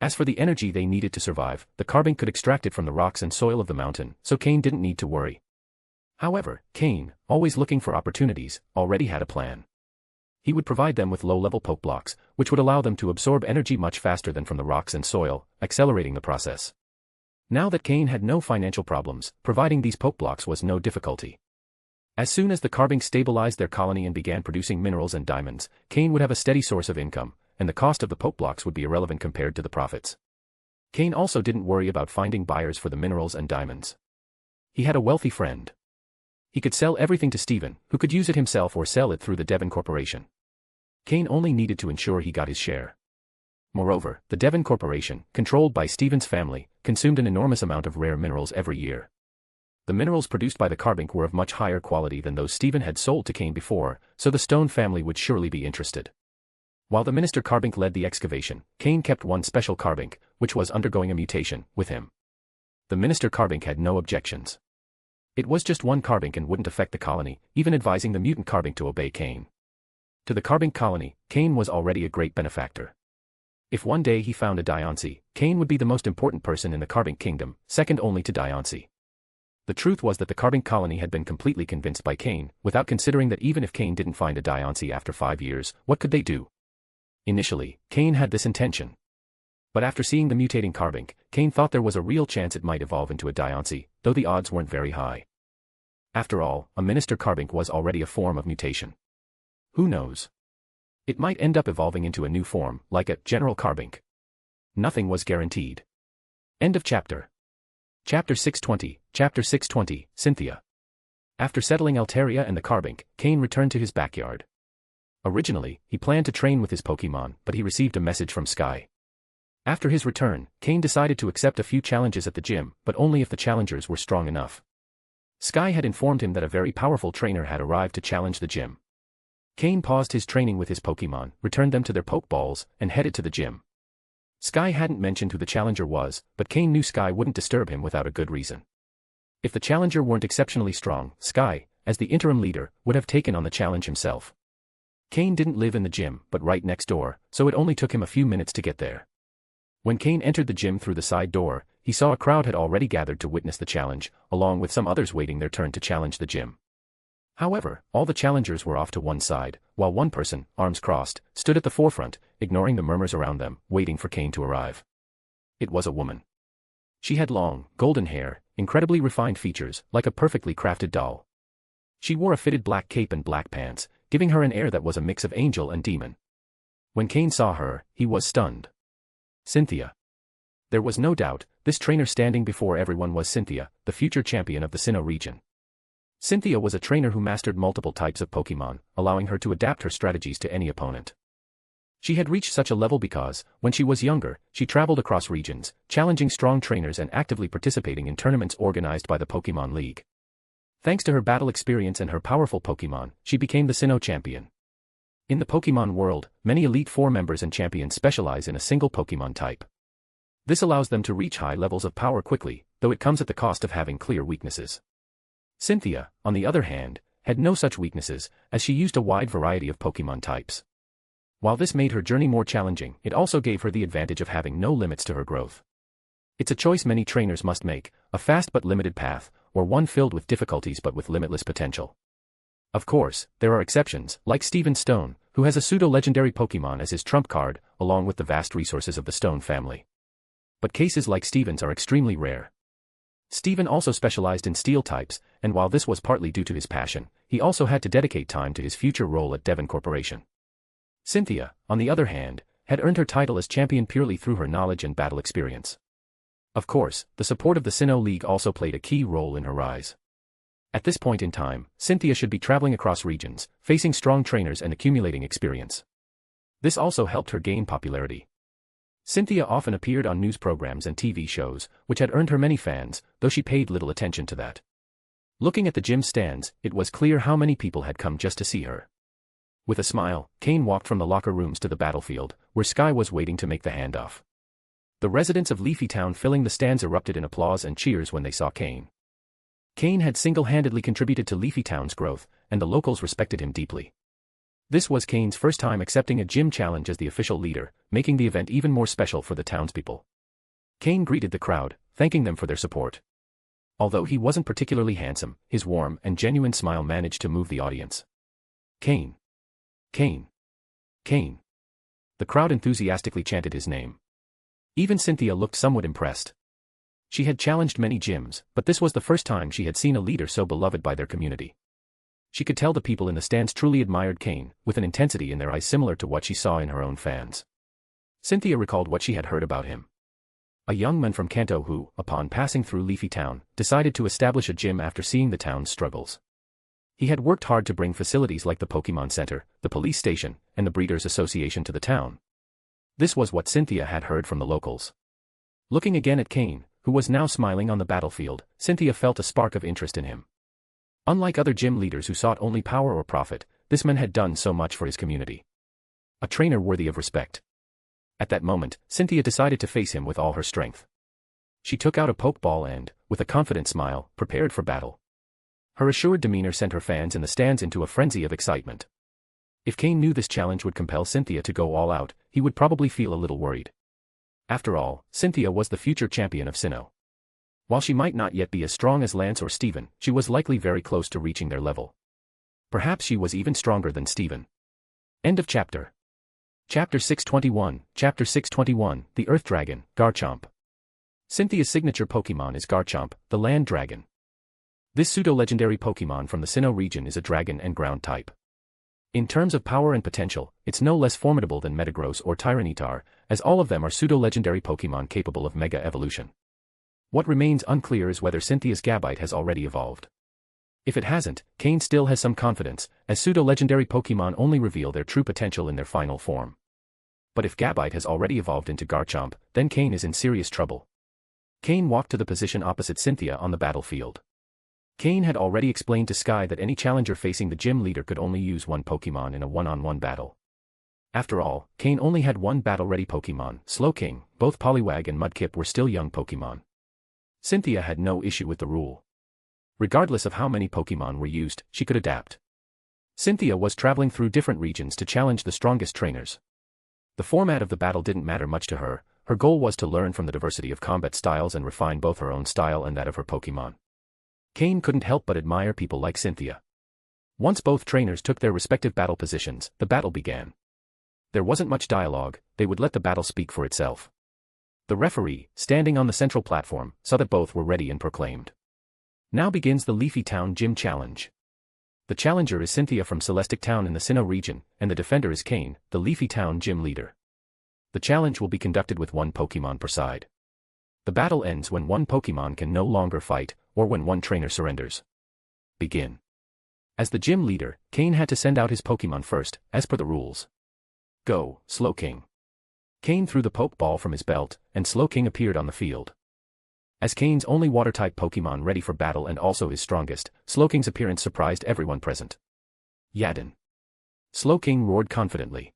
As for the energy they needed to survive, the Carbink could extract it from the rocks and soil of the mountain, so Cain didn't need to worry. However, Cain, always looking for opportunities, already had a plan. He would provide them with low-level poke blocks, which would allow them to absorb energy much faster than from the rocks and soil, accelerating the process. Now that Cain had no financial problems, providing these poke blocks was no difficulty. As soon as the Carbink stabilized their colony and began producing minerals and diamonds, Cain would have a steady source of income, and the cost of the poke blocks would be irrelevant compared to the profits. Cain also didn't worry about finding buyers for the minerals and diamonds. He had a wealthy friend. He could sell everything to Steven, who could use it himself or sell it through the Devon Corporation. Cain only needed to ensure he got his share. Moreover, the Devon Corporation, controlled by Steven's family, consumed an enormous amount of rare minerals every year. The minerals produced by the Carbink were of much higher quality than those Steven had sold to Cain before, so the Stone family would surely be interested. While the Minister Carbink led the excavation, Cain kept one special Carbink, which was undergoing a mutation, with him. The Minister Carbink had no objections. It was just one Carbink and wouldn't affect the colony, even advising the mutant Carbink to obey Cain. To the Carbink colony, Cain was already a great benefactor. If one day he found a Diancie, Cain would be the most important person in the Carbink kingdom, second only to Diancie. The truth was that the Carbink colony had been completely convinced by Cain, without considering that even if Cain didn't find a Diancie after 5 years, what could they do? Initially, Cain had this intention. But after seeing the mutating Carbink, Cain thought there was a real chance it might evolve into a Diancie, though the odds weren't very high. After all, a Minister Carbink was already a form of mutation. Who knows? It might end up evolving into a new form, like a General Carbink. Nothing was guaranteed. End of chapter. Chapter 620, Cynthia. After settling Altaria and the Carbink, Cain returned to his backyard. Originally, he planned to train with his Pokémon, but he received a message from Sky. After his return, Cain decided to accept a few challenges at the gym, but only if the challengers were strong enough. Sky had informed him that a very powerful trainer had arrived to challenge the gym. Cain paused his training with his Pokémon, returned them to their Pokeballs, and headed to the gym. Sky hadn't mentioned who the challenger was, but Cain knew Sky wouldn't disturb him without a good reason. If the challenger weren't exceptionally strong, Sky, as the interim leader, would have taken on the challenge himself. Cain didn't live in the gym, but right next door, so it only took him a few minutes to get there. When Cain entered the gym through the side door, he saw a crowd had already gathered to witness the challenge, along with some others waiting their turn to challenge the gym. However, all the challengers were off to one side, while one person, arms crossed, stood at the forefront, ignoring the murmurs around them, waiting for Cain to arrive. It was a woman. She had long, golden hair, incredibly refined features, like a perfectly crafted doll. She wore a fitted black cape and black pants, giving her an air that was a mix of angel and demon. When Cain saw her, he was stunned. Cynthia. There was no doubt, this trainer standing before everyone was Cynthia, the future champion of the Sinnoh region. Cynthia was a trainer who mastered multiple types of Pokémon, allowing her to adapt her strategies to any opponent. She had reached such a level because, when she was younger, she traveled across regions, challenging strong trainers and actively participating in tournaments organized by the Pokémon League. Thanks to her battle experience and her powerful Pokémon, she became the Sinnoh champion. In the Pokémon World, many Elite Four members and champions specialize in a single Pokémon type. This allows them to reach high levels of power quickly, though it comes at the cost of having clear weaknesses. Cynthia, on the other hand, had no such weaknesses, as she used a wide variety of Pokémon types. While this made her journey more challenging, it also gave her the advantage of having no limits to her growth. It's a choice many trainers must make, a fast but limited path, or one filled with difficulties but with limitless potential. Of course, there are exceptions, like Steven Stone, who has a pseudo-legendary Pokémon as his trump card, along with the vast resources of the Stone family. But cases like Steven's are extremely rare. Steven also specialized in steel types, and while this was partly due to his passion, he also had to dedicate time to his future role at Devon Corporation. Cynthia, on the other hand, had earned her title as champion purely through her knowledge and battle experience. Of course, the support of the Sinnoh League also played a key role in her rise. At this point in time, Cynthia should be traveling across regions, facing strong trainers and accumulating experience. This also helped her gain popularity. Cynthia often appeared on news programs and TV shows, which had earned her many fans, though she paid little attention to that. Looking at the gym stands, it was clear how many people had come just to see her. With a smile, Cain walked from the locker rooms to the battlefield, where Sky was waiting to make the handoff. The residents of Leafy Town filling the stands erupted in applause and cheers when they saw Cain. Cain had single-handedly contributed to Leafy Town's growth, and the locals respected him deeply. This was Cain's first time accepting a gym challenge as the official leader, making the event even more special for the townspeople. Cain greeted the crowd, thanking them for their support. Although he wasn't particularly handsome, his warm and genuine smile managed to move the audience. Cain. Cain. Cain. The crowd enthusiastically chanted his name. Even Cynthia looked somewhat impressed. She had challenged many gyms, but this was the first time she had seen a leader so beloved by their community. She could tell the people in the stands truly admired Cain, with an intensity in their eyes similar to what she saw in her own fans. Cynthia recalled what she had heard about him. A young man from Kanto who, upon passing through Leafy Town, decided to establish a gym after seeing the town's struggles. He had worked hard to bring facilities like the Pokémon Center, the police station, and the Breeders' Association to the town. This was what Cynthia had heard from the locals. Looking again at Cain, who was now smiling on the battlefield, Cynthia felt a spark of interest in him. Unlike other gym leaders who sought only power or profit, this man had done so much for his community. A trainer worthy of respect. At that moment, Cynthia decided to face him with all her strength. She took out a Pokeball and, with a confident smile, prepared for battle. Her assured demeanor sent her fans in the stands into a frenzy of excitement. If Cain knew this challenge would compel Cynthia to go all out, he would probably feel a little worried. After all, Cynthia was the future champion of Sinnoh. While she might not yet be as strong as Lance or Steven, she was likely very close to reaching their level. Perhaps she was even stronger than Steven. End of chapter. Chapter 621, Chapter 621, The Earth Dragon, Garchomp. Cynthia's signature Pokémon is Garchomp, the Land Dragon. This pseudo-legendary Pokémon from the Sinnoh region is a dragon and ground type. In terms of power and potential, it's no less formidable than Metagross or Tyranitar, as all of them are pseudo-legendary Pokémon capable of Mega Evolution. What remains unclear is whether Cynthia's Gabite has already evolved. If it hasn't, Cain still has some confidence, as pseudo-legendary Pokémon only reveal their true potential in their final form. But if Gabite has already evolved into Garchomp, then Cain is in serious trouble. Cain walked to the position opposite Cynthia on the battlefield. Cain had already explained to Sky that any challenger facing the gym leader could only use one Pokémon in a one-on-one battle. After all, Cain only had one battle-ready Pokémon, Slowking. Both Poliwag and Mudkip were still young Pokémon. Cynthia had no issue with the rule. Regardless of how many Pokémon were used, she could adapt. Cynthia was traveling through different regions to challenge the strongest trainers. The format of the battle didn't matter much to her. Her goal was to learn from the diversity of combat styles and refine both her own style and that of her Pokémon. Cain couldn't help but admire people like Cynthia. Once both trainers took their respective battle positions, the battle began. There wasn't much dialogue, they would let the battle speak for itself. The referee, standing on the central platform, saw that both were ready and proclaimed. Now begins the Leafy Town Gym Challenge. The challenger is Cynthia from Celestic Town in the Sinnoh region, and the defender is Cain, the Leafy Town Gym leader. The challenge will be conducted with one Pokémon per side. The battle ends when one Pokémon can no longer fight, or when one trainer surrenders. Begin. As the gym leader, Cain had to send out his Pokémon first, as per the rules. Go, Slowking. Cain threw the Pokeball from his belt, and Slowking appeared on the field. As Cain's only Water-type Pokémon ready for battle and also his strongest, Slowking's appearance surprised everyone present. Yadin. Slowking roared confidently.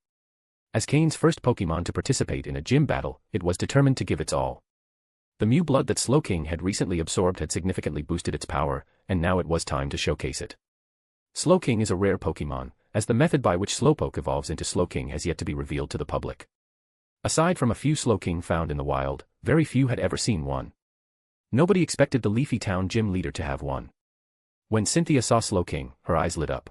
As Cain's first Pokémon to participate in a gym battle, it was determined to give its all. The Mew blood that Slowking had recently absorbed had significantly boosted its power, and now it was time to showcase it. Slowking is a rare Pokémon, as the method by which Slowpoke evolves into Slowking has yet to be revealed to the public. Aside from a few Slowking found in the wild, very few had ever seen one. Nobody expected the Leafy Town gym leader to have one. When Cynthia saw Slowking, her eyes lit up.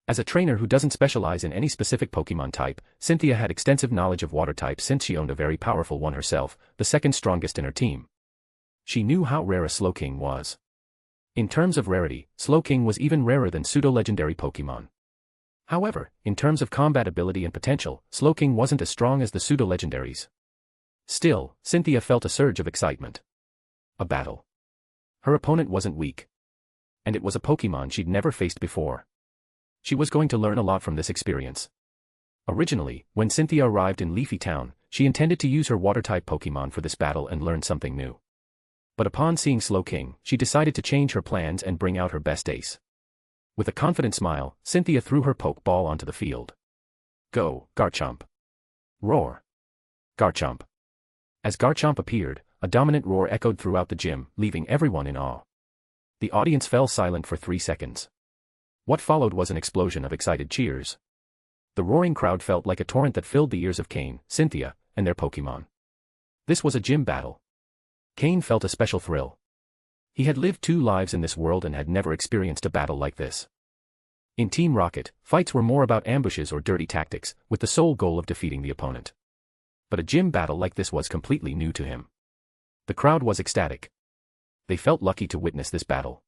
As a trainer who doesn't specialize in any specific Pokémon type, Cynthia had extensive knowledge of water types since she owned a very powerful one herself, the second strongest in her team. She knew how rare a Slowking was. In terms of rarity, Slowking was even rarer than pseudo-legendary Pokémon. However, in terms of combat ability and potential, Slowking wasn't as strong as the pseudo-legendaries. Still, Cynthia felt a surge of excitement. A battle. Her opponent wasn't weak. And it was a Pokémon she'd never faced before. She was going to learn a lot from this experience. Originally, when Cynthia arrived in Leafy Town, she intended to use her Water-type Pokémon for this battle and learn something new. But upon seeing Slowking, she decided to change her plans and bring out her best ace. With a confident smile, Cynthia threw her Pokeball onto the field. Go, Garchomp. Roar. Garchomp. As Garchomp appeared, a dominant roar echoed throughout the gym, leaving everyone in awe. The audience fell silent for 3 seconds. What followed was an explosion of excited cheers. The roaring crowd felt like a torrent that filled the ears of Cain, Cynthia, and their Pokémon. This was a gym battle. Cain felt a special thrill. He had lived 2 lives in this world and had never experienced a battle like this. In Team Rocket, fights were more about ambushes or dirty tactics, with the sole goal of defeating the opponent. But a gym battle like this was completely new to him. The crowd was ecstatic. They felt lucky to witness this battle.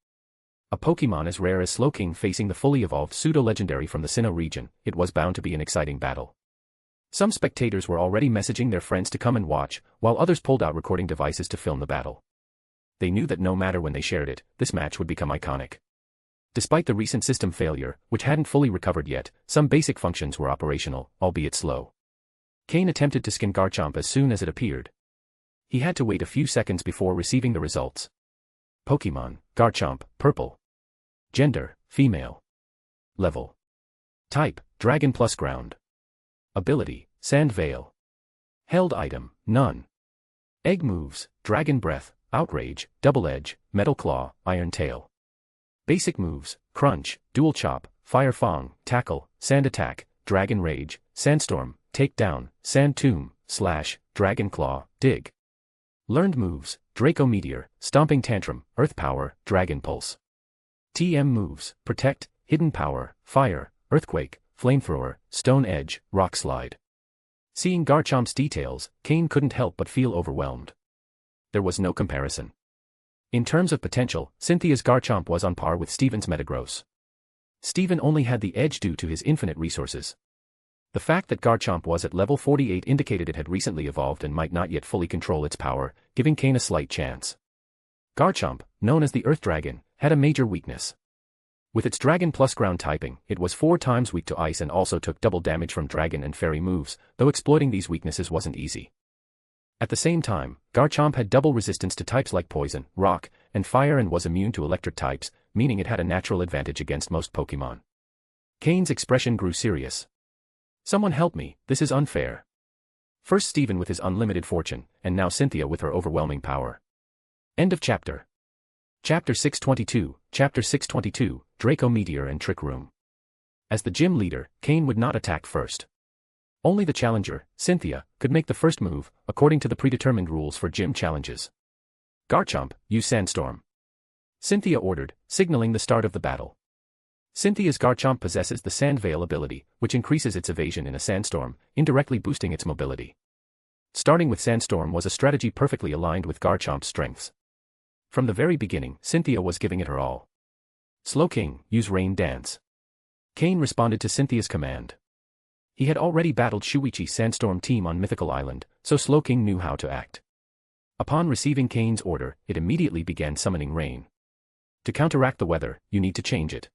A Pokémon as rare as Slowking facing the fully evolved pseudo-legendary from the Sinnoh region, it was bound to be an exciting battle. Some spectators were already messaging their friends to come and watch, while others pulled out recording devices to film the battle. They knew that no matter when they shared it, this match would become iconic. Despite the recent system failure, which hadn't fully recovered yet, some basic functions were operational, albeit slow. Cain attempted to skin Garchomp as soon as it appeared. He had to wait a few seconds before receiving the results. Pokémon, Garchomp, purple. Gender, female. Level. Type, Dragon plus ground. Ability, Sand Veil. Held item, none. Egg moves, Dragon Breath, Outrage, Double Edge, Metal Claw, Iron Tail. Basic moves, Crunch, Dual Chop, Fire Fang, Tackle, Sand Attack, Dragon Rage, Sandstorm, Takedown, Sand Tomb, Slash, Dragon Claw, Dig. Learned moves, Draco Meteor, Stomping Tantrum, Earth Power, Dragon Pulse. TM moves, Protect, Hidden Power, Fire, Earthquake, Flamethrower, Stone Edge, Rock Slide. Seeing Garchomp's details, Cain couldn't help but feel overwhelmed. There was no comparison. In terms of potential, Cynthia's Garchomp was on par with Steven's Metagross. Steven only had the edge due to his infinite resources. The fact that Garchomp was at level 48 indicated it had recently evolved and might not yet fully control its power, giving Cain a slight chance. Garchomp, known as the Earth Dragon, had a major weakness. With its Dragon plus ground typing, it was 4 times weak to ice and also took double damage from Dragon and Fairy moves, though exploiting these weaknesses wasn't easy. At the same time, Garchomp had double resistance to types like Poison, Rock, and Fire and was immune to electric types, meaning it had a natural advantage against most Pokémon. Cain's expression grew serious. Someone help me, this is unfair. First Steven with his unlimited fortune, and now Cynthia with her overwhelming power. End of chapter. Chapter 622, Draco Meteor and Trick Room. As the gym leader, Cain would not attack first. Only the challenger, Cynthia, could make the first move, according to the predetermined rules for gym challenges. Garchomp, use Sandstorm. Cynthia ordered, signaling the start of the battle. Cynthia's Garchomp possesses the Sand Veil ability, which increases its evasion in a sandstorm, indirectly boosting its mobility. Starting with Sandstorm was a strategy perfectly aligned with Garchomp's strengths. From the very beginning, Cynthia was giving it her all. Slowking, use Rain Dance. Cain responded to Cynthia's command. He had already battled Shuichi's Sandstorm team on Mythical Island, so Slowking knew how to act. Upon receiving Cain's order, it immediately began summoning rain. To counteract the weather, you need to change it.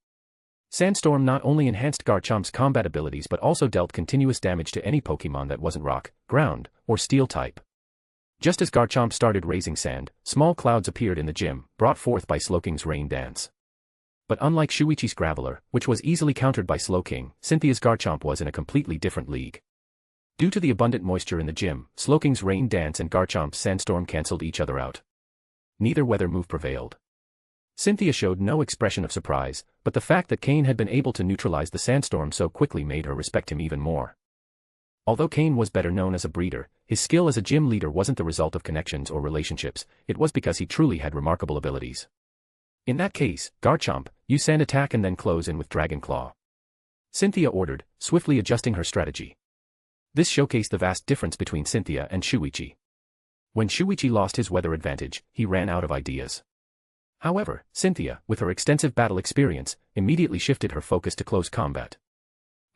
Sandstorm not only enhanced Garchomp's combat abilities but also dealt continuous damage to any Pokémon that wasn't rock, ground, or steel type. Just as Garchomp started raising sand, small clouds appeared in the gym, brought forth by Slowking's Rain Dance. But unlike Shuichi's Graveler, which was easily countered by Slowking, Cynthia's Garchomp was in a completely different league. Due to the abundant moisture in the gym, Slowking's Rain Dance and Garchomp's Sandstorm cancelled each other out. Neither weather move prevailed. Cynthia showed no expression of surprise, but the fact that Cain had been able to neutralize the Sandstorm so quickly made her respect him even more. Although Cain was better known as a breeder, his skill as a gym leader wasn't the result of connections or relationships, it was because he truly had remarkable abilities. In that case, Garchomp, use Sand Attack and then close in with Dragon Claw. Cynthia ordered, swiftly adjusting her strategy. This showcased the vast difference between Cynthia and Shuichi. When Shuichi lost his weather advantage, he ran out of ideas. However, Cynthia, with her extensive battle experience, immediately shifted her focus to close combat.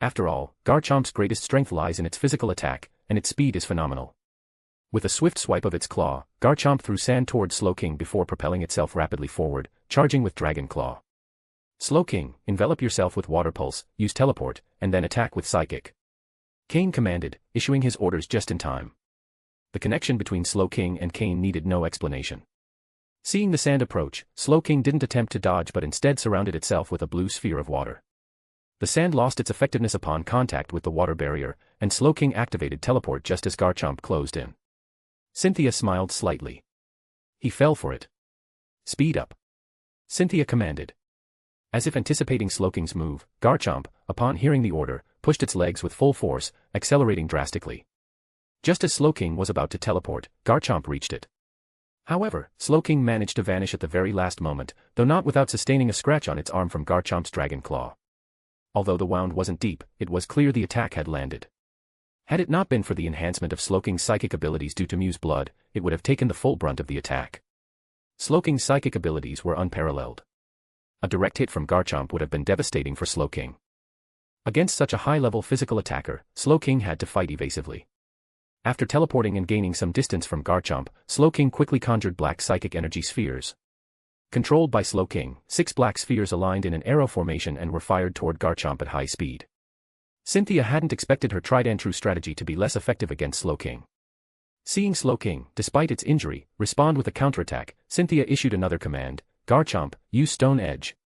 After all, Garchomp's greatest strength lies in its physical attack, and its speed is phenomenal. With a swift swipe of its claw, Garchomp threw sand towards Slowking before propelling itself rapidly forward, charging with Dragon Claw. Slowking, envelop yourself with Water Pulse, use Teleport, and then attack with Psychic. Cain commanded, issuing his orders just in time. The connection between Slowking and Cain needed no explanation. Seeing the sand approach, Slowking didn't attempt to dodge but instead surrounded itself with a blue sphere of water. The sand lost its effectiveness upon contact with the water barrier, and Slowking activated Teleport just as Garchomp closed in. Cynthia smiled slightly. He fell for it. Speed up. Cynthia commanded. As if anticipating Slowking's move, Garchomp, upon hearing the order, pushed its legs with full force, accelerating drastically. Just as Slowking was about to teleport, Garchomp reached it. However, Slowking managed to vanish at the very last moment, though not without sustaining a scratch on its arm from Garchomp's Dragon Claw. Although the wound wasn't deep, it was clear the attack had landed. Had it not been for the enhancement of Slowking's psychic abilities due to Mew's blood, it would have taken the full brunt of the attack. Slowking's psychic abilities were unparalleled. A direct hit from Garchomp would have been devastating for Slowking. Against such a high-level physical attacker, Slowking had to fight evasively. After teleporting and gaining some distance from Garchomp, Slowking quickly conjured black psychic energy spheres. Controlled by Slowking, 6 black spheres aligned in an arrow formation and were fired toward Garchomp at high speed. Cynthia hadn't expected her tried-and-true strategy to be less effective against Slowking. Seeing Slowking, despite its injury, respond with a counterattack, Cynthia issued another command, Garchomp, use Stone Edge.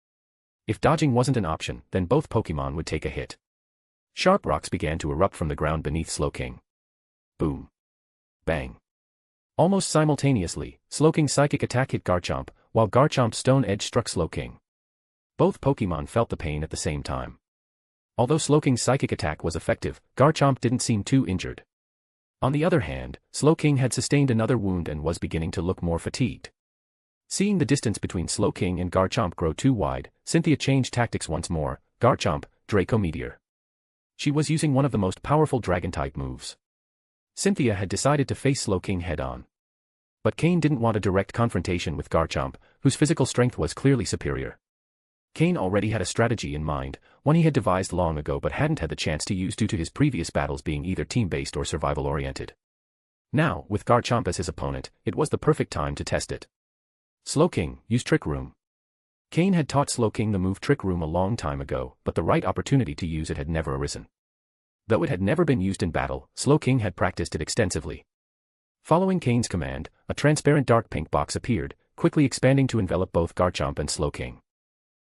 If dodging wasn't an option, then both Pokémon would take a hit. Sharp rocks began to erupt from the ground beneath Slowking. Boom. Bang. Almost simultaneously, Slowking's psychic attack hit Garchomp, while Garchomp's Stone Edge struck Slowking. Both Pokémon felt the pain at the same time. Although Slowking's psychic attack was effective, Garchomp didn't seem too injured. On the other hand, Slowking had sustained another wound and was beginning to look more fatigued. Seeing the distance between Slowking and Garchomp grow too wide, Cynthia changed tactics once more, Garchomp, Draco Meteor. She was using one of the most powerful Dragon-type moves. Cynthia had decided to face Slowking head-on. But Cain didn't want a direct confrontation with Garchomp, whose physical strength was clearly superior. Cain already had a strategy in mind, one he had devised long ago but hadn't had the chance to use due to his previous battles being either team-based or survival-oriented. Now, with Garchomp as his opponent, it was the perfect time to test it. Slowking, use Trick Room. Cain had taught Slowking the move Trick Room a long time ago, but the right opportunity to use it had never arisen. Though it had never been used in battle, Slowking had practiced it extensively. Following Cain's command, a transparent dark pink box appeared, quickly expanding to envelop both Garchomp and Slowking.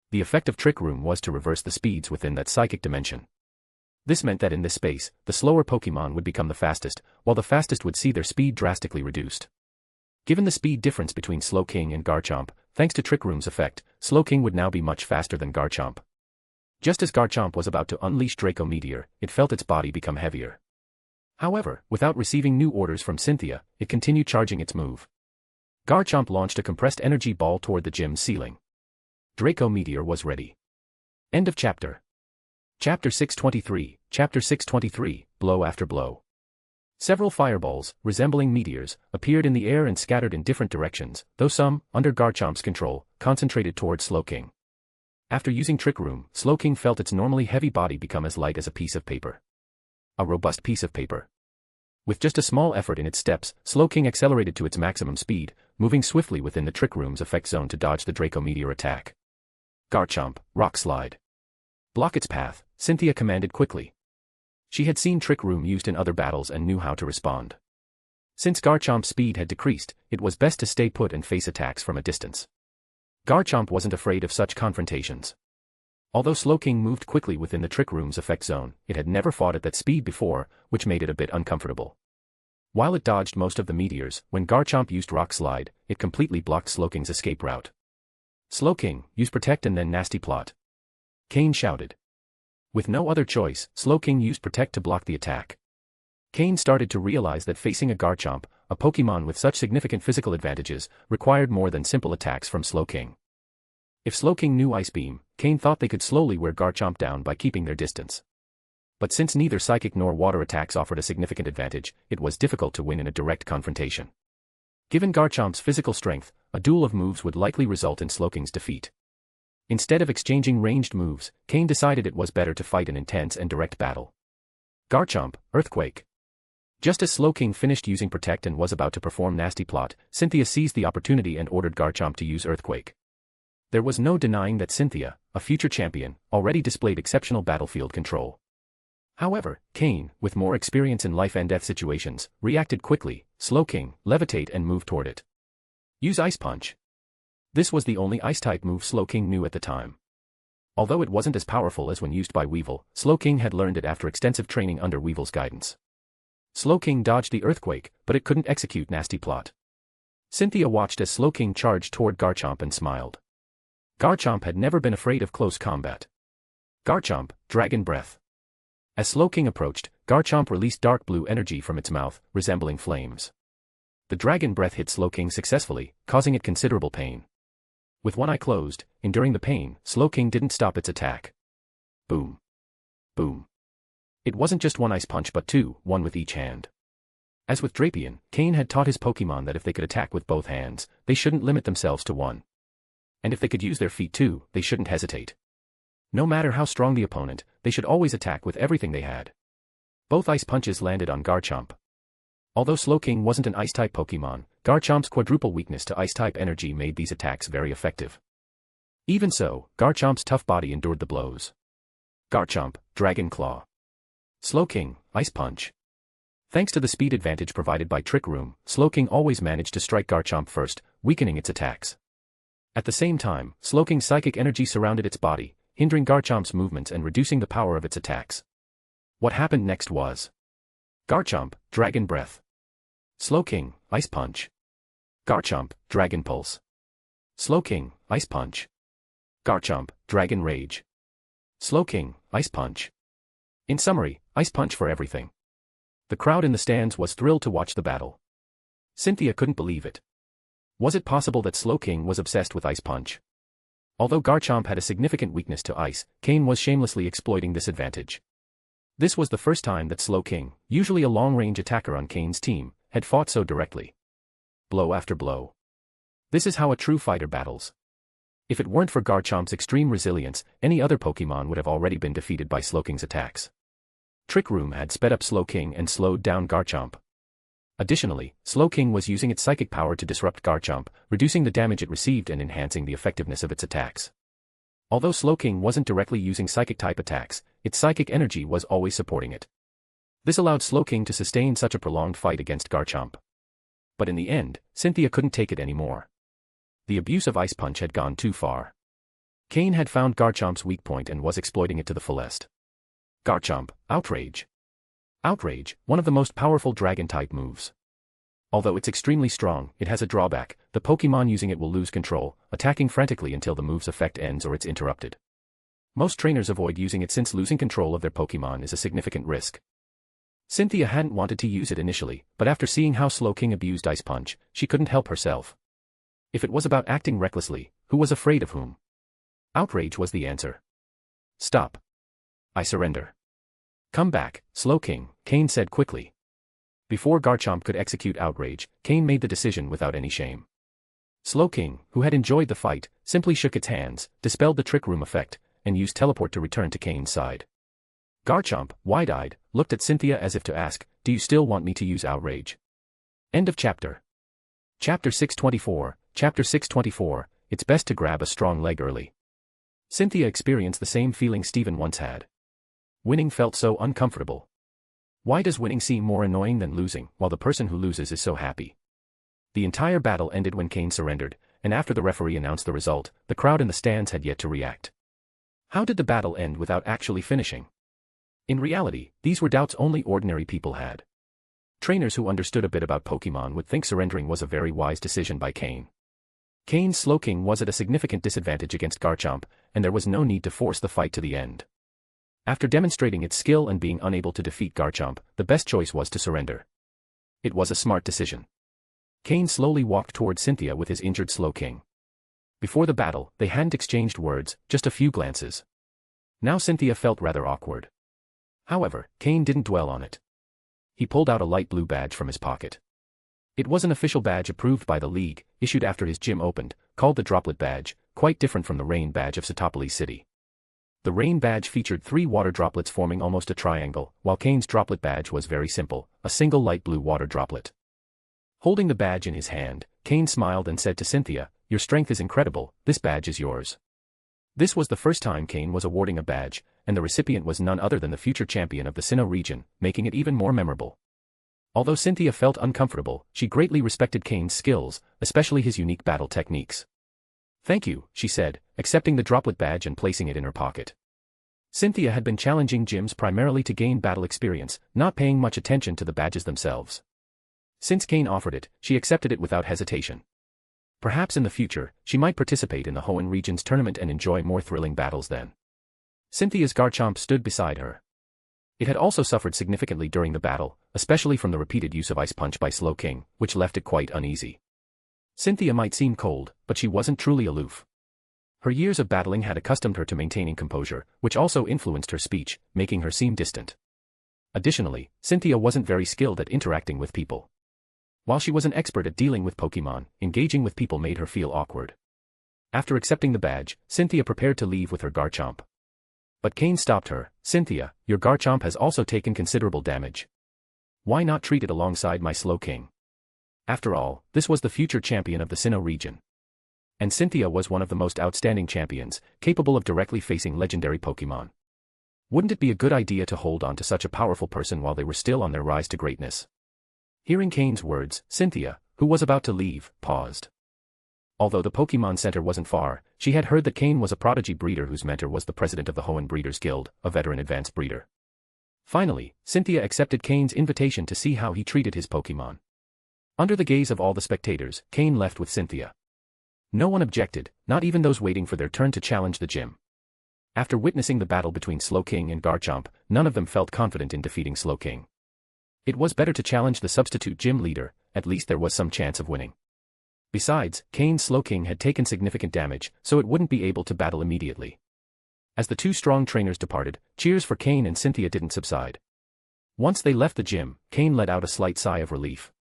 The effect of Trick Room was to reverse the speeds within that psychic dimension. This meant that in this space, the slower Pokémon would become the fastest, while the fastest would see their speed drastically reduced. Given the speed difference between Slowking and Garchomp, thanks to Trick Room's effect, Slowking would now be much faster than Garchomp. Just as Garchomp was about to unleash Draco Meteor, it felt its body become heavier. However, without receiving new orders from Cynthia, it continued charging its move. Garchomp launched a compressed energy ball toward the gym's ceiling. Draco Meteor was ready. End of chapter. Chapter 623, Chapter 623, Blow After Blow. Several fireballs, resembling meteors, appeared in the air and scattered in different directions, though some, under Garchomp's control, concentrated towards Slowking. After using Trick Room, Slowking felt its normally heavy body become as light as a piece of paper. A robust piece of paper. With just a small effort in its steps, Slowking accelerated to its maximum speed, moving swiftly within the Trick Room's effect zone to dodge the Draco Meteor attack. Garchomp, Rock Slide. Block its path, Cynthia commanded quickly. She had seen Trick Room used in other battles and knew how to respond. Since Garchomp's speed had decreased, it was best to stay put and face attacks from a distance. Garchomp wasn't afraid of such confrontations. Although Slowking moved quickly within the Trick Room's effect zone, it had never fought at that speed before, which made it a bit uncomfortable. While it dodged most of the meteors, when Garchomp used Rock Slide, it completely blocked Slowking's escape route. Slowking, use Protect and then Nasty Plot. Cain shouted. With no other choice, Slowking used Protect to block the attack. Cain started to realize that facing a Garchomp, a Pokémon with such significant physical advantages, required more than simple attacks from Slowking. If Slowking knew Ice Beam, Cain thought they could slowly wear Garchomp down by keeping their distance. But since neither Psychic nor Water attacks offered a significant advantage, it was difficult to win in a direct confrontation. Given Garchomp's physical strength, a duel of moves would likely result in Slowking's defeat. Instead of exchanging ranged moves, Cain decided it was better to fight an intense and direct battle. Garchomp, Earthquake. Just as Slowking finished using Protect and was about to perform Nasty Plot, Cynthia seized the opportunity and ordered Garchomp to use Earthquake. There was no denying that Cynthia, a future champion, already displayed exceptional battlefield control. However, Cain, with more experience in life and death situations, reacted quickly. Slowking, Levitate and move toward it. Use Ice Punch. This was the only Ice-type move Slowking knew at the time. Although it wasn't as powerful as when used by Weevil, Slowking had learned it after extensive training under Weevil's guidance. Slowking dodged the Earthquake, but it couldn't execute Nasty Plot. Cynthia watched as Slowking charged toward Garchomp and smiled. Garchomp had never been afraid of close combat. Garchomp, Dragon Breath. As Slowking approached, Garchomp released dark blue energy from its mouth, resembling flames. The Dragon Breath hit Slowking successfully, causing it considerable pain. With one eye closed, enduring the pain, Slowking didn't stop its attack. Boom. Boom. It wasn't just one Ice Punch but two, one with each hand. As with Drapion, Cain had taught his Pokémon that if they could attack with both hands, they shouldn't limit themselves to one. And if they could use their feet too, they shouldn't hesitate. No matter how strong the opponent, they should always attack with everything they had. Both Ice Punches landed on Garchomp. Although Slowking wasn't an Ice-type Pokémon, Garchomp's quadruple weakness to Ice-type energy made these attacks very effective. Even so, Garchomp's tough body endured the blows. Garchomp, Dragon Claw. Slowking, Ice Punch. Thanks to the speed advantage provided by Trick Room, Slowking always managed to strike Garchomp first, weakening its attacks. At the same time, Slowking's psychic energy surrounded its body, hindering Garchomp's movements and reducing the power of its attacks. What happened next was Garchomp, Dragon Breath. Slowking, Ice Punch. Garchomp, Dragon Pulse. Slowking, Ice Punch. Garchomp, Dragon Rage. Slowking, Ice Punch. In summary, Ice Punch for everything. The crowd in the stands was thrilled to watch the battle. Cynthia couldn't believe it. Was it possible that Slowking was obsessed with Ice Punch? Although Garchomp had a significant weakness to ice, Cain was shamelessly exploiting this advantage. This was the first time that Slowking, usually a long-range attacker on Cain's team, had fought so directly. Blow after blow. This is how a true fighter battles. If it weren't for Garchomp's extreme resilience, any other Pokémon would have already been defeated by Slowking's attacks. Trick Room had sped up Slowking and slowed down Garchomp. Additionally, Slowking was using its psychic power to disrupt Garchomp, reducing the damage it received and enhancing the effectiveness of its attacks. Although Slowking wasn't directly using psychic-type attacks, its psychic energy was always supporting it. This allowed Slowking to sustain such a prolonged fight against Garchomp. But in the end, Cynthia couldn't take it anymore. The abuse of Ice Punch had gone too far. Cain had found Garchomp's weak point and was exploiting it to the fullest. Garchomp, Outrage. Outrage, one of the most powerful dragon-type moves. Although it's extremely strong, it has a drawback: the Pokémon using it will lose control, attacking frantically until the move's effect ends or it's interrupted. Most trainers avoid using it since losing control of their Pokémon is a significant risk. Cynthia hadn't wanted to use it initially, but after seeing how Slowking abused Ice Punch, she couldn't help herself. If it was about acting recklessly, who was afraid of whom? Outrage was the answer. Stop. I surrender. Come back, Slowking, Cain said quickly. Before Garchomp could execute outrage, Cain made the decision without any shame. Slowking, who had enjoyed the fight, simply shook its hands, dispelled the Trick Room effect, and used Teleport to return to Cain's side. Garchomp, wide-eyed, looked at Cynthia as if to ask, do you still want me to use outrage? End of chapter. Chapter 624, Chapter 624, it's best to grab a strong leg early. Cynthia experienced the same feeling Steven once had. Winning felt so uncomfortable. Why does winning seem more annoying than losing, while the person who loses is so happy? The entire battle ended when Cain surrendered, and after the referee announced the result, the crowd in the stands had yet to react. How did the battle end without actually finishing? In reality, these were doubts only ordinary people had. Trainers who understood a bit about Pokémon would think surrendering was a very wise decision by Cain. Cain's Slowking was at a significant disadvantage against Garchomp, and there was no need to force the fight to the end. After demonstrating its skill and being unable to defeat Garchomp, the best choice was to surrender. It was a smart decision. Cain slowly walked toward Cynthia with his injured Slowking. Before the battle, they hadn't exchanged words, just a few glances. Now Cynthia felt rather awkward. However, Cain didn't dwell on it. He pulled out a light blue badge from his pocket. It was an official badge approved by the league, issued after his gym opened, called the Droplet Badge, quite different from the Rain Badge of Satopolis City. The Rain Badge featured 3 water droplets forming almost a triangle, while Cain's Droplet Badge was very simple, a single light blue water droplet. Holding the badge in his hand, Cain smiled and said to Cynthia, your strength is incredible, this badge is yours. This was the first time Cain was awarding a badge, and the recipient was none other than the future champion of the Sinnoh region, making it even more memorable. Although Cynthia felt uncomfortable, she greatly respected Cain's skills, especially his unique battle techniques. Thank you, she said, accepting the Droplet Badge and placing it in her pocket. Cynthia had been challenging gyms primarily to gain battle experience, not paying much attention to the badges themselves. Since Cain offered it, she accepted it without hesitation. Perhaps in the future, she might participate in the Hoenn region's tournament and enjoy more thrilling battles then. Cynthia's Garchomp stood beside her. It had also suffered significantly during the battle, especially from the repeated use of Ice Punch by Slowking, which left it quite uneasy. Cynthia might seem cold, but she wasn't truly aloof. Her years of battling had accustomed her to maintaining composure, which also influenced her speech, making her seem distant. Additionally, Cynthia wasn't very skilled at interacting with people. While she was an expert at dealing with Pokémon, engaging with people made her feel awkward. After accepting the badge, Cynthia prepared to leave with her Garchomp. But Cain stopped her. Cynthia, your Garchomp has also taken considerable damage. Why not treat it alongside my Slowking? After all, this was the future champion of the Sinnoh region. And Cynthia was one of the most outstanding champions, capable of directly facing legendary Pokémon. Wouldn't it be a good idea to hold on to such a powerful person while they were still on their rise to greatness? Hearing Cain's words, Cynthia, who was about to leave, paused. Although the Pokémon Center wasn't far, she had heard that Cain was a prodigy breeder whose mentor was the president of the Hoenn Breeders Guild, a veteran advanced breeder. Finally, Cynthia accepted Cain's invitation to see how he treated his Pokémon. Under the gaze of all the spectators, Cain left with Cynthia. No one objected, not even those waiting for their turn to challenge the gym. After witnessing the battle between Slowking and Garchomp, none of them felt confident in defeating Slowking. It was better to challenge the substitute gym leader, at least there was some chance of winning. Besides, Cain's Slowking had taken significant damage, so it wouldn't be able to battle immediately. As the 2 strong trainers departed, cheers for Cain and Cynthia didn't subside. Once they left the gym, Cain let out a slight sigh of relief.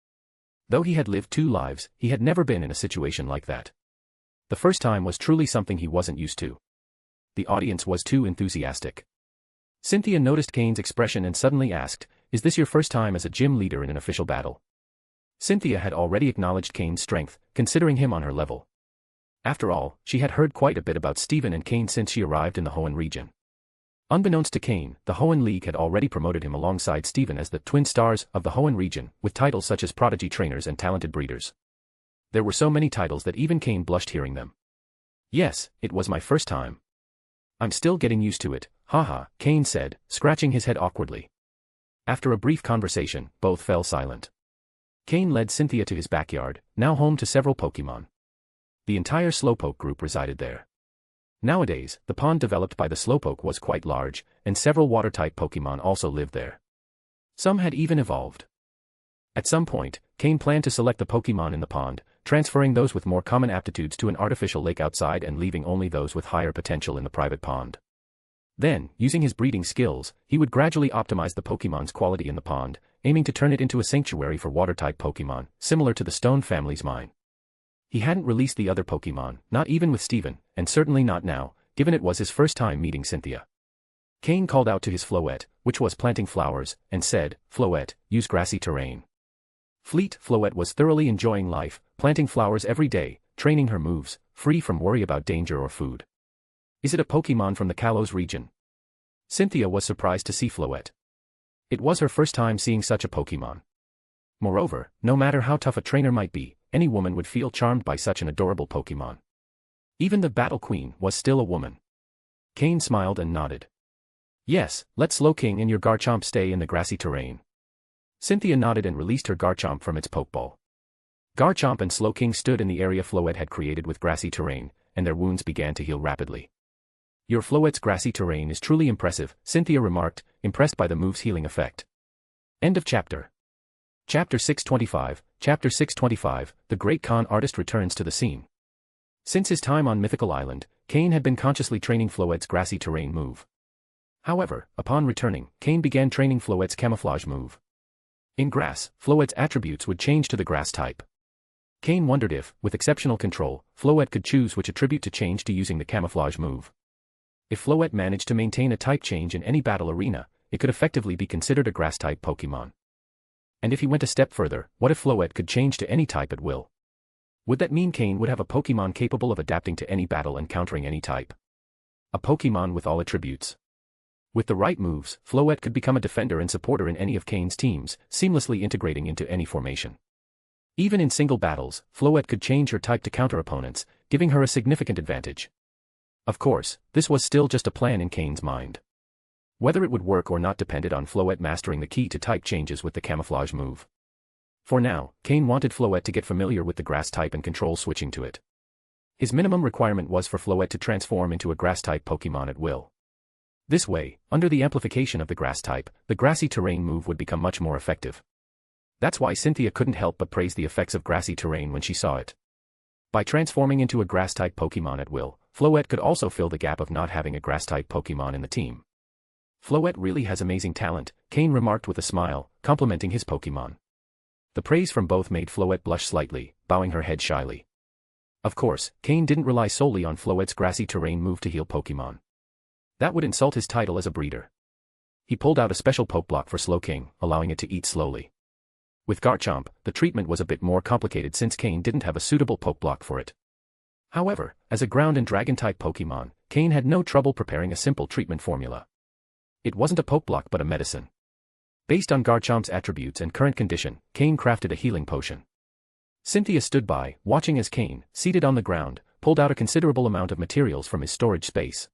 Though he had lived 2 lives, he had never been in a situation like that. The first time was truly something he wasn't used to. The audience was too enthusiastic. Cynthia noticed Cain's expression and suddenly asked, is this your first time as a gym leader in an official battle? Cynthia had already acknowledged Cain's strength, considering him on her level. After all, she had heard quite a bit about Steven and Cain since she arrived in the Hoenn region. Unbeknownst to Cain, the Hoenn League had already promoted him alongside Steven as the twin stars of the Hoenn region, with titles such as prodigy trainers and talented breeders. There were so many titles that even Cain blushed hearing them. Yes, it was my first time. I'm still getting used to it, haha, Cain said, scratching his head awkwardly. After a brief conversation, both fell silent. Cain led Cynthia to his backyard, now home to several Pokémon. The entire Slowpoke group resided there. Nowadays, the pond developed by the Slowpoke was quite large, and several water-type Pokémon also lived there. Some had even evolved. At some point, Cain planned to select the Pokémon in the pond, transferring those with more common aptitudes to an artificial lake outside and leaving only those with higher potential in the private pond. Then, using his breeding skills, he would gradually optimize the Pokémon's quality in the pond, aiming to turn it into a sanctuary for water-type Pokémon, similar to the Stone family's mine. He hadn't released the other Pokémon, not even with Steven, and certainly not now, given it was his first time meeting Cynthia. Cain called out to his Floette, which was planting flowers, and said, "Floette, use grassy terrain." Floette was thoroughly enjoying life, planting flowers every day, training her moves, free from worry about danger or food. "Is it a Pokémon from the Kalos region?" Cynthia was surprised to see Floette. It was her first time seeing such a Pokémon. Moreover, no matter how tough a trainer might be, any woman would feel charmed by such an adorable Pokémon. Even the Battle Queen was still a woman. Cain smiled and nodded. "Yes, let Slowking and your Garchomp stay in the grassy terrain." Cynthia nodded and released her Garchomp from its Pokeball. Garchomp and Slowking stood in the area Floette had created with grassy terrain, and their wounds began to heal rapidly. "Your Floette's grassy terrain is truly impressive," Cynthia remarked, impressed by the move's healing effect. End of chapter. Chapter 625, Chapter 625, The Great Con Artist returns to the scene. Since his time on Mythical Island, Cain had been consciously training Floette's grassy terrain move. However, upon returning, Cain began training Floette's camouflage move. In grass, Floette's attributes would change to the grass type. Cain wondered if, with exceptional control, Floette could choose which attribute to change to using the camouflage move. If Floette managed to maintain a type change in any battle arena, it could effectively be considered a grass-type Pokémon. And if he went a step further, what if Floette could change to any type at will? Would that mean Cain would have a Pokémon capable of adapting to any battle and countering any type? A Pokémon with all attributes. With the right moves, Floette could become a defender and supporter in any of Cain's teams, seamlessly integrating into any formation. Even in single battles, Floette could change her type to counter opponents, giving her a significant advantage. Of course, this was still just a plan in Cain's mind. Whether it would work or not depended on Floette mastering the key to type changes with the camouflage move. For now, Cain wanted Floette to get familiar with the grass type and control switching to it. His minimum requirement was for Floette to transform into a grass-type Pokémon at will. This way, under the amplification of the grass type, the grassy terrain move would become much more effective. That's why Cynthia couldn't help but praise the effects of grassy terrain when she saw it. By transforming into a grass-type Pokémon at will, Floette could also fill the gap of not having a grass-type Pokémon in the team. "Floette really has amazing talent," Cain remarked with a smile, complimenting his Pokémon. The praise from both made Floette blush slightly, bowing her head shyly. Of course, Cain didn't rely solely on Floette's grassy terrain move to heal Pokémon. That would insult his title as a breeder. He pulled out a special Pokeblock for Slowking, allowing it to eat slowly. With Garchomp, the treatment was a bit more complicated since Cain didn't have a suitable Pokeblock for it. However, as a ground and dragon-type Pokémon, Cain had no trouble preparing a simple treatment formula. It wasn't a Pokeblock but a medicine. Based on Garchomp's attributes and current condition, Cain crafted a healing potion. Cynthia stood by, watching as Cain, seated on the ground, pulled out a considerable amount of materials from his storage space.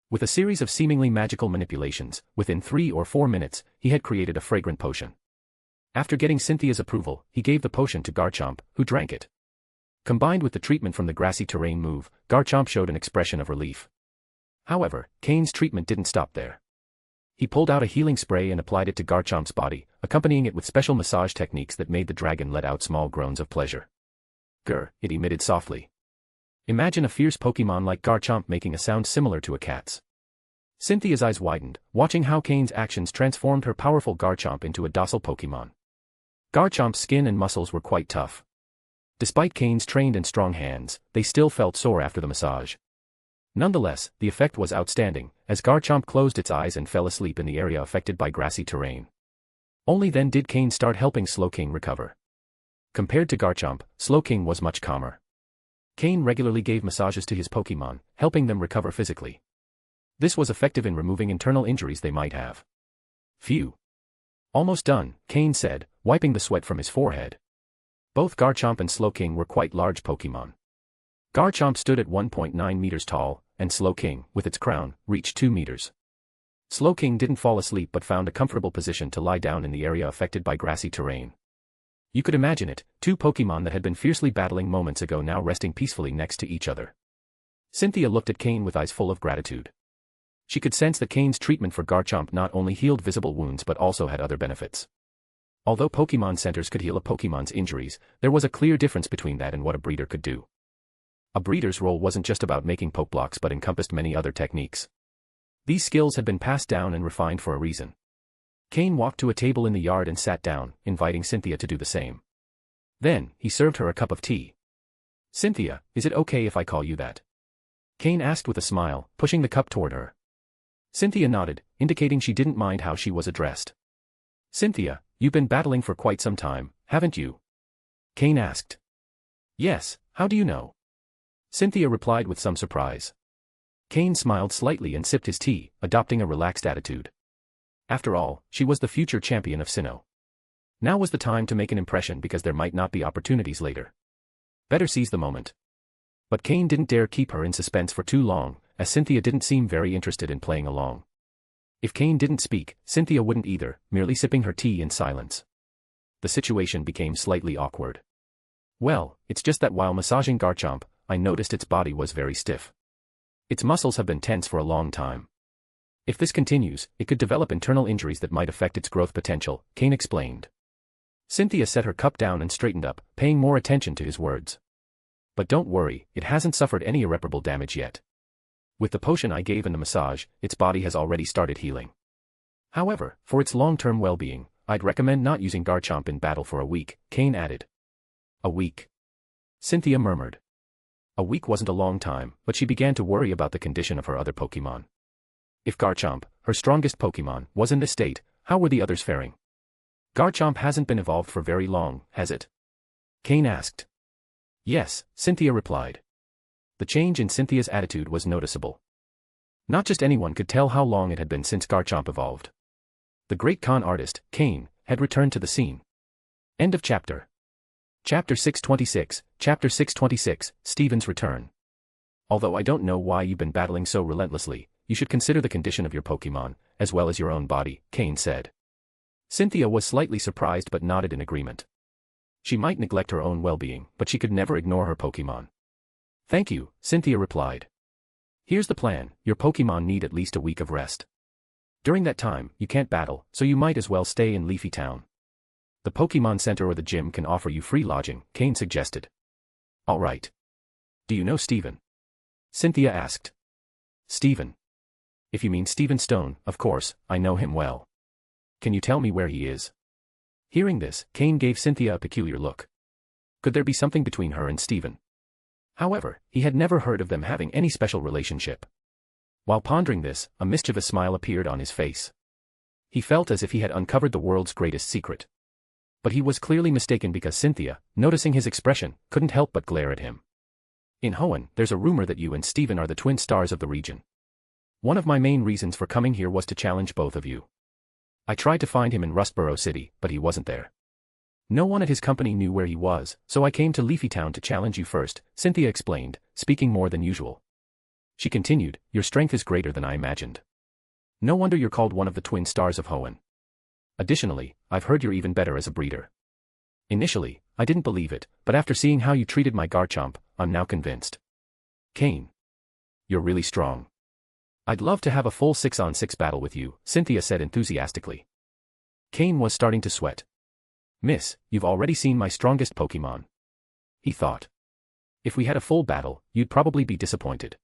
With a series of seemingly magical manipulations, within 3 or 4 minutes, he had created a fragrant potion. After getting Cynthia's approval, he gave the potion to Garchomp, who drank it. Combined with the treatment from the grassy terrain move, Garchomp showed an expression of relief. However, Cain's treatment didn't stop there. He pulled out a healing spray and applied it to Garchomp's body, accompanying it with special massage techniques that made the dragon let out small groans of pleasure. Grr, it emitted softly. Imagine a fierce Pokémon like Garchomp making a sound similar to a cat's. Cynthia's eyes widened, watching how Cain's actions transformed her powerful Garchomp into a docile Pokémon. Garchomp's skin and muscles were quite tough. Despite Cain's trained and strong hands, they still felt sore after the massage. Nonetheless, the effect was outstanding, as Garchomp closed its eyes and fell asleep in the area affected by grassy terrain. Only then did Cain start helping Slowking recover. Compared to Garchomp, Slowking was much calmer. Cain regularly gave massages to his Pokémon, helping them recover physically. This was effective in removing internal injuries they might have. Phew. Almost done, Cain said, wiping the sweat from his forehead. Both Garchomp and Slowking were quite large Pokémon. Garchomp stood at 1.9 meters tall, and Slowking, with its crown, reached 2 meters. Slowking didn't fall asleep but found a comfortable position to lie down in the area affected by grassy terrain. You could imagine it, 2 Pokémon that had been fiercely battling moments ago now resting peacefully next to each other. Cynthia looked at Cain with eyes full of gratitude. She could sense that Cain's treatment for Garchomp not only healed visible wounds but also had other benefits. Although Pokémon centers could heal a Pokémon's injuries, there was a clear difference between that and what a breeder could do. A breeder's role wasn't just about making Pokeblocks but encompassed many other techniques. These skills had been passed down and refined for a reason. Cain walked to a table in the yard and sat down, inviting Cynthia to do the same. Then, he served her a cup of tea. "Cynthia, is it okay if I call you that?" Cain asked with a smile, pushing the cup toward her. Cynthia nodded, indicating she didn't mind how she was addressed. "Cynthia, you've been battling for quite some time, haven't you?" Cain asked. "Yes, how do you know?" Cynthia replied with some surprise. Cain smiled slightly and sipped his tea, adopting a relaxed attitude. After all, she was the future champion of Sinnoh. Now was the time to make an impression because there might not be opportunities later. Better seize the moment. But Cain didn't dare keep her in suspense for too long, as Cynthia didn't seem very interested in playing along. If Cain didn't speak, Cynthia wouldn't either, merely sipping her tea in silence. The situation became slightly awkward. "Well, it's just that while massaging Garchomp, I noticed its body was very stiff. Its muscles have been tense for a long time. If this continues, it could develop internal injuries that might affect its growth potential," Cain explained. Cynthia set her cup down and straightened up, paying more attention to his words. "But don't worry, it hasn't suffered any irreparable damage yet. With the potion I gave and the massage, its body has already started healing. However, for its long-term well-being, I'd recommend not using Garchomp in battle for a week," Cain added. "A week?" Cynthia murmured. A week wasn't a long time, but she began to worry about the condition of her other Pokémon. If Garchomp, her strongest Pokémon, was in this state, how were the others faring? "Garchomp hasn't been evolved for very long, has it?" Cain asked. "Yes," Cynthia replied. The change in Cynthia's attitude was noticeable. Not just anyone could tell how long it had been since Garchomp evolved. The great con artist, Cain, had returned to the scene. End of chapter. Chapter 626, Chapter 626, Stephen's Return. "Although I don't know why you've been battling so relentlessly, you should consider the condition of your Pokémon, as well as your own body," Cain said. Cynthia was slightly surprised but nodded in agreement. She might neglect her own well-being, but she could never ignore her Pokémon. "Thank you," Cynthia replied. "Here's the plan, your Pokémon need at least a week of rest. During that time, you can't battle, so you might as well stay in Leafy Town. The Pokémon Center or the gym can offer you free lodging," Cain suggested. "All right. Do you know Stephen?" Cynthia asked. "Stephen? If you mean Stephen Stone, of course, I know him well. Can you tell me where he is?" Hearing this, Cain gave Cynthia a peculiar look. Could there be something between her and Stephen? However, he had never heard of them having any special relationship. While pondering this, a mischievous smile appeared on his face. He felt as if he had uncovered the world's greatest secret. But he was clearly mistaken because Cynthia, noticing his expression, couldn't help but glare at him. "In Hoenn, there's a rumor that you and Stephen are the twin stars of the region. One of my main reasons for coming here was to challenge both of you. I tried to find him in Rustboro City, but he wasn't there. No one at his company knew where he was, so I came to Leafy Town to challenge you first," Cynthia explained, speaking more than usual. She continued, "Your strength is greater than I imagined. No wonder you're called one of the twin stars of Hoenn. Additionally, I've heard you're even better as a breeder. Initially, I didn't believe it, but after seeing how you treated my Garchomp, I'm now convinced. Cain. You're really strong. I'd love to have a full 6-on-6 battle with you," Cynthia said enthusiastically. Cain was starting to sweat. "Miss, you've already seen my strongest Pokémon," he thought. "If we had a full battle, you'd probably be disappointed.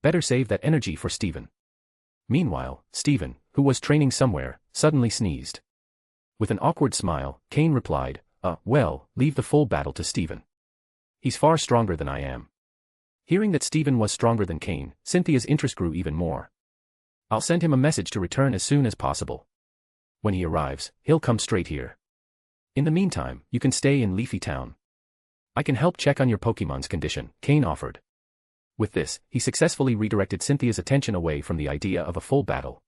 Better save that energy for Stephen." Meanwhile, Stephen, who was training somewhere, suddenly sneezed. With an awkward smile, Cain replied, well, leave the full battle to Stephen. He's far stronger than I am." Hearing that Stephen was stronger than Cain, Cynthia's interest grew even more. "I'll send him a message to return as soon as possible. When he arrives, he'll come straight here. In the meantime, you can stay in Leafy Town. I can help check on your Pokémon's condition," Cain offered. With this, he successfully redirected Cynthia's attention away from the idea of a full battle.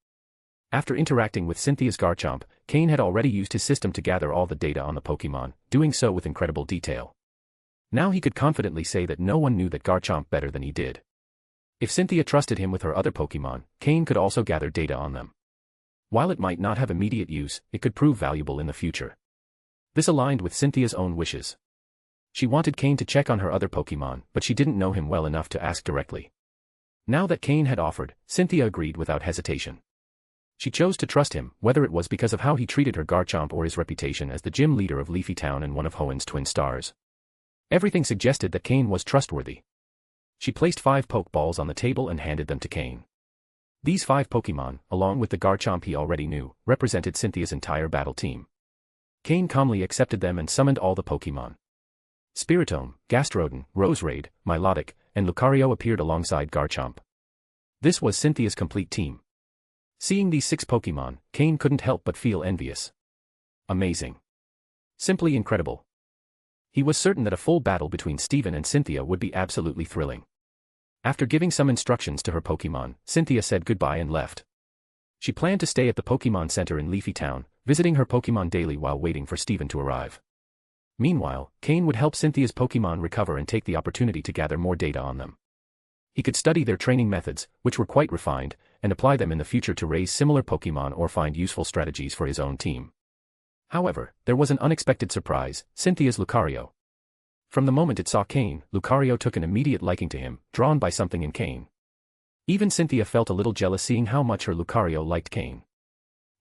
After interacting with Cynthia's Garchomp, Cain had already used his system to gather all the data on the Pokémon, doing so with incredible detail. Now he could confidently say that no one knew that Garchomp better than he did. If Cynthia trusted him with her other Pokémon, Cain could also gather data on them. While it might not have immediate use, it could prove valuable in the future. This aligned with Cynthia's own wishes. She wanted Cain to check on her other Pokémon, but she didn't know him well enough to ask directly. Now that Cain had offered, Cynthia agreed without hesitation. She chose to trust him, whether it was because of how he treated her Garchomp or his reputation as the gym leader of Leafy Town and one of Hoenn's twin stars. Everything suggested that Cain was trustworthy. She placed 5 Pokeballs on the table and handed them to Cain. These 5 Pokémon, along with the Garchomp he already knew, represented Cynthia's entire battle team. Cain calmly accepted them and summoned all the Pokémon. Spiritomb, Gastrodon, Roserade, Milotic, and Lucario appeared alongside Garchomp. This was Cynthia's complete team. Seeing these 6 Pokémon, Cain couldn't help but feel envious. Amazing. Simply incredible. He was certain that a full battle between Steven and Cynthia would be absolutely thrilling. After giving some instructions to her Pokémon, Cynthia said goodbye and left. She planned to stay at the Pokémon Center in Leafy Town, visiting her Pokémon daily while waiting for Steven to arrive. Meanwhile, Cain would help Cynthia's Pokémon recover and take the opportunity to gather more data on them. He could study their training methods, which were quite refined, and apply them in the future to raise similar Pokémon or find useful strategies for his own team. However, there was an unexpected surprise: Cynthia's Lucario. From the moment it saw Cain, Lucario took an immediate liking to him, drawn by something in Cain. Even Cynthia felt a little jealous seeing how much her Lucario liked Cain.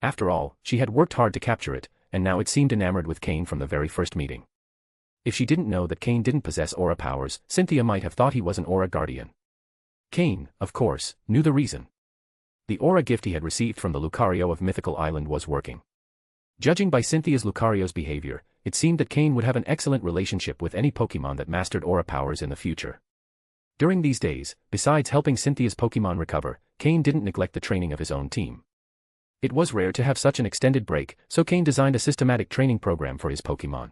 After all, she had worked hard to capture it, and now it seemed enamored with Cain from the very first meeting. If she didn't know that Cain didn't possess aura powers, Cynthia might have thought he was an aura guardian. Cain, of course, knew the reason. The aura gift he had received from the Lucario of Mythical Island was working. Judging by Cynthia's Lucario's behavior, it seemed that Cain would have an excellent relationship with any Pokémon that mastered aura powers in the future. During these days, besides helping Cynthia's Pokémon recover, Cain didn't neglect the training of his own team. It was rare to have such an extended break, so Cain designed a systematic training program for his Pokémon.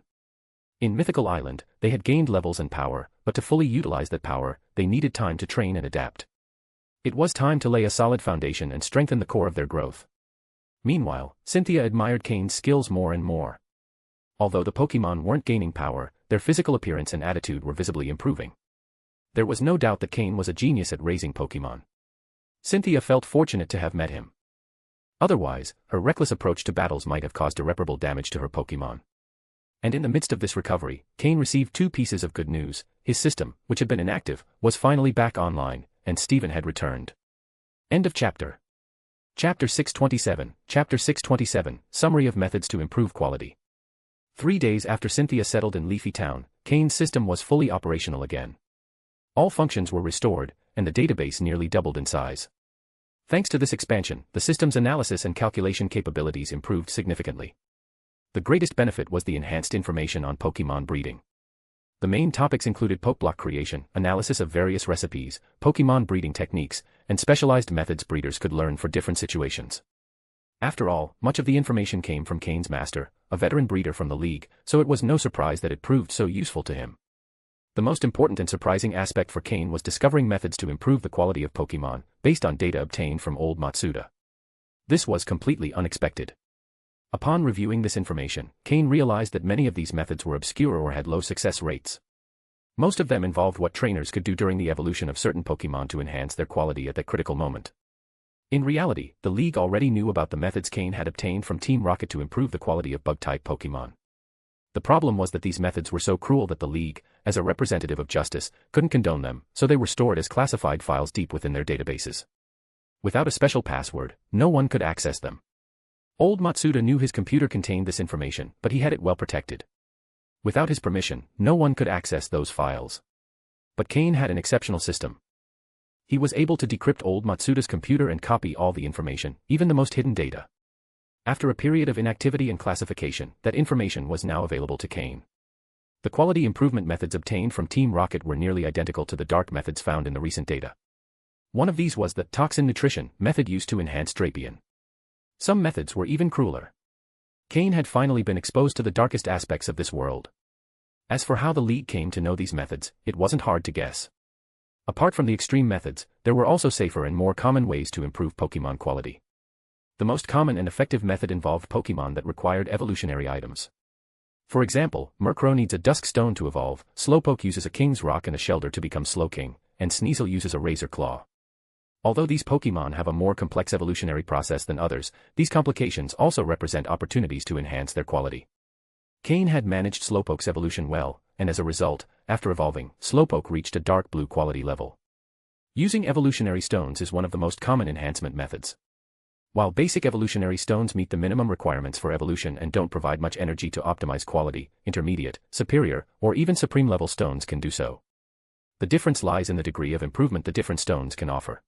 In Mythical Island, they had gained levels and power, but to fully utilize that power, they needed time to train and adapt. It was time to lay a solid foundation and strengthen the core of their growth. Meanwhile, Cynthia admired Cain's skills more and more. Although the Pokémon weren't gaining power, their physical appearance and attitude were visibly improving. There was no doubt that Cain was a genius at raising Pokémon. Cynthia felt fortunate to have met him. Otherwise, her reckless approach to battles might have caused irreparable damage to her Pokémon. And in the midst of this recovery, Cain received 2 pieces of good news: his system, which had been inactive, was finally back online, and Steven had returned. End of chapter. Chapter 627, Chapter 627, Summary of Methods to Improve Quality. 3 days after Cynthia settled in Leafy Town, Cain's system was fully operational again. All functions were restored, and the database nearly doubled in size. Thanks to this expansion, the system's analysis and calculation capabilities improved significantly. The greatest benefit was the enhanced information on Pokémon breeding. The main topics included Pokeblock creation, analysis of various recipes, Pokémon breeding techniques, and specialized methods breeders could learn for different situations. After all, much of the information came from Cain's master, a veteran breeder from the league, so it was no surprise that it proved so useful to him. The most important and surprising aspect for Cain was discovering methods to improve the quality of Pokémon, based on data obtained from old Matsuda. This was completely unexpected. Upon reviewing this information, Cain realized that many of these methods were obscure or had low success rates. Most of them involved what trainers could do during the evolution of certain Pokémon to enhance their quality at that critical moment. In reality, the League already knew about the methods Cain had obtained from Team Rocket to improve the quality of Bug-type Pokémon. The problem was that these methods were so cruel that the League, as a representative of justice, couldn't condone them, so they were stored as classified files deep within their databases. Without a special password, no one could access them. Old Matsuda knew his computer contained this information, but he had it well protected. Without his permission, no one could access those files. But Cain had an exceptional system. He was able to decrypt old Matsuda's computer and copy all the information, even the most hidden data. After a period of inactivity and classification, that information was now available to Cain. The quality improvement methods obtained from Team Rocket were nearly identical to the dark methods found in the recent data. One of these was the toxin nutrition method used to enhance Drapion. Some methods were even crueler. Cain had finally been exposed to the darkest aspects of this world. As for how the League came to know these methods, it wasn't hard to guess. Apart from the extreme methods, there were also safer and more common ways to improve Pokémon quality. The most common and effective method involved Pokémon that required evolutionary items. For example, Murkrow needs a Dusk Stone to evolve, Slowpoke uses a King's Rock and a Shelter to become Slowking, and Sneasel uses a Razor Claw. Although these Pokémon have a more complex evolutionary process than others, these complications also represent opportunities to enhance their quality. Cain had managed Slowpoke's evolution well, and as a result, after evolving, Slowpoke reached a dark blue quality level. Using evolutionary stones is one of the most common enhancement methods. While basic evolutionary stones meet the minimum requirements for evolution and don't provide much energy to optimize quality, intermediate, superior, or even supreme level stones can do so. The difference lies in the degree of improvement the different stones can offer.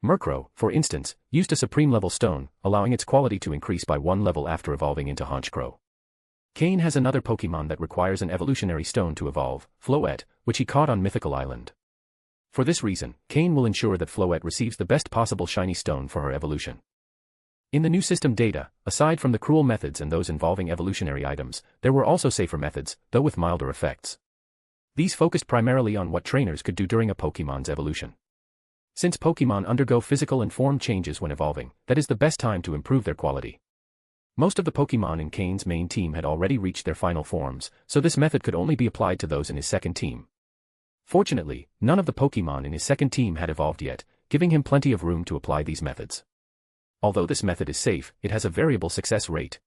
Murkrow, for instance, used a supreme level stone, allowing its quality to increase by 1 level after evolving into Honchkrow. Cain has another Pokémon that requires an evolutionary stone to evolve, Floette, which he caught on Mythical Island. For this reason, Cain will ensure that Floette receives the best possible shiny stone for her evolution. In the new system data, aside from the cruel methods and those involving evolutionary items, there were also safer methods, though with milder effects. These focused primarily on what trainers could do during a Pokémon's evolution. Since Pokémon undergo physical and form changes when evolving, that is the best time to improve their quality. Most of the Pokémon in Cain's main team had already reached their final forms, so this method could only be applied to those in his second team. Fortunately, none of the Pokémon in his second team had evolved yet, giving him plenty of room to apply these methods. Although this method is safe, it has a variable success rate.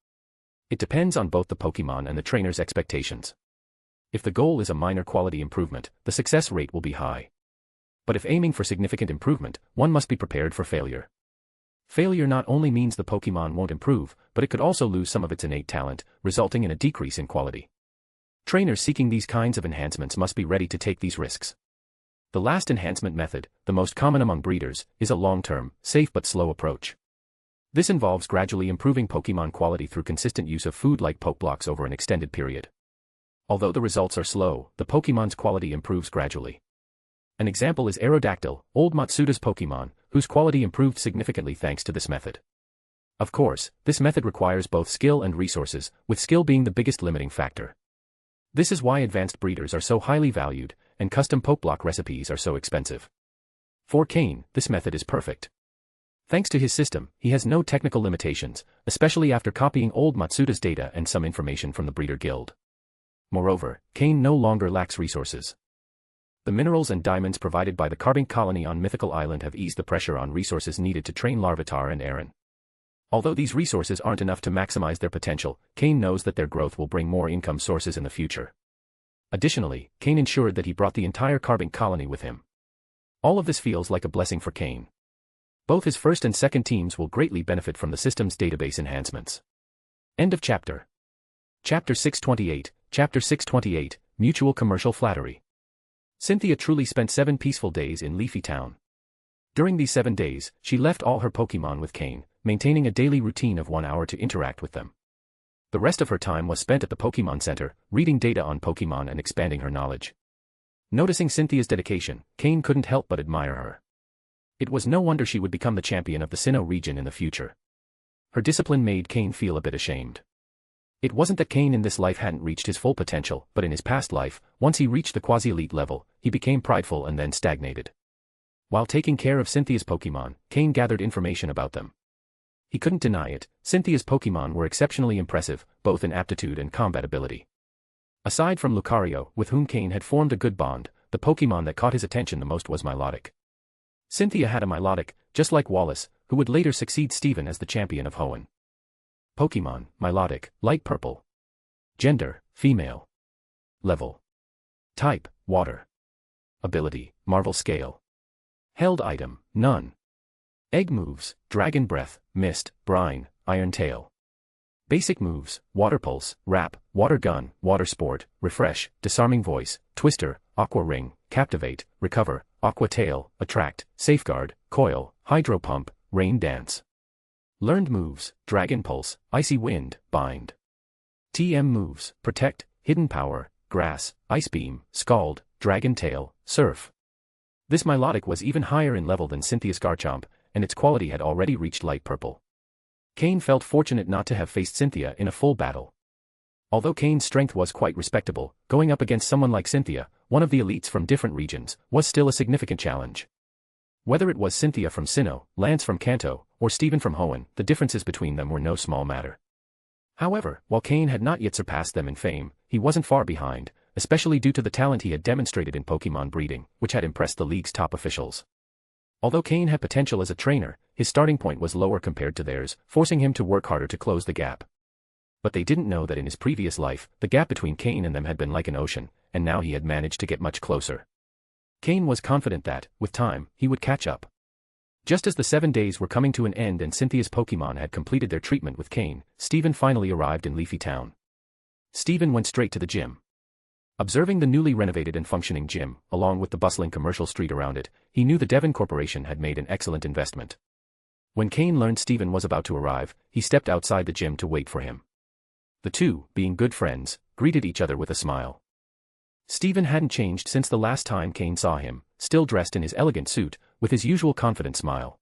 It depends on both the Pokémon and the trainer's expectations. If the goal is a minor quality improvement, the success rate will be high. But if aiming for significant improvement, one must be prepared for failure. Failure not only means the Pokémon won't improve, but it could also lose some of its innate talent, resulting in a decrease in quality. Trainers seeking these kinds of enhancements must be ready to take these risks. The last enhancement method, the most common among breeders, is a long-term, safe but slow approach. This involves gradually improving Pokémon quality through consistent use of food like Pokeblocks over an extended period. Although the results are slow, the Pokémon's quality improves gradually. An example is Aerodactyl, old Matsuda's Pokémon, whose quality improved significantly thanks to this method. Of course, this method requires both skill and resources, with skill being the biggest limiting factor. This is why advanced breeders are so highly valued, and custom Pokeblock recipes are so expensive. For Cain, this method is perfect. Thanks to his system, he has no technical limitations, especially after copying old Matsuda's data and some information from the Breeder Guild. Moreover, Cain no longer lacks resources. The minerals and diamonds provided by the Carbink colony on Mythical Island have eased the pressure on resources needed to train Larvitar and Aaron. Although these resources aren't enough to maximize their potential, Cain knows that their growth will bring more income sources in the future. Additionally, Cain ensured that he brought the entire Carbink colony with him. All of this feels like a blessing for Cain. Both his first and second teams will greatly benefit from the system's database enhancements. End of chapter. Chapter 628, Chapter 628, Mutual Commercial Flattery. Cynthia truly spent 7 peaceful days in Leafy Town. During these 7 days, she left all her Pokémon with Cain, maintaining a daily routine of 1 hour to interact with them. The rest of her time was spent at the Pokémon Center, reading data on Pokémon and expanding her knowledge. Noticing Cynthia's dedication, Cain couldn't help but admire her. It was no wonder she would become the champion of the Sinnoh region in the future. Her discipline made Cain feel a bit ashamed. It wasn't that Cain in this life hadn't reached his full potential, but in his past life, once he reached the quasi-elite level, he became prideful and then stagnated. While taking care of Cynthia's Pokémon, Cain gathered information about them. He couldn't deny it, Cynthia's Pokémon were exceptionally impressive, both in aptitude and combat ability. Aside from Lucario, with whom Cain had formed a good bond, the Pokémon that caught his attention the most was Milotic. Cynthia had a Milotic, just like Wallace, who would later succeed Steven as the champion of Hoenn. Pokémon, Milotic, light purple. Gender, female. Level. Type, water. Ability, Marvel Scale. Held item, none. Egg moves, Dragon Breath, Mist, Brine, Iron Tail. Basic moves, Water Pulse, Wrap, Water Gun, Water Sport, Refresh, Disarming Voice, Twister, Aqua Ring, Captivate, Recover, Aqua Tail, Attract, Safeguard, Coil, Hydro Pump, Rain Dance. Learned moves, Dragon Pulse, Icy Wind, Bind. TM moves, Protect, Hidden Power, Grass, Ice Beam, Scald, Dragon Tail, Surf. This Milotic was even higher in level than Cynthia's Garchomp, and its quality had already reached light purple. Cain felt fortunate not to have faced Cynthia in a full battle. Although Cain's strength was quite respectable, going up against someone like Cynthia, one of the elites from different regions, was still a significant challenge. Whether it was Cynthia from Sinnoh, Lance from Kanto, or Steven from Hoenn, the differences between them were no small matter. However, while Cain had not yet surpassed them in fame, he wasn't far behind, especially due to the talent he had demonstrated in Pokémon breeding, which had impressed the league's top officials. Although Cain had potential as a trainer, his starting point was lower compared to theirs, forcing him to work harder to close the gap. But they didn't know that in his previous life, the gap between Cain and them had been like an ocean, and now he had managed to get much closer. Cain was confident that, with time, he would catch up. Just as the 7 days were coming to an end and Cynthia's Pokémon had completed their treatment with Cain, Steven finally arrived in Leafy Town. Steven went straight to the gym. Observing the newly renovated and functioning gym, along with the bustling commercial street around it, he knew the Devon Corporation had made an excellent investment. When Cain learned Stephen was about to arrive, he stepped outside the gym to wait for him. The two, being good friends, greeted each other with a smile. Stephen hadn't changed since the last time Cain saw him, still dressed in his elegant suit, with his usual confident smile.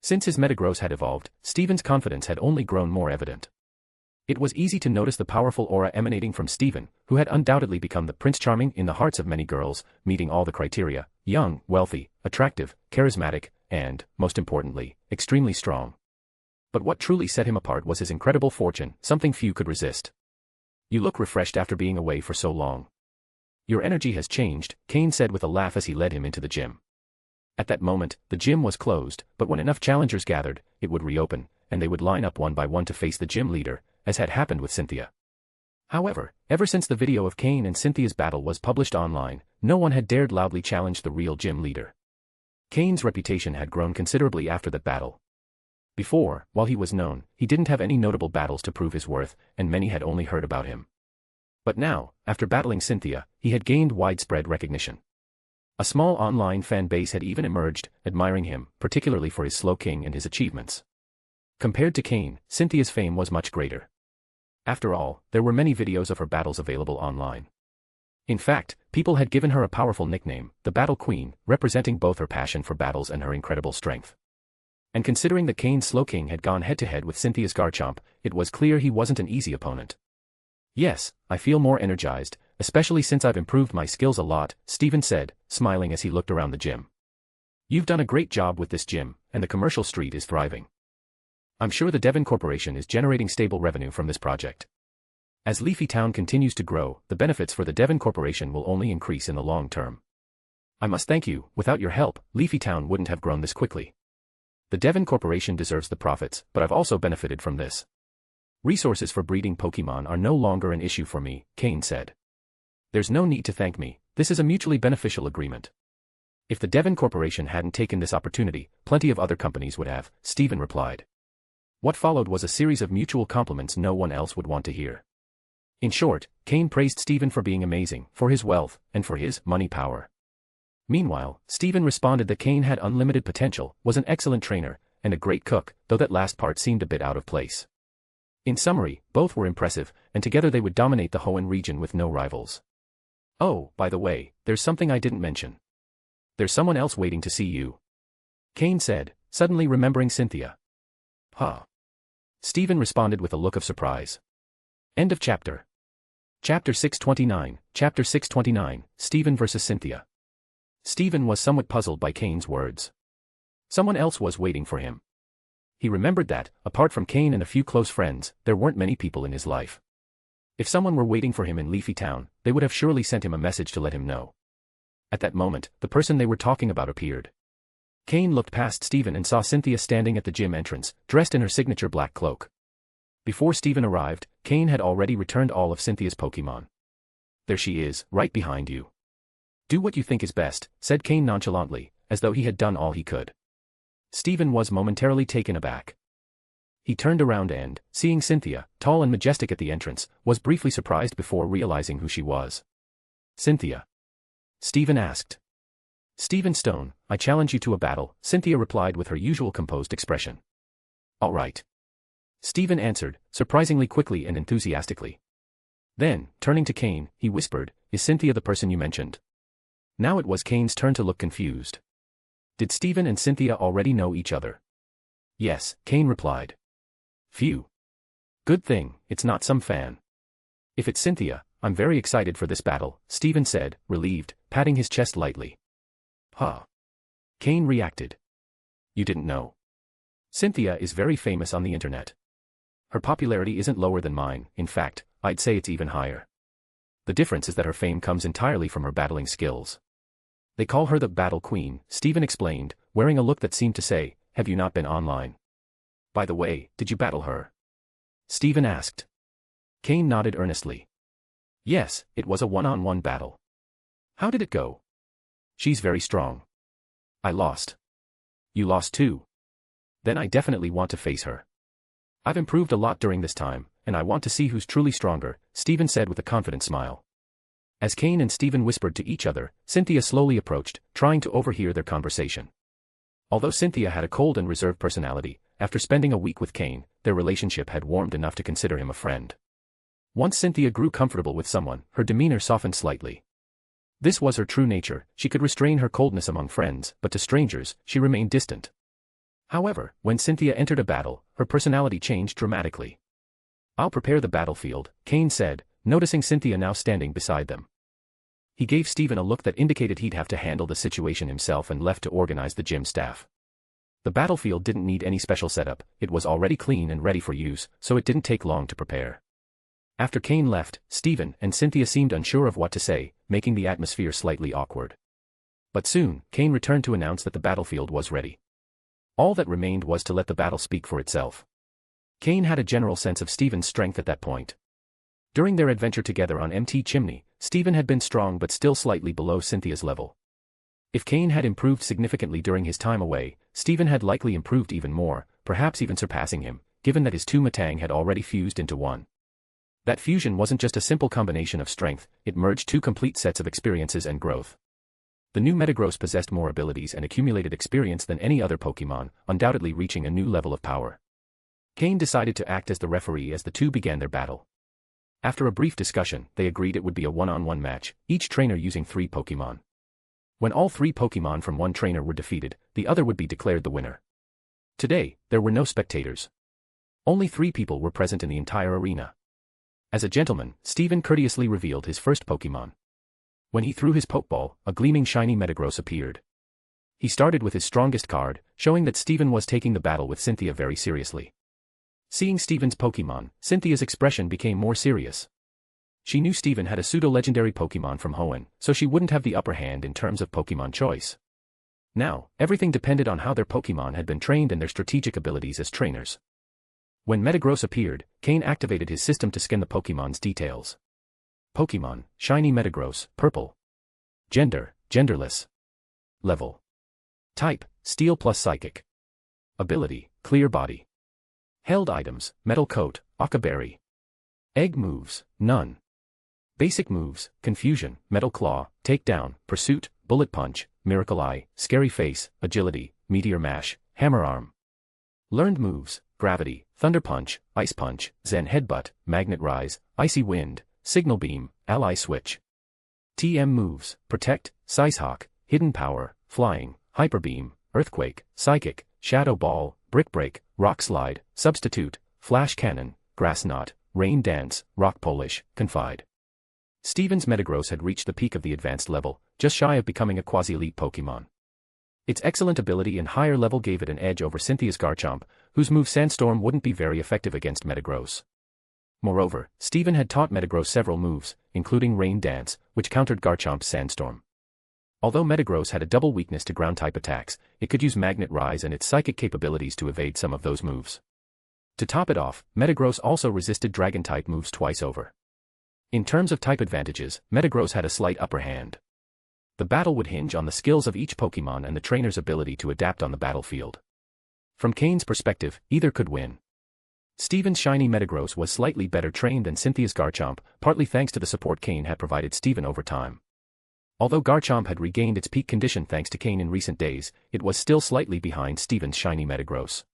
Since his metagross had evolved, Stephen's confidence had only grown more evident. It was easy to notice the powerful aura emanating from Stephen, who had undoubtedly become the Prince Charming in the hearts of many girls, meeting all the criteria: young, wealthy, attractive, charismatic, and, most importantly, extremely strong. But what truly set him apart was his incredible fortune, something few could resist. "You look refreshed after being away for so long. Your energy has changed," Cain said with a laugh as he led him into the gym. At that moment, the gym was closed, but when enough challengers gathered, it would reopen, and they would line up one by one to face the gym leader, as had happened with Cynthia. However, ever since the video of Cain and Cynthia's battle was published online, no one had dared loudly challenge the real gym leader. Cain's reputation had grown considerably after that battle. Before, while he was known, he didn't have any notable battles to prove his worth, and many had only heard about him. But now, after battling Cynthia, he had gained widespread recognition. A small online fan base had even emerged, admiring him, particularly for his slow king and his achievements. Compared to Cain, Cynthia's fame was much greater. After all, there were many videos of her battles available online. In fact, people had given her a powerful nickname, the Battle Queen, representing both her passion for battles and her incredible strength. And considering that Cain's slow king had gone head-to-head with Cynthia's Garchomp, it was clear he wasn't an easy opponent. "Yes, I feel more energized, especially since I've improved my skills a lot," Stephen said, smiling as he looked around the gym. "You've done a great job with this gym, and the commercial street is thriving. I'm sure the Devon Corporation is generating stable revenue from this project. As Leafy Town continues to grow, the benefits for the Devon Corporation will only increase in the long term. I must thank you. Without your help, Leafy Town wouldn't have grown this quickly. The Devon Corporation deserves the profits, but I've also benefited from this. Resources for breeding Pokémon are no longer an issue for me," Cain said. "There's no need to thank me, this is a mutually beneficial agreement." "If the Devon Corporation hadn't taken this opportunity, plenty of other companies would have," Stephen replied. What followed was a series of mutual compliments no one else would want to hear. In short, Cain praised Stephen for being amazing, for his wealth, and for his money power. Meanwhile, Stephen responded that Cain had unlimited potential, was an excellent trainer, and a great cook, though that last part seemed a bit out of place. In summary, both were impressive, and together they would dominate the Hoenn region with no rivals. "Oh, by the way, there's something I didn't mention. There's someone else waiting to see you," Cain said, suddenly remembering Cynthia. "Huh?" Stephen responded with a look of surprise. End of chapter. Chapter 629, Chapter 629, Stephen vs. Cynthia. Stephen was somewhat puzzled by Cain's words. Someone else was waiting for him. He remembered that, apart from Cain and a few close friends, there weren't many people in his life. If someone were waiting for him in Leafy Town, they would have surely sent him a message to let him know. At that moment, the person they were talking about appeared. Cain looked past Stephen and saw Cynthia standing at the gym entrance, dressed in her signature black cloak. Before Stephen arrived, Cain had already returned all of Cynthia's Pokémon. "There she is, right behind you. Do what you think is best," said Cain nonchalantly, as though he had done all he could. Stephen was momentarily taken aback. He turned around and, seeing Cynthia, tall and majestic at the entrance, was briefly surprised before realizing who she was. "Cynthia?" Stephen asked. "Stephen Stone, I challenge you to a battle," Cynthia replied with her usual composed expression. "All right," Stephen answered, surprisingly quickly and enthusiastically. Then, turning to Cain, he whispered, "Is Cynthia the person you mentioned?" Now it was Cain's turn to look confused. Did Stephen and Cynthia already know each other? "Yes," Cain replied. "Phew. Good thing, it's not some fan. If it's Cynthia, I'm very excited for this battle," Stephen said, relieved, patting his chest lightly. "Huh?" Cain reacted. "You didn't know. Cynthia is very famous on the internet. Her popularity isn't lower than mine, in fact, I'd say it's even higher. The difference is that her fame comes entirely from her battling skills. They call her the Battle Queen," Stephen explained, wearing a look that seemed to say, "Have you not been online? By the way, did you battle her?" Stephen asked. Cain nodded earnestly. "Yes, it was a one-on-one battle." "How did it go?" "She's very strong. I lost." "You lost too? Then I definitely want to face her. I've improved a lot during this time, and I want to see who's truly stronger," Stephen said with a confident smile. As Cain and Steven whispered to each other, Cynthia slowly approached, trying to overhear their conversation. Although Cynthia had a cold and reserved personality, after spending a week with Cain, their relationship had warmed enough to consider him a friend. Once Cynthia grew comfortable with someone, her demeanor softened slightly. This was her true nature. She could restrain her coldness among friends, but to strangers, she remained distant. However, when Cynthia entered a battle, her personality changed dramatically. "I'll prepare the battlefield," Cain said, noticing Cynthia now standing beside them. He gave Steven a look that indicated he'd have to handle the situation himself and left to organize the gym staff. The battlefield didn't need any special setup, it was already clean and ready for use, so it didn't take long to prepare. After Cain left, Steven and Cynthia seemed unsure of what to say, making the atmosphere slightly awkward. But soon, Cain returned to announce that the battlefield was ready. All that remained was to let the battle speak for itself. Cain had a general sense of Steven's strength at that point. During their adventure together on MT Chimney, Steven had been strong but still slightly below Cynthia's level. If Cain had improved significantly during his time away, Steven had likely improved even more, perhaps even surpassing him, given that his two Matang had already fused into one. That fusion wasn't just a simple combination of strength, it merged two complete sets of experiences and growth. The new Metagross possessed more abilities and accumulated experience than any other Pokémon, undoubtedly reaching a new level of power. Cain decided to act as the referee as the two began their battle. After a brief discussion, they agreed it would be a one-on-one match, each trainer using 3 Pokémon. When all 3 Pokémon from one trainer were defeated, the other would be declared the winner. Today, there were no spectators. Only 3 people were present in the entire arena. As a gentleman, Steven courteously revealed his first Pokémon. When he threw his Pokeball, a gleaming shiny Metagross appeared. He started with his strongest card, showing that Steven was taking the battle with Cynthia very seriously. Seeing Steven's Pokémon, Cynthia's expression became more serious. She knew Steven had a pseudo-legendary Pokémon from Hoenn, so she wouldn't have the upper hand in terms of Pokémon choice. Now, everything depended on how their Pokémon had been trained and their strategic abilities as trainers. When Metagross appeared, Cain activated his system to scan the Pokémon's details. Pokémon, Shiny Metagross, Purple. Gender, Genderless. Level. Type, Steel plus Psychic. Ability, Clear Body. Held items, Metal Coat, Occa Berry. Egg moves, none. Basic moves, Confusion, Metal Claw, Takedown, Pursuit, Bullet Punch, Miracle Eye, Scary Face, Agility, Meteor Mash, Hammer Arm. Learned moves, Gravity, Thunder Punch, Ice Punch, Zen Headbutt, Magnet Rise, Icy Wind, Signal Beam, Ally Switch. TM moves, Protect, Sizehawk, Hidden Power, Flying, Hyper Beam, Earthquake, Psychic, Shadow Ball, Brick Break, Rock Slide, Substitute, Flash Cannon, Grass Knot, Rain Dance, Rock Polish, Confide. Steven's Metagross had reached the peak of the advanced level, just shy of becoming a quasi-elite Pokémon. Its excellent ability and higher level gave it an edge over Cynthia's Garchomp, whose move Sandstorm wouldn't be very effective against Metagross. Moreover, Steven had taught Metagross several moves, including Rain Dance, which countered Garchomp's Sandstorm. Although Metagross had a double weakness to ground-type attacks, it could use Magnet Rise and its psychic capabilities to evade some of those moves. To top it off, Metagross also resisted Dragon-type moves twice over. In terms of type advantages, Metagross had a slight upper hand. The battle would hinge on the skills of each Pokémon and the trainer's ability to adapt on the battlefield. From Cain's perspective, either could win. Steven's shiny Metagross was slightly better trained than Cynthia's Garchomp, partly thanks to the support Cain had provided Steven over time. Although Garchomp had regained its peak condition thanks to Cain in recent days, it was still slightly behind Steven's shiny Metagross.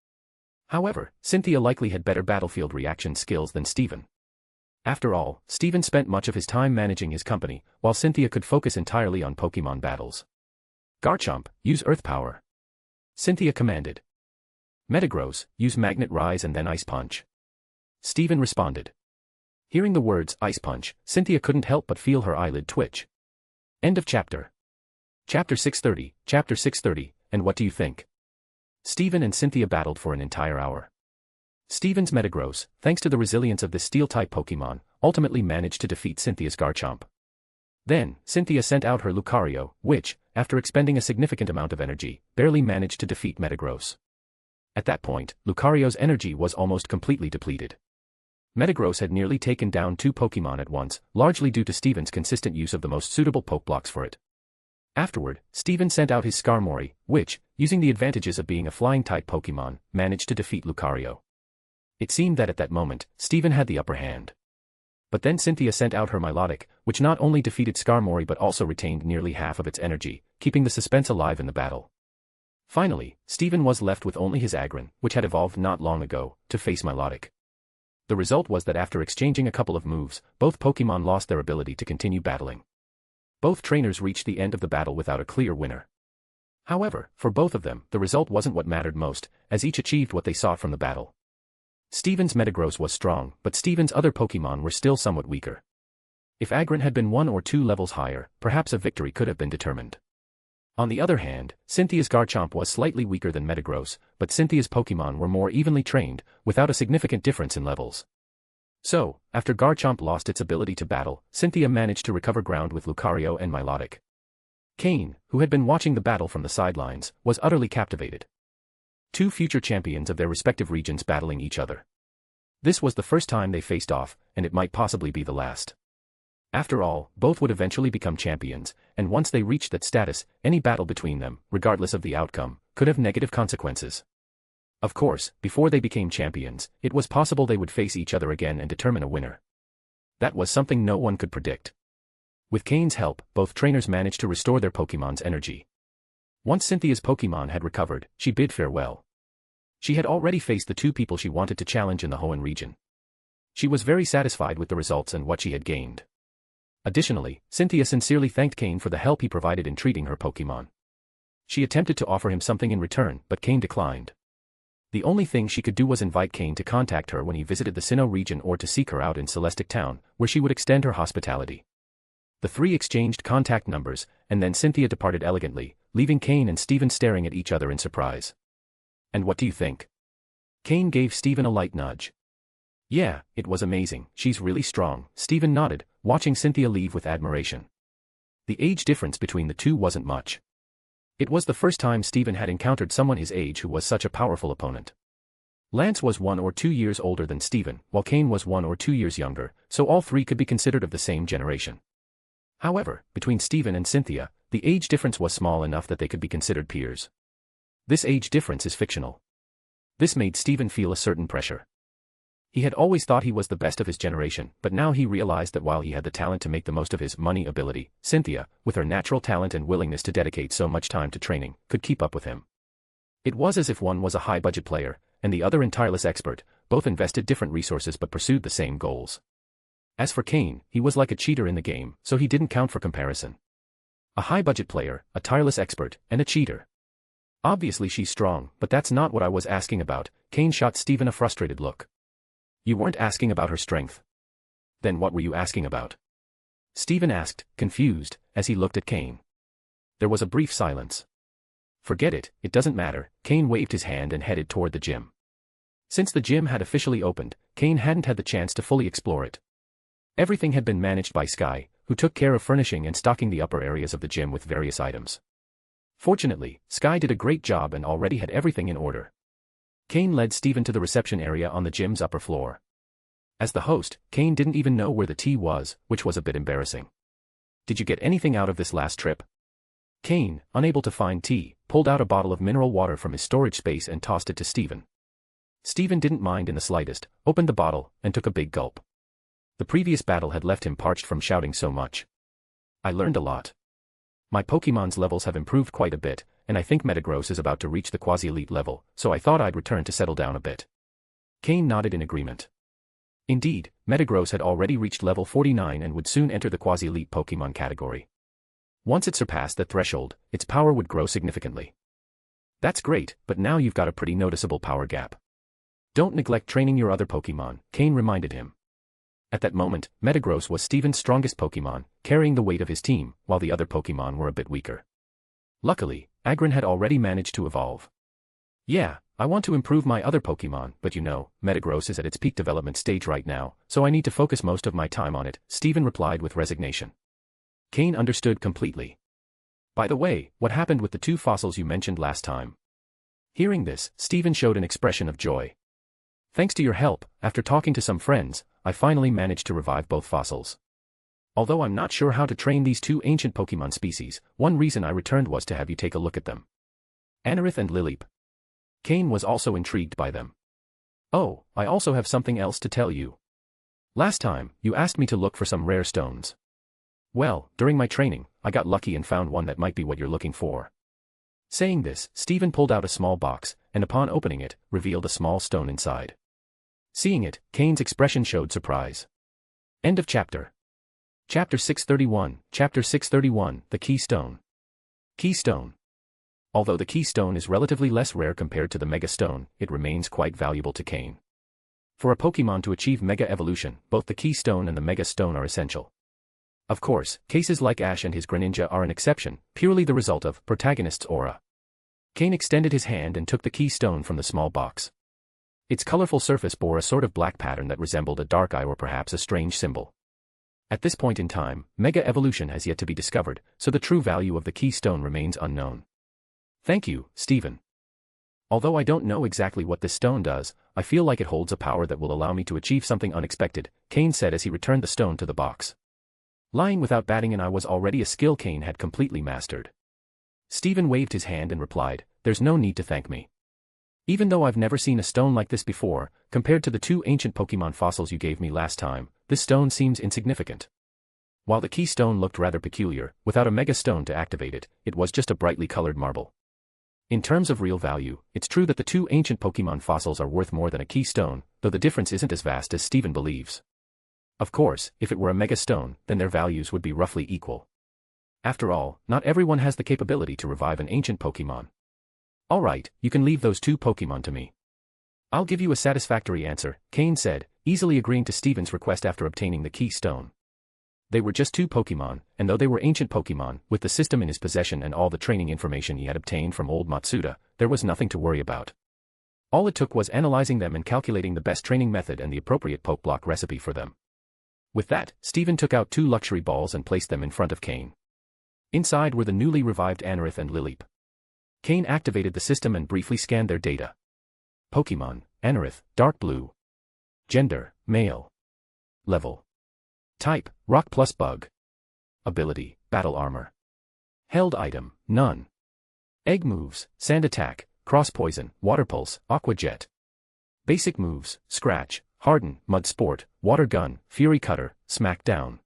However, Cynthia likely had better battlefield reaction skills than Steven. After all, Steven spent much of his time managing his company, while Cynthia could focus entirely on Pokémon battles. Garchomp, use Earth Power. Cynthia commanded. Metagross, use Magnet Rise and then Ice Punch. Steven responded. Hearing the words Ice Punch, Cynthia couldn't help but feel her eyelid twitch. End of chapter. Chapter 630, and what do you think? Steven and Cynthia battled for an entire hour. Steven's Metagross, thanks to the resilience of this Steel-type Pokémon, ultimately managed to defeat Cynthia's Garchomp. Then, Cynthia sent out her Lucario, which, after expending a significant amount of energy, barely managed to defeat Metagross. At that point, Lucario's energy was almost completely depleted. Metagross had nearly taken down 2 Pokémon at once, largely due to Steven's consistent use of the most suitable Pokeblocks for it. Afterward, Steven sent out his Skarmory, which, using the advantages of being a flying-type Pokémon, managed to defeat Lucario. It seemed that at that moment, Steven had the upper hand. But then Cynthia sent out her Milotic, which not only defeated Skarmory but also retained nearly half of its energy, keeping the suspense alive in the battle. Finally, Steven was left with only his Aggron, which had evolved not long ago, to face Milotic. The result was that after exchanging a couple of moves, both Pokémon lost their ability to continue battling. Both trainers reached the end of the battle without a clear winner. However, for both of them, the result wasn't what mattered most, as each achieved what they sought from the battle. Steven's Metagross was strong, but Steven's other Pokémon were still somewhat weaker. If Aggron had been 1 or 2 levels higher, perhaps a victory could have been determined. On the other hand, Cynthia's Garchomp was slightly weaker than Metagross, but Cynthia's Pokémon were more evenly trained, without a significant difference in levels. So, after Garchomp lost its ability to battle, Cynthia managed to recover ground with Lucario and Milotic. Cain, who had been watching the battle from the sidelines, was utterly captivated. 2 future champions of their respective regions battling each other. This was the first time they faced off, and it might possibly be the last. After all, both would eventually become champions, and once they reached that status, any battle between them, regardless of the outcome, could have negative consequences. Of course, before they became champions, it was possible they would face each other again and determine a winner. That was something no one could predict. With Cain's help, both trainers managed to restore their Pokémon's energy. Once Cynthia's Pokémon had recovered, she bid farewell. She had already faced the 2 people she wanted to challenge in the Hoenn region. She was very satisfied with the results and what she had gained. Additionally, Cynthia sincerely thanked Cain for the help he provided in treating her Pokémon. She attempted to offer him something in return, but Cain declined. The only thing she could do was invite Cain to contact her when he visited the Sinnoh region or to seek her out in Celestic Town, where she would extend her hospitality. The 3 exchanged contact numbers, and then Cynthia departed elegantly, leaving Cain and Steven staring at each other in surprise. And what do you think? Cain gave Steven a light nudge. Yeah, it was amazing, she's really strong, Steven nodded, watching Cynthia leave with admiration. The age difference between the 2 wasn't much. It was the first time Steven had encountered someone his age who was such a powerful opponent. Lance was 1 or 2 years older than Steven, while Cain was 1 or 2 years younger, so all 3 could be considered of the same generation. However, between Steven and Cynthia, the age difference was small enough that they could be considered peers. This age difference is fictional. This made Steven feel a certain pressure. He had always thought he was the best of his generation, but now he realized that while he had the talent to make the most of his money ability, Cynthia, with her natural talent and willingness to dedicate so much time to training, could keep up with him. It was as if one was a high-budget player, and the other a tireless expert, both invested different resources but pursued the same goals. As for Cain, he was like a cheater in the game, so he didn't count for comparison. A high-budget player, a tireless expert, and a cheater. Obviously she's strong, but that's not what I was asking about. Cain shot Steven a frustrated look. You weren't asking about her strength. Then what were you asking about? Steven asked, confused, as he looked at Cain. There was a brief silence. Forget it, it doesn't matter. Cain waved his hand and headed toward the gym. Since the gym had officially opened, Cain hadn't had the chance to fully explore it. Everything had been managed by Sky, who took care of furnishing and stocking the upper areas of the gym with various items. Fortunately, Sky did a great job and already had everything in order. Cain led Steven to the reception area on the gym's upper floor. As the host, Cain didn't even know where the tea was, which was a bit embarrassing. Did you get anything out of this last trip? Cain, unable to find tea, pulled out a bottle of mineral water from his storage space and tossed it to Steven. Steven didn't mind in the slightest, opened the bottle, and took a big gulp. The previous battle had left him parched from shouting so much. I learned a lot. My Pokémon's levels have improved quite a bit, and I think Metagross is about to reach the quasi-elite level, so I thought I'd return to settle down a bit. Cain nodded in agreement. Indeed, Metagross had already reached level 49 and would soon enter the quasi-elite Pokémon category. Once it surpassed that threshold, its power would grow significantly. That's great, but now you've got a pretty noticeable power gap. Don't neglect training your other Pokémon, Cain reminded him. At that moment, Metagross was Steven's strongest Pokémon, carrying the weight of his team, while the other Pokémon were a bit weaker. Luckily, Aggron had already managed to evolve. Yeah, I want to improve my other Pokémon, but you know, Metagross is at its peak development stage right now, so I need to focus most of my time on it, Steven replied with resignation. Cain understood completely. By the way, what happened with the 2 fossils you mentioned last time? Hearing this, Steven showed an expression of joy. Thanks to your help, after talking to some friends, I finally managed to revive both fossils. Although I'm not sure how to train these 2 ancient Pokémon species, one reason I returned was to have you take a look at them. Anorith and Lileep. Cain was also intrigued by them. Oh, I also have something else to tell you. Last time, you asked me to look for some rare stones. Well, during my training, I got lucky and found one that might be what you're looking for. Saying this, Stephen pulled out a small box, and upon opening it, revealed a small stone inside. Seeing it, Cain's expression showed surprise. End of chapter. Chapter 631, Chapter 631, The Keystone. Keystone. Although the Keystone is relatively less rare compared to the Mega Stone, it remains quite valuable to Cain. For a Pokémon to achieve Mega Evolution, both the Keystone and the Mega Stone are essential. Of course, cases like Ash and his Greninja are an exception, purely the result of protagonist's aura. Cain extended his hand and took the Keystone from the small box. Its colorful surface bore a sort of black pattern that resembled a dark eye or perhaps a strange symbol. At this point in time, Mega Evolution has yet to be discovered, so the true value of the Keystone remains unknown. Thank you, Stephen. Although I don't know exactly what this stone does, I feel like it holds a power that will allow me to achieve something unexpected, Cain said as he returned the stone to the box. Lying without batting an eye was already a skill Cain had completely mastered. Stephen waved his hand and replied, "There's no need to thank me. Even though I've never seen a stone like this before, compared to the 2 ancient Pokémon fossils you gave me last time, this stone seems insignificant." While the Keystone looked rather peculiar, without a Mega Stone to activate it, it was just a brightly colored marble. In terms of real value, it's true that the 2 ancient Pokémon fossils are worth more than a Keystone, though the difference isn't as vast as Stephen believes. Of course, if it were a Mega Stone, then their values would be roughly equal. After all, not everyone has the capability to revive an ancient Pokémon. Alright, you can leave those 2 Pokémon to me. I'll give you a satisfactory answer, Cain said, easily agreeing to Stephen's request after obtaining the Keystone. They were just 2 Pokémon, and though they were ancient Pokémon, with the system in his possession and all the training information he had obtained from old Matsuda, there was nothing to worry about. All it took was analyzing them and calculating the best training method and the appropriate Pokeblock recipe for them. With that, Stephen took out 2 luxury balls and placed them in front of Cain. Inside were the newly revived Anorith and Lileep. Cain activated the system and briefly scanned their data. Pokémon, Anorith, dark blue. Gender, male. Level. Type, rock plus bug. Ability, battle armor. Held item, none. Egg moves, sand attack, cross poison, water pulse, aqua jet. Basic moves, scratch, harden, mud sport, water gun, fury cutter, smack down.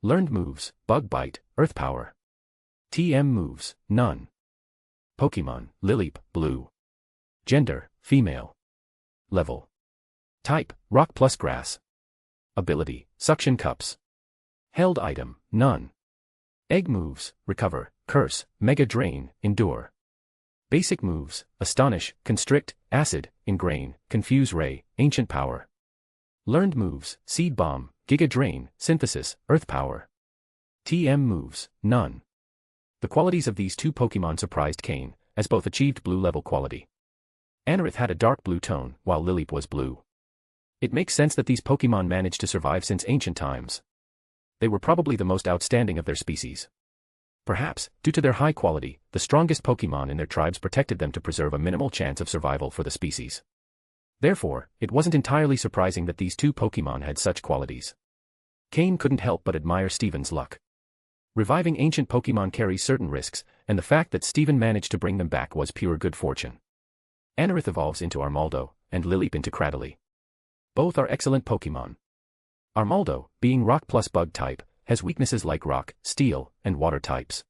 Learned moves, bug bite, earth power. TM moves, none. Pokémon, Lileep, blue. Gender, female. Level. Type, rock plus grass. Ability, suction cups. Held item, none. Egg moves, recover, curse, mega drain, endure. Basic moves, astonish, constrict, acid, ingrain, confuse ray, ancient power. Learned moves, seed bomb, giga drain, synthesis, earth power. TM moves, none. The qualities of these 2 Pokémon surprised Cain, as both achieved blue level quality. Anorith had a dark blue tone, while Lileep was blue. It makes sense that these Pokémon managed to survive since ancient times. They were probably the most outstanding of their species. Perhaps, due to their high quality, the strongest Pokémon in their tribes protected them to preserve a minimal chance of survival for the species. Therefore, it wasn't entirely surprising that these 2 Pokémon had such qualities. Cain couldn't help but admire Stephen's luck. Reviving ancient Pokémon carries certain risks, and the fact that Stephen managed to bring them back was pure good fortune. Anorith evolves into Armaldo, and Lileep into Cradily. Both are excellent Pokémon. Armaldo, being rock plus bug type, has weaknesses like rock, steel, and water types.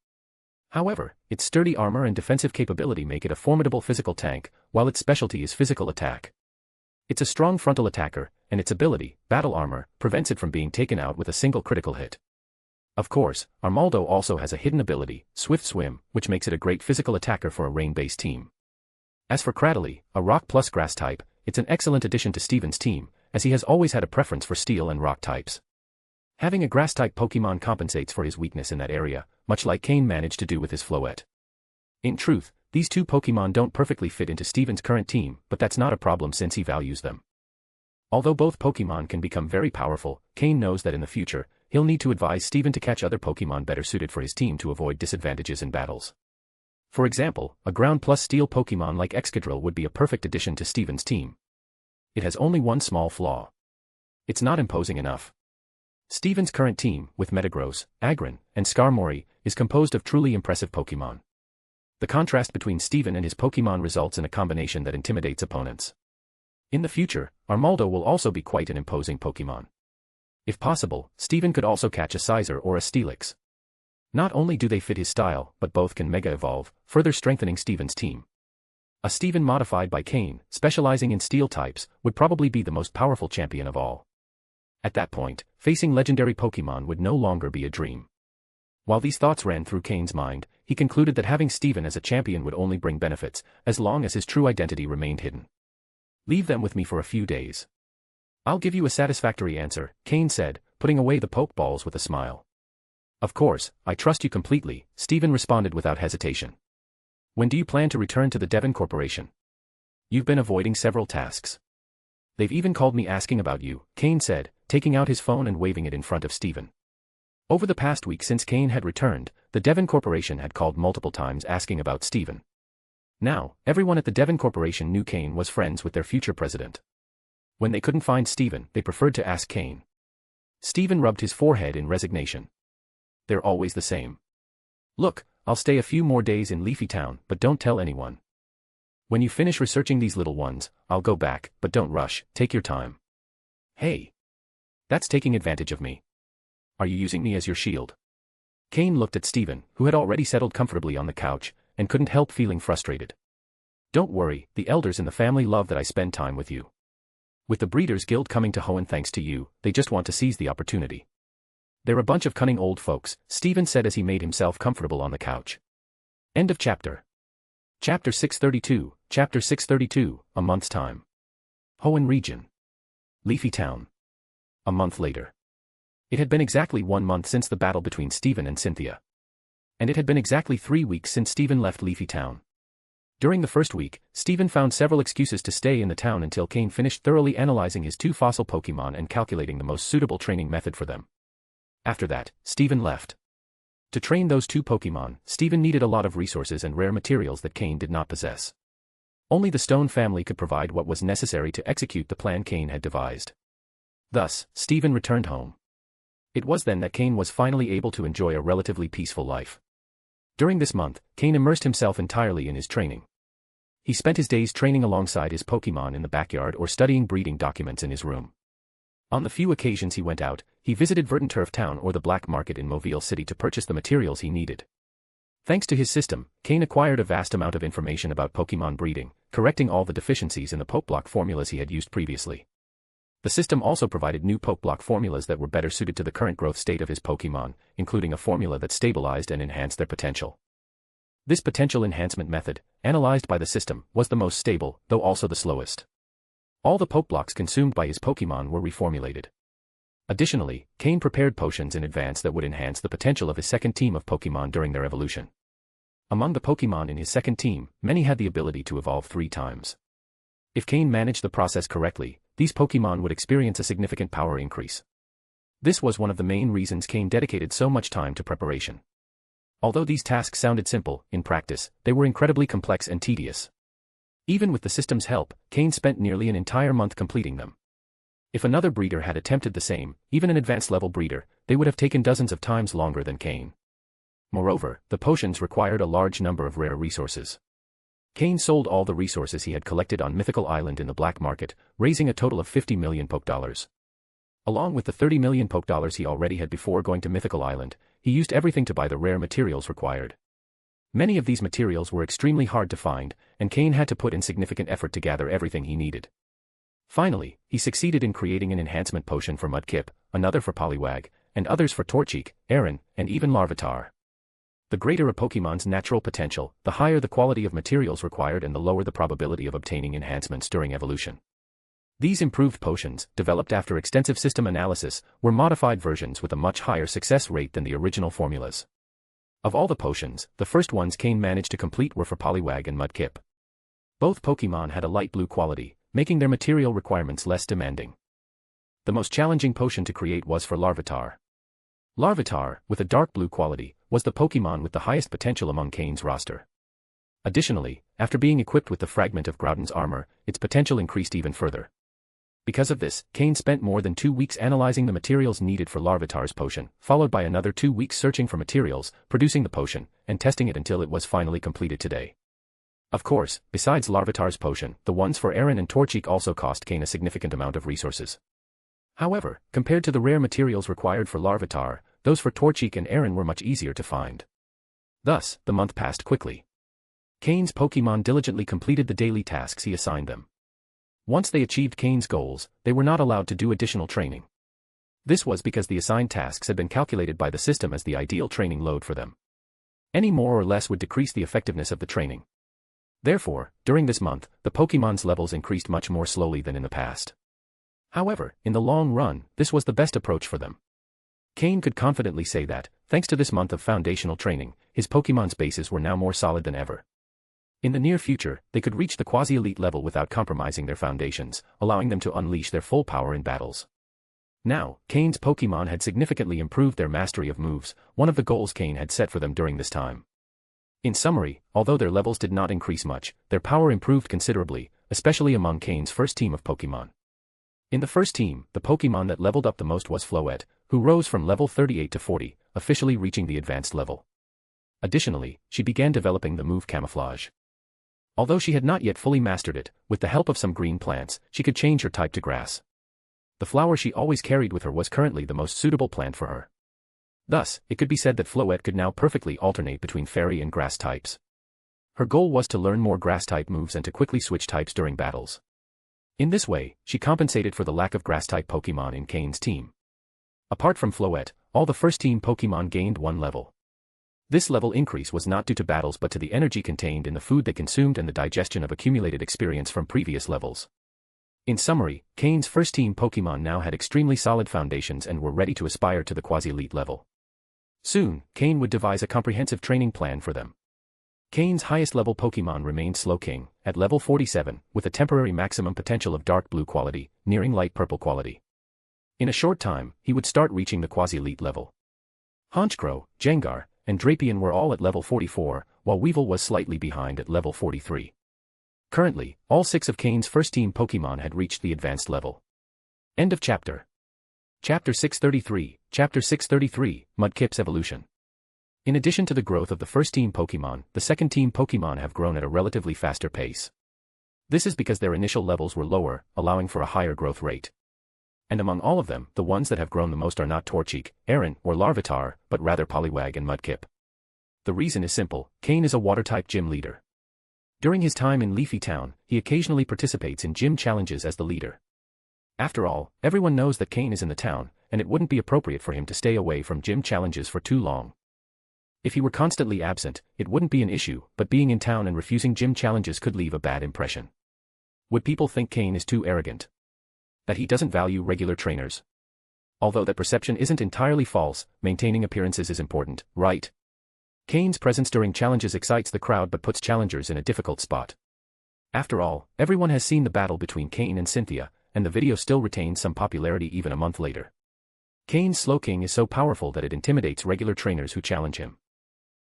However, its sturdy armor and defensive capability make it a formidable physical tank, while its specialty is physical attack. It's a strong frontal attacker, and its ability, battle armor, prevents it from being taken out with a single critical hit. Of course, Armaldo also has a hidden ability, Swift Swim, which makes it a great physical attacker for a rain-based team. As for Cradily, a rock plus grass type, it's an excellent addition to Stephen's team, as he has always had a preference for steel and rock types. Having a grass-type Pokémon compensates for his weakness in that area, much like Cain managed to do with his Floette. In truth, these 2 Pokémon don't perfectly fit into Stephen's current team, but that's not a problem since he values them. Although both Pokémon can become very powerful, Cain knows that in the future, he'll need to advise Stephen to catch other Pokémon better suited for his team to avoid disadvantages in battles. For example, a ground plus steel Pokémon like Excadrill would be a perfect addition to Stephen's team. It has only one small flaw. It's not imposing enough. Stephen's current team, with Metagross, Agron, and Skarmory, is composed of truly impressive Pokémon. The contrast between Stephen and his Pokémon results in a combination that intimidates opponents. In the future, Armaldo will also be quite an imposing Pokémon. If possible, Steven could also catch a Scizor or a Steelix. Not only do they fit his style, but both can Mega Evolve, further strengthening Steven's team. A Steven modified by Cain, specializing in Steel types, would probably be the most powerful champion of all. At that point, facing legendary Pokémon would no longer be a dream. While these thoughts ran through Cain's mind, he concluded that having Steven as a champion would only bring benefits, as long as his true identity remained hidden. Leave them with me for a few days. I'll give you a satisfactory answer, Cain said, putting away the Pokeballs with a smile. Of course, I trust you completely, Steven responded without hesitation. When do you plan to return to the Devon Corporation? You've been avoiding several tasks. They've even called me asking about you, Cain said, taking out his phone and waving it in front of Steven. Over the past week since Cain had returned, the Devon Corporation had called multiple times asking about Steven. Now, everyone at the Devon Corporation knew Cain was friends with their future president. When they couldn't find Steven, they preferred to ask Cain. Steven rubbed his forehead in resignation. They're always the same. Look, I'll stay a few more days in Leafy Town, but don't tell anyone. When you finish researching these little ones, I'll go back, but don't rush, take your time. Hey. That's taking advantage of me. Are you using me as your shield? Cain looked at Steven, who had already settled comfortably on the couch, and couldn't help feeling frustrated. Don't worry, the elders in the family love that I spend time with you. With the Breeders' Guild coming to Hoenn thanks to you, they just want to seize the opportunity. They're a bunch of cunning old folks, Steven said as he made himself comfortable on the couch. End of chapter. Chapter 632, Chapter 632, A month's time. Hoenn region. Leafy Town. A month later. It had been exactly 1 month since the battle between Steven and Cynthia. And it had been exactly 3 weeks since Steven left Leafy Town. During the first week, Steven found several excuses to stay in the town until Cain finished thoroughly analyzing his 2 fossil Pokémon and calculating the most suitable training method for them. After that, Steven left. To train those 2 Pokémon, Steven needed a lot of resources and rare materials that Cain did not possess. Only the Stone family could provide what was necessary to execute the plan Cain had devised. Thus, Steven returned home. It was then that Cain was finally able to enjoy a relatively peaceful life. During this month, Cain immersed himself entirely in his training. He spent his days training alongside his Pokémon in the backyard or studying breeding documents in his room. On the few occasions he went out, he visited Verdanturf Town or the black market in Mobile City to purchase the materials he needed. Thanks to his system, Cain acquired a vast amount of information about Pokémon breeding, correcting all the deficiencies in the Pokeblock formulas he had used previously. The system also provided new Pokeblock formulas that were better suited to the current growth state of his Pokémon, including a formula that stabilized and enhanced their potential. This potential enhancement method, analyzed by the system, was the most stable, though also the slowest. All the Pokeblocks consumed by his Pokémon were reformulated. Additionally, Cain prepared potions in advance that would enhance the potential of his second team of Pokémon during their evolution. Among the Pokémon in his second team, many had the ability to evolve 3 times. If Cain managed the process correctly, these Pokémon would experience a significant power increase. This was one of the main reasons Cain dedicated so much time to preparation. Although these tasks sounded simple, in practice, they were incredibly complex and tedious. Even with the system's help, Cain spent nearly an entire month completing them. If another breeder had attempted the same, even an advanced-level breeder, they would have taken dozens of times longer than Cain. Moreover, the potions required a large number of rare resources. Cain sold all the resources he had collected on Mythical Island in the black market, raising a total of 50 million Pokedollars. Along with the 30 million Pokedollars he already had before going to Mythical Island, he used everything to buy the rare materials required. Many of these materials were extremely hard to find, and Cain had to put in significant effort to gather everything he needed. Finally, he succeeded in creating an enhancement potion for Mudkip, another for Poliwag, and others for Torchic, Aron, and even Larvitar. The greater a Pokémon's natural potential, the higher the quality of materials required and the lower the probability of obtaining enhancements during evolution. These improved potions, developed after extensive system analysis, were modified versions with a much higher success rate than the original formulas. Of all the potions, the first ones Cain managed to complete were for Poliwag and Mudkip. Both Pokémon had a light blue quality, making their material requirements less demanding. The most challenging potion to create was for Larvitar. Larvitar, with a dark blue quality, was the Pokémon with the highest potential among Cain's roster. Additionally, after being equipped with the fragment of Groudon's armor, its potential increased even further. Because of this, Cain spent more than 2 weeks analyzing the materials needed for Larvitar's potion, followed by another 2 weeks searching for materials, producing the potion, and testing it until it was finally completed today. Of course, besides Larvitar's potion, the ones for Aron and Torchic also cost Cain a significant amount of resources. However, compared to the rare materials required for Larvitar, those for Torchic and Aaron were much easier to find. Thus, the month passed quickly. Cain's Pokémon diligently completed the daily tasks he assigned them. Once they achieved Cain's goals, they were not allowed to do additional training. This was because the assigned tasks had been calculated by the system as the ideal training load for them. Any more or less would decrease the effectiveness of the training. Therefore, during this month, the Pokémon's levels increased much more slowly than in the past. However, in the long run, this was the best approach for them. Cain could confidently say that, thanks to this month of foundational training, his Pokémon's bases were now more solid than ever. In the near future, they could reach the quasi-elite level without compromising their foundations, allowing them to unleash their full power in battles. Now, Cain's Pokémon had significantly improved their mastery of moves, one of the goals Cain had set for them during this time. In summary, although their levels did not increase much, their power improved considerably, especially among Cain's first team of Pokémon. In the first team, the Pokémon that leveled up the most was Floette, who rose from level 38 to 40, officially reaching the advanced level. Additionally, she began developing the move Camouflage. Although she had not yet fully mastered it, with the help of some green plants, she could change her type to grass. The flower she always carried with her was currently the most suitable plant for her. Thus, it could be said that Floette could now perfectly alternate between fairy and grass types. Her goal was to learn more grass-type moves and to quickly switch types during battles. In this way, she compensated for the lack of grass-type Pokémon in Cain's team. Apart from Floette, all the first-team Pokémon gained one level. This level increase was not due to battles but to the energy contained in the food they consumed and the digestion of accumulated experience from previous levels. In summary, Cain's first-team Pokémon now had extremely solid foundations and were ready to aspire to the quasi-elite level. Soon, Cain would devise a comprehensive training plan for them. Cain's highest-level Pokémon remained Slowking, at level 47, with a temporary maximum potential of dark blue quality, nearing light purple quality. In a short time, he would start reaching the quasi-elite level. Honchkrow, Jengar, and Drapion were all at level 44, while Weevil was slightly behind at level 43. Currently, all 6 of Cain's first-team Pokémon had reached the advanced level. End of chapter. Chapter 633, Chapter 633, Mudkip's Evolution. In addition to the growth of the first-team Pokémon, the second-team Pokémon have grown at a relatively faster pace. This is because their initial levels were lower, allowing for a higher growth rate. And among all of them, the ones that have grown the most are not Torchic, Aaron, or Larvitar, but rather Poliwag and Mudkip. The reason is simple: Cain is a water-type gym leader. During his time in Leafy Town, he occasionally participates in gym challenges as the leader. After all, everyone knows that Cain is in the town, and it wouldn't be appropriate for him to stay away from gym challenges for too long. If he were constantly absent, it wouldn't be an issue, but being in town and refusing gym challenges could leave a bad impression. Would people think Cain is too arrogant? That he doesn't value regular trainers? Although that perception isn't entirely false, maintaining appearances is important, right? Cain's presence during challenges excites the crowd but puts challengers in a difficult spot. After all, everyone has seen the battle between Cain and Cynthia, and the video still retains some popularity even a month later. Cain's Slowking is so powerful that it intimidates regular trainers who challenge him.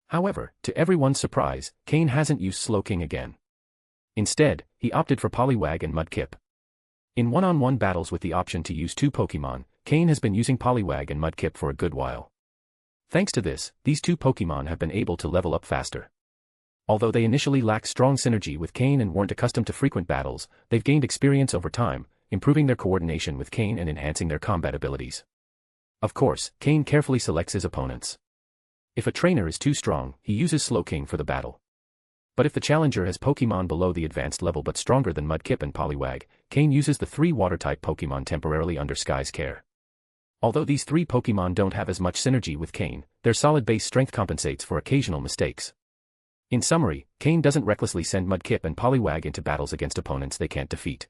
However, to everyone's surprise, Cain hasn't used Slowking again. Instead, he opted for Poliwag and Mudkip. In one-on-one battles with the option to use 2 Pokémon, Cain has been using Poliwag and Mudkip for a good while. Thanks to this, these 2 Pokémon have been able to level up faster. Although they initially lacked strong synergy with Cain and weren't accustomed to frequent battles, they've gained experience over time, improving their coordination with Cain and enhancing their combat abilities. Of course, Cain carefully selects his opponents. If a trainer is too strong, he uses Slowking for the battle. But if the challenger has Pokémon below the advanced level but stronger than Mudkip and Poliwag, Cain uses the 3 water-type Pokémon temporarily under Sky's care. Although these 3 Pokémon don't have as much synergy with Cain, their solid base strength compensates for occasional mistakes. In summary, Cain doesn't recklessly send Mudkip and Poliwag into battles against opponents they can't defeat.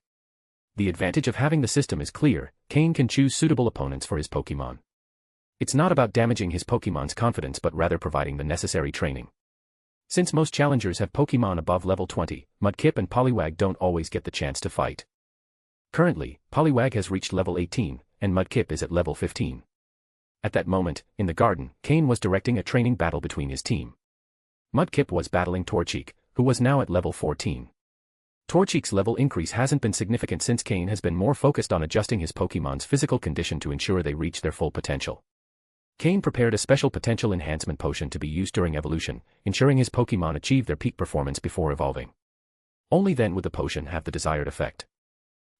The advantage of having the system is clear: Cain can choose suitable opponents for his Pokémon. It's not about damaging his Pokémon's confidence but rather providing the necessary training. Since most challengers have Pokémon above level 20, Mudkip and Poliwag don't always get the chance to fight. Currently, Poliwag has reached level 18, and Mudkip is at level 15. At that moment, in the garden, Cain was directing a training battle between his team. Mudkip was battling Torchic, who was now at level 14. Torchic's level increase hasn't been significant since Cain has been more focused on adjusting his Pokémon's physical condition to ensure they reach their full potential. Cain prepared a special potential enhancement potion to be used during evolution, ensuring his Pokémon achieve their peak performance before evolving. Only then would the potion have the desired effect.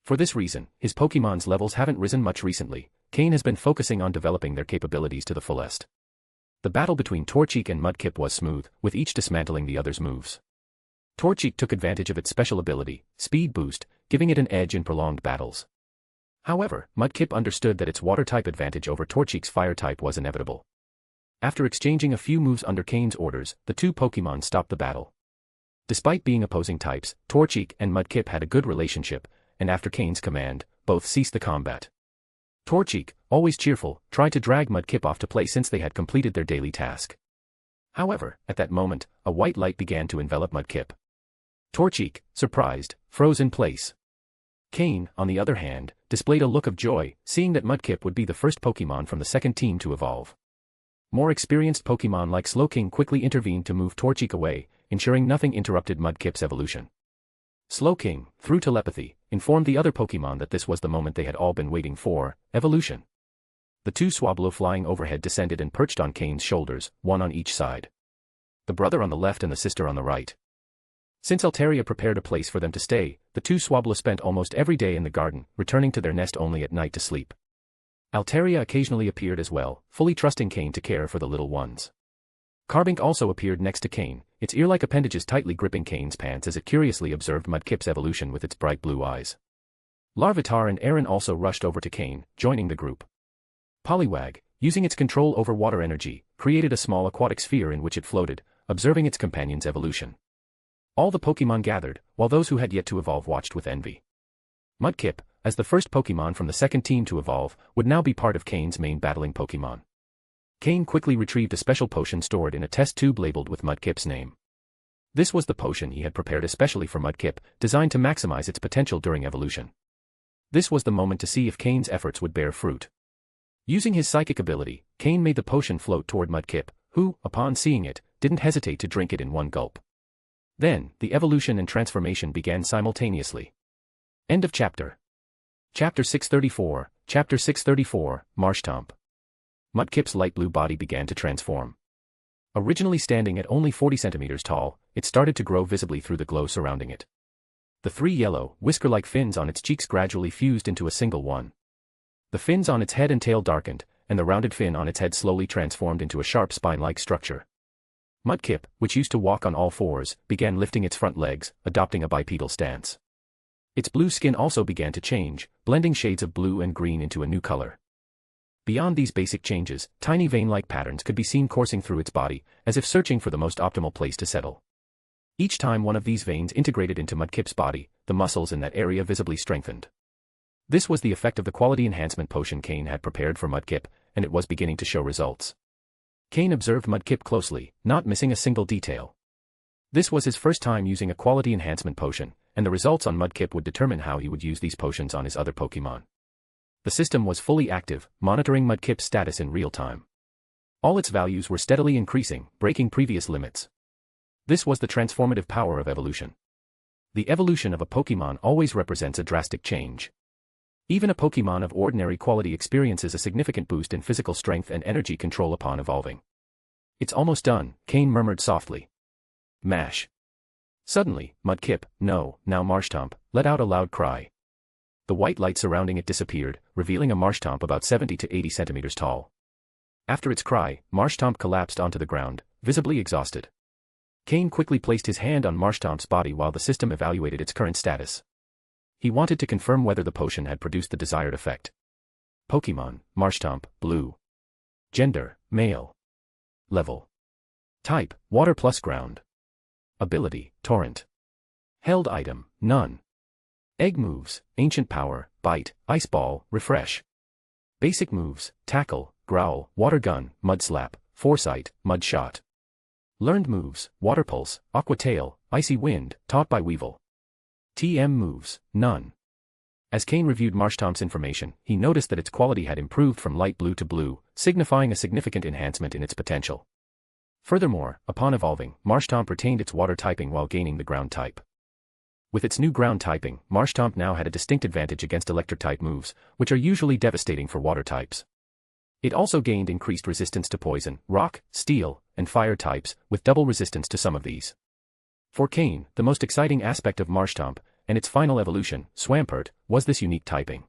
For this reason, his Pokémon's levels haven't risen much recently. Cain has been focusing on developing their capabilities to the fullest. The battle between Torchic and Mudkip was smooth, with each dismantling the other's moves. Torchic took advantage of its special ability, Speed Boost, giving it an edge in prolonged battles. However, Mudkip understood that its water-type advantage over Torchic's fire-type was inevitable. After exchanging a few moves under Cain's orders, the two Pokémon stopped the battle. Despite being opposing types, Torchic and Mudkip had a good relationship, and after Cain's command, both ceased the combat. Torchic, always cheerful, tried to drag Mudkip off to play since they had completed their daily task. However, at that moment, a white light began to envelop Mudkip. Torchic, surprised, froze in place. Cain, on the other hand, displayed a look of joy, seeing that Mudkip would be the first Pokémon from the second team to evolve. More experienced Pokémon like Slowking quickly intervened to move Torchic away, ensuring nothing interrupted Mudkip's evolution. Slowking, through telepathy, informed the other Pokémon that this was the moment they had all been waiting for, evolution. The two Swablu flying overhead descended and perched on Cain's shoulders, one on each side. The brother on the left and the sister on the right. Since Altaria prepared a place for them to stay, the two Swablu spent almost every day in the garden, returning to their nest only at night to sleep. Altaria occasionally appeared as well, fully trusting Cain to care for the little ones. Carbink also appeared next to Cain, its ear-like appendages tightly gripping Cain's pants as it curiously observed Mudkip's evolution with its bright blue eyes. Larvitar and Aaron also rushed over to Cain, joining the group. Poliwag, using its control over water energy, created a small aquatic sphere in which it floated, observing its companion's evolution. All the Pokémon gathered, while those who had yet to evolve watched with envy. Mudkip, as the first Pokémon from the second team to evolve, would now be part of Cain's main battling Pokémon. Cain quickly retrieved a special potion stored in a test tube labeled with Mudkip's name. This was the potion he had prepared especially for Mudkip, designed to maximize its potential during evolution. This was the moment to see if Cain's efforts would bear fruit. Using his psychic ability, Cain made the potion float toward Mudkip, who, upon seeing it, didn't hesitate to drink it in one gulp. Then, the evolution and transformation began simultaneously. End of chapter. Chapter 634, Chapter 634, Marshtomp. Mudkip's light blue body began to transform. Originally standing at only 40 centimeters tall, it started to grow visibly through the glow surrounding it. The three yellow, whisker-like fins on its cheeks gradually fused into a single one. The fins on its head and tail darkened, and the rounded fin on its head slowly transformed into a sharp spine-like structure. Mudkip, which used to walk on all fours, began lifting its front legs, adopting a bipedal stance. Its blue skin also began to change, blending shades of blue and green into a new color. Beyond these basic changes, tiny vein-like patterns could be seen coursing through its body, as if searching for the most optimal place to settle. Each time one of these veins integrated into Mudkip's body, the muscles in that area visibly strengthened. This was the effect of the quality enhancement potion Cain had prepared for Mudkip, and it was beginning to show results. Cain observed Mudkip closely, not missing a single detail. This was his first time using a quality enhancement potion, and the results on Mudkip would determine how he would use these potions on his other Pokémon. The system was fully active, monitoring Mudkip's status in real time. All its values were steadily increasing, breaking previous limits. This was the transformative power of evolution. The evolution of a Pokémon always represents a drastic change. Even a Pokémon of ordinary quality experiences a significant boost in physical strength and energy control upon evolving. It's almost done, Cain murmured softly. Mash. Suddenly, Mudkip, now Marshtomp, let out a loud cry. The white light surrounding it disappeared, revealing a Marshtomp about 70 to 80 centimeters tall. After its cry, Marshtomp collapsed onto the ground, visibly exhausted. Cain quickly placed his hand on Marshtomp's body while the system evaluated its current status. He wanted to confirm whether the potion had produced the desired effect. Pokémon, Marshtomp, blue. Gender, male. Level. Type, water plus ground. Ability, torrent. Held item, none. Egg moves, ancient power, bite, ice ball, refresh. Basic moves, tackle, growl, water gun, mud slap, foresight, mud shot. Learned moves, water pulse, aqua tail, icy wind, taught by Weevil. TM moves, none. As Cain reviewed Marshtomp's information, he noticed that its quality had improved from light blue to blue, signifying a significant enhancement in its potential. Furthermore, upon evolving, Marshtomp retained its water typing while gaining the ground type. With its new ground typing, Marshtomp now had a distinct advantage against electric-type moves, which are usually devastating for water types. It also gained increased resistance to poison, rock, steel, and fire types, with double resistance to some of these. For Cain, the most exciting aspect of Marshtomp, and its final evolution, Swampert, was this unique typing.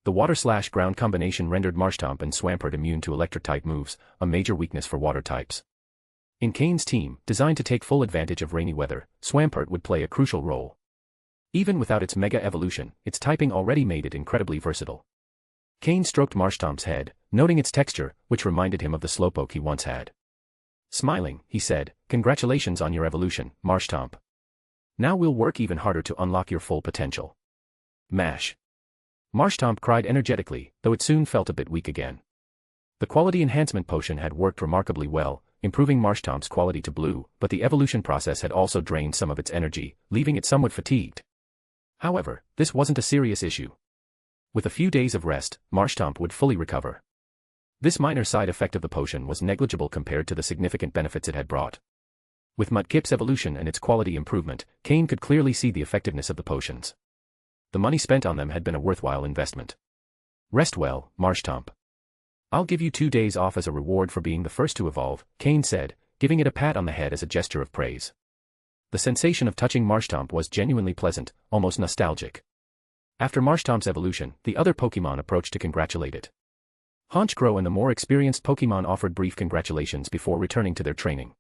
The water/ground combination rendered Marshtomp and Swampert immune to electric-type moves, a major weakness for water types. In Cain's team, designed to take full advantage of rainy weather, Swampert would play a crucial role. Even without its mega evolution, its typing already made it incredibly versatile. Cain stroked Marshtomp's head, noting its texture, which reminded him of the Slowpoke he once had. Smiling, he said, "Congratulations on your evolution, Marshtomp. Now we'll work even harder to unlock your full potential." Mash. Marshtomp cried energetically, though it soon felt a bit weak again. The quality enhancement potion had worked remarkably well, improving Marshtomp's quality to blue, but the evolution process had also drained some of its energy, leaving it somewhat fatigued. However, this wasn't a serious issue. With a few days of rest, Marshtomp would fully recover. This minor side effect of the potion was negligible compared to the significant benefits it had brought. With Mudkip's evolution and its quality improvement, Cain could clearly see the effectiveness of the potions. The money spent on them had been a worthwhile investment. "Rest well, Marshtomp. I'll give you 2 days off as a reward for being the first to evolve," Cain said, giving it a pat on the head as a gesture of praise. The sensation of touching Marshtomp was genuinely pleasant, almost nostalgic. After Marshtomp's evolution, the other Pokémon approached to congratulate it. Honchkrow and the more experienced Pokémon offered brief congratulations before returning to their training.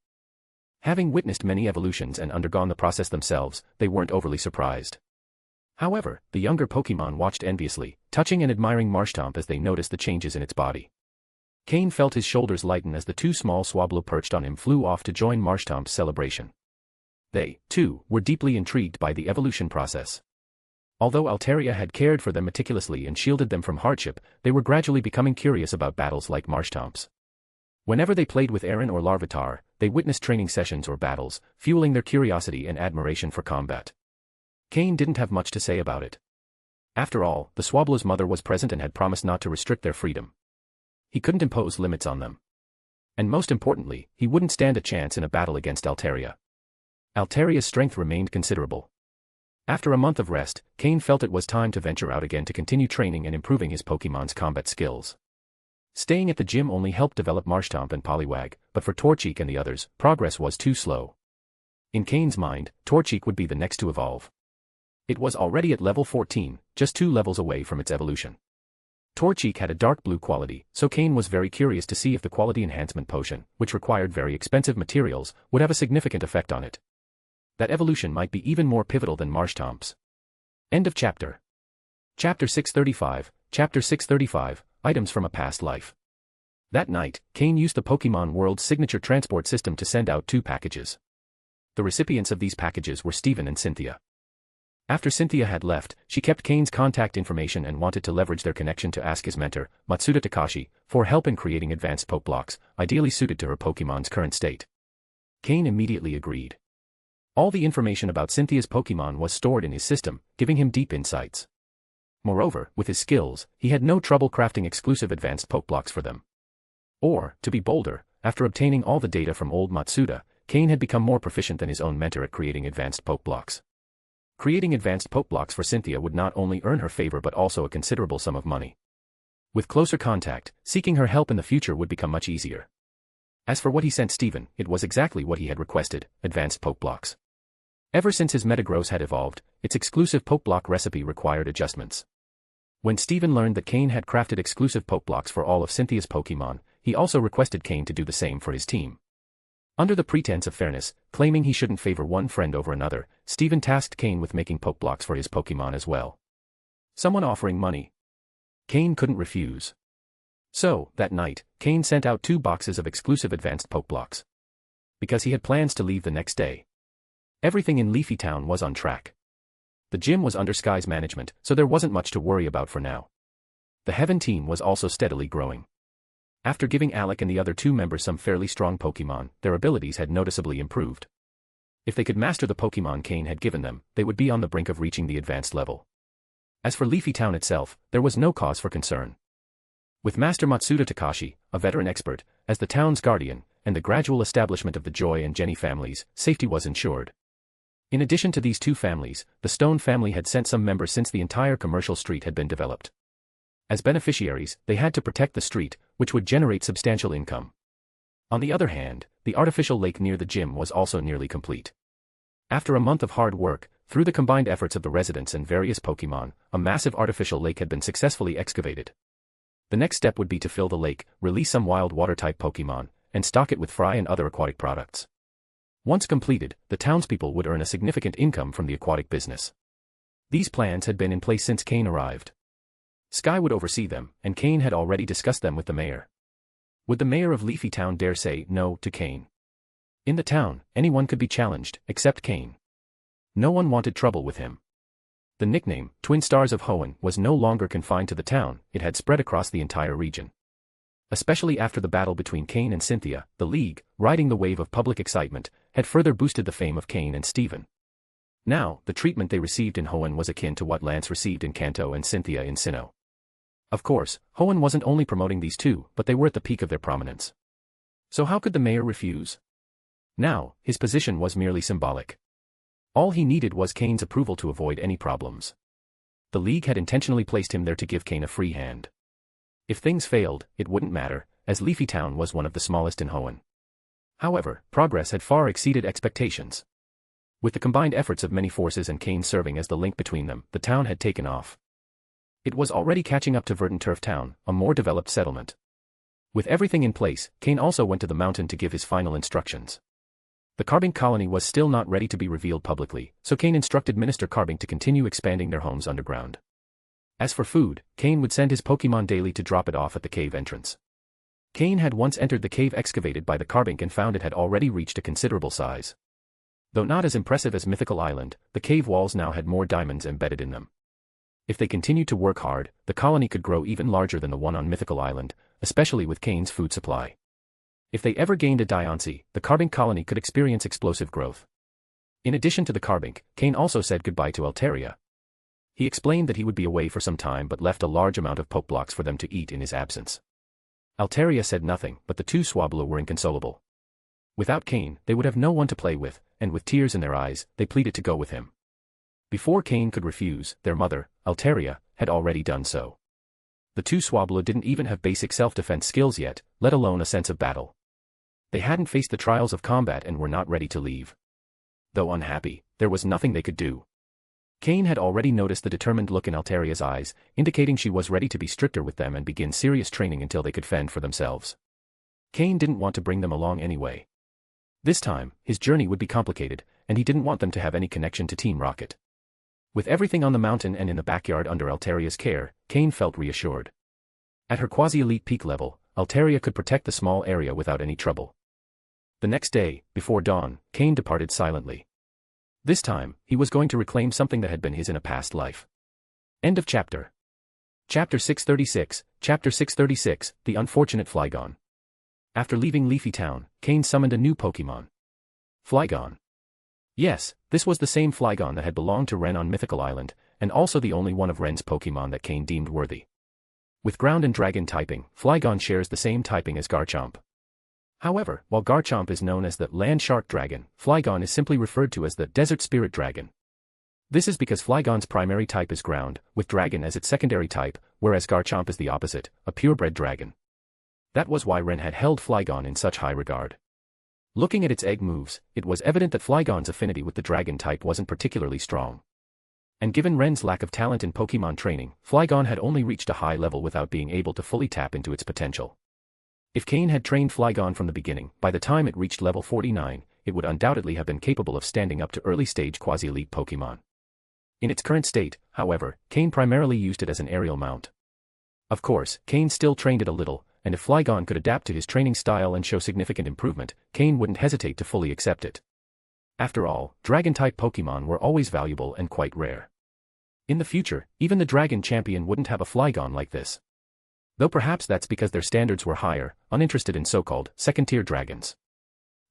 Having witnessed many evolutions and undergone the process themselves, they weren't overly surprised. However, the younger Pokémon watched enviously, touching and admiring Marshtomp as they noticed the changes in its body. Cain felt his shoulders lighten as the 2 small Swablu perched on him flew off to join Marshtomp's celebration. They, too, were deeply intrigued by the evolution process. Although Altaria had cared for them meticulously and shielded them from hardship, they were gradually becoming curious about battles like Marshtomp's. Whenever they played with Aaron or Larvitar, they witnessed training sessions or battles, fueling their curiosity and admiration for combat. Cain didn't have much to say about it. After all, the Swablu's mother was present and had promised not to restrict their freedom. He couldn't impose limits on them. And most importantly, he wouldn't stand a chance in a battle against Altaria. Altaria's strength remained considerable. After a month of rest, Cain felt it was time to venture out again to continue training and improving his Pokémon's combat skills. Staying at the gym only helped develop Marshtomp and Poliwag, but for Torchic and the others, progress was too slow. In Cain's mind, Torchic would be the next to evolve. It was already at level 14, just 2 levels away from its evolution. Torchic had a dark blue quality, so Cain was very curious to see if the quality enhancement potion, which required very expensive materials, would have a significant effect on it. That evolution might be even more pivotal than Marshtomp's. End of chapter. Chapter 635, Chapter 635, Items from a Past Life. That night, Cain used the Pokémon World's signature transport system to send out 2 packages. The recipients of these packages were Steven and Cynthia. After Cynthia had left, she kept Cain's contact information and wanted to leverage their connection to ask his mentor, Matsuda Takashi, for help in creating advanced Pokeblocks, ideally suited to her Pokémon's current state. Cain immediately agreed. All the information about Cynthia's Pokémon was stored in his system, giving him deep insights. Moreover, with his skills, he had no trouble crafting exclusive advanced Pokeblocks for them. Or, to be bolder, after obtaining all the data from old Matsuda, Cain had become more proficient than his own mentor at creating advanced Pokeblocks. Creating advanced Pokeblocks for Cynthia would not only earn her favor but also a considerable sum of money. With closer contact, seeking her help in the future would become much easier. As for what he sent Steven, it was exactly what he had requested, advanced Pokeblocks. Ever since his Metagross had evolved, its exclusive Pokeblock recipe required adjustments. When Steven learned that Cain had crafted exclusive Pokeblocks for all of Cynthia's Pokémon, he also requested Cain to do the same for his team. Under the pretense of fairness, claiming he shouldn't favor one friend over another, Steven tasked Cain with making Pokeblocks for his Pokémon as well. Someone offering money. Cain couldn't refuse. So, that night, Cain sent out 2 boxes of exclusive advanced Pokeblocks. Because he had plans to leave the next day. Everything in Leafy Town was on track. The gym was under Sky's management, so there wasn't much to worry about for now. The Heaven team was also steadily growing. After giving Alec and the other 2 members some fairly strong Pokémon, their abilities had noticeably improved. If they could master the Pokémon Cain had given them, they would be on the brink of reaching the advanced level. As for Leafy Town itself, there was no cause for concern. With Master Matsuda Takashi, a veteran expert, as the town's guardian, and the gradual establishment of the Joy and Jenny families, safety was ensured. In addition to these 2 families, the Stone family had sent some members since the entire commercial street had been developed. As beneficiaries, they had to protect the street, which would generate substantial income. On the other hand, the artificial lake near the gym was also nearly complete. After a month of hard work, through the combined efforts of the residents and various Pokémon, a massive artificial lake had been successfully excavated. The next step would be to fill the lake, release some wild water-type Pokémon, and stock it with fry and other aquatic products. Once completed, the townspeople would earn a significant income from the aquatic business. These plans had been in place since Cain arrived. Sky would oversee them, and Cain had already discussed them with the mayor. Would the mayor of Leafy Town dare say no to Cain? In the town, anyone could be challenged, except Cain. No one wanted trouble with him. The nickname, Twin Stars of Hoenn, was no longer confined to the town, it had spread across the entire region. Especially after the battle between Cain and Cynthia, the League, riding the wave of public excitement, had further boosted the fame of Cain and Steven. Now, the treatment they received in Hoenn was akin to what Lance received in Kanto and Cynthia in Sinnoh. Of course, Hoenn wasn't only promoting these two, but they were at the peak of their prominence. So how could the mayor refuse? Now, his position was merely symbolic. All he needed was Cain's approval to avoid any problems. The League had intentionally placed him there to give Cain a free hand. If things failed, it wouldn't matter, as Leafy Town was one of the smallest in Hoenn. However, progress had far exceeded expectations. With the combined efforts of many forces and Cain serving as the link between them, the town had taken off. It was already catching up to Verdant Town, a more developed settlement. With everything in place, Cain also went to the mountain to give his final instructions. The Carbink colony was still not ready to be revealed publicly, so Cain instructed Minister Carbink to continue expanding their homes underground. As for food, Cain would send his Pokémon daily to drop it off at the cave entrance. Cain had once entered the cave excavated by the Carbink and found it had already reached a considerable size. Though not as impressive as Mythical Island, the cave walls now had more diamonds embedded in them. If they continued to work hard, the colony could grow even larger than the one on Mythical Island, especially with Cain's food supply. If they ever gained a Diancie, the Carbink colony could experience explosive growth. In addition to the Carbink, Cain also said goodbye to Altaria. He explained that he would be away for some time but left a large amount of Pokeblocks for them to eat in his absence. Altaria said nothing, but the two Swablu were inconsolable. Without Cain, they would have no one to play with, and with tears in their eyes, they pleaded to go with him. Before Cain could refuse, their mother, Altaria, had already done so. The two Swablu didn't even have basic self-defense skills yet, let alone a sense of battle. They hadn't faced the trials of combat and were not ready to leave. Though unhappy, there was nothing they could do. Cain had already noticed the determined look in Altaria's eyes, indicating she was ready to be stricter with them and begin serious training until they could fend for themselves. Cain didn't want to bring them along anyway. This time, his journey would be complicated, and he didn't want them to have any connection to Team Rocket. With everything on the mountain and in the backyard under Altaria's care, Cain felt reassured. At her quasi-elite peak level, Altaria could protect the small area without any trouble. The next day, before dawn, Cain departed silently. This time, he was going to reclaim something that had been his in a past life. End of chapter. Chapter 636, Chapter 636, The Unfortunate Flygon. After leaving Leafy Town, Cain summoned a new Pokémon. Flygon. Yes, this was the same Flygon that had belonged to Ren on Mythical Island, and also the only one of Ren's Pokémon that Cain deemed worthy. With ground and dragon typing, Flygon shares the same typing as Garchomp. However, while Garchomp is known as the Land Shark Dragon, Flygon is simply referred to as the Desert Spirit Dragon. This is because Flygon's primary type is ground, with dragon as its secondary type, whereas Garchomp is the opposite, a purebred dragon. That was why Ren had held Flygon in such high regard. Looking at its egg moves, it was evident that Flygon's affinity with the dragon type wasn't particularly strong. And given Ren's lack of talent in Pokémon training, Flygon had only reached a high level without being able to fully tap into its potential. If Cain had trained Flygon from the beginning, by the time it reached level 49, it would undoubtedly have been capable of standing up to early-stage quasi-elite Pokémon. In its current state, however, Cain primarily used it as an aerial mount. Of course, Cain still trained it a little, and if Flygon could adapt to his training style and show significant improvement, Cain wouldn't hesitate to fully accept it. After all, Dragon-type Pokémon were always valuable and quite rare. In the future, even the Dragon Champion wouldn't have a Flygon like this. Though perhaps that's because their standards were higher, uninterested in so-called second-tier dragons.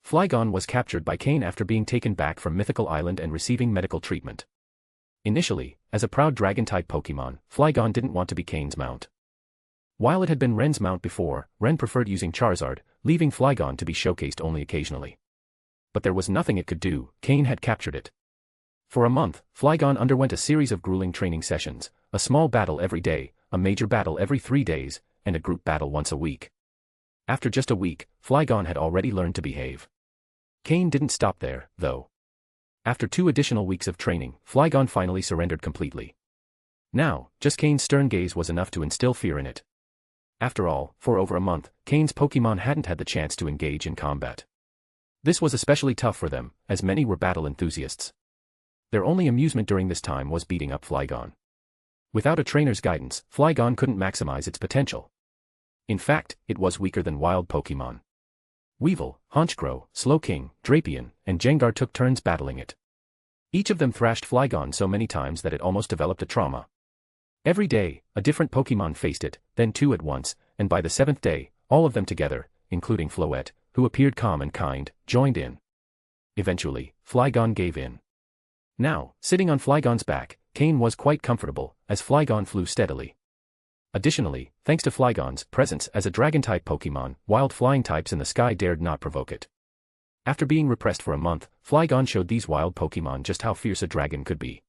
Flygon was captured by Cain after being taken back from Mythical Island and receiving medical treatment. Initially, as a proud dragon-type Pokémon, Flygon didn't want to be Cain's mount. While it had been Ren's mount before, Ren preferred using Charizard, leaving Flygon to be showcased only occasionally. But there was nothing it could do, Cain had captured it. For a month, Flygon underwent a series of grueling training sessions, a small battle every day, a major battle every 3 days, and a group battle once a week. After just a week, Flygon had already learned to behave. Cain didn't stop there, though. After 2 additional weeks of training, Flygon finally surrendered completely. Now, just Cain's stern gaze was enough to instill fear in it. After all, for over a month, Cain's Pokémon hadn't had the chance to engage in combat. This was especially tough for them, as many were battle enthusiasts. Their only amusement during this time was beating up Flygon. Without a trainer's guidance, Flygon couldn't maximize its potential. In fact, it was weaker than wild Pokémon. Weevil, Honchkrow, Slowking, Drapion, and Gengar took turns battling it. Each of them thrashed Flygon so many times that it almost developed a trauma. Every day, a different Pokémon faced it, then 2 at once, and by the 7th day, all of them together, including Floette, who appeared calm and kind, joined in. Eventually, Flygon gave in. Now, sitting on Flygon's back, Cain was quite comfortable, as Flygon flew steadily. Additionally, thanks to Flygon's presence as a Dragon-type Pokémon, wild flying types in the sky dared not provoke it. After being repressed for a month, Flygon showed these wild Pokémon just how fierce a dragon could be.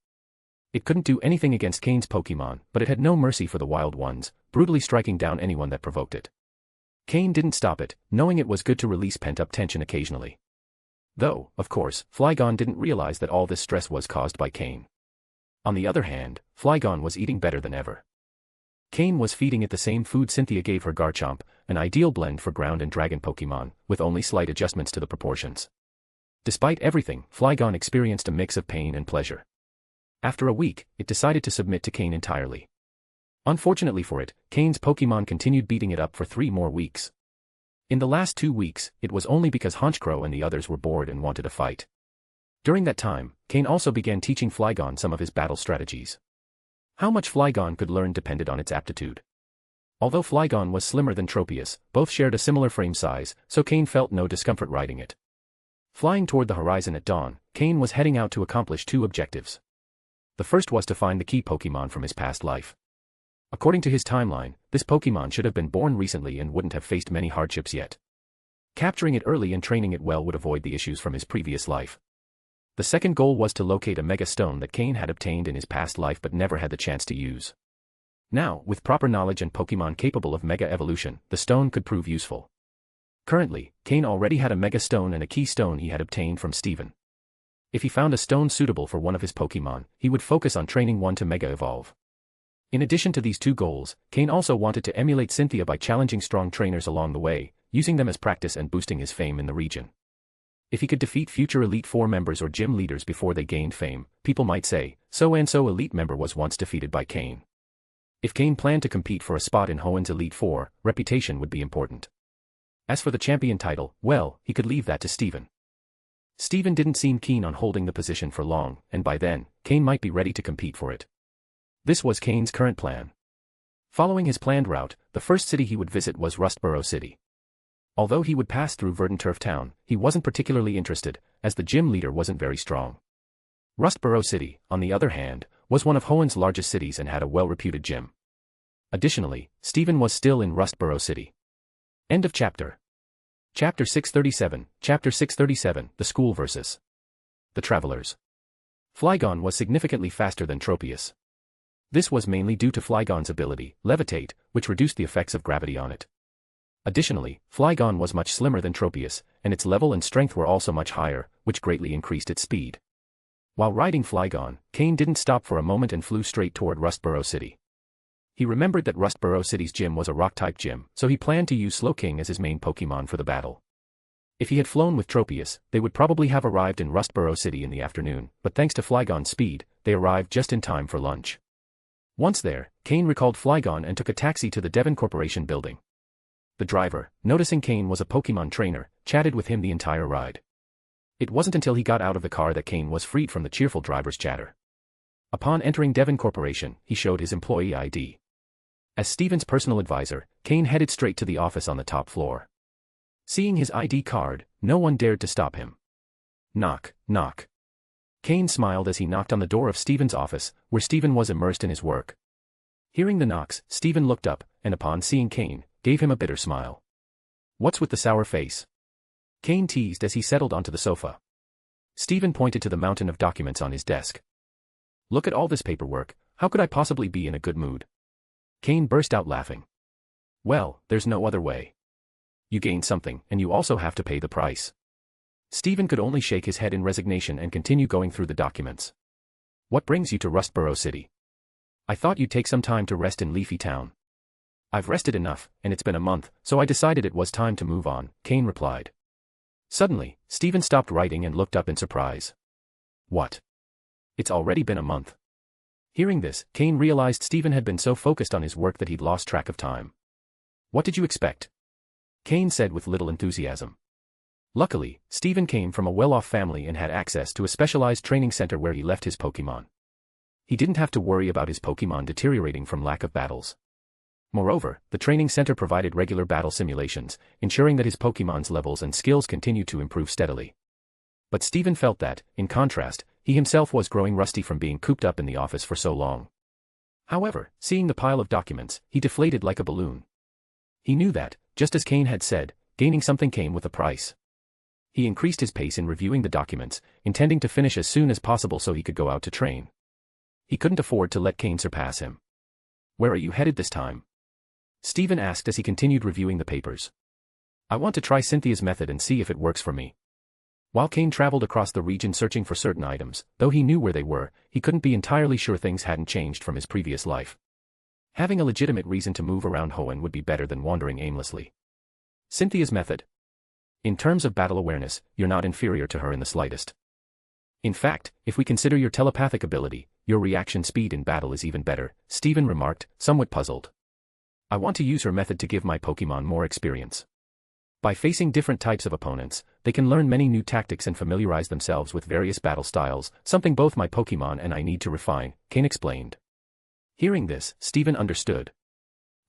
It couldn't do anything against Cain's Pokémon, but it had no mercy for the wild ones, brutally striking down anyone that provoked it. Cain didn't stop it, knowing it was good to release pent-up tension occasionally. Though, of course, Flygon didn't realize that all this stress was caused by Cain. On the other hand, Flygon was eating better than ever. Cain was feeding it the same food Cynthia gave her Garchomp, an ideal blend for ground and dragon Pokémon, with only slight adjustments to the proportions. Despite everything, Flygon experienced a mix of pain and pleasure. After a week, it decided to submit to Cain entirely. Unfortunately for it, Cain's Pokémon continued beating it up for 3 more weeks. In the last 2 weeks, it was only because Honchkrow and the others were bored and wanted a fight. During that time, Cain also began teaching Flygon some of his battle strategies. How much Flygon could learn depended on its aptitude. Although Flygon was slimmer than Tropius, both shared a similar frame size, so Cain felt no discomfort riding it. Flying toward the horizon at dawn, Cain was heading out to accomplish 2 objectives. The first was to find the key Pokémon from his past life. According to his timeline, this Pokémon should have been born recently and wouldn't have faced many hardships yet. Capturing it early and training it well would avoid the issues from his previous life. The second goal was to locate a Mega Stone that Cain had obtained in his past life but never had the chance to use. Now, with proper knowledge and Pokémon capable of Mega Evolution, the stone could prove useful. Currently, Cain already had a Mega Stone and a Key Stone he had obtained from Steven. If he found a stone suitable for one of his Pokémon, he would focus on training one to Mega Evolve. In addition to these 2 goals, Cain also wanted to emulate Cynthia by challenging strong trainers along the way, using them as practice and boosting his fame in the region. If he could defeat future Elite Four members or gym leaders before they gained fame, people might say, so-and-so elite member was once defeated by Cain. If Cain planned to compete for a spot in Hoenn's Elite Four, reputation would be important. As for the champion title, well, he could leave that to Steven. Steven didn't seem keen on holding the position for long, and by then, Cain might be ready to compete for it. This was Cain's current plan. Following his planned route, the first city he would visit was Rustboro City. Although he would pass through Verdanturf Town, he wasn't particularly interested, as the gym leader wasn't very strong. Rustboro City, on the other hand, was one of Hoenn's largest cities and had a well-reputed gym. Additionally, Steven was still in Rustboro City. End of chapter. Chapter 637, Chapter 637, The School vs. The Travelers. Flygon was significantly faster than Tropius. This was mainly due to Flygon's ability, Levitate, which reduced the effects of gravity on it. Additionally, Flygon was much slimmer than Tropius, and its level and strength were also much higher, which greatly increased its speed. While riding Flygon, Cain didn't stop for a moment and flew straight toward Rustboro City. He remembered that Rustboro City's gym was a rock-type gym, so he planned to use Slowking as his main Pokémon for the battle. If he had flown with Tropius, they would probably have arrived in Rustboro City in the afternoon, but thanks to Flygon's speed, they arrived just in time for lunch. Once there, Cain recalled Flygon and took a taxi to the Devon Corporation building. The driver, noticing Cain was a Pokémon trainer, chatted with him the entire ride. It wasn't until he got out of the car that Cain was freed from the cheerful driver's chatter. Upon entering Devon Corporation, he showed his employee ID. As Steven's personal advisor, Cain headed straight to the office on the top floor. Seeing his ID card, no one dared to stop him. Knock, knock. Cain smiled as he knocked on the door of Steven's office, where Steven was immersed in his work. Hearing the knocks, Steven looked up, and upon seeing Cain, gave him a bitter smile. "What's with the sour face?" Cain teased as he settled onto the sofa. Steven pointed to the mountain of documents on his desk. "Look at all this paperwork, how could I possibly be in a good mood?" Cain burst out laughing. "Well, there's no other way. You gain something, and you also have to pay the price. Stephen could only shake his head in resignation and continue going through the documents. What brings you to Rustboro City? I thought you'd take some time to rest in Leafy Town. I've rested enough, and it's been a month, so I decided it was time to move on, Cain replied. Suddenly, Stephen stopped writing and looked up in surprise. What? It's already been a month. Hearing this, Cain realized Stephen had been so focused on his work that he'd lost track of time. What did you expect? Cain said with little enthusiasm. Luckily, Stephen came from a well-off family and had access to a specialized training center where he left his Pokémon. He didn't have to worry about his Pokémon deteriorating from lack of battles. Moreover, the training center provided regular battle simulations, ensuring that his Pokémon's levels and skills continued to improve steadily. But Stephen felt that, in contrast, he himself was growing rusty from being cooped up in the office for so long. However, seeing the pile of documents, he deflated like a balloon. He knew that, just as Cain had said, gaining something came with a price. He increased his pace in reviewing the documents, intending to finish as soon as possible so he could go out to train. He couldn't afford to let Cain surpass him. Where are you headed this time? Stephen asked as he continued reviewing the papers. I want to try Cynthia's method and see if it works for me. While Cain traveled across the region searching for certain items, though he knew where they were, he couldn't be entirely sure things hadn't changed from his previous life. Having a legitimate reason to move around Hoenn would be better than wandering aimlessly. Cynthia's method. In terms of battle awareness, you're not inferior to her in the slightest. In fact, if we consider your telepathic ability, your reaction speed in battle is even better, Stephen remarked, somewhat puzzled. I want to use her method to give my Pokémon more experience. By facing different types of opponents, they can learn many new tactics and familiarize themselves with various battle styles, something both my Pokémon and I need to refine, Cain explained. Hearing this, Stephen understood.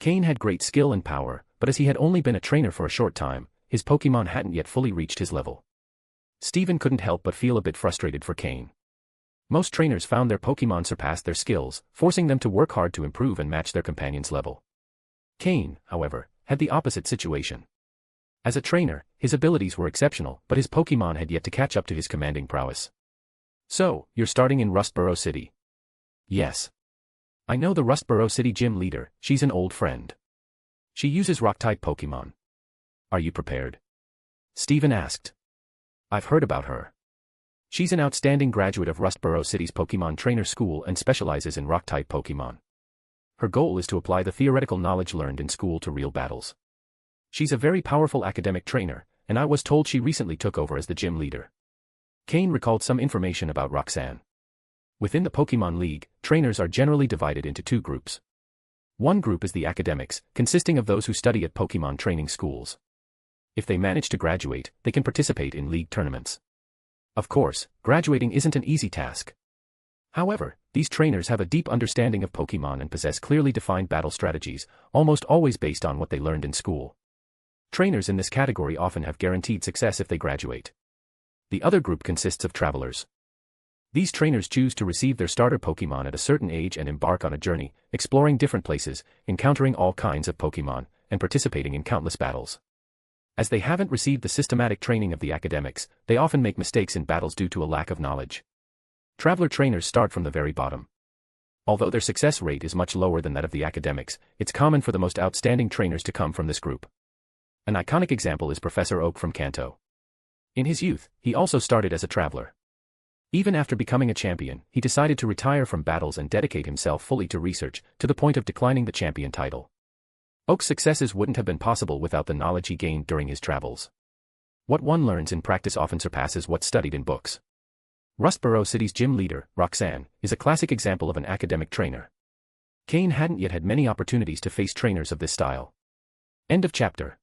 Cain had great skill and power, but as he had only been a trainer for a short time, his Pokémon hadn't yet fully reached his level. Stephen couldn't help but feel a bit frustrated for Cain. Most trainers found their Pokémon surpassed their skills, forcing them to work hard to improve and match their companion's level. Cain, however, had the opposite situation. As a trainer, his abilities were exceptional, but his Pokémon had yet to catch up to his commanding prowess. So, you're starting in Rustboro City? Yes. I know the Rustboro City gym leader, she's an old friend. She uses rock-type Pokémon. Are you prepared? Stephen asked. I've heard about her. She's an outstanding graduate of Rustboro City's Pokémon Trainer School and specializes in rock-type Pokémon. Her goal is to apply the theoretical knowledge learned in school to real battles. She's a very powerful academic trainer, and I was told she recently took over as the gym leader. Cain recalled some information about Roxanne. Within the Pokémon League, trainers are generally divided into two groups. One group is the academics, consisting of those who study at Pokémon training schools. If they manage to graduate, they can participate in league tournaments. Of course, graduating isn't an easy task. However, these trainers have a deep understanding of Pokémon and possess clearly defined battle strategies, almost always based on what they learned in school. Trainers in this category often have guaranteed success if they graduate. The other group consists of travelers. These trainers choose to receive their starter Pokémon at a certain age and embark on a journey, exploring different places, encountering all kinds of Pokémon, and participating in countless battles. As they haven't received the systematic training of the academics, they often make mistakes in battles due to a lack of knowledge. Traveler trainers start from the very bottom. Although their success rate is much lower than that of the academics, it's common for the most outstanding trainers to come from this group. An iconic example is Professor Oak from Kanto. In his youth, he also started as a traveler. Even after becoming a champion, he decided to retire from battles and dedicate himself fully to research, to the point of declining the champion title. Oak's successes wouldn't have been possible without the knowledge he gained during his travels. What one learns in practice often surpasses what's studied in books. Rustboro City's gym leader, Roxanne, is a classic example of an academic trainer. Cain hadn't yet had many opportunities to face trainers of this style. End of chapter.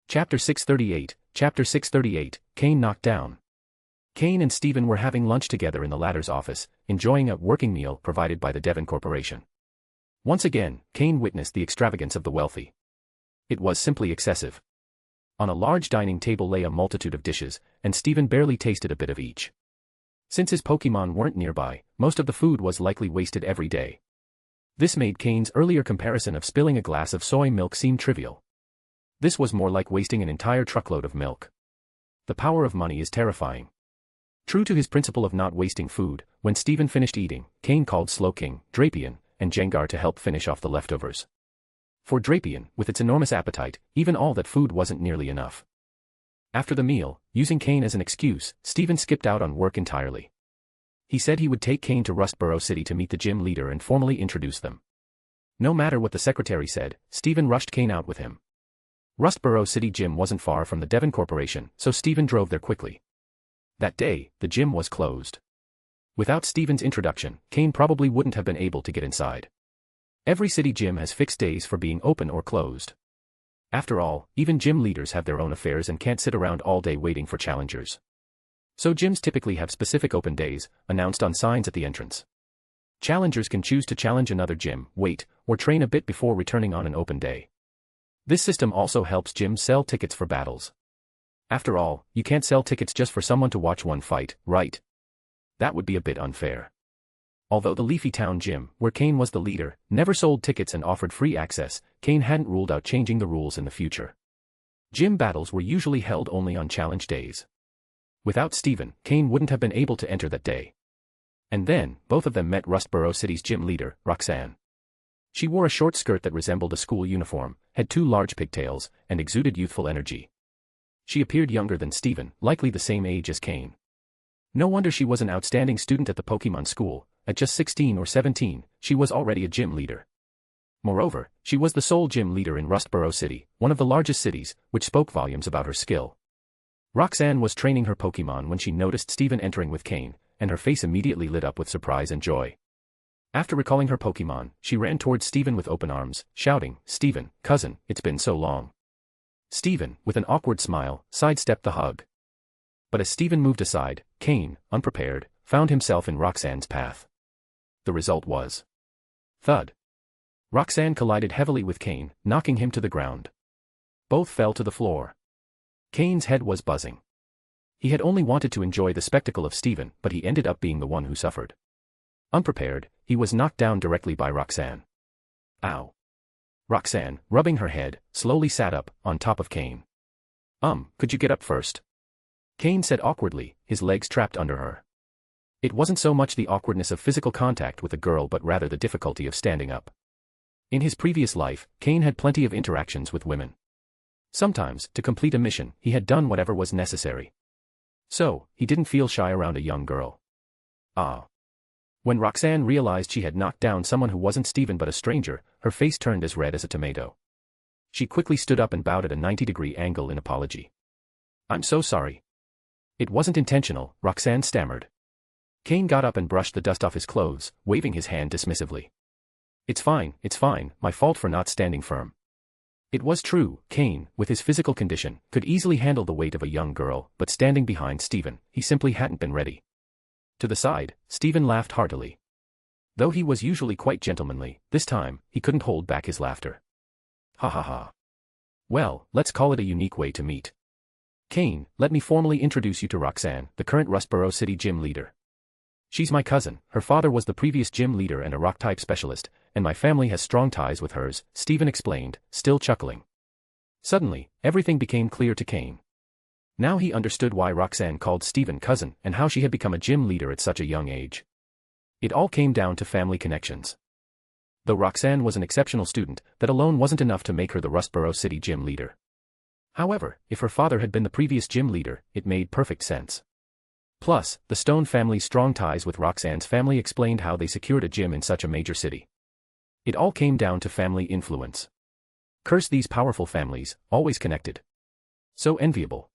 Chapter 638, Chapter 638, Cain knocked down. Cain and Stephen were having lunch together in the latter's office, enjoying a working meal provided by the Devon Corporation. Once again, Cain witnessed the extravagance of the wealthy. It was simply excessive. On a large dining table lay a multitude of dishes, and Stephen barely tasted a bit of each. Since his Pokémon weren't nearby, most of the food was likely wasted every day. This made Cain's earlier comparison of spilling a glass of soy milk seem trivial. This was more like wasting an entire truckload of milk. The power of money is terrifying. True to his principle of not wasting food, when Stephen finished eating, Cain called Slowking, Drapion, and Jengar to help finish off the leftovers. For Drapion, with its enormous appetite, even all that food wasn't nearly enough. After the meal, using Cain as an excuse, Stephen skipped out on work entirely. He said he would take Cain to Rustboro City to meet the gym leader and formally introduce them. No matter what the secretary said, Stephen rushed Cain out with him. Rustboro City Gym wasn't far from the Devon Corporation, so Stephen drove there quickly. That day, the gym was closed. Without Stephen's introduction, Cain probably wouldn't have been able to get inside. Every city gym has fixed days for being open or closed. After all, even gym leaders have their own affairs and can't sit around all day waiting for challengers. So gyms typically have specific open days, announced on signs at the entrance. Challengers can choose to challenge another gym, wait, or train a bit before returning on an open day. This system also helps gyms sell tickets for battles. After all, you can't sell tickets just for someone to watch one fight, right? That would be a bit unfair. Although the Leafy Town Gym, where Cain was the leader, never sold tickets and offered free access, Cain hadn't ruled out changing the rules in the future. Gym battles were usually held only on challenge days. Without Stephen, Cain wouldn't have been able to enter that day. And then, both of them met Rustboro City's gym leader, Roxanne. She wore a short skirt that resembled a school uniform, had 2 large pigtails, and exuded youthful energy. She appeared younger than Stephen, likely the same age as Cain. No wonder she was an outstanding student at the Pokémon school. At just 16 or 17, she was already a gym leader. Moreover, she was the sole gym leader in Rustboro City, one of the largest cities, which spoke volumes about her skill. Roxanne was training her Pokémon when she noticed Stephen entering with Cain, and her face immediately lit up with surprise and joy. After recalling her Pokémon, she ran towards Stephen with open arms, shouting, "Stephen, cousin, it's been so long." Stephen, with an awkward smile, sidestepped the hug. But as Stephen moved aside, Cain, unprepared, found himself in Roxanne's path. The result was thud. Roxanne collided heavily with Cain, knocking him to the ground. Both fell to the floor. Cain's head was buzzing. He had only wanted to enjoy the spectacle of Stephen, but he ended up being the one who suffered. Unprepared, he was knocked down directly by Roxanne. Ow. Roxanne, rubbing her head, slowly sat up, on top of Cain. Could you get up first? Cain said awkwardly, his legs trapped under her. It wasn't so much the awkwardness of physical contact with a girl but rather the difficulty of standing up. In his previous life, Cain had plenty of interactions with women. Sometimes, to complete a mission, he had done whatever was necessary. So, he didn't feel shy around a young girl. When Roxanne realized she had knocked down someone who wasn't Stephen but a stranger, her face turned as red as a tomato. She quickly stood up and bowed at a 90-degree angle in apology. "I'm so sorry." "It wasn't intentional," Roxanne stammered. Cain got up and brushed the dust off his clothes, waving his hand dismissively. It's fine, my fault for not standing firm." It was true, Cain, with his physical condition, could easily handle the weight of a young girl, but standing behind Stephen, he simply hadn't been ready. To the side, Stephen laughed heartily. Though he was usually quite gentlemanly, this time, he couldn't hold back his laughter. "Ha ha ha. Well, let's call it a unique way to meet. Cain, let me formally introduce you to Roxanne, the current Rustboro City gym leader. She's my cousin, her father was the previous gym leader and a rock-type specialist, and my family has strong ties with hers," Stephen explained, still chuckling. Suddenly, everything became clear to Cain. Now he understood why Roxanne called Stephen cousin and how she had become a gym leader at such a young age. It all came down to family connections. Though Roxanne was an exceptional student, that alone wasn't enough to make her the Rustboro City gym leader. However, if her father had been the previous gym leader, it made perfect sense. Plus, the Stone family's strong ties with Roxanne's family explained how they secured a gym in such a major city. It all came down to family influence. Curse these powerful families, always connected. So enviable.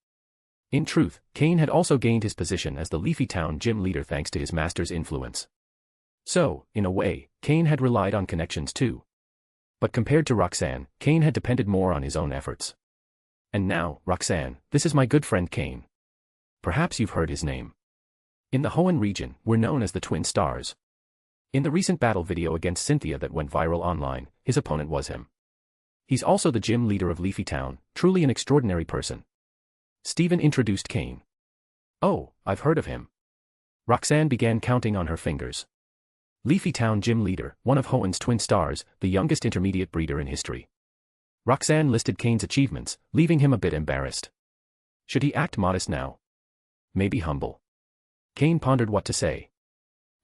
In truth, Cain had also gained his position as the Leafy Town gym leader thanks to his master's influence. So, in a way, Cain had relied on connections too. But compared to Roxanne, Cain had depended more on his own efforts. And now, Roxanne, this is my good friend Cain. Perhaps you've heard his name. In the Hoenn region, we're known as the Twin Stars. In the recent battle video against Cynthia that went viral online, his opponent was him. He's also the gym leader of Leafy Town, truly an extraordinary person. Stephen introduced Cain. "Oh, I've heard of him." Roxanne began counting on her fingers. Leafy Town gym leader, one of Hoenn's Twin Stars, the youngest intermediate breeder in history. Roxanne listed Cain's achievements, leaving him a bit embarrassed. Should he act modest now? Maybe humble. Cain pondered what to say.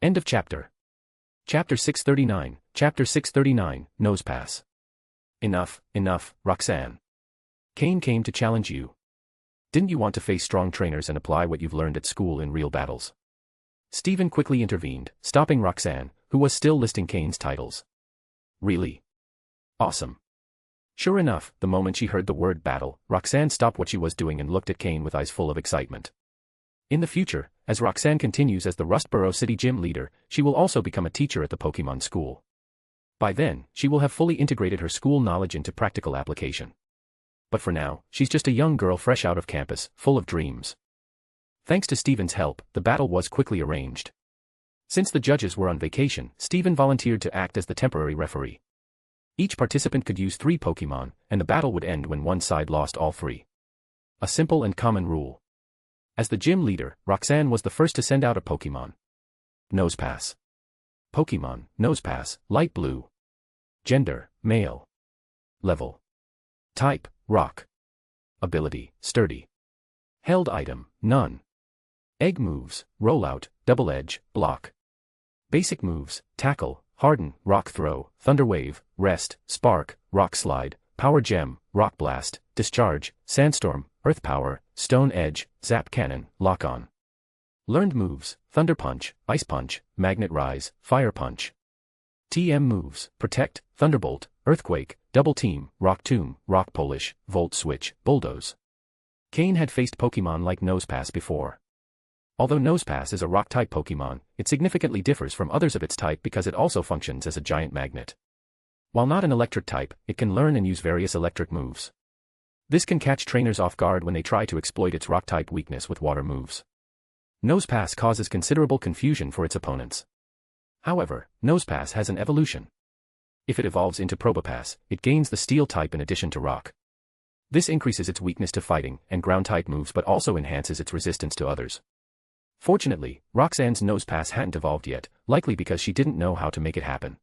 End of chapter. Chapter 639, Chapter 639, Nose Pass. Enough, Roxanne. Cain came to challenge you. Didn't you want to face strong trainers and apply what you've learned at school in real battles? Steven quickly intervened, stopping Roxanne, who was still listing Cain's titles. Really? Awesome. Sure enough, the moment she heard the word battle, Roxanne stopped what she was doing and looked at Cain with eyes full of excitement. In the future, as Roxanne continues as the Rustboro City Gym leader, she will also become a teacher at the Pokémon School. By then, she will have fully integrated her school knowledge into practical application. But for now, she's just a young girl fresh out of campus, full of dreams. Thanks to Steven's help, the battle was quickly arranged. Since the judges were on vacation, Steven volunteered to act as the temporary referee. Each participant could use 3 Pokémon, and the battle would end when one side lost all 3. A simple and common rule. As the gym leader, Roxanne was the first to send out a Pokémon. Nosepass. Pokémon, Nosepass, light blue. Gender, male. Level. Type, rock. Ability, sturdy. Held item, none. Egg moves, rollout, double edge, block. Basic moves, tackle, harden, rock throw, thunder wave, rest, spark, rock slide, power gem, rock blast, discharge, sandstorm, earth power, stone edge, zap cannon, lock on. Learned moves, thunder punch, ice punch, magnet rise, fire punch. TM moves, protect, thunderbolt, earthquake, double team, rock tomb, rock polish, volt switch, bulldoze. Cain had faced Pokémon like Nosepass before. Although Nosepass is a rock-type Pokémon, it significantly differs from others of its type because it also functions as a giant magnet. While not an electric type, it can learn and use various electric moves. This can catch trainers off guard when they try to exploit its rock-type weakness with water moves. Nosepass causes considerable confusion for its opponents. However, Nosepass has an evolution. If it evolves into Probopass, it gains the steel type in addition to rock. This increases its weakness to fighting and ground-type moves but also enhances its resistance to others. Fortunately, Roxanne's Nosepass hadn't evolved yet, likely because she didn't know how to make it happen.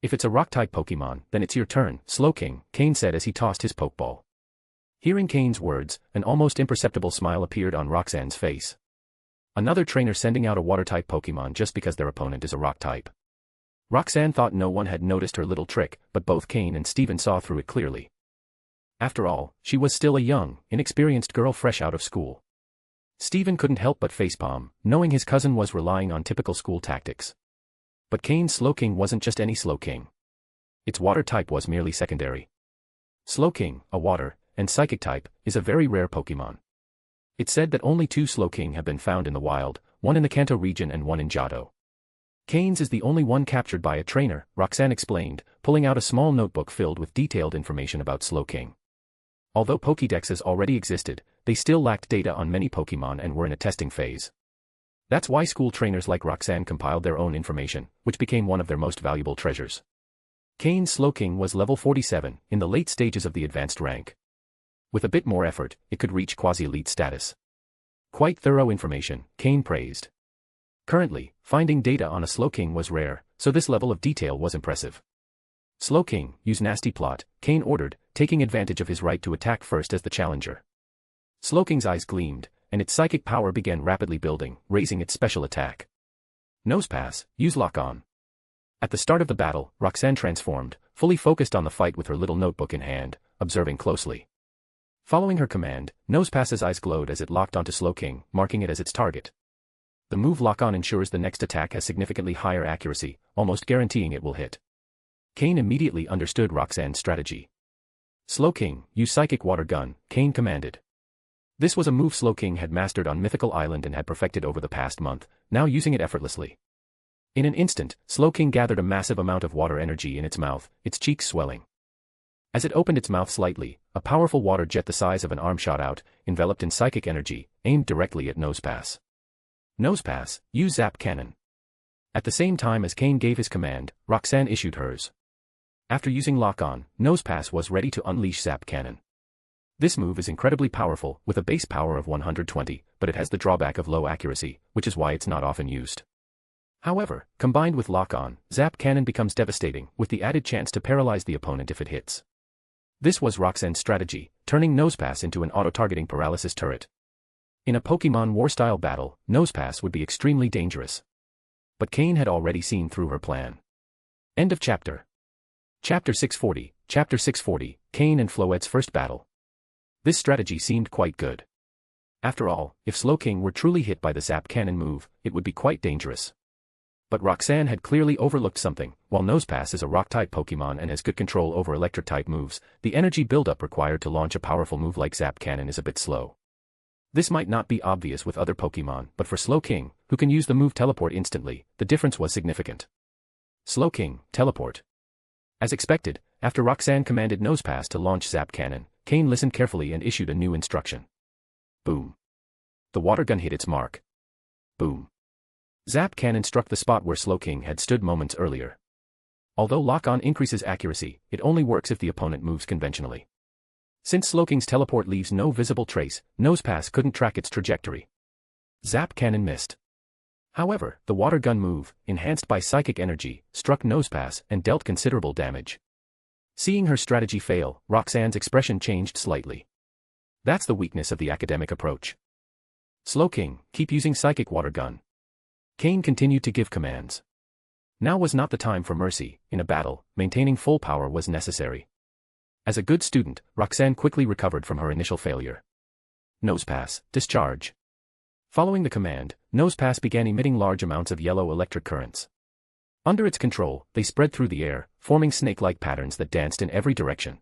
If it's a rock-type Pokémon, then it's your turn, Slowking, Cain said as he tossed his Pokeball. Hearing Cain's words, an almost imperceptible smile appeared on Roxanne's face. Another trainer sending out a water-type Pokémon just because their opponent is a rock-type. Roxanne thought no one had noticed her little trick, but both Cain and Steven saw through it clearly. After all, she was still a young, inexperienced girl fresh out of school. Steven couldn't help but facepalm, knowing his cousin was relying on typical school tactics. But Cain's Slowking wasn't just any Slowking. Its water type was merely secondary. Slowking, a water, and psychic type, is a very rare Pokémon. It's said that only 2 Slowking have been found in the wild, one in the Kanto region and one in Johto. Cain's is the only one captured by a trainer, Roxanne explained, pulling out a small notebook filled with detailed information about Slowking. Although Pokédexes already existed, they still lacked data on many Pokémon and were in a testing phase. That's why school trainers like Roxanne compiled their own information, which became one of their most valuable treasures. Cain's Slowking was level 47, in the late stages of the advanced rank. With a bit more effort, it could reach quasi-elite status. Quite thorough information, Cain praised. Currently, finding data on a Slowking was rare, so this level of detail was impressive. Slowking, use nasty plot, Cain ordered, taking advantage of his right to attack first as the challenger. Slowking's eyes gleamed, and its psychic power began rapidly building, raising its special attack. Nosepass, use lock on. At the start of the battle, Roxanne transformed, fully focused on the fight with her little notebook in hand, observing closely. Following her command, Nosepass's eyes glowed as it locked onto Slowking, marking it as its target. The move lock on ensures the next attack has significantly higher accuracy, almost guaranteeing it will hit. Cain immediately understood Roxanne's strategy. Slowking, use psychic water gun, Cain commanded. This was a move Slowking had mastered on Mythical Island and had perfected over the past month, now using it effortlessly. In an instant, Slowking gathered a massive amount of water energy in its mouth, its cheeks swelling. As it opened its mouth slightly, a powerful water jet the size of an arm shot out, enveloped in psychic energy, aimed directly at Nosepass. Nosepass, use zap cannon. At the same time as Cain gave his command, Roxanne issued hers. After using lock on, Nosepass was ready to unleash zap cannon. This move is incredibly powerful, with a base power of 120, but it has the drawback of low accuracy, which is why it's not often used. However, combined with lock on, zap cannon becomes devastating, with the added chance to paralyze the opponent if it hits. This was Roxanne's strategy, turning Nosepass into an auto-targeting paralysis turret. In a Pokémon War-style battle, Nosepass would be extremely dangerous. But Cain had already seen through her plan. End of chapter. Chapter 640, Cain and Floette's first battle. This strategy seemed quite good. After all, if Slowking were truly hit by the Zap Cannon move, it would be quite dangerous. But Roxanne had clearly overlooked something. While Nosepass is a Rock-type Pokemon and has good control over Electric-type moves, the energy buildup required to launch a powerful move like Zap Cannon is a bit slow. This might not be obvious with other Pokemon, but for Slowking, who can use the move Teleport instantly, the difference was significant. Slowking, Teleport. As expected, after Roxanne commanded Nosepass to launch Zap Cannon, Cain listened carefully and issued a new instruction. Boom. The water gun hit its mark. Boom. Zap Cannon struck the spot where Slowking had stood moments earlier. Although lock-on increases accuracy, it only works if the opponent moves conventionally. Since Slowking's teleport leaves no visible trace, Nosepass couldn't track its trajectory. Zap Cannon missed. However, the water gun move, enhanced by psychic energy, struck Nosepass and dealt considerable damage. Seeing her strategy fail, Roxanne's expression changed slightly. That's the weakness of the academic approach. Slowking, keep using psychic water gun. Cain continued to give commands. Now was not the time for mercy. In a battle, maintaining full power was necessary. As a good student, Roxanne quickly recovered from her initial failure. Nosepass, discharge. Following the command, Nosepass began emitting large amounts of yellow electric currents. Under its control, they spread through the air, forming snake-like patterns that danced in every direction.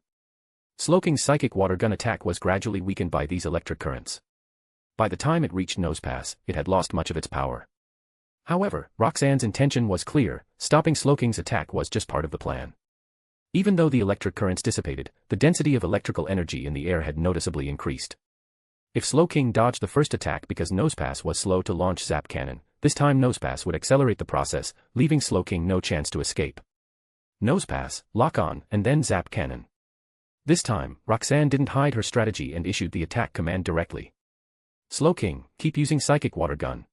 Slowking's psychic water gun attack was gradually weakened by these electric currents. By the time it reached Nosepass, it had lost much of its power. However, Roxanne's intention was clear. Stopping Slowking's attack was just part of the plan. Even though the electric currents dissipated, the density of electrical energy in the air had noticeably increased. If Slowking dodged the first attack because Nosepass was slow to launch Zap Cannon, this time Nosepass would accelerate the process, leaving Slowking no chance to escape. Nosepass, lock on, and then Zap Cannon. This time, Roxanne didn't hide her strategy and issued the attack command directly. Slowking, keep using Psychic Water Gun.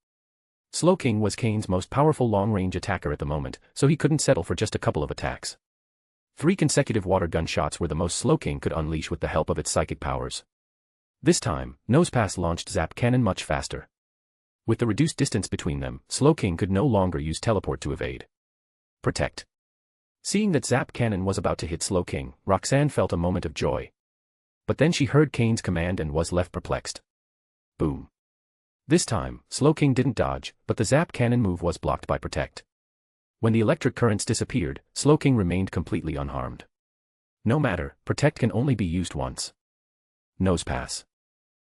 Slowking was Cain's most powerful long-range attacker at the moment, so he couldn't settle for just a couple of attacks. 3 consecutive water gun shots were the most Slowking could unleash with the help of its psychic powers. This time, Nosepass launched Zap Cannon much faster. With the reduced distance between them, Slowking could no longer use teleport to evade. Protect. Seeing that Zap Cannon was about to hit Slowking, Roxanne felt a moment of joy. But then she heard Cain's command and was left perplexed. Boom. This time, Slowking didn't dodge, but the Zap Cannon move was blocked by Protect. When the electric currents disappeared, Slowking remained completely unharmed. No matter, Protect can only be used once. Nosepass.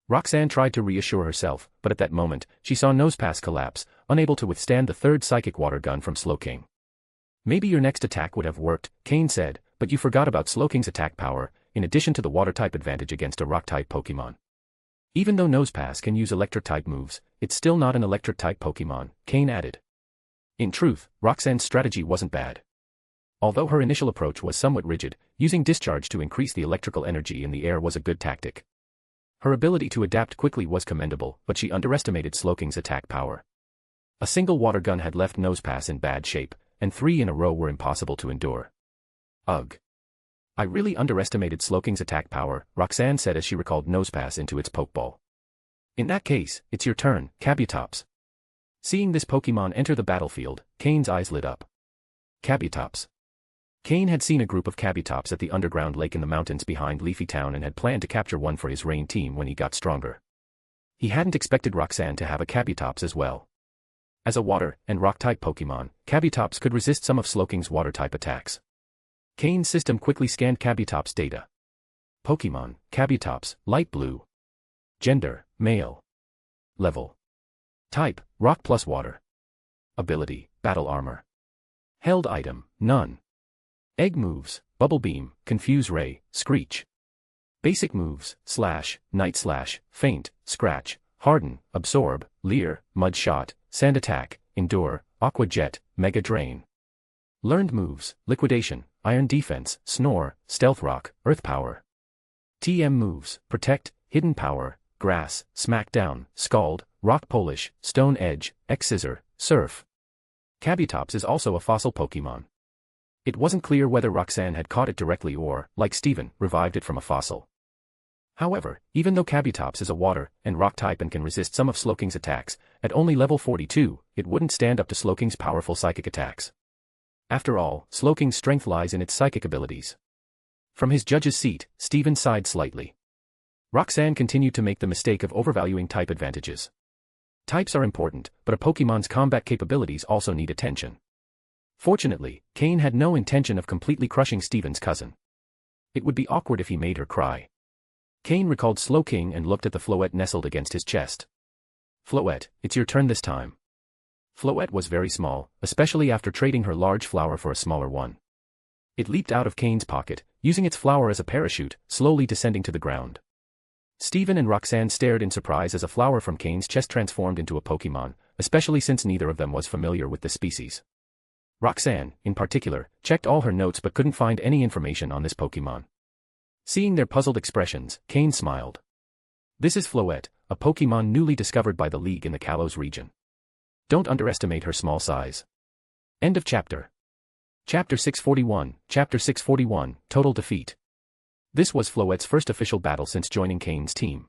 Roxanne tried to reassure herself, but at that moment, she saw Nosepass collapse, unable to withstand the third psychic water gun from Slowking. Maybe your next attack would have worked, Cain said, but you forgot about Slowking's attack power, in addition to the water-type advantage against a rock-type Pokemon. Even though Nosepass can use electric-type moves, it's still not an electric-type Pokemon, Cain added. In truth, Roxanne's strategy wasn't bad. Although her initial approach was somewhat rigid, using discharge to increase the electrical energy in the air was a good tactic. Her ability to adapt quickly was commendable, but she underestimated Slowking's attack power. A single water gun had left Nosepass in bad shape, and 3 in a row were impossible to endure. Ugh. I really underestimated Slowking's attack power, Roxanne said as she recalled Nosepass into its Pokeball. In that case, it's your turn, Kabutops. Seeing this Pokemon enter the battlefield, Cain's eyes lit up. Kabutops. Cain had seen a group of Kabutops at the underground lake in the mountains behind Leafy Town and had planned to capture one for his Rain team when he got stronger. He hadn't expected Roxanne to have a Kabutops as well. As a water and rock-type Pokemon, Kabutops could resist some of Slowking's water-type attacks. Cain's system quickly scanned Kabutops' data. Pokemon, Kabutops, light blue. Gender, male. Level. Type, rock plus water. Ability, battle armor. Held item, none. Egg moves, Bubble Beam, Confuse Ray, Screech. Basic moves, Slash, Night Slash, Faint, Scratch, Harden, Absorb, Leer, Mud Shot, Sand Attack, Endure, Aqua Jet, Mega Drain. Learned moves, Liquidation, Iron Defense, Snore, Stealth Rock, Earth Power. TM moves, Protect, Hidden Power, Grass, Smackdown, Scald, Rock Polish, Stone Edge, X-Scissor, Surf. Kabutops is also a fossil Pokemon. It wasn't clear whether Roxanne had caught it directly or, like Steven, revived it from a fossil. However, even though Kabutops is a water and rock type and can resist some of Slowking's attacks, at only level 42, it wouldn't stand up to Slowking's powerful psychic attacks. After all, Slowking's strength lies in its psychic abilities. From his judge's seat, Steven sighed slightly. Roxanne continued to make the mistake of overvaluing type advantages. Types are important, but a Pokémon's combat capabilities also need attention. Fortunately, Cain had no intention of completely crushing Steven's cousin. It would be awkward if he made her cry. Cain recalled Slowking and looked at the Floette nestled against his chest. Floette, it's your turn this time. Floette was very small, especially after trading her large flower for a smaller one. It leaped out of Cain's pocket, using its flower as a parachute, slowly descending to the ground. Steven and Roxanne stared in surprise as a flower from Cain's chest transformed into a Pokémon, especially since neither of them was familiar with the species. Roxanne, in particular, checked all her notes but couldn't find any information on this Pokémon. Seeing their puzzled expressions, Cain smiled. This is Floette, a Pokémon newly discovered by the League in the Kalos region. Don't underestimate her small size. End of chapter. Chapter 641, Total Defeat. This was Floette's first official battle since joining Cain's team.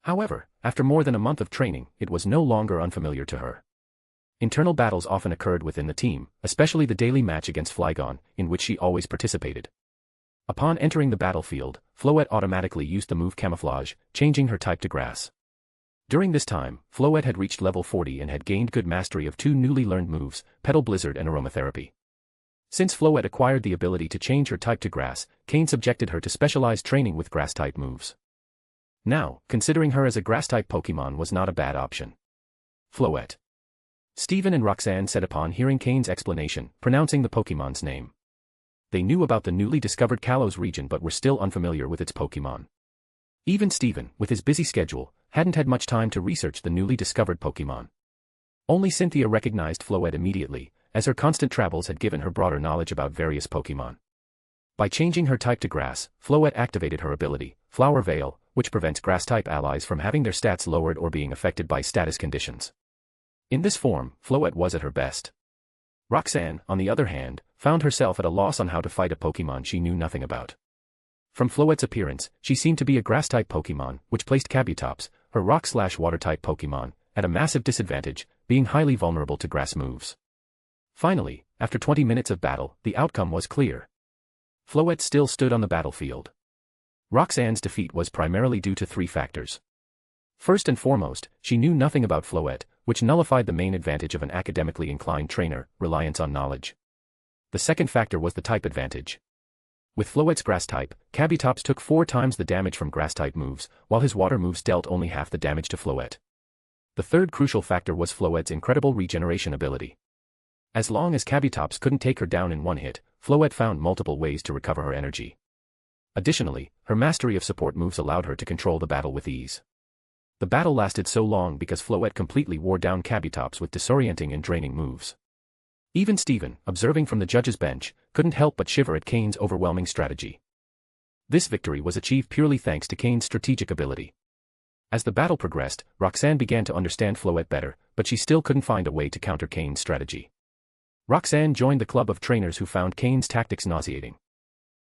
However, after more than a month of training, it was no longer unfamiliar to her. Internal battles often occurred within the team, especially the daily match against Flygon, in which she always participated. Upon entering the battlefield, Floette automatically used the move Camouflage, changing her type to Grass. During this time, Floette had reached level 40 and had gained good mastery of two newly learned moves, Petal Blizzard and Aromatherapy. Since Floette acquired the ability to change her type to Grass, Cain subjected her to specialized training with Grass-type moves. Now, considering her as a Grass-type Pokémon was not a bad option. Floette. Steven and Roxanne said upon hearing Cain's explanation, pronouncing the Pokémon's name. They knew about the newly discovered Kalos region but were still unfamiliar with its Pokémon. Even Steven, with his busy schedule, hadn't had much time to research the newly discovered Pokémon. Only Cynthia recognized Floette immediately, as her constant travels had given her broader knowledge about various Pokémon. By changing her type to Grass, Floette activated her ability, Flower Veil, which prevents Grass-type allies from having their stats lowered or being affected by status conditions. In this form, Floette was at her best. Roxanne, on the other hand, found herself at a loss on how to fight a Pokémon she knew nothing about. From Floette's appearance, she seemed to be a Grass-type Pokémon, which placed Kabutops, her Rock/Water-type Pokémon, at a massive disadvantage, being highly vulnerable to Grass moves. Finally, after 20 minutes of battle, the outcome was clear. Floette still stood on the battlefield. Roxanne's defeat was primarily due to three factors. First and foremost, she knew nothing about Floette, which nullified the main advantage of an academically inclined trainer, reliance on knowledge. The second factor was the type advantage. With Floette's Grass type, Kabutops took 4 times the damage from Grass-type moves, while his water moves dealt only half the damage to Floette. The third crucial factor was Floette's incredible regeneration ability. As long as Kabutops couldn't take her down in one hit, Floette found multiple ways to recover her energy. Additionally, her mastery of support moves allowed her to control the battle with ease. The battle lasted so long because Floette completely wore down Kabutops with disorienting and draining moves. Even Steven, observing from the judge's bench, couldn't help but shiver at Cain's overwhelming strategy. This victory was achieved purely thanks to Cain's strategic ability. As the battle progressed, Roxanne began to understand Floette better, but she still couldn't find a way to counter Cain's strategy. Roxanne joined the club of trainers who found Cain's tactics nauseating.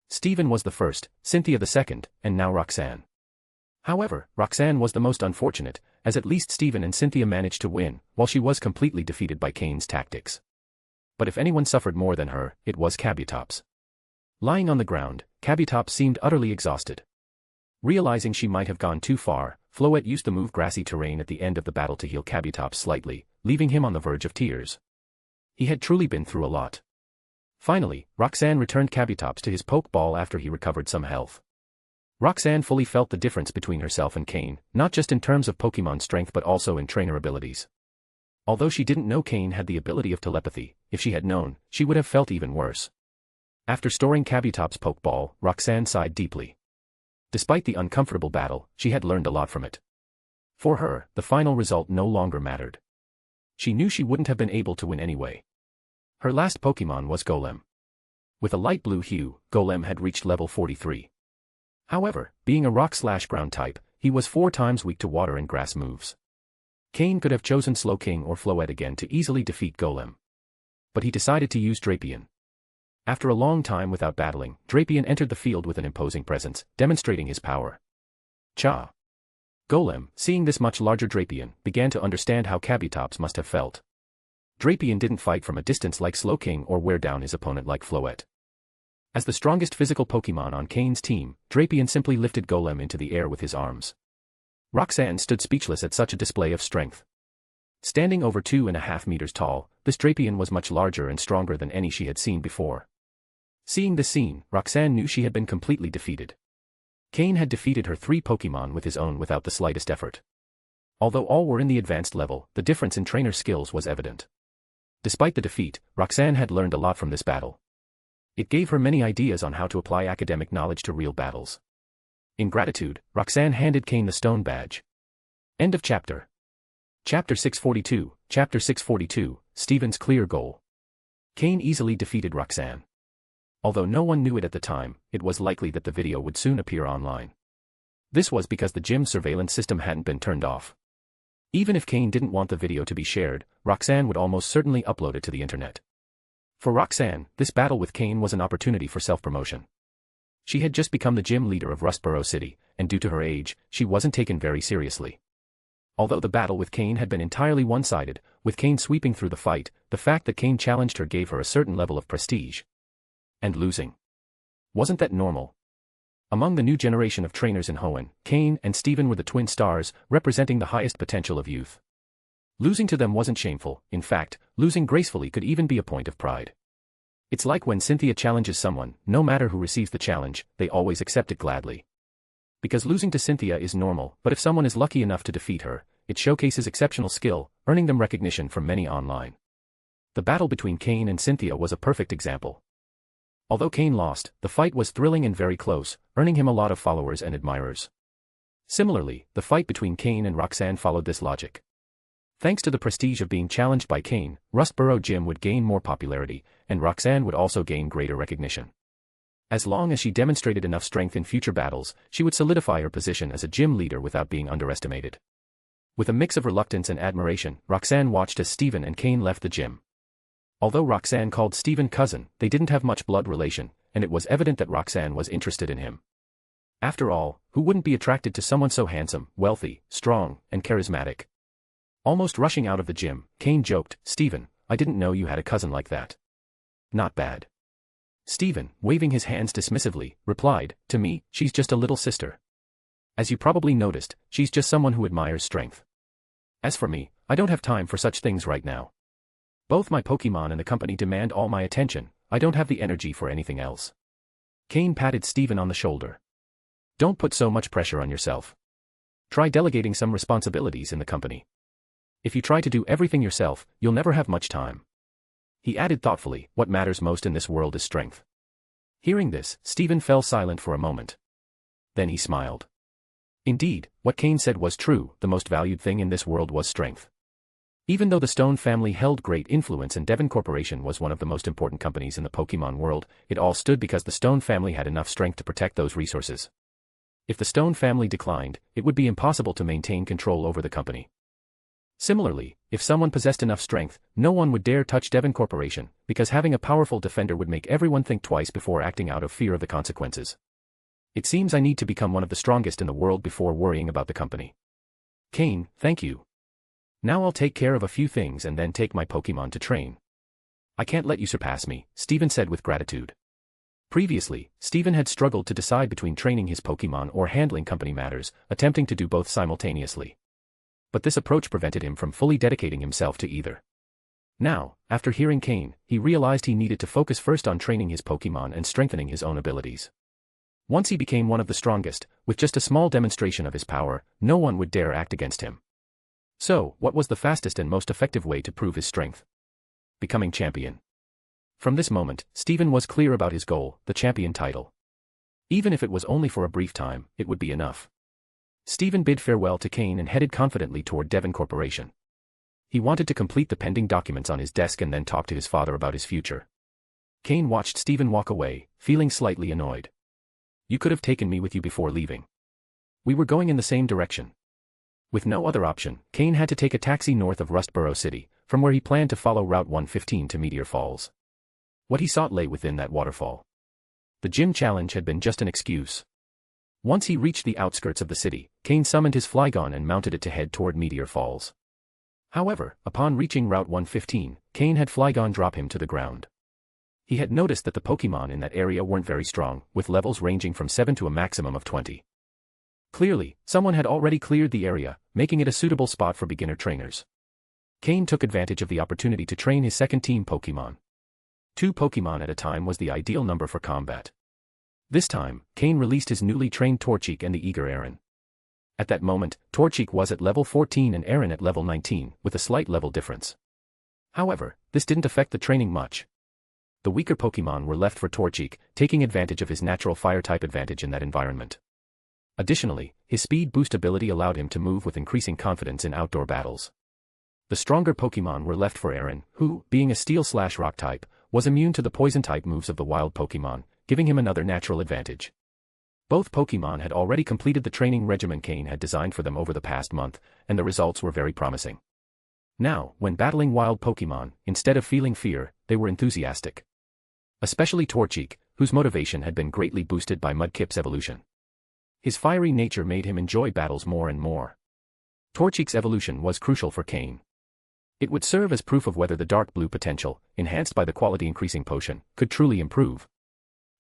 Steven was the first, Cynthia the second, and now Roxanne. However, Roxanne was the most unfortunate, as at least Steven and Cynthia managed to win, while she was completely defeated by Cain's tactics. But if anyone suffered more than her, it was Kabutops. Lying on the ground, Kabutops seemed utterly exhausted. Realizing she might have gone too far, Floette used the move Grassy Terrain at the end of the battle to heal Kabutops slightly, leaving him on the verge of tears. He had truly been through a lot. Finally, Roxanne returned Kabutops to his Pokeball after he recovered some health. Roxanne fully felt the difference between herself and Cain, not just in terms of Pokemon strength but also in trainer abilities. Although she didn't know Cain had the ability of telepathy, if she had known, she would have felt even worse. After storing Kabutops' Pokeball, Roxanne sighed deeply. Despite the uncomfortable battle, she had learned a lot from it. For her, the final result no longer mattered. She knew she wouldn't have been able to win anyway. Her last Pokemon was Golem. With a light blue hue, Golem had reached level 43. However, being a rock/ground type, he was 4 times weak to water and grass moves. Cain could have chosen Slowking or Floette again to easily defeat Golem. But he decided to use Drapion. After a long time without battling, Drapion entered the field with an imposing presence, demonstrating his power. Cha! Golem, seeing this much larger Drapion, began to understand how Kabutops must have felt. Drapion didn't fight from a distance like Slowking or wear down his opponent like Floette. As the strongest physical Pokémon on Cain's team, Drapion simply lifted Golem into the air with his arms. Roxanne stood speechless at such a display of strength. Standing over 2.5 meters tall, this Drapion was much larger and stronger than any she had seen before. Seeing this scene, Roxanne knew she had been completely defeated. Cain had defeated her 3 Pokémon with his own without the slightest effort. Although all were in the advanced level, the difference in trainer skills was evident. Despite the defeat, Roxanne had learned a lot from this battle. It gave her many ideas on how to apply academic knowledge to real battles. In gratitude, Roxanne handed Cain the stone badge. End of chapter. Chapter 642, Chapter 642, Steven's clear goal. Cain easily defeated Roxanne. Although no one knew it at the time, it was likely that the video would soon appear online. This was because the gym surveillance system hadn't been turned off. Even if Cain didn't want the video to be shared, Roxanne would almost certainly upload it to the internet. For Roxanne, this battle with Cain was an opportunity for self-promotion. She had just become the gym leader of Rustboro City, and due to her age, she wasn't taken very seriously. Although the battle with Cain had been entirely one-sided, with Cain sweeping through the fight, the fact that Cain challenged her gave her a certain level of prestige. And losing. Wasn't that normal? Among the new generation of trainers in Hoenn, Cain and Steven were the twin stars, representing the highest potential of youth. Losing to them wasn't shameful, in fact, losing gracefully could even be a point of pride. It's like when Cynthia challenges someone, no matter who receives the challenge, they always accept it gladly. Because losing to Cynthia is normal, but if someone is lucky enough to defeat her, it showcases exceptional skill, earning them recognition from many online. The battle between Cain and Cynthia was a perfect example. Although Cain lost, the fight was thrilling and very close, earning him a lot of followers and admirers. Similarly, the fight between Cain and Roxanne followed this logic. Thanks to the prestige of being challenged by Cain, Rustboro Gym would gain more popularity, and Roxanne would also gain greater recognition. As long as she demonstrated enough strength in future battles, she would solidify her position as a gym leader without being underestimated. With a mix of reluctance and admiration, Roxanne watched as Steven and Cain left the gym. Although Roxanne called Steven cousin, they didn't have much blood relation, and it was evident that Roxanne was interested in him. After all, who wouldn't be attracted to someone so handsome, wealthy, strong, and charismatic? Almost rushing out of the gym, Cain joked, "Steven, I didn't know you had a cousin like that." Not bad. Steven, waving his hands dismissively, replied, "To me, she's just a little sister. As you probably noticed, she's just someone who admires strength. As for me, I don't have time for such things right now. Both my Pokémon and the company demand all my attention, I don't have the energy for anything else." Cain patted Steven on the shoulder. "Don't put so much pressure on yourself. Try delegating some responsibilities in the company. If you try to do everything yourself, you'll never have much time." He added thoughtfully, "What matters most in this world is strength." Hearing this, Steven fell silent for a moment. Then he smiled. Indeed, what Cain said was true, the most valued thing in this world was strength. Even though the Stone family held great influence and Devon Corporation was one of the most important companies in the Pokémon world, it all stood because the Stone family had enough strength to protect those resources. If the Stone family declined, it would be impossible to maintain control over the company. Similarly, if someone possessed enough strength, no one would dare touch Devon Corporation, because having a powerful defender would make everyone think twice before acting out of fear of the consequences. It seems I need to become one of the strongest in the world before worrying about the company. Cain, thank you. Now I'll take care of a few things and then take my Pokémon to train. I can't let you surpass me, Steven said with gratitude. Previously, Steven had struggled to decide between training his Pokémon or handling company matters, attempting to do both simultaneously. But this approach prevented him from fully dedicating himself to either. Now, after hearing Cain, he realized he needed to focus first on training his Pokémon and strengthening his own abilities. Once he became one of the strongest, with just a small demonstration of his power, no one would dare act against him. So, what was the fastest and most effective way to prove his strength? Becoming champion. From this moment, Steven was clear about his goal, the champion title. Even if it was only for a brief time, it would be enough. Steven bid farewell to Cain and headed confidently toward Devon Corporation. He wanted to complete the pending documents on his desk and then talk to his father about his future. Cain watched Steven walk away, feeling slightly annoyed. You could have taken me with you before leaving. We were going in the same direction. With no other option, Cain had to take a taxi north of Rustboro City, from where he planned to follow Route 115 to Meteor Falls. What he sought lay within that waterfall. The gym challenge had been just an excuse. Once he reached the outskirts of the city, Cain summoned his Flygon and mounted it to head toward Meteor Falls. However, upon reaching Route 115, Cain had Flygon drop him to the ground. He had noticed that the Pokémon in that area weren't very strong, with levels ranging from 7 to a maximum of 20. Clearly, someone had already cleared the area, making it a suitable spot for beginner trainers. Cain took advantage of the opportunity to train his second team Pokémon. 2 Pokémon at a time was the ideal number for combat. This time, Cain released his newly trained Torchic and the eager Aaron. At that moment, Torchic was at level 14 and Aaron at level 19, with a slight level difference. However, this didn't affect the training much. The weaker Pokémon were left for Torchic, taking advantage of his natural fire-type advantage in that environment. Additionally, his speed boost ability allowed him to move with increasing confidence in outdoor battles. The stronger Pokémon were left for Aaron, who, being a Steel/Rock type, was immune to the Poison-type moves of the wild Pokémon, giving him another natural advantage. Both Pokémon had already completed the training regimen Cain had designed for them over the past month, and the results were very promising. Now, when battling wild Pokémon, instead of feeling fear, they were enthusiastic. Especially Torchic, whose motivation had been greatly boosted by Mudkip's evolution. His fiery nature made him enjoy battles more and more. Torchic's evolution was crucial for Cain. It would serve as proof of whether the dark blue potential, enhanced by the quality-increasing potion, could truly improve.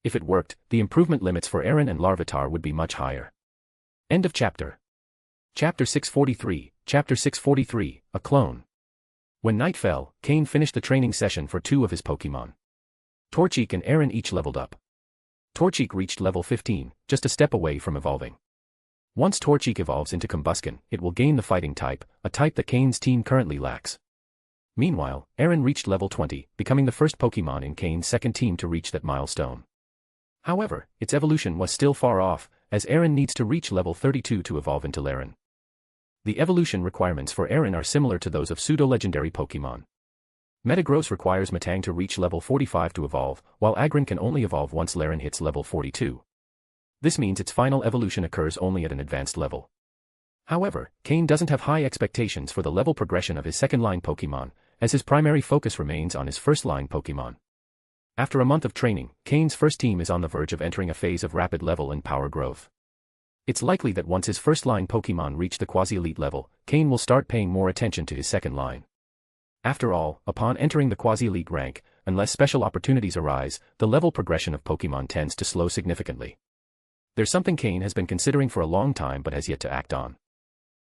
If it worked, the improvement limits for Aaron and Larvitar would be much higher. End of chapter. Chapter 643, Chapter 643, A Clone. When night fell, Cain finished the training session for 2 of his Pokémon. Torchic and Aaron each leveled up. Torchic reached level 15, just a step away from evolving. Once Torchic evolves into Combusken, it will gain the fighting type, a type that Cain's team currently lacks. Meanwhile, Aaron reached level 20, becoming the first Pokémon in Cain's second team to reach that milestone. However, its evolution was still far off, as Aaron needs to reach level 32 to evolve into Laren. The evolution requirements for Aaron are similar to those of pseudo-legendary Pokémon. Metagross requires Metang to reach level 45 to evolve, while Agron can only evolve once Laren hits level 42. This means its final evolution occurs only at an advanced level. However, Cain doesn't have high expectations for the level progression of his second-line Pokémon, as his primary focus remains on his first-line Pokémon. After a month of training, Cain's first team is on the verge of entering a phase of rapid level and power growth. It's likely that once his first-line Pokémon reach the quasi-elite level, Cain will start paying more attention to his second line. After all, upon entering the quasi-elite rank, unless special opportunities arise, the level progression of Pokémon tends to slow significantly. There's something Cain has been considering for a long time but has yet to act on.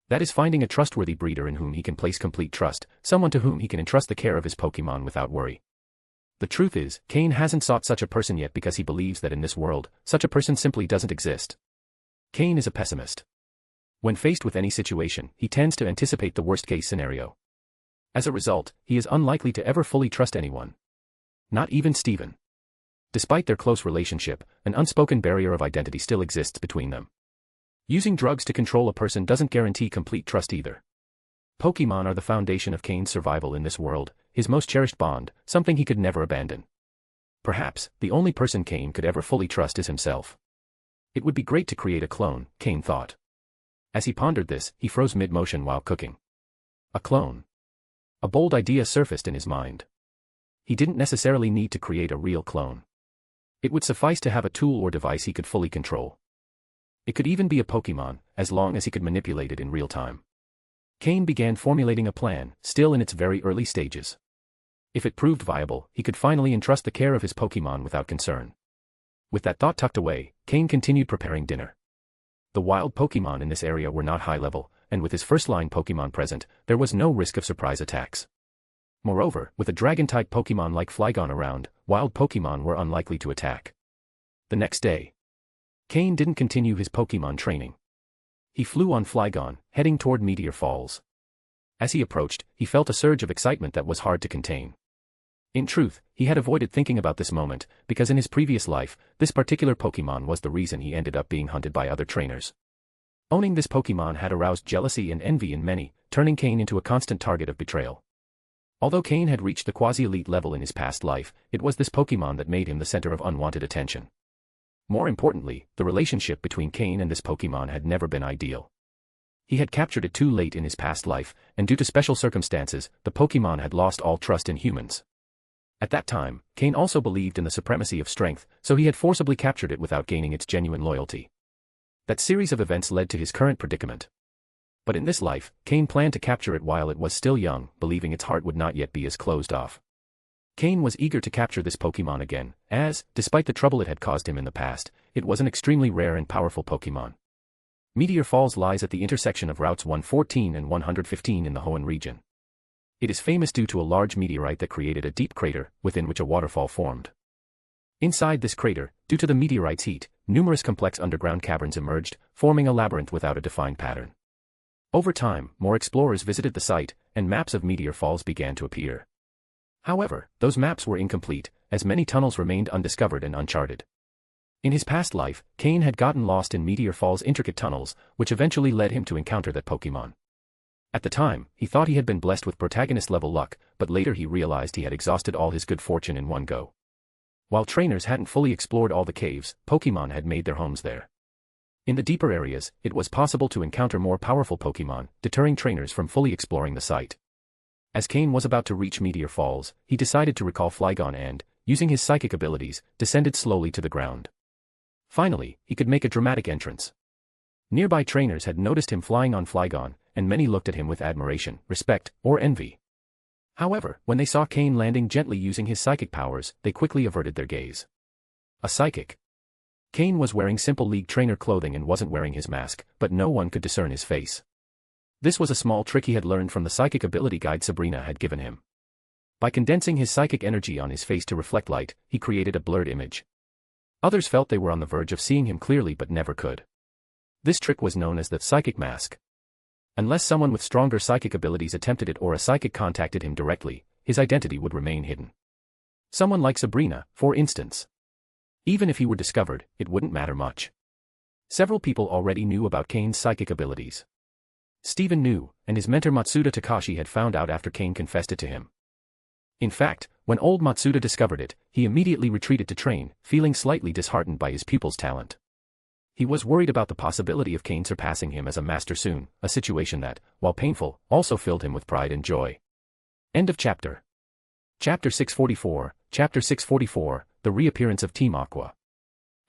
That is finding a trustworthy breeder in whom he can place complete trust, someone to whom he can entrust the care of his Pokémon without worry. The truth is, Cain hasn't sought such a person yet because he believes that in this world, such a person simply doesn't exist. Cain is a pessimist. When faced with any situation, he tends to anticipate the worst-case scenario. As a result, he is unlikely to ever fully trust anyone. Not even Steven. Despite their close relationship, an unspoken barrier of identity still exists between them. Using drugs to control a person doesn't guarantee complete trust either. Pokémon are the foundation of Cain's survival in this world, his most cherished bond, something he could never abandon. Perhaps, the only person Cain could ever fully trust is himself. It would be great to create a clone, Cain thought. As he pondered this, he froze mid-motion while cooking. A clone. A bold idea surfaced in his mind. He didn't necessarily need to create a real clone. It would suffice to have a tool or device he could fully control. It could even be a Pokémon, as long as he could manipulate it in real time. Cain began formulating a plan, still in its very early stages. If it proved viable, he could finally entrust the care of his Pokémon without concern. With that thought tucked away, Cain continued preparing dinner. The wild Pokémon in this area were not high level, and with his first-line Pokémon present, there was no risk of surprise attacks. Moreover, with a dragon-type Pokémon like Flygon around, wild Pokémon were unlikely to attack. The next day, Cain didn't continue his Pokémon training. He flew on Flygon, heading toward Meteor Falls. As he approached, he felt a surge of excitement that was hard to contain. In truth, he had avoided thinking about this moment, because in his previous life, this particular Pokémon was the reason he ended up being hunted by other trainers. Owning this Pokémon had aroused jealousy and envy in many, turning Cain into a constant target of betrayal. Although Cain had reached the quasi-elite level in his past life, it was this Pokémon that made him the center of unwanted attention. More importantly, the relationship between Cain and this Pokémon had never been ideal. He had captured it too late in his past life, and due to special circumstances, the Pokémon had lost all trust in humans. At that time, Cain also believed in the supremacy of strength, so he had forcibly captured it without gaining its genuine loyalty. That series of events led to his current predicament. But in this life, Cain planned to capture it while it was still young, believing its heart would not yet be as closed off. Cain was eager to capture this Pokémon again, as, despite the trouble it had caused him in the past, it was an extremely rare and powerful Pokémon. Meteor Falls lies at the intersection of routes 114 and 115 in the Hoenn region. It is famous due to a large meteorite that created a deep crater, within which a waterfall formed. Inside this crater, due to the meteorite's heat, numerous complex underground caverns emerged, forming a labyrinth without a defined pattern. Over time, more explorers visited the site, and maps of Meteor Falls began to appear. However, those maps were incomplete, as many tunnels remained undiscovered and uncharted. In his past life, Cain had gotten lost in Meteor Falls' intricate tunnels, which eventually led him to encounter that Pokémon. At the time, he thought he had been blessed with protagonist-level luck, but later he realized he had exhausted all his good fortune in one go. While trainers hadn't fully explored all the caves, Pokémon had made their homes there. In the deeper areas, it was possible to encounter more powerful Pokémon, deterring trainers from fully exploring the site. As Cain was about to reach Meteor Falls, he decided to recall Flygon and, using his psychic abilities, descended slowly to the ground. Finally, he could make a dramatic entrance. Nearby trainers had noticed him flying on Flygon, and many looked at him with admiration, respect, or envy. However, when they saw Cain landing gently using his psychic powers, they quickly averted their gaze. A psychic. Cain was wearing simple League trainer clothing and wasn't wearing his mask, but no one could discern his face. This was a small trick he had learned from the psychic ability guide Sabrina had given him. By condensing his psychic energy on his face to reflect light, he created a blurred image. Others felt they were on the verge of seeing him clearly but never could. This trick was known as the psychic mask. Unless someone with stronger psychic abilities attempted it or a psychic contacted him directly, his identity would remain hidden. Someone like Sabrina, for instance. Even if he were discovered, it wouldn't matter much. Several people already knew about Cain's psychic abilities. Steven knew, and his mentor Matsuda Takashi had found out after Cain confessed it to him. In fact, when old Matsuda discovered it, he immediately retreated to train, feeling slightly disheartened by his pupil's talent. He was worried about the possibility of Cain surpassing him as a master soon, a situation that, while painful, also filled him with pride and joy. End of chapter. Chapter 644, Chapter 644, The Reappearance of Team Aqua.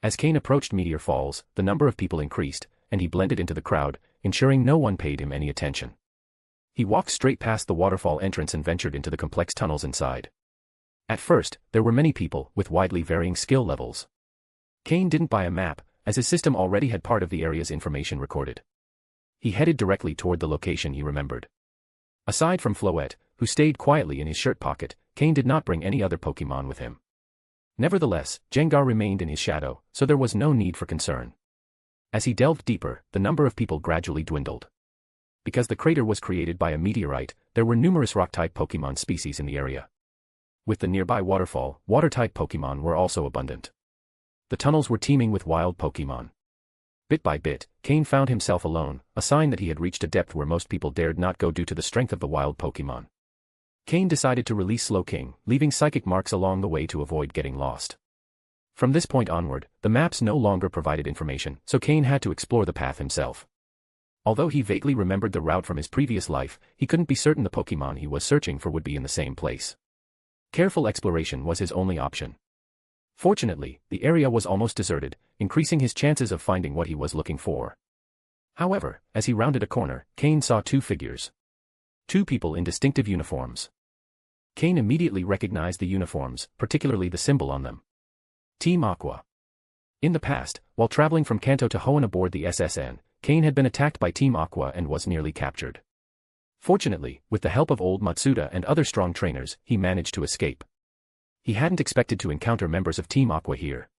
As Cain approached Meteor Falls, the number of people increased, and he blended into the crowd, ensuring no one paid him any attention. He walked straight past the waterfall entrance and ventured into the complex tunnels inside. At first, there were many people, with widely varying skill levels. Cain didn't buy a map, as his system already had part of the area's information recorded. He headed directly toward the location he remembered. Aside from Floette, who stayed quietly in his shirt pocket, Cain did not bring any other Pokémon with him. Nevertheless, Gengar remained in his shadow, so there was no need for concern. As he delved deeper, the number of people gradually dwindled. Because the crater was created by a meteorite, there were numerous rock-type Pokémon species in the area. With the nearby waterfall, water-type Pokémon were also abundant. The tunnels were teeming with wild Pokémon. Bit by bit, Cain found himself alone, a sign that he had reached a depth where most people dared not go due to the strength of the wild Pokémon. Cain decided to release Slowking, leaving psychic marks along the way to avoid getting lost. From this point onward, the maps no longer provided information, so Cain had to explore the path himself. Although he vaguely remembered the route from his previous life, he couldn't be certain the Pokémon he was searching for would be in the same place. Careful exploration was his only option. Fortunately, the area was almost deserted, increasing his chances of finding what he was looking for. However, as he rounded a corner, Cain saw two figures. Two people in distinctive uniforms. Cain immediately recognized the uniforms, particularly the symbol on them. Team Aqua. In the past, while traveling from Kanto to Hoenn aboard the SSN, Cain had been attacked by Team Aqua and was nearly captured. Fortunately, with the help of old Matsuda and other strong trainers, he managed to escape. He hadn't expected to encounter members of Team Aqua here.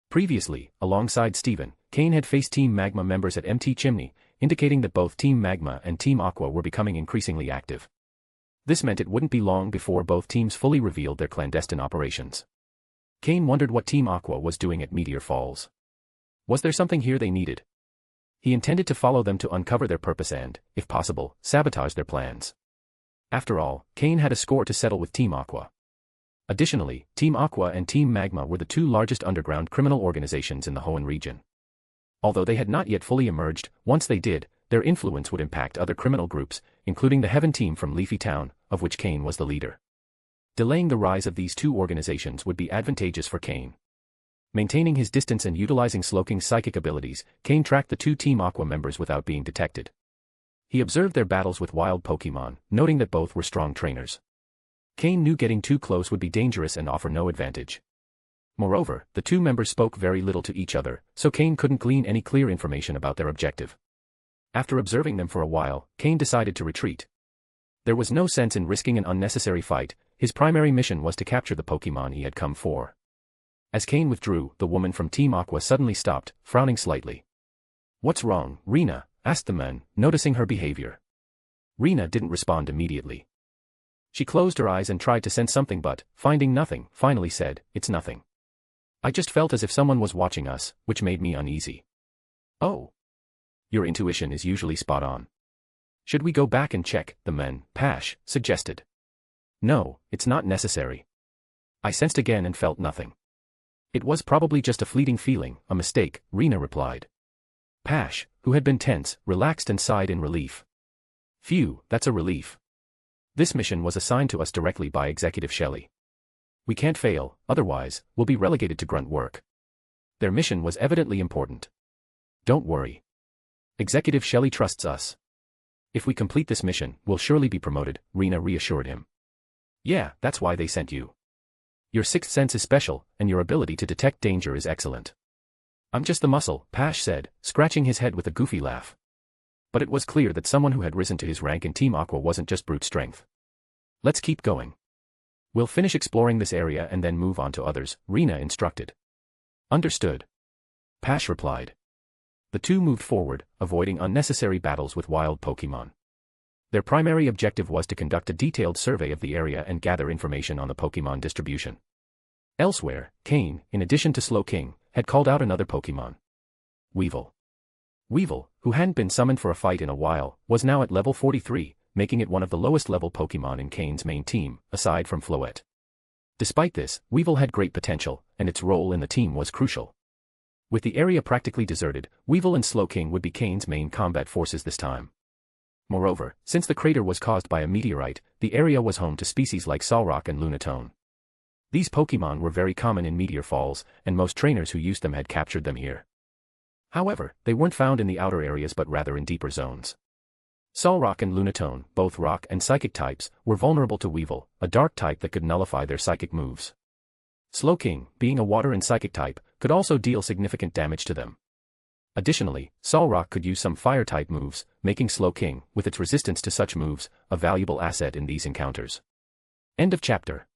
Previously, alongside Steven, Cain had faced Team Magma members at MT Chimney, indicating that both Team Magma and Team Aqua were becoming increasingly active. This meant it wouldn't be long before both teams fully revealed their clandestine operations. Cain wondered what Team Aqua was doing at Meteor Falls. Was there something here they needed? He intended to follow them to uncover their purpose and, if possible, sabotage their plans. After all, Cain had a score to settle with Team Aqua. Additionally, Team Aqua and Team Magma were the two largest underground criminal organizations in the Hoenn region. Although they had not yet fully emerged, once they did, their influence would impact other criminal groups, including the Heaven Team from Leafy Town, of which Cain was the leader. Delaying the rise of these two organizations would be advantageous for Cain. Maintaining his distance and utilizing Slowking's psychic abilities, Cain tracked the two Team Aqua members without being detected. He observed their battles with wild Pokémon, noting that both were strong trainers. Cain knew getting too close would be dangerous and offer no advantage. Moreover, the two members spoke very little to each other, so Cain couldn't glean any clear information about their objective. After observing them for a while, Cain decided to retreat. There was no sense in risking an unnecessary fight. His primary mission was to capture the Pokémon he had come for. As Cain withdrew, the woman from Team Aqua suddenly stopped, frowning slightly. "What's wrong, Rena?" asked the man, noticing her behavior. Rena didn't respond immediately. She closed her eyes and tried to sense something but, finding nothing, finally said, "It's nothing. I just felt as if someone was watching us, which made me uneasy." "Oh. Your intuition is usually spot on. Should we go back and check?" the man, Pash, suggested. "No, it's not necessary. I sensed again and felt nothing. It was probably just a fleeting feeling, a mistake," Rena replied. Pash, who had been tense, relaxed and sighed in relief. "Phew, that's a relief. This mission was assigned to us directly by Executive Shelley. We can't fail, otherwise, we'll be relegated to grunt work. Their mission was evidently important. Don't worry. Executive Shelley trusts us. If we complete this mission, we'll surely be promoted," Rena reassured him. "Yeah, that's why they sent you. Your sixth sense is special, and your ability to detect danger is excellent." "I'm just the muscle," Pash said, scratching his head with a goofy laugh. But it was clear that someone who had risen to his rank in Team Aqua wasn't just brute strength. "Let's keep going. We'll finish exploring this area and then move on to others," Rena instructed. "Understood," Pash replied. The two moved forward, avoiding unnecessary battles with wild Pokémon. Their primary objective was to conduct a detailed survey of the area and gather information on the Pokémon distribution. Elsewhere, Cain, in addition to Slowking, had called out another Pokémon. Weevil. Weevil, who hadn't been summoned for a fight in a while, was now at level 43, making it one of the lowest level Pokémon in Cain's main team, aside from Floette. Despite this, Weevil had great potential, and its role in the team was crucial. With the area practically deserted, Weevil and Slowking would be Cain's main combat forces this time. Moreover, since the crater was caused by a meteorite, the area was home to species like Solrock and Lunatone. These Pokémon were very common in meteor falls, and most trainers who used them had captured them here. However, they weren't found in the outer areas but rather in deeper zones. Solrock and Lunatone, both rock and psychic types, were vulnerable to Weevil, a dark type that could nullify their psychic moves. Slowking, being a water and psychic type, could also deal significant damage to them. Additionally, Solrock could use some fire-type moves, making Slowking, with its resistance to such moves, a valuable asset in these encounters. End of chapter.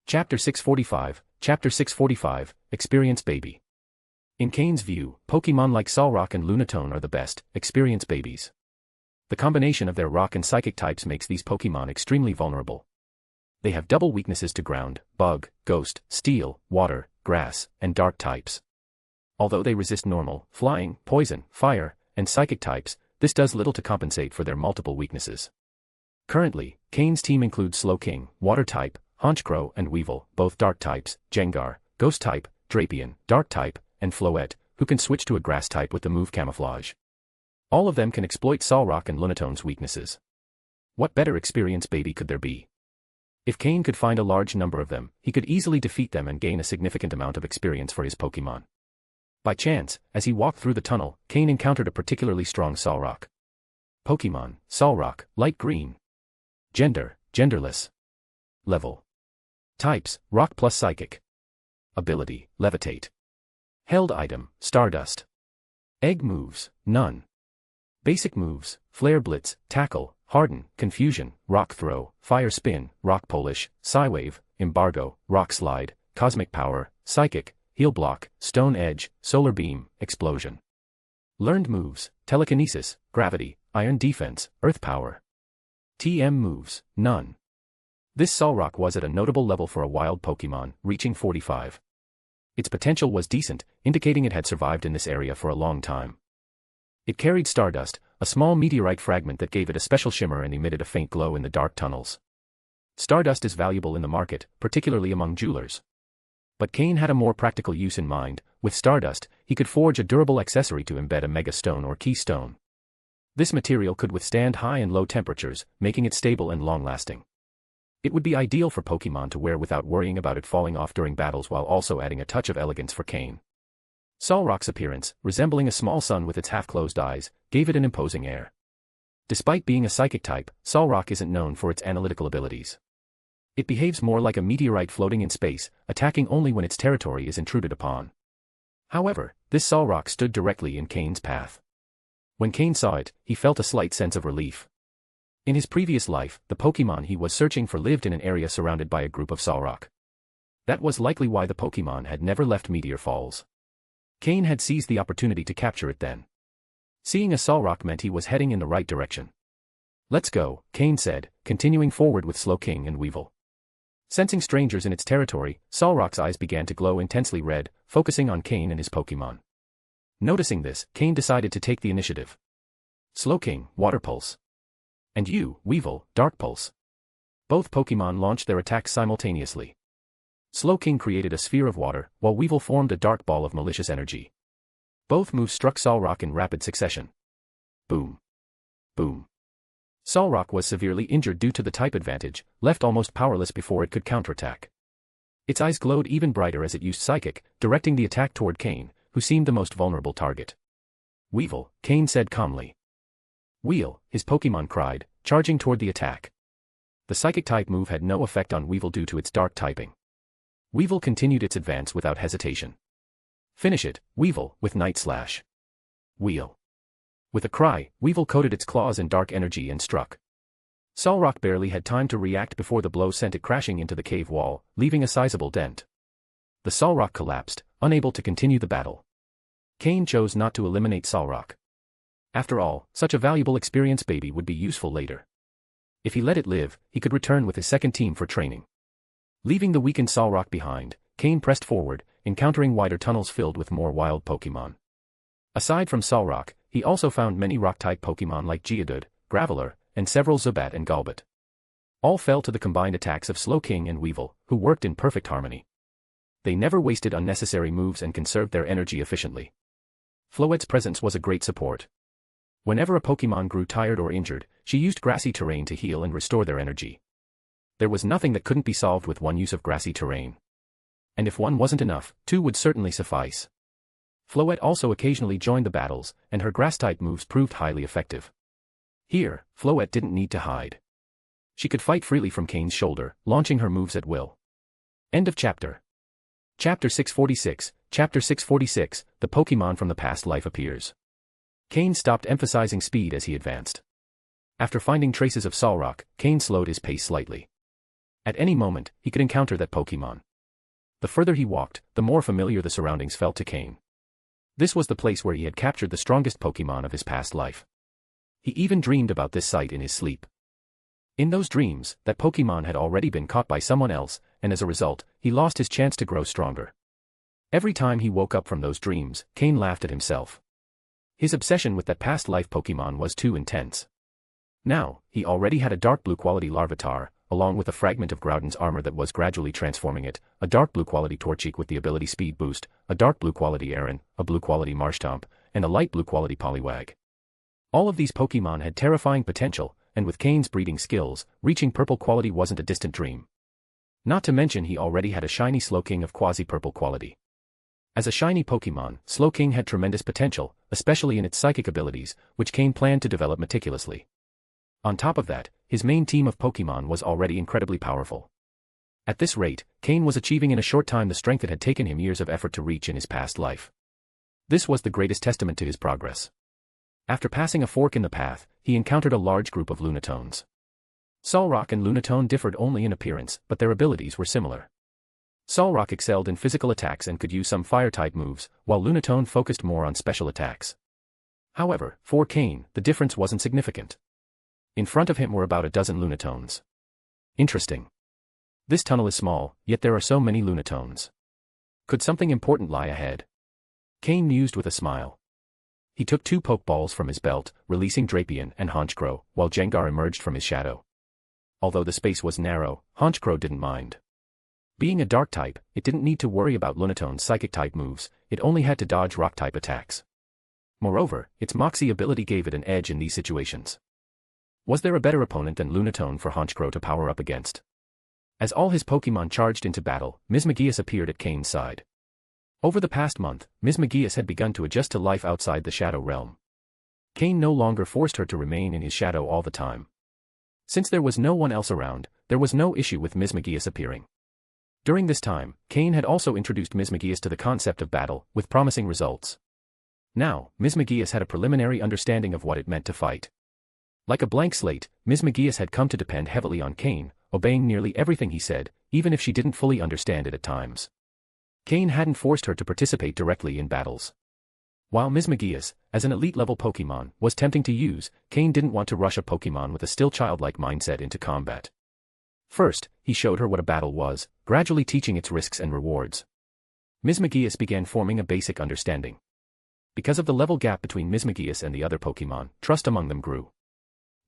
Chapter 645, Chapter 645, Experience Baby. In Cain's view, Pokémon like Solrock and Lunatone are the best, experience babies. The combination of their rock and psychic types makes these Pokémon extremely vulnerable. They have double weaknesses to ground, bug, ghost, steel, water, grass, and dark types. Although they resist normal, flying, poison, fire, and psychic types, this does little to compensate for their multiple weaknesses. Currently, Cain's team includes Slowking, water type, Honchkrow and Weevil, both dark types, Jengar, ghost type, Drapion, dark type, and Floette, who can switch to a grass type with the move Camouflage. All of them can exploit Solrock and Lunatone's weaknesses. What better experience baby could there be? If Cain could find a large number of them, he could easily defeat them and gain a significant amount of experience for his Pokémon. By chance, as he walked through the tunnel, Cain encountered a particularly strong Solrock. Pokémon, Solrock, light green. Gender, genderless. Level. Types, rock plus psychic. Ability, levitate. Held item, Stardust. Egg moves, none. Basic moves, Flare Blitz, Tackle, Harden, Confusion, Rock Throw, Fire Spin, Rock Polish, Psywave, Embargo, Rock Slide, Cosmic Power, Psychic, Heal Block, Stone Edge, Solar Beam, Explosion. Learned moves, Telekinesis, Gravity, Iron Defense, Earth Power. TM moves, none. This Solrock was at a notable level for a wild Pokémon, reaching 45. Its potential was decent, indicating it had survived in this area for a long time. It carried Stardust, a small meteorite fragment that gave it a special shimmer and emitted a faint glow in the dark tunnels. Stardust is valuable in the market, particularly among jewelers. But Cain had a more practical use in mind. With Stardust, he could forge a durable accessory to embed a Mega Stone or Keystone. This material could withstand high and low temperatures, making it stable and long-lasting. It would be ideal for Pokémon to wear without worrying about it falling off during battles while also adding a touch of elegance for Cain. Solrock's appearance, resembling a small sun with its half-closed eyes, gave it an imposing air. Despite being a psychic type, Solrock isn't known for its analytical abilities. It behaves more like a meteorite floating in space, attacking only when its territory is intruded upon. However, this Solrock stood directly in Cain's path. When Cain saw it, he felt a slight sense of relief. In his previous life, the Pokémon he was searching for lived in an area surrounded by a group of Solrock. That was likely why the Pokémon had never left Meteor Falls. Cain had seized the opportunity to capture it then. Seeing a Solrock meant he was heading in the right direction. "Let's go," Cain said, continuing forward with Slowking and Weevil. Sensing strangers in its territory, Solrock's eyes began to glow intensely red, focusing on Cain and his Pokémon. Noticing this, Cain decided to take the initiative. "Slowking, Water Pulse. And you, Weevil, Dark Pulse." Both Pokémon launched their attacks simultaneously. Slowking created a sphere of water, while Weevil formed a dark ball of malicious energy. Both moves struck Solrock in rapid succession. Boom. Boom. Solrock was severely injured due to the type advantage, left almost powerless before it could counterattack. Its eyes glowed even brighter as it used Psychic, directing the attack toward Cain, who seemed the most vulnerable target. "Weevil," Cain said calmly. "Wheel," his Pokémon cried, charging toward the attack. The Psychic-type move had no effect on Weevil due to its dark typing. Weevil continued its advance without hesitation. "Finish it, Weevil," with Night Slash. "Wheel." With a cry, Weevil coated its claws in dark energy and struck. Solrock barely had time to react before the blow sent it crashing into the cave wall, leaving a sizable dent. The Solrock collapsed, unable to continue the battle. Cain chose not to eliminate Solrock. After all, such a valuable experience baby would be useful later. If he let it live, he could return with his second team for training. Leaving the weakened Solrock behind, Cain pressed forward, encountering wider tunnels filled with more wild Pokémon. Aside from Solrock, he also found many rock-type Pokémon like Geodude, Graveler, and several Zubat and Golbat. All fell to the combined attacks of Slowking and Weevil, who worked in perfect harmony. They never wasted unnecessary moves and conserved their energy efficiently. Floette's presence was a great support. Whenever a Pokémon grew tired or injured, she used grassy terrain to heal and restore their energy. There was nothing that couldn't be solved with one use of grassy terrain. And if one wasn't enough, two would certainly suffice. Floette also occasionally joined the battles, and her grass-type moves proved highly effective. Here, Floette didn't need to hide. She could fight freely from Cain's shoulder, launching her moves at will. End of chapter. Chapter 646, Chapter 646, the Pokémon from the past life appears. Cain stopped emphasizing speed as he advanced. After finding traces of Solrock, Cain slowed his pace slightly. At any moment, he could encounter that Pokémon. The further he walked, the more familiar the surroundings felt to Cain. This was the place where he had captured the strongest Pokémon of his past life. He even dreamed about this site in his sleep. In those dreams, that Pokémon had already been caught by someone else, and as a result, he lost his chance to grow stronger. Every time he woke up from those dreams, Cain laughed at himself. His obsession with that past life Pokémon was too intense. Now, he already had a dark blue quality Larvitar, along with a fragment of Groudon's armor that was gradually transforming it, a dark blue quality Torchic with the ability Speed Boost, a dark blue quality Aron, a blue quality Marshtomp, and a light blue quality Poliwag. All of these Pokémon had terrifying potential, and with Cain's breeding skills, reaching purple quality wasn't a distant dream. Not to mention he already had a shiny Slowking of quasi-purple quality. As a shiny Pokémon, Slowking had tremendous potential, especially in its psychic abilities, which Cain planned to develop meticulously. On top of that, his main team of Pokémon was already incredibly powerful. At this rate, Cain was achieving in a short time the strength it had taken him years of effort to reach in his past life. This was the greatest testament to his progress. After passing a fork in the path, he encountered a large group of Lunatones. Solrock and Lunatone differed only in appearance, but their abilities were similar. Solrock excelled in physical attacks and could use some fire-type moves, while Lunatone focused more on special attacks. However, for Cain, the difference wasn't significant. In front of him were about a dozen Lunatones. Interesting. This tunnel is small, yet there are so many Lunatones. Could something important lie ahead? Cain mused with a smile. He took 2 Pokeballs from his belt, releasing Drapion and Honchkrow, while Gengar emerged from his shadow. Although the space was narrow, Honchkrow didn't mind. Being a dark type, it didn't need to worry about Lunatone's psychic type moves, it only had to dodge rock type attacks. Moreover, its Moxie ability gave it an edge in these situations. Was there a better opponent than Lunatone for Honchkrow to power up against? As all his Pokémon charged into battle, Mismagius appeared at Cain's side. Over the past month, Mismagius had begun to adjust to life outside the Shadow Realm. Cain no longer forced her to remain in his shadow all the time. Since there was no one else around, there was no issue with Ms. McGeeus appearing. During this time, Cain had also introduced Ms. McGeeus to the concept of battle, with promising results. Now, Ms. McGeeus had a preliminary understanding of what it meant to fight. Like a blank slate, Ms. McGeeus had come to depend heavily on Cain, obeying nearly everything he said, even if she didn't fully understand it at times. Cain hadn't forced her to participate directly in battles. While Ms. McGeeus, as an elite-level Pokémon, was tempting to use, Cain didn't want to rush a Pokémon with a still childlike mindset into combat. First, he showed her what a battle was, gradually teaching its risks and rewards. Ms. McGeeus began forming a basic understanding. Because of the level gap between Ms. McGeeus and the other Pokémon, trust among them grew.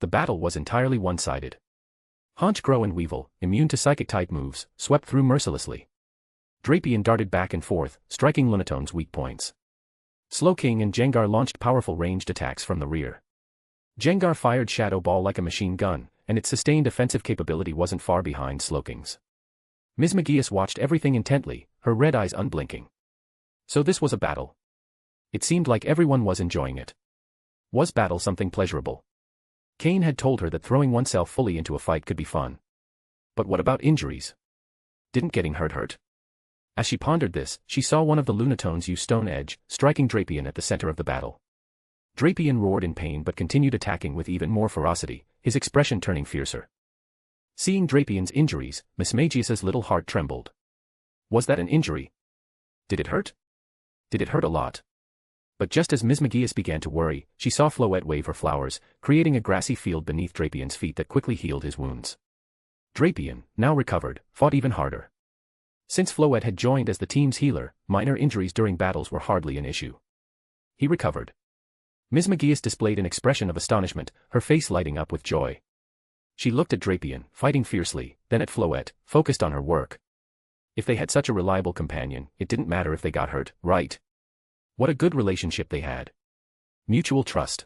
The battle was entirely one-sided. Honchkrow and Weevil, immune to psychic-type moves, swept through mercilessly. Drapion darted back and forth, striking Lunatone's weak points. Slowking and Gengar launched powerful ranged attacks from the rear. Gengar fired Shadow Ball like a machine gun, and its sustained offensive capability wasn't far behind Slowking's. Ms. McGeeus watched everything intently, her red eyes unblinking. So this was a battle. It seemed like everyone was enjoying it. Was battle something pleasurable? Cain had told her that throwing oneself fully into a fight could be fun. But what about injuries? Didn't getting hurt? As she pondered this, she saw one of the Lunatones use Stone Edge, striking Drapion at the center of the battle. Drapion roared in pain but continued attacking with even more ferocity, his expression turning fiercer. Seeing Drapion's injuries, Ms. McGeeus's little heart trembled. Was that an injury? Did it hurt? Did it hurt a lot? But just as Ms. McGeeus began to worry, she saw Floette wave her flowers, creating a grassy field beneath Drapion's feet that quickly healed his wounds. Drapion, now recovered, fought even harder. Since Floette had joined as the team's healer, minor injuries during battles were hardly an issue. He recovered. Ms. McGeeus displayed an expression of astonishment, her face lighting up with joy. She looked at Drapion, fighting fiercely, then at Floette, focused on her work. If they had such a reliable companion, it didn't matter if they got hurt, right? What a good relationship they had. Mutual trust.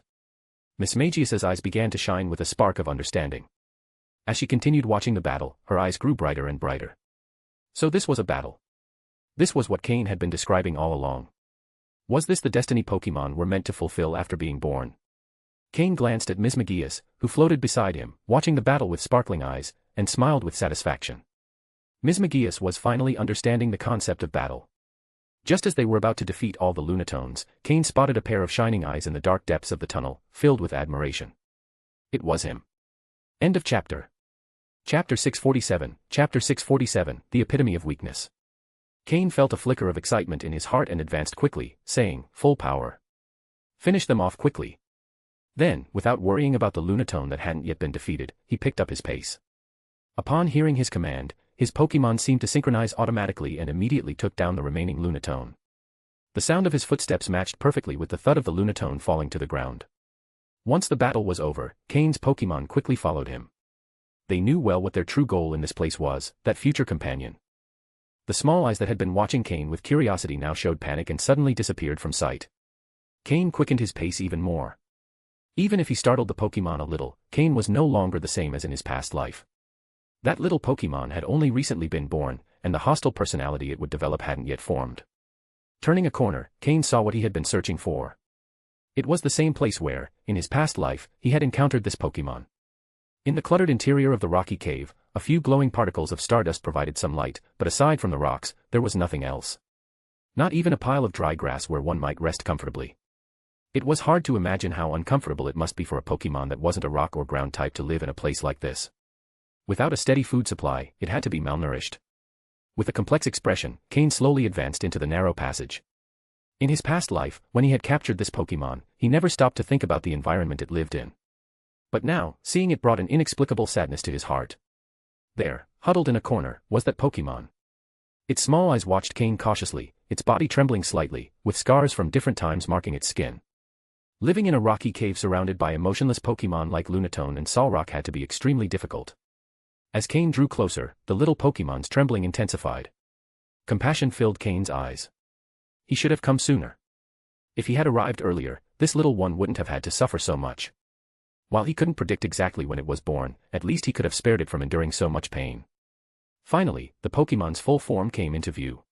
Ms. McGeeus's eyes began to shine with a spark of understanding. As she continued watching the battle, her eyes grew brighter and brighter. So this was a battle. This was what Cain had been describing all along. Was this the destiny Pokémon were meant to fulfill after being born? Cain glanced at Ms. McGeeus, who floated beside him, watching the battle with sparkling eyes, and smiled with satisfaction. Ms. McGeeus was finally understanding the concept of battle. Just as they were about to defeat all the Lunatones, Cain spotted a pair of shining eyes in the dark depths of the tunnel, filled with admiration. It was him. End of chapter. Chapter 647, Chapter 647, The Epitome of Weakness. Cain felt a flicker of excitement in his heart and advanced quickly, saying, "Full power. Finish them off quickly." Then, without worrying about the Lunatone that hadn't yet been defeated, he picked up his pace. Upon hearing his command, his Pokémon seemed to synchronize automatically and immediately took down the remaining Lunatone. The sound of his footsteps matched perfectly with the thud of the Lunatone falling to the ground. Once the battle was over, Cain's Pokémon quickly followed him. They knew well what their true goal in this place was, that future companion. The small eyes that had been watching Cain with curiosity now showed panic and suddenly disappeared from sight. Cain quickened his pace even more. Even if he startled the Pokémon a little, Cain was no longer the same as in his past life. That little Pokémon had only recently been born, and the hostile personality it would develop hadn't yet formed. Turning a corner, Cain saw what he had been searching for. It was the same place where, in his past life, he had encountered this Pokémon. In the cluttered interior of the rocky cave, a few glowing particles of stardust provided some light, but aside from the rocks, there was nothing else. Not even a pile of dry grass where one might rest comfortably. It was hard to imagine how uncomfortable it must be for a Pokémon that wasn't a rock or ground type to live in a place like this. Without a steady food supply, it had to be malnourished. With a complex expression, Cain slowly advanced into the narrow passage. In his past life, when he had captured this Pokémon, he never stopped to think about the environment it lived in. But now, seeing it brought an inexplicable sadness to his heart. There, huddled in a corner, was that Pokémon. Its small eyes watched Cain cautiously, its body trembling slightly, with scars from different times marking its skin. Living in a rocky cave surrounded by emotionless Pokémon like Lunatone and Solrock had to be extremely difficult. As Cain drew closer, the little Pokémon's trembling intensified. Compassion filled Cain's eyes. He should have come sooner. If he had arrived earlier, this little one wouldn't have had to suffer so much. While he couldn't predict exactly when it was born, at least he could have spared it from enduring so much pain. Finally, the Pokémon's full form came into view.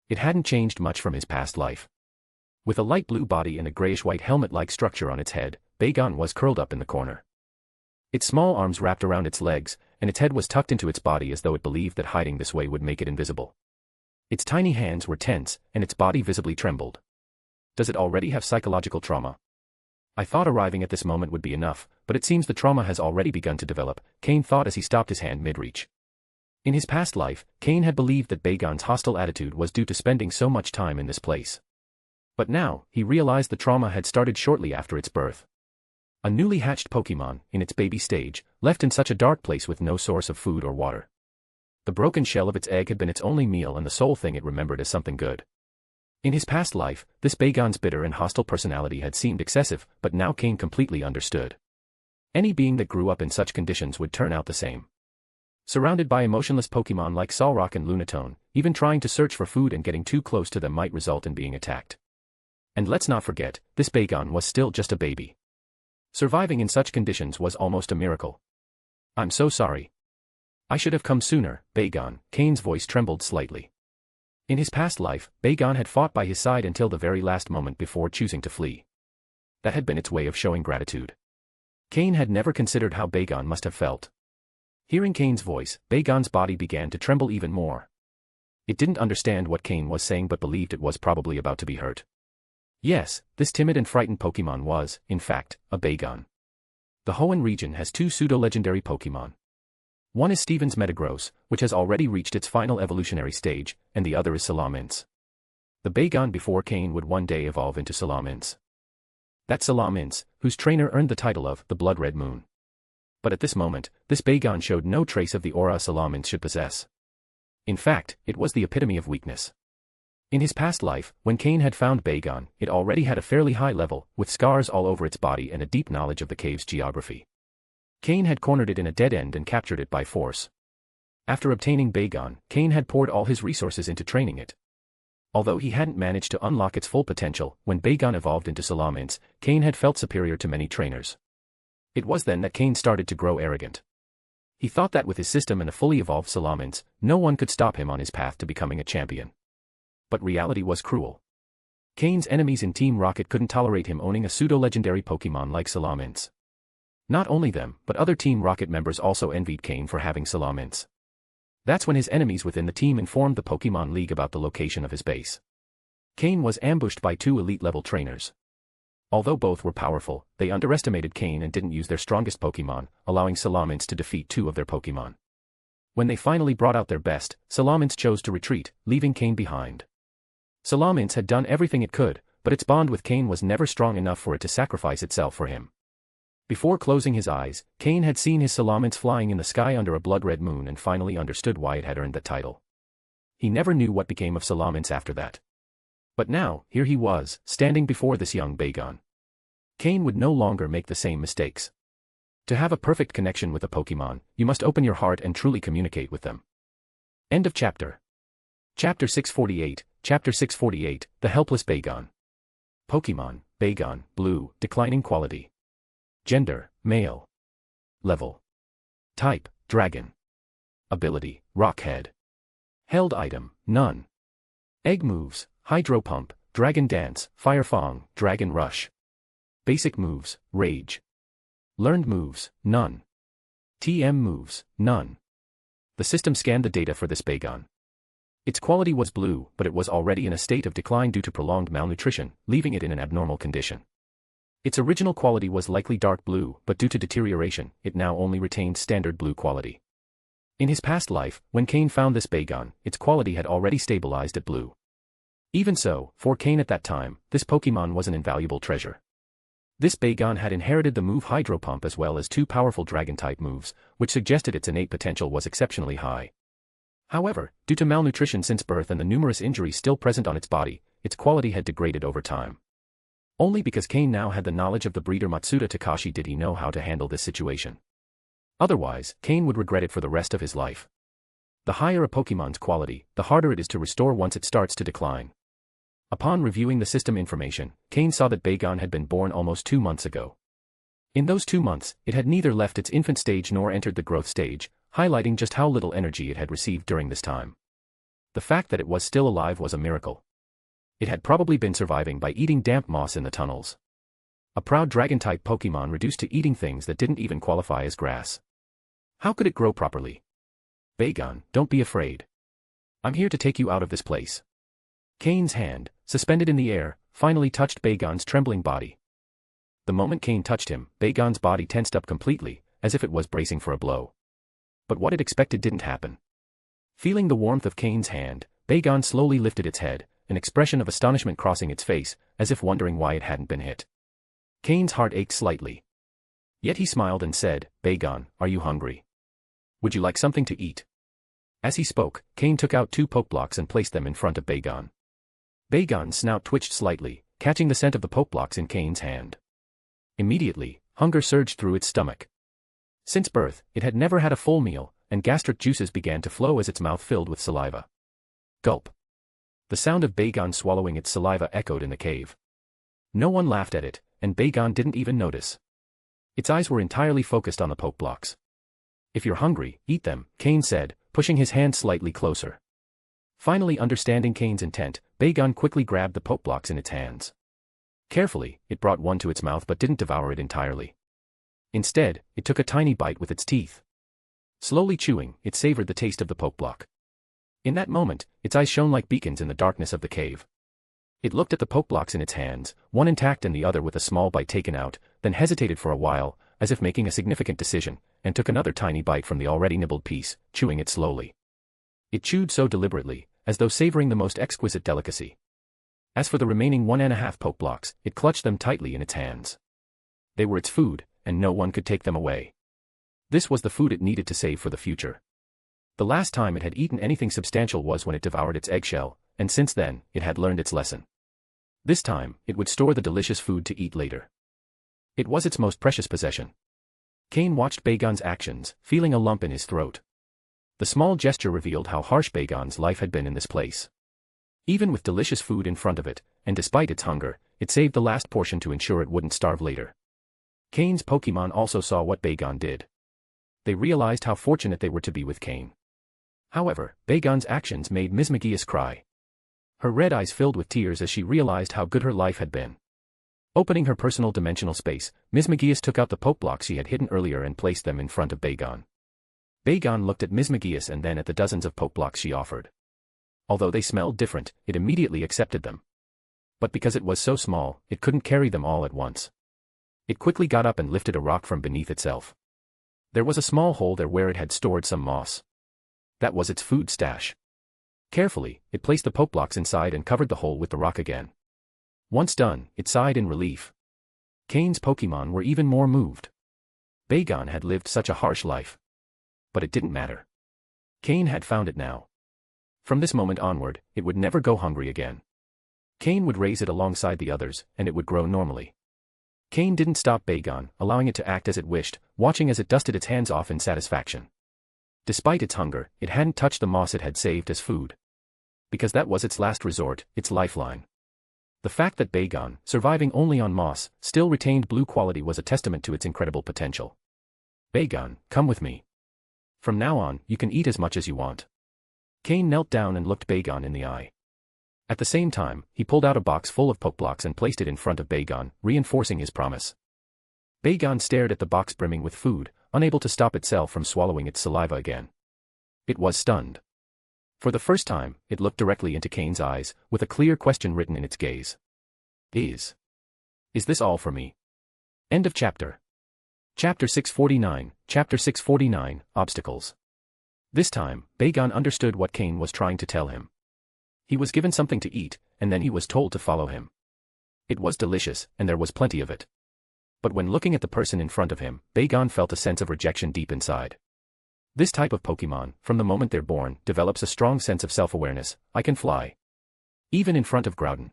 It hadn't changed much from his past life. With a light blue body and a grayish-white helmet-like structure on its head, Bagon was curled up in the corner. Its small arms wrapped around its legs, and its head was tucked into its body as though it believed that hiding this way would make it invisible. Its tiny hands were tense, and its body visibly trembled. Does it already have psychological trauma? I thought arriving at this moment would be enough, but it seems the trauma has already begun to develop, Cain thought as he stopped his hand mid-reach. In his past life, Cain had believed that Bagon's hostile attitude was due to spending so much time in this place. But now, he realized the trauma had started shortly after its birth. A newly hatched Pokémon, in its baby stage, left in such a dark place with no source of food or water. The broken shell of its egg had been its only meal and the sole thing it remembered as something good. In his past life, this Bagon's bitter and hostile personality had seemed excessive, but now Cain completely understood. Any being that grew up in such conditions would turn out the same. Surrounded by emotionless Pokémon like Solrock and Lunatone, even trying to search for food and getting too close to them might result in being attacked. And let's not forget, this Bagon was still just a baby. Surviving in such conditions was almost a miracle. I'm so sorry. I should have come sooner, Bagon. Cain's voice trembled slightly. In his past life, Bagon had fought by his side until the very last moment before choosing to flee. That had been its way of showing gratitude. Cain had never considered how Bagon must have felt. Hearing Cain's voice, Bagon's body began to tremble even more. It didn't understand what Cain was saying but believed it was probably about to be hurt. Yes, this timid and frightened Pokémon was, in fact, a Bagon. The Hoenn region has two pseudo-legendary Pokémon. One is Steven's Metagross, which has already reached its final evolutionary stage, and the other is Salamence. The Bagon before Cain would one day evolve into Salamence. That Salamence, whose trainer earned the title of the Blood Red Moon. But at this moment, this Bagon showed no trace of the aura a Salamence should possess. In fact, it was the epitome of weakness. In his past life, when Cain had found Bagon, it already had a fairly high level, with scars all over its body and a deep knowledge of the cave's geography. Cain had cornered it in a dead end and captured it by force. After obtaining Bagon, Cain had poured all his resources into training it. Although he hadn't managed to unlock its full potential, when Bagon evolved into Salamence, Cain had felt superior to many trainers. It was then that Cain started to grow arrogant. He thought that with his system and a fully evolved Salamence, no one could stop him on his path to becoming a champion. But reality was cruel. Cain's enemies in Team Rocket couldn't tolerate him owning a pseudo-legendary Pokémon like Salamence. Not only them, but other Team Rocket members also envied Cain for having Salamence. That's when his enemies within the team informed the Pokémon League about the location of his base. Cain was ambushed by two elite-level trainers. Although both were powerful, they underestimated Cain and didn't use their strongest Pokémon, allowing Salamence to defeat two of their Pokémon. When they finally brought out their best, Salamence chose to retreat, leaving Cain behind. Salamence had done everything it could, but its bond with Cain was never strong enough for it to sacrifice itself for him. Before closing his eyes, Cain had seen his Salamence flying in the sky under a blood-red moon and finally understood why it had earned that title. He never knew what became of Salamence after that. But now, here he was, standing before this young Bagon. Cain would no longer make the same mistakes. To have a perfect connection with a Pokémon, you must open your heart and truly communicate with them. End of chapter. Chapter 648, Chapter 648, The Helpless Bagon. Pokémon, Bagon, Blue, Declining Quality. Gender, Male. Level. Type, Dragon. Ability, Rockhead. Held item, None. Egg moves, Hydro Pump, Dragon Dance, Fire Fang, Dragon Rush. Basic moves, Rage. Learned moves, None. TM moves, None. The system scanned the data for this Bagon. Its quality was blue, but it was already in a state of decline due to prolonged malnutrition, leaving it in an abnormal condition. Its original quality was likely dark blue, but due to deterioration, it now only retained standard blue quality. In his past life, when Cain found this Bagon, its quality had already stabilized at blue. Even so, for Cain at that time, this Pokémon was an invaluable treasure. This Bagon had inherited the move Hydro Pump as well as two powerful Dragon-type moves, which suggested its innate potential was exceptionally high. However, due to malnutrition since birth and the numerous injuries still present on its body, its quality had degraded over time. Only because Cain now had the knowledge of the breeder Matsuda Takashi did he know how to handle this situation. Otherwise, Cain would regret it for the rest of his life. The higher a Pokémon's quality, the harder it is to restore once it starts to decline. Upon reviewing the system information, Cain saw that Bagon had been born almost 2 months ago. In those 2 months, it had neither left its infant stage nor entered the growth stage, highlighting just how little energy it had received during this time. The fact that it was still alive was a miracle. It had probably been surviving by eating damp moss in the tunnels. A proud dragon-type Pokémon reduced to eating things that didn't even qualify as grass. How could it grow properly? Bagon, don't be afraid. I'm here to take you out of this place. Cain's hand, suspended in the air, finally touched Bagon's trembling body. The moment Cain touched him, Bagon's body tensed up completely, as if it was bracing for a blow. But what it expected didn't happen. Feeling the warmth of Cain's hand, Bagon slowly lifted its head, an expression of astonishment crossing its face, as if wondering why it hadn't been hit. Cain's heart ached slightly. Yet he smiled and said, "Bagon, are you hungry? Would you like something to eat?" As he spoke, Cain took out 2 Pokeblocks and placed them in front of Bagon. Bagon's snout twitched slightly, catching the scent of the Pokeblocks in Cain's hand. Immediately, hunger surged through its stomach. Since birth, it had never had a full meal, and gastric juices began to flow as its mouth filled with saliva. Gulp. The sound of Bagon swallowing its saliva echoed in the cave. No one laughed at it, and Bagon didn't even notice. Its eyes were entirely focused on the Pokeblocks. "If you're hungry, eat them," Cain said, pushing his hand slightly closer. Finally understanding Cain's intent, Bagon quickly grabbed the Pokeblocks in its hands. Carefully, it brought one to its mouth but didn't devour it entirely. Instead, it took a tiny bite with its teeth. Slowly chewing, it savored the taste of the Pokeblock. In that moment, its eyes shone like beacons in the darkness of the cave. It looked at the Pokeblocks in its hands, one intact and the other with a small bite taken out, then hesitated for a while, as if making a significant decision, and took another tiny bite from the already nibbled piece, chewing it slowly. It chewed so deliberately, as though savoring the most exquisite delicacy. As for the remaining 1.5 Pokeblocks, it clutched them tightly in its hands. They were its food, and no one could take them away. This was the food it needed to save for the future. The last time it had eaten anything substantial was when it devoured its eggshell, and since then, it had learned its lesson. This time, it would store the delicious food to eat later. It was its most precious possession. Cain watched Bagon's actions, feeling a lump in his throat. The small gesture revealed how harsh Bagon's life had been in this place. Even with delicious food in front of it, and despite its hunger, it saved the last portion to ensure it wouldn't starve later. Cain's Pokémon also saw what Bagon did. They realized how fortunate they were to be with Cain. However, Bagon's actions made Ms. McGeeus cry. Her red eyes filled with tears as she realized how good her life had been. Opening her personal dimensional space, Ms. McGeeus took out the Pokeblocks she had hidden earlier and placed them in front of Bagon. Bagon looked at Ms. McGeeus and then at the dozens of Pokeblocks she offered. Although they smelled different, it immediately accepted them. But because it was so small, it couldn't carry them all at once. It quickly got up and lifted a rock from beneath itself. There was a small hole there where it had stored some moss. That was its food stash. Carefully, it placed the Pokeblocks inside and covered the hole with the rock again. Once done, it sighed in relief. Cain's Pokémon were even more moved. Bagon had lived such a harsh life. But it didn't matter. Cain had found it now. From this moment onward, it would never go hungry again. Cain would raise it alongside the others, and it would grow normally. Cain didn't stop Bagon, allowing it to act as it wished, watching as it dusted its hands off in satisfaction. Despite its hunger, it hadn't touched the moss it had saved as food. Because that was its last resort, its lifeline. The fact that Bagon, surviving only on moss, still retained blue quality was a testament to its incredible potential. Bagon, come with me. From now on, you can eat as much as you want. Cain knelt down and looked Bagon in the eye. At the same time, he pulled out a box full of Pokeblocks and placed it in front of Bagon, reinforcing his promise. Bagon stared at the box brimming with food, unable to stop itself from swallowing its saliva again. It was stunned. For the first time, it looked directly into Cain's eyes, with a clear question written in its gaze. Is this all for me? End of chapter. Chapter 649, Chapter 649, Obstacles. This time, Bagon understood what Cain was trying to tell him. He was given something to eat, and then he was told to follow him. It was delicious, and there was plenty of it. But when looking at the person in front of him, Bagon felt a sense of rejection deep inside. This type of Pokémon, from the moment they're born, develops a strong sense of self-awareness. I can fly. Even in front of Groudon.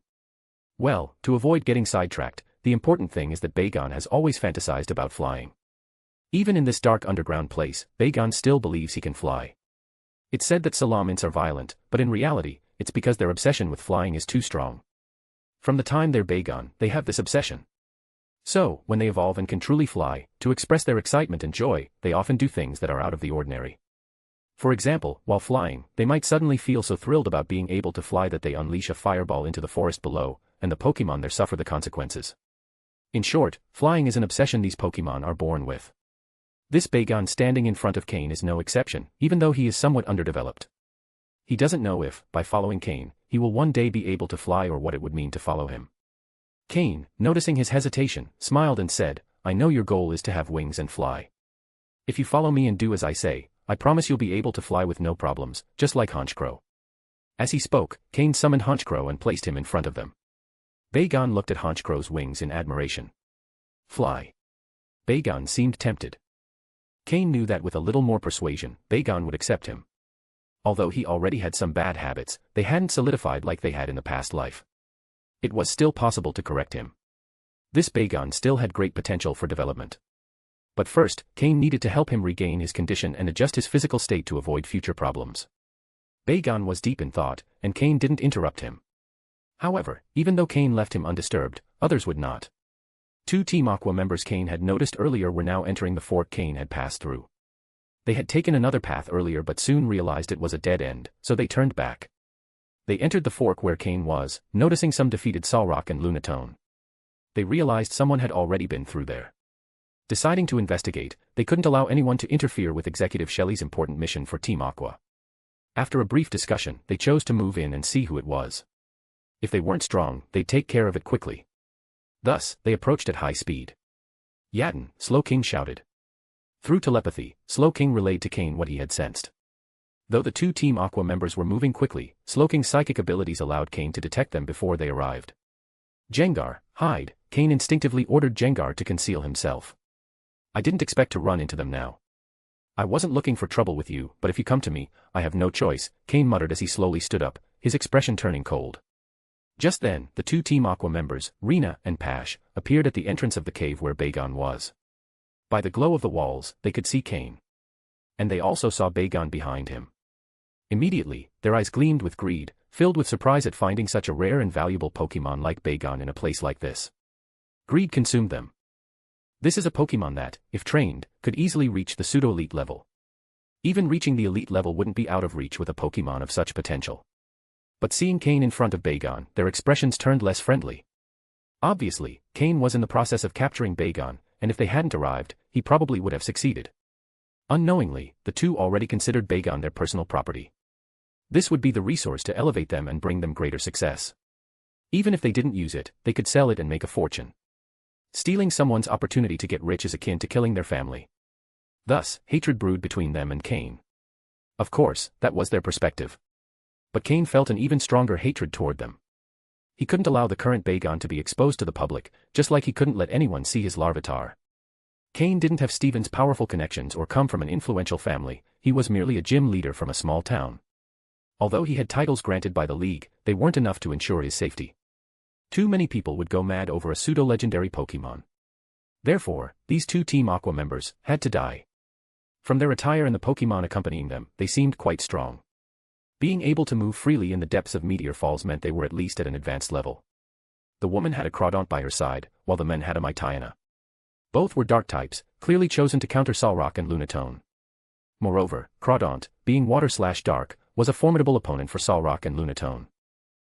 Well, to avoid getting sidetracked, the important thing is that Bagon has always fantasized about flying. Even in this dark underground place, Bagon still believes he can fly. It's said that Salamins are violent, but in reality, it's because their obsession with flying is too strong. From the time they're Bagon, they have this obsession. So, when they evolve and can truly fly, to express their excitement and joy, they often do things that are out of the ordinary. For example, while flying, they might suddenly feel so thrilled about being able to fly that they unleash a fireball into the forest below, and the Pokémon there suffer the consequences. In short, flying is an obsession these Pokémon are born with. This Bagon standing in front of Cain is no exception, even though he is somewhat underdeveloped. He doesn't know if, by following Cain, he will one day be able to fly or what it would mean to follow him. Cain, noticing his hesitation, smiled and said, I know your goal is to have wings and fly. If you follow me and do as I say, I promise you'll be able to fly with no problems, just like Honchkrow. As he spoke, Cain summoned Honchkrow and placed him in front of them. Bagon looked at Honchkrow's wings in admiration. Fly. Bagon seemed tempted. Cain knew that with a little more persuasion, Bagon would accept him. Although he already had some bad habits, they hadn't solidified like they had in the past life. It was still possible to correct him. This Bagon still had great potential for development. But first, Cain needed to help him regain his condition and adjust his physical state to avoid future problems. Bagon was deep in thought, and Cain didn't interrupt him. However, even though Cain left him undisturbed, others would not. 2 Team Aqua members Cain had noticed earlier were now entering the fork Cain had passed through. They had taken another path earlier but soon realized it was a dead end, so they turned back. They entered the fork where Cain was, noticing some defeated Solrock and Lunatone. They realized someone had already been through there. Deciding to investigate, they couldn't allow anyone to interfere with Executive Shelly's important mission for Team Aqua. After a brief discussion, they chose to move in and see who it was. If they weren't strong, they'd take care of it quickly. Thus, they approached at high speed. Yatten, Slowking shouted. Through telepathy, Slowking relayed to Cain what he had sensed. Though the 2 Team Aqua members were moving quickly, Slowking's psychic abilities allowed Cain to detect them before they arrived. Jengar, hide, Cain instinctively ordered Jengar to conceal himself. I didn't expect to run into them now. I wasn't looking for trouble with you, but if you come to me, I have no choice, Cain muttered as he slowly stood up, his expression turning cold. Just then, the 2 Team Aqua members, Rena and Pash, appeared at the entrance of the cave where Bagon was. By the glow of the walls, they could see Cain. And they also saw Bagon behind him. Immediately, their eyes gleamed with greed, filled with surprise at finding such a rare and valuable Pokémon like Bagon in a place like this. Greed consumed them. This is a Pokémon that, if trained, could easily reach the pseudo-elite level. Even reaching the elite level wouldn't be out of reach with a Pokémon of such potential. But seeing Cain in front of Bagon, their expressions turned less friendly. Obviously, Cain was in the process of capturing Bagon, and if they hadn't arrived, he probably would have succeeded. Unknowingly, the 2 already considered Bagon their personal property. This would be the resource to elevate them and bring them greater success. Even if they didn't use it, they could sell it and make a fortune. Stealing someone's opportunity to get rich is akin to killing their family. Thus, hatred brewed between them and Cain. Of course, that was their perspective. But Cain felt an even stronger hatred toward them. He couldn't allow the current Bagon to be exposed to the public, just like he couldn't let anyone see his Larvitar. Cain didn't have Steven's powerful connections or come from an influential family, he was merely a gym leader from a small town. Although he had titles granted by the League, they weren't enough to ensure his safety. Too many people would go mad over a pseudo-legendary Pokémon. Therefore, these 2 Team Aqua members had to die. From their attire and the Pokémon accompanying them, they seemed quite strong. Being able to move freely in the depths of Meteor Falls meant they were at least at an advanced level. The woman had a Crawdaunt by her side, while the men had a Mytiana. Both were dark types, clearly chosen to counter Solrock and Lunatone. Moreover, Crawdaunt, being water/dark, was a formidable opponent for Solrock and Lunatone.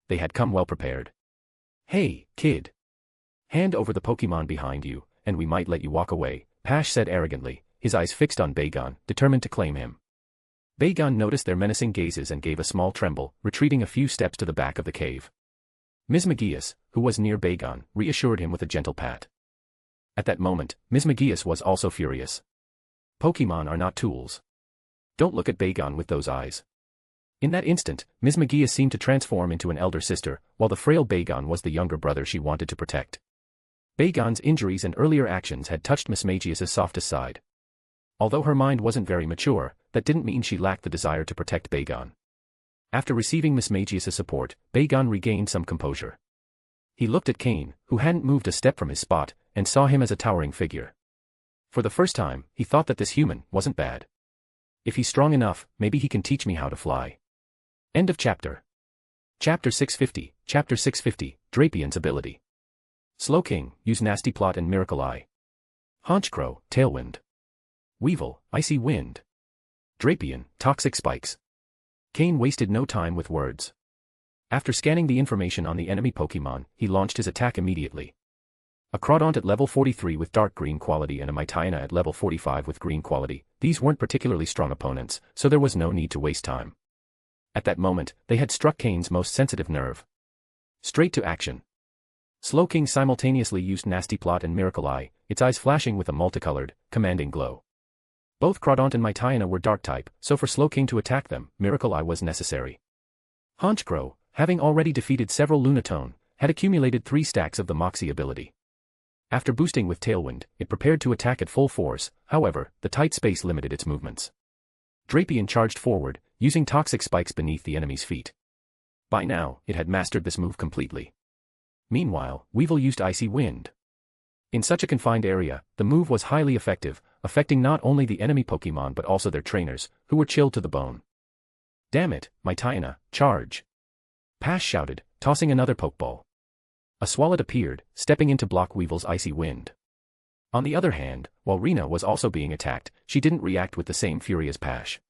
They had come well prepared. Hey, kid. Hand over the Pokémon behind you, and we might let you walk away, Pash said arrogantly, his eyes fixed on Bagon, determined to claim him. Bagon noticed their menacing gazes and gave a small tremble, retreating a few steps to the back of the cave. Ms. Magius, who was near Bagon, reassured him with a gentle pat. At that moment, Ms. Magius was also furious. Pokémon are not tools. Don't look at Bagon with those eyes. In that instant, Ms. Magius seemed to transform into an elder sister, while the frail Bagon was the younger brother she wanted to protect. Bagon's injuries and earlier actions had touched Ms. Magius's softest side. Although her mind wasn't very mature, that didn't mean she lacked the desire to protect Bagon. After receiving Ms. Magius's support, Bagon regained some composure. He looked at Cain, who hadn't moved a step from his spot, and saw him as a towering figure. For the first time, he thought that this human wasn't bad. If he's strong enough, maybe he can teach me how to fly. End of chapter. Chapter 650, Chapter 650, Drapian's ability. Slowking, use Nasty Plot and Miracle Eye. Honchkrow, Tailwind. Weevil, Icy Wind. Drapion, Toxic Spikes. Cain wasted no time with words. After scanning the information on the enemy Pokémon, he launched his attack immediately. A Crawdaunt at level 43 with dark green quality and a Mytiana at level 45 with green quality, these weren't particularly strong opponents, so there was no need to waste time. At that moment, they had struck Cain's most sensitive nerve. Straight to action. Slowking simultaneously used Nasty Plot and Miracle Eye, its eyes flashing with a multicolored, commanding glow. Both Crawdaunt and Mytiana were dark type, so for Slowking to attack them, Miracle Eye was necessary. Honchkrow, having already defeated several Lunatone, had accumulated 3 stacks of the Moxie ability. After boosting with Tailwind, it prepared to attack at full force, however, the tight space limited its movements. Drapion charged forward, using toxic spikes beneath the enemy's feet. By now, it had mastered this move completely. Meanwhile, Weevil used Icy Wind. In such a confined area, the move was highly effective, affecting not only the enemy Pokémon but also their trainers, who were chilled to the bone. Damn it, Mytiana, charge! Pash shouted, tossing another Pokeball. A Swalot appeared, stepping in to block Weevil's Icy Wind. On the other hand, while Rena was also being attacked, she didn't react with the same fury as Pash.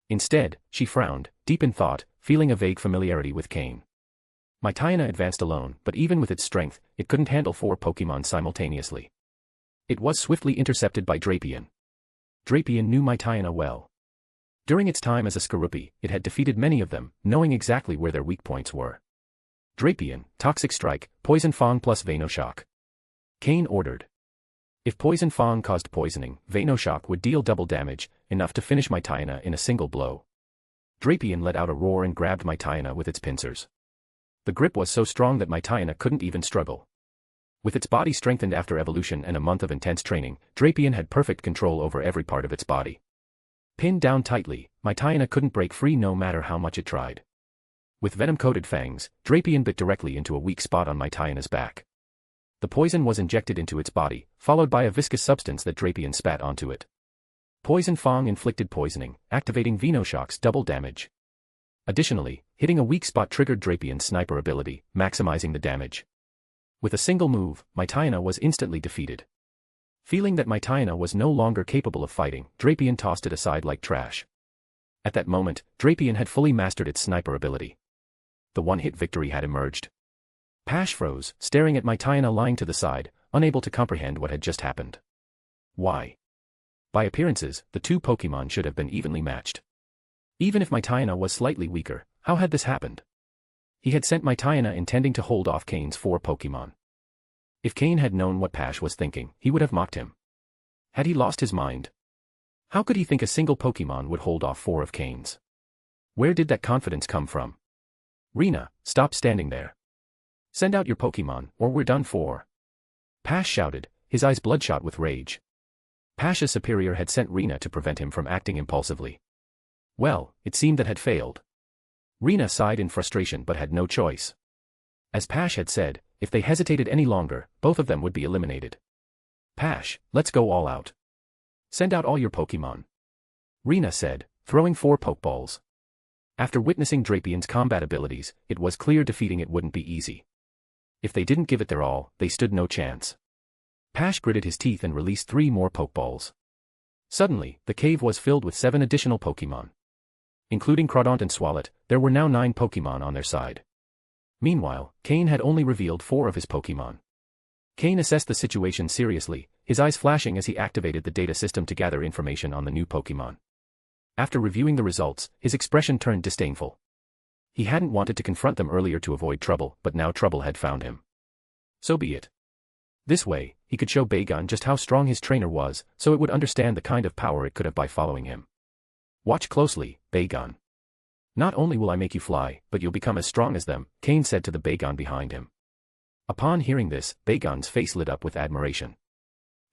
Instead, she frowned, deep in thought, feeling a vague familiarity with Cain. Mytiana advanced alone, but even with its strength, it couldn't handle 4 Pokémon simultaneously. It was swiftly intercepted by Drapion. Drapion knew Mytiana well. During its time as a Skorupi, it had defeated many of them, knowing exactly where their weak points were. Drapion, Toxic Strike, Poison Fang plus Venoshock. Cain ordered. If Poison Fang caused poisoning, Venoshock would deal double damage, enough to finish Mytiana in a single blow. Drapion let out a roar and grabbed Mytiana with its pincers. The grip was so strong that Mytiana couldn't even struggle. With its body strengthened after evolution and a month of intense training, Drapion had perfect control over every part of its body. Pinned down tightly, Mytiana couldn't break free no matter how much it tried. With venom-coated fangs, Drapion bit directly into a weak spot on Mytiana's back. The poison was injected into its body, followed by a viscous substance that Drapion spat onto it. Poison Fang inflicted poisoning, activating Venoshock's double damage. Additionally, hitting a weak spot triggered Drapion's sniper ability, maximizing the damage. With a single move, Mytiana was instantly defeated. Feeling that Mytiana was no longer capable of fighting, Drapion tossed it aside like trash. At that moment, Drapion had fully mastered its sniper ability. The one-hit victory had emerged. Pash froze, staring at Mytiana lying to the side, unable to comprehend what had just happened. Why? By appearances, the 2 Pokémon should have been evenly matched. Even if Mytiana was slightly weaker, how had this happened? He had sent Mytiana intending to hold off Cain's 4 Pokémon. If Cain had known what Pash was thinking, he would have mocked him. Had he lost his mind? How could he think a single Pokémon would hold off 4 of Cain's? Where did that confidence come from? Rena, stop standing there. Send out your Pokémon, or we're done for. Pash shouted, his eyes bloodshot with rage. Pash's superior had sent Rena to prevent him from acting impulsively. Well, it seemed that had failed. Rena sighed in frustration but had no choice. As Pash had said, if they hesitated any longer, both of them would be eliminated. Pash, let's go all out. Send out all your Pokémon. Rena said, throwing 4 Pokeballs. After witnessing Drapion's combat abilities, it was clear defeating it wouldn't be easy. If they didn't give it their all, they stood no chance. Pash gritted his teeth and released 3 more Pokeballs. Suddenly, the cave was filled with 7 additional Pokémon. Including Crawdaunt and Swalot, there were now 9 Pokémon on their side. Meanwhile, Cain had only revealed 4 of his Pokémon. Cain assessed the situation seriously, his eyes flashing as he activated the data system to gather information on the new Pokémon. After reviewing the results, his expression turned disdainful. He hadn't wanted to confront them earlier to avoid trouble, but now trouble had found him. So be it. This way, he could show Bagon just how strong his trainer was, so it would understand the kind of power it could have by following him. Watch closely, Bagon. Not only will I make you fly, but you'll become as strong as them, Cain said to the Bagon behind him. Upon hearing this, Bagon's face lit up with admiration.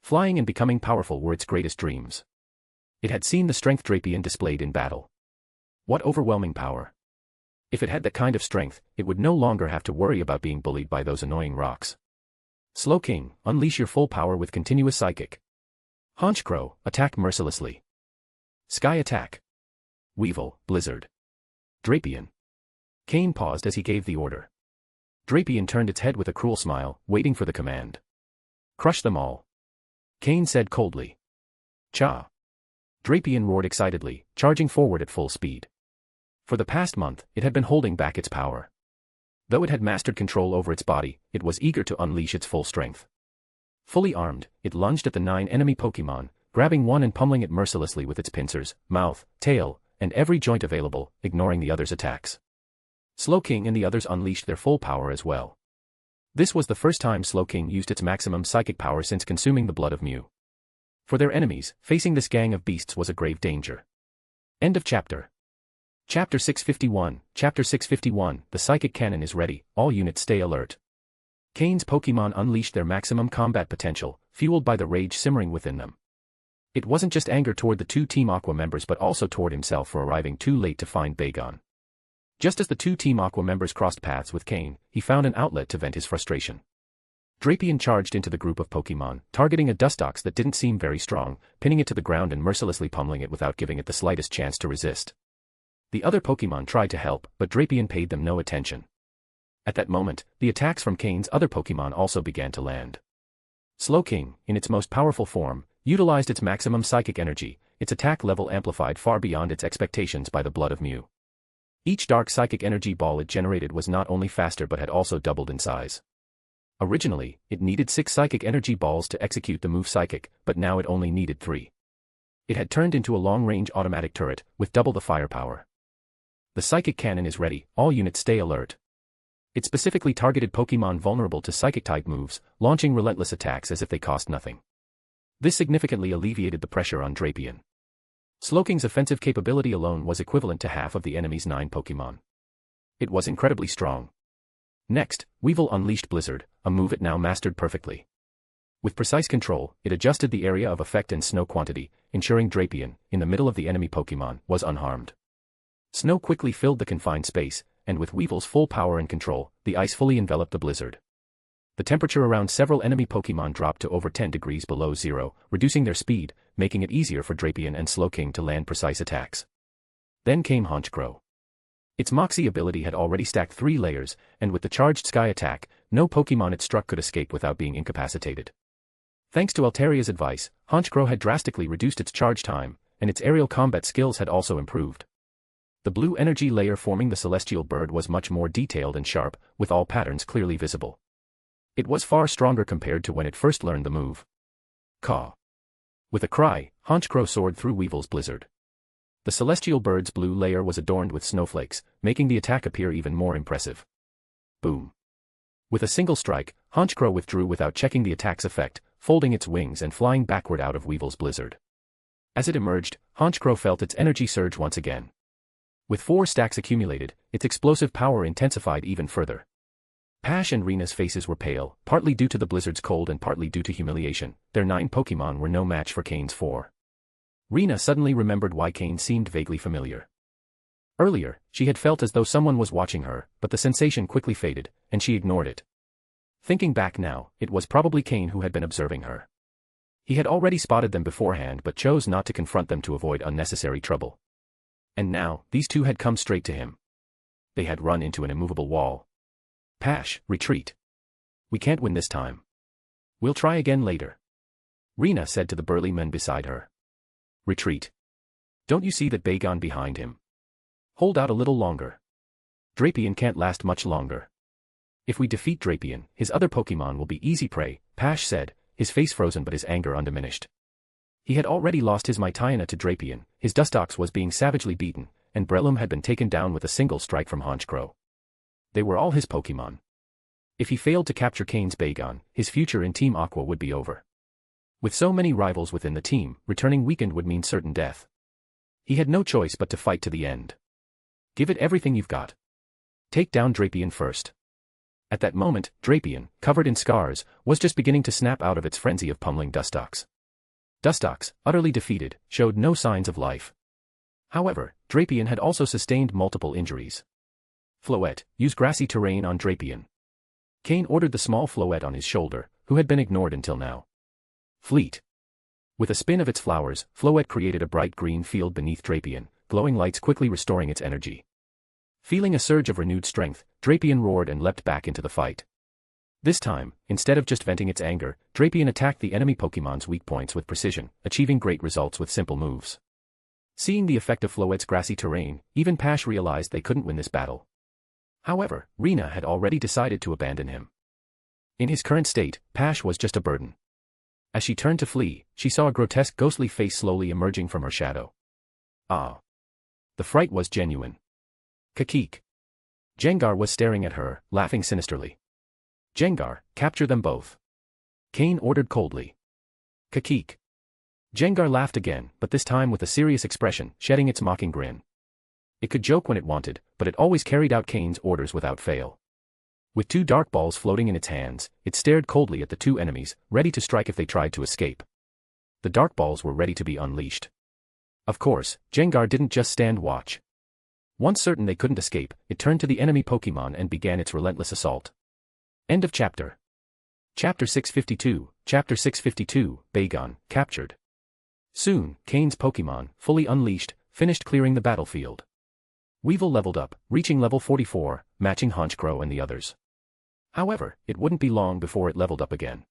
Flying and becoming powerful were its greatest dreams. It had seen the strength Drapion displayed in battle. What overwhelming power. If it had that kind of strength, it would no longer have to worry about being bullied by those annoying rocks. Slowking, unleash your full power with continuous psychic. Honchkrow, attack mercilessly. Sky attack. Weevil, blizzard. Drapion. Cain paused as he gave the order. Drapion turned its head with a cruel smile, waiting for the command. Crush them all. Cain said coldly. Cha. Drapion roared excitedly, charging forward at full speed. For the past month, it had been holding back its power. Though it had mastered control over its body, it was eager to unleash its full strength. Fully armed, it lunged at the 9 enemy Pokémon, grabbing one and pummeling it mercilessly with its pincers, mouth, tail, and every joint available, ignoring the others' attacks. Slowking and the others unleashed their full power as well. This was the first time Slowking used its maximum psychic power since consuming the blood of Mew. For their enemies, facing this gang of beasts was a grave danger. End of chapter. Chapter 651, Chapter 651, the Psychic Cannon is ready, all units stay alert. Cain's Pokémon unleashed their maximum combat potential, fueled by the rage simmering within them. It wasn't just anger toward the 2 Team Aqua members but also toward himself for arriving too late to find Bagon. Just as the 2 Team Aqua members crossed paths with Cain, he found an outlet to vent his frustration. Drapion charged into the group of Pokémon, targeting a Dustox that didn't seem very strong, pinning it to the ground and mercilessly pummeling it without giving it the slightest chance to resist. The other Pokémon tried to help, but Drapion paid them no attention. At that moment, the attacks from Cain's other Pokémon also began to land. Slowking, in its most powerful form, utilized its maximum psychic energy, its attack level amplified far beyond its expectations by the blood of Mew. Each dark psychic energy ball it generated was not only faster but had also doubled in size. Originally, it needed 6 psychic energy balls to execute the move Psychic, but now it only needed 3. It had turned into a long-range automatic turret, with double the firepower. The Psychic Cannon is ready, all units stay alert. It specifically targeted Pokémon vulnerable to Psychic-type moves, launching relentless attacks as if they cost nothing. This significantly alleviated the pressure on Drapion. Slowking's offensive capability alone was equivalent to half of the enemy's 9 Pokémon. It was incredibly strong. Next, Weevil unleashed Blizzard, a move it now mastered perfectly. With precise control, it adjusted the area of effect and snow quantity, ensuring Drapion, in the middle of the enemy Pokémon, was unharmed. Snow quickly filled the confined space, and with Weevil's full power and control, the ice fully enveloped the blizzard. The temperature around several enemy Pokémon dropped to over 10 degrees below zero, reducing their speed, making it easier for Drapion and Slowking to land precise attacks. Then came Honchkrow. Its Moxie ability had already stacked 3 layers, and with the charged Sky attack, no Pokémon it struck could escape without being incapacitated. Thanks to Alteria's advice, Honchkrow had drastically reduced its charge time, and its aerial combat skills had also improved. The blue energy layer forming the celestial bird was much more detailed and sharp, with all patterns clearly visible. It was far stronger compared to when it first learned the move. Caw. With a cry, Honchkrow soared through Weevil's blizzard. The celestial bird's blue layer was adorned with snowflakes, making the attack appear even more impressive. Boom. With a single strike, Honchkrow withdrew without checking the attack's effect, folding its wings and flying backward out of Weevil's blizzard. As it emerged, Honchkrow felt its energy surge once again. With 4 stacks accumulated, its explosive power intensified even further. Pash and Rina's faces were pale, partly due to the blizzard's cold and partly due to humiliation. Their 9 Pokémon were no match for Cain's 4. Rina suddenly remembered why Cain seemed vaguely familiar. Earlier, she had felt as though someone was watching her, but the sensation quickly faded, and she ignored it. Thinking back now, it was probably Cain who had been observing her. He had already spotted them beforehand but chose not to confront them to avoid unnecessary trouble. And now, these 2 had come straight to him. They had run into an immovable wall. Pash, retreat. We can't win this time. We'll try again later. Rina said to the burly men beside her. Retreat. Don't you see that Bagon behind him? Hold out a little longer. Drapion can't last much longer. If we defeat Drapion, his other Pokémon will be easy prey, Pash said, his face frozen but his anger undiminished. He had already lost his Mytiana to Drapion, his Dustox was being savagely beaten, and Breloom had been taken down with a single strike from Honchkrow. They were all his Pokémon. If he failed to capture Cain's Bagon, his future in Team Aqua would be over. With so many rivals within the team, returning weakened would mean certain death. He had no choice but to fight to the end. Give it everything you've got. Take down Drapion first. At that moment, Drapion, covered in scars, was just beginning to snap out of its frenzy of pummeling Dustox. Dustox, utterly defeated, showed no signs of life. However, Drapion had also sustained multiple injuries. Floette, use grassy terrain on Drapion. Cain ordered the small Floette on his shoulder, who had been ignored until now. Fleet. With a spin of its flowers, Floette created a bright green field beneath Drapion, glowing lights quickly restoring its energy. Feeling a surge of renewed strength, Drapion roared and leapt back into the fight. This time, instead of just venting its anger, Drapion attacked the enemy Pokémon's weak points with precision, achieving great results with simple moves. Seeing the effect of Floette's grassy terrain, even Pash realized they couldn't win this battle. However, Rina had already decided to abandon him. In his current state, Pash was just a burden. As she turned to flee, she saw a grotesque ghostly face slowly emerging from her shadow. Ah! The fright was genuine. Kakik. Jengar was staring at her, laughing sinisterly. Jengar, capture them both. Cain ordered coldly. Kakik. Jengar laughed again, but this time with a serious expression, shedding its mocking grin. It could joke when it wanted, but it always carried out Cain's orders without fail. With 2 dark balls floating in its hands, it stared coldly at the 2 enemies, ready to strike if they tried to escape. The dark balls were ready to be unleashed. Of course, Jengar didn't just stand watch. Once certain they couldn't escape, it turned to the enemy Pokémon and began its relentless assault. End of chapter. Chapter 652, Chapter 652, Bagon, captured. Soon, Cain's Pokémon, fully unleashed, finished clearing the battlefield. Weevil leveled up, reaching level 44, matching Honchkrow and the others. However, it wouldn't be long before it leveled up again.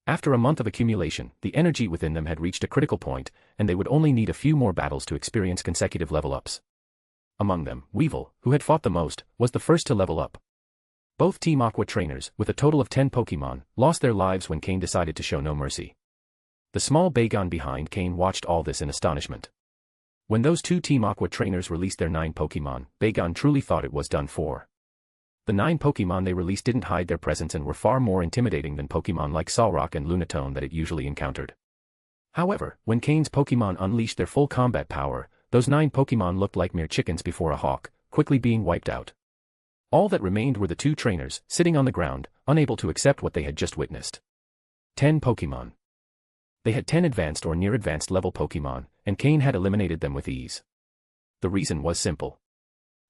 After a month of accumulation, the energy within them had reached a critical point, and they would only need a few more battles to experience consecutive level-ups. Among them, Weevil, who had fought the most, was the first to level up. Both Team Aqua trainers, with a total of 10 Pokémon, lost their lives when Cain decided to show no mercy. The small Bagon behind Cain watched all this in astonishment. When those 2 Team Aqua trainers released their 9 Pokémon, Bagon truly thought it was done for. The 9 Pokémon they released didn't hide their presence and were far more intimidating than Pokémon like Solrock and Lunatone that it usually encountered. However, when Cain's Pokémon unleashed their full combat power, those 9 Pokémon looked like mere chickens before a hawk, quickly being wiped out. All that remained were the 2 trainers, sitting on the ground, unable to accept what they had just witnessed. 10 Pokémon. They had 10 advanced or near-advanced level Pokémon, and Cain had eliminated them with ease. The reason was simple.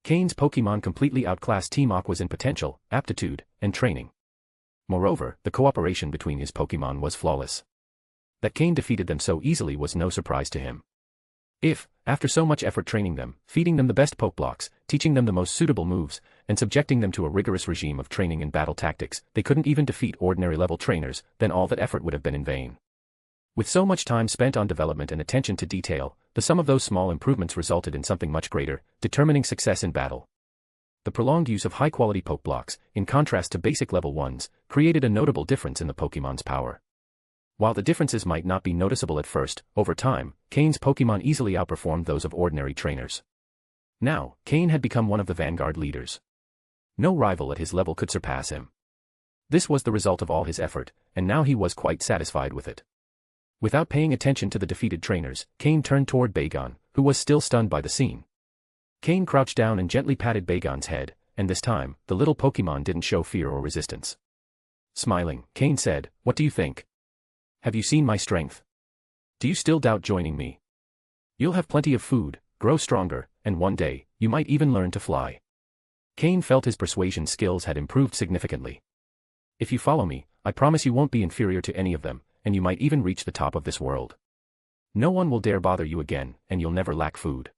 Cain's Pokémon completely outclassed Team Aqua's in potential, aptitude, and training. Moreover, the cooperation between his Pokémon was flawless. That Cain defeated them so easily was no surprise to him. If, after so much effort training them, feeding them the best Pokeblocks, teaching them the most suitable moves, and subjecting them to a rigorous regime of training and battle tactics, they couldn't even defeat ordinary level trainers, then all that effort would have been in vain. With so much time spent on development and attention to detail, the sum of those small improvements resulted in something much greater, determining success in battle. The prolonged use of high-quality Pokeblocks, in contrast to basic level ones, created a notable difference in the Pokemon's power. While the differences might not be noticeable at first, over time, Cain's Pokémon easily outperformed those of ordinary trainers. Now, Cain had become one of the vanguard leaders. No rival at his level could surpass him. This was the result of all his effort, and now he was quite satisfied with it. Without paying attention to the defeated trainers, Cain turned toward Bagon, who was still stunned by the scene. Cain crouched down and gently patted Bagon's head, and this time, the little Pokémon didn't show fear or resistance. Smiling, Cain said, "What do you think? Have you seen my strength? Do you still doubt joining me? You'll have plenty of food, grow stronger, and one day, you might even learn to fly." Cain felt his persuasion skills had improved significantly. "If you follow me, I promise you won't be inferior to any of them, and you might even reach the top of this world. No one will dare bother you again, and you'll never lack food.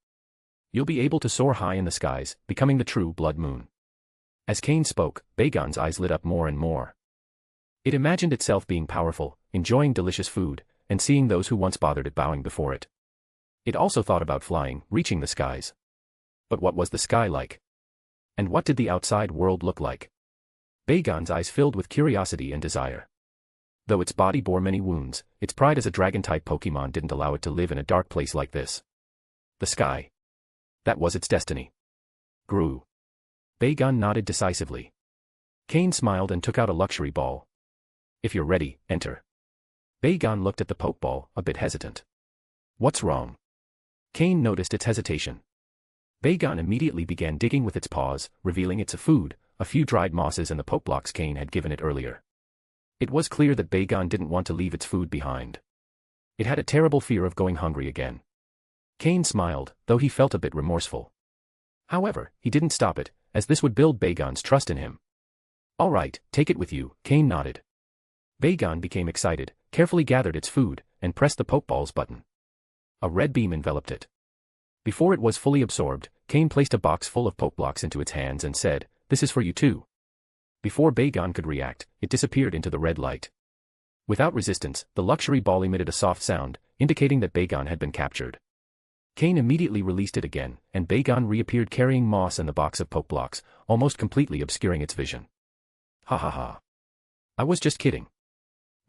You'll be able to soar high in the skies, becoming the true blood moon." As Cain spoke, Bagon's eyes lit up more and more. It imagined itself being powerful, enjoying delicious food, and seeing those who once bothered it bowing before it. It also thought about flying, reaching the skies. But what was the sky like? And what did the outside world look like? Bagon's eyes filled with curiosity and desire. Though its body bore many wounds, its pride as a dragon-type Pokémon didn't allow it to live in a dark place like this. The sky. That was its destiny. Grew. Bagon nodded decisively. Cain smiled and took out a luxury ball. "If you're ready, enter." Bagon looked at the Pokeball, a bit hesitant. "What's wrong?" Cain noticed its hesitation. Bagon immediately began digging with its paws, revealing its food, a few dried mosses and the Pokeblocks Cain had given it earlier. It was clear that Bagon didn't want to leave its food behind. It had a terrible fear of going hungry again. Cain smiled, though he felt a bit remorseful. However, he didn't stop it, as this would build Bagon's trust in him. "All right, take it with you," Cain nodded. Bagon became excited, carefully gathered its food, and pressed the Pokeball's button. A red beam enveloped it. Before it was fully absorbed, Cain placed a box full of Pokeblocks into its hands and said, "This is for you too." Before Bagon could react, it disappeared into the red light. Without resistance, the luxury ball emitted a soft sound, indicating that Bagon had been captured. Cain immediately released it again, and Bagon reappeared carrying moss and the box of Pokeblocks, almost completely obscuring its vision. "Ha ha ha. I was just kidding.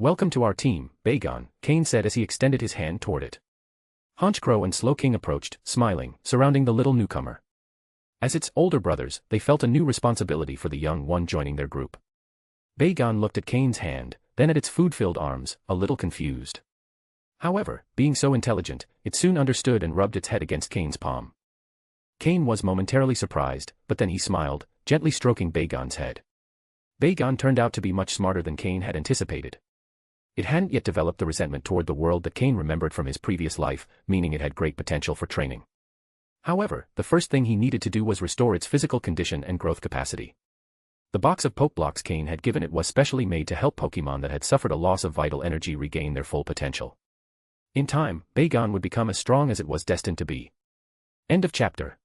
"Welcome to our team, Bagon," Cain said as he extended his hand toward it. Honchkrow and Slowking approached, smiling, surrounding the little newcomer. As its older brothers, they felt a new responsibility for the young one joining their group. Bagon looked at Cain's hand, then at its food-filled arms, a little confused. However, being so intelligent, it soon understood and rubbed its head against Cain's palm. Cain was momentarily surprised, but then he smiled, gently stroking Bagon's head. Bagon turned out to be much smarter than Cain had anticipated. It hadn't yet developed the resentment toward the world that Cain remembered from his previous life, meaning it had great potential for training. However, the first thing he needed to do was restore its physical condition and growth capacity. The box of Pokeblocks Cain had given it was specially made to help Pokemon that had suffered a loss of vital energy regain their full potential. In time, Bagon would become as strong as it was destined to be. End of chapter.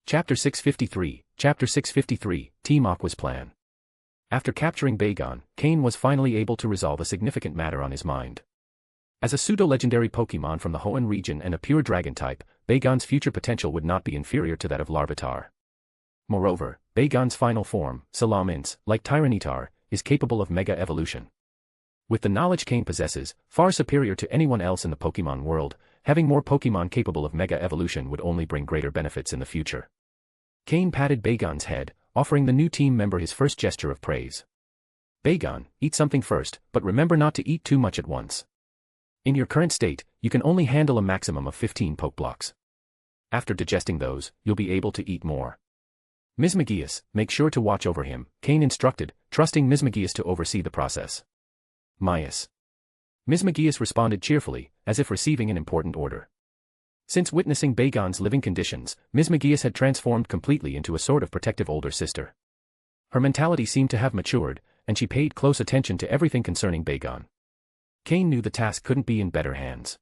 Chapter 653, Chapter 653, Team Aqua's Plan. After capturing Bagon, Cain was finally able to resolve a significant matter on his mind. As a pseudo-legendary Pokemon from the Hoenn region and a pure dragon type, Bagon's future potential would not be inferior to that of Larvitar. Moreover, Bagon's final form, Salamence, like Tyranitar, is capable of Mega Evolution. With the knowledge Cain possesses, far superior to anyone else in the Pokémon world, having more Pokémon capable of Mega Evolution would only bring greater benefits in the future. Cain patted Bagon's head, offering the new team member his first gesture of praise. "Bagon, eat something first, but remember not to eat too much at once. In your current state, you can only handle a maximum of 15 Pokeblocks. After digesting those, you'll be able to eat more. Mismagius, make sure to watch over him," Cain instructed, trusting Mismagius to oversee the process. Mias. Mismagius responded cheerfully, as if receiving an important order. Since witnessing Bagon's living conditions, Mismagius had transformed completely into a sort of protective older sister. Her mentality seemed to have matured, and she paid close attention to everything concerning Bagon. Cain knew the task couldn't be in better hands.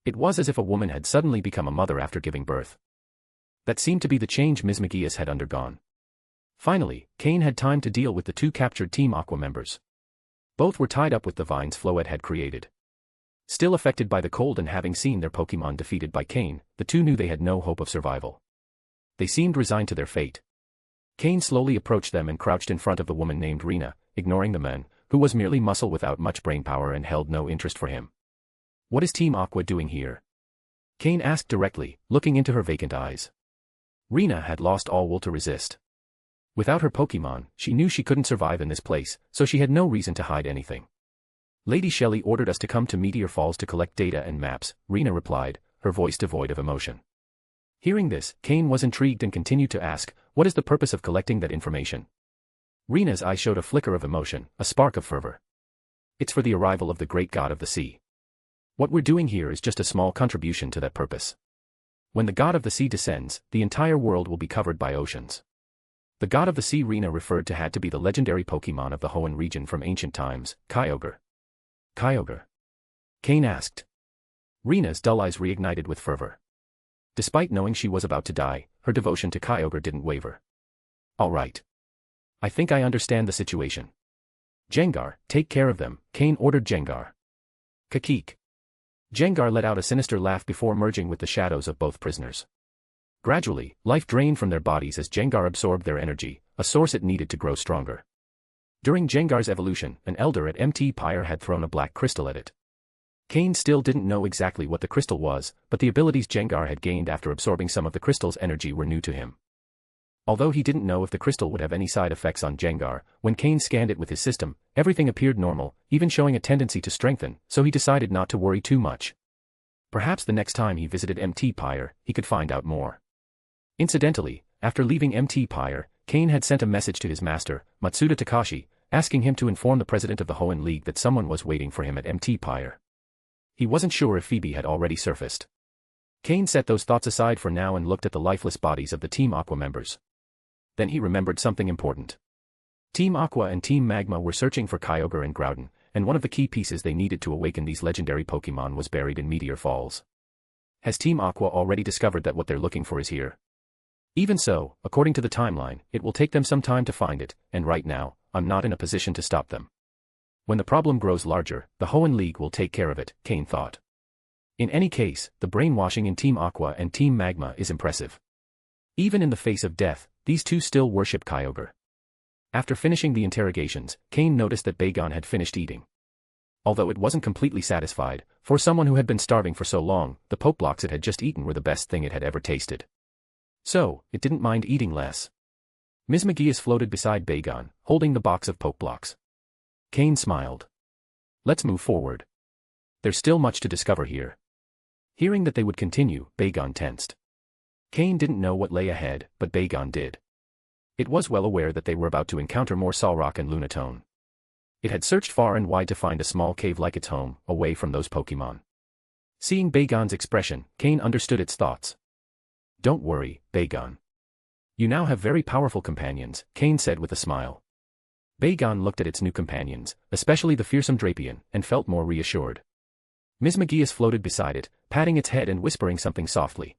It was as if a woman had suddenly become a mother after giving birth. That seemed to be the change Mismagius had undergone. Finally, Cain had time to deal with the two captured Team Aqua members. Both were tied up with the vines Floette had created. Still affected by the cold and having seen their Pokemon defeated by Cain, the two knew they had no hope of survival. They seemed resigned to their fate. Cain slowly approached them and crouched in front of the woman named Rena, ignoring the man, who was merely muscle without much brainpower and held no interest for him. "What is Team Aqua doing here?" Cain asked directly, looking into her vacant eyes. Rena had lost all will to resist. Without her Pokemon, she knew she couldn't survive in this place, so she had no reason to hide anything. "Lady Shelley ordered us to come to Meteor Falls to collect data and maps," Rena replied, her voice devoid of emotion. Hearing this, Cain was intrigued and continued to ask, "What is the purpose of collecting that information?" Rena's eye showed a flicker of emotion, a spark of fervor. "It's for the arrival of the great god of the sea. What we're doing here is just a small contribution to that purpose. When the god of the sea descends, the entire world will be covered by oceans." The god of the sea Rena referred to had to be the legendary Pokemon of the Hoenn region from ancient times, Kyogre. "Kyogre?" Cain asked. Rena's dull eyes reignited with fervor. Despite knowing she was about to die, her devotion to Kyogre didn't waver. "All right. I think I understand the situation. Jengar, take care of them," Cain ordered Jengar. "Kakik." Jengar let out a sinister laugh before merging with the shadows of both prisoners. Gradually, life drained from their bodies as Jengar absorbed their energy, a source it needed to grow stronger. During Jengar's evolution, an elder at Mt. Pyre had thrown a black crystal at it. Cain still didn't know exactly what the crystal was, but the abilities Jengar had gained after absorbing some of the crystal's energy were new to him. Although he didn't know if the crystal would have any side effects on Jengar, when Cain scanned it with his system, everything appeared normal, even showing a tendency to strengthen, so he decided not to worry too much. Perhaps the next time he visited Mt. Pyre, he could find out more. Incidentally, after leaving Mt. Pyre, Cain had sent a message to his master, Matsuda Takashi, asking him to inform the president of the Hoenn League that someone was waiting for him at Mt. Pyre. He wasn't sure if Phoebe had already surfaced. Cain set those thoughts aside for now and looked at the lifeless bodies of the Team Aqua members. Then he remembered something important. Team Aqua and Team Magma were searching for Kyogre and Groudon, and one of the key pieces they needed to awaken these legendary Pokemon was buried in Meteor Falls. Has Team Aqua already discovered that what they're looking for is here? Even so, according to the timeline, it will take them some time to find it, and right now, I'm not in a position to stop them. When the problem grows larger, the Hoenn League will take care of it, Cain thought. In any case, the brainwashing in Team Aqua and Team Magma is impressive. Even in the face of death, these two still worship Kyogre. After finishing the interrogations, Cain noticed that Bagon had finished eating. Although it wasn't completely satisfied, for someone who had been starving for so long, the poke blocks it had just eaten were the best thing it had ever tasted. So, it didn't mind eating less. Ms. McGeeus floated beside Bagon, holding the box of poke blocks. Cain smiled. Let's move forward. There's still much to discover here. Hearing that they would continue, Bagon tensed. Cain didn't know what lay ahead, but Bagon did. It was well aware that they were about to encounter more Solrock and Lunatone. It had searched far and wide to find a small cave like its home, away from those Pokémon. Seeing Bagon's expression, Cain understood its thoughts. Don't worry, Bagon. You now have very powerful companions, Cain said with a smile. Bagon looked at its new companions, especially the fearsome Drapion, and felt more reassured. Ms. McGeeus floated beside it, patting its head and whispering something softly.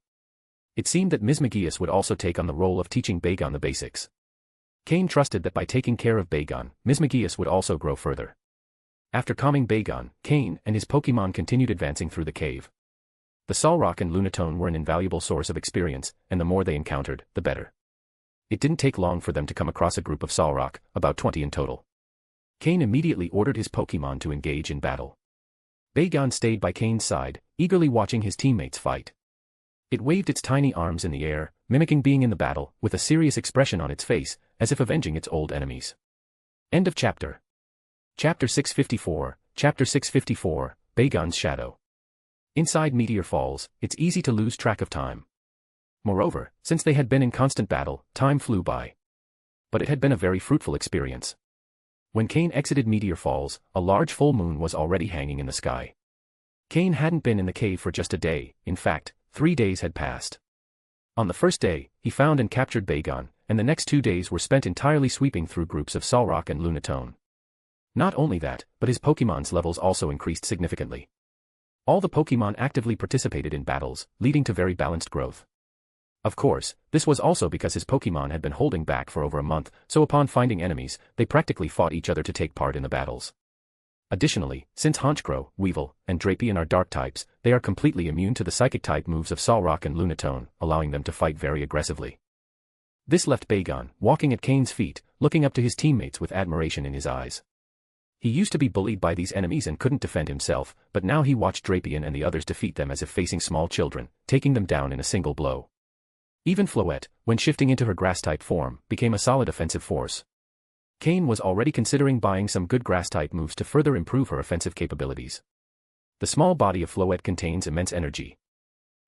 It seemed that Ms. McGeeus would also take on the role of teaching Bagon the basics. Cain trusted that by taking care of Bagon, Ms. McGeeus would also grow further. After calming Bagon, Cain and his Pokémon continued advancing through the cave. The Solrock and Lunatone were an invaluable source of experience, and the more they encountered, the better. It didn't take long for them to come across a group of Solrock, about 20 in total. Cain immediately ordered his Pokémon to engage in battle. Bagon stayed by Cain's side, eagerly watching his teammates fight. It waved its tiny arms in the air, mimicking being in the battle, with a serious expression on its face, as if avenging its old enemies. End of chapter. Chapter 654, Chapter 654, Bagon's Shadow. Inside Meteor Falls, it's easy to lose track of time. Moreover, since they had been in constant battle, time flew by. But it had been a very fruitful experience. When Cain exited Meteor Falls, a large full moon was already hanging in the sky. Cain hadn't been in the cave for just a day, in fact, 3 days had passed. On the first day, he found and captured Bagon, and the next 2 days were spent entirely sweeping through groups of Solrock and Lunatone. Not only that, but his Pokémon's levels also increased significantly. All the Pokémon actively participated in battles, leading to very balanced growth. Of course, this was also because his Pokémon had been holding back for over a month, so upon finding enemies, they practically fought each other to take part in the battles. Additionally, since Honchkrow, Weevil, and Drapion are dark types, they are completely immune to the psychic-type moves of Solrock and Lunatone, allowing them to fight very aggressively. This left Bagon, walking at Cain's feet, looking up to his teammates with admiration in his eyes. He used to be bullied by these enemies and couldn't defend himself, but now he watched Drapion and the others defeat them as if facing small children, taking them down in a single blow. Even Floette, when shifting into her grass-type form, became a solid offensive force. Cain was already considering buying some good grass-type moves to further improve her offensive capabilities. The small body of Floette contains immense energy.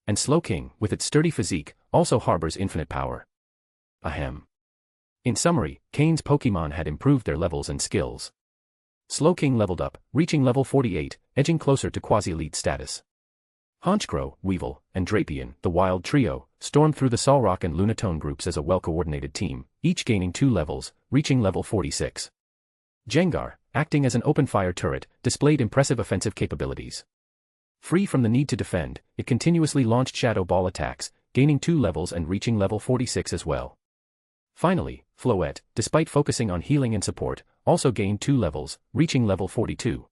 And Slowking, with its sturdy physique, also harbors infinite power. Ahem. In summary, Cain's Pokémon had improved their levels and skills. Slowking leveled up, reaching level 48, edging closer to quasi-elite status. Honchkrow, Weevil, and Drapion, the wild trio, stormed through the Solrock and Lunatone groups as a well-coordinated team, each gaining 2 levels, reaching level 46. Gengar, acting as an open-fire turret, displayed impressive offensive capabilities. Free from the need to defend, it continuously launched Shadow Ball attacks, gaining 2 levels and reaching level 46 as well. Finally, Floette, despite focusing on healing and support, also gained 2 levels, reaching level 42.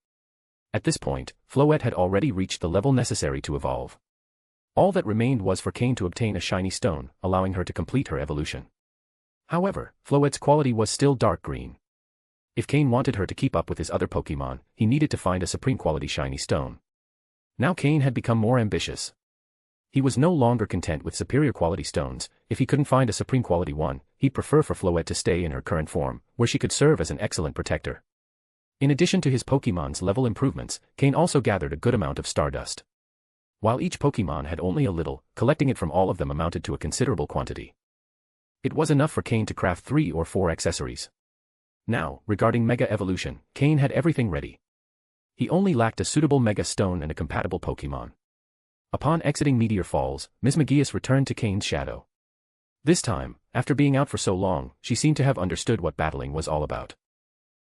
At this point, Floette had already reached the level necessary to evolve. All that remained was for Cain to obtain a shiny stone, allowing her to complete her evolution. However, Floette's quality was still dark green. If Cain wanted her to keep up with his other Pokémon, he needed to find a supreme quality shiny stone. Now Cain had become more ambitious. He was no longer content with superior quality stones. If he couldn't find a supreme quality one, he'd prefer for Floette to stay in her current form, where she could serve as an excellent protector. In addition to his Pokémon's level improvements, Cain also gathered a good amount of Stardust. While each Pokémon had only a little, collecting it from all of them amounted to a considerable quantity. It was enough for Cain to craft 3 or 4 accessories. Now, regarding Mega Evolution, Cain had everything ready. He only lacked a suitable Mega Stone and a compatible Pokémon. Upon exiting Meteor Falls, Ms. McGeeus returned to Cain's shadow. This time, after being out for so long, she seemed to have understood what battling was all about.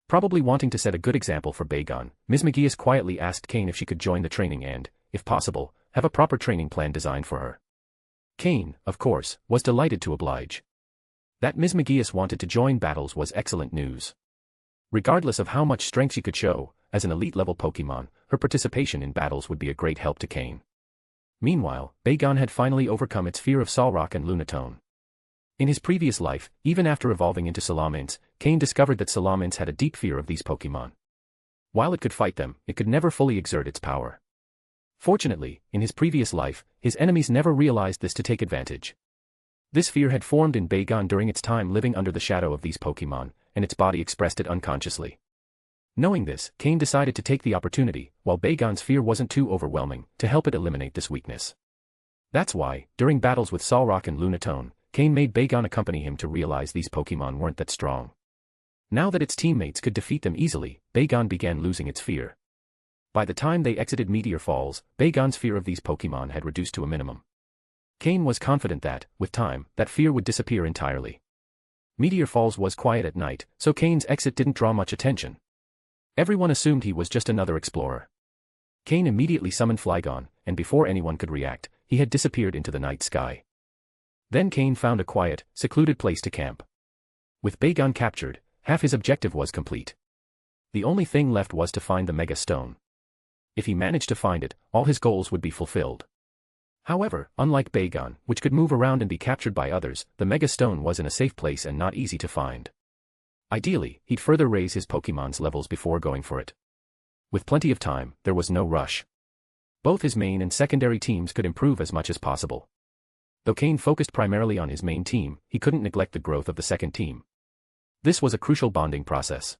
Probably wanting to set a good example for Bagon, Ms. McGeeus quietly asked Cain if she could join the training and, if possible, have a proper training plan designed for her. Cain, of course, was delighted to oblige. That Ms. McGeeus wanted to join battles was excellent news. Regardless of how much strength she could show, as an elite-level Pokémon, her participation in battles would be a great help to Cain. Meanwhile, Bagon had finally overcome its fear of Solrock and Lunatone. In his previous life, even after evolving into Salamence, Cain discovered that Salamence had a deep fear of these Pokémon. While it could fight them, it could never fully exert its power. Fortunately, in his previous life, his enemies never realized this to take advantage. This fear had formed in Bagon during its time living under the shadow of these Pokémon, and its body expressed it unconsciously. Knowing this, Cain decided to take the opportunity, while Bagon's fear wasn't too overwhelming, to help it eliminate this weakness. That's why, during battles with Solrock and Lunatone, Cain made Bagon accompany him to realize these Pokémon weren't that strong. Now that its teammates could defeat them easily, Bagon began losing its fear. By the time they exited Meteor Falls, Bagon's fear of these Pokémon had reduced to a minimum. Cain was confident that, with time, that fear would disappear entirely. Meteor Falls was quiet at night, so Cain's exit didn't draw much attention. Everyone assumed he was just another explorer. Cain immediately summoned Flygon, and before anyone could react, he had disappeared into the night sky. Then Cain found a quiet, secluded place to camp. With Bagon captured, half his objective was complete. The only thing left was to find the Mega Stone. If he managed to find it, all his goals would be fulfilled. However, unlike Bagon, which could move around and be captured by others, the Mega Stone was in a safe place and not easy to find. Ideally, he'd further raise his Pokémon's levels before going for it. With plenty of time, there was no rush. Both his main and secondary teams could improve as much as possible. Though Cain focused primarily on his main team, he couldn't neglect the growth of the second team. This was a crucial bonding process.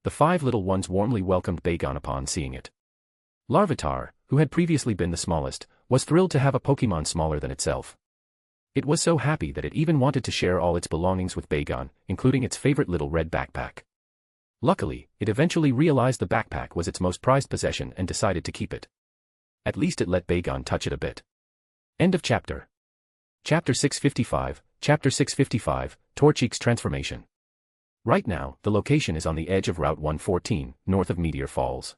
The 5 little ones warmly welcomed Bagon upon seeing it. Larvitar, who had previously been the smallest, was thrilled to have a Pokémon smaller than itself. It was so happy that it even wanted to share all its belongings with Bagon, including its favorite little red backpack. Luckily, it eventually realized the backpack was its most prized possession and decided to keep it. At least it let Bagon touch it a bit. End of chapter. Chapter 655, Chapter 655, Torchique's Transformation. Right now, the location is on the edge of Route 114, north of Meteor Falls.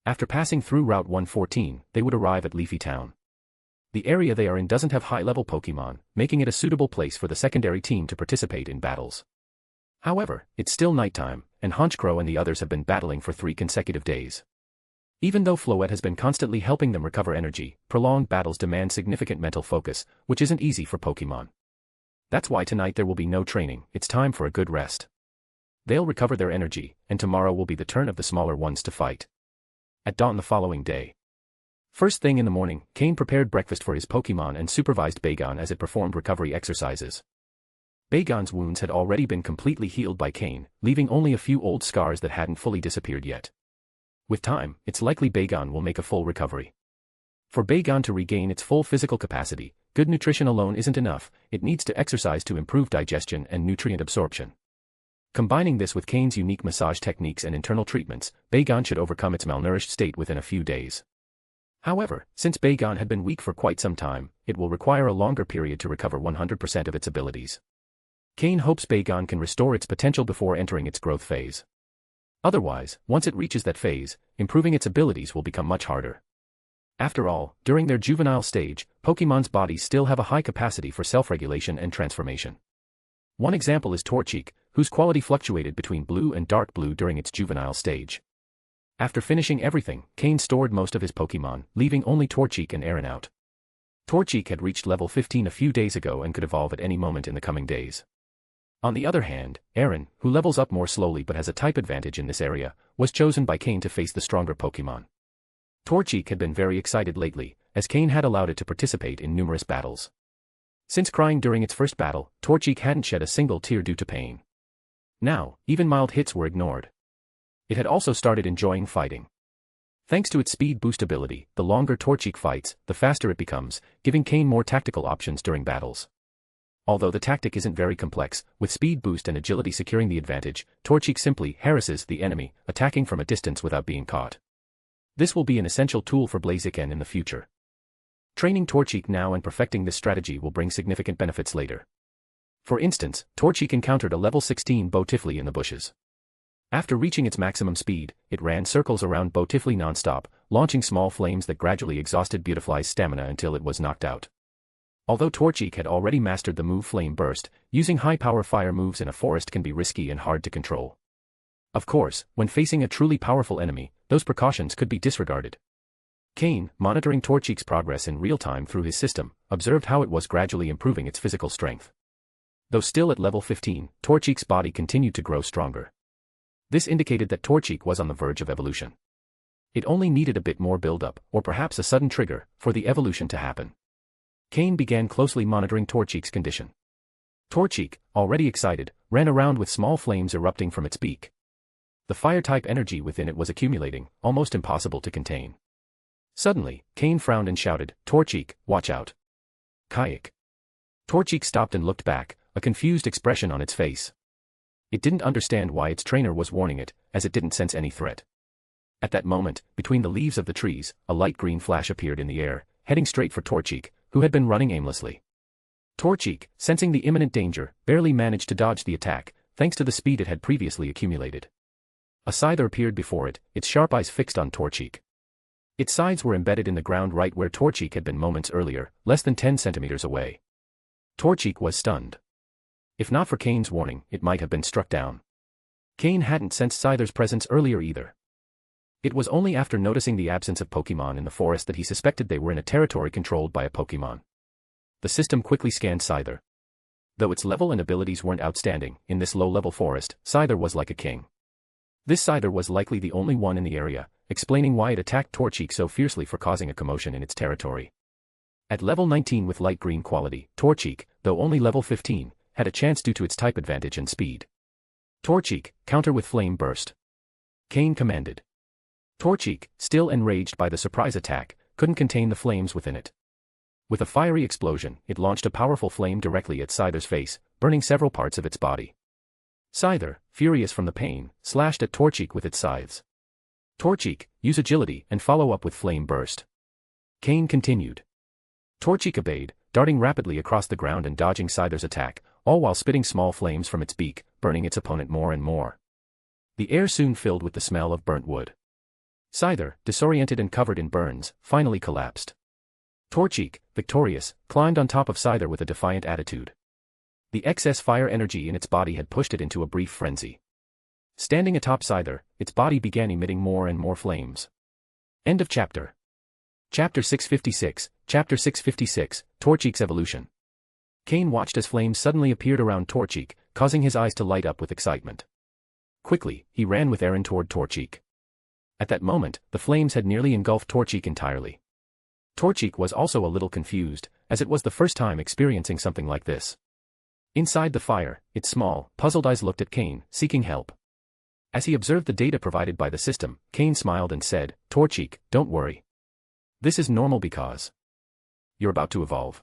After passing through Route 114, they would arrive at Leafy Town. The area they are in doesn't have high-level Pokémon, making it a suitable place for the secondary team to participate in battles. However, it's still nighttime, and Honchkrow and the others have been battling for 3 consecutive days. Even though Floette has been constantly helping them recover energy, prolonged battles demand significant mental focus, which isn't easy for Pokémon. That's why tonight there will be no training, it's time for a good rest. They'll recover their energy, and tomorrow will be the turn of the smaller ones to fight. At dawn the following day. First thing in the morning, Cain prepared breakfast for his Pokémon and supervised Bagon as it performed recovery exercises. Bagon's wounds had already been completely healed by Cain, leaving only a few old scars that hadn't fully disappeared yet. With time, it's likely Bagon will make a full recovery. For Bagon to regain its full physical capacity, good nutrition alone isn't enough, it needs to exercise to improve digestion and nutrient absorption. Combining this with Cain's unique massage techniques and internal treatments, Bagon should overcome its malnourished state within a few days. However, since Bagon had been weak for quite some time, it will require a longer period to recover 100% of its abilities. Cain hopes Bagon can restore its potential before entering its growth phase. Otherwise, once it reaches that phase, improving its abilities will become much harder. After all, during their juvenile stage, Pokémon's bodies still have a high capacity for self-regulation and transformation. One example is Torchique, whose quality fluctuated between blue and dark blue during its juvenile stage. After finishing everything, Cain stored most of his Pokémon, leaving only Torchique and Aaron out. Torchique had reached level 15 a few days ago and could evolve at any moment in the coming days. On the other hand, Aaron, who levels up more slowly but has a type advantage in this area, was chosen by Cain to face the stronger Pokémon. Torchique had been very excited lately, as Cain had allowed it to participate in numerous battles. Since crying during its first battle, Torchique hadn't shed a single tear due to pain. Now, even mild hits were ignored. It had also started enjoying fighting. Thanks to its speed boost ability, the longer Torchique fights, the faster it becomes, giving Cain more tactical options during battles. Although the tactic isn't very complex, with speed boost and agility securing the advantage, Torchique simply harasses the enemy, attacking from a distance without being caught. This will be an essential tool for Blaziken in the future. Training Torchique now and perfecting this strategy will bring significant benefits later. For instance, Torchique encountered a level 16 Botifley in the bushes. After reaching its maximum speed, it ran circles around Botifley non-stop, launching small flames that gradually exhausted Beautifly's stamina until it was knocked out. Although Torchique had already mastered the move Flame Burst, using high-power fire moves in a forest can be risky and hard to control. Of course, when facing a truly powerful enemy, those precautions could be disregarded. Cain, monitoring Torchique's progress in real time through his system, observed how it was gradually improving its physical strength. Though still at level 15, Torchique's body continued to grow stronger. This indicated that Torchic was on the verge of evolution. It only needed a bit more build-up, or perhaps a sudden trigger, for the evolution to happen. Cain began closely monitoring Torchic's condition. Torchic, already excited, ran around with small flames erupting from its beak. The fire-type energy within it was accumulating, almost impossible to contain. Suddenly, Cain frowned and shouted, "Torchic, watch out." Kayak. Torchic stopped and looked back, a confused expression on its face. It didn't understand why its trainer was warning it, as it didn't sense any threat. At that moment, between the leaves of the trees, a light green flash appeared in the air, heading straight for Torchic, who had been running aimlessly. Torchic, sensing the imminent danger, barely managed to dodge the attack, thanks to the speed it had previously accumulated. A scyther appeared before it, its sharp eyes fixed on Torchic. Its sides were embedded in the ground right where Torchic had been moments earlier, less than 10 centimeters away. Torchic was stunned. If not for Cain's warning, it might have been struck down. Cain hadn't sensed Scyther's presence earlier either. It was only after noticing the absence of Pokémon in the forest that he suspected they were in a territory controlled by a Pokémon. The system quickly scanned Scyther. Though its level and abilities weren't outstanding, in this low-level forest, Scyther was like a king. This Scyther was likely the only one in the area, explaining why it attacked Torchic so fiercely for causing a commotion in its territory. At level 19 with light green quality, Torchic, though only level 15, had a chance due to its type advantage and speed. Torchic, counter with flame burst. Cain commanded. Torchic, still enraged by the surprise attack, couldn't contain the flames within it. With a fiery explosion, it launched a powerful flame directly at Scyther's face, burning several parts of its body. Scyther, furious from the pain, slashed at Torchic with its scythes. Torchic, use agility and follow up with flame burst. Cain continued. Torchic obeyed, darting rapidly across the ground and dodging Scyther's attack, all while spitting small flames from its beak, burning its opponent more and more. The air soon filled with the smell of burnt wood. Scyther, disoriented and covered in burns, finally collapsed. Torchic, victorious, climbed on top of Scyther with a defiant attitude. The excess fire energy in its body had pushed it into a brief frenzy. Standing atop Scyther, its body began emitting more and more flames. End of chapter. Chapter 656, Chapter 656, Torchic's Evolution. Cain watched as flames suddenly appeared around Torchic, causing his eyes to light up with excitement. Quickly, he ran with Aaron toward Torchic. At that moment, the flames had nearly engulfed Torchic entirely. Torchic was also a little confused, as it was the first time experiencing something like this. Inside the fire, its small, puzzled eyes looked at Cain, seeking help. As he observed the data provided by the system, Cain smiled and said, "Torchic, don't worry. This is normal because you're about to evolve."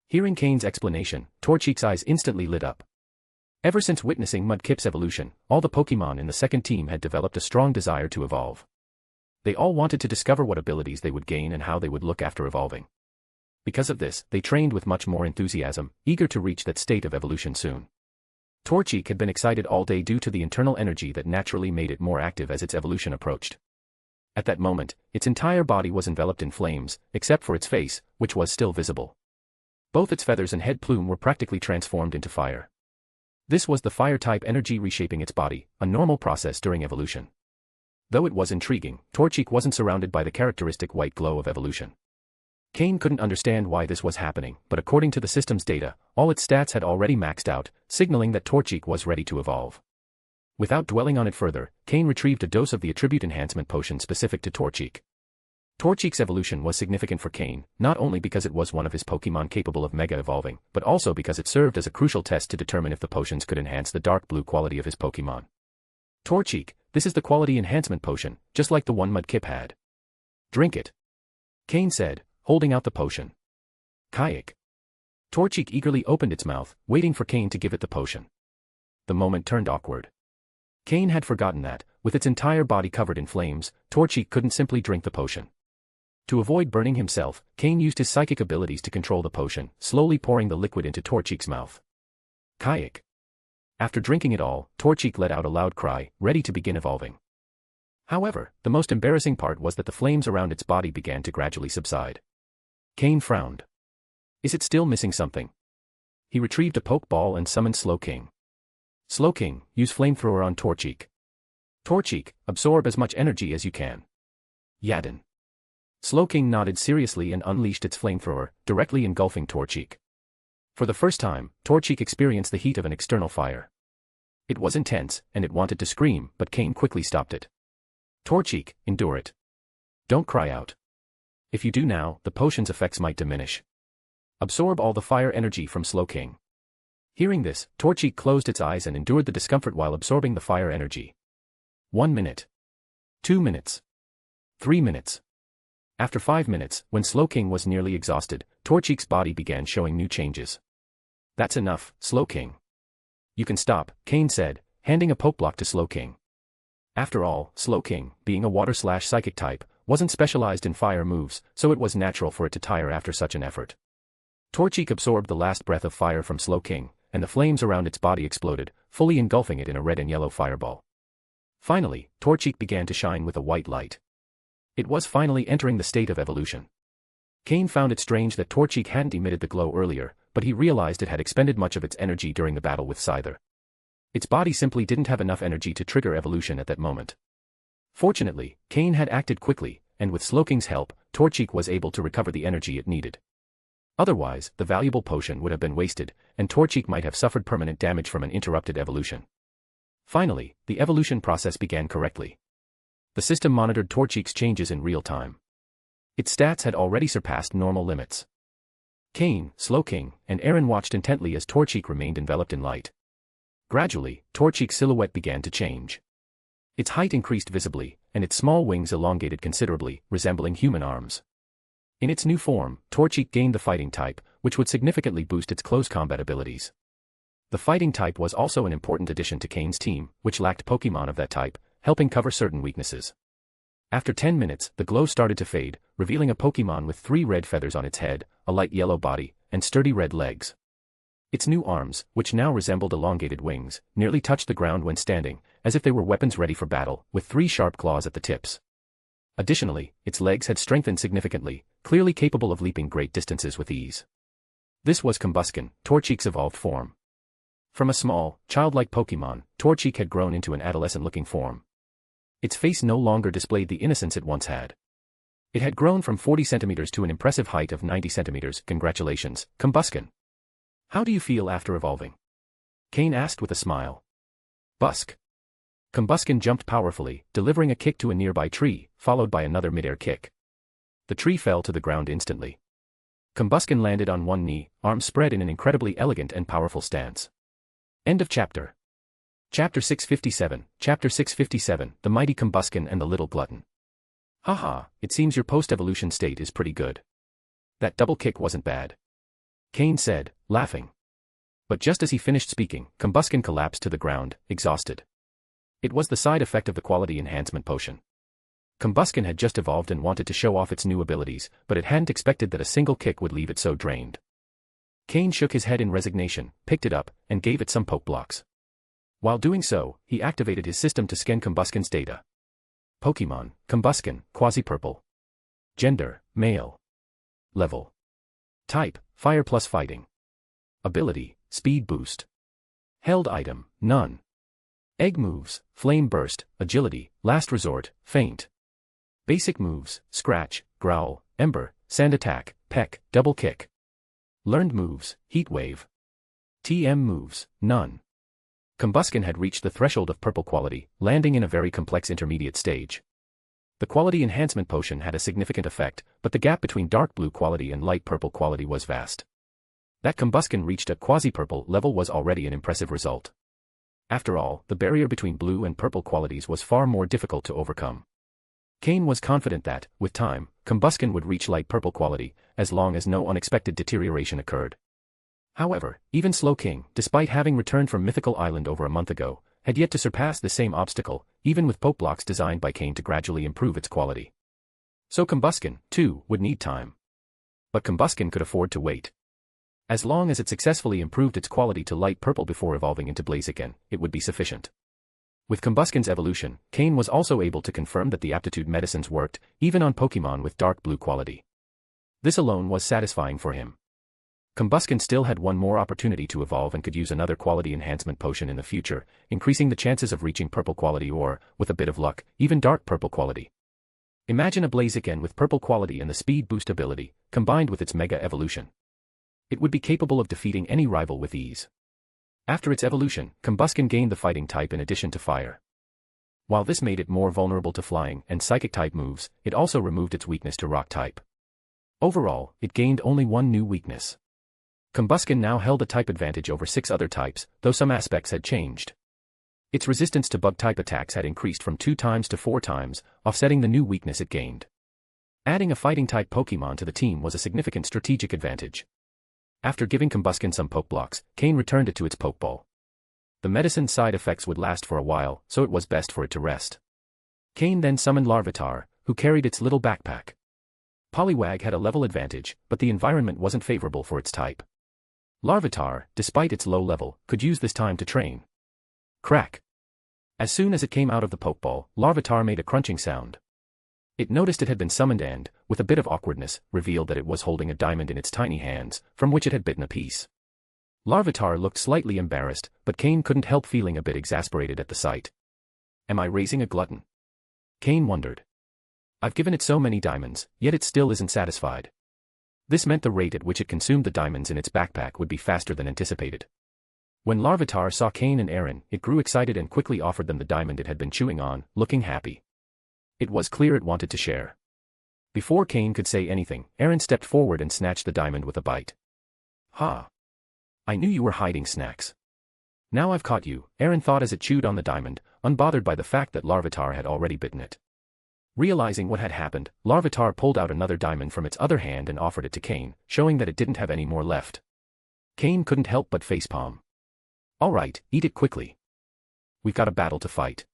Hearing Cain's explanation, Torchic's eyes instantly lit up. Ever since witnessing Mudkip's evolution, all the Pokémon in the second team had developed a strong desire to evolve. They all wanted to discover what abilities they would gain and how they would look after evolving. Because of this, they trained with much more enthusiasm, eager to reach that state of evolution soon. Torchic had been excited all day due to the internal energy that naturally made it more active as its evolution approached. At that moment, its entire body was enveloped in flames, except for its face, which was still visible. Both its feathers and head plume were practically transformed into fire. This was the fire-type energy reshaping its body, a normal process during evolution. Though it was intriguing, Torchic wasn't surrounded by the characteristic white glow of evolution. Cain couldn't understand why this was happening, but according to the system's data, all its stats had already maxed out, signaling that Torchic was ready to evolve. Without dwelling on it further, Cain retrieved a dose of the attribute enhancement potion specific to Torchic. Torchic's evolution was significant for Cain, not only because it was one of his Pokémon capable of mega-evolving, but also because it served as a crucial test to determine if the potions could enhance the dark blue quality of his Pokémon. Torchic, this is the quality enhancement potion, just like the one Mudkip had. Drink it. Cain said, holding out the potion. Kayak. Torchic eagerly opened its mouth, waiting for Cain to give it the potion. The moment turned awkward. Cain had forgotten that, with its entire body covered in flames, Torchic couldn't simply drink the potion. To avoid burning himself, Cain used his psychic abilities to control the potion, slowly pouring the liquid into Torchic's mouth. Kayak. After drinking it all, Torchic let out a loud cry, ready to begin evolving. However, the most embarrassing part was that the flames around its body began to gradually subside. Cain frowned. Is it still missing something? He retrieved a Pokeball and summoned Slowking. Slowking, use Flamethrower on Torchic. Torchic, absorb as much energy as you can. Yadin. Slowking nodded seriously and unleashed its flamethrower, directly engulfing Torchic. For the first time, Torchic experienced the heat of an external fire. It was intense, and it wanted to scream, but Cain quickly stopped it. Torchic, endure it. Don't cry out. If you do now, the potion's effects might diminish. Absorb all the fire energy from Slowking. Hearing this, Torchic closed its eyes and endured the discomfort while absorbing the fire energy. 1 minute. 2 minutes. 3 minutes. After 5 minutes, when Slowking was nearly exhausted, Torchic's body began showing new changes. That's enough, Slowking. You can stop, Cain said, handing a pokeblock to Slowking. After all, Slowking, being a water/psychic type, wasn't specialized in fire moves, so it was natural for it to tire after such an effort. Torchic absorbed the last breath of fire from Slowking, and the flames around its body exploded, fully engulfing it in a red and yellow fireball. Finally, Torchic began to shine with a white light. It was finally entering the state of evolution. Cain found it strange that Torchic hadn't emitted the glow earlier, but he realized it had expended much of its energy during the battle with Scyther. Its body simply didn't have enough energy to trigger evolution at that moment. Fortunately, Cain had acted quickly, and with Slowking's help, Torchic was able to recover the energy it needed. Otherwise, the valuable potion would have been wasted, and Torchic might have suffered permanent damage from an interrupted evolution. Finally, the evolution process began correctly. The system monitored Torchic's changes in real time. Its stats had already surpassed normal limits. Cain, Slowking, and Aaron watched intently as Torchic remained enveloped in light. Gradually, Torchic's silhouette began to change. Its height increased visibly, and its small wings elongated considerably, resembling human arms. In its new form, Torchic gained the fighting type, which would significantly boost its close combat abilities. The fighting type was also an important addition to Cain's team, which lacked Pokémon of that type, helping cover certain weaknesses. After 10 minutes, the glow started to fade, revealing a Pokémon with 3 red feathers on its head, a light yellow body, and sturdy red legs. Its new arms, which now resembled elongated wings, nearly touched the ground when standing, as if they were weapons ready for battle, with 3 sharp claws at the tips. Additionally, its legs had strengthened significantly, clearly capable of leaping great distances with ease. This was Combusken, Torchic's evolved form. From a small, childlike Pokémon, Torchic had grown into an adolescent-looking form. Its face no longer displayed the innocence it once had. It had grown from 40 centimeters to an impressive height of 90 centimeters. Congratulations, Combusken. How do you feel after evolving? Cain asked with a smile. Busk. Combusken jumped powerfully, delivering a kick to a nearby tree, followed by another mid-air kick. The tree fell to the ground instantly. Combusken landed on one knee, arms spread in an incredibly elegant and powerful stance. End of chapter. Chapter 657, Chapter 657, The Mighty Combusken and the Little Glutton. Haha, it seems your post-evolution state is pretty good. That double kick wasn't bad. Cain said, laughing. But just as he finished speaking, Combusken collapsed to the ground, exhausted. It was the side effect of the quality enhancement potion. Combusken had just evolved and wanted to show off its new abilities, but it hadn't expected that a single kick would leave it so drained. Cain shook his head in resignation, picked it up, and gave it some poke blocks. While doing so, he activated his system to scan Combusken's data. Pokémon, Combusken, Quasi-Purple. Gender, Male. Level. Type, Fire plus Fighting. Ability, Speed Boost. Held item, None. Egg moves, Flame Burst, Agility, Last Resort, Faint. Basic moves, Scratch, Growl, Ember, Sand Attack, Peck, Double Kick. Learned moves, Heat Wave. TM moves, None. Combusken had reached the threshold of purple quality, landing in a very complex intermediate stage. The quality enhancement potion had a significant effect, but the gap between dark blue quality and light purple quality was vast. That Combusken reached a quasi-purple level was already an impressive result. After all, the barrier between blue and purple qualities was far more difficult to overcome. Cain was confident that, with time, Combusken would reach light purple quality, as long as no unexpected deterioration occurred. However, even Slowking, despite having returned from Mythical Island over a month ago, had yet to surpass the same obstacle, even with poke blocks designed by Cain to gradually improve its quality. So Combusken, too, would need time. But Combusken could afford to wait. As long as it successfully improved its quality to light purple before evolving into Blaziken, it would be sufficient. With Combusken's evolution, Cain was also able to confirm that the aptitude medicines worked, even on Pokémon with dark blue quality. This alone was satisfying for him. Combusken still had one more opportunity to evolve and could use another quality enhancement potion in the future, increasing the chances of reaching purple quality or, with a bit of luck, even dark purple quality. Imagine a Blaziken with purple quality and the speed boost ability, combined with its mega evolution. It would be capable of defeating any rival with ease. After its evolution, Combusken gained the fighting type in addition to fire. While this made it more vulnerable to flying and psychic type moves, it also removed its weakness to rock type. Overall, it gained only one new weakness. Combusken now held a type advantage over 6 other types, though some aspects had changed. Its resistance to bug-type attacks had increased from 2 times to 4 times, offsetting the new weakness it gained. Adding a fighting-type Pokémon to the team was a significant strategic advantage. After giving Combusken some poke blocks, Cain returned it to its Pokeball. The medicine's side effects would last for a while, so it was best for it to rest. Cain then summoned Larvitar, who carried its little backpack. Poliwag had a level advantage, but the environment wasn't favorable for its type. Larvitar, despite its low level, could use this time to train. Crack! As soon as it came out of the Pokeball, Larvitar made a crunching sound. It noticed it had been summoned and, with a bit of awkwardness, revealed that it was holding a diamond in its tiny hands, from which it had bitten a piece. Larvitar looked slightly embarrassed, but Cain couldn't help feeling a bit exasperated at the sight. Am I raising a glutton? Cain wondered. I've given it so many diamonds, yet it still isn't satisfied. This meant the rate at which it consumed the diamonds in its backpack would be faster than anticipated. When Larvitar saw Cain and Aaron, it grew excited and quickly offered them the diamond it had been chewing on, looking happy. It was clear it wanted to share. Before Cain could say anything, Aaron stepped forward and snatched the diamond with a bite. Ha! I knew you were hiding snacks. Now I've caught you, Aaron thought as it chewed on the diamond, unbothered by the fact that Larvitar had already bitten it. Realizing what had happened, Larvitar pulled out another diamond from its other hand and offered it to Cain, showing that it didn't have any more left. Cain couldn't help but facepalm. All right, eat it quickly. We've got a battle to fight.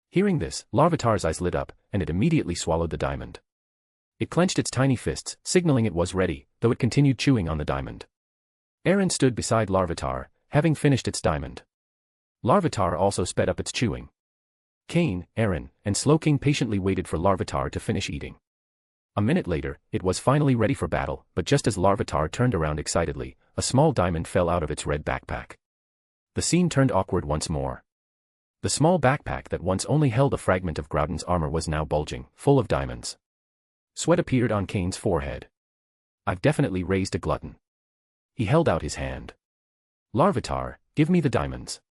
Hearing this, Larvitar's eyes lit up, and it immediately swallowed the diamond. It clenched its tiny fists, signaling it was ready, though it continued chewing on the diamond. Aaron stood beside Larvitar, having finished its diamond. Larvitar also sped up its chewing. Cain, Aaron, and Slowking patiently waited for Larvitar to finish eating. A minute later, it was finally ready for battle, but just as Larvitar turned around excitedly, a small diamond fell out of its red backpack. The scene turned awkward once more. The small backpack that once only held a fragment of Groudon's armor was now bulging, full of diamonds. Sweat appeared on Cain's forehead. I've definitely raised a glutton. He held out his hand. Larvitar, give me the diamonds.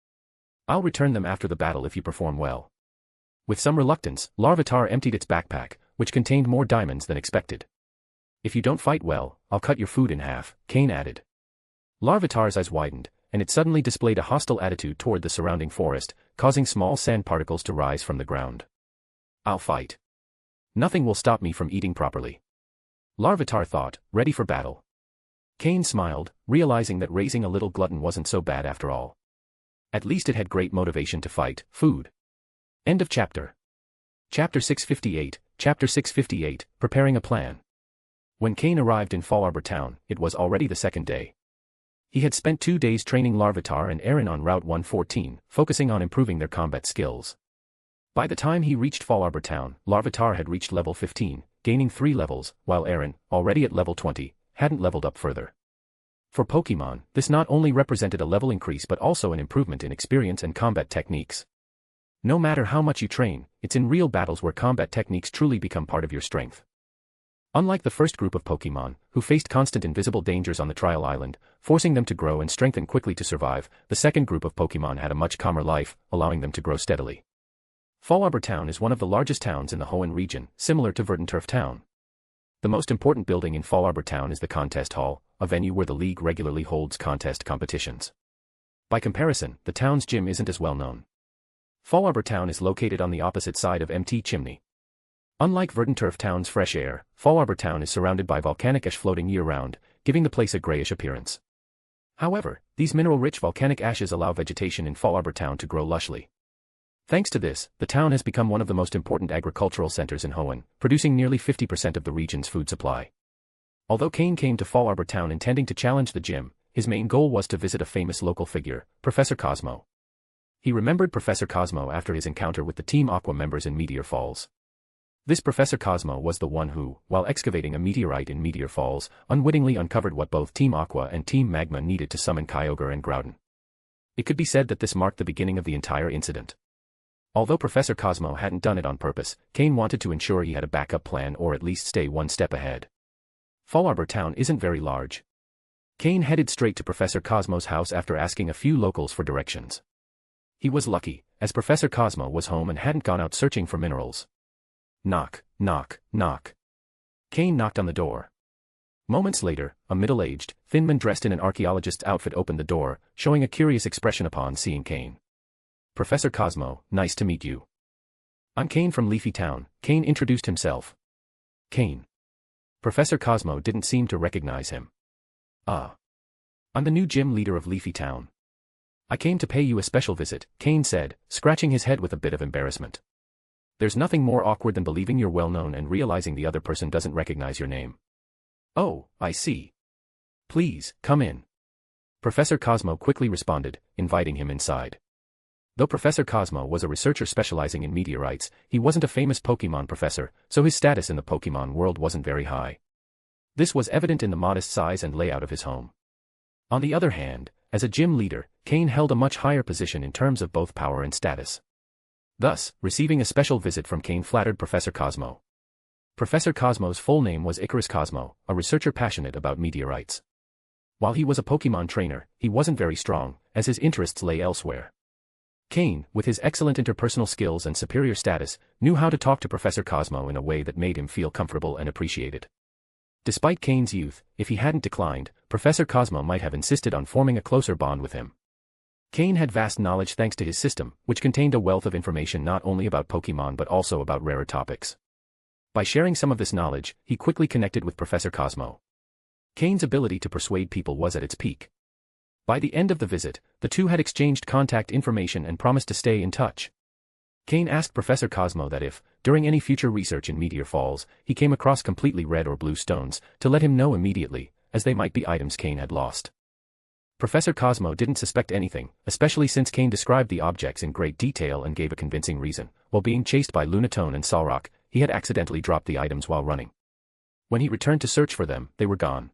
I'll return them after the battle if you perform well. With some reluctance, Larvitar emptied its backpack, which contained more diamonds than expected. If you don't fight well, I'll cut your food in half, Cain added. Larvitar's eyes widened, and it suddenly displayed a hostile attitude toward the surrounding forest, causing small sand particles to rise from the ground. I'll fight. Nothing will stop me from eating properly. Larvitar thought, ready for battle. Cain smiled, realizing that raising a little glutton wasn't so bad after all. At least it had great motivation to fight, food. End of chapter. Chapter 658, Chapter 658, Preparing a Plan. When Cain arrived in Fall Arbor Town, it was already the second day. He had spent 2 days training Larvitar and Aaron on Route 114, focusing on improving their combat skills. By the time he reached Fall Arbor Town, Larvitar had reached level 15, gaining 3 levels, while Aaron, already at level 20, hadn't leveled up further. For Pokémon, this not only represented a level increase but also an improvement in experience and combat techniques. No matter how much you train, it's in real battles where combat techniques truly become part of your strength. Unlike the first group of Pokémon, who faced constant invisible dangers on the Trial Island, forcing them to grow and strengthen quickly to survive, the second group of Pokémon had a much calmer life, allowing them to grow steadily. Fall Arbor Town is one of the largest towns in the Hoenn region, similar to Verdanturf Town. The most important building in Fall Arbor Town is the Contest Hall, a venue where the league regularly holds contest competitions. By comparison, the town's gym isn't as well known. Fall Arbor Town is located on the opposite side of Mt. Chimney. Unlike Verdanturf Town's fresh air, Fall Arbor Town is surrounded by volcanic ash floating year-round, giving the place a grayish appearance. However, these mineral-rich volcanic ashes allow vegetation in Fall Arbor Town to grow lushly. Thanks to this, the town has become one of the most important agricultural centers in Hoenn, producing nearly 50% of the region's food supply. Although Cain came to Fall Arbor Town intending to challenge the gym, his main goal was to visit a famous local figure, Professor Cosmo. He remembered Professor Cosmo after his encounter with the Team Aqua members in Meteor Falls. This Professor Cosmo was the one who, while excavating a meteorite in Meteor Falls, unwittingly uncovered what both Team Aqua and Team Magma needed to summon Kyogre and Groudon. It could be said that this marked the beginning of the entire incident. Although Professor Cosmo hadn't done it on purpose, Cain wanted to ensure he had a backup plan or at least stay one step ahead. Fall Arbor Town isn't very large. Cain headed straight to Professor Cosmo's house after asking a few locals for directions. He was lucky, as Professor Cosmo was home and hadn't gone out searching for minerals. Knock, knock, knock. Cain knocked on the door. Moments later, a middle-aged, thin man dressed in an archaeologist's outfit opened the door, showing a curious expression upon seeing Cain. Professor Cosmo, nice to meet you. I'm Cain from Leafy Town, Cain introduced himself. Cain. Professor Cosmo didn't seem to recognize him. I'm the new gym leader of Leafy Town. I came to pay you a special visit, Cain said, scratching his head with a bit of embarrassment. There's nothing more awkward than believing you're well known and realizing the other person doesn't recognize your name. Oh, I see. Please, come in. Professor Cosmo quickly responded, inviting him inside. Though Professor Cosmo was a researcher specializing in meteorites, he wasn't a famous Pokémon professor, so his status in the Pokémon world wasn't very high. This was evident in the modest size and layout of his home. On the other hand, as a gym leader, Cain held a much higher position in terms of both power and status. Thus, receiving a special visit from Cain flattered Professor Cosmo. Professor Cosmo's full name was Icarus Cosmo, a researcher passionate about meteorites. While he was a Pokémon trainer, he wasn't very strong, as his interests lay elsewhere. Cain, with his excellent interpersonal skills and superior status, knew how to talk to Professor Cosmo in a way that made him feel comfortable and appreciated. Despite Cain's youth, if he hadn't declined, Professor Cosmo might have insisted on forming a closer bond with him. Cain had vast knowledge thanks to his system, which contained a wealth of information not only about Pokémon but also about rarer topics. By sharing some of this knowledge, he quickly connected with Professor Cosmo. Cain's ability to persuade people was at its peak. By the end of the visit, the two had exchanged contact information and promised to stay in touch. Cain asked Professor Cosmo that if, during any future research in meteor falls, he came across completely red or blue stones, to let him know immediately, as they might be items Cain had lost. Professor Cosmo didn't suspect anything, especially since Cain described the objects in great detail and gave a convincing reason. While being chased by Lunatone and Solrock, he had accidentally dropped the items while running. When he returned to search for them, they were gone.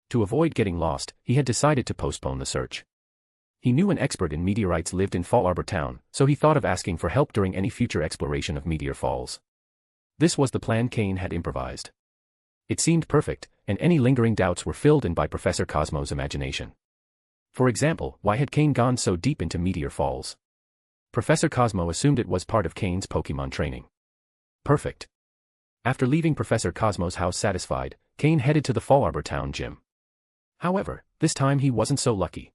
To avoid getting lost, he had decided to postpone the search. He knew an expert in meteorites lived in Fall Arbor Town, so he thought of asking for help during any future exploration of meteor falls. This was the plan Cain had improvised. It seemed perfect, and any lingering doubts were filled in by Professor Cosmo's imagination. For example, why had Cain gone so deep into meteor falls? Professor Cosmo assumed it was part of Cain's Pokémon training. Perfect. After leaving Professor Cosmo's house satisfied, Cain headed to the Fall Arbor Town gym. However, this time he wasn't so lucky.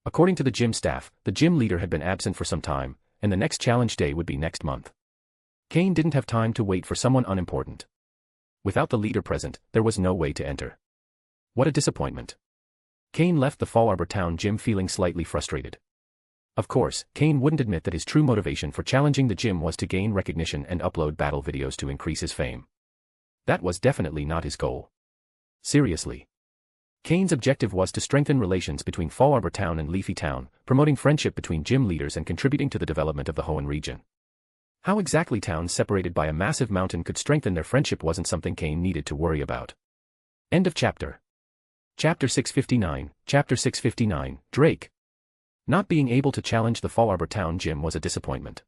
According to the gym staff, the gym leader had been absent for some time, and the next challenge day would be next month. Cain didn't have time to wait for someone unimportant. Without the leader present, there was no way to enter. What a disappointment. Cain left the Fall Arbor Town gym feeling slightly frustrated. Of course, Cain wouldn't admit that his true motivation for challenging the gym was to gain recognition and upload battle videos to increase his fame. That was definitely not his goal. Seriously. Cain's objective was to strengthen relations between Fall Arbor Town and Leafy Town, promoting friendship between gym leaders and contributing to the development of the Hoenn region. How exactly towns separated by a massive mountain could strengthen their friendship wasn't something Cain needed to worry about. End of chapter. Chapter 659, Chapter 659, Drake. Not being able to challenge the Fall Arbor Town gym was a disappointment.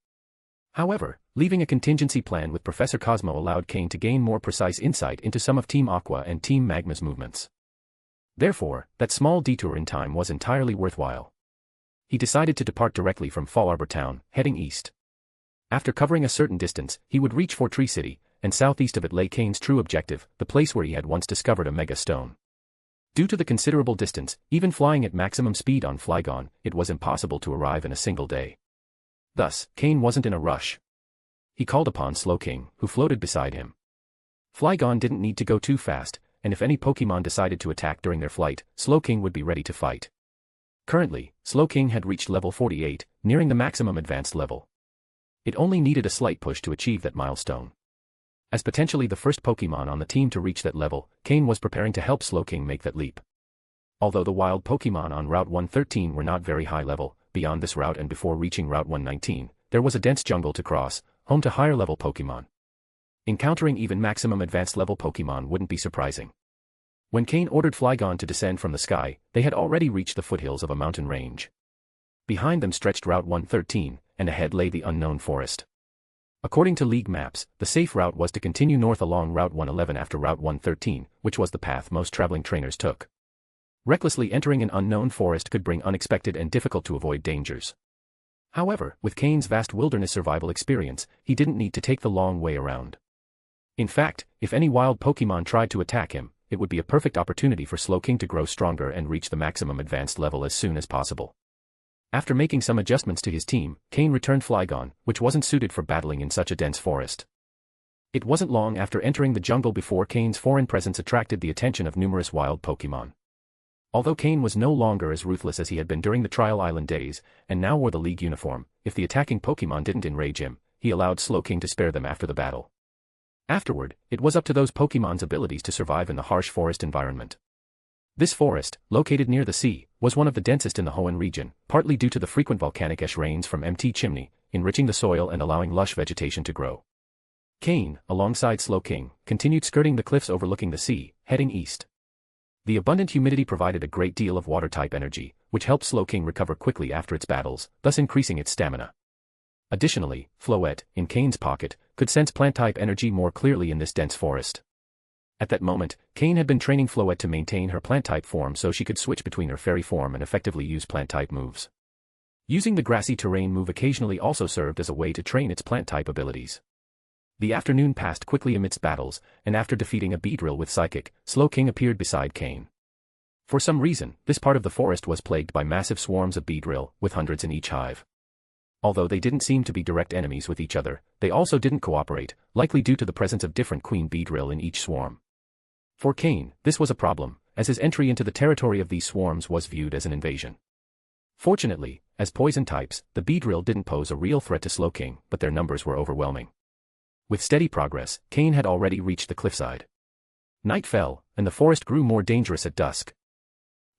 However, leaving a contingency plan with Professor Cosmo allowed Cain to gain more precise insight into some of Team Aqua and Team Magma's movements. Therefore, that small detour in time was entirely worthwhile. He decided to depart directly from Fall Arbor Town, heading east. After covering a certain distance, he would reach Fortree City, and southeast of it lay Cain's true objective, the place where he had once discovered a mega stone. Due to the considerable distance, even flying at maximum speed on Flygon, it was impossible to arrive in a single day. Thus, Cain wasn't in a rush. He called upon Slowking, who floated beside him. Flygon didn't need to go too fast, and if any Pokémon decided to attack during their flight, Slowking would be ready to fight. Currently, Slowking had reached level 48, nearing the maximum advanced level. It only needed a slight push to achieve that milestone. As potentially the first Pokémon on the team to reach that level, Cain was preparing to help Slowking make that leap. Although the wild Pokémon on Route 113 were not very high level, beyond this route and before reaching Route 119, there was a dense jungle to cross, home to higher level Pokémon. Encountering even maximum advanced level Pokémon wouldn't be surprising. When Cain ordered Flygon to descend from the sky, they had already reached the foothills of a mountain range. Behind them stretched Route 113, and ahead lay the unknown forest. According to League maps, the safe route was to continue north along Route 111 after Route 113, which was the path most traveling trainers took. Recklessly entering an unknown forest could bring unexpected and difficult-to-avoid dangers. However, with Cain's vast wilderness survival experience, he didn't need to take the long way around. In fact, if any wild Pokémon tried to attack him, it would be a perfect opportunity for Slowking to grow stronger and reach the maximum advanced level as soon as possible. After making some adjustments to his team, Cain returned Flygon, which wasn't suited for battling in such a dense forest. It wasn't long after entering the jungle before Cain's foreign presence attracted the attention of numerous wild Pokémon. Although Cain was no longer as ruthless as he had been during the Trial Island days, and now wore the League uniform, if the attacking Pokémon didn't enrage him, he allowed Slowking to spare them after the battle. Afterward, it was up to those Pokémon's abilities to survive in the harsh forest environment. This forest, located near the sea, was one of the densest in the Hoenn region, partly due to the frequent volcanic ash rains from Mt. Chimney, enriching the soil and allowing lush vegetation to grow. Cain, alongside Slowking, continued skirting the cliffs overlooking the sea, heading east. The abundant humidity provided a great deal of water-type energy, which helped Slowking recover quickly after its battles, thus increasing its stamina. Additionally, Floette, in Cain's pocket, could sense plant-type energy more clearly in this dense forest. At that moment, Cain had been training Floette to maintain her plant-type form so she could switch between her fairy form and effectively use plant-type moves. Using the grassy terrain move occasionally also served as a way to train its plant-type abilities. The afternoon passed quickly amidst battles, and after defeating a Beedrill with Psychic, Slowking appeared beside Cain. For some reason, this part of the forest was plagued by massive swarms of Beedrill, with hundreds in each hive. Although they didn't seem to be direct enemies with each other, they also didn't cooperate, likely due to the presence of different Queen Beedrill in each swarm. For Cain, this was a problem, as his entry into the territory of these swarms was viewed as an invasion. Fortunately, as poison types, the Beedrill didn't pose a real threat to Slowking, but their numbers were overwhelming. With steady progress, Cain had already reached the cliffside. Night fell, and the forest grew more dangerous at dusk.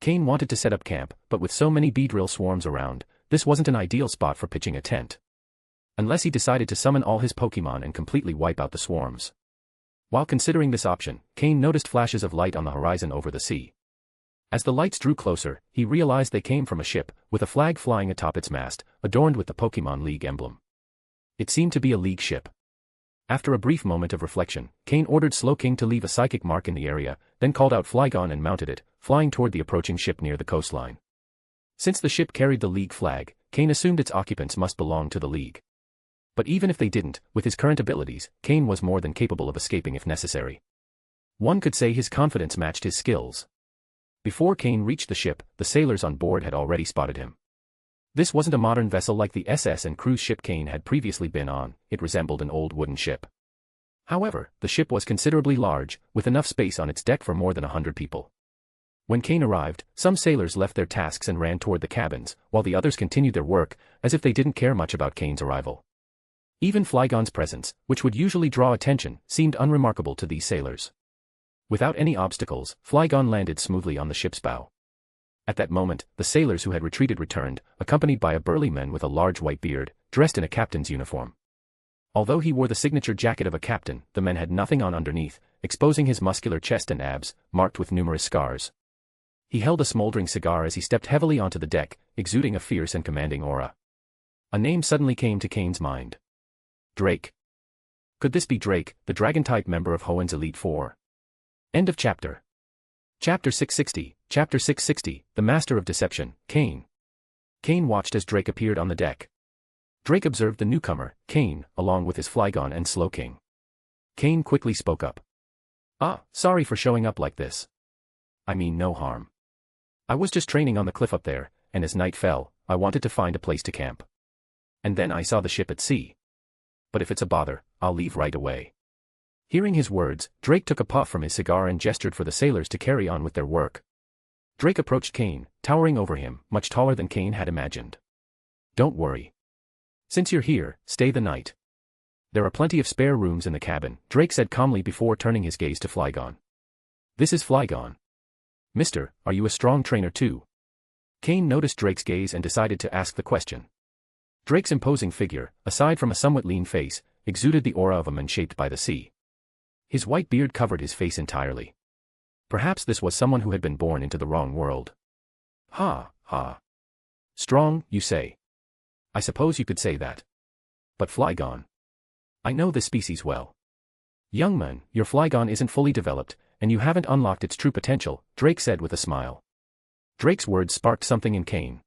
Cain wanted to set up camp, but with so many Beedrill swarms around, this wasn't an ideal spot for pitching a tent. Unless he decided to summon all his Pokémon and completely wipe out the swarms. While considering this option, Cain noticed flashes of light on the horizon over the sea. As the lights drew closer, he realized they came from a ship, with a flag flying atop its mast, adorned with the Pokémon League emblem. It seemed to be a League ship. After a brief moment of reflection, Cain ordered Slowking to leave a psychic mark in the area, then called out Flygon and mounted it, flying toward the approaching ship near the coastline. Since the ship carried the League flag, Cain assumed its occupants must belong to the League. But even if they didn't, with his current abilities, Cain was more than capable of escaping if necessary. One could say his confidence matched his skills. Before Cain reached the ship, the sailors on board had already spotted him. This wasn't a modern vessel like the SS and cruise ship Cain had previously been on, it resembled an old wooden ship. However, the ship was considerably large, with enough space on its deck for more than 100 people. When Cain arrived, some sailors left their tasks and ran toward the cabins, while the others continued their work, as if they didn't care much about Cain's arrival. Even Flygon's presence, which would usually draw attention, seemed unremarkable to these sailors. Without any obstacles, Flygon landed smoothly on the ship's bow. At that moment, the sailors who had retreated returned, accompanied by a burly man with a large white beard, dressed in a captain's uniform. Although he wore the signature jacket of a captain, the man had nothing on underneath, exposing his muscular chest and abs, marked with numerous scars. He held a smoldering cigar as he stepped heavily onto the deck, exuding a fierce and commanding aura. A name suddenly came to Cain's mind. Drake. Could this be Drake, the dragon-type member of Hoenn's Elite Four? End of chapter. Chapter 660, Chapter 660, The Master of Deception, Cain. Cain watched as Drake appeared on the deck. Drake observed the newcomer, Cain, along with his Flygon and Slowking. Cain quickly spoke up. Sorry for showing up like this. I mean no harm. I was just training on the cliff up there, and as night fell, I wanted to find a place to camp. And then I saw the ship at sea. But if it's a bother, I'll leave right away. Hearing his words, Drake took a puff from his cigar and gestured for the sailors to carry on with their work. Drake approached Cain, towering over him, much taller than Cain had imagined. Don't worry. Since you're here, stay the night. There are plenty of spare rooms in the cabin, Drake said calmly before turning his gaze to Flygon. This is Flygon. Mister, are you a strong trainer too? Cain noticed Drake's gaze and decided to ask the question. Drake's imposing figure, aside from a somewhat lean face, exuded the aura of a man shaped by the sea. His white beard covered his face entirely. Perhaps this was someone who had been born into the wrong world. Ha. Strong, you say? I suppose you could say that. But Flygon. I know this species well. Young man, your Flygon isn't fully developed, and you haven't unlocked its true potential, Drake said with a smile. Drake's words sparked something in Cain.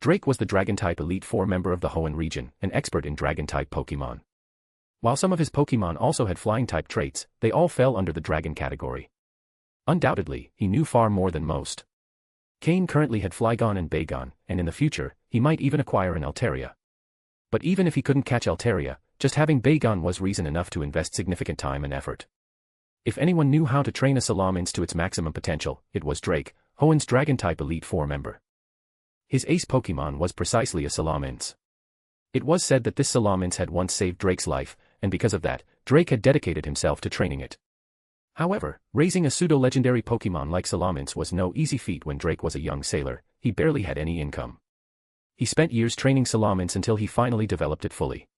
Drake was the Dragon-type Elite Four member of the Hoenn region, an expert in Dragon-type Pokémon. While some of his Pokémon also had Flying-type traits, they all fell under the Dragon category. Undoubtedly, he knew far more than most. Cain currently had Flygon and Bagon, and in the future, he might even acquire an Altaria. But even if he couldn't catch Altaria, just having Bagon was reason enough to invest significant time and effort. If anyone knew how to train a Salamence to its maximum potential, it was Drake, Hoenn's Dragon-type Elite Four member. His ace Pokémon was precisely a Salamence. It was said that this Salamence had once saved Drake's life, and because of that, Drake had dedicated himself to training it. However, raising a pseudo-legendary Pokémon like Salamence was no easy feat when Drake was a young sailor. He barely had any income. He spent years training Salamence until he finally developed it fully.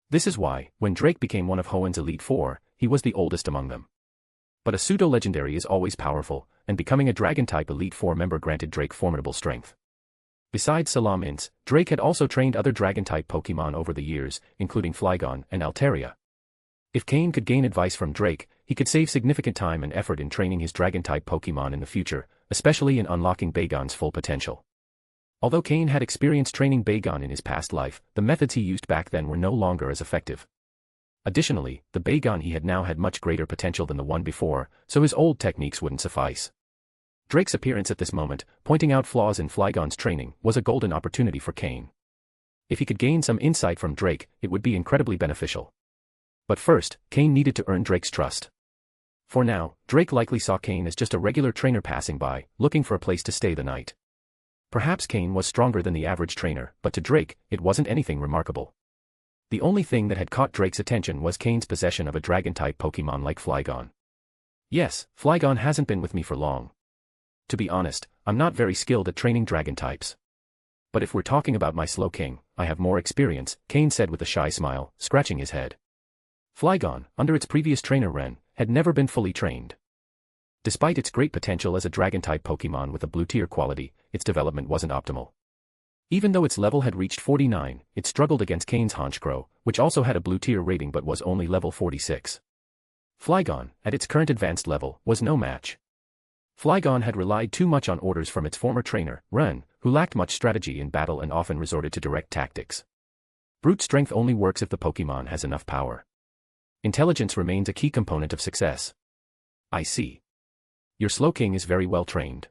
This is why, when Drake became one of Hoenn's Elite Four, he was the oldest among them. But a pseudo-legendary is always powerful, and becoming a Dragon-type Elite Four member granted Drake formidable strength. Besides Salamence, Drake had also trained other Dragon-type Pokémon over the years, including Flygon and Altaria. If Cain could gain advice from Drake, he could save significant time and effort in training his Dragon-type Pokémon in the future, especially in unlocking Bagon's full potential. Although Cain had experience training Bagon in his past life, the methods he used back then were no longer as effective. Additionally, the Bagon he had now had much greater potential than the one before, so his old techniques wouldn't suffice. Drake's appearance at this moment, pointing out flaws in Flygon's training, was a golden opportunity for Cain. If he could gain some insight from Drake, it would be incredibly beneficial. But first, Cain needed to earn Drake's trust. For now, Drake likely saw Cain as just a regular trainer passing by, looking for a place to stay the night. Perhaps Cain was stronger than the average trainer, but to Drake, it wasn't anything remarkable. The only thing that had caught Drake's attention was Cain's possession of a Dragon-type Pokémon like Flygon. Yes, Flygon hasn't been with me for long. To be honest, I'm not very skilled at training Dragon types. But if we're talking about my Slowking, I have more experience, Cain said with a shy smile, scratching his head. Flygon, under its previous trainer Ren, had never been fully trained. Despite its great potential as a Dragon-type Pokémon with a blue-tier quality, its development wasn't optimal. Even though its level had reached 49, it struggled against Cain's Honchkrow, which also had a blue-tier rating but was only level 46. Flygon, at its current advanced level, was no match. Flygon had relied too much on orders from its former trainer, Ren, who lacked much strategy in battle and often resorted to direct tactics. Brute strength only works if the Pokémon has enough power. Intelligence remains a key component of success. I see. Your Slowking is very well trained.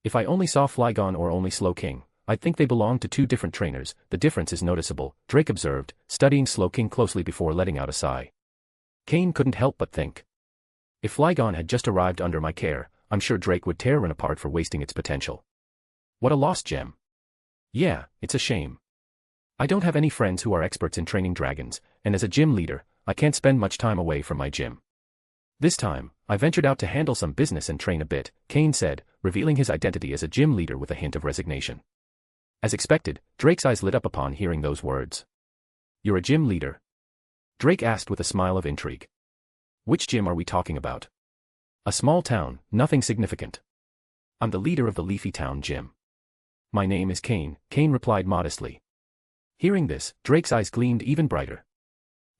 If I only saw Flygon or only Slowking, I'd think they belonged to two different trainers. The difference is noticeable, Drake observed, studying Slowking closely before letting out a sigh. Cain couldn't help but think. If Flygon had just arrived under my care, I'm sure Drake would tear Ren apart for wasting its potential. What a lost gem. Yeah, it's a shame. I don't have any friends who are experts in training dragons, and as a gym leader, I can't spend much time away from my gym. This time, I ventured out to handle some business and train a bit, Cain said, revealing his identity as a gym leader with a hint of resignation. As expected, Drake's eyes lit up upon hearing those words. You're a gym leader? Drake asked with a smile of intrigue. Which gym are we talking about? A small town, nothing significant. I'm the leader of the Leafy Town Gym. My name is Cain, Cain replied modestly. Hearing this, Drake's eyes gleamed even brighter.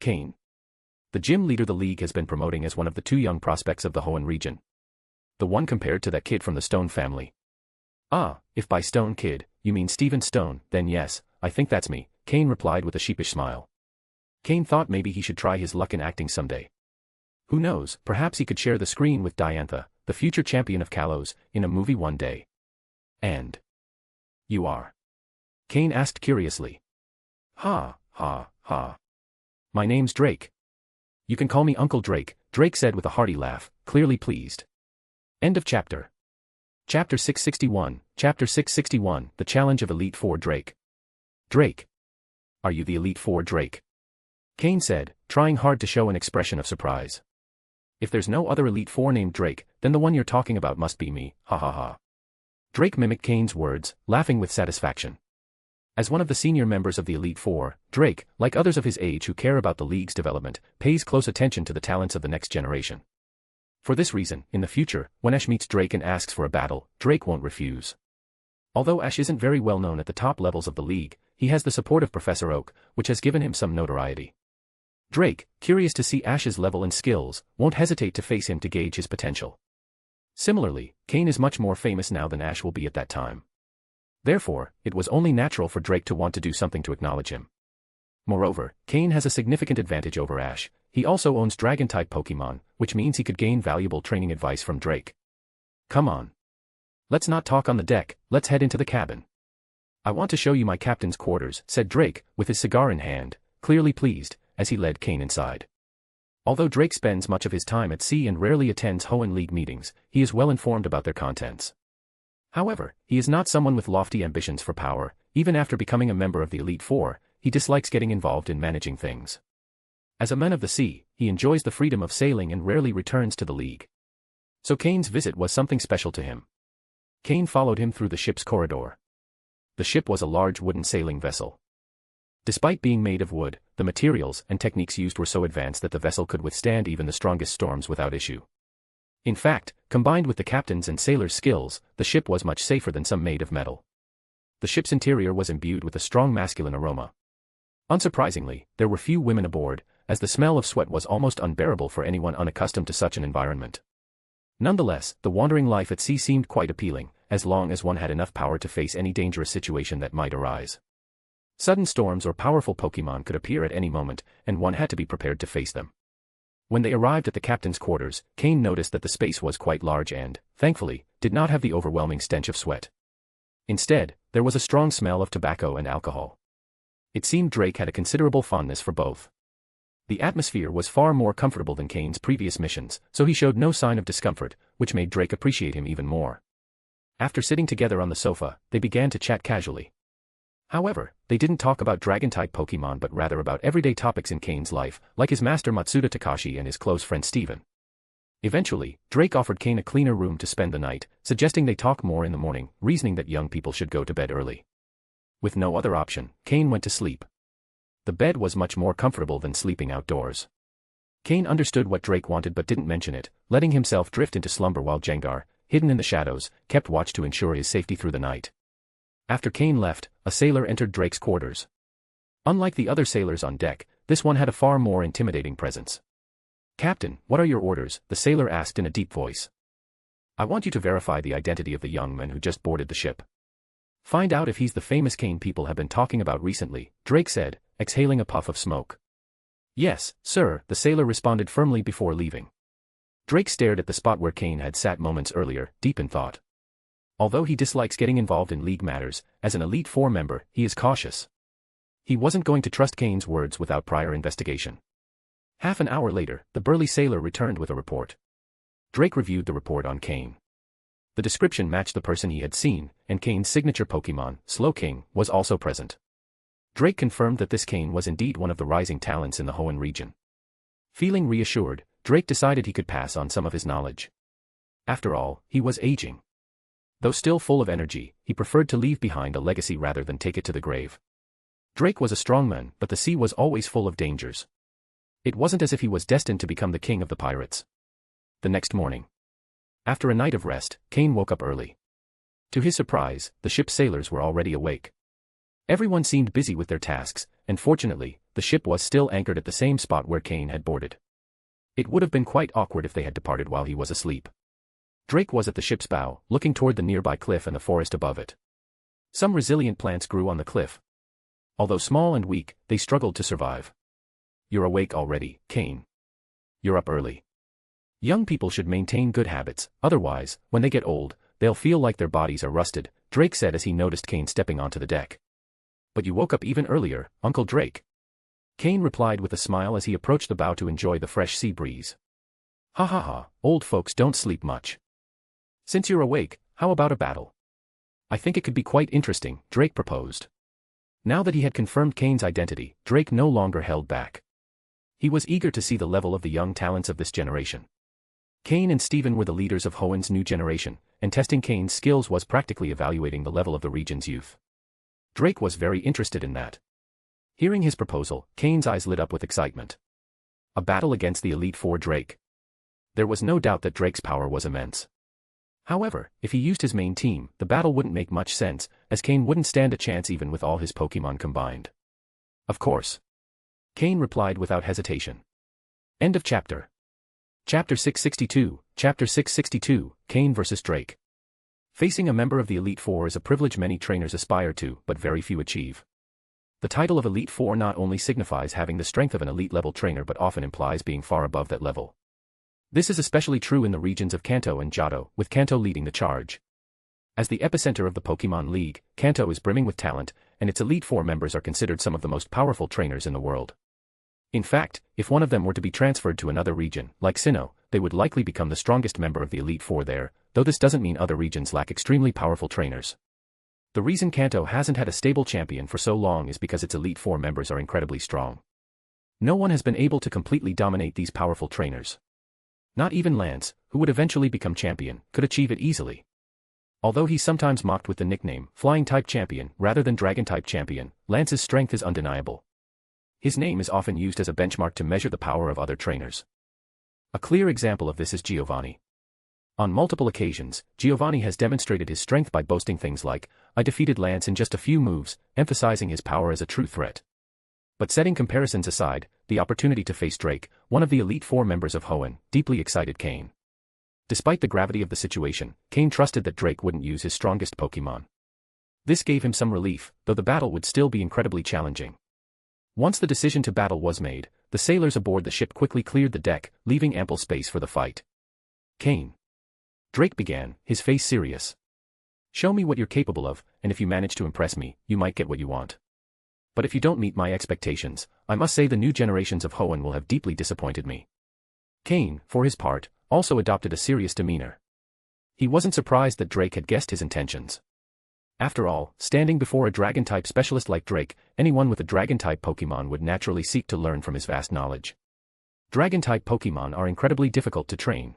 Cain. The gym leader the league has been promoting as one of the two young prospects of the Hoenn region. The one compared to that kid from the Stone family. Ah, if by Stone kid, you mean Stephen Stone, then yes, I think that's me, Cain replied with a sheepish smile. Cain thought maybe he should try his luck in acting someday. Who knows, perhaps he could share the screen with Diantha, the future champion of Kalos, in a movie one day. And you are? Cain asked curiously. Ha, ha, ha. My name's Drake. You can call me Uncle Drake, Drake said with a hearty laugh, clearly pleased. End of chapter. Chapter 661, Chapter 661, The Challenge of Elite Four Drake. Drake. Are you the Elite Four Drake? Cain said, trying hard to show an expression of surprise. If there's no other Elite Four named Drake, then the one you're talking about must be me, ha ha ha. Drake mimicked Cain's words, laughing with satisfaction. As one of the senior members of the Elite Four, Drake, like others of his age who care about the league's development, pays close attention to the talents of the next generation. For this reason, in the future, when Ash meets Drake and asks for a battle, Drake won't refuse. Although Ash isn't very well known at the top levels of the league, he has the support of Professor Oak, which has given him some notoriety. Drake, curious to see Ash's level and skills, won't hesitate to face him to gauge his potential. Similarly, Cain is much more famous now than Ash will be at that time. Therefore, it was only natural for Drake to want to do something to acknowledge him. Moreover, Cain has a significant advantage over Ash. He also owns Dragon-type Pokémon, which means he could gain valuable training advice from Drake. Come on. Let's not talk on the deck, let's head into the cabin. I want to show you my captain's quarters, said Drake, with his cigar in hand, clearly pleased, as he led Cain inside. Although Drake spends much of his time at sea and rarely attends Hoenn League meetings, he is well informed about their contents. However, he is not someone with lofty ambitions for power. Even after becoming a member of the Elite Four, he dislikes getting involved in managing things. As a man of the sea, he enjoys the freedom of sailing and rarely returns to the League. So Cain's visit was something special to him. Cain followed him through the ship's corridor. The ship was a large wooden sailing vessel. Despite being made of wood, the materials and techniques used were so advanced that the vessel could withstand even the strongest storms without issue. In fact, combined with the captain's and sailors' skills, the ship was much safer than some made of metal. The ship's interior was imbued with a strong masculine aroma. Unsurprisingly, there were few women aboard, as the smell of sweat was almost unbearable for anyone unaccustomed to such an environment. Nonetheless, the wandering life at sea seemed quite appealing, as long as one had enough power to face any dangerous situation that might arise. Sudden storms or powerful Pokémon could appear at any moment, and one had to be prepared to face them. When they arrived at the captain's quarters, Cain noticed that the space was quite large and, thankfully, did not have the overwhelming stench of sweat. Instead, there was a strong smell of tobacco and alcohol. It seemed Drake had a considerable fondness for both. The atmosphere was far more comfortable than Cain's previous missions, so he showed no sign of discomfort, which made Drake appreciate him even more. After sitting together on the sofa, they began to chat casually. However, they didn't talk about dragon-type Pokémon but rather about everyday topics in Cain's life, like his master Matsuda Takashi and his close friend Steven. Eventually, Drake offered Cain a cleaner room to spend the night, suggesting they talk more in the morning, reasoning that young people should go to bed early. With no other option, Cain went to sleep. The bed was much more comfortable than sleeping outdoors. Cain understood what Drake wanted but didn't mention it, letting himself drift into slumber while Jengar, hidden in the shadows, kept watch to ensure his safety through the night. After Cain left, a sailor entered Drake's quarters. Unlike the other sailors on deck, this one had a far more intimidating presence. "Captain, what are your orders?" the sailor asked in a deep voice. "I want you to verify the identity of the young man who just boarded the ship. Find out if he's the famous Cain people have been talking about recently," Drake said, exhaling a puff of smoke. "Yes, sir," the sailor responded firmly before leaving. Drake stared at the spot where Cain had sat moments earlier, deep in thought. Although he dislikes getting involved in League matters, as an Elite Four member, he is cautious. He wasn't going to trust Cain's words without prior investigation. Half an hour later, the burly sailor returned with a report. Drake reviewed the report on Cain. The description matched the person he had seen, and Cain's signature Pokémon, Slowking, was also present. Drake confirmed that this Cain was indeed one of the rising talents in the Hoenn region. Feeling reassured, Drake decided he could pass on some of his knowledge. After all, he was aging. Though still full of energy, he preferred to leave behind a legacy rather than take it to the grave. Drake was a strong man, but the sea was always full of dangers. It wasn't as if he was destined to become the king of the pirates. The next morning, after a night of rest, Cain woke up early. To his surprise, the ship's sailors were already awake. Everyone seemed busy with their tasks, and fortunately, the ship was still anchored at the same spot where Cain had boarded. It would have been quite awkward if they had departed while he was asleep. Drake was at the ship's bow, looking toward the nearby cliff and the forest above it. Some resilient plants grew on the cliff. Although small and weak, they struggled to survive. "You're awake already, Cain. You're up early. Young people should maintain good habits, otherwise, when they get old, they'll feel like their bodies are rusted," Drake said as he noticed Cain stepping onto the deck. "But you woke up even earlier, Uncle Drake." Cain replied with a smile as he approached the bow to enjoy the fresh sea breeze. "Ha ha ha, old folks don't sleep much. Since you're awake, how about a battle? I think it could be quite interesting," Drake proposed. Now that he had confirmed Cain's identity, Drake no longer held back. He was eager to see the level of the young talents of this generation. Cain and Steven were the leaders of Hoenn's new generation, and testing Cain's skills was practically evaluating the level of the region's youth. Drake was very interested in that. Hearing his proposal, Cain's eyes lit up with excitement. A battle against the Elite Four Drake. There was no doubt that Drake's power was immense. However, if he used his main team, the battle wouldn't make much sense, as Cain wouldn't stand a chance even with all his Pokémon combined. "Of course." Cain replied without hesitation. End of chapter. Chapter 662, Chapter 662, Cain vs. Drake. Facing a member of the Elite Four is a privilege many trainers aspire to, but very few achieve. The title of Elite Four not only signifies having the strength of an elite-level trainer but often implies being far above that level. This is especially true in the regions of Kanto and Johto, with Kanto leading the charge. As the epicenter of the Pokémon League, Kanto is brimming with talent, and its Elite Four members are considered some of the most powerful trainers in the world. In fact, if one of them were to be transferred to another region, like Sinnoh, they would likely become the strongest member of the Elite Four there, though this doesn't mean other regions lack extremely powerful trainers. The reason Kanto hasn't had a stable champion for so long is because its Elite Four members are incredibly strong. No one has been able to completely dominate these powerful trainers. Not even Lance, who would eventually become champion, could achieve it easily. Although he's sometimes mocked with the nickname Flying-type champion rather than Dragon-type champion, Lance's strength is undeniable. His name is often used as a benchmark to measure the power of other trainers. A clear example of this is Giovanni. On multiple occasions, Giovanni has demonstrated his strength by boasting things like, "I defeated Lance in just a few moves," emphasizing his power as a true threat. But setting comparisons aside, the opportunity to face Drake, one of the Elite Four members of Hoenn, deeply excited Cain. Despite the gravity of the situation, Cain trusted that Drake wouldn't use his strongest Pokémon. This gave him some relief, though the battle would still be incredibly challenging. Once the decision to battle was made, the sailors aboard the ship quickly cleared the deck, leaving ample space for the fight. "Cain," Drake began, his face serious. "Show me what you're capable of, and if you manage to impress me, you might get what you want. But if you don't meet my expectations, I must say the new generations of Hoenn will have deeply disappointed me." Cain, for his part, also adopted a serious demeanor. He wasn't surprised that Drake had guessed his intentions. After all, standing before a Dragon-type specialist like Drake, anyone with a Dragon-type Pokémon would naturally seek to learn from his vast knowledge. Dragon-type Pokémon are incredibly difficult to train.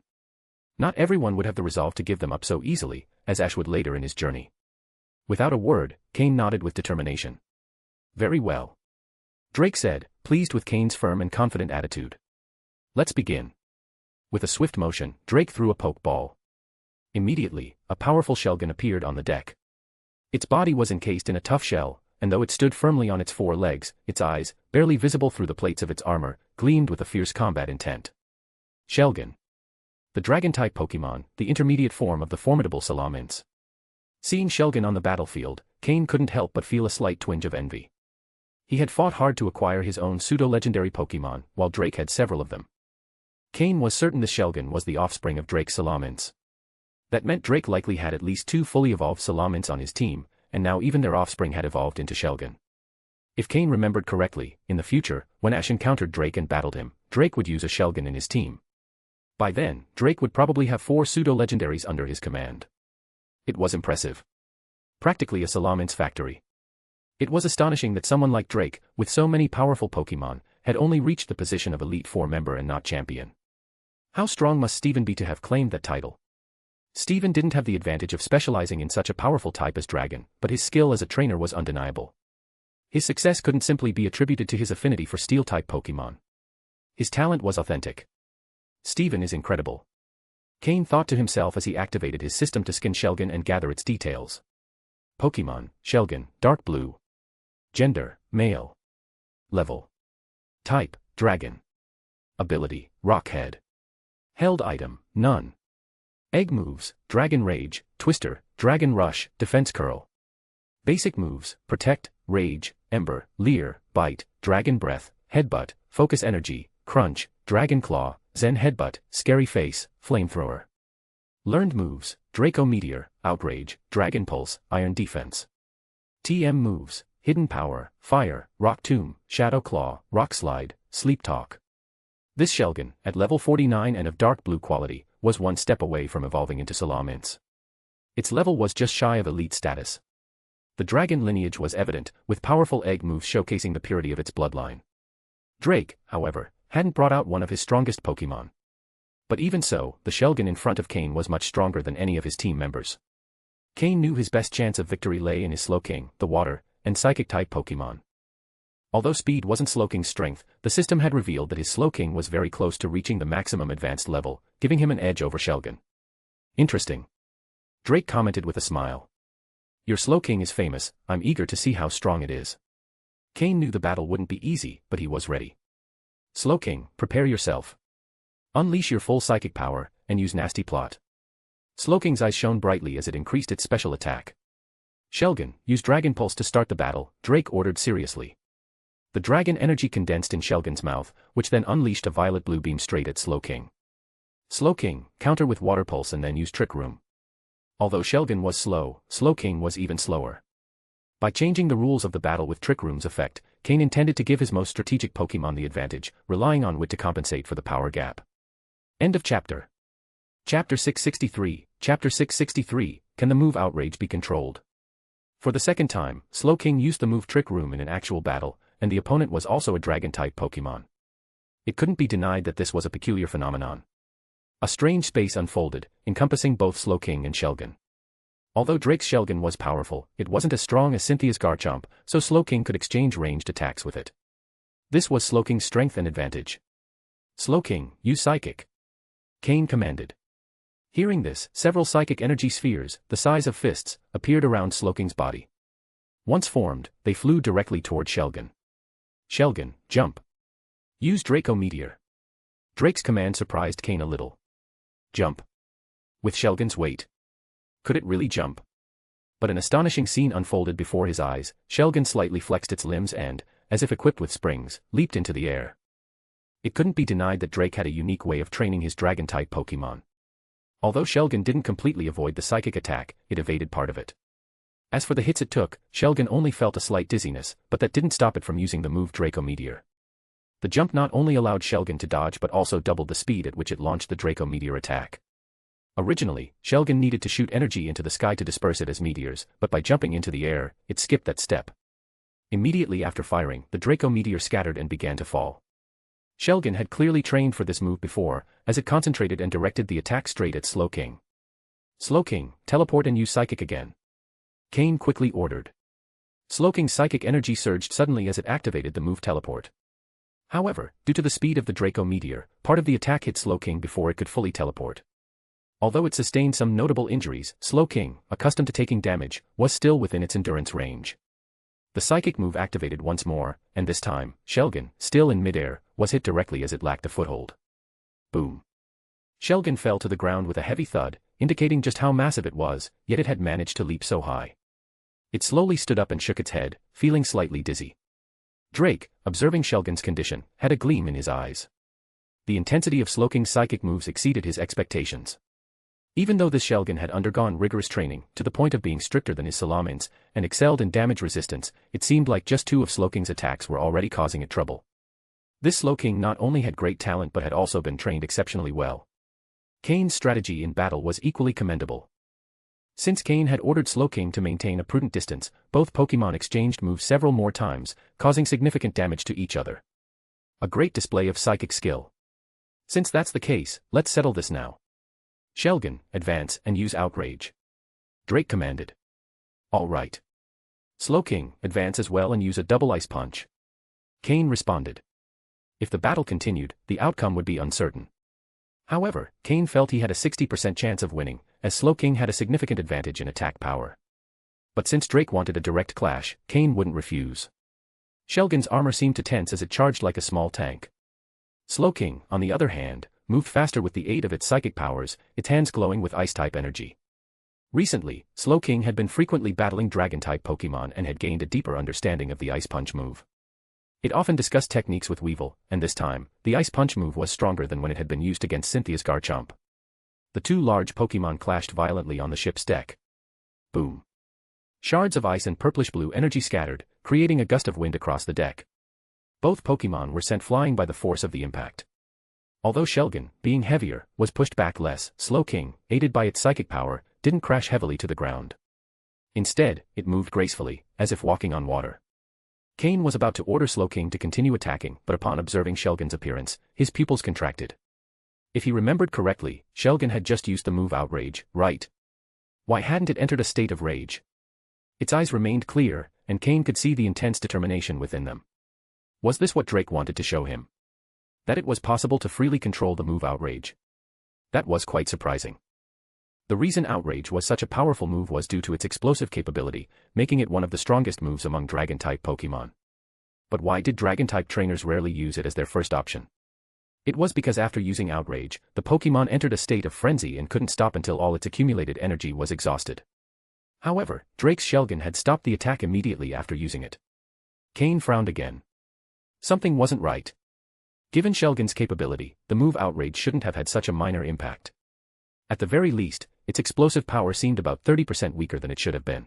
Not everyone would have the resolve to give them up so easily, as Ash would later in his journey. Without a word, Cain nodded with determination. "Very well," Drake said, pleased with Cain's firm and confident attitude. "Let's begin." With a swift motion, Drake threw a Pokeball. Immediately, a powerful Shelgon appeared on the deck. Its body was encased in a tough shell, and though it stood firmly on its four legs, its eyes, barely visible through the plates of its armor, gleamed with a fierce combat intent. Shelgon. The Dragon-type Pokémon, the intermediate form of the formidable Salamence. Seeing Shelgon on the battlefield, Cain couldn't help but feel a slight twinge of envy. He had fought hard to acquire his own pseudo-legendary Pokémon, while Drake had several of them. Cain was certain the Shelgon was the offspring of Drake's Salamence. That meant Drake likely had at least two fully evolved Salamence on his team, and now even their offspring had evolved into Shelgon. If Cain remembered correctly, in the future, when Ash encountered Drake and battled him, Drake would use a Shelgon in his team. By then, Drake would probably have 4 pseudo-legendaries under his command. It was impressive. Practically a Salamence factory. It was astonishing that someone like Drake, with so many powerful Pokémon, had only reached the position of Elite Four member and not champion. How strong must Steven be to have claimed that title? Steven didn't have the advantage of specializing in such a powerful type as Dragon, but his skill as a trainer was undeniable. His success couldn't simply be attributed to his affinity for Steel-type Pokémon. His talent was authentic. Steven is incredible. Cain thought to himself as he activated his system to skin Shelgon and gather its details. Pokémon, Shelgon, Dark Blue. Gender, Male. Level. Type, Dragon. Ability, Rockhead. Held item, None. Egg moves, Dragon Rage, Twister, Dragon Rush, Defense Curl. Basic moves, Protect, Rage, Ember, Leer, Bite, Dragon Breath, Headbutt, Focus Energy, Crunch, Dragon Claw, Zen Headbutt, Scary Face, Flamethrower. Learned moves, Draco Meteor, Outrage, Dragon Pulse, Iron Defense. TM moves, Hidden Power, Fire, Rock Tomb, Shadow Claw, Rock Slide, Sleep Talk. This Shelgon, at level 49 and of dark blue quality, was one step away from evolving into Salamence. Its level was just shy of elite status. The dragon lineage was evident, with powerful egg moves showcasing the purity of its bloodline. Drake, however, hadn't brought out one of his strongest Pokémon. But even so, the Shelgon in front of Cain was much stronger than any of his team members. Cain knew his best chance of victory lay in his Slowking, the water, and Psychic-type Pokémon. Although speed wasn't Slowking's strength, the system had revealed that his Slowking was very close to reaching the maximum advanced level, giving him an edge over Shelgon. Interesting. Drake commented with a smile. Your Slowking is famous, I'm eager to see how strong it is. Cain knew the battle wouldn't be easy, but he was ready. Slowking, prepare yourself. Unleash your full psychic power, and use nasty plot. Slowking's eyes shone brightly as it increased its special attack. Shelgon, use Dragon Pulse to start the battle, Drake ordered seriously. The dragon energy condensed in Shelgon's mouth, which then unleashed a violet blue beam straight at Slowking. Slowking, counter with Water Pulse and then use Trick Room. Although Shelgon was slow, Slowking was even slower. By changing the rules of the battle with Trick Room's effect, Cain intended to give his most strategic Pokémon the advantage, relying on wit to compensate for the power gap. End of chapter. Chapter 663, Chapter 663, Can the move Outrage be controlled? For the second time, Slowking used the move Trick Room in an actual battle, and the opponent was also a Dragon-type Pokémon. It couldn't be denied that this was a peculiar phenomenon. A strange space unfolded, encompassing both Slowking and Shelgon. Although Drake's Shelgon was powerful, it wasn't as strong as Cynthia's Garchomp, so Slowking could exchange ranged attacks with it. This was Slowking's strength and advantage. Slowking, use Psychic. Cain commanded. Hearing this, several psychic energy spheres, the size of fists, appeared around Slowking's body. Once formed, they flew directly toward Shelgon. Shelgon, jump. Use Draco Meteor. Drake's command surprised Cain a little. Jump. With Shelgon's weight. Could it really jump? But an astonishing scene unfolded before his eyes. Shelgon slightly flexed its limbs and, as if equipped with springs, leaped into the air. It couldn't be denied that Drake had a unique way of training his Dragon-type Pokémon. Although Shelgon didn't completely avoid the psychic attack, it evaded part of it. As for the hits it took, Shelgon only felt a slight dizziness, but that didn't stop it from using the move Draco Meteor. The jump not only allowed Shelgon to dodge but also doubled the speed at which it launched the Draco Meteor attack. Originally, Shelgon needed to shoot energy into the sky to disperse it as meteors, but by jumping into the air, it skipped that step. Immediately after firing, the Draco Meteor scattered and began to fall. Shelgon had clearly trained for this move before, as it concentrated and directed the attack straight at Slowking. Slowking, teleport and use Psychic again. Cain quickly ordered. Slowking's psychic energy surged suddenly as it activated the move Teleport. However, due to the speed of the Draco Meteor, part of the attack hit Slowking before it could fully teleport. Although it sustained some notable injuries, Slowking, accustomed to taking damage, was still within its endurance range. The psychic move activated once more, and this time, Shelgon, still in midair, was hit directly as it lacked a foothold. Boom. Shelgon fell to the ground with a heavy thud, indicating just how massive it was, yet it had managed to leap so high. It slowly stood up and shook its head, feeling slightly dizzy. Drake, observing Shelgon's condition, had a gleam in his eyes. The intensity of Slowking's psychic moves exceeded his expectations. Even though this Shelgon had undergone rigorous training, to the point of being stricter than his Salamence, and excelled in damage resistance, it seemed like just 2 of Slowking's attacks were already causing it trouble. This Slowking not only had great talent but had also been trained exceptionally well. Cain's strategy in battle was equally commendable. Since Cain had ordered Slowking to maintain a prudent distance, both Pokémon exchanged moves several more times, causing significant damage to each other. A great display of psychic skill. Since that's the case, let's settle this now. Shelgon, advance and use Outrage. Drake commanded. All right. Slowking, advance as well and use a double Ice Punch. Cain responded. If the battle continued, the outcome would be uncertain. However, Cain felt he had a 60% chance of winning, as Slowking had a significant advantage in attack power. But since Drake wanted a direct clash, Cain wouldn't refuse. Shelgon's armor seemed to tense as it charged like a small tank. Slowking, on the other hand, moved faster with the aid of its psychic powers, its hands glowing with ice-type energy. Recently, Slowking had been frequently battling Dragon-type Pokémon and had gained a deeper understanding of the Ice Punch move. It often discussed techniques with Weevil, and this time, the Ice Punch move was stronger than when it had been used against Cynthia's Garchomp. The 2 large Pokémon clashed violently on the ship's deck. Boom. Shards of ice and purplish-blue energy scattered, creating a gust of wind across the deck. Both Pokémon were sent flying by the force of the impact. Although Shelgon, being heavier, was pushed back less, Slowking, aided by its psychic power, didn't crash heavily to the ground. Instead, it moved gracefully, as if walking on water. Cain was about to order Slowking to continue attacking, but upon observing Shelgon's appearance, his pupils contracted. If he remembered correctly, Shelgon had just used the move Outrage, right? Why hadn't it entered a state of rage? Its eyes remained clear, and Cain could see the intense determination within them. Was this what Drake wanted to show him? That it was possible to freely control the move Outrage. That was quite surprising. The reason Outrage was such a powerful move was due to its explosive capability, making it one of the strongest moves among Dragon-type Pokémon. But why did Dragon-type trainers rarely use it as their first option? It was because after using Outrage, the Pokémon entered a state of frenzy and couldn't stop until all its accumulated energy was exhausted. However, Drake's Shelgon had stopped the attack immediately after using it. Cain frowned again. Something wasn't right. Given Shelgon's capability, the move Outrage shouldn't have had such a minor impact. At the very least, its explosive power seemed about 30% weaker than it should have been.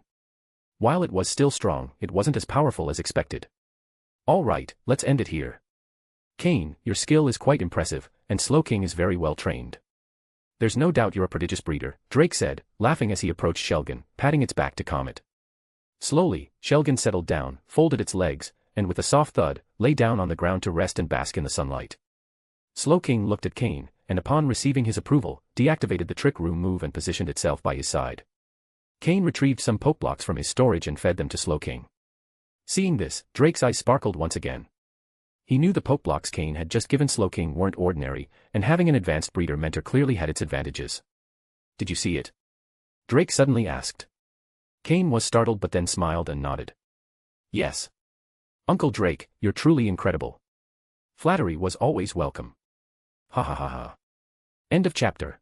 While it was still strong, it wasn't as powerful as expected. All right, let's end it here. Cain, your skill is quite impressive, and Slowking is very well trained. There's no doubt you're a prodigious breeder, Drake said, laughing as he approached Shelgon, patting its back to calm it. Slowly, Shelgon settled down, folded its legs, and with a soft thud, lay down on the ground to rest and bask in the sunlight. Slowking looked at Cain, and upon receiving his approval, deactivated the Trick Room move and positioned itself by his side. Cain retrieved some Pokeblocks from his storage and fed them to Slowking. Seeing this, Drake's eyes sparkled once again. He knew the Pokeblocks Cain had just given Slowking weren't ordinary, and having an advanced breeder mentor clearly had its advantages. Did you see it? Drake suddenly asked. Cain was startled but then smiled and nodded. Yes. Uncle Drake, you're truly incredible. Flattery was always welcome. Ha ha ha ha. End of chapter.